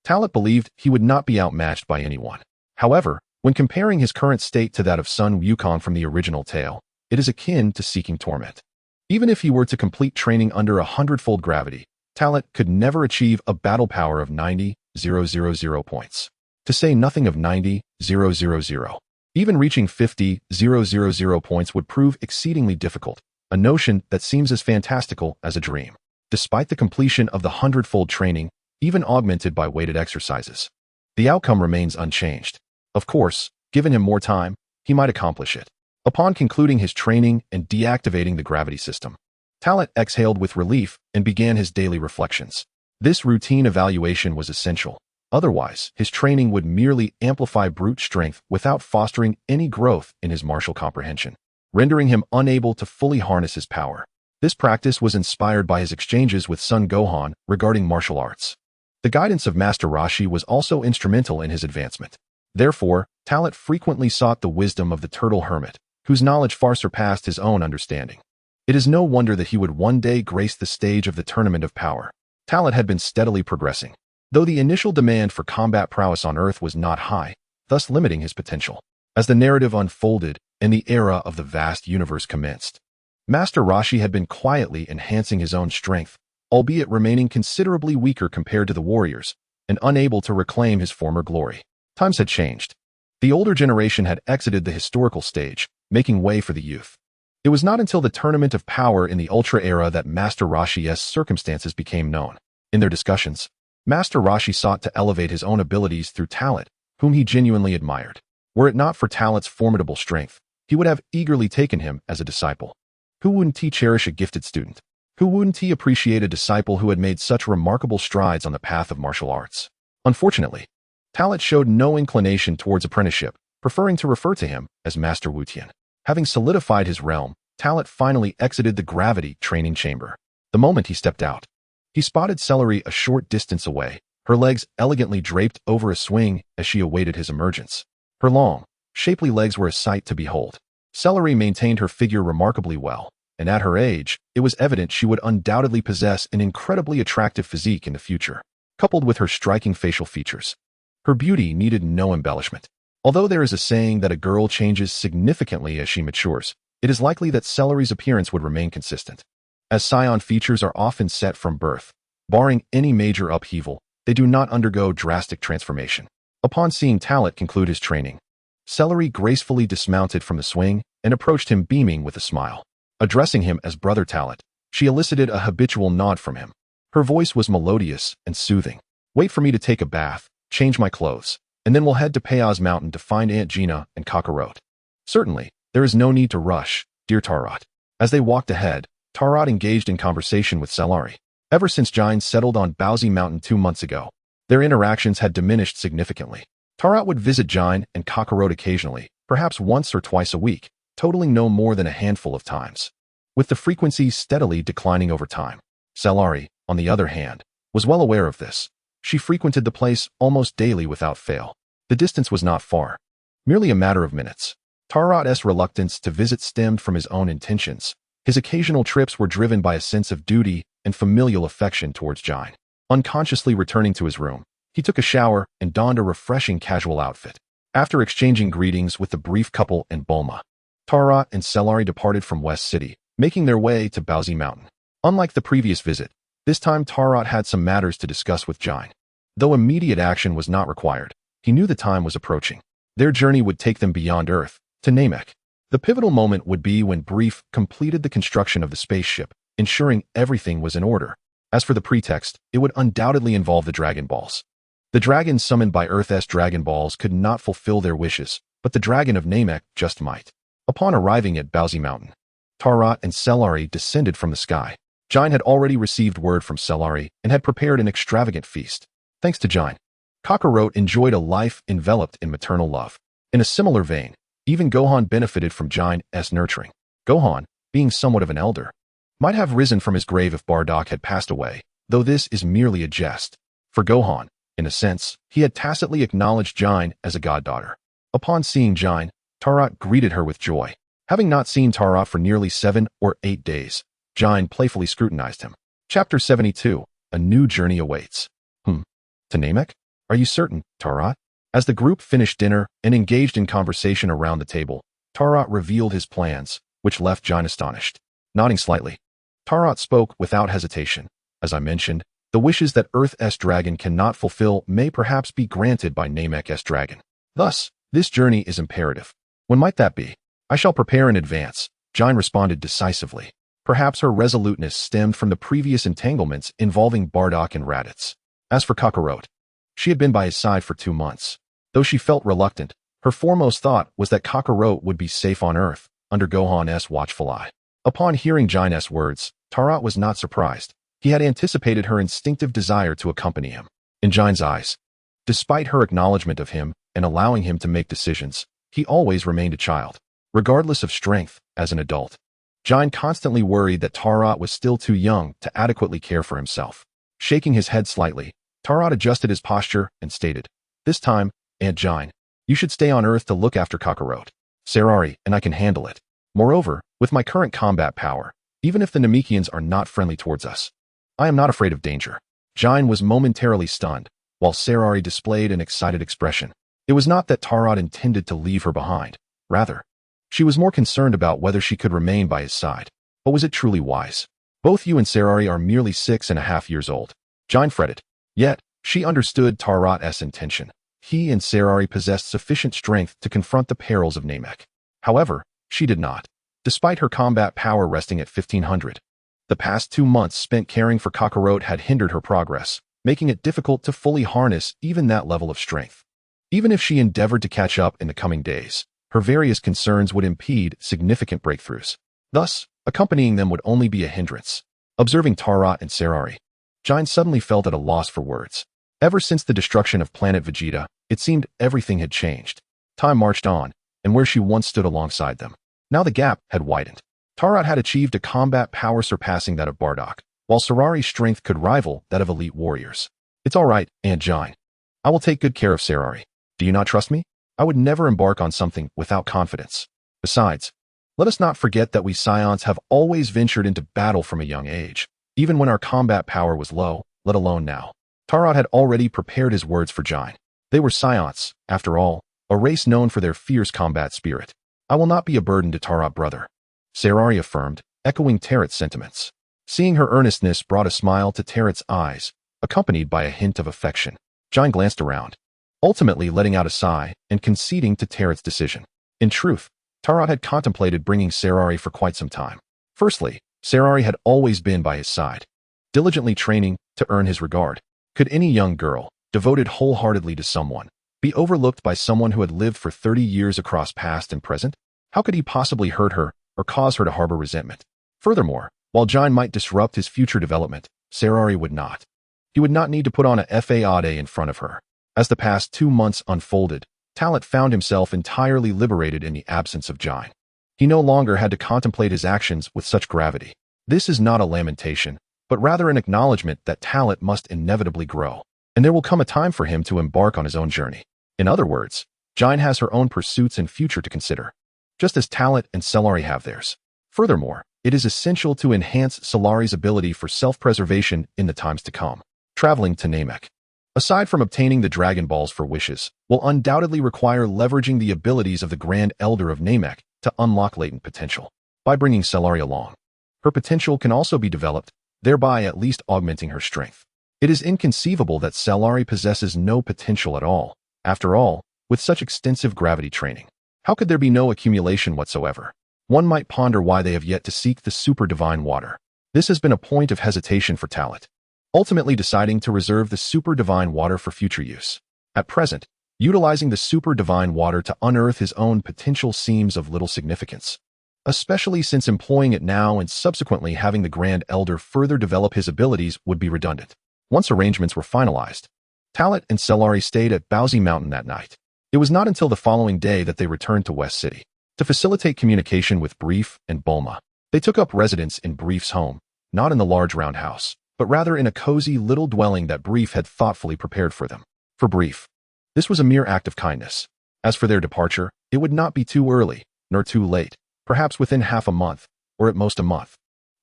Talat believed he would not be outmatched by anyone. However, when comparing his current state to that of Sun Wukong from the original tale, it is akin to seeking torment. Even if he were to complete training under a 100-fold gravity, Talat could never achieve a battle power of 90,000 points, to say nothing of 90,000. Even reaching 50,000 points would prove exceedingly difficult, a notion that seems as fantastical as a dream. Despite the completion of the 100-fold training, even augmented by weighted exercises, the outcome remains unchanged. Of course, given him more time, he might accomplish it. Upon concluding his training and deactivating the gravity system, Talat exhaled with relief and began his daily reflections. This routine evaluation was essential. Otherwise, his training would merely amplify brute strength without fostering any growth in his martial comprehension, rendering him unable to fully harness his power. This practice was inspired by his exchanges with Son Gohan regarding martial arts. The guidance of Master Roshi was also instrumental in his advancement. Therefore, Talat frequently sought the wisdom of the Turtle Hermit, whose knowledge far surpassed his own understanding. It is no wonder that he would one day grace the stage of the Tournament of Power. Talat had been steadily progressing, though the initial demand for combat prowess on Earth was not high, thus limiting his potential. As the narrative unfolded and the era of the vast universe commenced, Master Roshi had been quietly enhancing his own strength, albeit remaining considerably weaker compared to the warriors, and unable to reclaim his former glory. Times had changed. The older generation had exited the historical stage, making way for the youth. It was not until the Tournament of Power in the Ultra era that Master Roshi's circumstances became known. In their discussions, Master Roshi sought to elevate his own abilities through Talat, whom he genuinely admired. Were it not for Talat's formidable strength, he would have eagerly taken him as a disciple. Who wouldn't he cherish a gifted student? Who wouldn't he appreciate a disciple who had made such remarkable strides on the path of martial arts? Unfortunately, Talat showed no inclination towards apprenticeship, preferring to refer to him as Master Wutian. Having solidified his realm, Talat finally exited the gravity training chamber. The moment he stepped out, he spotted Celery a short distance away, her legs elegantly draped over a swing as she awaited his emergence. Her long, shapely legs were a sight to behold. Celery maintained her figure remarkably well, and at her age, it was evident she would undoubtedly possess an incredibly attractive physique in the future, coupled with her striking facial features. Her beauty needed no embellishment. Although there is a saying that a girl changes significantly as she matures, it is likely that Celery's appearance would remain consistent. As Saiyan features are often set from birth, barring any major upheaval, they do not undergo drastic transformation. Upon seeing Talat conclude his training, Celery gracefully dismounted from the swing and approached him beaming with a smile. Addressing him as Brother Talat, she elicited a habitual nod from him. Her voice was melodious and soothing. "Wait for me to take a bath, change my clothes, and then we'll head to Payaz Mountain to find Aunt Gina and Kakarot." "Certainly, there is no need to rush, dear Tarot." As they walked ahead, Tarot engaged in conversation with Celery. Ever since Jine settled on Bowsy Mountain 2 months ago, their interactions had diminished significantly. Tarot would visit Jine and Kakarot occasionally, perhaps once or twice a week, totaling no more than a handful of times, with the frequency steadily declining over time. Celery, on the other hand, was well aware of this. She frequented the place almost daily without fail. The distance was not far, merely a matter of minutes. Tarot's reluctance to visit stemmed from his own intentions. His occasional trips were driven by a sense of duty and familial affection towards Jine. Unconsciously returning to his room, He took a shower and donned a refreshing casual outfit. After exchanging greetings with the brief couple in Bulma, Tarot and Cellari departed from West City, making their way to Bowsy Mountain. Unlike the previous visit, this time Tarot had some matters to discuss with Jine. Though immediate action was not required, he knew the time was approaching. Their journey would take them beyond Earth, to Namek. The pivotal moment would be when Brief completed the construction of the spaceship, ensuring everything was in order. As for the pretext, it would undoubtedly involve the Dragon Balls. The dragons summoned by Earth's Dragon Balls could not fulfill their wishes, but the dragon of Namek just might. Upon arriving at Bowsy Mountain, Tarot and Cellari descended from the sky. Jine had already received word from Cellari and had prepared an extravagant feast. Thanks to Jine, Kakarot enjoyed a life enveloped in maternal love. In a similar vein, even Gohan benefited from Jine's nurturing. Gohan, being somewhat of an elder, might have risen from his grave if Bardock had passed away, though this is merely a jest. For Gohan, in a sense, he had tacitly acknowledged Jine as a goddaughter. Upon seeing Jine, Tarot greeted her with joy. Having not seen Tarot for nearly 7 or 8 days, Jine playfully scrutinized him. Chapter 72, A New Journey Awaits. To Namek? Are you certain, Tarot? As the group finished dinner and engaged in conversation around the table, Tarot revealed his plans, which left Jine astonished. Nodding slightly, Tarot spoke without hesitation. As I mentioned, the wishes that Earth's dragon cannot fulfill may perhaps be granted by Namek's dragon. Thus, this journey is imperative. When might that be? I shall prepare in advance, Jine responded decisively. Perhaps her resoluteness stemmed from the previous entanglements involving Bardock and Raditz. As for Kakarot, she had been by his side for 2 months. Though she felt reluctant, her foremost thought was that Kakarot would be safe on Earth, under Gohan's watchful eye. Upon hearing Jine's words, Tarot was not surprised. He had anticipated her instinctive desire to accompany him. In Jine's eyes, despite her acknowledgement of him and allowing him to make decisions, he always remained a child. Regardless of strength, as an adult, Jine constantly worried that Tarot was still too young to adequately care for himself. Shaking his head slightly, Tarot adjusted his posture and stated, "This time, Aunt Jine, you should stay on Earth to look after Kakarot. Cellari and I can handle it. Moreover, with my current combat power, even if the Namekians are not friendly towards us, I am not afraid of danger." Jine was momentarily stunned, while Cellari displayed an excited expression. It was not that Tarot intended to leave her behind. Rather, she was more concerned about whether she could remain by his side. But was it truly wise? Both you and Cellari are merely 6.5 years old. Jine fretted. Yet, she understood Tarot's intention. He and Cellari possessed sufficient strength to confront the perils of Namek. However, she did not, despite her combat power resting at 1500. The past 2 months spent caring for Kakarot had hindered her progress, making it difficult to fully harness even that level of strength. Even if she endeavored to catch up in the coming days, her various concerns would impede significant breakthroughs. Thus, accompanying them would only be a hindrance. Observing Tarot and Cellari, Jine suddenly felt at a loss for words. Ever since the destruction of planet Vegeta, it seemed everything had changed. Time marched on, and where she once stood alongside them, now the gap had widened. Tarot had achieved a combat power surpassing that of Bardock, while Cellari's strength could rival that of elite warriors. It's all right, Aunt Jine. I will take good care of Cellari. Do you not trust me? I would never embark on something without confidence. Besides, let us not forget that we Saiyans have always ventured into battle from a young age, even when our combat power was low, let alone now. Tarot had already prepared his words for Jine. They were Saiyans, after all, a race known for their fierce combat spirit. I will not be a burden to Tarot, brother, Cellari affirmed, echoing Tarot's sentiments. Seeing her earnestness brought a smile to Tarot's eyes, accompanied by a hint of affection. Jine glanced around, ultimately letting out a sigh and conceding to Tarot's decision. In truth, Tarot had contemplated bringing Cellari for quite some time. Firstly, Cellari had always been by his side, diligently training to earn his regard. Could any young girl, devoted wholeheartedly to someone, be overlooked by someone who had lived for 30 years across past and present? How could he possibly hurt her or cause her to harbor resentment? Furthermore, while Jine might disrupt his future development, Cellari would not. He would not need to put on a fade in front of her. As the past 2 months unfolded, Talent found himself entirely liberated in the absence of Jine. He no longer had to contemplate his actions with such gravity. This is not a lamentation, but rather an acknowledgement that Talent must inevitably grow, and there will come a time for him to embark on his own journey. In other words, Jine has her own pursuits and future to consider, just as Talent and Cellari have theirs. Furthermore, it is essential to enhance Cellari's ability for self-preservation in the times to come. Traveling to Namek. Aside from obtaining the Dragon Balls for wishes, will undoubtedly require leveraging the abilities of the Grand Elder of Namek to unlock latent potential. By bringing Cellari along, her potential can also be developed, thereby at least augmenting her strength. It is inconceivable that Cellari possesses no potential at all. After all, with such extensive gravity training, how could there be no accumulation whatsoever? One might ponder why they have yet to seek the super divine water. This has been a point of hesitation for Talit, ultimately deciding to reserve the super divine water for future use. At present, utilizing the super divine water to unearth his own potential seems of little significance, especially since employing it now and subsequently having the Grand Elder further develop his abilities would be redundant. Once arrangements were finalized, Talit and Cellari stayed at Bowsy Mountain that night. It was not until the following day that they returned to West City. To facilitate communication with Brief and Bulma, they took up residence in Brief's home, not in the large round house, but rather in a cozy little dwelling that Brief had thoughtfully prepared for them. For Brief, this was a mere act of kindness. As for their departure, it would not be too early, nor too late, perhaps within half a month, or at most a month.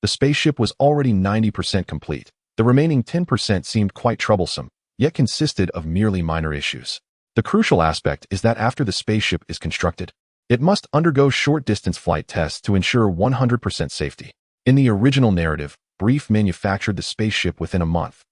The spaceship was already 90% complete. The remaining 10% seemed quite troublesome, yet consisted of merely minor issues. The crucial aspect is that after the spaceship is constructed, it must undergo short-distance flight tests to ensure 100% safety. In the original narrative, Brief manufactured the spaceship within a month,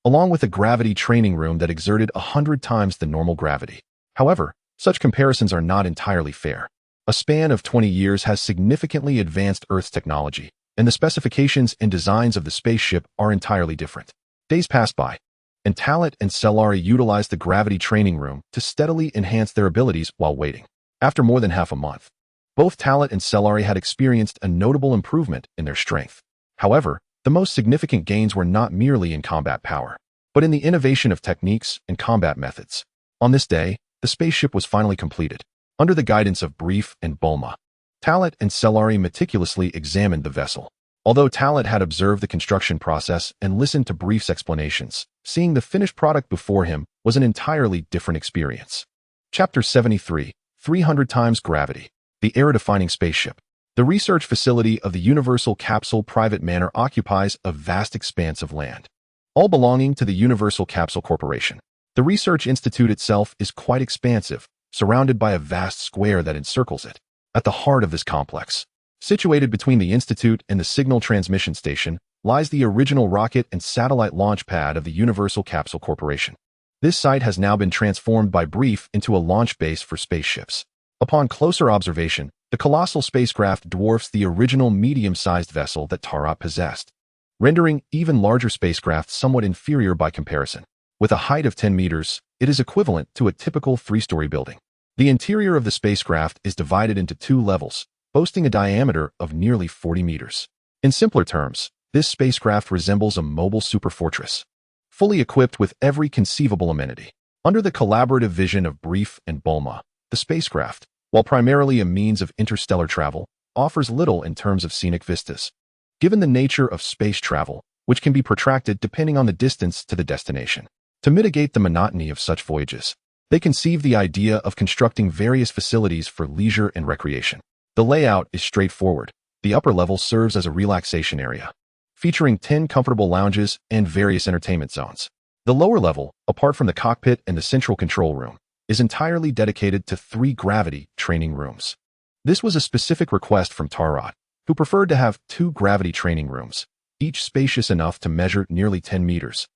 along with a gravity training room that exerted 100 times the normal gravity. However, such comparisons are not entirely fair. A span of 20 years has significantly advanced Earth's technology, and the specifications and designs of the spaceship are entirely different. Days passed by, and Talit and Cellari utilized the gravity training room to steadily enhance their abilities while waiting. After more than half a month, both Talit and Cellari had experienced a notable improvement in their strength. However, the most significant gains were not merely in combat power, but in the innovation of techniques and combat methods. On this day, the spaceship was finally completed. Under the guidance of Brief and Bulma, Talit and Cellari meticulously examined the vessel. Although Talit had observed the construction process and listened to Brief's explanations, seeing the finished product before him was an entirely different experience. Chapter 73, 300 times gravity. The era-defining spaceship. The research facility of the Universal Capsule Private Manor occupies a vast expanse of land, all belonging to the Universal Capsule Corporation. The research institute itself is quite expansive, surrounded by a vast square that encircles it. At the heart of this complex, situated between the institute and the signal transmission station, lies the original rocket and satellite launch pad of the Universal Capsule Corporation. This site has now been transformed by Brief into a launch base for spaceships. Upon closer observation, the colossal spacecraft dwarfs the original medium-sized vessel that Tarot possessed, rendering even larger spacecraft somewhat inferior by comparison. With a height of 10 meters, it is equivalent to a typical three-story building. The interior of the spacecraft is divided into 2 levels, boasting a diameter of nearly 40 meters. In simpler terms, this spacecraft resembles a mobile superfortress, fully equipped with every conceivable amenity. Under the collaborative vision of Brief and Bulma, the spacecraft, while primarily a means of interstellar travel, offers little in terms of scenic vistas. Given the nature of space travel, which can be protracted depending on the distance to the destination, to mitigate the monotony of such voyages, they conceive the idea of constructing various facilities for leisure and recreation. The layout is straightforward. The upper level serves as a relaxation area, featuring 10 comfortable lounges and various entertainment zones. The lower level, apart from the cockpit and the central control room, is entirely dedicated to 3 gravity training rooms. This was a specific request from Tarot, who preferred to have 2 gravity training rooms, each spacious enough to measure nearly 10 meters,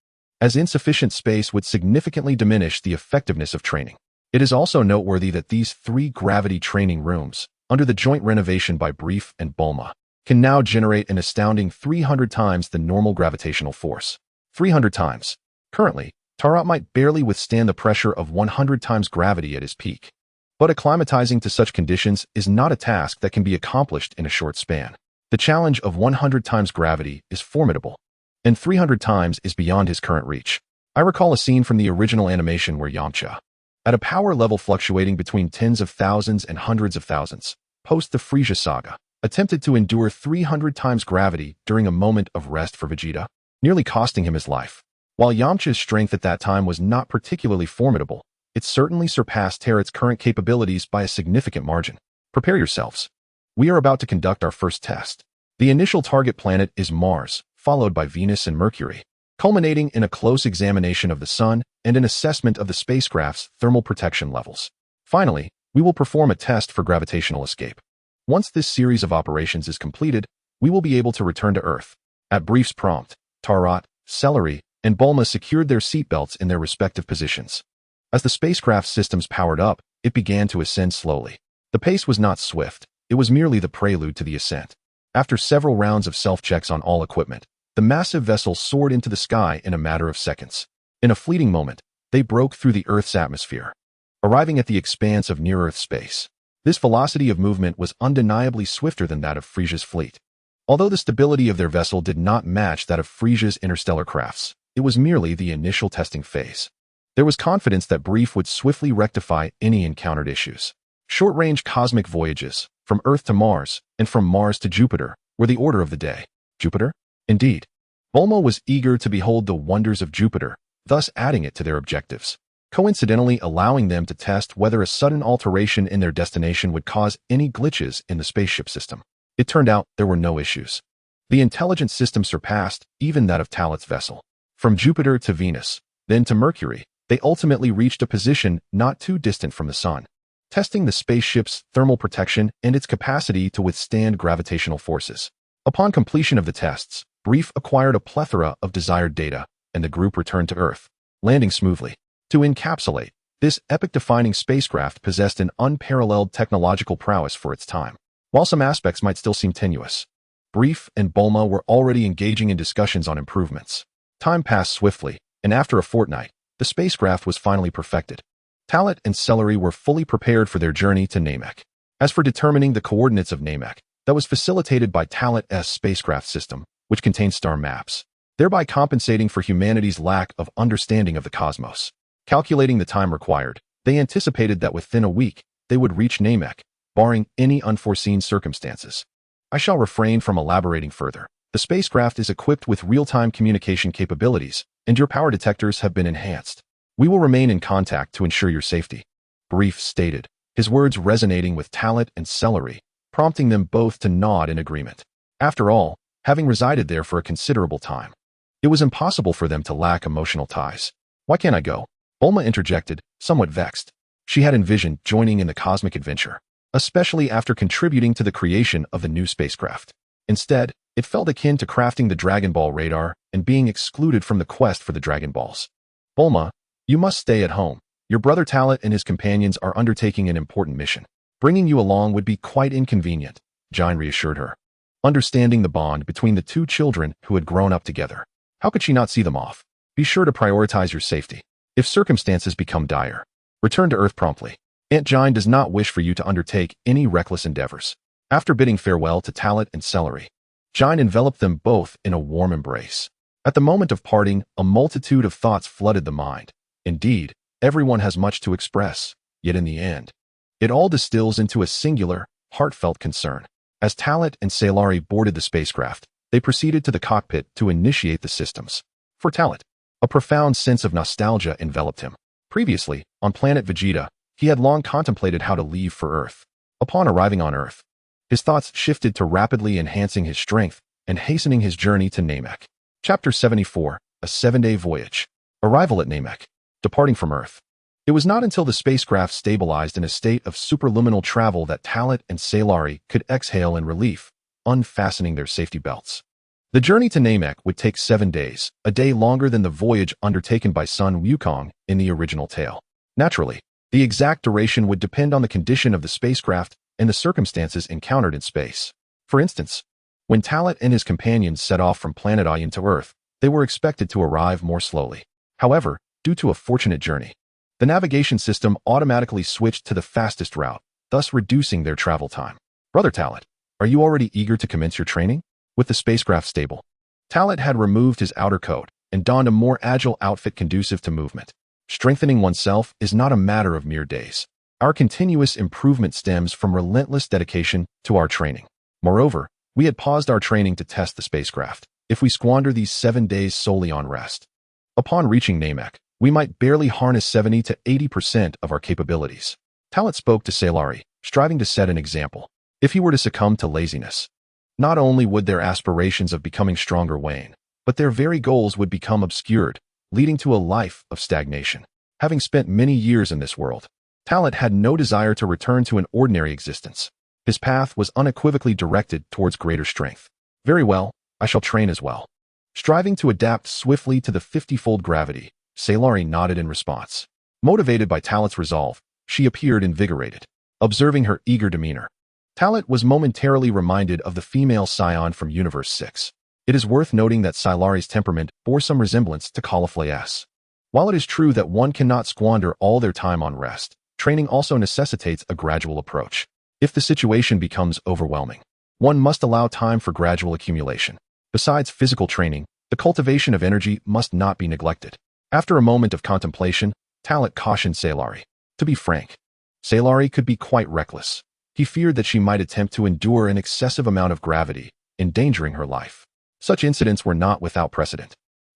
as insufficient space would significantly diminish the effectiveness of training. It is also noteworthy that these 3 gravity training rooms, under the joint renovation by Brief and Bulma, can now generate an astounding 300 times the normal gravitational force. 300 times. Currently, Tarot might barely withstand the pressure of 100 times gravity at his peak. But acclimatizing to such conditions is not a task that can be accomplished in a short span. The challenge of 100 times gravity is formidable, and 300 times is beyond his current reach. I recall a scene from the original animation where Yamcha, at a power level fluctuating between tens of thousands and hundreds of thousands, post the Frieza saga, attempted to endure 300 times gravity during a moment of rest for Vegeta, nearly costing him his life. While Yamcha's strength at that time was not particularly formidable, it certainly surpassed Tarot's current capabilities by a significant margin. Prepare yourselves. We are about to conduct our first test. The initial target planet is Mars, followed by Venus and Mercury. culminating in a close examination of the sun and an assessment of the spacecraft's thermal protection levels. Finally, we will perform a test for gravitational escape. Once this series of operations is completed, we will be able to return to Earth. At Brief's prompt, Tarot, Celery, and Bulma secured their seatbelts in their respective positions. As the spacecraft's systems powered up, it began to ascend slowly. The pace was not swift, it was merely the prelude to the ascent. After several rounds of self-checks on all equipment, the massive vessel soared into the sky in a matter of seconds. In a fleeting moment, they broke through the Earth's atmosphere, arriving at the expanse of near-Earth space. This velocity of movement was undeniably swifter than that of Frieza's fleet. Although the stability of their vessel did not match that of Frieza's interstellar crafts, it was merely the initial testing phase. There was confidence that Brief would swiftly rectify any encountered issues. Short-range cosmic voyages, from Earth to Mars, and from Mars to Jupiter, were the order of the day. Jupiter? Indeed. Bulma was eager to behold the wonders of Jupiter, thus adding it to their objectives, coincidentally allowing them to test whether a sudden alteration in their destination would cause any glitches in the spaceship system. It turned out there were no issues. The intelligence system surpassed even that of Talet's vessel. From Jupiter to Venus, then to Mercury, they ultimately reached a position not too distant from the Sun, testing the spaceship's thermal protection and its capacity to withstand gravitational forces. Upon completion of the tests, Brief acquired a plethora of desired data, and the group returned to Earth, landing smoothly. To encapsulate, this epoch-defining spacecraft possessed an unparalleled technological prowess for its time. While some aspects might still seem tenuous, Brief and Bulma were already engaging in discussions on improvements. Time passed swiftly, and after a fortnight, the spacecraft was finally perfected. Talet and Celery were fully prepared for their journey to Namek. As for determining the coordinates of Namek, that was facilitated by Talet's spacecraft system, which contained star maps, thereby compensating for humanity's lack of understanding of the cosmos. Calculating the time required, they anticipated that within a week, they would reach Namek, barring any unforeseen circumstances. I shall refrain from elaborating further. The spacecraft is equipped with real-time communication capabilities, and your power detectors have been enhanced. We will remain in contact to ensure your safety, Brief stated, his words resonating with Talet and Celery, prompting them both to nod in agreement. After all, having resided there for a considerable time, it was impossible for them to lack emotional ties. Why can't I go? Bulma interjected, somewhat vexed. She had envisioned joining in the cosmic adventure, especially after contributing to the creation of the new spacecraft. Instead, it felt akin to crafting the Dragon Ball radar and being excluded from the quest for the Dragon Balls. Bulma, you must stay at home. Your brother Talet and his companions are undertaking an important mission. Bringing you along would be quite inconvenient, Jine reassured her, understanding the bond between the two children who had grown up together. How could she not see them off? Be sure to prioritize your safety. If circumstances become dire, return to Earth promptly. Aunt Jine does not wish for you to undertake any reckless endeavors. After bidding farewell to Talet and Celery, Jine enveloped them both in a warm embrace. At the moment of parting, a multitude of thoughts flooded the mind. Indeed, everyone has much to express, yet in the end, it all distills into a singular, heartfelt concern. As Talet and Celery boarded the spacecraft, they proceeded to the cockpit to initiate the systems. For Talet, a profound sense of nostalgia enveloped him. Previously, on planet Vegeta, he had long contemplated how to leave for Earth. Upon arriving on Earth, his thoughts shifted to rapidly enhancing his strength and hastening his journey to Namek. Chapter 74, A 7-Day Voyage. Arrival at Namek. Departing from Earth. It was not until the spacecraft stabilized in a state of superluminal travel that Talet and Celery could exhale in relief, unfastening their safety belts. The journey to Namek would take 7 days, a day longer than the voyage undertaken by Sun Wukong in the original tale. Naturally, the exact duration would depend on the condition of the spacecraft and the circumstances encountered in space. For instance, when Talet and his companions set off from planet Saiyan to Earth, they were expected to arrive more slowly. However, due to a fortunate journey, the navigation system automatically switched to the fastest route, thus reducing their travel time. Brother Talet, are you already eager to commence your training? With the spacecraft stable, Talet had removed his outer coat and donned a more agile outfit conducive to movement. Strengthening oneself is not a matter of mere days. Our continuous improvement stems from relentless dedication to our training. Moreover, we had paused our training to test the spacecraft. If we squander these 7 days solely on rest, upon reaching Namek, we might barely harness 70 to 80% of our capabilities. Talet spoke to Celery, striving to set an example. If he were to succumb to laziness, not only would their aspirations of becoming stronger wane, but their very goals would become obscured, leading to a life of stagnation. Having spent many years in this world, Talat had no desire to return to an ordinary existence. His path was unequivocally directed towards greater strength. Very well, I shall train as well. Striving to adapt swiftly to the 50-fold gravity, Sailari nodded in response. Motivated by Talat's resolve, she appeared invigorated. Observing her eager demeanor, Talat was momentarily reminded of the female Saiyan from Universe 6. It is worth noting that Sailari's temperament bore some resemblance to Caulifla's. While it is true that one cannot squander all their time on rest, training also necessitates a gradual approach. If the situation becomes overwhelming, one must allow time for gradual accumulation. Besides physical training, the cultivation of energy must not be neglected. After a moment of contemplation, Talat cautioned Sailari. To be frank, Sailari could be quite reckless. He feared that she might attempt to endure an excessive amount of gravity, endangering her life. Such incidents were not without precedent.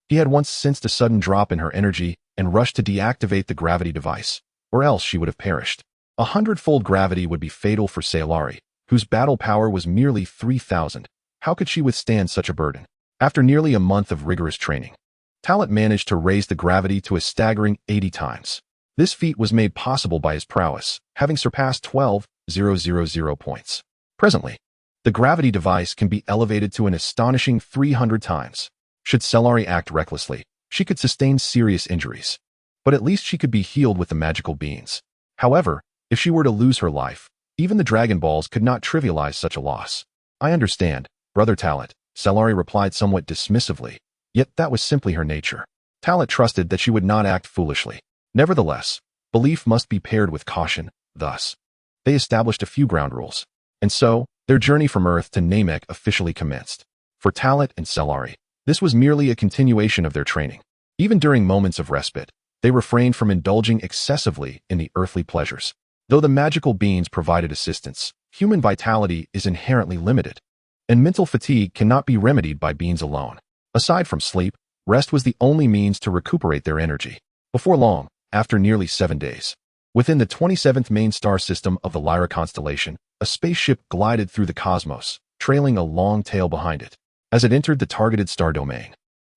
He had once sensed a sudden drop in her energy and rushed to deactivate the gravity device, or else she would have perished. 100-fold gravity would be fatal for Sailari, whose battle power was merely 3,000. How could she withstand such a burden? After nearly a month of rigorous training, Talat managed to raise the gravity to a staggering 80 times. This feat was made possible by his prowess, having surpassed 12,000 points. Presently, the gravity device can be elevated to an astonishing 300 times. Should Sailari act recklessly, she could sustain serious injuries. But at least she could be healed with the magical beans. However, if she were to lose her life, even the Dragon Balls could not trivialize such a loss. I understand, Brother Talat, Sailari replied somewhat dismissively, yet that was simply her nature. Talat trusted that she would not act foolishly. Nevertheless, belief must be paired with caution. Thus, they established a few ground rules. And so, their journey from Earth to Namek officially commenced. For Talat and Sailari, this was merely a continuation of their training. Even during moments of respite, they refrained from indulging excessively in the earthly pleasures. Though the magical beans provided assistance, human vitality is inherently limited, and mental fatigue cannot be remedied by beans alone. Aside from sleep, rest was the only means to recuperate their energy. Before long, after nearly 7 days, within the 27th main star system of the Lyra constellation, a spaceship glided through the cosmos, trailing a long tail behind it. As it entered the targeted star domain,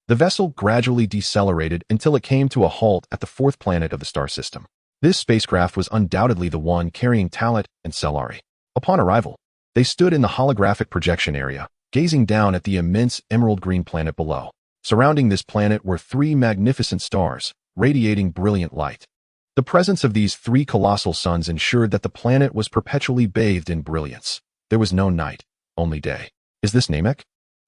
the vessel gradually decelerated until it came to a halt at the 4th planet of the star system. This spacecraft was undoubtedly the one carrying Talat and Sailari. Upon arrival, they stood in the holographic projection area, gazing down at the immense emerald-green planet below. Surrounding this planet were 3 magnificent stars, radiating brilliant light. The presence of these 3 colossal suns ensured that the planet was perpetually bathed in brilliance. There was no night, only day. Is this Namek?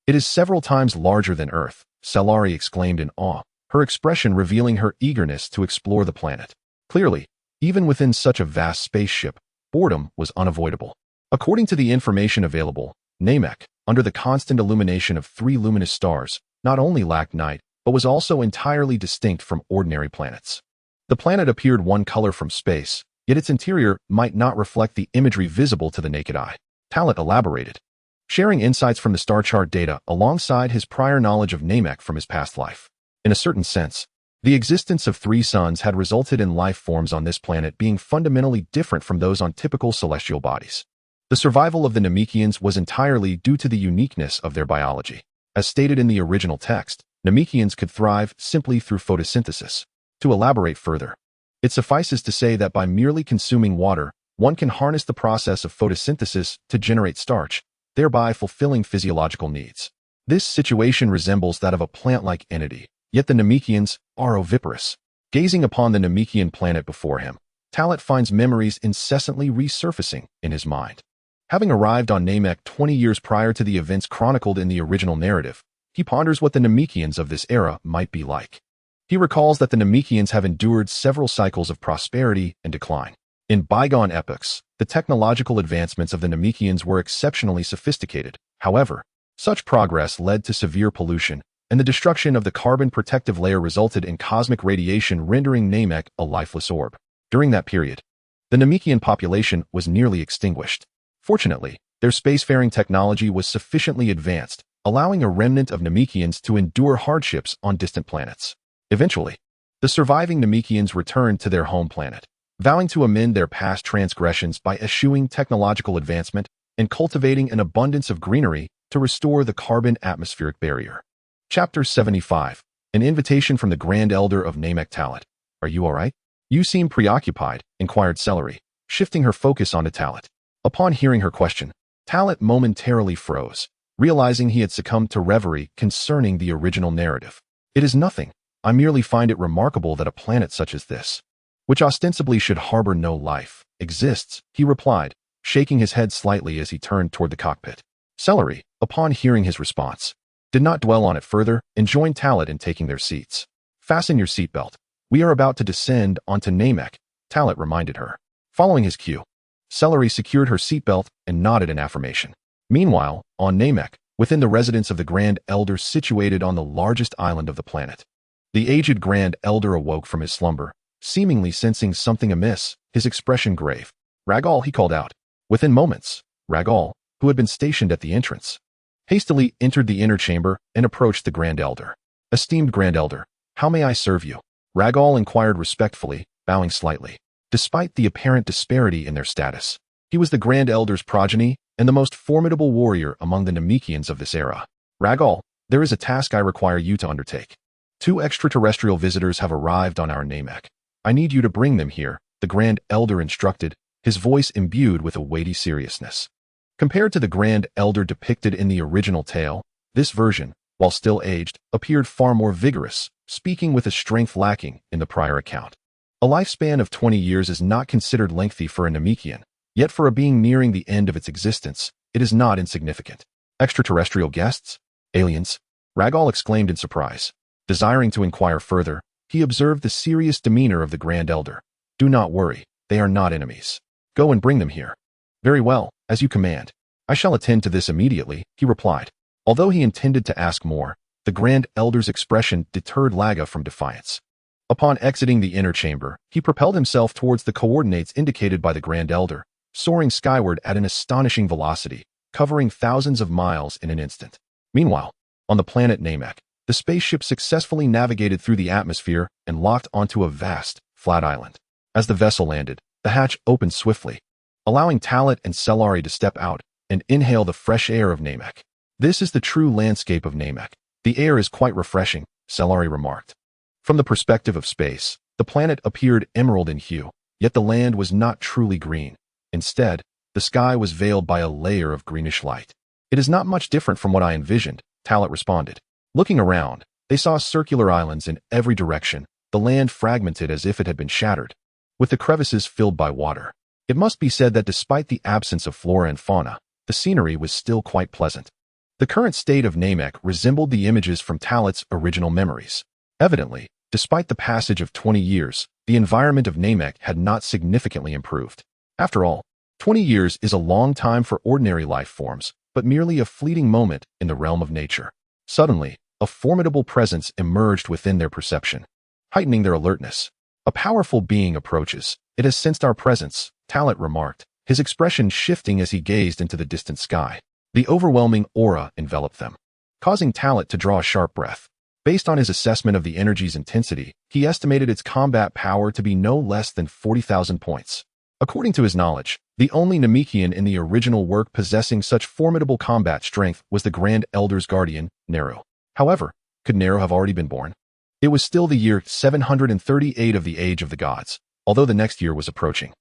It is several times larger than Earth, Sailari exclaimed in awe, her expression revealing her eagerness to explore the planet. Clearly, even within such a vast spaceship, boredom was unavoidable. According to the information available, Namek, under the constant illumination of 3 luminous stars, not only lacked night, but was also entirely distinct from ordinary planets. The planet appeared one color from space, yet its interior might not reflect the imagery visible to the naked eye. Talat elaborated, sharing insights from the star chart data alongside his prior knowledge of Namek from his past life. In a certain sense, the existence of 3 suns had resulted in life forms on this planet being fundamentally different from those on typical celestial bodies. The survival of the Namekians was entirely due to the uniqueness of their biology. As stated in the original text, Namekians could thrive simply through photosynthesis. To elaborate further, it suffices to say that by merely consuming water, one can harness the process of photosynthesis to generate starch, thereby fulfilling physiological needs. This situation resembles that of a plant-like entity, yet the Namekians are oviparous. Gazing upon the Namekian planet before him, Talat finds memories incessantly resurfacing in his mind. Having arrived on Namek 20 years prior to the events chronicled in the original narrative, he ponders what the Namekians of this era might be like. He recalls that the Namekians have endured several cycles of prosperity and decline. In bygone epochs, the technological advancements of the Namekians were exceptionally sophisticated. However, such progress led to severe pollution, and the destruction of the carbon protective layer resulted in cosmic radiation rendering Namek a lifeless orb. During that period, the Namekian population was nearly extinguished. Fortunately, their spacefaring technology was sufficiently advanced, allowing a remnant of Namekians to endure hardships on distant planets. Eventually, the surviving Namekians returned to their home planet, vowing to amend their past transgressions by eschewing technological advancement and cultivating an abundance of greenery to restore the carbon atmospheric barrier. Chapter 75. An invitation from the Grand Elder of Namek. Talit. Are you alright? You seem preoccupied, inquired Celery, shifting her focus onto Talit. Upon hearing her question, Talit momentarily froze, realizing he had succumbed to reverie concerning the original narrative. It is nothing. I merely find it remarkable that a planet such as this, which ostensibly should harbor no life, exists, he replied, shaking his head slightly as he turned toward the cockpit. Celery, upon hearing his response, did not dwell on it further and joined Talit in taking their seats. Fasten your seatbelt. We are about to descend onto Namek, Talit reminded her. Following his cue, Celery secured her seatbelt and nodded in affirmation. Meanwhile, on Namek, within the residence of the Grand Elder situated on the largest island of the planet, the aged Grand Elder awoke from his slumber, seemingly sensing something amiss, his expression grave. Ragal, he called out. Within moments, Ragal, who had been stationed at the entrance, hastily entered the inner chamber and approached the Grand Elder. Esteemed Grand Elder, how may I serve you? Ragal inquired respectfully, bowing slightly. Despite the apparent disparity in their status, he was the Grand Elder's progeny and the most formidable warrior among the Namekians of this era. Ragal, there is a task I require you to undertake. 2 extraterrestrial visitors have arrived on our Namek. I need you to bring them here, the Grand Elder instructed, his voice imbued with a weighty seriousness. Compared to the Grand Elder depicted in the original tale, this version, while still aged, appeared far more vigorous, speaking with a strength lacking in the prior account. A lifespan of 20 years is not considered lengthy for a Namekian, yet for a being nearing the end of its existence, it is not insignificant. Extraterrestrial guests? Aliens? Ragal exclaimed in surprise. Desiring to inquire further, he observed the serious demeanor of the Grand Elder. Do not worry, they are not enemies. Go and bring them here. Very well, as you command. I shall attend to this immediately, he replied. Although he intended to ask more, the Grand Elder's expression deterred Laga from defiance. Upon exiting the inner chamber, he propelled himself towards the coordinates indicated by the Grand Elder, soaring skyward at an astonishing velocity, covering thousands of miles in an instant. Meanwhile, on the planet Namek, the spaceship successfully navigated through the atmosphere and locked onto a vast, flat island. As the vessel landed, the hatch opened swiftly, allowing Talit and Celery to step out and inhale the fresh air of Namek. This is the true landscape of Namek. The air is quite refreshing, Celery remarked. From the perspective of space, the planet appeared emerald in hue, yet the land was not truly green. Instead, the sky was veiled by a layer of greenish light. It is not much different from what I envisioned, Talit responded. Looking around, they saw circular islands in every direction, the land fragmented as if it had been shattered, with the crevices filled by water. It must be said that despite the absence of flora and fauna, the scenery was still quite pleasant. The current state of Namek resembled the images from Talit's original memories. Evidently, despite the passage of 20 years, the environment of Namek had not significantly improved. After all, 20 years is a long time for ordinary life forms, but merely a fleeting moment in the realm of nature. Suddenly, a formidable presence emerged within their perception, heightening their alertness. A powerful being approaches. It has sensed our presence, Talit remarked, his expression shifting as he gazed into the distant sky. The overwhelming aura enveloped them, causing Talit to draw a sharp breath. Based on his assessment of the energy's intensity, he estimated its combat power to be no less than 40,000 points. According to his knowledge, the only Namekian in the original work possessing such formidable combat strength was the Grand Elder's guardian, Neru. However, could Neru have already been born? It was still the year 738 of the Age of the Gods, although the next year was approaching.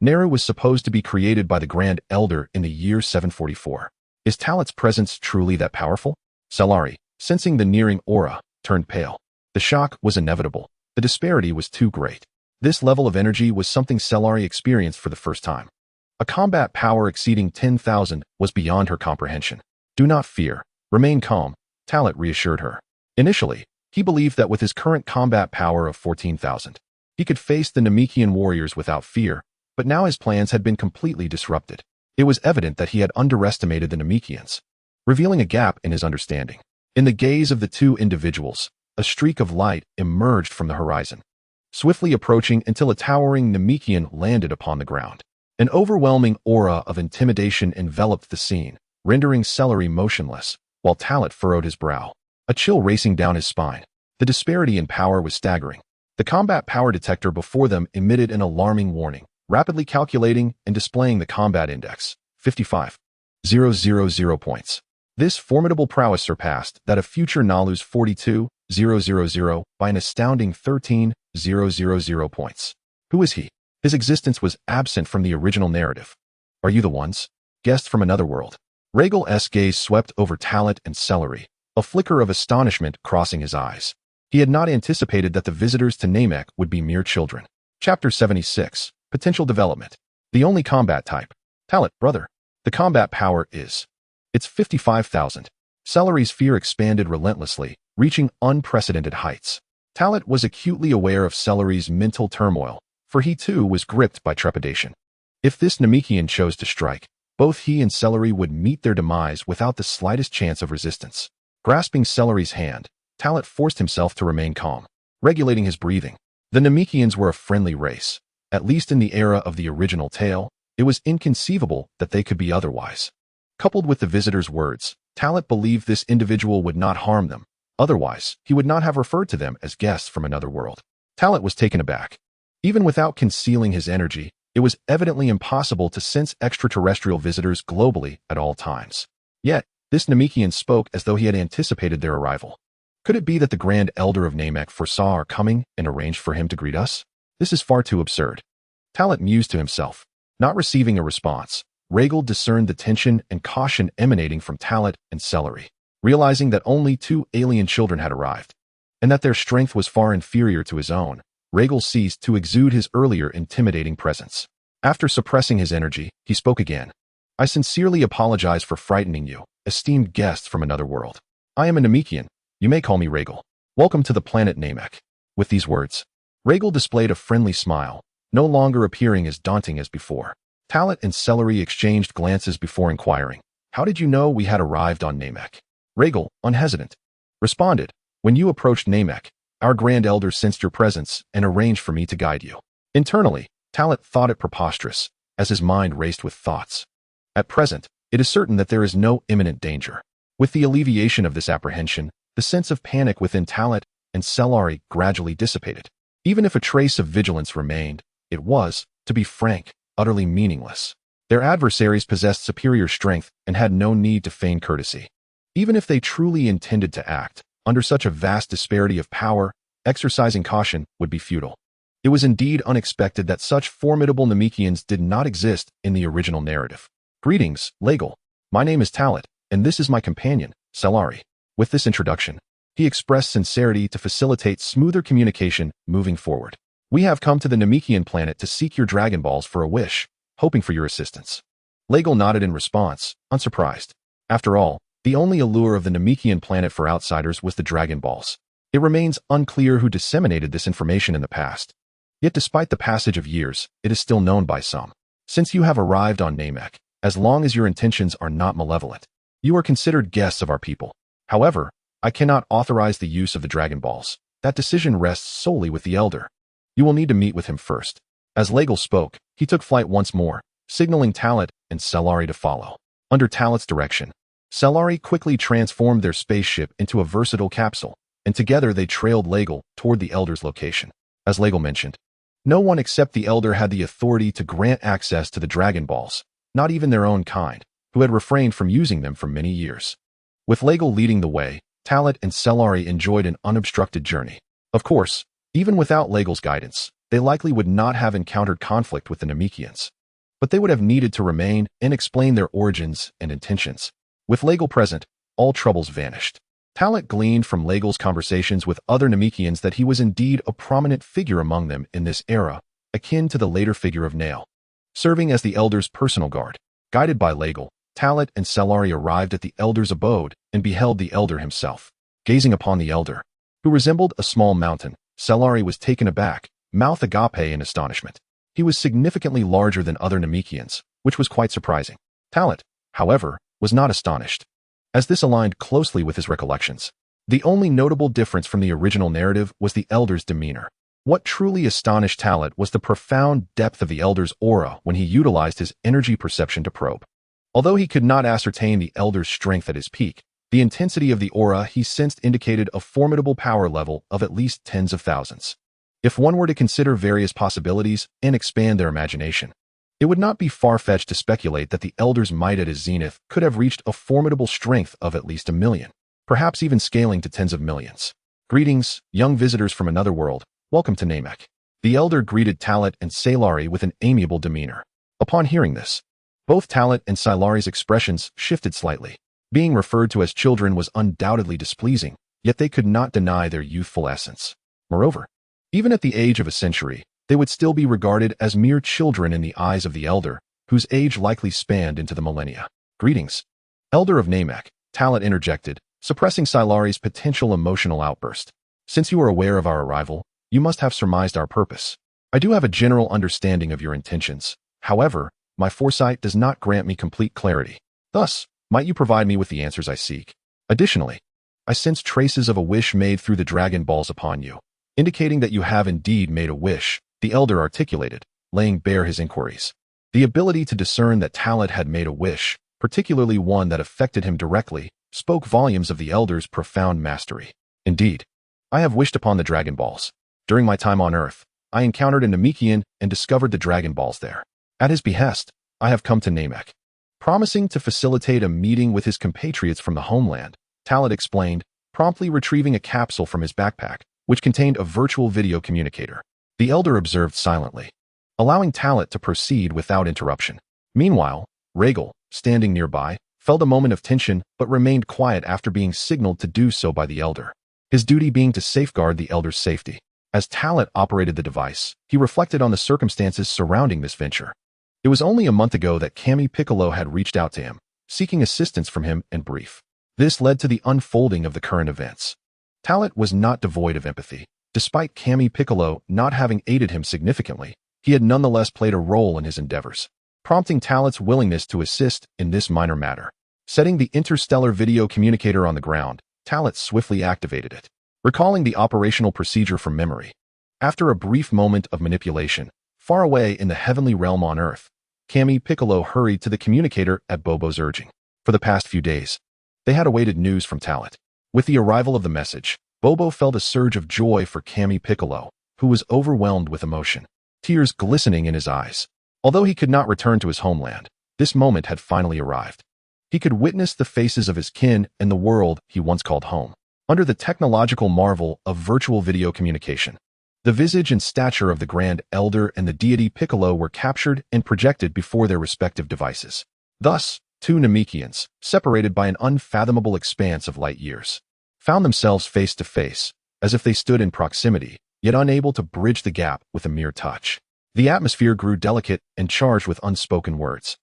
Neru was supposed to be created by the Grand Elder in the year 744. Is Talit's presence truly that powerful? Celery, sensing the nearing aura, turned pale. The shock was inevitable. The disparity was too great. This level of energy was something Celery experienced for the first time. A combat power exceeding 10,000 was beyond her comprehension. Do not fear. Remain calm, Talit reassured her. Initially, he believed that with his current combat power of 14,000, he could face the Namekian warriors without fear, but now his plans had been completely disrupted. It was evident that he had underestimated the Namekians, revealing a gap in his understanding. In the gaze of the two individuals, a streak of light emerged from the horizon, swiftly approaching until a towering Namekian landed upon the ground. An overwhelming aura of intimidation enveloped the scene, rendering Celery motionless, while Talit furrowed his brow, a chill racing down his spine. The disparity in power was staggering. The combat power detector before them emitted an alarming warning, rapidly calculating and displaying the combat index, 55,000 points. This formidable prowess surpassed that of future Nalu's 42,000 by an astounding 13,000 points. Who is he? His existence was absent from the original narrative. Are you the ones? Guests from another world. Regal's gaze swept over Talent and Celery, a flicker of astonishment crossing his eyes. He had not anticipated that the visitors to Namek would be mere children. Chapter 76. Potential Development. The only combat type. Talent, brother. The combat power is. It's 55,000. Celery's fear expanded relentlessly, reaching unprecedented heights. Talent was acutely aware of Celery's mental turmoil, for he too was gripped by trepidation. If this Namekian chose to strike, both he and Celery would meet their demise without the slightest chance of resistance. Grasping Celery's hand, Talent forced himself to remain calm, regulating his breathing. The Namekians were a friendly race. At least in the era of the original tale, it was inconceivable that they could be otherwise. Coupled with the visitor's words, Talent believed this individual would not harm them. Otherwise, he would not have referred to them as guests from another world. Talent was taken aback. Even without concealing his energy, it was evidently impossible to sense extraterrestrial visitors globally at all times. Yet, this Namekian spoke as though he had anticipated their arrival. Could it be that the Grand Elder of Namek foresaw our coming and arranged for him to greet us? This is far too absurd. Talent mused to himself. Not receiving a response, Regal discerned the tension and caution emanating from Talent and Celery. Realizing that only 2 alien children had arrived, and that their strength was far inferior to his own, Regal ceased to exude his earlier intimidating presence. After suppressing his energy, he spoke again. I sincerely apologize for frightening you, esteemed guests from another world. I am a Namekian. You may call me Regal. Welcome to the planet Namek. With these words, Regal displayed a friendly smile, no longer appearing as daunting as before. Talent and Celery exchanged glances before inquiring, how did you know we had arrived on Namek? Regal, unhesitant, responded, when you approached Namek, our Grand Elder sensed your presence and arranged for me to guide you. Internally, Talent thought it preposterous, as his mind raced with thoughts. At present, it is certain that there is no imminent danger. With the alleviation of this apprehension, the sense of panic within Talent and Celery gradually dissipated. Even if a trace of vigilance remained, it was, to be frank, utterly meaningless. Their adversaries possessed superior strength and had no need to feign courtesy. Even if they truly intended to act, under such a vast disparity of power, exercising caution would be futile. It was indeed unexpected that such formidable Namekians did not exist in the original narrative. Greetings, Regal. My name is Talent, and this is my companion, Celery. With this introduction, he expressed sincerity to facilitate smoother communication moving forward. We have come to the Namekian planet to seek your Dragon Balls for a wish, hoping for your assistance. Regal nodded in response, unsurprised. After all, the only allure of the Namekian planet for outsiders was the Dragon Balls. It remains unclear who disseminated this information in the past. Yet despite the passage of years, it is still known by some. Since you have arrived on Namek, as long as your intentions are not malevolent, you are considered guests of our people. However, I cannot authorize the use of the Dragon Balls. That decision rests solely with the Elder. You will need to meet with him first. As Regal spoke, he took flight once more, signaling Talent and Celery to follow. Under Talent's direction, Celery quickly transformed their spaceship into a versatile capsule, and together they trailed Regal toward the Elder's location. As Regal mentioned, no one except the Elder had the authority to grant access to the Dragon Balls, not even their own kind, who had refrained from using them for many years. With Regal leading the way, Talent and Celery enjoyed an unobstructed journey. Of course, even without Regal's guidance, they likely would not have encountered conflict with the Namekians. But they would have needed to remain and explain their origins and intentions. With Regal present, all troubles vanished. Talent gleaned from Regal's conversations with other Namekians that he was indeed a prominent figure among them in this era, akin to the later figure of Nail. Serving as the Elder's personal guard, guided by Regal, Talent and Celery arrived at the Elder's abode and beheld the Elder himself. Gazing upon the Elder, who resembled a small mountain, Celery was taken aback, mouth agape in astonishment. He was significantly larger than other Namekians, which was quite surprising. Talent, however, was not astonished, as this aligned closely with his recollections. The only notable difference from the original narrative was the Elder's demeanor. What truly astonished Talent was the profound depth of the Elder's aura when he utilized his energy perception to probe. Although he could not ascertain the Elder's strength at his peak, the intensity of the aura he sensed indicated a formidable power level of at least tens of thousands. If one were to consider various possibilities and expand their imagination, It would not be far-fetched to speculate that the Elder's might at his zenith could have reached a formidable strength of at least 1 million, perhaps even scaling to tens of millions. Greetings, young visitors from another world. Welcome to Namek. The Elder greeted Talat and Sailari with an amiable demeanor. Upon hearing this, both Talat and Sailari's expressions shifted slightly. Being referred to as children was undoubtedly displeasing, yet they could not deny their youthful essence. Moreover, even at the age of a century, they would still be regarded as mere children in the eyes of the Elder, whose age likely spanned into the millennia. Greetings, Elder of Namek, Talat interjected, suppressing Sailari's potential emotional outburst. Since you are aware of our arrival, you must have surmised our purpose. I do have a general understanding of your intentions. However, my foresight does not grant me complete clarity. Thus, might you provide me with the answers I seek? Additionally, I sense traces of a wish made through the Dragon Balls upon you, indicating that you have indeed made a wish, the Elder articulated, laying bare his inquiries. The ability to discern that Talat had made a wish, particularly one that affected him directly, spoke volumes of the Elder's profound mastery. Indeed, I have wished upon the Dragon Balls. During my time on Earth, I encountered a Namekian and discovered the Dragon Balls there. At his behest, I have come to Namek. Promising to facilitate a meeting with his compatriots from the homeland, Talat explained, promptly retrieving a capsule from his backpack, which contained a virtual video communicator. The Elder observed silently, allowing Talat to proceed without interruption. Meanwhile, Regal, standing nearby, felt a moment of tension but remained quiet after being signaled to do so by the Elder, his duty being to safeguard the Elder's safety. As Talat operated the device, he reflected on the circumstances surrounding this venture. It was only a month ago that Kami Piccolo had reached out to him, seeking assistance from him and brief. This led to the unfolding of the current events. Talat was not devoid of empathy. Despite Kami Piccolo not having aided him significantly, he had nonetheless played a role in his endeavors, prompting Talat's willingness to assist in this minor matter. Setting the interstellar video communicator on the ground, Talat swiftly activated it, recalling the operational procedure from memory. After a brief moment of manipulation, far away in the heavenly realm on Earth, Kami Piccolo hurried to the communicator at Bobo's urging. For the past few days, they had awaited news from Talat. With the arrival of the message, Bobo felt a surge of joy for Kami Piccolo, who was overwhelmed with emotion, tears glistening in his eyes. Although he could not return to his homeland, this moment had finally arrived. He could witness the faces of his kin and the world he once called home, under the technological marvel of virtual video communication. The visage and stature of the Grand Elder and the deity Piccolo were captured and projected before their respective devices. Thus, two Namekians, separated by an unfathomable expanse of light years, found themselves face to face, as if they stood in proximity, yet unable to bridge the gap with a mere touch. The atmosphere grew delicate and charged with unspoken words.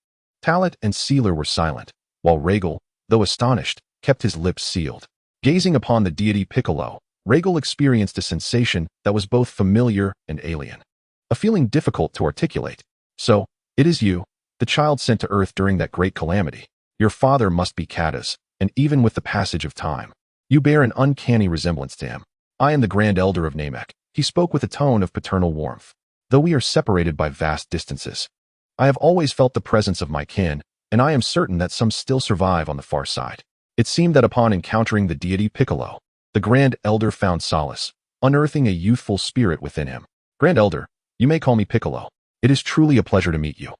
Talat and Sealer were silent, while Regal, though astonished, kept his lips sealed. Gazing upon the deity Piccolo, Regal experienced a sensation that was both familiar and alien, a feeling difficult to articulate. So, it is you, the child sent to Earth during that great calamity. Your father must be Kata's, and even with the passage of time, you bear an uncanny resemblance to him. I am the Grand Elder of Namek. He spoke with a tone of paternal warmth. Though we are separated by vast distances, I have always felt the presence of my kin, and I am certain that some still survive on the far side. It seemed that upon encountering the deity Piccolo, the Grand Elder found solace, unearthing a youthful spirit within him. Grand Elder, you may call me Piccolo. It is truly a pleasure to meet you.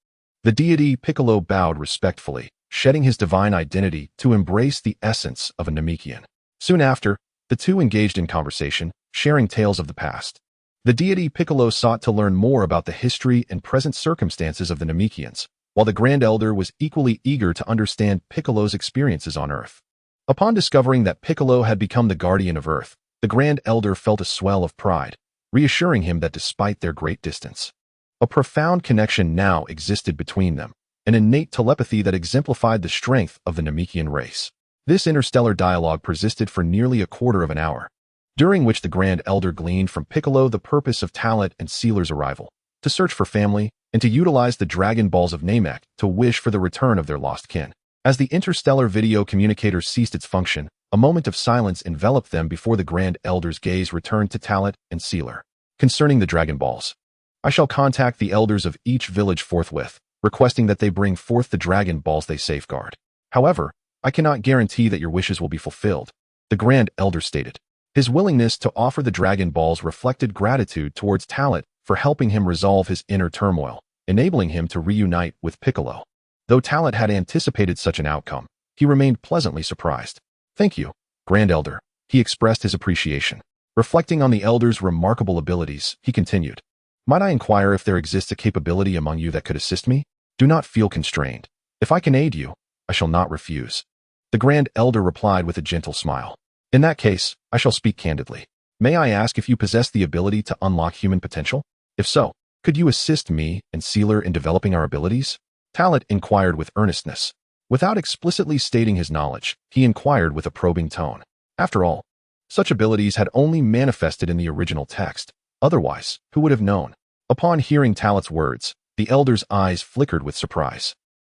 The deity Piccolo bowed respectfully, shedding his divine identity to embrace the essence of a Namekian. Soon after, the two engaged in conversation, sharing tales of the past. The deity Piccolo sought to learn more about the history and present circumstances of the Namekians, while the Grand Elder was equally eager to understand Piccolo's experiences on Earth. Upon discovering that Piccolo had become the guardian of Earth, the Grand Elder felt a swell of pride, reassuring him that despite their great distance, a profound connection now existed between them, an innate telepathy that exemplified the strength of the Namekian race. This interstellar dialogue persisted for nearly a quarter of an hour, during which the Grand Elder gleaned from Piccolo the purpose of Talat and Sealer's arrival, to search for family, and to utilize the Dragon Balls of Namek to wish for the return of their lost kin. As the interstellar video communicator ceased its function, a moment of silence enveloped them before the Grand Elder's gaze returned to Talat and Sealer. Concerning the Dragon Balls, I shall contact the elders of each village forthwith, requesting that they bring forth the Dragon Balls they safeguard. However, I cannot guarantee that your wishes will be fulfilled, the Grand Elder stated. His willingness to offer the Dragon Balls reflected gratitude towards Talat for helping him resolve his inner turmoil, enabling him to reunite with Piccolo. Though Talat had anticipated such an outcome, he remained pleasantly surprised. "Thank you, Grand Elder," he expressed his appreciation. Reflecting on the Elder's remarkable abilities, he continued, "Might I inquire if there exists a capability among you that could assist me? Do not feel constrained. If I can aid you, I shall not refuse." The Grand Elder replied with a gentle smile. "In that case, I shall speak candidly. May I ask if you possess the ability to unlock human potential? If so, could you assist me and Sealer in developing our abilities?" Talat inquired with earnestness. Without explicitly stating his knowledge, he inquired with a probing tone. After all, such abilities had only manifested in the original text. Otherwise, who would have known? Upon hearing Talat's words, the Elder's eyes flickered with surprise.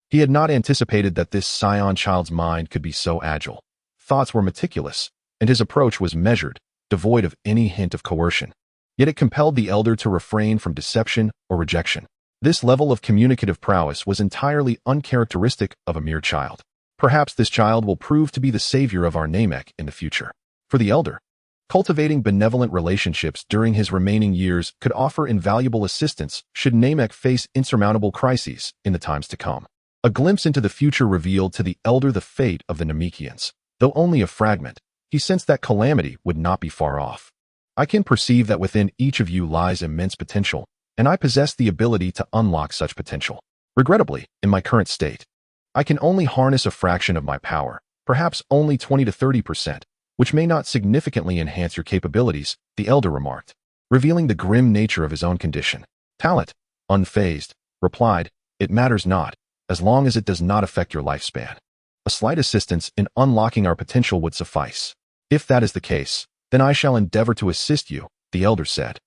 He had not anticipated that this Saiyan child's mind could be so agile. Thoughts were meticulous, and his approach was measured, devoid of any hint of coercion. Yet it compelled the Elder to refrain from deception or rejection. This level of communicative prowess was entirely uncharacteristic of a mere child. Perhaps this child will prove to be the savior of our Namek in the future. For the Elder, cultivating benevolent relationships during his remaining years could offer invaluable assistance should Namek face insurmountable crises in the times to come. A glimpse into the future revealed to the Elder the fate of the Namekians. Though only a fragment, he sensed that calamity would not be far off. "I can perceive that within each of you lies immense potential, and I possess the ability to unlock such potential. Regrettably, in my current state, I can only harness a fraction of my power, perhaps only 20 to 30%, which may not significantly enhance your capabilities," the Elder remarked, revealing the grim nature of his own condition. Talat, unfazed, replied, "It matters not, as long as it does not affect your lifespan. A slight assistance in unlocking our potential would suffice. If that is the case, then I shall endeavor to assist you," the Elder said,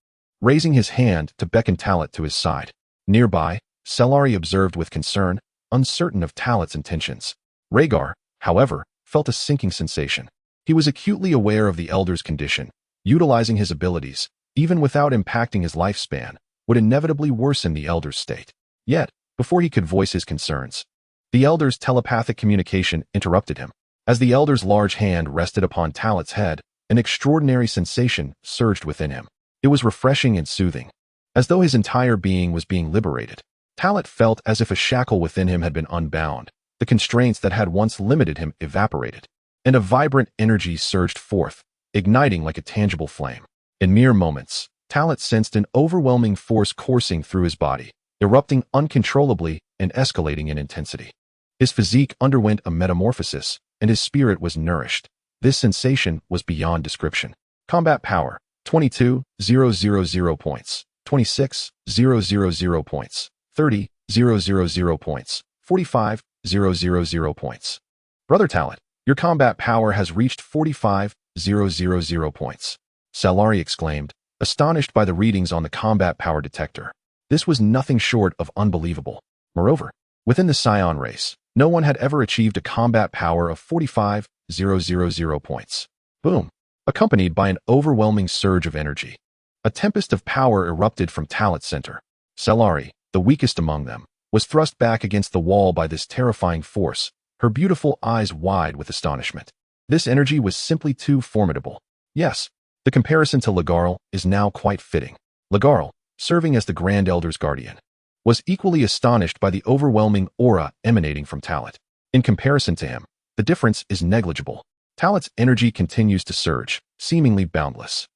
raising his hand to beckon Talat to his side. Nearby, Cellari observed with concern, uncertain of Talat's intentions. Rhaegar, however, felt a sinking sensation. He was acutely aware of the Elder's condition. Utilizing his abilities, even without impacting his lifespan, would inevitably worsen the Elder's state. Yet, before he could voice his concerns, the Elder's telepathic communication interrupted him. As the Elder's large hand rested upon Talat's head, an extraordinary sensation surged within him. It was refreshing and soothing, as though his entire being was being liberated. Talat felt as if a shackle within him had been unbound. The constraints that had once limited him evaporated, and a vibrant energy surged forth, igniting like a tangible flame. In mere moments, Talat sensed an overwhelming force coursing through his body, erupting uncontrollably and escalating in intensity. His physique underwent a metamorphosis, and his spirit was nourished. This sensation was beyond description. Combat power, 22,000 points, 26,000 points, 30,000 points, 45,000 points. Brother Talat, your combat power has reached 45,000 points, Cellari exclaimed, astonished by the readings on the combat power detector. This was nothing short of unbelievable. Moreover, within the Saiyan race, no one had ever achieved a combat power of 45,000 points. Boom! Accompanied by an overwhelming surge of energy. A tempest of power erupted from Talat's center. Cellari, the weakest among them, was thrust back against the wall by this terrifying force, her beautiful eyes wide with astonishment. This energy was simply too formidable. Yes, the comparison to Lagarl is now quite fitting. Lagarl, serving as the Grand Elder's guardian, was equally astonished by the overwhelming aura emanating from Talat. In comparison to him, the difference is negligible. Talat's energy continues to surge, seemingly boundless,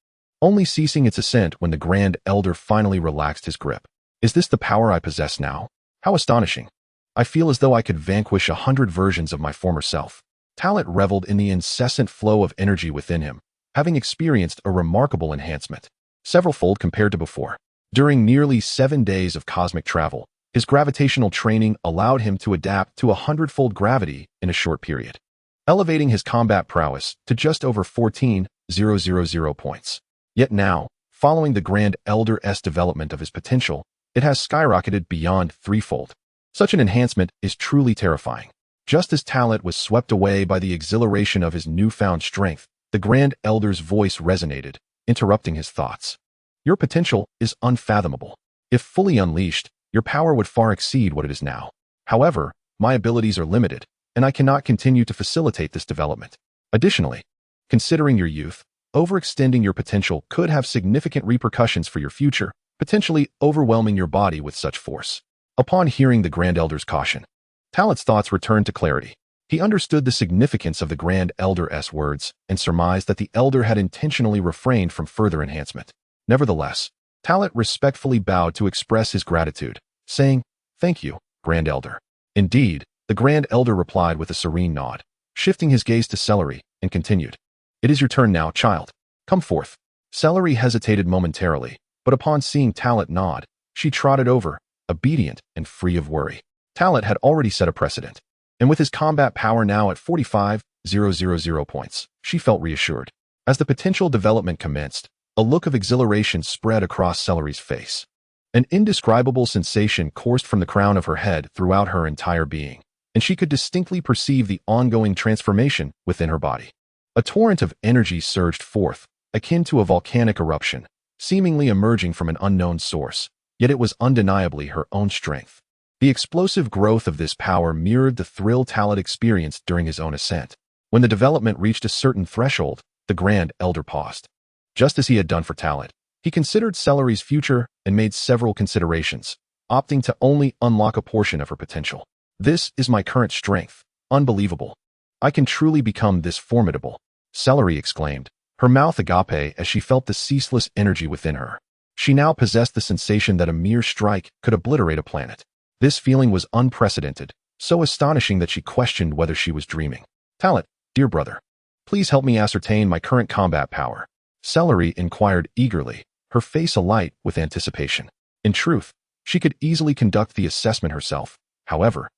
only ceasing its ascent when the Grand Elder finally relaxed his grip. Is this the power I possess now? How astonishing. I feel as though I could vanquish 100 versions of my former self. Talat reveled in the incessant flow of energy within him, having experienced a remarkable enhancement, several-fold compared to before. During nearly 7 days of cosmic travel, his gravitational training allowed him to adapt to 100-fold gravity in a short period, elevating his combat prowess to just over 14,000 points. Yet now, following the Grand Elder's development of his potential, it has skyrocketed beyond threefold. Such an enhancement is truly terrifying. Just as Talat was swept away by the exhilaration of his newfound strength, the Grand Elder's voice resonated, interrupting his thoughts. Your potential is unfathomable. If fully unleashed, your power would far exceed what it is now. However, my abilities are limited, and I cannot continue to facilitate this development. Additionally, considering your youth, overextending your potential could have significant repercussions for your future, potentially overwhelming your body with such force. Upon hearing the Grand Elder's caution, Talat's thoughts returned to clarity. He understood the significance of the Grand Elder's words and surmised that the Elder had intentionally refrained from further enhancement. Nevertheless, Talat respectfully bowed to express his gratitude, saying, "Thank you, Grand Elder." Indeed, the Grand Elder replied with a serene nod, shifting his gaze to Celery, and continued, "It is your turn now, child. Come forth." Celery hesitated momentarily, but upon seeing Talat nod, she trotted over, obedient and free of worry. Talat had already set a precedent, and with his combat power now at 45,000 points, she felt reassured. As the potential development commenced, a look of exhilaration spread across Celery's face. An indescribable sensation coursed from the crown of her head throughout her entire being, and she could distinctly perceive the ongoing transformation within her body. A torrent of energy surged forth, akin to a volcanic eruption, seemingly emerging from an unknown source, yet it was undeniably her own strength. The explosive growth of this power mirrored the thrill Talat experienced during his own ascent. When the development reached a certain threshold, the Grand Elder paused. Just as he had done for Talat, he considered Celery's future and made several considerations, opting to only unlock a portion of her potential. "This is my current strength. Unbelievable. I can truly become this formidable," Celery exclaimed, her mouth agape as she felt the ceaseless energy within her. She now possessed the sensation that a mere strike could obliterate a planet. This feeling was unprecedented, so astonishing that she questioned whether she was dreaming. "Talat, dear brother, please help me ascertain my current combat power," Celery inquired eagerly, her face alight with anticipation. In truth, she could easily conduct the assessment herself. However,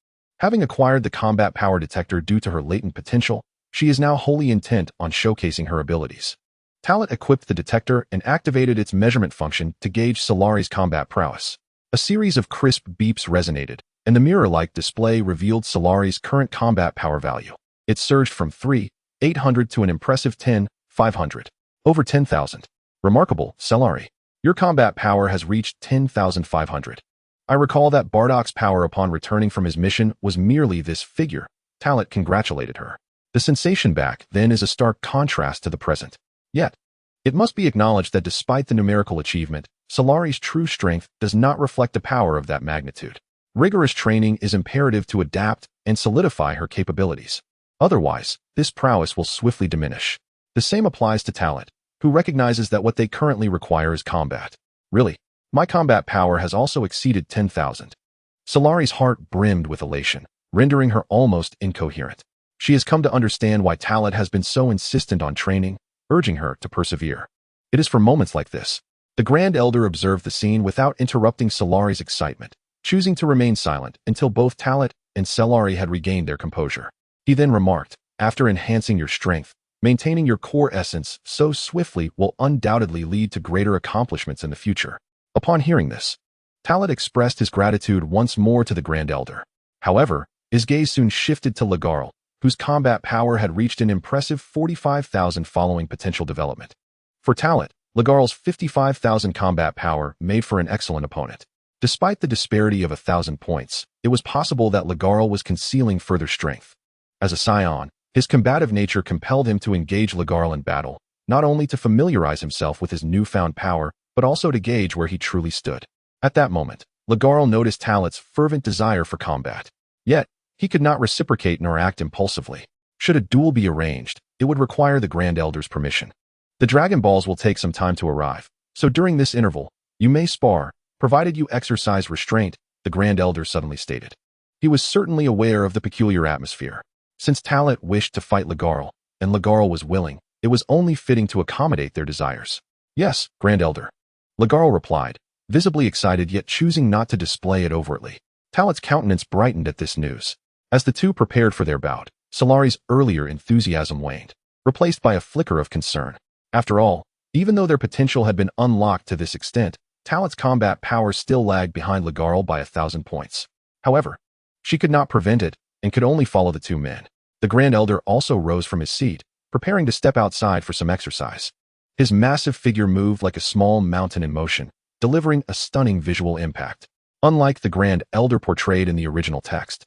having acquired the combat power detector due to her latent potential, she is now wholly intent on showcasing her abilities. Talat equipped the detector and activated its measurement function to gauge Celery's combat prowess. A series of crisp beeps resonated, and the mirror-like display revealed Celery's current combat power value. It surged from 3,800 to an impressive 10,500. Over 10,000. Remarkable, Celery. Your combat power has reached 10,500. I recall that Bardock's power upon returning from his mission was merely this figure. Talat congratulated her. The sensation back then is a stark contrast to the present. Yet, it must be acknowledged that despite the numerical achievement, Celery's true strength does not reflect a power of that magnitude. Rigorous training is imperative to adapt and solidify her capabilities. Otherwise, this prowess will swiftly diminish. The same applies to Talat, who recognizes that what they currently require is combat. "Really, my combat power has also exceeded 10,000. Celery's heart brimmed with elation, rendering her almost incoherent. She has come to understand why Talat has been so insistent on training, urging her to persevere. It is for moments like this. The Grand Elder observed the scene without interrupting Celery's excitement, choosing to remain silent until both Talat and Celery had regained their composure. He then remarked, "After enhancing your strength, maintaining your core essence so swiftly will undoubtedly lead to greater accomplishments in the future." Upon hearing this, Talat expressed his gratitude once more to the Grand Elder. However, his gaze soon shifted to Lagarl, whose combat power had reached an impressive 45,000 following potential development. For Talat, Lagarl's 55,000 combat power made for an excellent opponent. Despite the disparity of 1,000 points, it was possible that Lagarl was concealing further strength. As a Saiyan, his combative nature compelled him to engage Lagarl in battle, not only to familiarize himself with his newfound power, but also to gauge where he truly stood. At that moment, Lagarl noticed Talat's fervent desire for combat. Yet, he could not reciprocate nor act impulsively. Should a duel be arranged, it would require the Grand Elder's permission. "The Dragon Balls will take some time to arrive, so during this interval, you may spar, provided you exercise restraint," the Grand Elder suddenly stated. He was certainly aware of the peculiar atmosphere. Since Talat wished to fight Lagarl, and Lagarl was willing, it was only fitting to accommodate their desires. "Yes, Grand Elder," Lagarl replied, visibly excited yet choosing not to display it overtly. Talat's countenance brightened at this news. As the two prepared for their bout, Celery's earlier enthusiasm waned, replaced by a flicker of concern. After all, even though their potential had been unlocked to this extent, Talat's combat power still lagged behind Lagarl by 1,000 points. However, she could not prevent it and could only follow the two men. The Grand Elder also rose from his seat, preparing to step outside for some exercise. His massive figure moved like a small mountain in motion, delivering a stunning visual impact. Unlike the Grand Elder portrayed in the original text,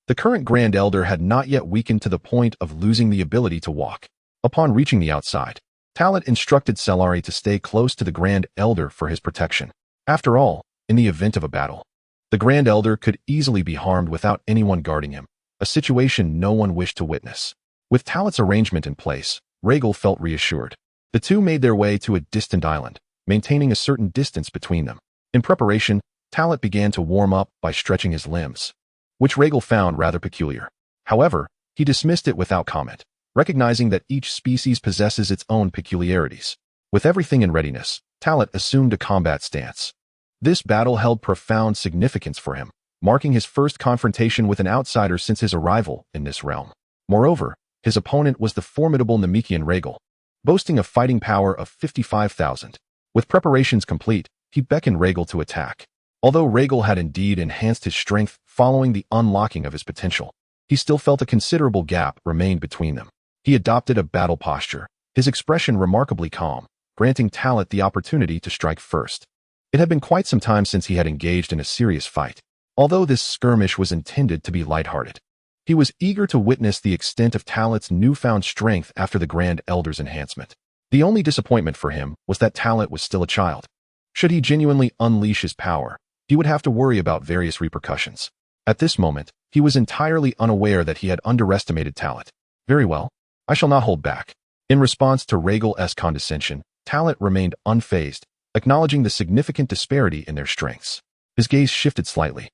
the current Grand Elder had not yet weakened to the point of losing the ability to walk. Upon reaching the outside, Talat instructed Celery to stay close to the Grand Elder for his protection. After all, in the event of a battle, The Grand Elder could easily be harmed without anyone guarding him, a situation no one wished to witness. With Talat's arrangement in place, Rhaegal felt reassured. The two made their way to a distant island, maintaining a certain distance between them. In preparation, Talat began to warm up by stretching his limbs, which Rhaegal found rather peculiar. However, he dismissed it without comment, recognizing that each species possesses its own peculiarities. With everything in readiness, Talat assumed a combat stance. This battle held profound significance for him, marking his first confrontation with an outsider since his arrival in this realm. Moreover, his opponent was the formidable Namekian Rhaegal, boasting a fighting power of 55,000. With preparations complete, he beckoned Rhaegal to attack. Although Rhaegal had indeed enhanced his strength following the unlocking of his potential, he still felt a considerable gap remained between them. He adopted a battle posture, his expression remarkably calm, granting Talat the opportunity to strike first. It had been quite some time since he had engaged in a serious fight, although this skirmish was intended to be lighthearted. He was eager to witness the extent of Talat's newfound strength after the Grand Elder's enhancement. The only disappointment for him was that Talat was still a child. Should he genuinely unleash his power, he would have to worry about various repercussions. At this moment, he was entirely unaware that he had underestimated Talat. Very well, I shall not hold back. In response to Rhaegal's condescension, Talat remained unfazed, acknowledging the significant disparity in their strengths. His gaze shifted slightly,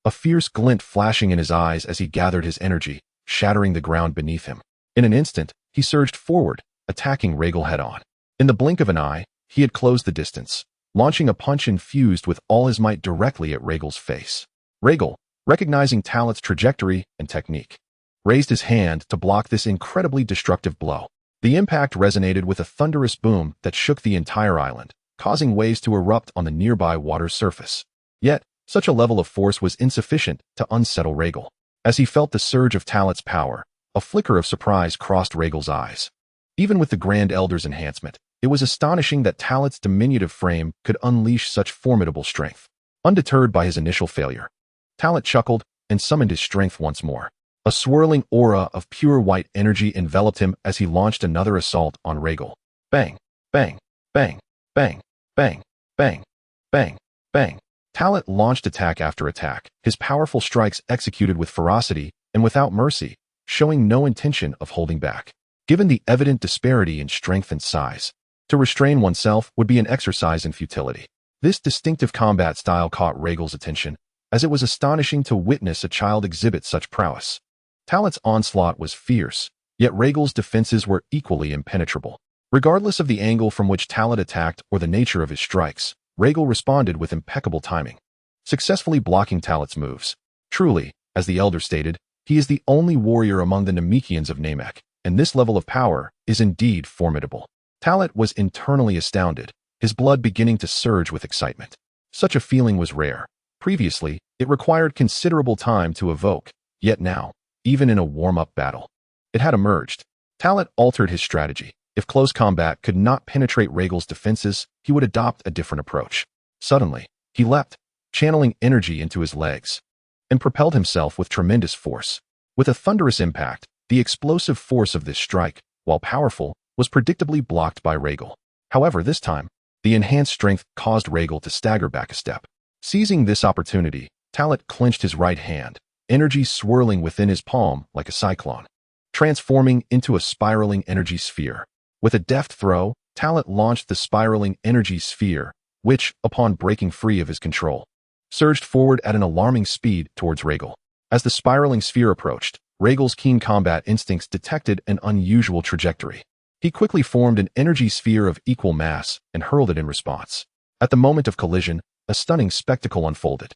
a fierce glint flashing in his eyes as he gathered his energy, shattering the ground beneath him. In an instant, he surged forward, attacking Rhaegal head-on. In the blink of an eye, he had closed the distance, launching a punch infused with all his might directly at Rhaegal's face. Rhaegal, recognizing Talat's trajectory and technique, raised his hand to block this incredibly destructive blow. The impact resonated with a thunderous boom that shook the entire island, causing waves to erupt on the nearby water's surface. Yet, such a level of force was insufficient to unsettle Rhaegal. As he felt the surge of Talat's power, a flicker of surprise crossed Rhaegal's eyes. Even with the Grand Elder's enhancement, it was astonishing that Talat's diminutive frame could unleash such formidable strength. Undeterred by his initial failure, Talat chuckled and summoned his strength once more. A swirling aura of pure white energy enveloped him as he launched another assault on Rhaegal. Bang, bang, bang, bang, bang, bang, bang, bang. Talat launched attack after attack, his powerful strikes executed with ferocity and without mercy, showing no intention of holding back. Given the evident disparity in strength and size, to restrain oneself would be an exercise in futility. This distinctive combat style caught Rhaegal's attention, as it was astonishing to witness a child exhibit such prowess. Talat's onslaught was fierce, yet Rhaegal's defenses were equally impenetrable. Regardless of the angle from which Talat attacked or the nature of his strikes, Rhaegal responded with impeccable timing, successfully blocking Talat's moves. Truly, as the Elder stated, he is the only warrior among the Namekians of Namek, and this level of power is indeed formidable. Talat was internally astounded, his blood beginning to surge with excitement. Such a feeling was rare. Previously, it required considerable time to evoke, yet now, even in a warm-up battle, it had emerged. Talat altered his strategy. If close combat could not penetrate Rhaegal's defenses, he would adopt a different approach. Suddenly, he leapt, channeling energy into his legs, and propelled himself with tremendous force. With a thunderous impact, the explosive force of this strike, while powerful, was predictably blocked by Rhaegal. However, this time, the enhanced strength caused Rhaegal to stagger back a step. Seizing this opportunity, Talat clenched his right hand, energy swirling within his palm like a cyclone, transforming into a spiraling energy sphere. With a deft throw, Talat launched the spiraling energy sphere, which, upon breaking free of his control, surged forward at an alarming speed towards Rhaegal. As the spiraling sphere approached, Rhaegal's keen combat instincts detected an unusual trajectory. He quickly formed an energy sphere of equal mass and hurled it in response. At the moment of collision, a stunning spectacle unfolded.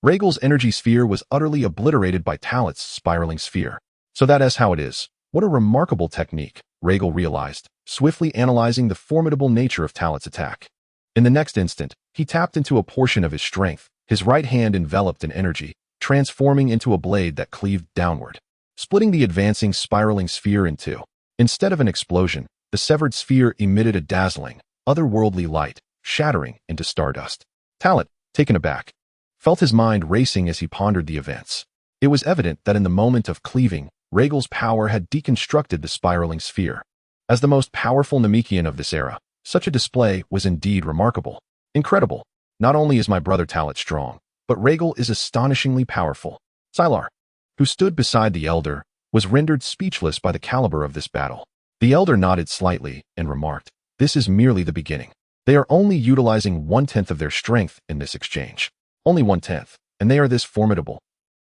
Rhaegal's energy sphere was utterly obliterated by Talat's spiraling sphere. So that is how it is. What a remarkable technique, Rhaegal realized, swiftly analyzing the formidable nature of Talat's attack. In the next instant, he tapped into a portion of his strength, his right hand enveloped in energy, transforming into a blade that cleaved downward, splitting the advancing spiraling sphere in two. Instead of an explosion, the severed sphere emitted a dazzling, otherworldly light, shattering into stardust. Talat, taken aback, felt his mind racing as he pondered the events. It was evident that in the moment of cleaving, Rhaegal's power had deconstructed the spiraling sphere. As the most powerful Namekian of this era, such a display was indeed remarkable. Incredible. Not only is my brother Talat strong, but Rhaegal is astonishingly powerful. Sylar, who stood beside the elder, was rendered speechless by the caliber of this battle. The elder nodded slightly and remarked, "This is merely the beginning. They are only utilizing 1/10 of their strength in this exchange. Only 1/10, and they are this formidable."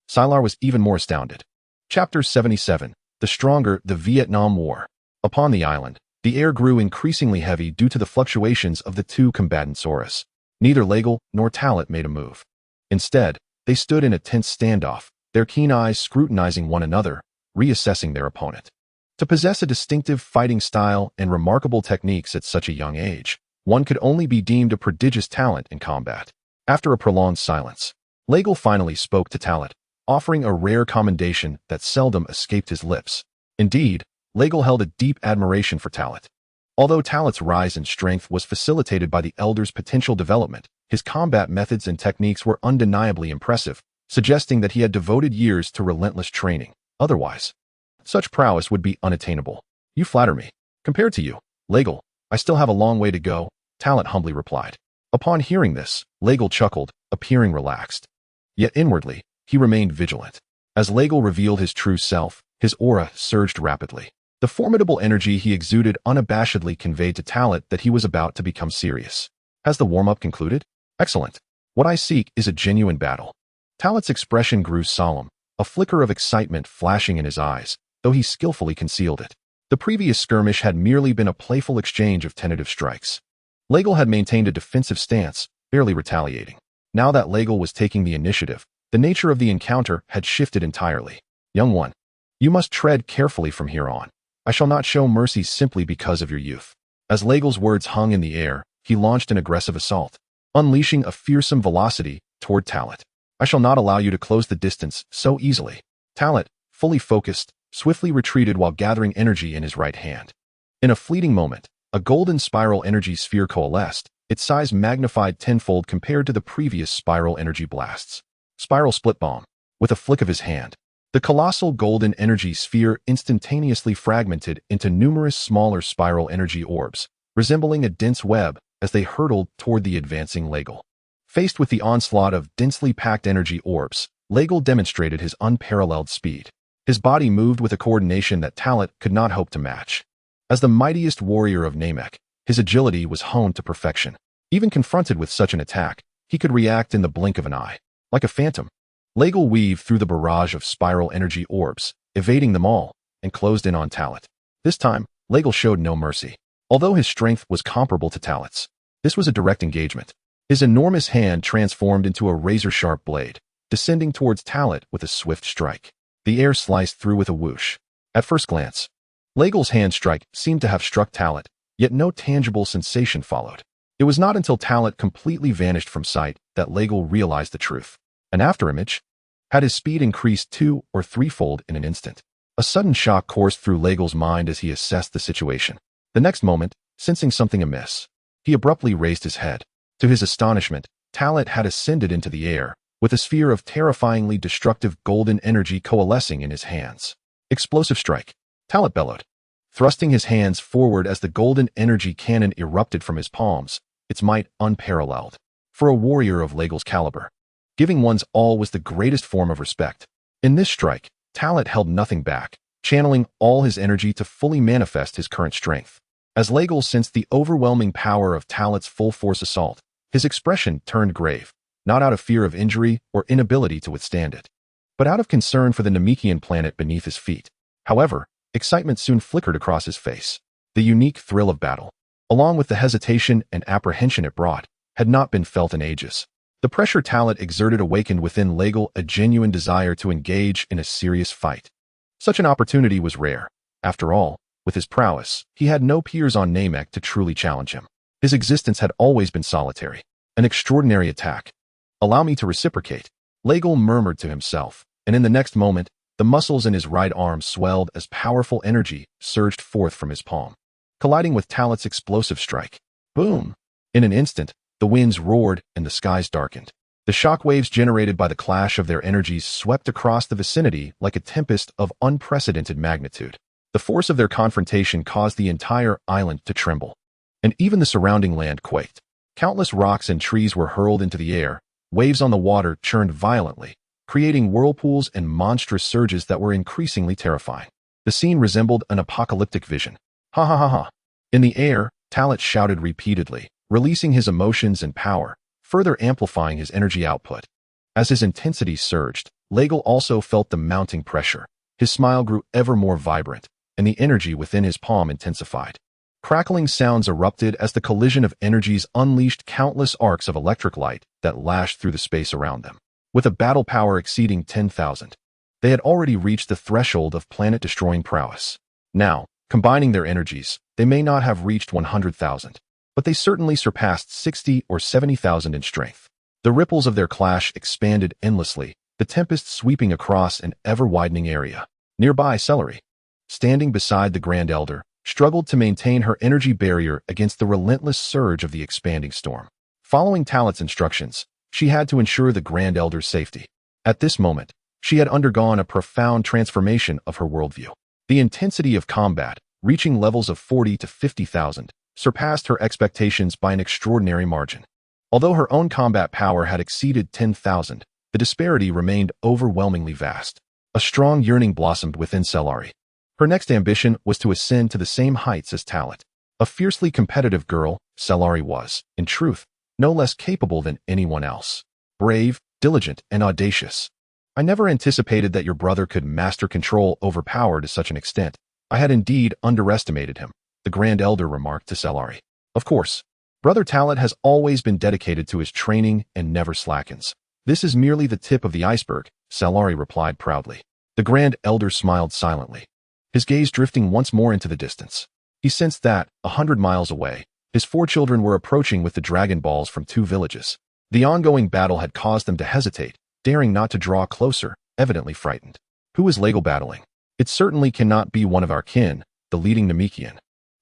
Sylar was even more astounded. Chapter 77. The Stronger, the Vietnam War. Upon the island, the air grew increasingly heavy due to the fluctuations of the two combatants' auras. Neither Rhaegal nor Talot made a move. Instead, they stood in a tense standoff, their keen eyes scrutinizing one another, reassessing their opponent. To possess a distinctive fighting style and remarkable techniques at such a young age, one could only be deemed a prodigious talent in combat. After a prolonged silence, Rhaegal finally spoke to Talot, offering a rare commendation that seldom escaped his lips. Indeed, Rhaegal held a deep admiration for Talot. Although Talot's rise in strength was facilitated by the elder's potential development, his combat methods and techniques were undeniably impressive, suggesting that he had devoted years to relentless training. Otherwise, such prowess would be unattainable. "You flatter me. Compared to you, Rhaegal, I still have a long way to go," Talot humbly replied. Upon hearing this, Rhaegal chuckled, appearing relaxed. Yet inwardly, he remained vigilant. As Rhaegal revealed his true self, his aura surged rapidly. The formidable energy he exuded unabashedly conveyed to Talot that he was about to become serious. "Has the warm-up concluded? Excellent. What I seek is a genuine battle." Talot's expression grew solemn, a flicker of excitement flashing in his eyes, though he skillfully concealed it. The previous skirmish had merely been a playful exchange of tentative strikes. Rhaegal had maintained a defensive stance, barely retaliating. Now that Rhaegal was taking the initiative, the nature of the encounter had shifted entirely. "Young one, you must tread carefully from here on. I shall not show mercy simply because of your youth." As Rhaegal's words hung in the air, he launched an aggressive assault, unleashing a fearsome velocity toward Talot. "I shall not allow you to close the distance so easily." Talot, fully focused, swiftly retreated while gathering energy in his right hand. In a fleeting moment, a golden spiral energy sphere coalesced, its size magnified tenfold compared to the previous spiral energy blasts. Spiral split bomb. With a flick of his hand, the colossal golden energy sphere instantaneously fragmented into numerous smaller spiral energy orbs, resembling a dense web as they hurtled toward the advancing Rhaegal. Faced with the onslaught of densely packed energy orbs, Rhaegal demonstrated his unparalleled speed. His body moved with a coordination that Talot could not hope to match. As the mightiest warrior of Namek, his agility was honed to perfection. Even confronted with such an attack, he could react in the blink of an eye. Like a phantom, Rhaegal weaved through the barrage of spiral energy orbs, evading them all, and closed in on Talot. This time, Rhaegal showed no mercy. Although his strength was comparable to Talot's, this was a direct engagement. His enormous hand transformed into a razor-sharp blade, descending towards Talot with a swift strike. The air sliced through with a whoosh. At first glance, Rhaegal's hand strike seemed to have struck Talot, yet no tangible sensation followed. It was not until Talot completely vanished from sight that Rhaegal realized the truth. An afterimage? Had his speed increased 2- or 3-fold in an instant? A sudden shock coursed through Rhaegal's mind as he assessed the situation. The next moment, sensing something amiss, he abruptly raised his head. To his astonishment, Talot had ascended into the air, with a sphere of terrifyingly destructive golden energy coalescing in his hands. "Explosive strike," Talot bellowed, thrusting his hands forward as the golden energy cannon erupted from his palms, its might unparalleled. For a warrior of Rhaegal's caliber, giving one's all was the greatest form of respect. In this strike, Talot held nothing back, channeling all his energy to fully manifest his current strength. As Rhaegal sensed the overwhelming power of Talot's full-force assault, his expression turned grave, not out of fear of injury or inability to withstand it, but out of concern for the Namekian planet beneath his feet. However, excitement soon flickered across his face. The unique thrill of battle, along with the hesitation and apprehension it brought, had not been felt in ages. The pressure Talot exerted awakened within Rhaegal a genuine desire to engage in a serious fight. Such an opportunity was rare. After all, with his prowess, he had no peers on Namek to truly challenge him. His existence had always been solitary. An extraordinary attack. "Allow me to reciprocate," Rhaegal murmured to himself, and in the next moment, the muscles in his right arm swelled as powerful energy surged forth from his palm, colliding with Talot's explosive strike. Boom! In an instant, the winds roared and the skies darkened. The shockwaves generated by the clash of their energies swept across the vicinity like a tempest of unprecedented magnitude. The force of their confrontation caused the entire island to tremble, and even the surrounding land quaked. Countless rocks and trees were hurled into the air, Waves on the water churned violently, creating whirlpools and monstrous surges that were increasingly terrifying. The scene resembled an apocalyptic vision. Ha ha ha ha. In the air, Talat shouted repeatedly, releasing his emotions and power, further amplifying his energy output. As his intensity surged, Legel also felt the mounting pressure. His smile grew ever more vibrant, and the energy within his palm intensified. Crackling sounds erupted as the collision of energies unleashed countless arcs of electric light that lashed through the space around them. With a battle power exceeding 10,000, they had already reached the threshold of planet-destroying prowess. Now, combining their energies, they may not have reached 100,000, but they certainly surpassed 60 or 70,000 in strength. The ripples of their clash expanded endlessly, the tempest sweeping across an ever-widening area. Nearby, Celery, standing beside the Grand Elder, struggled to maintain her energy barrier against the relentless surge of the expanding storm. Following Talat's instructions, she had to ensure the Grand Elder's safety. At this moment, she had undergone a profound transformation of her worldview. The intensity of combat, reaching levels of 40 to 50,000, surpassed her expectations by an extraordinary margin. Although her own combat power had exceeded 10,000, the disparity remained overwhelmingly vast. A strong yearning blossomed within Celery. Her next ambition was to ascend to the same heights as Talat. A fiercely competitive girl, Celery was, in truth, no less capable than anyone else. Brave, diligent, and audacious. I never anticipated that your brother could master control over power to such an extent. I had indeed underestimated him, the Grand Elder remarked to Celery. Of course, Brother Talat has always been dedicated to his training and never slackens. This is merely the tip of the iceberg, Celery replied proudly. The Grand Elder smiled silently, his gaze drifting once more into the distance. He sensed that, 100 miles away, his 4 children were approaching with the Dragon Balls from 2 villages. The ongoing battle had caused them to hesitate, daring not to draw closer, evidently frightened. Who is Legel battling? It certainly cannot be one of our kin, the leading Namekian.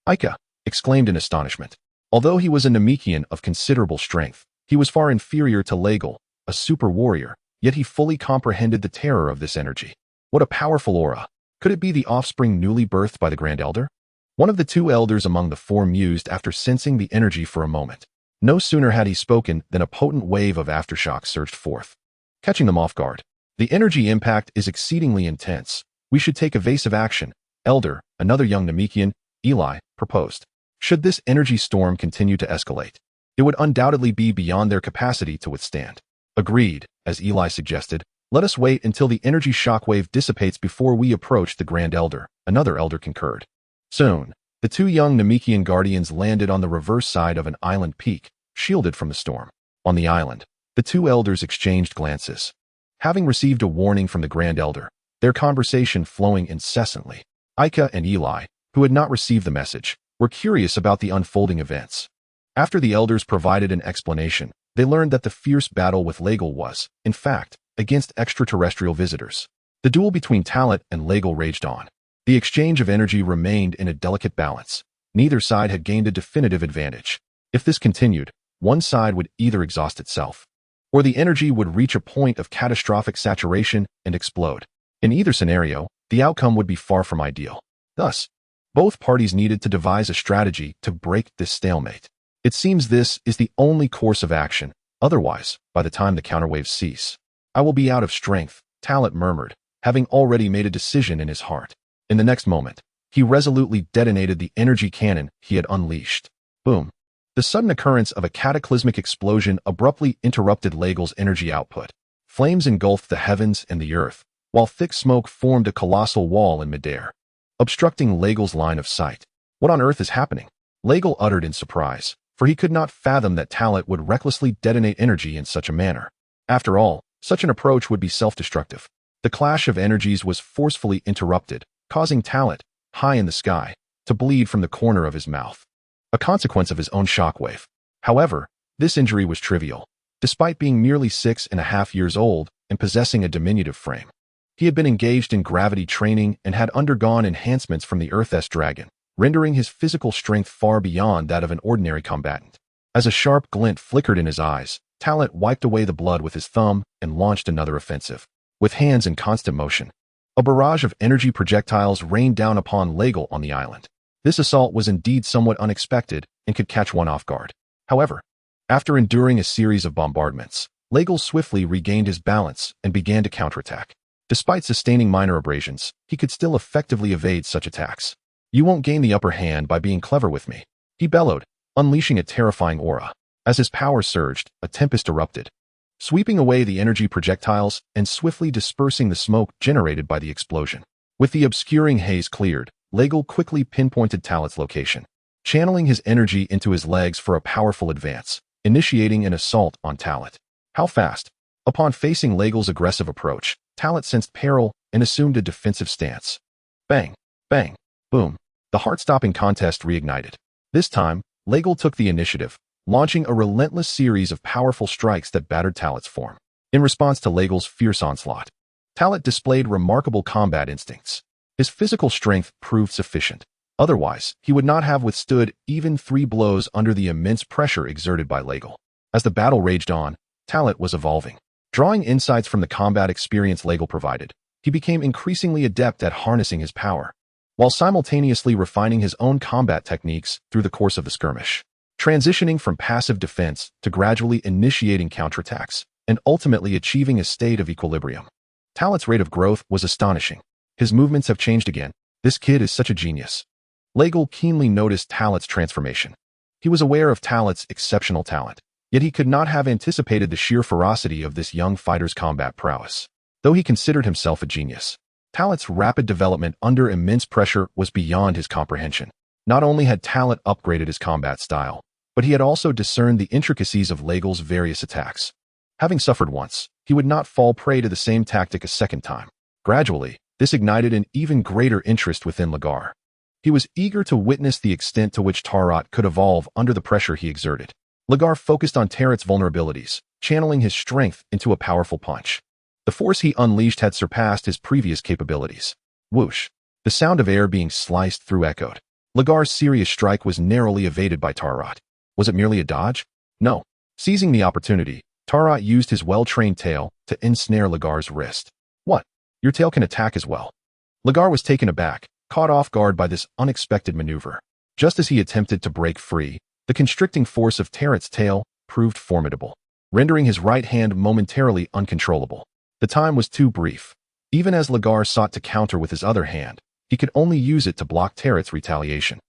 Aika exclaimed in astonishment. Although he was a Namekian of considerable strength, he was far inferior to Legel, a super warrior, yet he fully comprehended the terror of this energy. What a powerful aura! Could it be the offspring newly birthed by the Grand Elder? One of the 2 elders among the 4 mused after sensing the energy for a moment. No sooner had he spoken than a potent wave of aftershocks surged forth, catching them off guard. The energy impact is exceedingly intense. We should take evasive action, Elder, another young Namekian, Eli, proposed. Should this energy storm continue to escalate, it would undoubtedly be beyond their capacity to withstand. Agreed, as Eli suggested. Let us wait until the energy shockwave dissipates before we approach the Grand Elder, another elder concurred. Soon, the 2 young Namekian guardians landed on the reverse side of an island peak, shielded from the storm. On the island, the 2 elders exchanged glances. Having received a warning from the Grand Elder, their conversation flowing incessantly, Aika and Eli, who had not received the message, were curious about the unfolding events. After the elders provided an explanation, they learned that the fierce battle with Legel was, in fact, against extraterrestrial visitors. The duel between Talat and Legel raged on. The exchange of energy remained in a delicate balance. Neither side had gained a definitive advantage. If this continued, one side would either exhaust itself, or the energy would reach a point of catastrophic saturation and explode. In either scenario, the outcome would be far from ideal. Thus, both parties needed to devise a strategy to break this stalemate. It seems this is the only course of action. Otherwise, by the time the counterwaves cease, I will be out of strength, Talat murmured, having already made a decision in his heart. In the next moment, he resolutely detonated the energy cannon he had unleashed. Boom. The sudden occurrence of a cataclysmic explosion abruptly interrupted Legel's energy output. Flames engulfed the heavens and the earth, while thick smoke formed a colossal wall in midair, obstructing Legel's line of sight. What on earth is happening? Legel uttered in surprise, for he could not fathom that Talat would recklessly detonate energy in such a manner. After all, such an approach would be self-destructive. The clash of energies was forcefully interrupted, causing Talat, high in the sky, to bleed from the corner of his mouth, a consequence of his own shockwave. However, this injury was trivial, despite being merely 6.5 years old and possessing a diminutive frame. He had been engaged in gravity training and had undergone enhancements from the Earth's dragon, rendering his physical strength far beyond that of an ordinary combatant. As a sharp glint flickered in his eyes, Talat wiped away the blood with his thumb and launched another offensive. With hands in constant motion, a barrage of energy projectiles rained down upon Legel on the island. This assault was indeed somewhat unexpected and could catch one off guard. However, after enduring a series of bombardments, Legel swiftly regained his balance and began to counterattack. Despite sustaining minor abrasions, he could still effectively evade such attacks. "You won't gain the upper hand by being clever with me," he bellowed, unleashing a terrifying aura. As his power surged, a tempest erupted, sweeping away the energy projectiles and swiftly dispersing the smoke generated by the explosion. With the obscuring haze cleared, Legel quickly pinpointed Talat's location, channeling his energy into his legs for a powerful advance, initiating an assault on Talat. How fast? Upon facing Legel's aggressive approach, Talat sensed peril and assumed a defensive stance. Bang! Bang! Boom! The heart-stopping contest reignited. This time, Legel took the initiative, launching a relentless series of powerful strikes that battered Talat's form. In response to Legel's fierce onslaught, Talat displayed remarkable combat instincts. His physical strength proved sufficient. Otherwise, he would not have withstood even 3 blows under the immense pressure exerted by Legel. As the battle raged on, Talat was evolving. Drawing insights from the combat experience Legel provided, he became increasingly adept at harnessing his power, while simultaneously refining his own combat techniques through the course of the skirmish, transitioning from passive defense to gradually initiating counterattacks, and ultimately achieving a state of equilibrium. Talat's rate of growth was astonishing. His movements have changed again. This kid is such a genius. Legel keenly noticed Talat's transformation. He was aware of Talat's exceptional talent, yet he could not have anticipated the sheer ferocity of this young fighter's combat prowess. Though he considered himself a genius, Talat's rapid development under immense pressure was beyond his comprehension. Not only had Talat upgraded his combat style, but he had also discerned the intricacies of Legel's various attacks. Having suffered once, he would not fall prey to the same tactic a second time. Gradually, this ignited an even greater interest within Legel. He was eager to witness the extent to which Talat could evolve under the pressure he exerted. Legel focused on Talat's vulnerabilities, channeling his strength into a powerful punch. The force he unleashed had surpassed his previous capabilities. Whoosh! The sound of air being sliced through echoed. Legel's serious strike was narrowly evaded by Talat. Was it merely a dodge? No. Seizing the opportunity, Talat used his well-trained tail to ensnare Legel's wrist. What? Your tail can attack as well. Legel was taken aback, caught off guard by this unexpected maneuver. Just as he attempted to break free, the constricting force of Talat's tail proved formidable, rendering his right hand momentarily uncontrollable. The time was too brief. Even as Legel sought to counter with his other hand, he could only use it to block Talat's retaliation.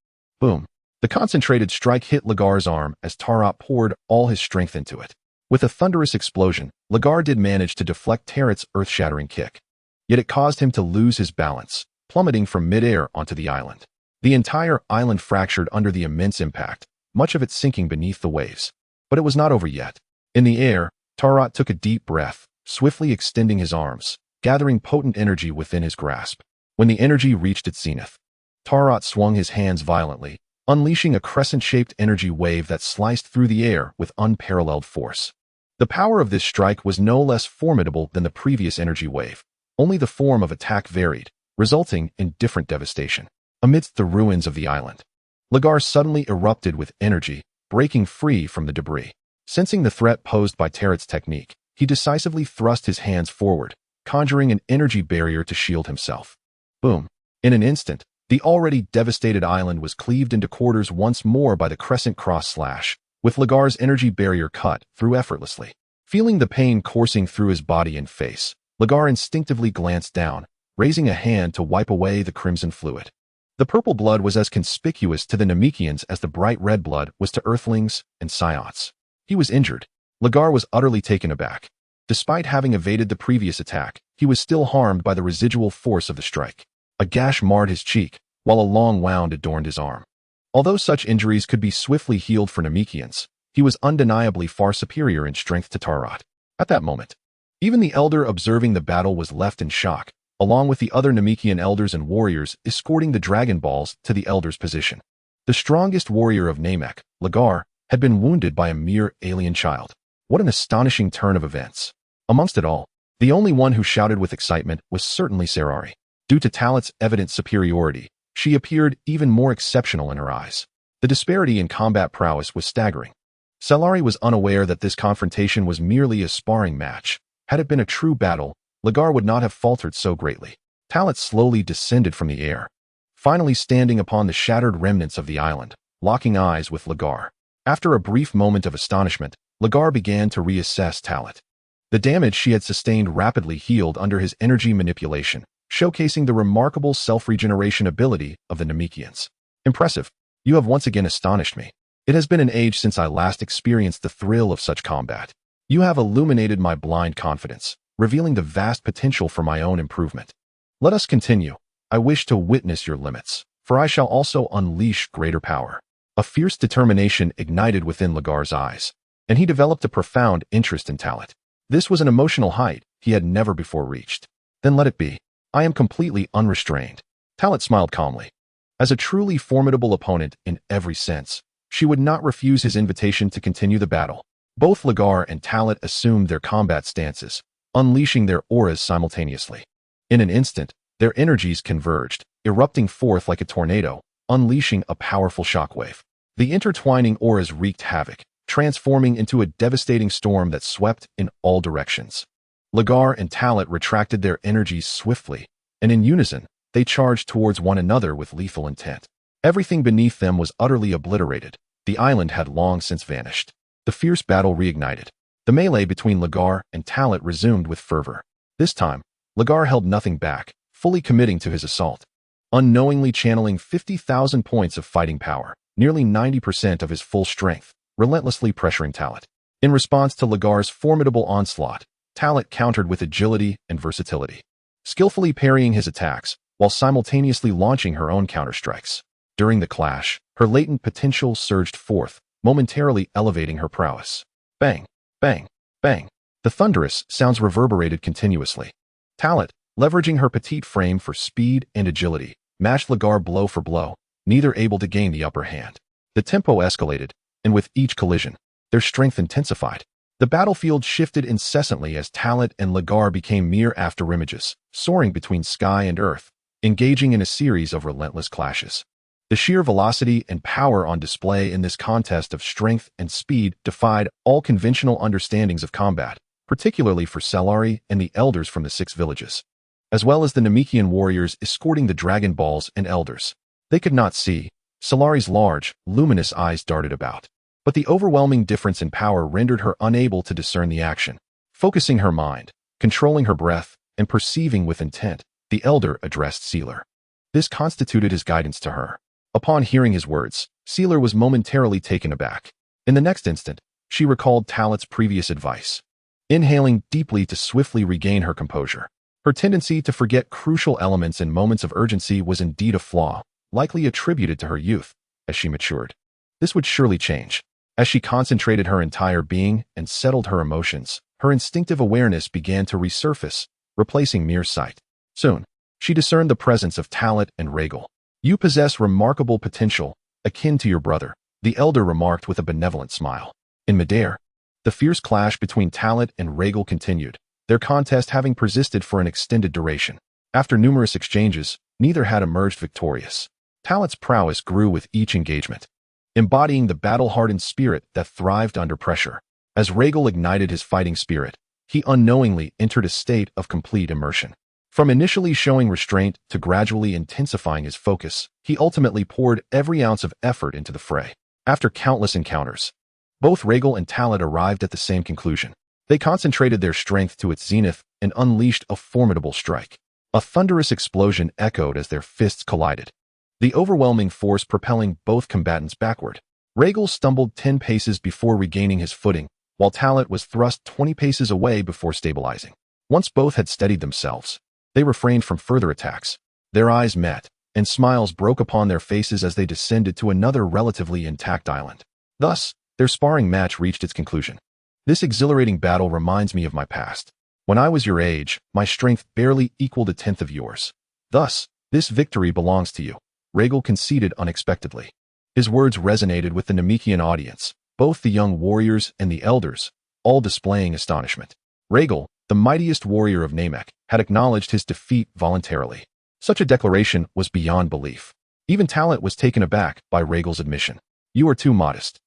Boom! The concentrated strike hit Legel's arm as Talat poured all his strength into it. With a thunderous explosion, Legel did manage to deflect Talat's earth-shattering kick. Yet it caused him to lose his balance, plummeting from mid-air onto the island. The entire island fractured under the immense impact, much of it sinking beneath the waves. But it was not over yet. In the air, Talat took a deep breath, swiftly extending his arms, gathering potent energy within his grasp. When the energy reached its zenith, Talat swung his hands violently, unleashing a crescent-shaped energy wave that sliced through the air with unparalleled force. The power of this strike was no less formidable than the previous energy wave. Only the form of attack varied, resulting in different devastation. Amidst the ruins of the island, Legel suddenly erupted with energy, breaking free from the debris. Sensing the threat posed by Talat's technique, he decisively thrust his hands forward, conjuring an energy barrier to shield himself. Boom! In an instant, the already devastated island was cleaved into quarters once more by the crescent cross slash, with Legel's energy barrier cut through effortlessly. Feeling the pain coursing through his body and face, Legel instinctively glanced down, raising a hand to wipe away the crimson fluid. The purple blood was as conspicuous to the Namekians as the bright red blood was to Earthlings and Saiyans. He was injured. Legel was utterly taken aback. Despite having evaded the previous attack, he was still harmed by the residual force of the strike. A gash marred his cheek, while a long wound adorned his arm. Although such injuries could be swiftly healed for Namekians, he was undeniably far superior in strength to Talat. At that moment, even the elder observing the battle was left in shock, along with the other Namekian elders and warriors escorting the Dragon Balls to the elder's position. The strongest warrior of Namek, Legel, had been wounded by a mere alien child. What an astonishing turn of events. Amongst it all, the only one who shouted with excitement was certainly Saiyari. Due to Talat's evident superiority, she appeared even more exceptional in her eyes. The disparity in combat prowess was staggering. Saiyari was unaware that this confrontation was merely a sparring match. Had it been a true battle, Legel would not have faltered so greatly. Talat slowly descended from the air, finally standing upon the shattered remnants of the island, locking eyes with Legel. After a brief moment of astonishment, Legel began to reassess Talat. The damage she had sustained rapidly healed under his energy manipulation, showcasing the remarkable self-regeneration ability of the Namekians. Impressive. You have once again astonished me. It has been an age since I last experienced the thrill of such combat. You have illuminated my blind confidence, revealing the vast potential for my own improvement. Let us continue. I wish to witness your limits, for I shall also unleash greater power. A fierce determination ignited within Lagar's eyes, and he developed a profound interest in Talat. This was an emotional height he had never before reached. Then let it be. I am completely unrestrained. Talat smiled calmly. As a truly formidable opponent in every sense, she would not refuse his invitation to continue the battle. Both Lagar and Talat assumed their combat stances, unleashing their auras simultaneously. In an instant, their energies converged, erupting forth like a tornado, unleashing a powerful shockwave. The intertwining auras wreaked havoc, transforming into a devastating storm that swept in all directions. Lagar and Talat retracted their energies swiftly, and in unison, they charged towards one another with lethal intent. Everything beneath them was utterly obliterated. The island had long since vanished. The fierce battle reignited. The melee between Lagar and Talat resumed with fervor. This time, Lagar held nothing back, fully committing to his assault. Unknowingly channeling 50,000 points of fighting power, nearly 90% of his full strength, relentlessly pressuring Talat. In response to Lagar's formidable onslaught, Talat countered with agility and versatility, skillfully parrying his attacks, while simultaneously launching her own counterstrikes. During the clash, her latent potential surged forth, momentarily elevating her prowess. Bang, bang, bang. The thunderous sounds reverberated continuously. Talat, leveraging her petite frame for speed and agility, matched Lagar blow for blow, neither able to gain the upper hand. The tempo escalated, and with each collision, their strength intensified. The battlefield shifted incessantly as Talat and Lagar became mere afterimages, soaring between sky and earth, engaging in a series of relentless clashes. The sheer velocity and power on display in this contest of strength and speed defied all conventional understandings of combat, particularly for Cellari and the elders from the 6 villages, as well as the Namekian warriors escorting the Dragon Balls and elders. They could not see. Cellari's large, luminous eyes darted about, but the overwhelming difference in power rendered her unable to discern the action. Focusing her mind, controlling her breath, and perceiving with intent, the elder addressed Sealer. This constituted his guidance to her. Upon hearing his words, Sealer was momentarily taken aback. In the next instant, she recalled Talat's previous advice, inhaling deeply to swiftly regain her composure. Her tendency to forget crucial elements in moments of urgency was indeed a flaw, likely attributed to her youth. As she matured, this would surely change. As she concentrated her entire being and settled her emotions, her instinctive awareness began to resurface, replacing mere sight. Soon, she discerned the presence of Talat and Rhaegal. You possess remarkable potential, akin to your brother, the elder remarked with a benevolent smile. In midair, the fierce clash between Talat and Rhaegal continued, their contest having persisted for an extended duration. After numerous exchanges, neither had emerged victorious. Talat's prowess grew with each engagement, embodying the battle-hardened spirit that thrived under pressure. As Rhaegal ignited his fighting spirit, he unknowingly entered a state of complete immersion. From initially showing restraint to gradually intensifying his focus, he ultimately poured every ounce of effort into the fray. After countless encounters, both Rhaegal and Talat arrived at the same conclusion. They concentrated their strength to its zenith and unleashed a formidable strike. A thunderous explosion echoed as their fists collided, the overwhelming force propelling both combatants backward. Rhaegal stumbled 10 paces before regaining his footing, while Talat was thrust 20 paces away before stabilizing. Once both had steadied themselves, they refrained from further attacks. Their eyes met, and smiles broke upon their faces as they descended to another relatively intact island. Thus, their sparring match reached its conclusion. This exhilarating battle reminds me of my past. When I was your age, my strength barely equaled a tenth of yours. Thus, this victory belongs to you. Rhaegal conceded unexpectedly. His words resonated with the Namekian audience, both the young warriors and the elders, all displaying astonishment. Rhaegal, the mightiest warrior of Namek, had acknowledged his defeat voluntarily. Such a declaration was beyond belief. Even Talat was taken aback by Rhaegal's admission. You are too modest.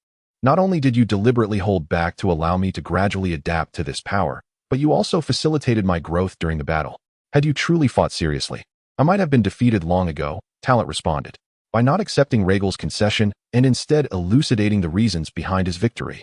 Not only did you deliberately hold back to allow me to gradually adapt to this power, but you also facilitated my growth during the battle. Had you truly fought seriously, I might have been defeated long ago, Talat responded. By not accepting Rhaegal's concession and instead elucidating the reasons behind his victory,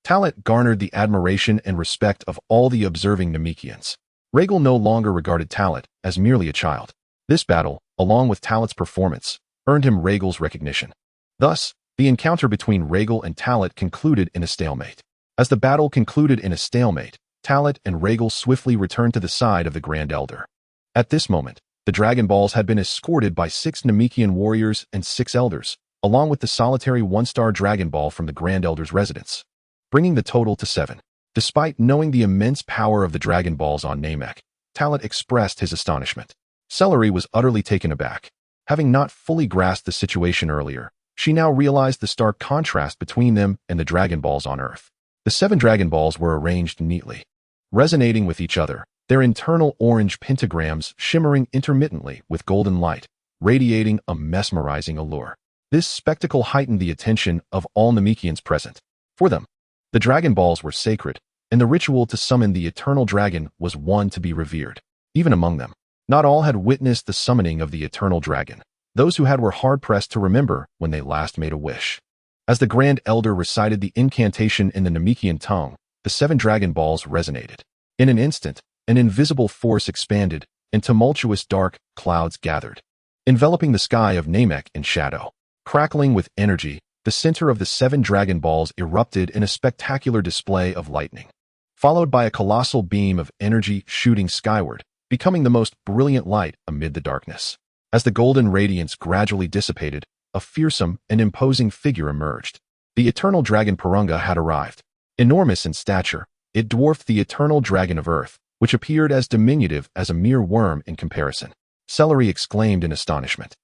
Talat garnered the admiration and respect of all the observing Namekians. Rhaegal no longer regarded Talat as merely a child. This battle, along with Talat's performance, earned him Rhaegal's recognition. Thus, the encounter between Rhaegal and Talat concluded in a stalemate. As the battle concluded in a stalemate, Talat and Rhaegal swiftly returned to the side of the Grand Elder. At this moment, the Dragon Balls had been escorted by 6 Namekian warriors and 6 elders, along with the solitary 1-star Dragon Ball from the Grand Elder's residence, bringing the total to 7. Despite knowing the immense power of the Dragon Balls on Namek, Talat expressed his astonishment. Celery was utterly taken aback. Having not fully grasped the situation earlier, she now realized the stark contrast between them and the Dragon Balls on Earth. The 7 Dragon Balls were arranged neatly, resonating with each other, their internal orange pentagrams shimmering intermittently with golden light, radiating a mesmerizing allure. This spectacle heightened the attention of all Namekians present. For them, the Dragon Balls were sacred, and the ritual to summon the eternal dragon was one to be revered. Even among them, not all had witnessed the summoning of the eternal dragon. Those who had were hard-pressed to remember when they last made a wish. As the Grand Elder recited the incantation in the Namekian tongue, the 7 Dragon Balls resonated. In an instant, an invisible force expanded, and tumultuous dark clouds gathered, enveloping the sky of Namek in shadow. Crackling with energy, the center of the 7 Dragon Balls erupted in a spectacular display of lightning, followed by a colossal beam of energy shooting skyward, becoming the most brilliant light amid the darkness. As the golden radiance gradually dissipated, a fearsome and imposing figure emerged. The eternal dragon Purunga had arrived. Enormous in stature, it dwarfed the eternal dragon of Earth, which appeared as diminutive as a mere worm in comparison. Celery exclaimed in astonishment.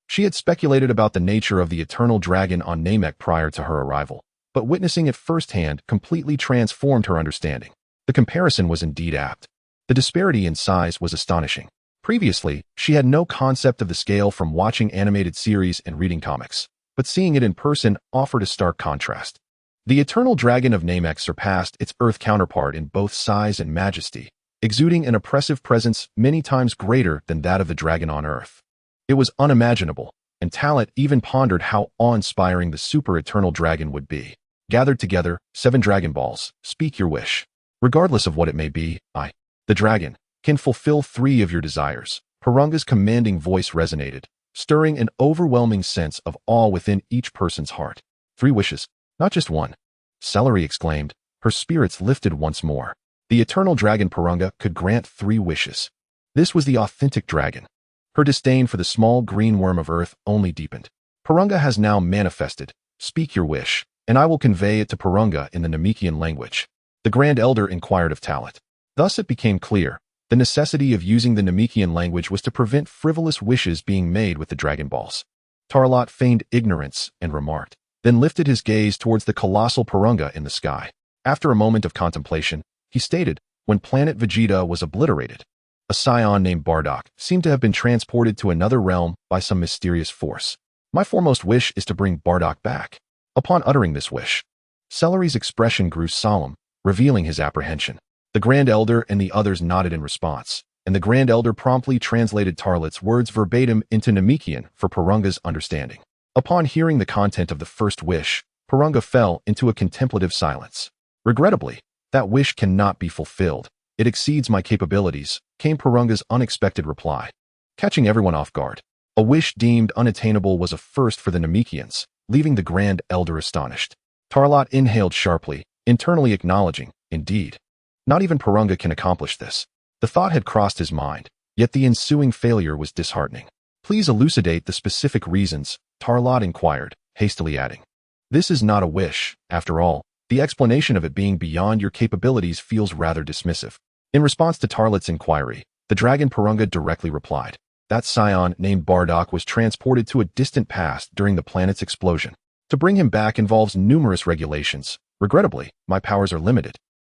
She had speculated about the nature of the eternal dragon on Namek prior to her arrival, but witnessing it firsthand completely transformed her understanding. The comparison was indeed apt. The disparity in size was astonishing. Previously, she had no concept of the scale from watching animated series and reading comics, but seeing it in person offered a stark contrast. The eternal dragon of Namek surpassed its Earth counterpart in both size and majesty, exuding an oppressive presence many times greater than that of the dragon on Earth. It was unimaginable, and Talat even pondered how awe-inspiring the super-eternal dragon would be. Gathered together, 7 Dragon Balls, speak your wish. Regardless of what it may be, I, the dragon, can fulfill 3 of your desires. Purunga's commanding voice resonated, stirring an overwhelming sense of awe within each person's heart. 3 wishes, not just one. Celery exclaimed, her spirits lifted once more. The eternal dragon Purunga could grant 3 wishes. This was the authentic dragon. Her disdain for the small green worm of Earth only deepened. Purunga has now manifested. Speak your wish, and I will convey it to Purunga in the Namekian language. The Grand Elder inquired of Talat. Thus it became clear, the necessity of using the Namekian language was to prevent frivolous wishes being made with the Dragon Balls. Talat feigned ignorance and remarked, then lifted his gaze towards the colossal Purunga in the sky. After a moment of contemplation, he stated, when planet Vegeta was obliterated, a Saiyan named Bardock seemed to have been transported to another realm by some mysterious force. My foremost wish is to bring Bardock back. Upon uttering this wish, Celery's expression grew solemn, revealing his apprehension. The Grand Elder and the others nodded in response, and the Grand Elder promptly translated Talat's words verbatim into Namekian for Purunga's understanding. Upon hearing the content of the first wish, Purunga fell into a contemplative silence. Regrettably, that wish cannot be fulfilled. It exceeds my capabilities, came Purunga's unexpected reply, catching everyone off guard. A wish deemed unattainable was a first for the Namekians, leaving the Grand Elder astonished. Talat inhaled sharply, internally acknowledging, indeed, not even Purunga can accomplish this. The thought had crossed his mind, yet the ensuing failure was disheartening. Please elucidate the specific reasons, Talat inquired, hastily adding. This is not a wish, after all. The explanation of it being beyond your capabilities feels rather dismissive. In response to Talat's inquiry, the dragon Purunga directly replied. That Saiyan named Bardock was transported to a distant past during the planet's explosion. To bring him back involves numerous regulations. Regrettably, my powers are limited,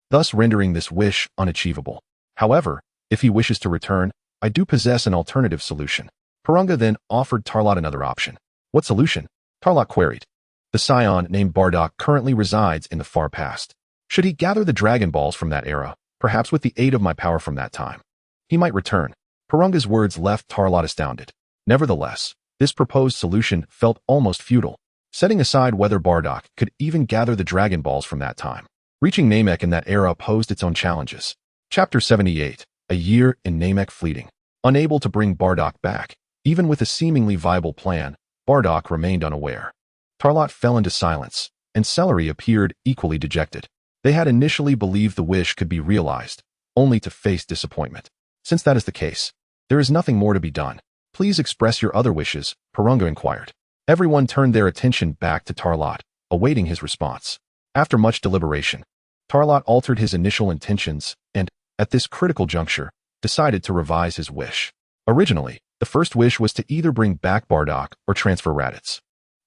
thus rendering this wish unachievable. However, if he wishes to return, I do possess an alternative solution. Purunga then offered Talat another option. What solution? Talat queried. The Saiyan named Bardock currently resides in the far past. Should he gather the Dragon Balls from that era, perhaps with the aid of my power from that time, he might return. Purunga's words left Talat astounded. Nevertheless, this proposed solution felt almost futile. Setting aside whether Bardock could even gather the Dragon Balls from that time, Reaching Namek in that era posed its own challenges. Chapter 78. A year in Namek fleeting. Unable to bring Bardock back, even with a seemingly viable plan, Bardock remained unaware. Tarlot fell into silence, and Celery appeared equally dejected. They had initially believed the wish could be realized, only to face disappointment. Since that is the case, there is nothing more to be done. Please express your other wishes, Purunga inquired. Everyone turned their attention back to Tarlot, awaiting his response. After much deliberation, Tarlot altered his initial intentions and, at this critical juncture, decided to revise his wish. Originally, the first wish was to either bring back Bardock or transfer Raditz.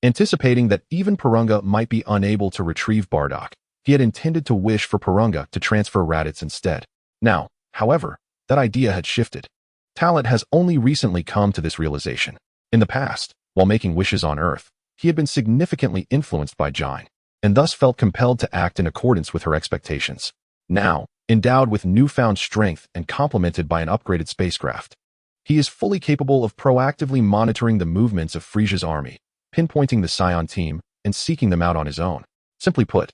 Anticipating that even Purunga might be unable to retrieve Bardock, he had intended to wish for Purunga to transfer Raditz instead. Now, however, that idea had shifted. Talot has only recently come to this realization. In the past, while making wishes on Earth, he had been significantly influenced by Jine, and thus felt compelled to act in accordance with her expectations. Now, endowed with newfound strength and complemented by an upgraded spacecraft, he is fully capable of proactively monitoring the movements of Frieza's army, pinpointing the Saiyan team, and seeking them out on his own. Simply put,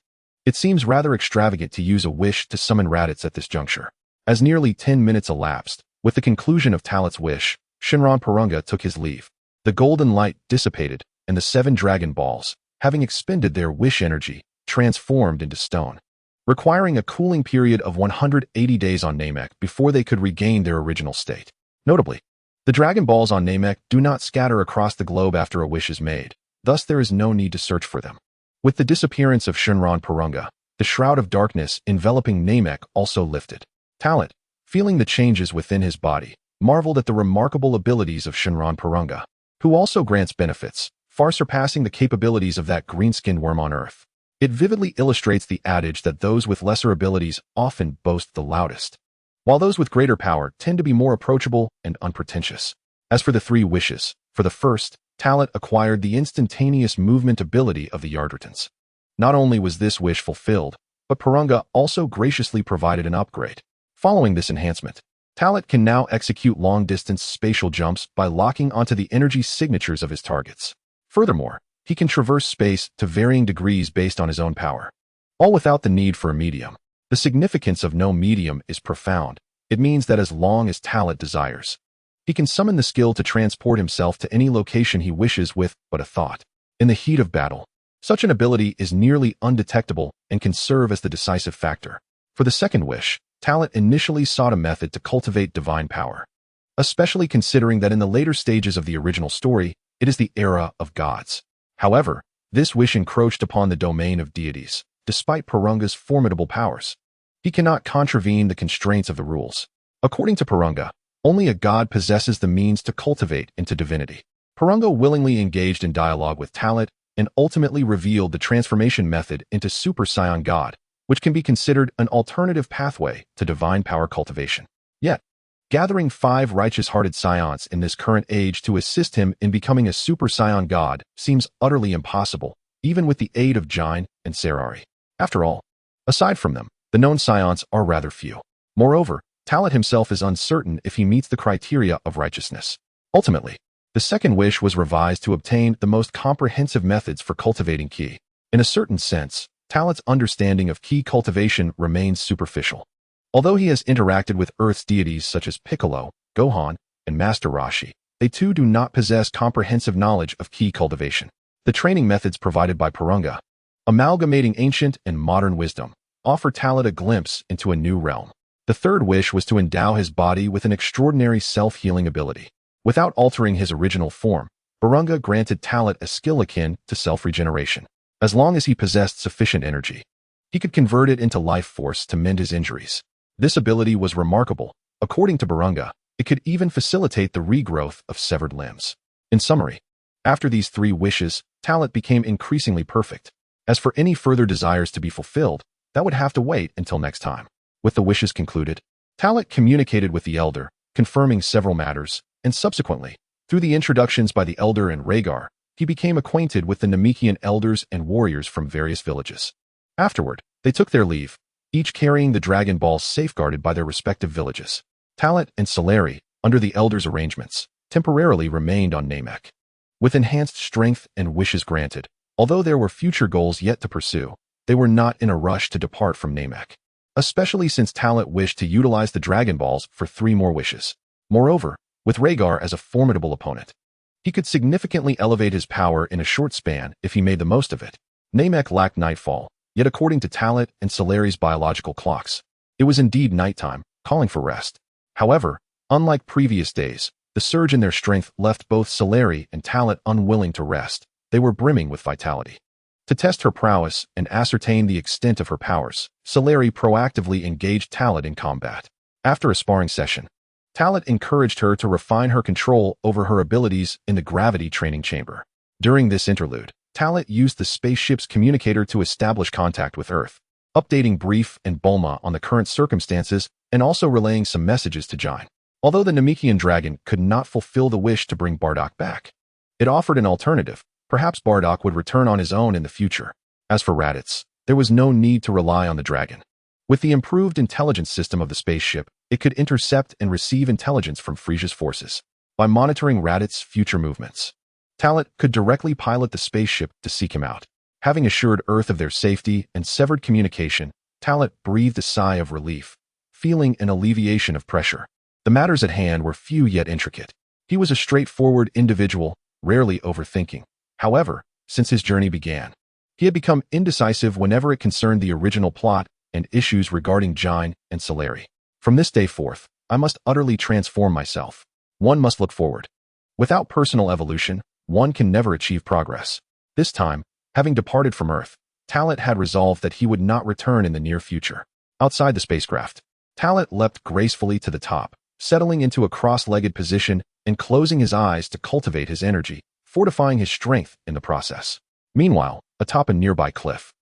it seems rather extravagant to use a wish to summon Raditz at this juncture. As nearly 10 minutes elapsed, with the conclusion of Talot's wish, Shinron Purunga took his leave. The golden light dissipated, and the 7 Dragon Balls, having expended their wish energy, transformed into stone, requiring a cooling period of 180 days on Namek before they could regain their original state. Notably, the Dragon Balls on Namek do not scatter across the globe after a wish is made, thus there is no need to search for them. With the disappearance of Shinron Purunga, the shroud of darkness enveloping Namek also lifted. Talot, feeling the changes within his body, marveled at the remarkable abilities of Shinron Purunga, who also grants benefits, far surpassing the capabilities of that green-skinned worm on Earth. It vividly illustrates the adage that those with lesser abilities often boast the loudest, while those with greater power tend to be more approachable and unpretentious. As for the 3 wishes, for the first, Talot acquired the instantaneous movement ability of the Yardratans. Not only was this wish fulfilled, but Purunga also graciously provided an upgrade. Following this enhancement, Talot can now execute long-distance spatial jumps by locking onto the energy signatures of his targets. Furthermore, he can traverse space to varying degrees based on his own power, all without the need for a medium. The significance of no medium is profound. It means that as long as Talot desires, he can summon the skill to transport himself to any location he wishes with but a thought. In the heat of battle, such an ability is nearly undetectable and can serve as the decisive factor. For the second wish, Talot initially sought a method to cultivate divine power, especially considering that in the later stages of the original story, it is the era of gods. However, this wish encroached upon the domain of deities, despite Purunga's formidable powers. He cannot contravene the constraints of the rules. According to Purunga, only a god possesses the means to cultivate into divinity. Purunga willingly engaged in dialogue with Talot and ultimately revealed the transformation method into Super Saiyan God, which can be considered an alternative pathway to divine power cultivation. Yet, gathering 5 righteous-hearted Saiyans in this current age to assist him in becoming a Super Saiyan God seems utterly impossible, even with the aid of Jine and Serari. After all, aside from them, the known Saiyans are rather few. Moreover, Talot himself is uncertain if he meets the criteria of righteousness. Ultimately, the second wish was revised to obtain the most comprehensive methods for cultivating ki. In a certain sense, Talot's understanding of ki cultivation remains superficial. Although he has interacted with Earth's deities such as Piccolo, Gohan, and Master Roshi, they too do not possess comprehensive knowledge of ki cultivation. The training methods provided by Purunga, amalgamating ancient and modern wisdom, offer Talot a glimpse into a new realm. The third wish was to endow his body with an extraordinary self-healing ability. Without altering his original form, Purunga granted Talot a skill akin to self-regeneration. As long as he possessed sufficient energy, he could convert it into life force to mend his injuries. This ability was remarkable. According to Purunga, it could even facilitate the regrowth of severed limbs. In summary, after these 3 wishes, Talot became increasingly perfect. As for any further desires to be fulfilled, that would have to wait until next time. With the wishes concluded, Talot communicated with the Elder, confirming several matters, and subsequently, through the introductions by the Elder and Rhaegar, he became acquainted with the Namekian elders and warriors from various villages. Afterward, they took their leave, each carrying the Dragon Balls safeguarded by their respective villages. Talot and Celery, under the Elder's arrangements, temporarily remained on Namek. With enhanced strength and wishes granted, although there were future goals yet to pursue, they were not in a rush to depart from Namek, especially since Talit wished to utilize the Dragon Balls for 3 more wishes. Moreover, with Rhaegar as a formidable opponent, he could significantly elevate his power in a short span if he made the most of it. Namek lacked nightfall, yet according to Talit and Solari's biological clocks, it was indeed nighttime, calling for rest. However, unlike previous days, the surge in their strength left both Solari and Talit unwilling to rest. They were brimming with vitality. To test her prowess and ascertain the extent of her powers, Solari proactively engaged Talit in combat. After a sparring session, Talit encouraged her to refine her control over her abilities in the gravity training chamber. During this interlude, Talit used the spaceship's communicator to establish contact with Earth, updating Brief and Bulma on the current circumstances and also relaying some messages to Jain. Although the Namekian dragon could not fulfill the wish to bring Bardock back, it offered an alternative. Perhaps Bardock would return on his own in the future. As for Raditz, there was no need to rely on the dragon. With the improved intelligence system of the spaceship, it could intercept and receive intelligence from Frieza's forces. By monitoring Raditz's future movements, Talit could directly pilot the spaceship to seek him out. Having assured Earth of their safety and severed communication, Talit breathed a sigh of relief, feeling an alleviation of pressure. The matters at hand were few yet intricate. He was a straightforward individual, rarely overthinking. However, since his journey began, he had become indecisive whenever it concerned the original plot and issues regarding Jain and Solari. From this day forth, I must utterly transform myself. One must look forward. Without personal evolution, one can never achieve progress. This time, having departed from Earth, Talit had resolved that he would not return in the near future. Outside the spacecraft, Talit leapt gracefully to the top, settling into a cross-legged position and closing his eyes to cultivate his energy, fortifying his strength in the process. Meanwhile, atop a nearby cliff,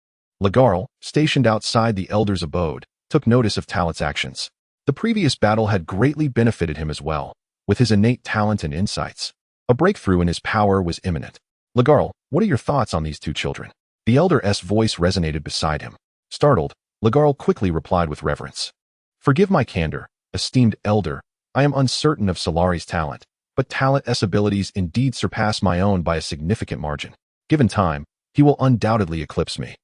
Lagarl, stationed outside the Elder's abode, took notice of Talit's actions. The previous battle had greatly benefited him as well, with his innate talent and insights. A breakthrough in his power was imminent. Lagarl, what are your thoughts on these 2 children? The Elder's voice resonated beside him. Startled, Lagarl quickly replied with reverence. Forgive my candor, esteemed Elder. I am uncertain of Solari's talent, but Talit's abilities indeed surpass my own by a significant margin. Given time, he will undoubtedly eclipse me.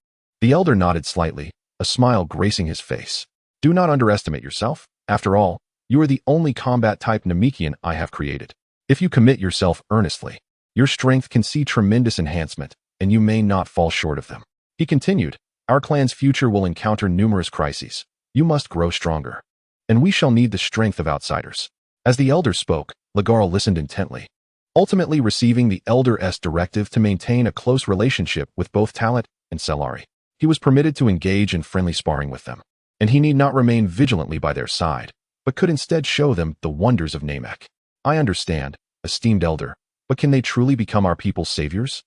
The Elder nodded slightly, a smile gracing his face. Do not underestimate yourself. After all, you are the only combat-type Namekian I have created. If you commit yourself earnestly, your strength can see tremendous enhancement, and you may not fall short of them. He continued, our clan's future will encounter numerous crises. You must grow stronger. And we shall need the strength of outsiders. As the Elder spoke, Lagarl listened intently, ultimately receiving the Elder's directive to maintain a close relationship with both Talit and Solari. He was permitted to engage in friendly sparring with them, and he need not remain vigilantly by their side, but could instead show them the wonders of Namek. I understand, esteemed Elder, but can they truly become our people's saviors?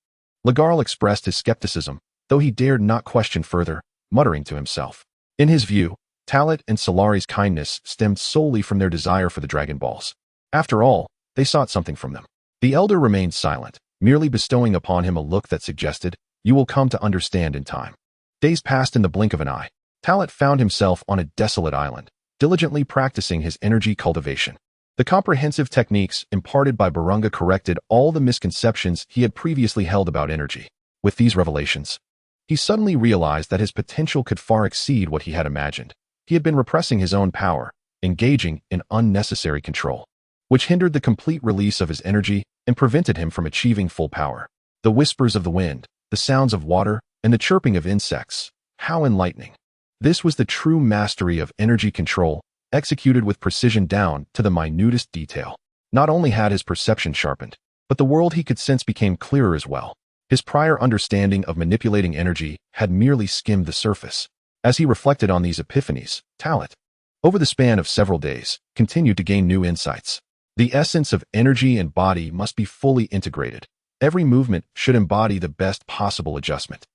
Lagarl expressed his skepticism, though he dared not question further, muttering to himself. In his view, Talit and Solari's kindness stemmed solely from their desire for the Dragon Balls. After all, they sought something from them. The Elder remained silent, merely bestowing upon him a look that suggested, you will come to understand in time. Days passed in the blink of an eye. Talit found himself on a desolate island, diligently practicing his energy cultivation. The comprehensive techniques imparted by Barunga corrected all the misconceptions he had previously held about energy. With these revelations, he suddenly realized that his potential could far exceed what he had imagined. He had been repressing his own power, engaging in unnecessary control, which hindered the complete release of his energy and prevented him from achieving full power. The whispers of the wind, the sounds of water, and the chirping of insects. How enlightening. This was the true mastery of energy control, executed with precision down to the minutest detail. Not only had his perception sharpened, but the world he could sense became clearer as well. His prior understanding of manipulating energy had merely skimmed the surface. As he reflected on these epiphanies, Talit, over the span of several days, continued to gain new insights. The essence of energy and body must be fully integrated. Every movement should embody the best possible adjustment.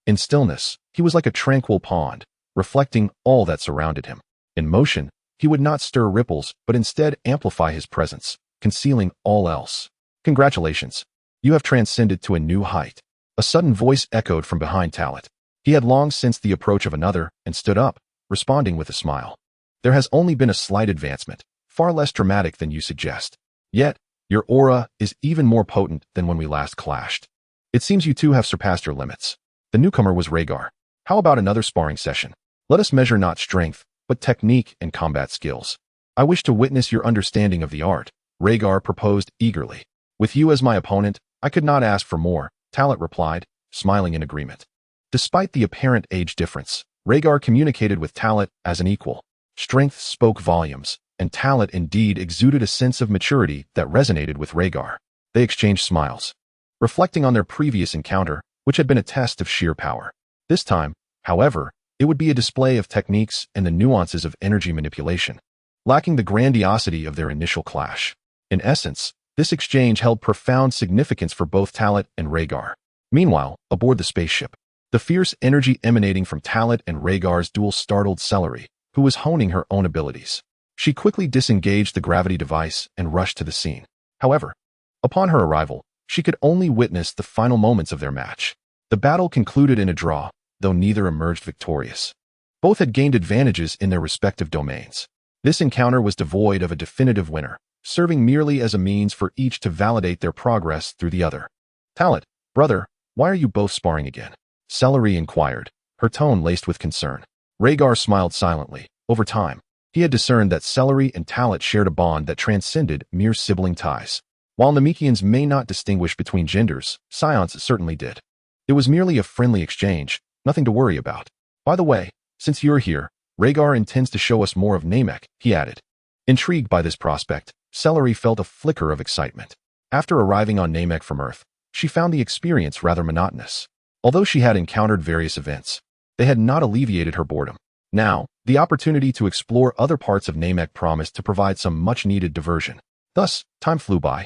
In stillness, he was like a tranquil pond, reflecting all that surrounded him. In motion, he would not stir ripples, but instead amplify his presence, concealing all else. Congratulations. You have transcended to a new height. A sudden voice echoed from behind Talit. He had long sensed the approach of another and stood up, responding with a smile. There has only been a slight advancement, far less dramatic than you suggest. Yet, your aura is even more potent than when we last clashed. It seems you two have surpassed your limits. The newcomer was Rhaegar. How about another sparring session? Let us measure not strength, but technique and combat skills. I wish to witness your understanding of the art, Rhaegar proposed eagerly. With you as my opponent, I could not ask for more, Talot replied, smiling in agreement. Despite the apparent age difference, Rhaegar communicated with Talot as an equal. Strength spoke volumes, and Talot indeed exuded a sense of maturity that resonated with Rhaegar. They exchanged smiles, reflecting on their previous encounter, which had been a test of sheer power. This time, however, it would be a display of techniques and the nuances of energy manipulation, lacking the grandiosity of their initial clash. In essence, this exchange held profound significance for both Talot and Rhaegar. Meanwhile, aboard the spaceship, the fierce energy emanating from Talot and Rhaegar's duel startled Celery, who was honing her own abilities. She quickly disengaged the gravity device and rushed to the scene. However, upon her arrival, she could only witness the final moments of their match. The battle concluded in a draw, though neither emerged victorious. Both had gained advantages in their respective domains. This encounter was devoid of a definitive winner, serving merely as a means for each to validate their progress through the other. Talot, brother, why are you both sparring again? Celery inquired, her tone laced with concern. Rhaegar smiled silently. Over time, he had discerned that Celery and Talot shared a bond that transcended mere sibling ties. While Namekians may not distinguish between genders, Saiyans certainly did. It was merely a friendly exchange, nothing to worry about. By the way, since you're here, Rhaegar intends to show us more of Namek, he added. Intrigued by this prospect, Celery felt a flicker of excitement. After arriving on Namek from Earth, she found the experience rather monotonous. Although she had encountered various events, they had not alleviated her boredom. Now, the opportunity to explore other parts of Namek promised to provide some much-needed diversion. Thus, time flew by.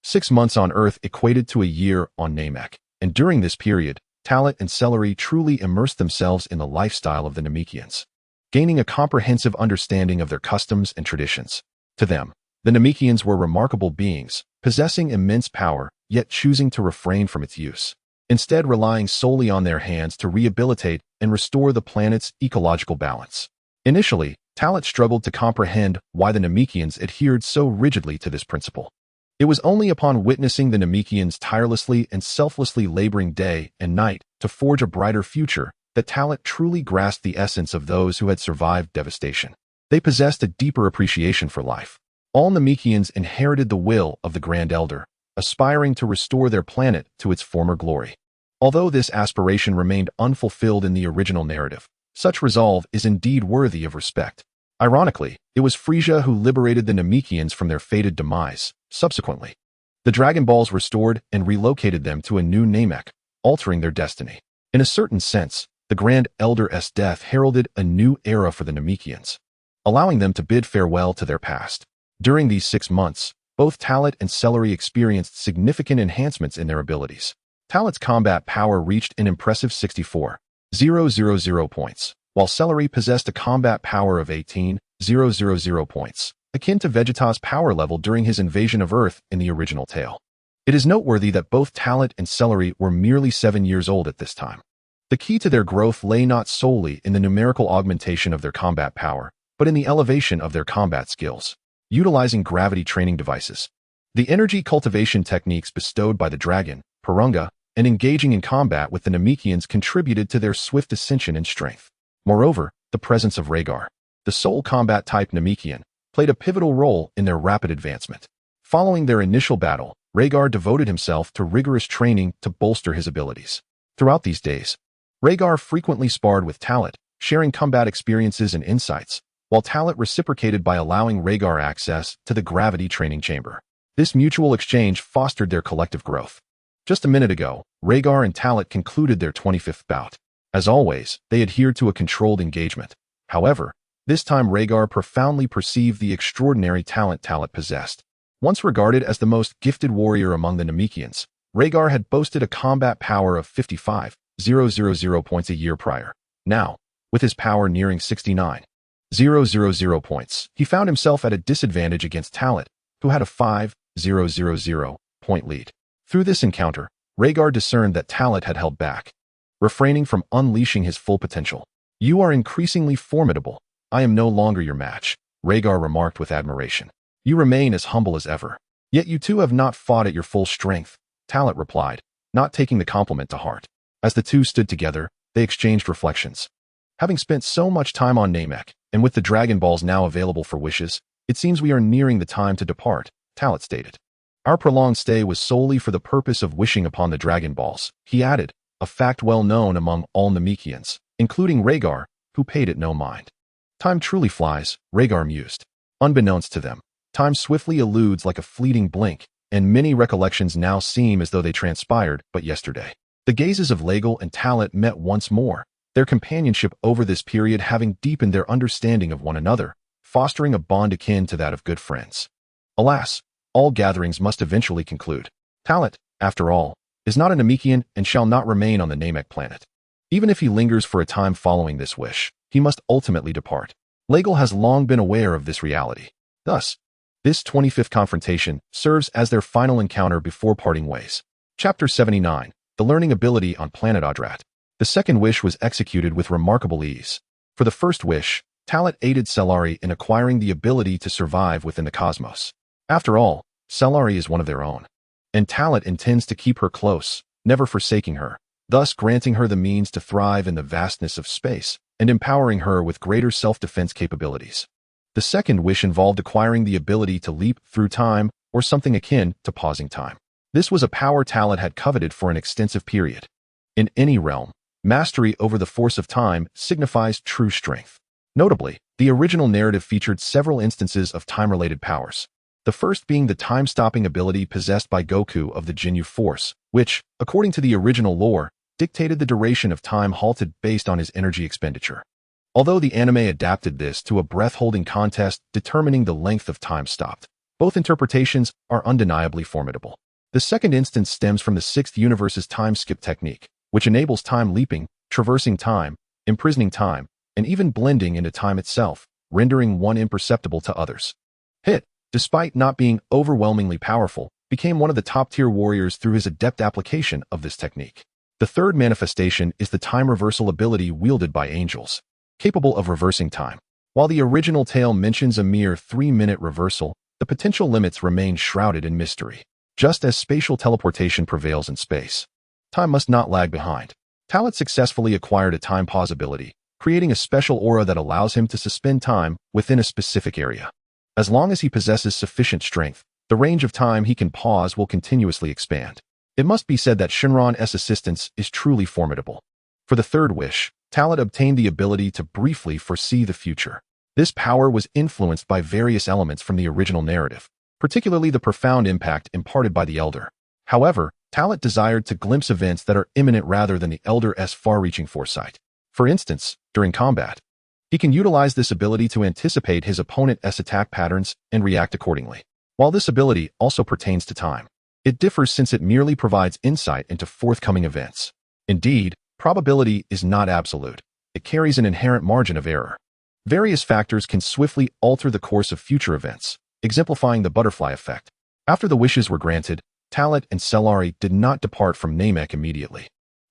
6 months on Earth equated to a year on Namek, and during this period, Talot and Celery truly immersed themselves in the lifestyle of the Namekians, gaining a comprehensive understanding of their customs and traditions. To them, the Namekians were remarkable beings, possessing immense power, yet choosing to refrain from its use, instead relying solely on their hands to rehabilitate and restore the planet's ecological balance. Initially, Talot struggled to comprehend why the Namekians adhered so rigidly to this principle. It was only upon witnessing the Namekians tirelessly and selflessly laboring day and night to forge a brighter future that Talot truly grasped the essence of those who had survived devastation. They possessed a deeper appreciation for life. All Namekians inherited the will of the Grand Elder, aspiring to restore their planet to its former glory. Although this aspiration remained unfulfilled in the original narrative, such resolve is indeed worthy of respect. Ironically, it was Frieza who liberated the Namekians from their fated demise. Subsequently, the Dragon Balls restored and relocated them to a new Namek, altering their destiny. In a certain sense, the Grand Elder's death heralded a new era for the Namekians, allowing them to bid farewell to their past. During these 6 months, both Talot and Celery experienced significant enhancements in their abilities. Talot's combat power reached an impressive 64,000 points, while Celery possessed a combat power of 18,000 points, akin to Vegeta's power level during his invasion of Earth in the original tale. It is noteworthy that both Talot and Celery were merely 7 years old at this time. The key to their growth lay not solely in the numerical augmentation of their combat power, but in the elevation of their combat skills. Utilizing gravity training devices, the energy cultivation techniques bestowed by the dragon, Purunga, and engaging in combat with the Namekians contributed to their swift ascension in strength. Moreover, the presence of Rhaegar, the sole combat-type Namekian, played a pivotal role in their rapid advancement. Following their initial battle, Rhaegar devoted himself to rigorous training to bolster his abilities. Throughout these days, Rhaegar frequently sparred with Talot, sharing combat experiences and insights, while Talot reciprocated by allowing Rhaegar access to the gravity training chamber. This mutual exchange fostered their collective growth. Just a minute ago, Rhaegar and Talot concluded their 25th bout. As always, they adhered to a controlled engagement. However, this time Rhaegar profoundly perceived the extraordinary talent Talot possessed. Once regarded as the most gifted warrior among the Namekians, Rhaegar had boasted a combat power of 55,000 points a year prior. Now, with his power nearing 69,000 points, he found himself at a disadvantage against Talot, who had a 5,000 point lead. Through this encounter, Rhaegar discerned that Talot had held back, refraining from unleashing his full potential. "You are increasingly formidable. I am no longer your match," Rhaegar remarked with admiration. "You remain as humble as ever. Yet you two have not fought at your full strength," Talot replied, not taking the compliment to heart. As the two stood together, They exchanged reflections. Having spent so much time on Namek, and with the Dragon Balls now available for wishes, it seems we are nearing the time to depart, Talat stated. Our prolonged stay was solely for the purpose of wishing upon the Dragon Balls, he added, a fact well known among all Namekians, including Rhaegar, who paid it no mind. Time truly flies, Rhaegar mused. Unbeknownst to them, time swiftly eludes like a fleeting blink, and many recollections now seem as though they transpired but yesterday. The gazes of Legel and Talat met once more, their companionship over this period having deepened their understanding of one another, fostering a bond akin to that of good friends. Alas, all gatherings must eventually conclude. Talat, after all, is not a Namekian and shall not remain on the Namek planet. Even if he lingers for a time following this wish, he must ultimately depart. Legel has long been aware of this reality. Thus, this 25th confrontation serves as their final encounter before parting ways. Chapter 79, The Learning Ability on Planet Audrat. The second wish was executed with remarkable ease. For the first wish, Talat aided Cellari in acquiring the ability to survive within the cosmos. After all, Cellari is one of their own. And Talat intends to keep her close, never forsaking her, thus granting her the means to thrive in the vastness of space and empowering her with greater self-defense capabilities. The second wish involved acquiring the ability to leap through time or something akin to pausing time. This was a power Talat had coveted for an extensive period. In any realm, mastery over the force of time signifies true strength. Notably, the original narrative featured several instances of time-related powers. The first being the time-stopping ability possessed by Goku of the Ginyu Force, which, according to the original lore, dictated the duration of time halted based on his energy expenditure. Although the anime adapted this to a breath-holding contest determining the length of time stopped, both interpretations are undeniably formidable. The second instance stems from the Sixth Universe's time skip technique, which enables time leaping, traversing time, imprisoning time, and even blending into time itself, rendering one imperceptible to others. Hit, despite not being overwhelmingly powerful, became one of the top-tier warriors through his adept application of this technique. The third manifestation is the time reversal ability wielded by angels, capable of reversing time. While the original tale mentions a mere 3-minute reversal, the potential limits remain shrouded in mystery. Just as spatial teleportation prevails in space, time must not lag behind. Talat successfully acquired a time pause ability, creating a special aura that allows him to suspend time within a specific area. As long as he possesses sufficient strength, the range of time he can pause will continuously expand. It must be said that Shinran's assistance is truly formidable. For the third wish, Talat obtained the ability to briefly foresee the future. This power was influenced by various elements from the original narrative, particularly the profound impact imparted by the Elder. However, Talat desired to glimpse events that are imminent rather than the Elder's far-reaching foresight. For instance, during combat, he can utilize this ability to anticipate his opponent's attack patterns and react accordingly. While this ability also pertains to time, it differs since it merely provides insight into forthcoming events. Indeed, probability is not absolute. It carries an inherent margin of error. Various factors can swiftly alter the course of future events, exemplifying the butterfly effect. After the wishes were granted, Talat and Cellari did not depart from Namek immediately.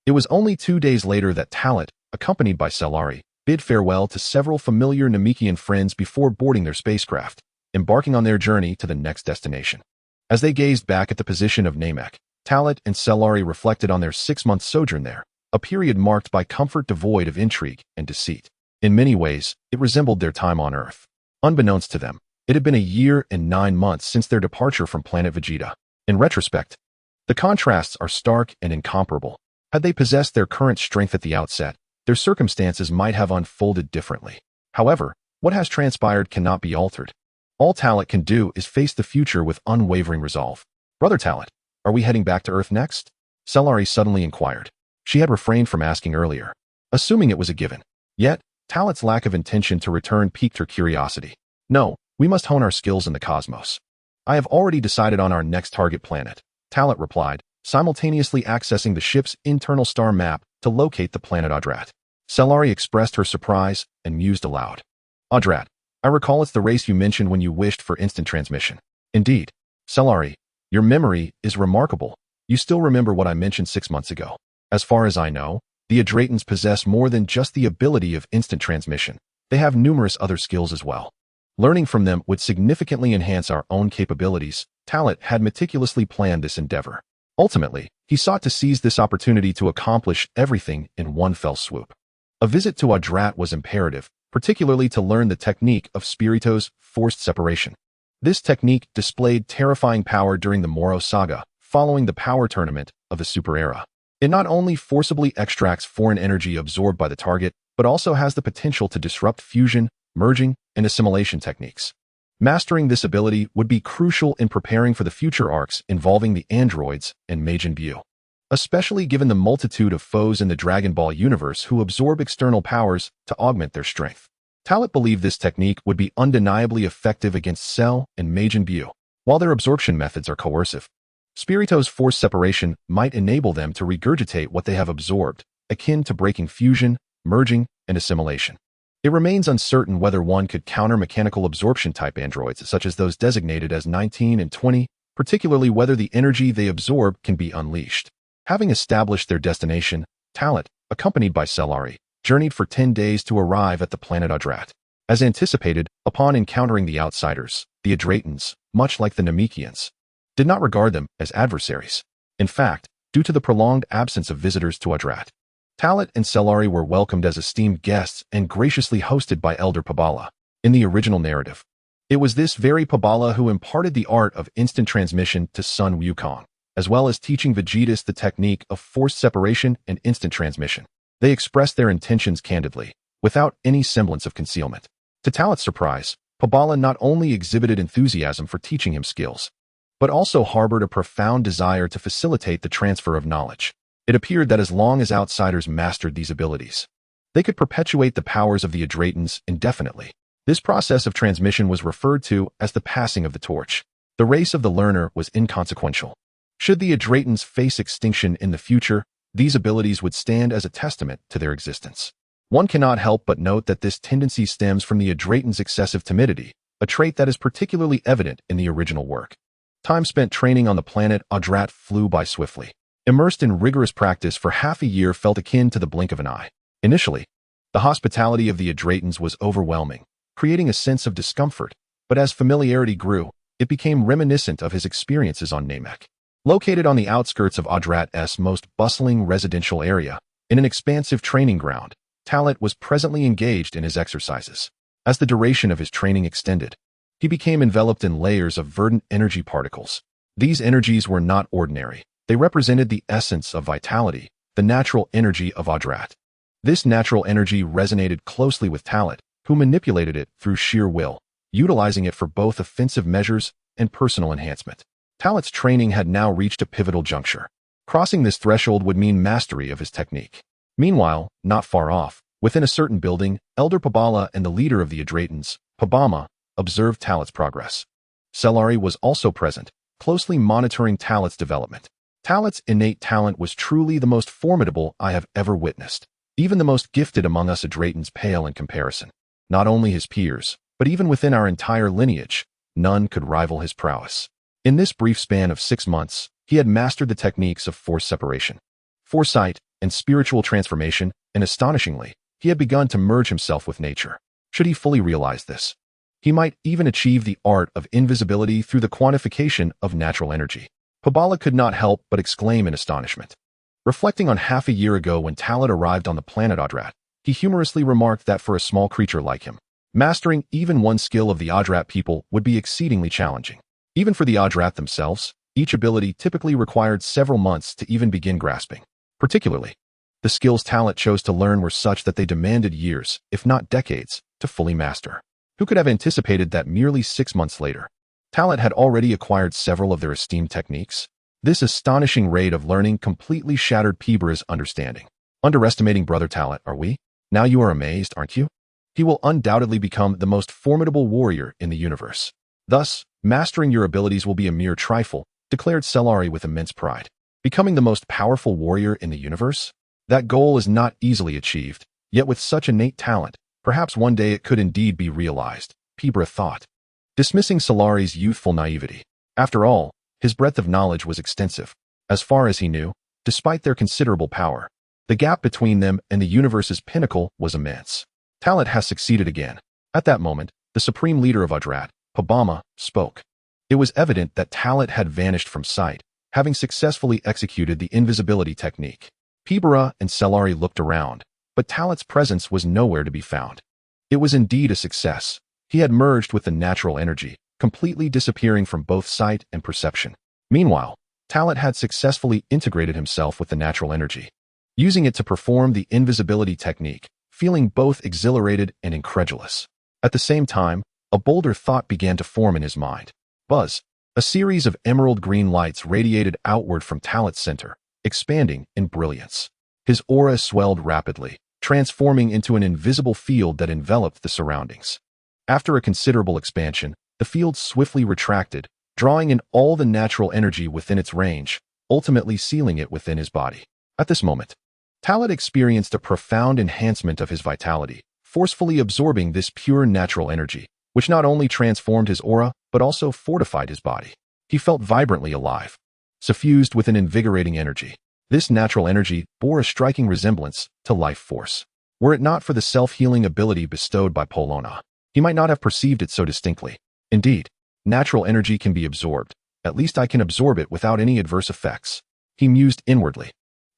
It was only 2 days later that Talat, accompanied by Cellari, bid farewell to several familiar Namekian friends before boarding their spacecraft, embarking on their journey to the next destination. As they gazed back at the position of Namek, Talat and Cellari reflected on their 6-month sojourn there, a period marked by comfort devoid of intrigue and deceit. In many ways, it resembled their time on Earth. Unbeknownst to them, it had been a year and 9 months since their departure from planet Vegeta. In retrospect, the contrasts are stark and incomparable. Had they possessed their current strength at the outset, their circumstances might have unfolded differently. However, what has transpired cannot be altered. All Talat can do is face the future with unwavering resolve. Brother Talat, are we heading back to Earth next? Cellari suddenly inquired. She had refrained from asking earlier, assuming it was a given. Yet, Talat's lack of intention to return piqued her curiosity. No, we must hone our skills in the cosmos. I have already decided on our next target planet, Talat replied, simultaneously accessing the ship's internal star map to locate the planet Audrat. Cellari expressed her surprise and mused aloud. Audrat, I recall it's the race you mentioned when you wished for instant transmission. Indeed. Cellari, your memory is remarkable. You still remember what I mentioned 6 months ago. As far as I know, the Adratans possess more than just the ability of instant transmission. They have numerous other skills as well. Learning from them would significantly enhance our own capabilities. Talat had meticulously planned this endeavor. Ultimately, he sought to seize this opportunity to accomplish everything in one fell swoop. A visit to Adrat was imperative, particularly to learn the technique of Spirito's forced separation. This technique displayed terrifying power during the Moro saga, following the power tournament of the Super Era. It not only forcibly extracts foreign energy absorbed by the target, but also has the potential to disrupt fusion, merging, and assimilation techniques. Mastering this ability would be crucial in preparing for the future arcs involving the androids and Majin Buu, especially given the multitude of foes in the Dragon Ball universe who absorb external powers to augment their strength. Talent believed this technique would be undeniably effective against Cell and Majin Buu. While their absorption methods are coercive, Spirito's forced separation might enable them to regurgitate what they have absorbed, akin to breaking fusion, merging, and assimilation. It remains uncertain whether one could counter mechanical absorption-type androids, such as those designated as 19 and 20, particularly whether the energy they absorb can be unleashed. Having established their destination, Talent, accompanied by Cellari, journeyed for 10 days to arrive at the planet Adrat. As anticipated, upon encountering the outsiders, the Adratans, much like the Namekians, did not regard them as adversaries. In fact, due to the prolonged absence of visitors to Adrat, Talent and Cellari were welcomed as esteemed guests and graciously hosted by Elder Pabala. In the original narrative, it was this very Pabala who imparted the art of instant transmission to Sun Wukong, as well as teaching Vegetus the technique of forced separation and instant transmission. They expressed their intentions candidly, without any semblance of concealment. To Talent's surprise, Pabala not only exhibited enthusiasm for teaching him skills, but also harbored a profound desire to facilitate the transfer of knowledge. It appeared that as long as outsiders mastered these abilities, they could perpetuate the powers of the Adratans indefinitely. This process of transmission was referred to as the passing of the torch. The race of the learner was inconsequential. Should the Adratans face extinction in the future, these abilities would stand as a testament to their existence. One cannot help but note that this tendency stems from the Adratans' excessive timidity, a trait that is particularly evident in the original work. Time spent training on the planet Adrat flew by swiftly. Immersed in rigorous practice for half a year felt akin to the blink of an eye. Initially, the hospitality of the Adratans was overwhelming, creating a sense of discomfort, but as familiarity grew, it became reminiscent of his experiences on Namek. Located on the outskirts of Adrat's most bustling residential area, in an expansive training ground, Talent was presently engaged in his exercises. As the duration of his training extended, he became enveloped in layers of verdant energy particles. These energies were not ordinary. They represented the essence of vitality, the natural energy of Adrat. This natural energy resonated closely with Talent, who manipulated it through sheer will, utilizing it for both offensive measures and personal enhancement. Talent's training had now reached a pivotal juncture. Crossing this threshold would mean mastery of his technique. Meanwhile, not far off, within a certain building, Elder Pabala and the leader of the Adratans, Pabama, observed Talent's progress. Cellari was also present, closely monitoring Talent's development. Talent's innate talent was truly the most formidable I have ever witnessed. Even the most gifted among us Adratans pale in comparison. Not only his peers, but even within our entire lineage, none could rival his prowess. In this brief span of 6 months, he had mastered the techniques of force separation, foresight, and spiritual transformation, and astonishingly, he had begun to merge himself with nature. Should he fully realize this, he might even achieve the art of invisibility through the quantification of natural energy. Pabala could not help but exclaim in astonishment. Reflecting on half a year ago when Talent arrived on the planet Adrat, he humorously remarked that for a small creature like him, mastering even one skill of the Adrat people would be exceedingly challenging. Even for the Adrat themselves, each ability typically required several months to even begin grasping. Particularly, the skills Talent chose to learn were such that they demanded years, if not decades, to fully master. Who could have anticipated that merely 6 months later, Talent had already acquired several of their esteemed techniques? This astonishing rate of learning completely shattered Pibara's understanding. Underestimating Brother Talent, are we? Now you are amazed, aren't you? He will undoubtedly become the most formidable warrior in the universe. Thus, mastering your abilities will be a mere trifle, declared Cellari with immense pride. Becoming the most powerful warrior in the universe? That goal is not easily achieved, yet with such innate talent, perhaps one day it could indeed be realized, Pibara thought, dismissing Cellari's youthful naivety. After all, his breadth of knowledge was extensive. As far as he knew, despite their considerable power, the gap between them and the universe's pinnacle was immense. Talent has succeeded again. At that moment, the supreme leader of Adrat, Pabama, spoke. It was evident that Talent had vanished from sight, having successfully executed the invisibility technique. Beerus and Cellari looked around, but Talat's presence was nowhere to be found. It was indeed a success. He had merged with the natural energy, completely disappearing from both sight and perception. Meanwhile, Talat had successfully integrated himself with the natural energy, using it to perform the invisibility technique, feeling both exhilarated and incredulous. At the same time, a bolder thought began to form in his mind. Buzz! A series of emerald green lights radiated outward from Talat's center, expanding in brilliance. His aura swelled rapidly, transforming into an invisible field that enveloped the surroundings. After a considerable expansion, the field swiftly retracted, drawing in all the natural energy within its range, ultimately sealing it within his body. At this moment, Talat experienced a profound enhancement of his vitality, forcefully absorbing this pure natural energy, which not only transformed his aura, but also fortified his body. He felt vibrantly alive, suffused with an invigorating energy. This natural energy bore a striking resemblance to life force. Were it not for the self-healing ability bestowed by Polona, he might not have perceived it so distinctly. Indeed, natural energy can be absorbed. At least I can absorb it without any adverse effects. He mused inwardly.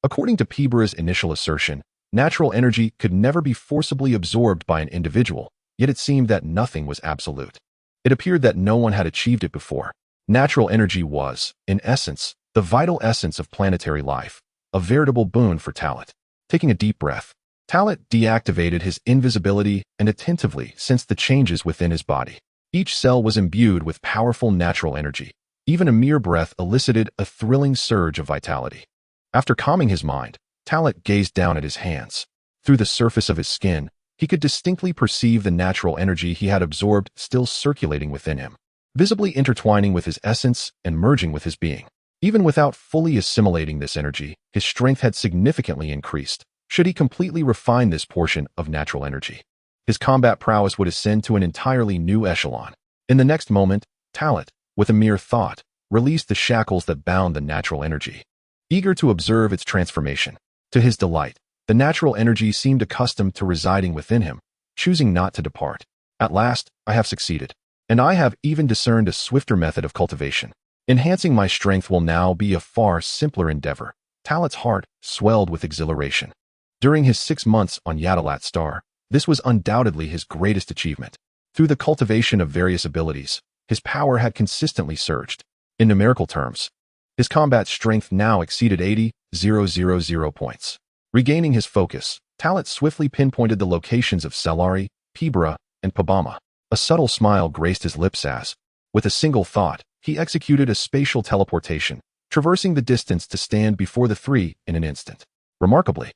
According to Beerus' initial assertion, natural energy could never be forcibly absorbed by an individual, yet it seemed that nothing was absolute. It appeared that no one had achieved it before. Natural energy was, in essence, the vital essence of planetary life, a veritable boon for Talat. Taking a deep breath, Talat deactivated his invisibility and attentively sensed the changes within his body. Each cell was imbued with powerful natural energy. Even a mere breath elicited a thrilling surge of vitality. After calming his mind, Talat gazed down at his hands. Through the surface of his skin, he could distinctly perceive the natural energy he had absorbed still circulating within him, visibly intertwining with his essence and merging with his being. Even without fully assimilating this energy, his strength had significantly increased, should he completely refine this portion of natural energy. His combat prowess would ascend to an entirely new echelon. In the next moment, Talat, with a mere thought, released the shackles that bound the natural energy, eager to observe its transformation. To his delight, the natural energy seemed accustomed to residing within him, choosing not to depart. At last, I have succeeded, and I have even discerned a swifter method of cultivation. Enhancing my strength will now be a far simpler endeavor. Talat's heart swelled with exhilaration. During his 6 months on Raditz-era, this was undoubtedly his greatest achievement. Through the cultivation of various abilities, his power had consistently surged. In numerical terms, his combat strength now exceeded 80,000 points. Regaining his focus, Talat swiftly pinpointed the locations of Cellari, Beerus, and Pabama. A subtle smile graced his lips as, with a single thought, he executed a spatial teleportation, traversing the distance to stand before the three in an instant. Remarkably,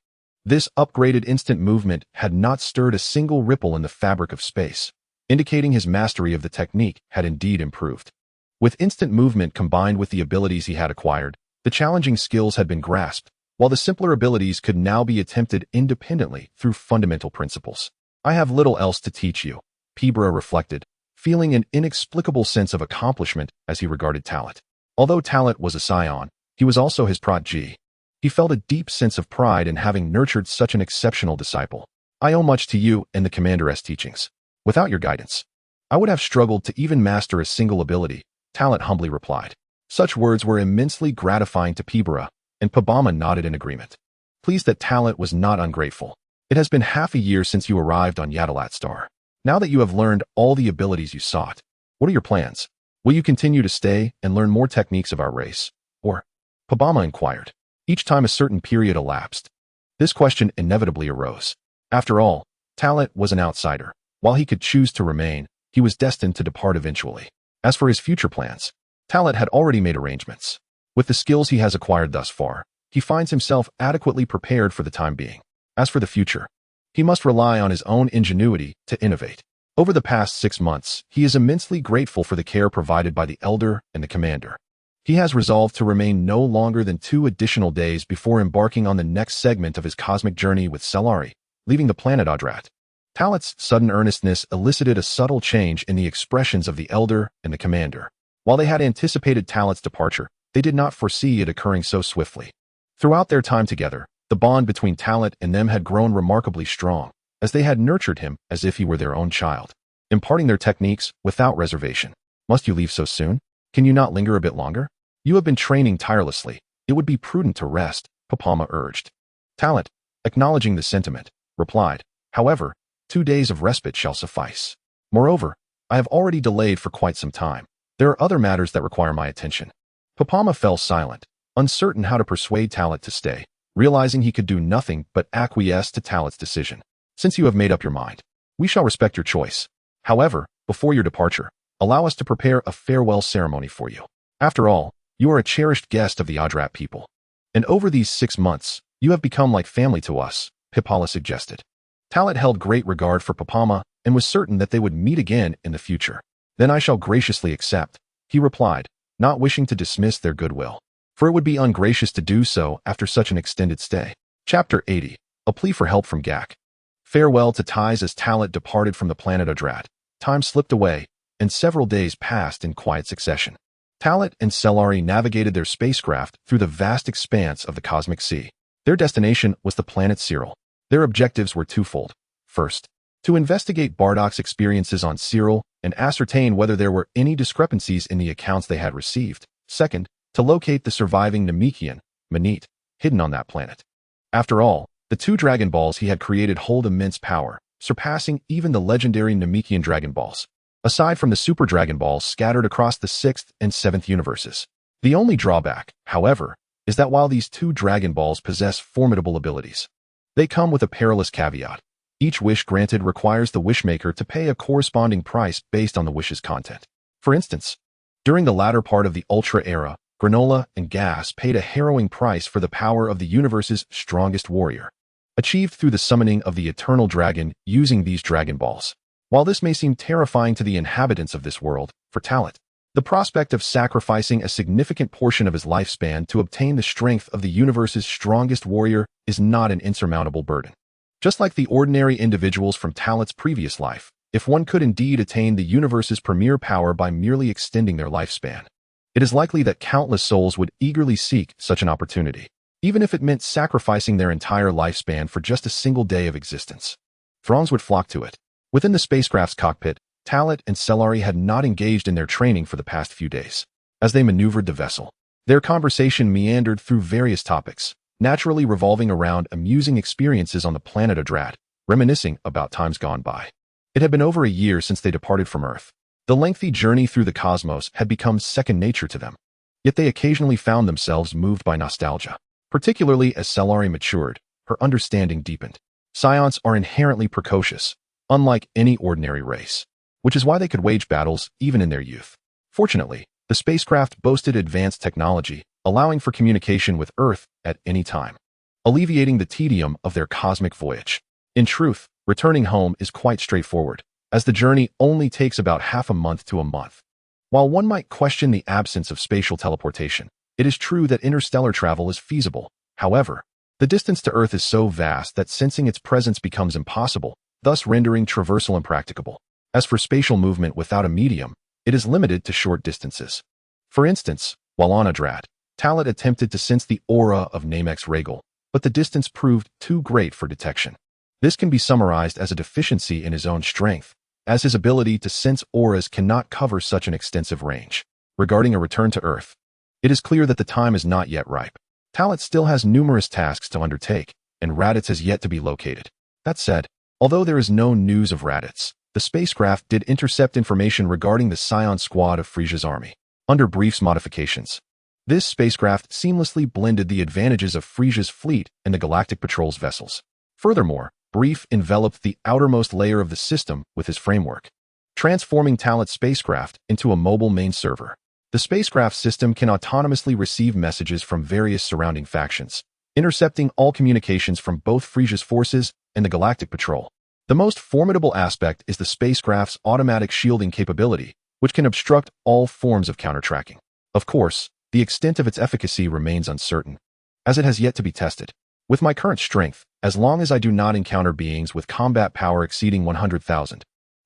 this upgraded instant movement had not stirred a single ripple in the fabric of space, indicating his mastery of the technique had indeed improved. With instant movement combined with the abilities he had acquired, the challenging skills had been grasped, while the simpler abilities could now be attempted independently through fundamental principles. I have little else to teach you, Beerus reflected, feeling an inexplicable sense of accomplishment as he regarded Talat. Although Talat was a Saiyan, he was also his protege. He felt a deep sense of pride in having nurtured such an exceptional disciple. I owe much to you and the Commander's teachings. Without your guidance, I would have struggled to even master a single ability, Talat humbly replied. Such words were immensely gratifying to Beerus, and Pabama nodded in agreement, pleased that Talat was not ungrateful. It has been half a year since you arrived on Raditz-era. Now that you have learned all the abilities you sought, what are your plans? Will you continue to stay and learn more techniques of our race? Or, Pabama inquired. Each time a certain period elapsed, this question inevitably arose. After all, Talat was an outsider. While he could choose to remain, he was destined to depart eventually. As for his future plans, Talat had already made arrangements. With the skills he has acquired thus far, he finds himself adequately prepared for the time being. As for the future, he must rely on his own ingenuity to innovate. Over the past 6 months, he is immensely grateful for the care provided by the Elder and the Commander. He has resolved to remain no longer than 2 additional days before embarking on the next segment of his cosmic journey with Cellari, leaving the planet Adrat. Talat's sudden earnestness elicited a subtle change in the expressions of the Elder and the Commander. While they had anticipated Talat's departure, they did not foresee it occurring so swiftly. Throughout their time together, the bond between Talat and them had grown remarkably strong, as they had nurtured him as if he were their own child, imparting their techniques without reservation. Must you leave so soon? Can you not linger a bit longer? You have been training tirelessly. It would be prudent to rest, Papama urged. Talat, acknowledging the sentiment, replied, however, 2 days of respite shall suffice. Moreover, I have already delayed for quite some time. There are other matters that require my attention. Papama fell silent, uncertain how to persuade Talat to stay, realizing he could do nothing but acquiesce to Talat's decision. Since you have made up your mind, we shall respect your choice. However, before your departure, allow us to prepare a farewell ceremony for you. After all, you are a cherished guest of the Adrat people. And over these 6 months, you have become like family to us, Pipala suggested. Talat held great regard for Papama and was certain that they would meet again in the future. Then I shall graciously accept, he replied, not wishing to dismiss their goodwill, for it would be ungracious to do so after such an extended stay. Chapter 80. A plea for help from Gak. Farewell to ties as Talat departed from the planet Adrat. Time slipped away, and several days passed in quiet succession. Talat and Cellari navigated their spacecraft through the vast expanse of the cosmic sea. Their destination was the planet Cyril. Their objectives were twofold. First, to investigate Bardock's experiences on Cyril and ascertain whether there were any discrepancies in the accounts they had received. Second, to locate the surviving Namekian, Manit, hidden on that planet. After all, the 2 Dragon Balls he had created hold immense power, surpassing even the legendary Namekian Dragon Balls. Aside from the Super Dragon Balls scattered across the 6th and 7th universes. The only drawback, however, is that while these 2 Dragon Balls possess formidable abilities, they come with a perilous caveat. Each wish granted requires the wishmaker to pay a corresponding price based on the wish's content. For instance, during the latter part of the Ultra-era, Granola and Gas paid a harrowing price for the power of the universe's strongest warrior, achieved through the summoning of the Eternal Dragon using these Dragon Balls. While this may seem terrifying to the inhabitants of this world, for Talat, the prospect of sacrificing a significant portion of his lifespan to obtain the strength of the universe's strongest warrior is not an insurmountable burden. Just like the ordinary individuals from Talat's previous life, if one could indeed attain the universe's premier power by merely extending their lifespan, it is likely that countless souls would eagerly seek such an opportunity, even if it meant sacrificing their entire lifespan for just a single day of existence. Throngs would flock to it. Within the spacecraft's cockpit, Talat and Cellari had not engaged in their training for the past few days. As they maneuvered the vessel, their conversation meandered through various topics, naturally revolving around amusing experiences on the planet Adrat, reminiscing about times gone by. It had been over a year since they departed from Earth. The lengthy journey through the cosmos had become second nature to them. Yet they occasionally found themselves moved by nostalgia, particularly as Cellari matured, her understanding deepened. Saiyans are inherently precocious, unlike any ordinary race, which is why they could wage battles even in their youth. Fortunately, the spacecraft boasted advanced technology, allowing for communication with Earth at any time, alleviating the tedium of their cosmic voyage. In truth, returning home is quite straightforward, as the journey only takes about half a month to a month. While one might question the absence of spatial teleportation, it is true that interstellar travel is feasible. However, the distance to Earth is so vast that sensing its presence becomes impossible, thus rendering traversal impracticable. As for spatial movement without a medium, it is limited to short distances. For instance, while on Adrat, Talat attempted to sense the aura of Namex Regal, but the distance proved too great for detection. This can be summarized as a deficiency in his own strength, as his ability to sense auras cannot cover such an extensive range. Regarding a return to Earth, it is clear that the time is not yet ripe. Talat still has numerous tasks to undertake, and Raditz has yet to be located. That said, although there is no news of Raditz, the spacecraft did intercept information regarding the Saiyan squad of Frieza's army. Under Brief's modifications, this spacecraft seamlessly blended the advantages of Frieza's fleet and the Galactic Patrol's vessels. Furthermore, Brief enveloped the outermost layer of the system with his framework, transforming Talat's spacecraft into a mobile main server. The spacecraft system can autonomously receive messages from various surrounding factions, intercepting all communications from both Frieza's forces and the Galactic Patrol. The most formidable aspect is the spacecraft's automatic shielding capability, which can obstruct all forms of counter-tracking. Of course, the extent of its efficacy remains uncertain, as it has yet to be tested. With my current strength, as long as I do not encounter beings with combat power exceeding 100,000,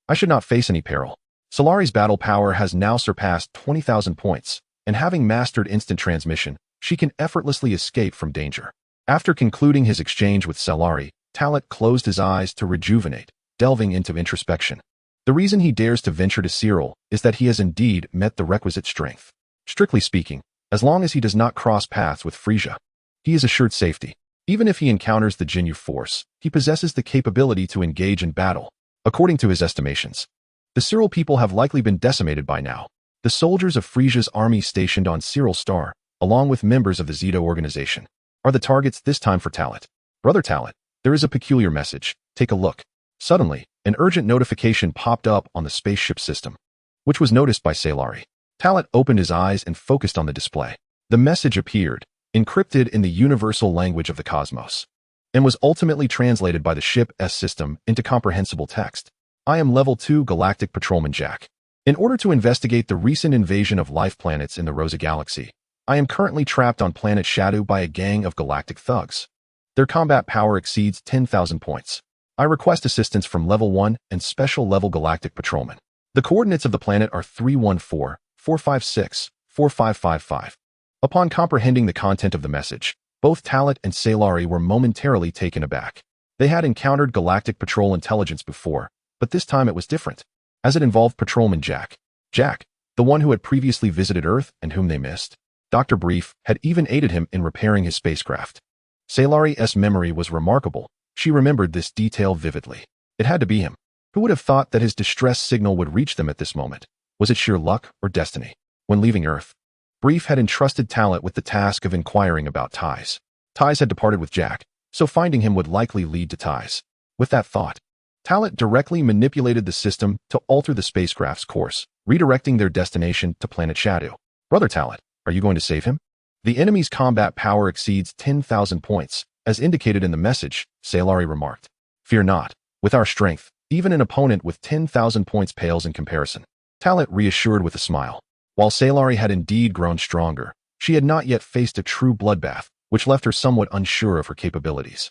I should not face any peril. Solari's battle power has now surpassed 20,000 points, and having mastered instant transmission, she can effortlessly escape from danger. After concluding his exchange with Solari, Talat closed his eyes to rejuvenate, delving into introspection. The reason he dares to venture to Cyril is that he has indeed met the requisite strength. Strictly speaking, As long as he does not cross paths with Frieza, he is assured safety. Even if he encounters the Jinyu force, he possesses the capability to engage in battle. According to his estimations, the Cyril people have likely been decimated by now. The soldiers of Frieza's army stationed on Cyril Star, along with members of the Zito organization, are the targets this time for Talit. Brother Talit, there is a peculiar message. Take a look. Suddenly, an urgent notification popped up on the spaceship system, which was noticed by Sailari. Talit opened his eyes and focused on the display. The message appeared, encrypted in the universal language of the cosmos, and was ultimately translated by the ship's system into comprehensible text. I am Level 2 Galactic Patrolman Jack. In order to investigate the recent invasion of life planets in the Rosa Galaxy, I am currently trapped on planet Shadow by a gang of galactic thugs. Their combat power exceeds 10,000 points. I request assistance from Level 1 and Special Level Galactic Patrolman. The coordinates of the planet are 314-456-4555. Upon comprehending the content of the message, both Talit and Sailari were momentarily taken aback. They had encountered Galactic Patrol intelligence before, but this time it was different, as it involved Patrolman Jack. Jack, the one who had previously visited Earth and whom they missed. Dr. Brief had even aided him in repairing his spacecraft. Sailari's memory was remarkable. She remembered this detail vividly. It had to be him. Who would have thought that his distress signal would reach them at this moment? Was it sheer luck or destiny? When leaving Earth, Brief had entrusted Talit with the task of inquiring about Ties. Ties had departed with Jack, so finding him would likely lead to Ties. With that thought, Talit directly manipulated the system to alter the spacecraft's course, redirecting their destination to Planet Shadow. Brother Talit, are you going to save him? The enemy's combat power exceeds 10,000 points, as indicated in the message, Sailari remarked. Fear not. With our strength, even an opponent with 10,000 points pales in comparison. Talit reassured with a smile. While Sailari had indeed grown stronger, she had not yet faced a true bloodbath, which left her somewhat unsure of her capabilities.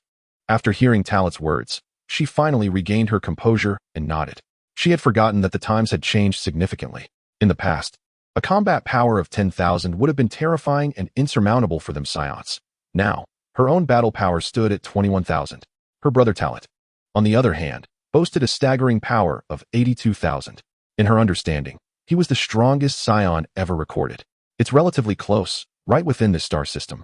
After hearing Talit's words, she finally regained her composure and nodded. She had forgotten that the times had changed significantly. In the past, a combat power of 10,000 would have been terrifying and insurmountable for them Saiyans. Now, her own battle power stood at 21,000. Her brother Talit, on the other hand, boasted a staggering power of 82,000. In her understanding, he was the strongest Saiyan ever recorded. It's relatively close, right within this star system.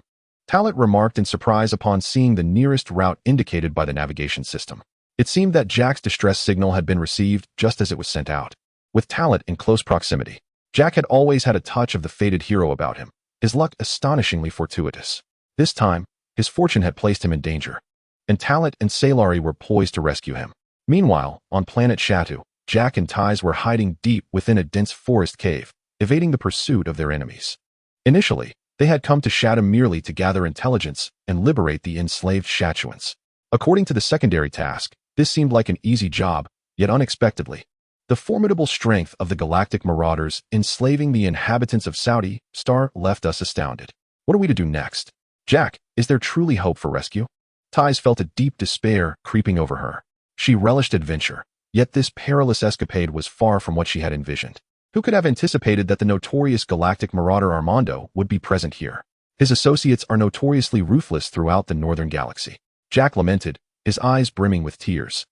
Talit remarked in surprise upon seeing the nearest route indicated by the navigation system. It seemed that Jack's distress signal had been received just as it was sent out. With Talit in close proximity, Jack had always had a touch of the fated hero about him, his luck astonishingly fortuitous. This time, his fortune had placed him in danger, and Talit and Sailari were poised to rescue him. Meanwhile, on planet Shadow, Jack and Ties were hiding deep within a dense forest cave, evading the pursuit of their enemies. Initially, they had come to Shadow merely to gather intelligence and liberate the enslaved Shatuans. According to the secondary task, this seemed like an easy job, yet unexpectedly, the formidable strength of the galactic marauders enslaving the inhabitants of Saudi Star left us astounded. What are we to do next? Jack, is there truly hope for rescue? Ties felt a deep despair creeping over her. She relished adventure, yet this perilous escapade was far from what she had envisioned. Who could have anticipated that the notorious galactic marauder Armando would be present here? His associates are notoriously ruthless throughout the northern galaxy. Jack lamented, his eyes brimming with tears.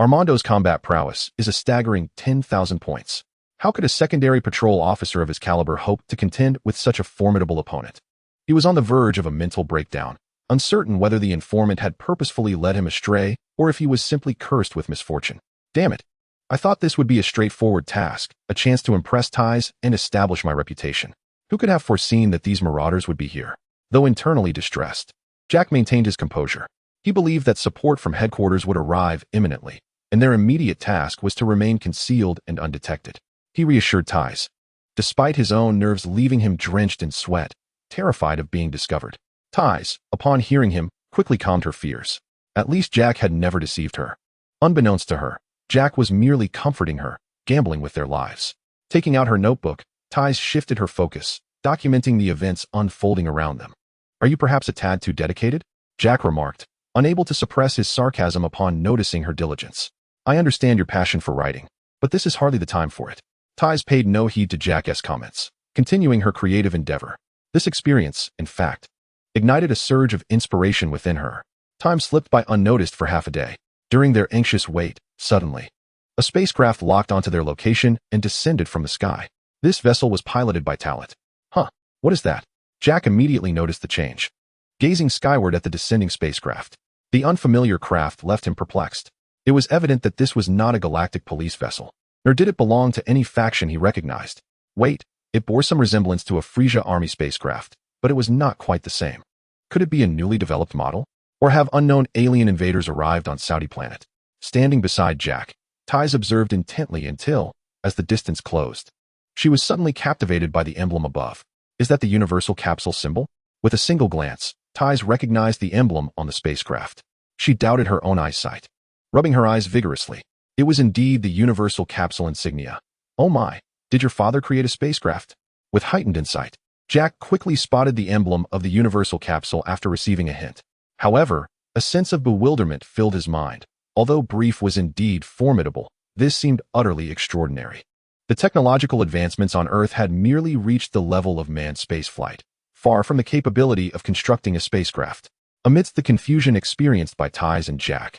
Armando's combat prowess is a staggering 10,000 points. How could a secondary patrol officer of his caliber hope to contend with such a formidable opponent? He was on the verge of a mental breakdown, uncertain whether the informant had purposefully led him astray or if he was simply cursed with misfortune. Damn it. I thought this would be a straightforward task, a chance to impress Ties and establish my reputation. Who could have foreseen that these marauders would be here? Though internally distressed, Jack maintained his composure. He believed that support from headquarters would arrive imminently, and their immediate task was to remain concealed and undetected. He reassured Ties, despite his own nerves leaving him drenched in sweat, terrified of being discovered. Ties, upon hearing him, quickly calmed her fears. At least Jack had never deceived her. Unbeknownst to her, Jack was merely comforting her, gambling with their lives. Taking out her notebook, Ties shifted her focus, documenting the events unfolding around them. Are you perhaps a tad too dedicated? Jack remarked, unable to suppress his sarcasm upon noticing her diligence. I understand your passion for writing, but this is hardly the time for it. Ties paid no heed to Jack's comments, continuing her creative endeavor. This experience, in fact, ignited a surge of inspiration within her. Time slipped by unnoticed for half a day. During their anxious wait, suddenly, a spacecraft locked onto their location and descended from the sky. This vessel was piloted by Talit. Huh, what is that? Jack immediately noticed the change. Gazing skyward at the descending spacecraft, the unfamiliar craft left him perplexed. It was evident that this was not a galactic police vessel, nor did it belong to any faction he recognized. Wait, it bore some resemblance to a Frieza army spacecraft, but it was not quite the same. Could it be a newly developed model? Or have unknown alien invaders arrived on Saudi planet? Standing beside Jack, Taiz observed intently until, as the distance closed, she was suddenly captivated by the emblem above. Is that the universal capsule symbol? With a single glance, Taiz recognized the emblem on the spacecraft. She doubted her own eyesight. Rubbing her eyes vigorously, it was indeed the universal capsule insignia. Oh my, did your father create a spacecraft? With heightened insight, Jack quickly spotted the emblem of the universal capsule after receiving a hint. However, a sense of bewilderment filled his mind. Although brief was indeed formidable, this seemed utterly extraordinary. The technological advancements on Earth had merely reached the level of manned spaceflight, far from the capability of constructing a spacecraft. Amidst the confusion experienced by Taiz and Jack,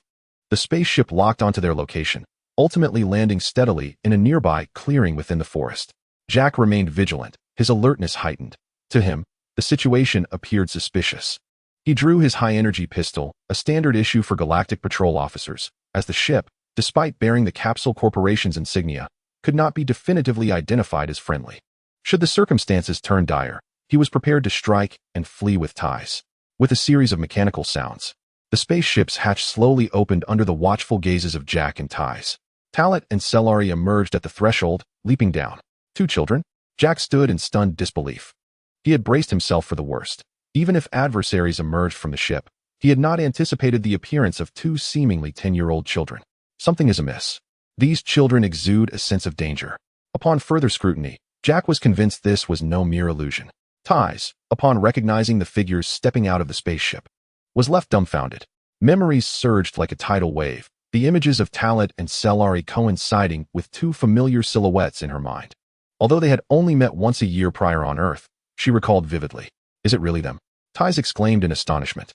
the spaceship locked onto their location, ultimately landing steadily in a nearby clearing within the forest. Jack remained vigilant, his alertness heightened. To him, the situation appeared suspicious. He drew his high-energy pistol, a standard issue for galactic patrol officers, as the ship, despite bearing the Capsule Corporation's insignia, could not be definitively identified as friendly. Should the circumstances turn dire, he was prepared to strike and flee with Taiz. With a series of mechanical sounds, the spaceship's hatch slowly opened under the watchful gazes of Jack and Taiz. Talat and Cellari emerged at the threshold, leaping down. Two children? Jack stood in stunned disbelief. He had braced himself for the worst. Even if adversaries emerged from the ship, he had not anticipated the appearance of two seemingly 10-year-old children. Something is amiss. These children exude a sense of danger. Upon further scrutiny, Jack was convinced this was no mere illusion. Taiz, upon recognizing the figures stepping out of the spaceship, was left dumbfounded. Memories surged like a tidal wave, the images of Talat and Cellari coinciding with two familiar silhouettes in her mind. Although they had only met once a year prior on Earth, she recalled vividly. Is it really them? Taiz exclaimed in astonishment.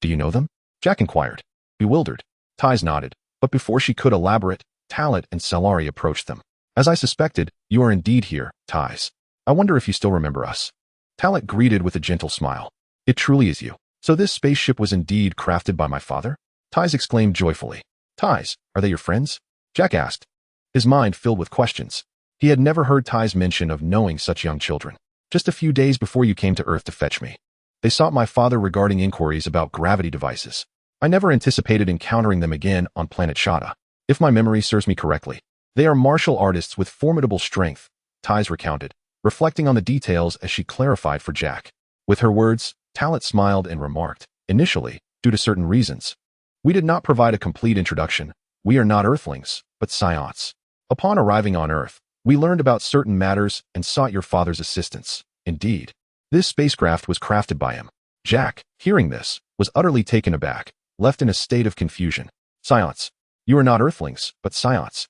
Do you know them? Jack inquired. Bewildered, Taiz nodded, but before she could elaborate, Talat and Cellari approached them. As I suspected, you are indeed here, Taiz. I wonder if you still remember us. Talat greeted with a gentle smile. It truly is you. So this spaceship was indeed crafted by my father? Taiz exclaimed joyfully. Taiz, are they your friends? Jack asked, his mind filled with questions. He had never heard Taiz mention of knowing such young children. Just a few days before you came to Earth to fetch me, they sought my father regarding inquiries about gravity devices. I never anticipated encountering them again on planet Shada. If my memory serves me correctly, they are martial artists with formidable strength, Taiz recounted, reflecting on the details as she clarified for Jack. With her words, Talat smiled and remarked, initially, due to certain reasons, we did not provide a complete introduction. We are not Earthlings, but Saiyans. Upon arriving on Earth, we learned about certain matters and sought your father's assistance. Indeed, this spacecraft was crafted by him. Jack, hearing this, was utterly taken aback, left in a state of confusion. Saiyans. You are not Earthlings, but Saiyans.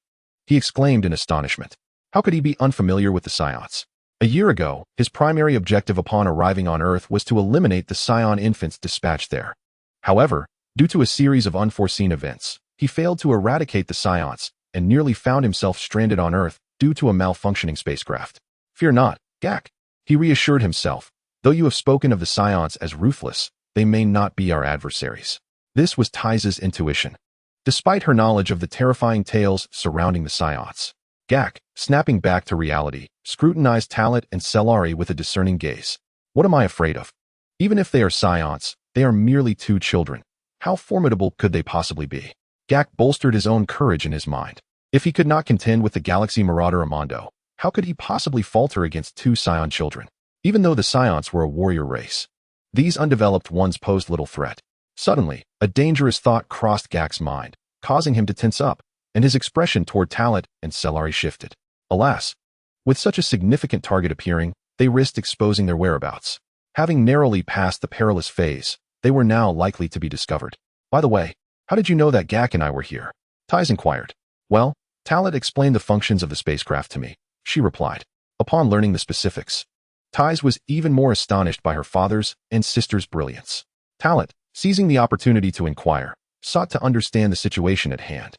He exclaimed in astonishment. How could he be unfamiliar with the Saiyans? A year ago, his primary objective upon arriving on Earth was to eliminate the Saiyan infants dispatched there. However, due to a series of unforeseen events, he failed to eradicate the Saiyans and nearly found himself stranded on Earth due to a malfunctioning spacecraft. Fear not, Jack. He reassured himself. Though you have spoken of the Saiyans as ruthless, they may not be our adversaries. This was Taiz's intuition. Despite her knowledge of the terrifying tales surrounding the Saiyans, Jack, snapping back to reality, scrutinized Talat and Cellari with a discerning gaze. What am I afraid of? Even if they are Saiyans, they are merely two children. How formidable could they possibly be? Jack bolstered his own courage in his mind. If he could not contend with the Galaxy Marauder Amando, how could he possibly falter against two Saiyan children? Even though the Saiyans were a warrior race, these undeveloped ones posed little threat. Suddenly, a dangerous thought crossed Jack's mind, causing him to tense up, and his expression toward Talat and Cellari shifted. Alas, with such a significant target appearing, they risked exposing their whereabouts. Having narrowly passed the perilous phase, they were now likely to be discovered. By the way, how did you know that Jack and I were here? Taiz inquired. Well, Talat explained the functions of the spacecraft to me, she replied. Upon learning the specifics, Taiz was even more astonished by her father's and sister's brilliance. Talat, seizing the opportunity to inquire, sought to understand the situation at hand.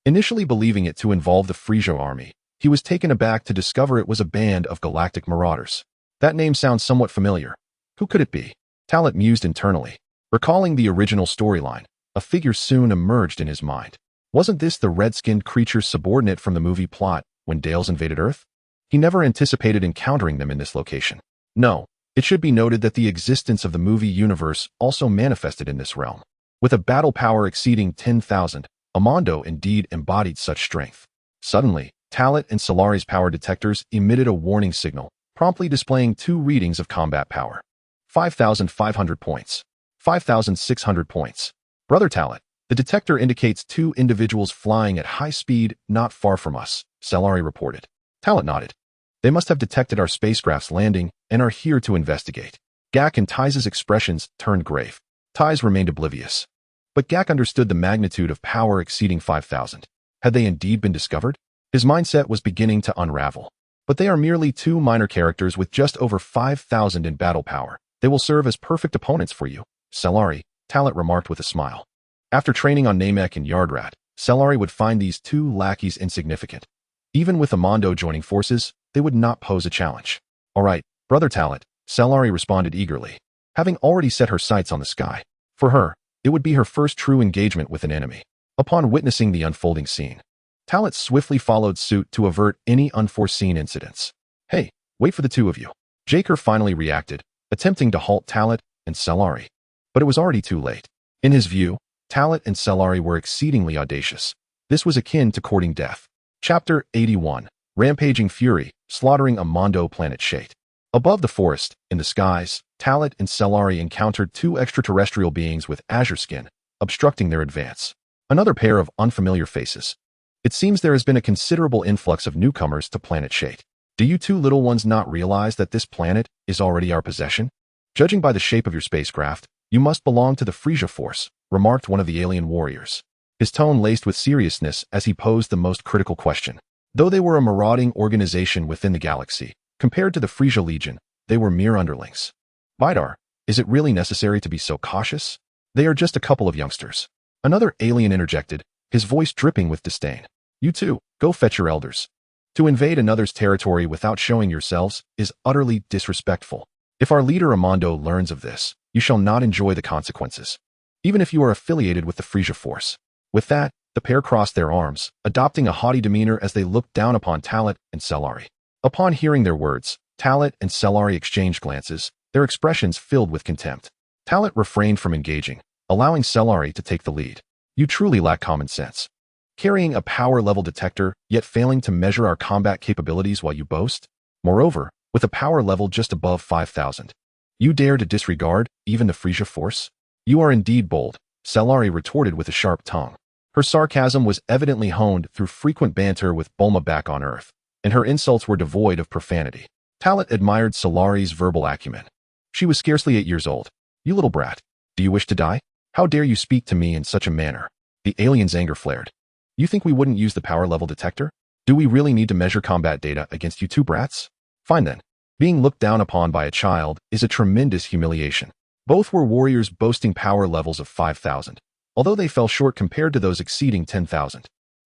Initially believing it to involve the Frieza army, he was taken aback to discover it was a band of galactic marauders. That name sounds somewhat familiar, Who could it be? Talent mused internally. Recalling the original storyline, a figure soon emerged in his mind. Wasn't this the red-skinned creature's subordinate from the movie plot when Dales invaded Earth? He never anticipated encountering them in this location. No, it should be noted that the existence of the movie universe also manifested in this realm. With a battle power exceeding 10,000, Amando indeed embodied such strength. Suddenly, Talent and Solari's power detectors emitted a warning signal, promptly displaying two readings of combat power. 5,500 points. 5,600 points. Brother Talent, the detector indicates two individuals flying at high speed not far from us, Solari reported. Talent nodded. They must have detected our spacecraft's landing and are here to investigate. Gak and Ty's expressions turned grave. Ty's remained oblivious. But Gak understood the magnitude of power exceeding 5,000. Had they indeed been discovered? His mindset was beginning to unravel. But they are merely two minor characters with just over 5,000 in battle power. They will serve as perfect opponents for you, Solari, Talent remarked with a smile. After training on Namek and Yardrat, Solari would find these two lackeys insignificant. Even with Amando joining forces, they would not pose a challenge. All right, Brother Talent, Solari responded eagerly, having already set her sights on the sky. For her, it would be her first true engagement with an enemy. Upon witnessing the unfolding scene, Talent swiftly followed suit to avert any unforeseen incidents. Hey, wait for the two of you. Jaker finally reacted, attempting to halt Talent and Solari. But it was already too late. In his view, Talent and Solari were exceedingly audacious. This was akin to courting death. Chapter 81. Rampaging Fury, Slaughtering a Mondo Planet Shade. Above the forest, in the skies, Talent and Solari encountered two extraterrestrial beings with azure skin, obstructing their advance. Another pair of unfamiliar faces. It seems there has been a considerable influx of newcomers to Planet Shade. Do you two little ones not realize that this planet is already our possession? Judging by the shape of your spacecraft, you must belong to the Frieza Force, remarked one of the alien warriors. His tone laced with seriousness as he posed the most critical question. Though they were a marauding organization within the galaxy, compared to the Frieza Legion, they were mere underlings. Vidar, is it really necessary to be so cautious? They are just a couple of youngsters. Another alien interjected, his voice dripping with disdain. You two, go fetch your elders. To invade another's territory without showing yourselves is utterly disrespectful. If our leader Amando learns of this, you shall not enjoy the consequences, even if you are affiliated with the Frieza Force. With that, the pair crossed their arms, adopting a haughty demeanor as they looked down upon Talent and Solari. Upon hearing their words, Talent and Solari exchanged glances, their expressions filled with contempt. Talent refrained from engaging, allowing Solari to take the lead. You truly lack common sense. Carrying a power-level detector, yet failing to measure our combat capabilities while you boast? Moreover, with a power level just above 5,000. You dare to disregard even the Frieza Force? You are indeed bold, Solari retorted with a sharp tongue. Her sarcasm was evidently honed through frequent banter with Bulma back on Earth, and her insults were devoid of profanity. Talent admired Solari's verbal acumen. She was scarcely 8 years old. You little brat, do you wish to die? How dare you speak to me in such a manner? The alien's anger flared. You think we wouldn't use the power level detector? Do we really need to measure combat data against you two brats? Fine then. Being looked down upon by a child is a tremendous humiliation. Both were warriors boasting power levels of 5,000. Although they fell short compared to those exceeding 10,000.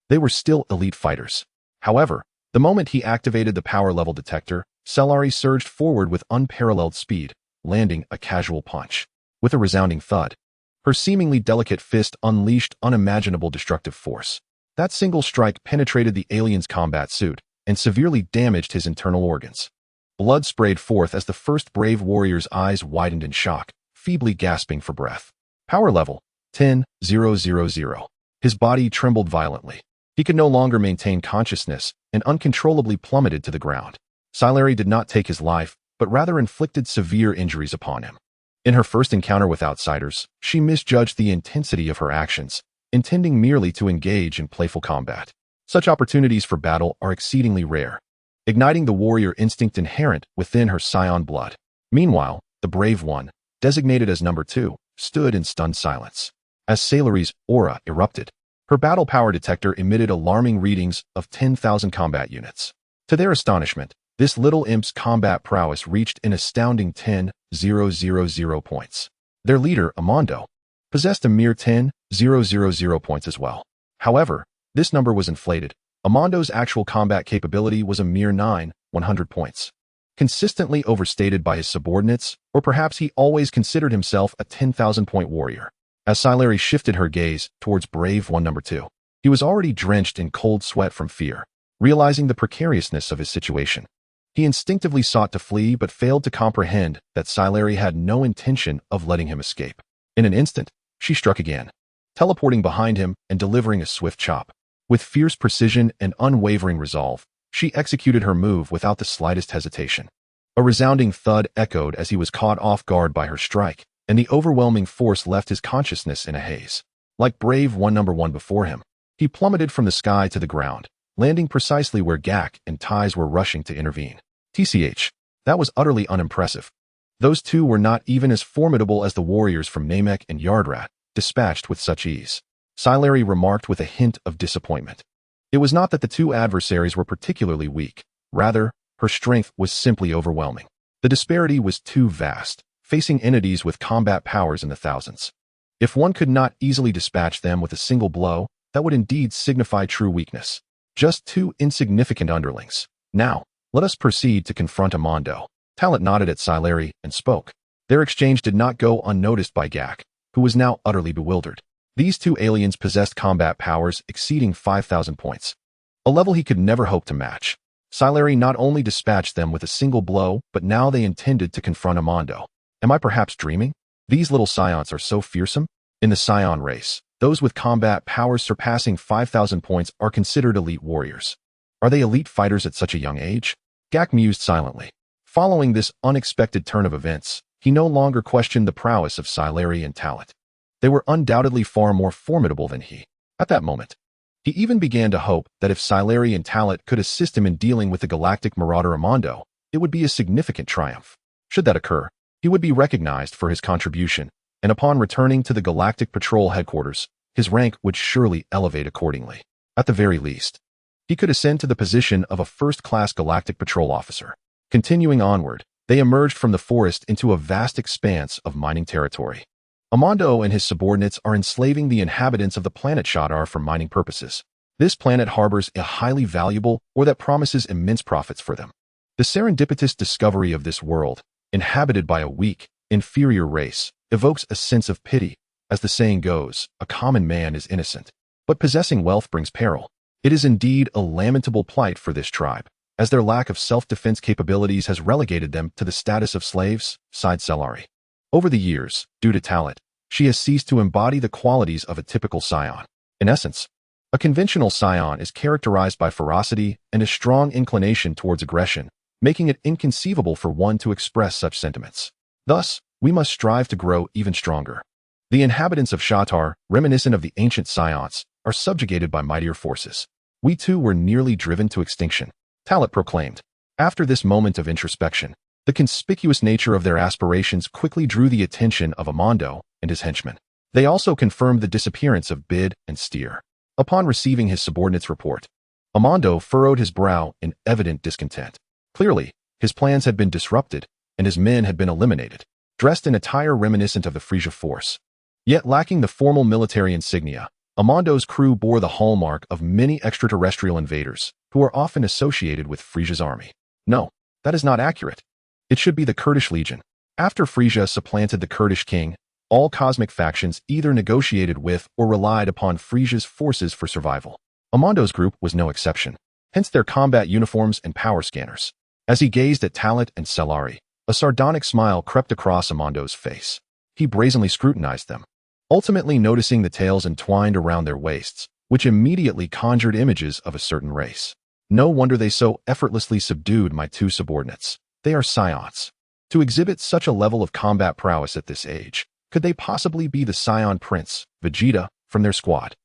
They were still elite fighters. However, the moment he activated the power level detector, Solari surged forward with unparalleled speed, landing a casual punch. With a resounding thud, her seemingly delicate fist unleashed unimaginable destructive force. That single strike penetrated the alien's combat suit and severely damaged his internal organs. Blood sprayed forth as the first brave warrior's eyes widened in shock, feebly gasping for breath. Power level 10,000. His body trembled violently. He could no longer maintain consciousness and uncontrollably plummeted to the ground. Solari did not take his life, but rather inflicted severe injuries upon him. In her first encounter with outsiders, she misjudged the intensity of her actions, intending merely to engage in playful combat. Such opportunities for battle are exceedingly rare, igniting the warrior instinct inherent within her Saiyan blood. Meanwhile, the brave one, designated as number 2, stood in stunned silence. As Solari's aura erupted, her battle power detector emitted alarming readings of 10,000 combat units. To their astonishment, this little imp's combat prowess reached an astounding 10,000 points. Their leader, Amando, possessed a mere 10,000 points as well. However, this number was inflated. Amando's actual combat capability was a mere 9,100 points. consistently overstated by his subordinates, or perhaps he always considered himself a 10,000-point warrior. As Sailari shifted her gaze towards Brave One Number 2, he was already drenched in cold sweat from fear. Realizing the precariousness of his situation, he instinctively sought to flee but failed to comprehend that Sailari had no intention of letting him escape. In an instant, she struck again, teleporting behind him and delivering a swift chop. With fierce precision and unwavering resolve, she executed her move without the slightest hesitation. A resounding thud echoed as he was caught off guard by her strike, and the overwhelming force left his consciousness in a haze. Like Brave One Number 1 before him, he plummeted from the sky to the ground, landing precisely where Gak and Ties were rushing to intervene. TCH, that was utterly unimpressive. Those two were not even as formidable as the warriors from Namek and Yardrat, dispatched with such ease. Sailari remarked with a hint of disappointment. It was not that the two adversaries were particularly weak. Rather, her strength was simply overwhelming. The disparity was too vast, facing entities with combat powers in the thousands. If one could not easily dispatch them with a single blow, that would indeed signify true weakness. Just two insignificant underlings. Now, let us proceed to confront Amando. Talent nodded at Sailari and spoke. Their exchange did not go unnoticed by Gak, who was now utterly bewildered. These two aliens possessed combat powers exceeding 5,000 points, a level he could never hope to match. Sailari not only dispatched them with a single blow, but now they intended to confront Amando. Am I perhaps dreaming? These little Saiyans are so fearsome? In the Saiyan race, those with combat powers surpassing 5,000 points are considered elite warriors. Are they elite fighters at such a young age? Gak mused silently. Following this unexpected turn of events, he no longer questioned the prowess of Sailari and Talent. They were undoubtedly far more formidable than he. At that moment, he even began to hope that if Sailari and Talent could assist him in dealing with the galactic marauder Amando, it would be a significant triumph. Should that occur, he would be recognized for his contribution, and upon returning to the Galactic Patrol headquarters, his rank would surely elevate accordingly. At the very least, he could ascend to the position of a first-class Galactic Patrol officer. Continuing onward, they emerged from the forest into a vast expanse of mining territory. Amando and his subordinates are enslaving the inhabitants of the planet Shadar for mining purposes. This planet harbors a highly valuable ore that promises immense profits for them. The serendipitous discovery of this world, inhabited by a weak, inferior race, evokes a sense of pity. As the saying goes, a common man is innocent, but possessing wealth brings peril. It is indeed a lamentable plight for this tribe, as their lack of self-defense capabilities has relegated them to the status of slaves, sighed Sailari. Over the years, due to Talent, she has ceased to embody the qualities of a typical Saiyan. In essence, a conventional Saiyan is characterized by ferocity and a strong inclination towards aggression, making it inconceivable for one to express such sentiments. Thus, we must strive to grow even stronger. The inhabitants of Shatar, reminiscent of the ancient Saiyans, are subjugated by mightier forces. We too were nearly driven to extinction, Talent proclaimed. After this moment of introspection, the conspicuous nature of their aspirations quickly drew the attention of Amando and his henchmen. They also confirmed the disappearance of Bid and Steer. Upon receiving his subordinate's report, Amando furrowed his brow in evident discontent. Clearly, his plans had been disrupted, and his men had been eliminated, dressed in attire reminiscent of the Frieza force. Yet lacking the formal military insignia, Amando's crew bore the hallmark of many extraterrestrial invaders, who are often associated with Frieza's army. No, that is not accurate. It should be the Kurdish Legion. After Frieza supplanted the Kurdish king, all cosmic factions either negotiated with or relied upon Frieza's forces for survival. Amando's group was no exception, hence their combat uniforms and power scanners. As he gazed at Talent and Sailari, a sardonic smile crept across Amando's face. He brazenly scrutinized them, ultimately noticing the tails entwined around their waists, which immediately conjured images of a certain race. No wonder they so effortlessly subdued my two subordinates. They are Saiyans. To exhibit such a level of combat prowess at this age, could they possibly be the Saiyan Prince, Vegeta, from their squad?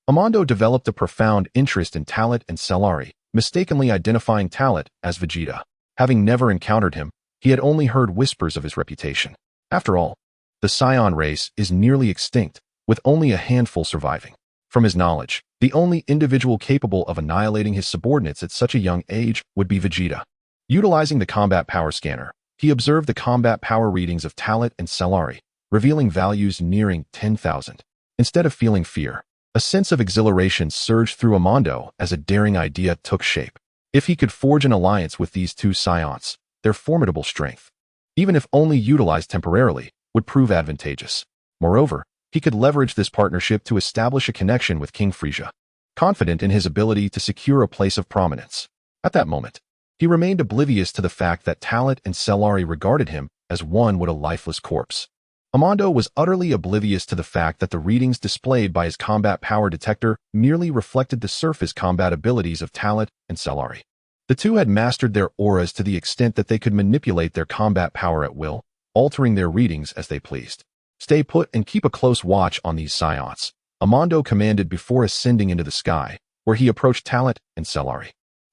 Amando developed a profound interest in Talent and Sailari, mistakenly identifying Talent as Vegeta. Having never encountered him, he had only heard whispers of his reputation. After all, the Saiyan race is nearly extinct, with only a handful surviving. From his knowledge, the only individual capable of annihilating his subordinates at such a young age would be Vegeta. Utilizing the combat power scanner, he observed the combat power readings of Talent and Sailari, revealing values nearing 10,000. Instead of feeling fear, a sense of exhilaration surged through Amando as a daring idea took shape. If he could forge an alliance with these two Saiyans, their formidable strength, even if only utilized temporarily, would prove advantageous. Moreover, he could leverage this partnership to establish a connection with King Frieza, confident in his ability to secure a place of prominence. At that moment, he remained oblivious to the fact that Talent and Cellari regarded him as one would a lifeless corpse. Amando was utterly oblivious to the fact that the readings displayed by his combat power detector merely reflected the surface combat abilities of Talent and Cellari. The two had mastered their auras to the extent that they could manipulate their combat power at will, altering their readings as they pleased. Stay put and keep a close watch on these Saiyans, Amando commanded before ascending into the sky, where he approached Talent and Cellari.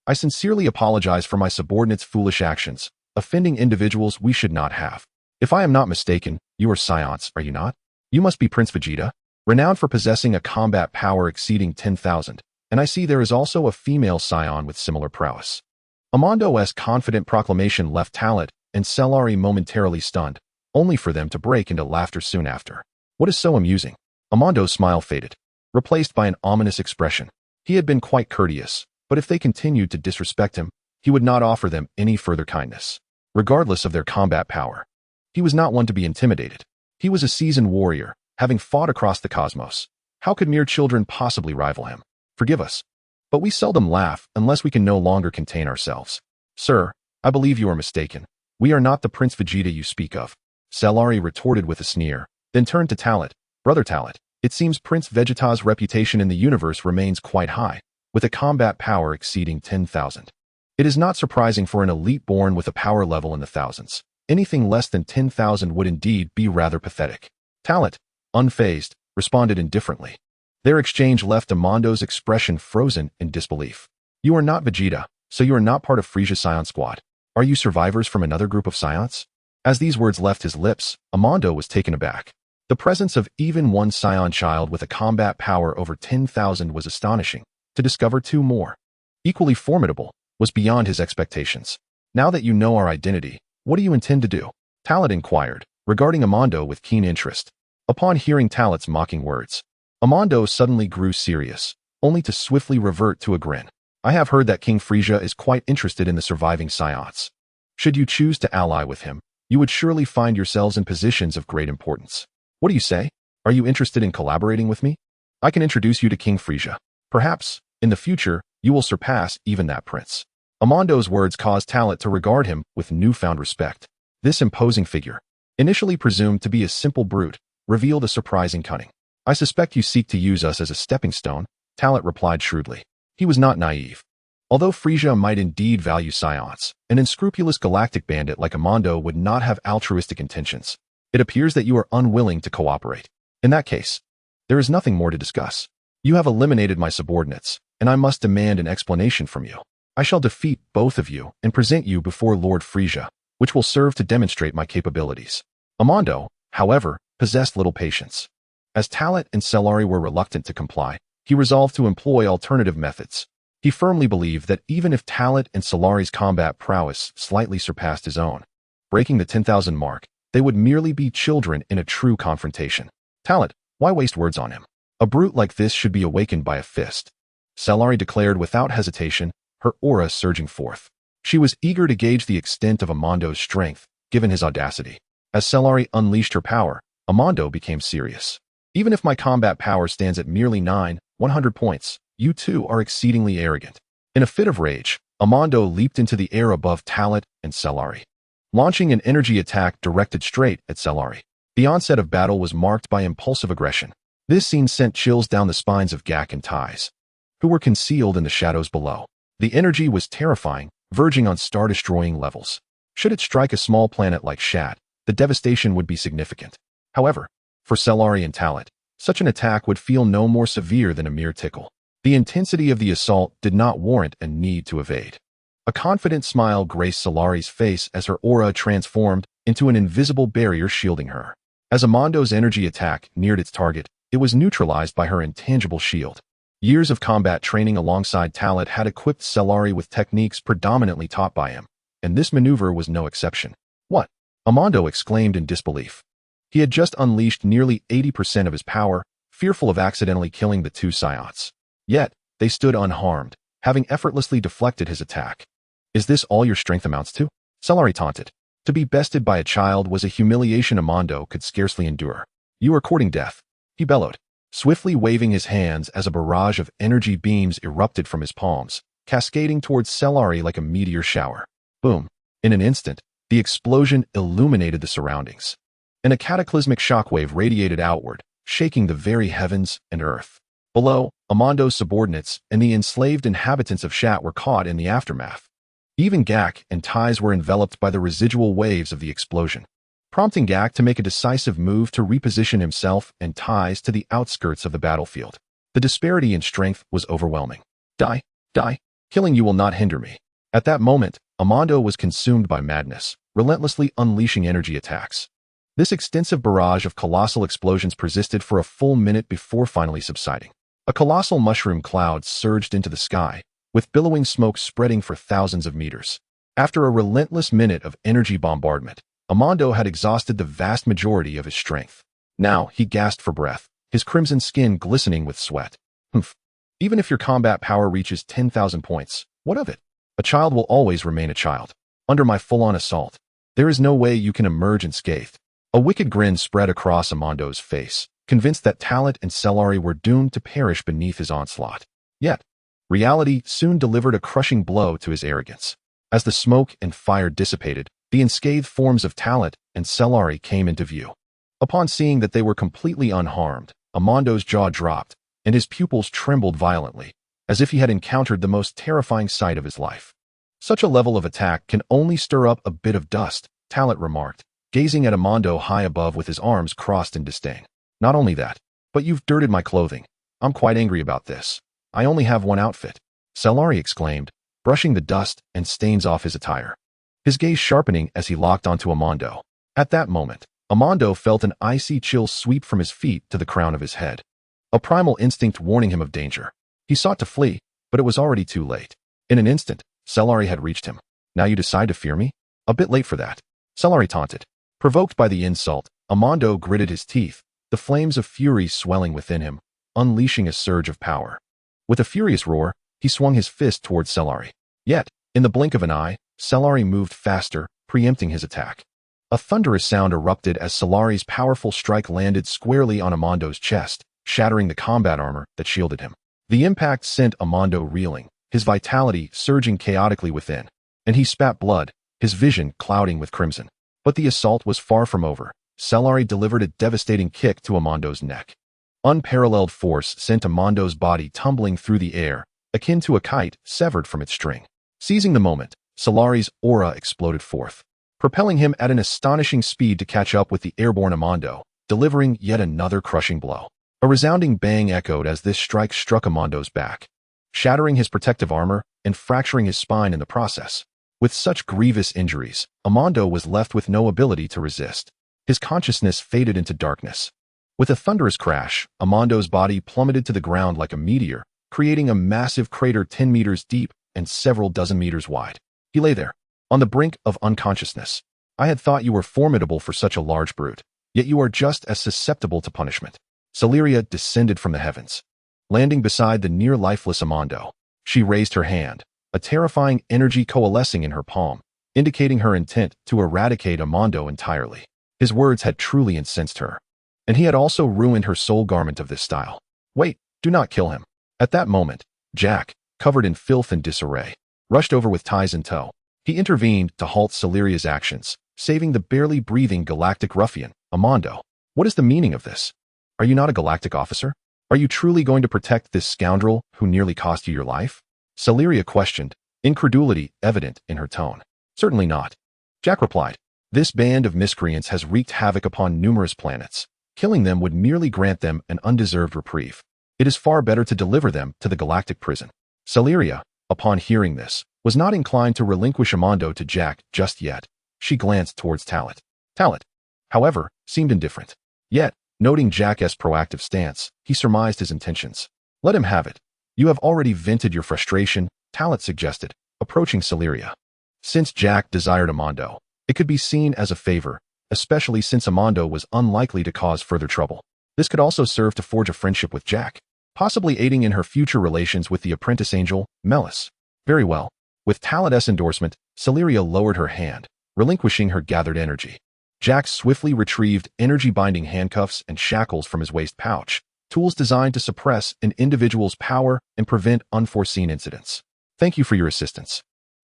I sincerely apologize for my subordinates' foolish actions, offending individuals we should not have. If I am not mistaken, you are Saiyans, are you not? You must be Prince Vegeta, renowned for possessing a combat power exceeding 10,000, and I see there is also a female Saiyan with similar prowess. Amando's confident proclamation left Talent and Cellari momentarily stunned, only for them to break into laughter soon after. What is so amusing? Amando's smile faded, replaced by an ominous expression. He had been quite courteous, but if they continued to disrespect him, he would not offer them any further kindness, regardless of their combat power. He was not one to be intimidated. He was a seasoned warrior, having fought across the cosmos. How could mere children possibly rival him? Forgive us, but we seldom laugh unless we can no longer contain ourselves. Sir, I believe you are mistaken. We are not the Prince Vegeta you speak of. Cellari retorted with a sneer, then turned to Talent. Brother Talent, it seems Prince Vegeta's reputation in the universe remains quite high, with a combat power exceeding 10,000. It is not surprising for an elite born with a power level in the thousands. Anything less than 10,000 would indeed be rather pathetic. Talent, unfazed, responded indifferently. Their exchange left Amando's expression frozen in disbelief. You are not Vegeta, so you are not part of Frieza's Saiyan squad. Are you survivors from another group of Saiyans? As these words left his lips, Amando was taken aback. The presence of even one Saiyan child with a combat power over 10,000 was astonishing. To discover two more, equally formidable, was beyond his expectations. Now that you know our identity, what do you intend to do? Talent inquired, regarding Amando with keen interest. Upon hearing Talent's mocking words, Amando suddenly grew serious, only to swiftly revert to a grin. I have heard that King Frieza is quite interested in the surviving Saiyans. Should you choose to ally with him, you would surely find yourselves in positions of great importance. What do you say? Are you interested in collaborating with me? I can introduce you to King Frieza. Perhaps, in the future, you will surpass even that prince. Amando's words caused Talent to regard him with newfound respect. This imposing figure, initially presumed to be a simple brute, revealed a surprising cunning. I suspect you seek to use us as a stepping stone, Talent replied shrewdly. He was not naive. Although Frieza might indeed value Saiyans, an unscrupulous galactic bandit like Amando would not have altruistic intentions. It appears that you are unwilling to cooperate. In that case, there is nothing more to discuss. You have eliminated my subordinates, and I must demand an explanation from you. I shall defeat both of you and present you before Lord Frieza, which will serve to demonstrate my capabilities. Amando, however, possessed little patience. As Talent and Cellari were reluctant to comply, he resolved to employ alternative methods. He firmly believed that even if Talent and Cellari's combat prowess slightly surpassed his own, breaking the 10,000 mark, they would merely be children in a true confrontation. Talent, why waste words on him? A brute like this should be awakened by a fist. Cellari declared without hesitation, her aura surging forth. She was eager to gauge the extent of Amando's strength, given his audacity. As Cellari unleashed her power, Amando became serious. Even if my combat power stands at merely 100 points, you two are exceedingly arrogant. In a fit of rage, Amando leaped into the air above Talent and Cellari, launching an energy attack directed straight at Cellari. The onset of battle was marked by impulsive aggression. This scene sent chills down the spines of Gak and Tais, who were concealed in the shadows below. The energy was terrifying, verging on star-destroying levels. Should it strike a small planet like Shat, the devastation would be significant. However, for Cellari and Talent, such an attack would feel no more severe than a mere tickle. The intensity of the assault did not warrant a need to evade. A confident smile graced Cellari's face as her aura transformed into an invisible barrier shielding her. As Amando's energy attack neared its target, it was neutralized by her intangible shield. Years of combat training alongside Talent had equipped Cellari with techniques predominantly taught by him, and this maneuver was no exception. What? Amando exclaimed in disbelief. He had just unleashed nearly 80% of his power, fearful of accidentally killing the two Saiyans. Yet, they stood unharmed, having effortlessly deflected his attack. Is this all your strength amounts to? Celery taunted. To be bested by a child was a humiliation Amando could scarcely endure. You are courting death, he bellowed, swiftly waving his hands as a barrage of energy beams erupted from his palms, cascading towards Celery like a meteor shower. Boom. In an instant, the explosion illuminated the surroundings, and a cataclysmic shockwave radiated outward, shaking the very heavens and earth. Below, Amando's subordinates and the enslaved inhabitants of Shat were caught in the aftermath. Even Gak and Ties were enveloped by the residual waves of the explosion, prompting Gak to make a decisive move to reposition himself and Ties to the outskirts of the battlefield. The disparity in strength was overwhelming. Die, die, killing you will not hinder me. At that moment, Amando was consumed by madness, relentlessly unleashing energy attacks. This extensive barrage of colossal explosions persisted for a full minute before finally subsiding. A colossal mushroom cloud surged into the sky, with billowing smoke spreading for thousands of meters. After a relentless minute of energy bombardment, Amando had exhausted the vast majority of his strength. Now he gasped for breath, his crimson skin glistening with sweat. Humph. Even if your combat power reaches 10,000 points, what of it? A child will always remain a child. Under my full-on assault, there is no way you can emerge unscathed. A wicked grin spread across Amando's face, convinced that Talat and Celery were doomed to perish beneath his onslaught. Yet, reality soon delivered a crushing blow to his arrogance. As the smoke and fire dissipated, the unscathed forms of Talat and Celery came into view. Upon seeing that they were completely unharmed, Amando's jaw dropped, and his pupils trembled violently, as if he had encountered the most terrifying sight of his life. Such a level of attack can only stir up a bit of dust, Talat remarked, gazing at Amando high above with his arms crossed in disdain. Not only that, but you've dirted my clothing. I'm quite angry about this. I only have one outfit, Celery exclaimed, brushing the dust and stains off his attire, his gaze sharpening as he locked onto Amando. At that moment, Amando felt an icy chill sweep from his feet to the crown of his head, a primal instinct warning him of danger. He sought to flee, but it was already too late. In an instant, Celery had reached him. Now you decide to fear me? A bit late for that, Celery taunted. Provoked by the insult, Amando gritted his teeth, the flames of fury swelling within him, unleashing a surge of power. With a furious roar, he swung his fist towards Celery. Yet, in the blink of an eye, Celery moved faster, preempting his attack. A thunderous sound erupted as Celery's powerful strike landed squarely on Amando's chest, shattering the combat armor that shielded him. The impact sent Amando reeling, his vitality surging chaotically within, and he spat blood, his vision clouding with crimson. But the assault was far from over. Celery delivered a devastating kick to Amando's neck. Unparalleled force sent Amando's body tumbling through the air, akin to a kite severed from its string. Seizing the moment, Celery's aura exploded forth, propelling him at an astonishing speed to catch up with the airborne Amando, delivering yet another crushing blow. A resounding bang echoed as this strike struck Amando's back, shattering his protective armor and fracturing his spine in the process. With such grievous injuries, Amando was left with no ability to resist. His consciousness faded into darkness. With a thunderous crash, Amando's body plummeted to the ground like a meteor, creating a massive crater 10 meters deep and several dozen meters wide. He lay there, on the brink of unconsciousness. I had thought you were formidable for such a large brute, yet you are just as susceptible to punishment. Celeria descended from the heavens, landing beside the near-lifeless Amando. She raised her hand, a terrifying energy coalescing in her palm, indicating her intent to eradicate Amando entirely. His words had truly incensed her, and he had also ruined her soul garment of this style. Wait, do not kill him. At that moment, Jack, covered in filth and disarray, rushed over with ties in tow. He intervened to halt Celeria's actions, saving the barely breathing galactic ruffian, Amando. What is the meaning of this? Are you not a galactic officer? Are you truly going to protect this scoundrel who nearly cost you your life? Celeria questioned, incredulity evident in her tone. Certainly not. Jack replied. This band of miscreants has wreaked havoc upon numerous planets. Killing them would merely grant them an undeserved reprieve. It is far better to deliver them to the galactic prison. Celeria, upon hearing this, was not inclined to relinquish Amando to Jack just yet. She glanced towards Talat. Talat, however, seemed indifferent. Yet, noting Jack's proactive stance, he surmised his intentions. Let him have it. You have already vented your frustration, Talat suggested, approaching Celeria. Since Jack desired Amando, it could be seen as a favor, especially since Amando was unlikely to cause further trouble. This could also serve to forge a friendship with Jack, possibly aiding in her future relations with the apprentice angel, Melis. Very well. With Talat's endorsement, Celeria lowered her hand, relinquishing her gathered energy. Jack swiftly retrieved energy-binding handcuffs and shackles from his waist pouch, tools designed to suppress an individual's power and prevent unforeseen incidents. "Thank you for your assistance.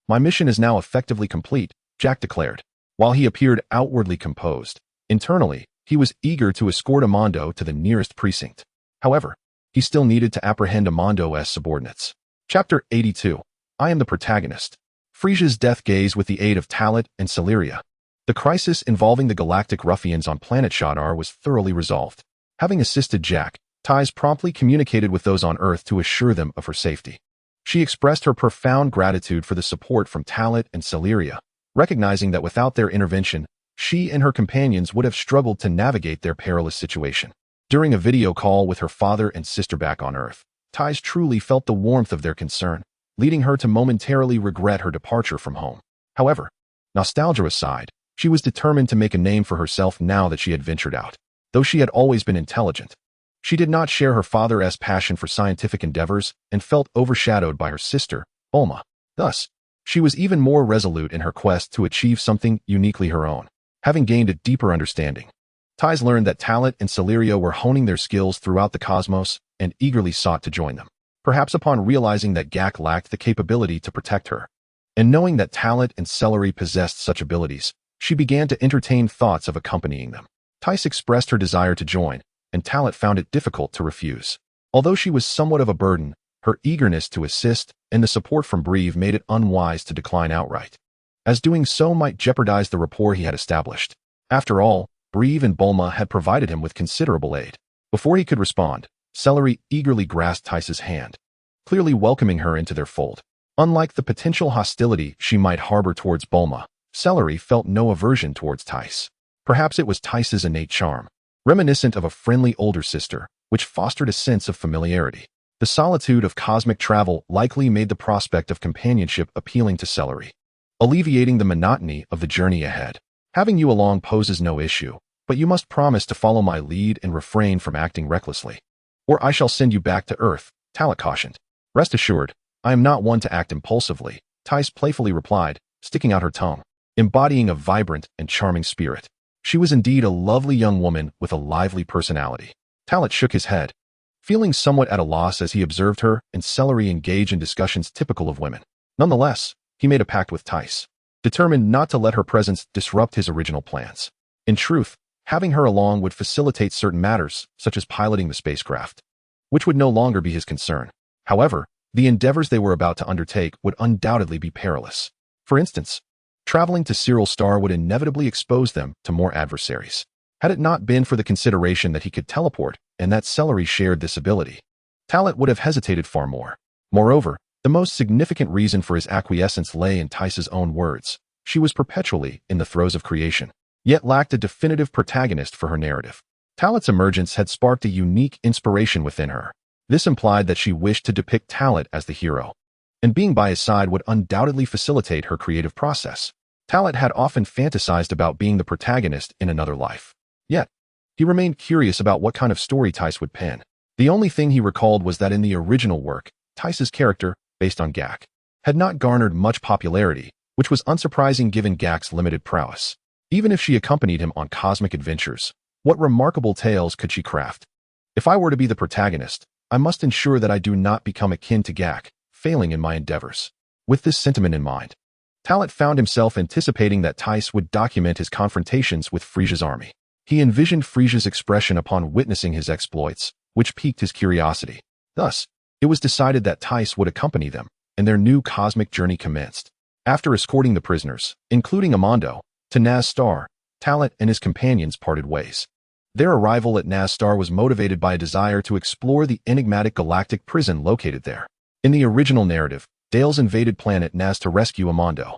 My mission is now effectively complete," Jack declared. While he appeared outwardly composed, internally, he was eager to escort Amando to the nearest precinct. However, he still needed to apprehend Amando's subordinates. Chapter 82. I am the protagonist. Frieza's death gaze with the aid of Talat and Celeria. The crisis involving the galactic ruffians on planet Shadar was thoroughly resolved. Having assisted Jack, Ties promptly communicated with those on Earth to assure them of her safety. She expressed her profound gratitude for the support from Talat and Celeria, recognizing that without their intervention, she and her companions would have struggled to navigate their perilous situation. During a video call with her father and sister back on Earth, Ties truly felt the warmth of their concern, leading her to momentarily regret her departure from home. However, nostalgia aside, she was determined to make a name for herself now that she had ventured out. Though she had always been intelligent, she did not share her father's passion for scientific endeavors and felt overshadowed by her sister, Bulma. Thus, she was even more resolute in her quest to achieve something uniquely her own. Having gained a deeper understanding, Ties learned that Talat and Celeria were honing their skills throughout the cosmos and eagerly sought to join them. Perhaps upon realizing that Gak lacked the capability to protect her, and knowing that Talat and Celery possessed such abilities, she began to entertain thoughts of accompanying them. Ties expressed her desire to join, and Talat found it difficult to refuse. Although she was somewhat of a burden, her eagerness to assist and the support from Breve made it unwise to decline outright, as doing so might jeopardize the rapport he had established. After all, Breve and Bulma had provided him with considerable aid. Before he could respond, Celery eagerly grasped Tice's hand, clearly welcoming her into their fold. Unlike the potential hostility she might harbor towards Bulma, Celery felt no aversion towards Tice. Perhaps it was Tice's innate charm, reminiscent of a friendly older sister, which fostered a sense of familiarity. The solitude of cosmic travel likely made the prospect of companionship appealing to Celery, alleviating the monotony of the journey ahead. "Having you along poses no issue, but you must promise to follow my lead and refrain from acting recklessly, or I shall send you back to Earth," Talat cautioned. "Rest assured, I am not one to act impulsively," Tice playfully replied, sticking out her tongue, embodying a vibrant and charming spirit. She was indeed a lovely young woman with a lively personality. Talat shook his head, feeling somewhat at a loss as he observed her and Celery engage in discussions typical of women. Nonetheless, he made a pact with Tice, determined not to let her presence disrupt his original plans. In truth, having her along would facilitate certain matters, such as piloting the spacecraft, which would no longer be his concern. However, the endeavors they were about to undertake would undoubtedly be perilous. For instance, traveling to Cyril Star would inevitably expose them to more adversaries. Had it not been for the consideration that he could teleport and that Celery shared this ability, Talat would have hesitated far more. Moreover, the most significant reason for his acquiescence lay in Tice's own words. She was perpetually in the throes of creation, yet lacked a definitive protagonist for her narrative. Talat's emergence had sparked a unique inspiration within her. This implied that she wished to depict Talat as the hero, and being by his side would undoubtedly facilitate her creative process. Talat had often fantasized about being the protagonist in another life. Yet, he remained curious about what kind of story Tice would pen. The only thing he recalled was that in the original work, Tice's character, based on Gak, had not garnered much popularity, which was unsurprising given Gak's limited prowess. Even if she accompanied him on cosmic adventures, what remarkable tales could she craft? "If I were to be the protagonist, I must ensure that I do not become akin to Gak, failing in my endeavors." With this sentiment in mind, Talat found himself anticipating that Tice would document his confrontations with Frieza's army. He envisioned Frieza's expression upon witnessing his exploits, which piqued his curiosity. Thus, it was decided that Tice would accompany them, and their new cosmic journey commenced. After escorting the prisoners, including Amando, to Naz Star, Talat and his companions parted ways. Their arrival at Naz Star was motivated by a desire to explore the enigmatic galactic prison located there. In the original narrative, Dales invaded planet Naz to rescue Amando.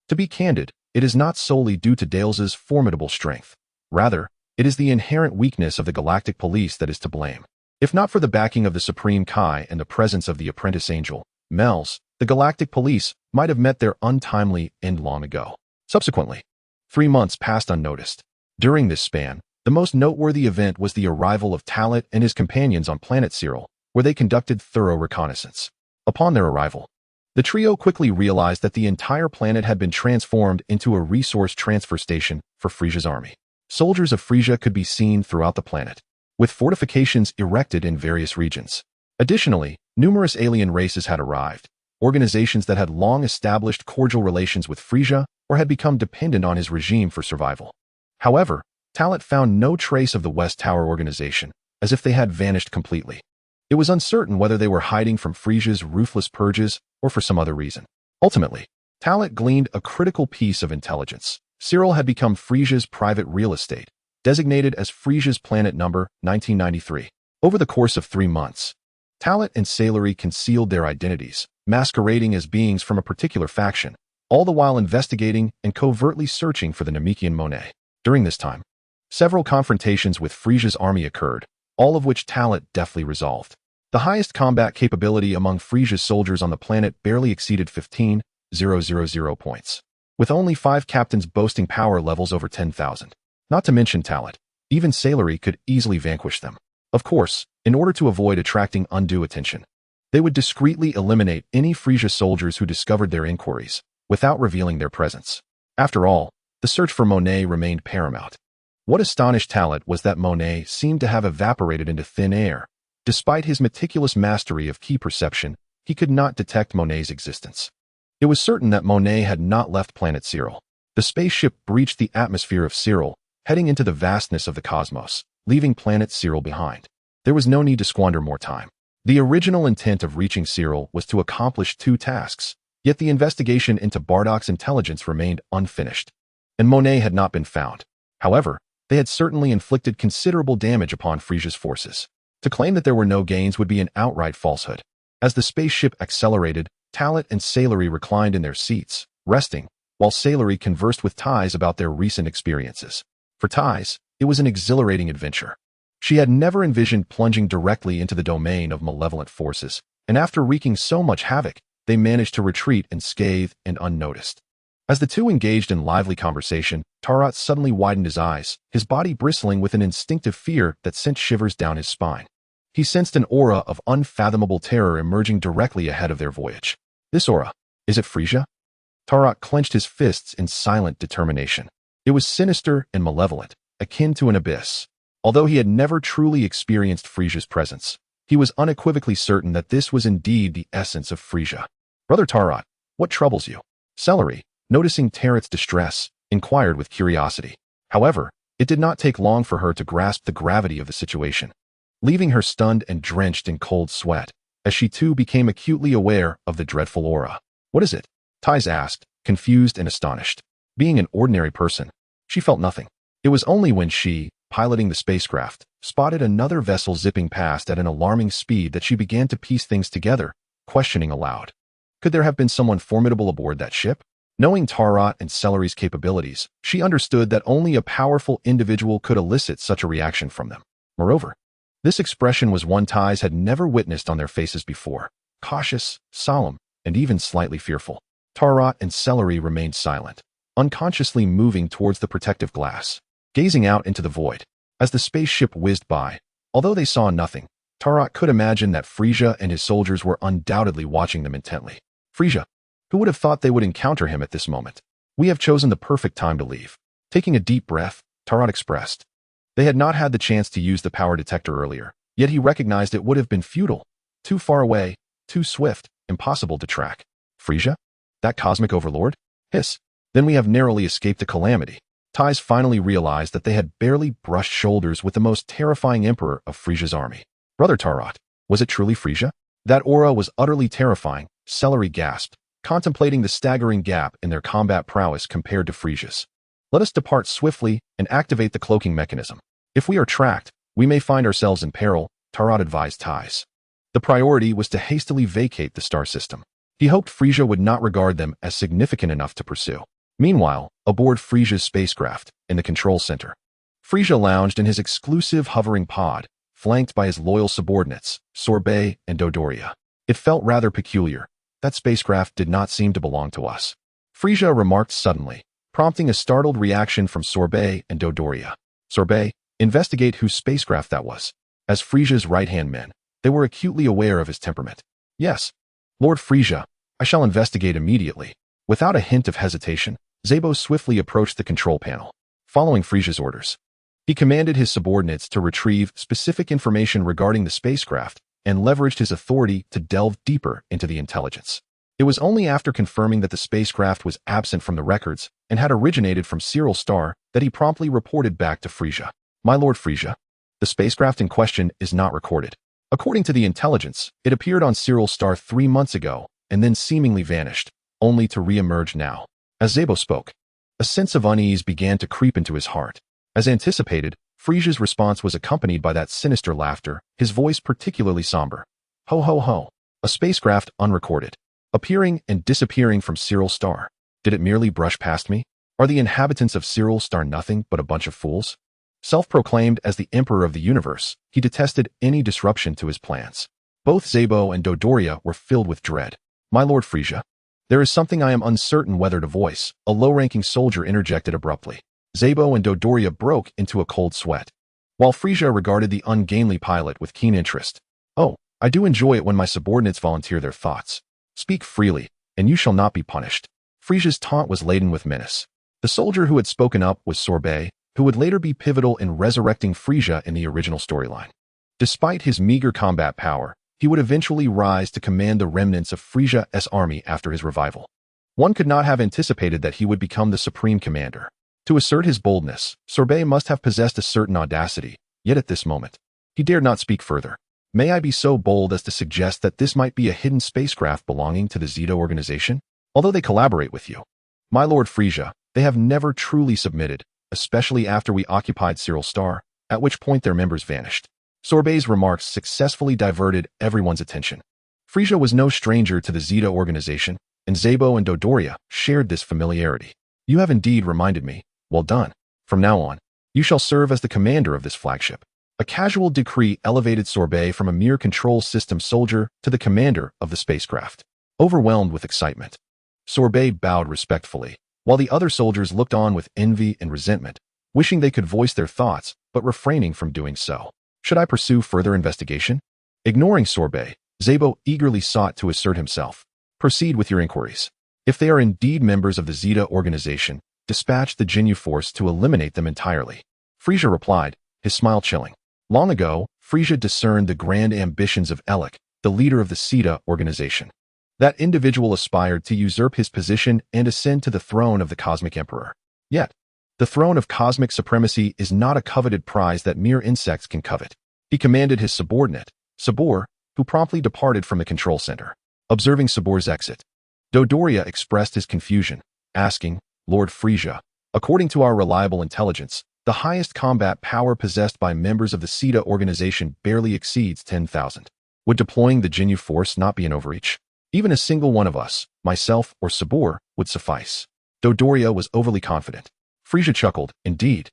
To be candid, it is not solely due to Dales's formidable strength. Rather, it is the inherent weakness of the galactic police that is to blame. If not for the backing of the Supreme Kai and the presence of the apprentice angel, Mels, the galactic police might have met their untimely end long ago. Subsequently, 3 months passed unnoticed. During this span, the most noteworthy event was the arrival of Talat and his companions on planet Cyril, where they conducted thorough reconnaissance. Upon their arrival, The trio quickly realized that the entire planet had been transformed into a resource transfer station for Frieza's army. Soldiers of Frieza could be seen throughout the planet, with fortifications erected in various regions. Additionally, numerous alien races had arrived, organizations that had long established cordial relations with Frieza or had become dependent on his regime for survival. However, Talent found no trace of the West Tower organization, as if they had vanished completely. It was uncertain whether they were hiding from Frieza's ruthless purges or for some other reason. Ultimately, Talent gleaned a critical piece of intelligence. Cyril had become Frieza's private real estate, designated as Frieza's Planet Number 1993. Over the course of 3 months, Talent and Sailory concealed their identities, masquerading as beings from a particular faction, all the while investigating and covertly searching for the Namekian Monet. During this time, several confrontations with Frieza's army occurred, all of which Talent deftly resolved. The highest combat capability among Frieza's soldiers on the planet barely exceeded 15,000 points, with only 5 captains boasting power levels over 10,000. Not to mention Talent, even Sailory could easily vanquish them. Of course, in order to avoid attracting undue attention, they would discreetly eliminate any Frieza soldiers who discovered their inquiries, without revealing their presence. After all, the search for Monet remained paramount. What astonished Talent was that Monet seemed to have evaporated into thin air. Despite his meticulous mastery of key perception, he could not detect Monet's existence. It was certain that Monet had not left planet Cyril. The spaceship breached the atmosphere of Cyril, heading into the vastness of the cosmos, leaving planet Cyril behind. There was no need to squander more time. The original intent of reaching Cyril was to accomplish 2 tasks, yet the investigation into Bardock's intelligence remained unfinished, and Monet had not been found. However, they had certainly inflicted considerable damage upon Frieza's forces. To claim that there were no gains would be an outright falsehood. As the spaceship accelerated, Talent and Sailory reclined in their seats, resting, while Sailory conversed with Ties about their recent experiences. For Ties, it was an exhilarating adventure. She had never envisioned plunging directly into the domain of malevolent forces, and after wreaking so much havoc, they managed to retreat unscathed and unnoticed. As the two engaged in lively conversation, Tarot suddenly widened his eyes, his body bristling with an instinctive fear that sent shivers down his spine. He sensed an aura of unfathomable terror emerging directly ahead of their voyage. This aura, is it Frieza? Tarot clenched his fists in silent determination. It was sinister and malevolent, akin to an abyss. Although he had never truly experienced Frieza's presence, he was unequivocally certain that this was indeed the essence of Frieza. Brother Tarot, what troubles you? Celery, noticing Tarot's distress, inquired with curiosity. However, it did not take long for her to grasp the gravity of the situation, leaving her stunned and drenched in cold sweat, as she too became acutely aware of the dreadful aura. What is it? Ties asked, confused and astonished. Being an ordinary person, she felt nothing. It was only when she, piloting the spacecraft, spotted another vessel zipping past at an alarming speed that she began to piece things together, questioning aloud. Could there have been someone formidable aboard that ship? Knowing Tarot and Celery's capabilities, she understood that only a powerful individual could elicit such a reaction from them. Moreover, this expression was one Ties had never witnessed on their faces before, cautious, solemn, and even slightly fearful. Tarot and Celery remained silent, unconsciously moving towards the protective glass, gazing out into the void. As the spaceship whizzed by, although they saw nothing, Tarot could imagine that Frieza and his soldiers were undoubtedly watching them intently. Frieza, who would have thought they would encounter him at this moment? We have chosen the perfect time to leave. Taking a deep breath, Tarot expressed. They had not had the chance to use the power detector earlier, yet he recognized it would have been futile. Too far away, too swift, impossible to track. Frieza? That cosmic overlord? Hiss. Then we have narrowly escaped a calamity. Ties finally realized that they had barely brushed shoulders with the most terrifying emperor of Frieza's army. Brother Tarot, was it truly Frieza? That aura was utterly terrifying, Celery gasped, contemplating the staggering gap in their combat prowess compared to Frieza's. Let us depart swiftly and activate the cloaking mechanism. If we are tracked, we may find ourselves in peril, Tarot advised Ties. The priority was to hastily vacate the star system. He hoped Frieza would not regard them as significant enough to pursue. Meanwhile, aboard Frieza's spacecraft, in the control center, Frieza lounged in his exclusive hovering pod, flanked by his loyal subordinates, Sorbet and Dodoria. It felt rather peculiar. That spacecraft did not seem to belong to us, Frieza remarked suddenly, prompting a startled reaction from Sorbet and Dodoria. Sorbet, investigate whose spacecraft that was. As Frieza's right-hand men, they were acutely aware of his temperament. Yes, Lord Frieza, I shall investigate immediately. Without a hint of hesitation, Zabo swiftly approached the control panel. Following Frieza's orders, he commanded his subordinates to retrieve specific information regarding the spacecraft and leveraged his authority to delve deeper into the intelligence. It was only after confirming that the spacecraft was absent from the records and had originated from Cyril Star that he promptly reported back to Frieza. My Lord Frieza, the spacecraft in question is not recorded. According to the intelligence, it appeared on Cyril Star 3 months ago and then seemingly vanished, only to re-emerge now. As Zabo spoke, a sense of unease began to creep into his heart. As anticipated, Frieza's response was accompanied by that sinister laughter, his voice particularly somber. Ho ho ho. A spacecraft unrecorded, appearing and disappearing from Cyril Star. Did it merely brush past me? Are the inhabitants of Cyril Star nothing but a bunch of fools? Self-proclaimed as the Emperor of the Universe, he detested any disruption to his plans. Both Zabo and Dodoria were filled with dread. My Lord Frieza, there is something I am uncertain whether to voice, a low-ranking soldier interjected abruptly. Zabo and Dodoria broke into a cold sweat, while Frieza regarded the ungainly pilot with keen interest. Oh, I do enjoy it when my subordinates volunteer their thoughts. Speak freely, and you shall not be punished. Frieza's taunt was laden with menace. The soldier who had spoken up was Sorbet, who would later be pivotal in resurrecting Frieza in the original storyline. Despite his meager combat power, he would eventually rise to command the remnants of Frieza's army after his revival. One could not have anticipated that he would become the supreme commander. To assert his boldness, Sorbet must have possessed a certain audacity, yet at this moment, he dared not speak further. May I be so bold as to suggest that this might be a hidden spacecraft belonging to the Zeta organization? Although they collaborate with you, my Lord Frieza, they have never truly submitted, especially after we occupied Cyril Star, at which point their members vanished. Sorbet's remarks successfully diverted everyone's attention. Frieza was no stranger to the Zeta organization, and Zabo and Dodoria shared this familiarity. You have indeed reminded me. Well done. From now on, you shall serve as the commander of this flagship. A casual decree elevated Sorbet from a mere control system soldier to the commander of the spacecraft. Overwhelmed with excitement, Sorbet bowed respectfully, while the other soldiers looked on with envy and resentment, wishing they could voice their thoughts, but refraining from doing so. Should I pursue further investigation? Ignoring Sorbet, Zabo eagerly sought to assert himself. Proceed with your inquiries. If they are indeed members of the Zeta organization, dispatch the Ginyu Force to eliminate them entirely. Frieza replied, his smile chilling. Long ago, Frieza discerned the grand ambitions of Elec, the leader of the Zeta organization. That individual aspired to usurp his position and ascend to the throne of the Cosmic Emperor. Yet, the throne of cosmic supremacy is not a coveted prize that mere insects can covet. He commanded his subordinate, Sabor, who promptly departed from the control center. Observing Sabor's exit, Dodoria expressed his confusion, asking, Lord Frieza, according to our reliable intelligence, the highest combat power possessed by members of the Zeta organization barely exceeds 10,000. Would deploying the Ginyu Force not be an overreach? Even a single one of us, myself or Sabor, would suffice. Dodoria was overly confident. Frieza chuckled, indeed.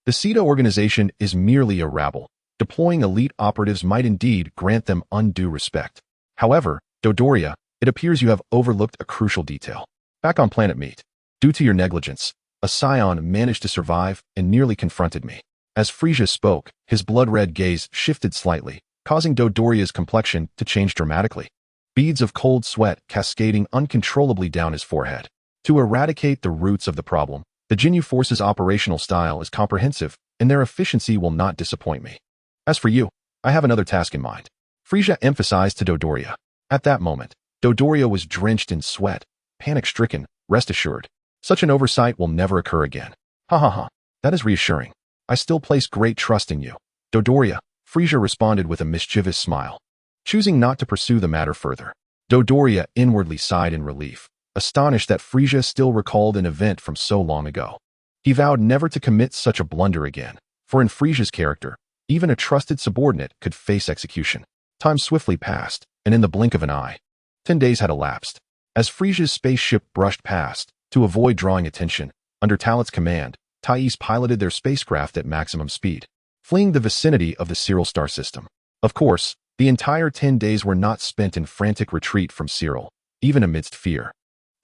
The Zeta organization is merely a rabble. Deploying elite operatives might indeed grant them undue respect. However, Dodoria, it appears you have overlooked a crucial detail. Back on Planet Meat, due to your negligence, a Saiyan managed to survive and nearly confronted me. As Frieza spoke, his blood-red gaze shifted slightly, causing Dodoria's complexion to change dramatically. Beads of cold sweat cascading uncontrollably down his forehead. To eradicate the roots of the problem, the Ginyu Force's operational style is comprehensive, and their efficiency will not disappoint me. As for you, I have another task in mind. Frieza emphasized to Dodoria. At that moment, Dodoria was drenched in sweat, panic-stricken. Rest assured, such an oversight will never occur again. Ha ha ha, that is reassuring. I still place great trust in you. Dodoria, Frieza responded with a mischievous smile. Choosing not to pursue the matter further, Dodoria inwardly sighed in relief, astonished that Frieza still recalled an event from so long ago. He vowed never to commit such a blunder again, for in Frieza's character, even a trusted subordinate could face execution. Time swiftly passed, and in the blink of an eye, 10 days had elapsed. As Frieza's spaceship brushed past, to avoid drawing attention, under Talat's command, Thais piloted their spacecraft at maximum speed, fleeing the vicinity of the Cyril star system. Of course, the entire 10 days were not spent in frantic retreat from Cyril, even amidst fear.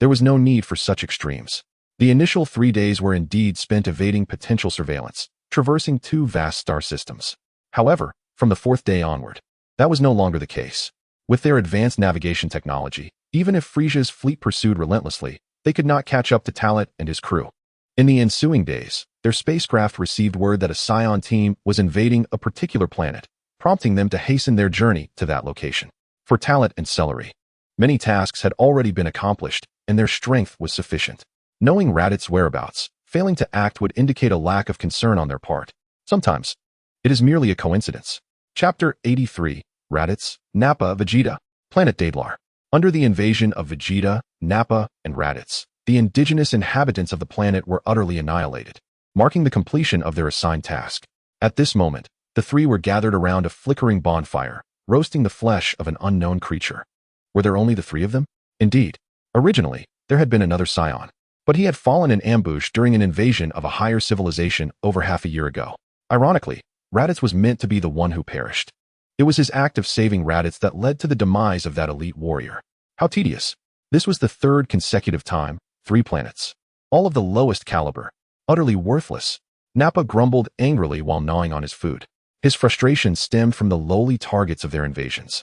There was no need for such extremes. The initial 3 days were indeed spent evading potential surveillance, traversing 2 vast star systems. However, from the 4th day onward, that was no longer the case. With their advanced navigation technology, Even if Frieza's fleet pursued relentlessly, they could not catch up to Talot and his crew. In the ensuing days, their spacecraft received word that a Saiyan team was invading a particular planet, prompting them to hasten their journey to that location. For Talot and Celery, many tasks had already been accomplished, and their strength was sufficient. Knowing Raditz's whereabouts, failing to act would indicate a lack of concern on their part. Sometimes, it is merely a coincidence. Chapter 83, Raditz, Nappa, Vegeta, Planet Daedlar. Under the invasion of Vegeta, Nappa, and Raditz, the indigenous inhabitants of the planet were utterly annihilated, marking the completion of their assigned task. At this moment, the three were gathered around a flickering bonfire, roasting the flesh of an unknown creature. Were there only the three of them? Indeed. Originally, there had been another Saiyan, but he had fallen in ambush during an invasion of a higher civilization over half a year ago. Ironically, Raditz was meant to be the one who perished. It was his act of saving Raditz that led to the demise of that elite warrior. How tedious. This was the third consecutive time, 3 planets, all of the lowest caliber, utterly worthless. Nappa grumbled angrily while gnawing on his food. His frustration stemmed from the lowly targets of their invasions.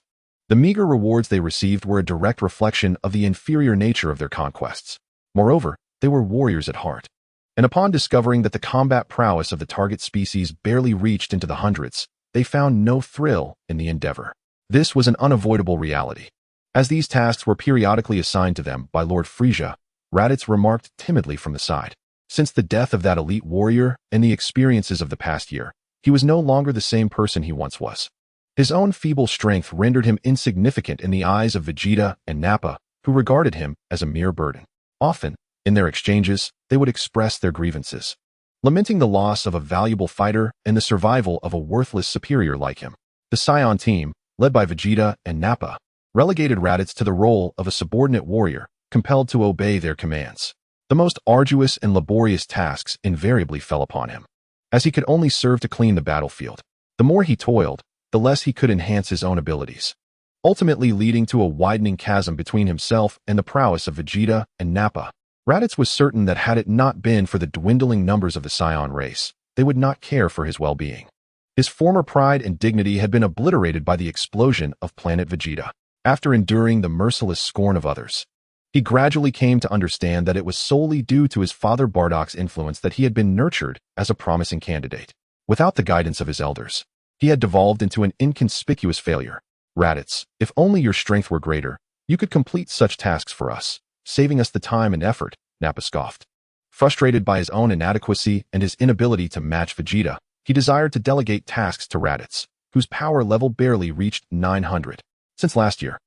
The meager rewards they received were a direct reflection of the inferior nature of their conquests. Moreover, they were warriors at heart. And upon discovering that the combat prowess of the target species barely reached into the hundreds, they found no thrill in the endeavor. This was an unavoidable reality. As these tasks were periodically assigned to them by Lord Frieza, Raditz remarked timidly from the side. Since the death of that elite warrior and the experiences of the past year, he was no longer the same person he once was. His own feeble strength rendered him insignificant in the eyes of Vegeta and Nappa, who regarded him as a mere burden. Often, in their exchanges, they would express their grievances, lamenting the loss of a valuable fighter and the survival of a worthless superior like him. The Saiyan team, led by Vegeta and Nappa, relegated Raditz to the role of a subordinate warrior, compelled to obey their commands. The most arduous and laborious tasks invariably fell upon him, as he could only serve to clean the battlefield. The more he toiled, the less he could enhance his own abilities, ultimately leading to a widening chasm between himself and the prowess of Vegeta and Nappa. Raditz was certain that had it not been for the dwindling numbers of the Saiyan race, they would not care for his well-being. His former pride and dignity had been obliterated by the explosion of Planet Vegeta. After enduring the merciless scorn of others, he gradually came to understand that it was solely due to his father Bardock's influence that he had been nurtured as a promising candidate. Without the guidance of his elders, he had devolved into an inconspicuous failure. Raditz, if only your strength were greater, you could complete such tasks for us, saving us the time and effort, Nappa scoffed. Frustrated by his own inadequacy and his inability to match Vegeta, he desired to delegate tasks to Raditz, whose power level barely reached 900. Since last year,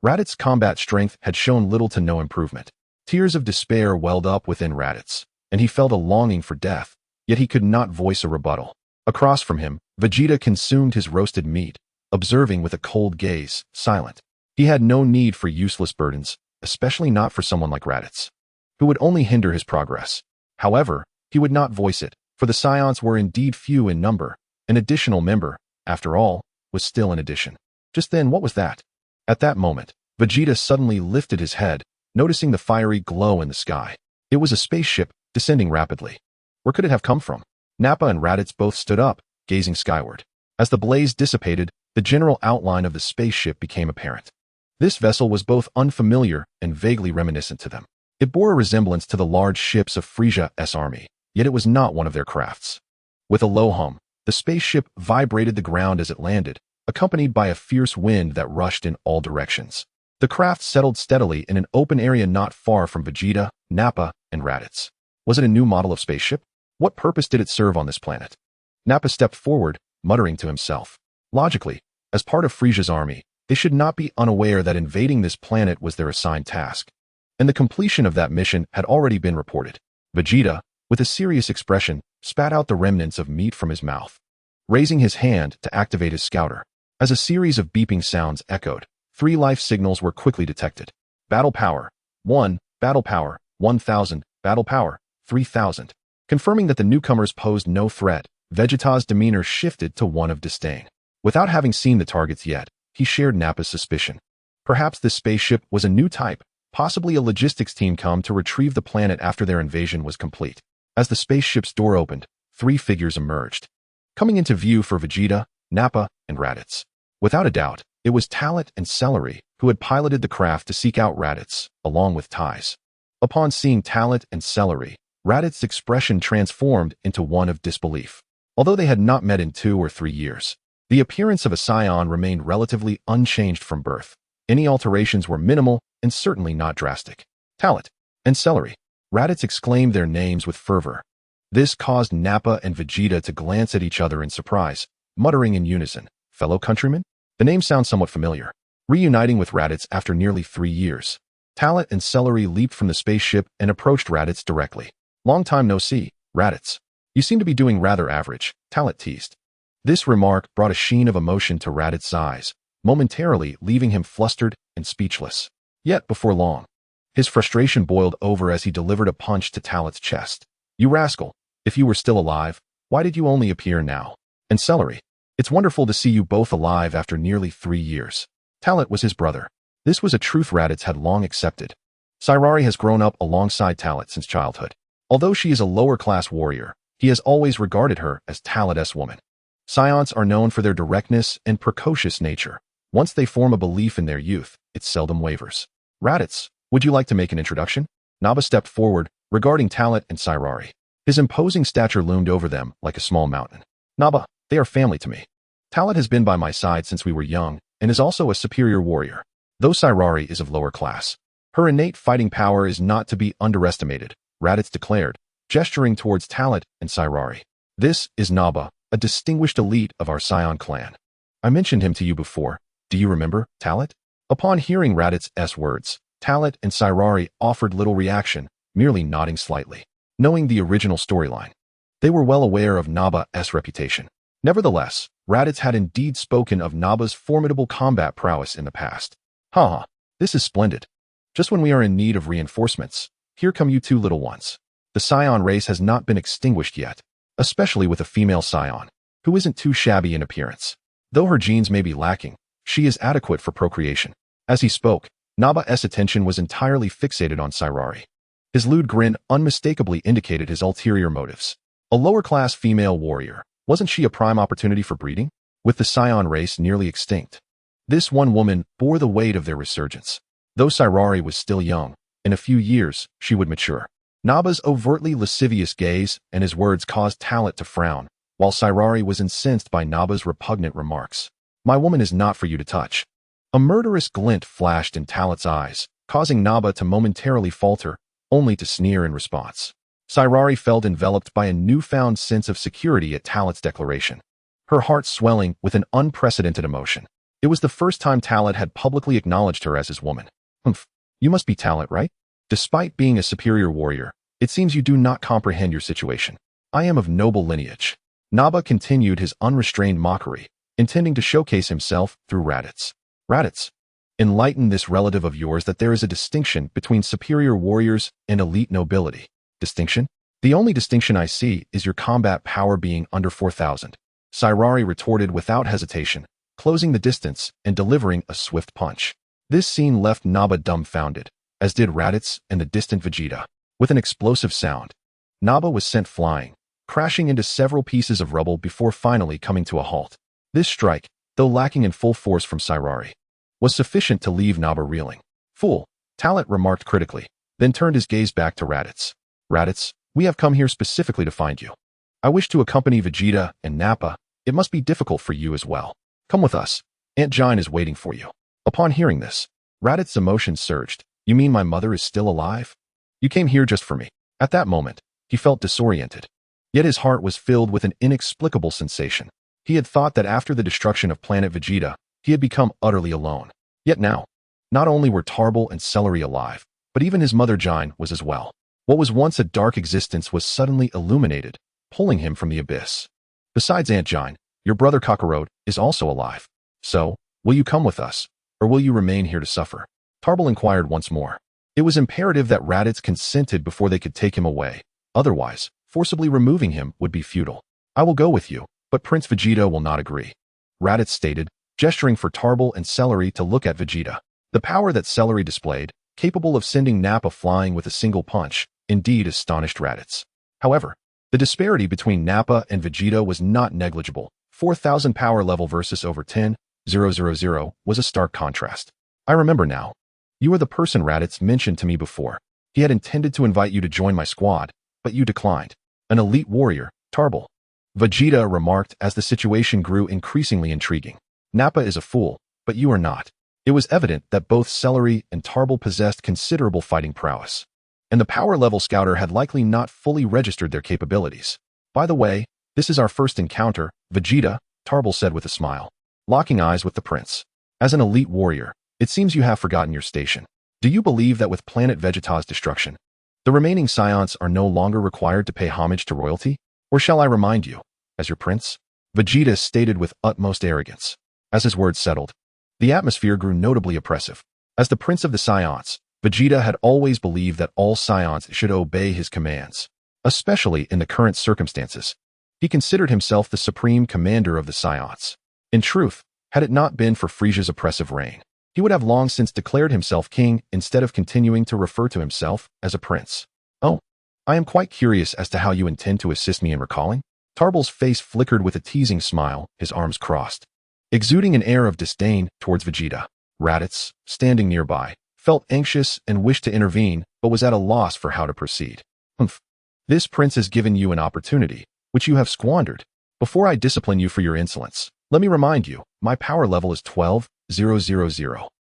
Raditz's combat strength had shown little to no improvement. Tears of despair welled up within Raditz, and he felt a longing for death, yet he could not voice a rebuttal. Across from him, Vegeta consumed his roasted meat, observing with a cold gaze, silent. He had no need for useless burdens, especially not for someone like Raditz, who would only hinder his progress. However, he would not voice it, for the Saiyans were indeed few in number. An additional member, after all, was still an addition. Just then, what was that? At that moment, Vegeta suddenly lifted his head, noticing the fiery glow in the sky. It was a spaceship, descending rapidly. Where could it have come from? Nappa and Raditz both stood up, gazing skyward. As the blaze dissipated, the general outline of the spaceship became apparent. This vessel was both unfamiliar and vaguely reminiscent to them. It bore a resemblance to the large ships of Frieza's army, yet it was not one of their crafts. With a low hum, the spaceship vibrated the ground as it landed, accompanied by a fierce wind that rushed in all directions. The craft settled steadily in an open area not far from Vegeta, Nappa, and Raditz. Was it a new model of spaceship? What purpose did it serve on this planet? Nappa stepped forward, muttering to himself. Logically, as part of Frieza's army, they should not be unaware that invading this planet was their assigned task, and the completion of that mission had already been reported. Vegeta, with a serious expression, spat out the remnants of meat from his mouth, raising his hand to activate his scouter. As a series of beeping sounds echoed, 3 life signals were quickly detected. Battle power 1, battle power 1000, battle power 3000. Confirming that the newcomers posed no threat, Vegeta's demeanor shifted to one of disdain. Without having seen the targets yet, he shared Nappa's suspicion. Perhaps this spaceship was a new type, possibly a logistics team come to retrieve the planet after their invasion was complete. As the spaceship's door opened, 3 figures emerged, coming into view for Vegeta, Nappa, and Raditz. Without a doubt, it was Talent and Celery who had piloted the craft to seek out Raditz, along with Ties. Upon seeing Talent and Celery, Raditz's expression transformed into one of disbelief. Although they had not met in 2 or 3 years, the appearance of a Saiyan remained relatively unchanged from birth. Any alterations were minimal and certainly not drastic. Talent and Celery. Raditz exclaimed their names with fervor. This caused Nappa and Vegeta to glance at each other in surprise, muttering in unison, "Fellow countrymen?" The name sounds somewhat familiar. Reuniting with Raditz after nearly 3 years, Talent and Celery leaped from the spaceship and approached Raditz directly. "Long time no see, Raditz. You seem to be doing rather average," Talent teased. This remark brought a sheen of emotion to Raditz's eyes, momentarily leaving him flustered and speechless. Yet, before long, his frustration boiled over as he delivered a punch to Talent's chest. "You rascal, if you were still alive, why did you only appear now? And Celery, it's wonderful to see you both alive after nearly 3 years." Talent was his brother. This was a truth Raditz had long accepted. Sairari has grown up alongside Talent since childhood. Although she is a lower-class warrior, he has always regarded her as Talent's woman. Saiyans are known for their directness and precocious nature. Once they form a belief in their youth, it seldom wavers. "Raditz, would you like to make an introduction?" Naba stepped forward, regarding Talent and Sairari. His imposing stature loomed over them like a small mountain. "Naba, they are family to me. Talent has been by my side since we were young and is also a superior warrior. Though Sairari is of lower class, her innate fighting power is not to be underestimated," Raditz declared, gesturing towards Talent and Sairari. "This is Naba, a distinguished elite of our Saiyan clan. I mentioned him to you before. Do you remember, Talent?" Upon hearing Raditz's words, Talent and Sairari offered little reaction, merely nodding slightly. Knowing the original storyline, they were well aware of Naba's reputation. Nevertheless, Raditz had indeed spoken of Naba's formidable combat prowess in the past. "Haha, this is splendid. Just when we are in need of reinforcements, here come you 2 little ones." The Saiyan race has not been extinguished yet, especially with a female Saiyan, who isn't too shabby in appearance. Though her genes may be lacking, she is adequate for procreation. As he spoke, Naba's attention was entirely fixated on Sairari. His lewd grin unmistakably indicated his ulterior motives. A lower-class female warrior, wasn't she a prime opportunity for breeding? With the Saiyan race nearly extinct, this one woman bore the weight of their resurgence. Though Sairari was still young, in a few years, she would mature. Naba's overtly lascivious gaze and his words caused Talent to frown, while Sairari was incensed by Naba's repugnant remarks. "My woman is not for you to touch." A murderous glint flashed in Talent's eyes, causing Naba to momentarily falter, only to sneer in response. Sairari felt enveloped by a newfound sense of security at Talent's declaration, her heart swelling with an unprecedented emotion. It was the first time Talent had publicly acknowledged her as his woman. "Humph, you must be Talent, right? Despite being a superior warrior, it seems you do not comprehend your situation. I am of noble lineage." Naba continued his unrestrained mockery, intending to showcase himself through Raditz. "Raditz, enlighten this relative of yours that there is a distinction between superior warriors and elite nobility." "Distinction? The only distinction I see is your combat power being under 4,000. Sairari retorted without hesitation, closing the distance and delivering a swift punch. This scene left Naba dumbfounded, as did Raditz and the distant Vegeta. With an explosive sound, Naba was sent flying, crashing into several pieces of rubble before finally coming to a halt. This strike, though lacking in full force from Sairari, was sufficient to leave Naba reeling. "Fool," Talent remarked critically, then turned his gaze back to Raditz. "Raditz, we have come here specifically to find you. I wish to accompany Vegeta and Nappa. It must be difficult for you as well. Come with us. Aunt Jine is waiting for you." Upon hearing this, Raditz's emotions surged. "You mean my mother is still alive? You came here just for me." At that moment, he felt disoriented. Yet his heart was filled with an inexplicable sensation. He had thought that after the destruction of planet Vegeta, he had become utterly alone. Yet now, not only were Tarble and Celery alive, but even his mother Jine was as well. What was once a dark existence was suddenly illuminated, pulling him from the abyss. "Besides Aunt Jine, your brother Kakarot is also alive. So, will you come with us, or will you remain here to suffer?" Tarble inquired once more. It was imperative that Raditz consented before they could take him away. Otherwise, forcibly removing him would be futile. "I will go with you, but Prince Vegeta will not agree," Raditz stated, gesturing for Tarble and Celery to look at Vegeta. The power that Celery displayed, capable of sending Nappa flying with a single punch, indeed astonished Raditz. However, the disparity between Nappa and Vegeta was not negligible. 4,000 power level versus over 10, 12,000 was a stark contrast. I remember now. You are the person Raditz mentioned to me before. He had intended to invite you to join my squad, but you declined. An elite warrior, Tarbell. Vegeta remarked as the situation grew increasingly intriguing. Nappa is a fool, but you are not. It was evident that both Celery and Tarbell possessed considerable fighting prowess, and the power-level scouter had likely not fully registered their capabilities. By the way, this is our first encounter, Vegeta, Tarbell said with a smile, locking eyes with the prince. As an elite warrior, it seems you have forgotten your station. Do you believe that with planet Vegeta's destruction, the remaining Saiyans are no longer required to pay homage to royalty? Or shall I remind you, as your prince? Vegeta stated with utmost arrogance. As his words settled, the atmosphere grew notably oppressive. As the prince of the Saiyans, Vegeta had always believed that all Saiyans should obey his commands, especially in the current circumstances. He considered himself the supreme commander of the Saiyans. In truth, had it not been for Frieza's oppressive reign, he would have long since declared himself king instead of continuing to refer to himself as a prince. Oh, I am quite curious as to how you intend to assist me in recalling. Tarbell's face flickered with a teasing smile, his arms crossed, exuding an air of disdain towards Vegeta. Raditz, standing nearby, felt anxious and wished to intervene, but was at a loss for how to proceed. Humph. This prince has given you an opportunity, which you have squandered. Before I discipline you for your insolence, let me remind you, my power level is 12,000.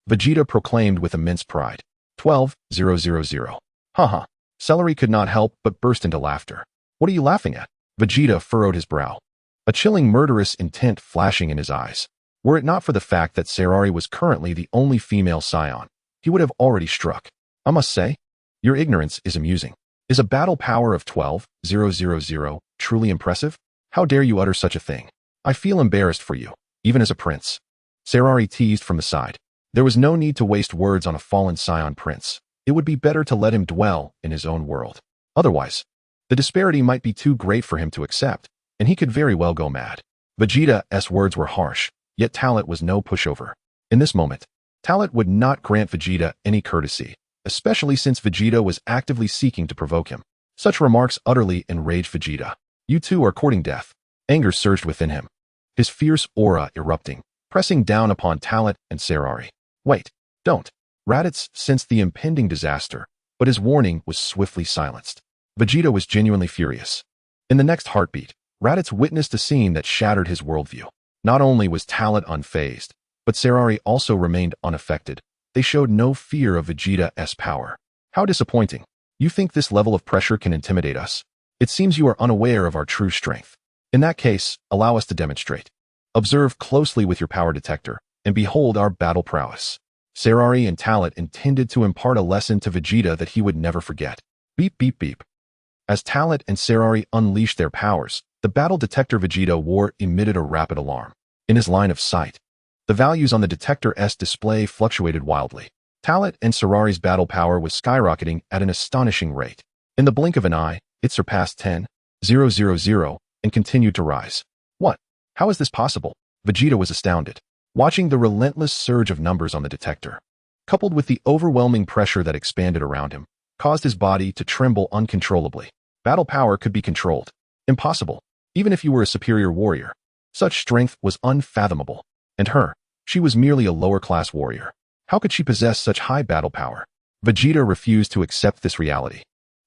Vegeta proclaimed with immense pride. 12,000. Haha. Celery could not help but burst into laughter. What are you laughing at? Vegeta furrowed his brow, a chilling murderous intent flashing in his eyes. Were it not for the fact that Celery was currently the only female Saiyan, he would have already struck. I must say, your ignorance is amusing. Is a battle power of 12,000 truly impressive? How dare you utter such a thing? I feel embarrassed for you, even as a prince. Celery teased from the side. There was no need to waste words on a fallen Saiyan prince. It would be better to let him dwell in his own world. Otherwise, the disparity might be too great for him to accept, and he could very well go mad. Vegeta's words were harsh, yet Talent was no pushover. In this moment, Talent would not grant Vegeta any courtesy, especially since Vegeta was actively seeking to provoke him. Such remarks utterly enraged Vegeta. You two are courting death. Anger surged within him, his fierce aura erupting, pressing down upon Talent and Celery. Wait, don't. Raditz sensed the impending disaster, but his warning was swiftly silenced. Vegeta was genuinely furious. In the next heartbeat, Raditz witnessed a scene that shattered his worldview. Not only was Talent unfazed, but Celery also remained unaffected. They showed no fear of Vegeta's power. How disappointing. You think this level of pressure can intimidate us? It seems you are unaware of our true strength. In that case, allow us to demonstrate. Observe closely with your power detector, and behold our battle prowess. Celery and Talent intended to impart a lesson to Vegeta that he would never forget. Beep beep beep. As Talent and Celery unleashed their powers, the battle detector Vegeta wore emitted a rapid alarm. In his line of sight, the values on the detector's display fluctuated wildly. Talent and Celery's battle power was skyrocketing at an astonishing rate. In the blink of an eye, it surpassed 10,000 and continued to rise. What? How is this possible? Vegeta was astounded, watching the relentless surge of numbers on the detector, coupled with the overwhelming pressure that expanded around him, caused his body to tremble uncontrollably. Battle power could be controlled. Impossible. Even if you were a superior warrior. Such strength was unfathomable. And she was merely a lower-class warrior. How could she possess such high battle power? Vegeta refused to accept this reality.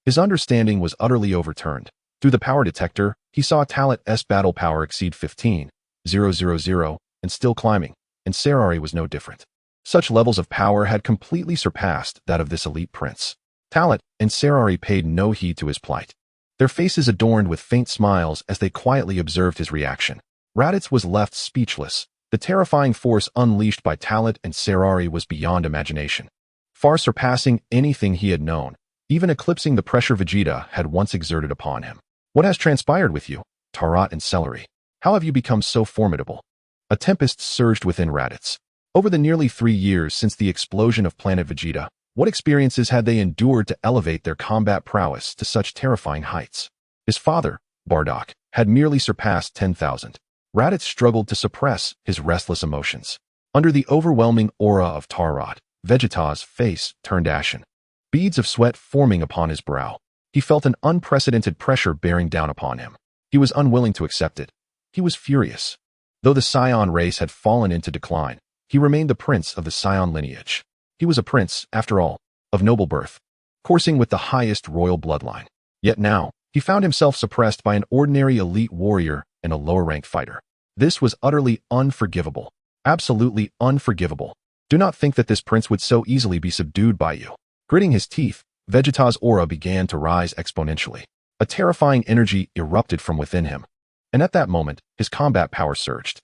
His understanding was utterly overturned. Through the power detector, he saw Talent's battle power exceed 15,000 and still climbing, and Celery was no different. Such levels of power had completely surpassed that of this elite prince. Talent and Celery paid no heed to his plight, their faces adorned with faint smiles as they quietly observed his reaction. Raditz was left speechless. The terrifying force unleashed by Talent and Celery was beyond imagination, far surpassing anything he had known, even eclipsing the pressure Vegeta had once exerted upon him. What has transpired with you, Tarot and Celery? How have you become so formidable? A tempest surged within Raditz. Over the nearly 3 years since the explosion of planet Vegeta, what experiences had they endured to elevate their combat prowess to such terrifying heights? His father, Bardock, had merely surpassed 10,000. Raditz struggled to suppress his restless emotions. Under the overwhelming aura of Tarot, Vegeta's face turned ashen, beads of sweat forming upon his brow. He felt an unprecedented pressure bearing down upon him. He was unwilling to accept it. He was furious. Though the Saiyan race had fallen into decline, he remained the prince of the Saiyan lineage. He was a prince, after all, of noble birth, coursing with the highest royal bloodline. Yet now, he found himself suppressed by an ordinary elite warrior and a lower-ranked fighter. This was utterly unforgivable. Absolutely unforgivable. Do not think that this prince would so easily be subdued by you. Gritting his teeth, Vegeta's aura began to rise exponentially. A terrifying energy erupted from within him. And at that moment, his combat power surged.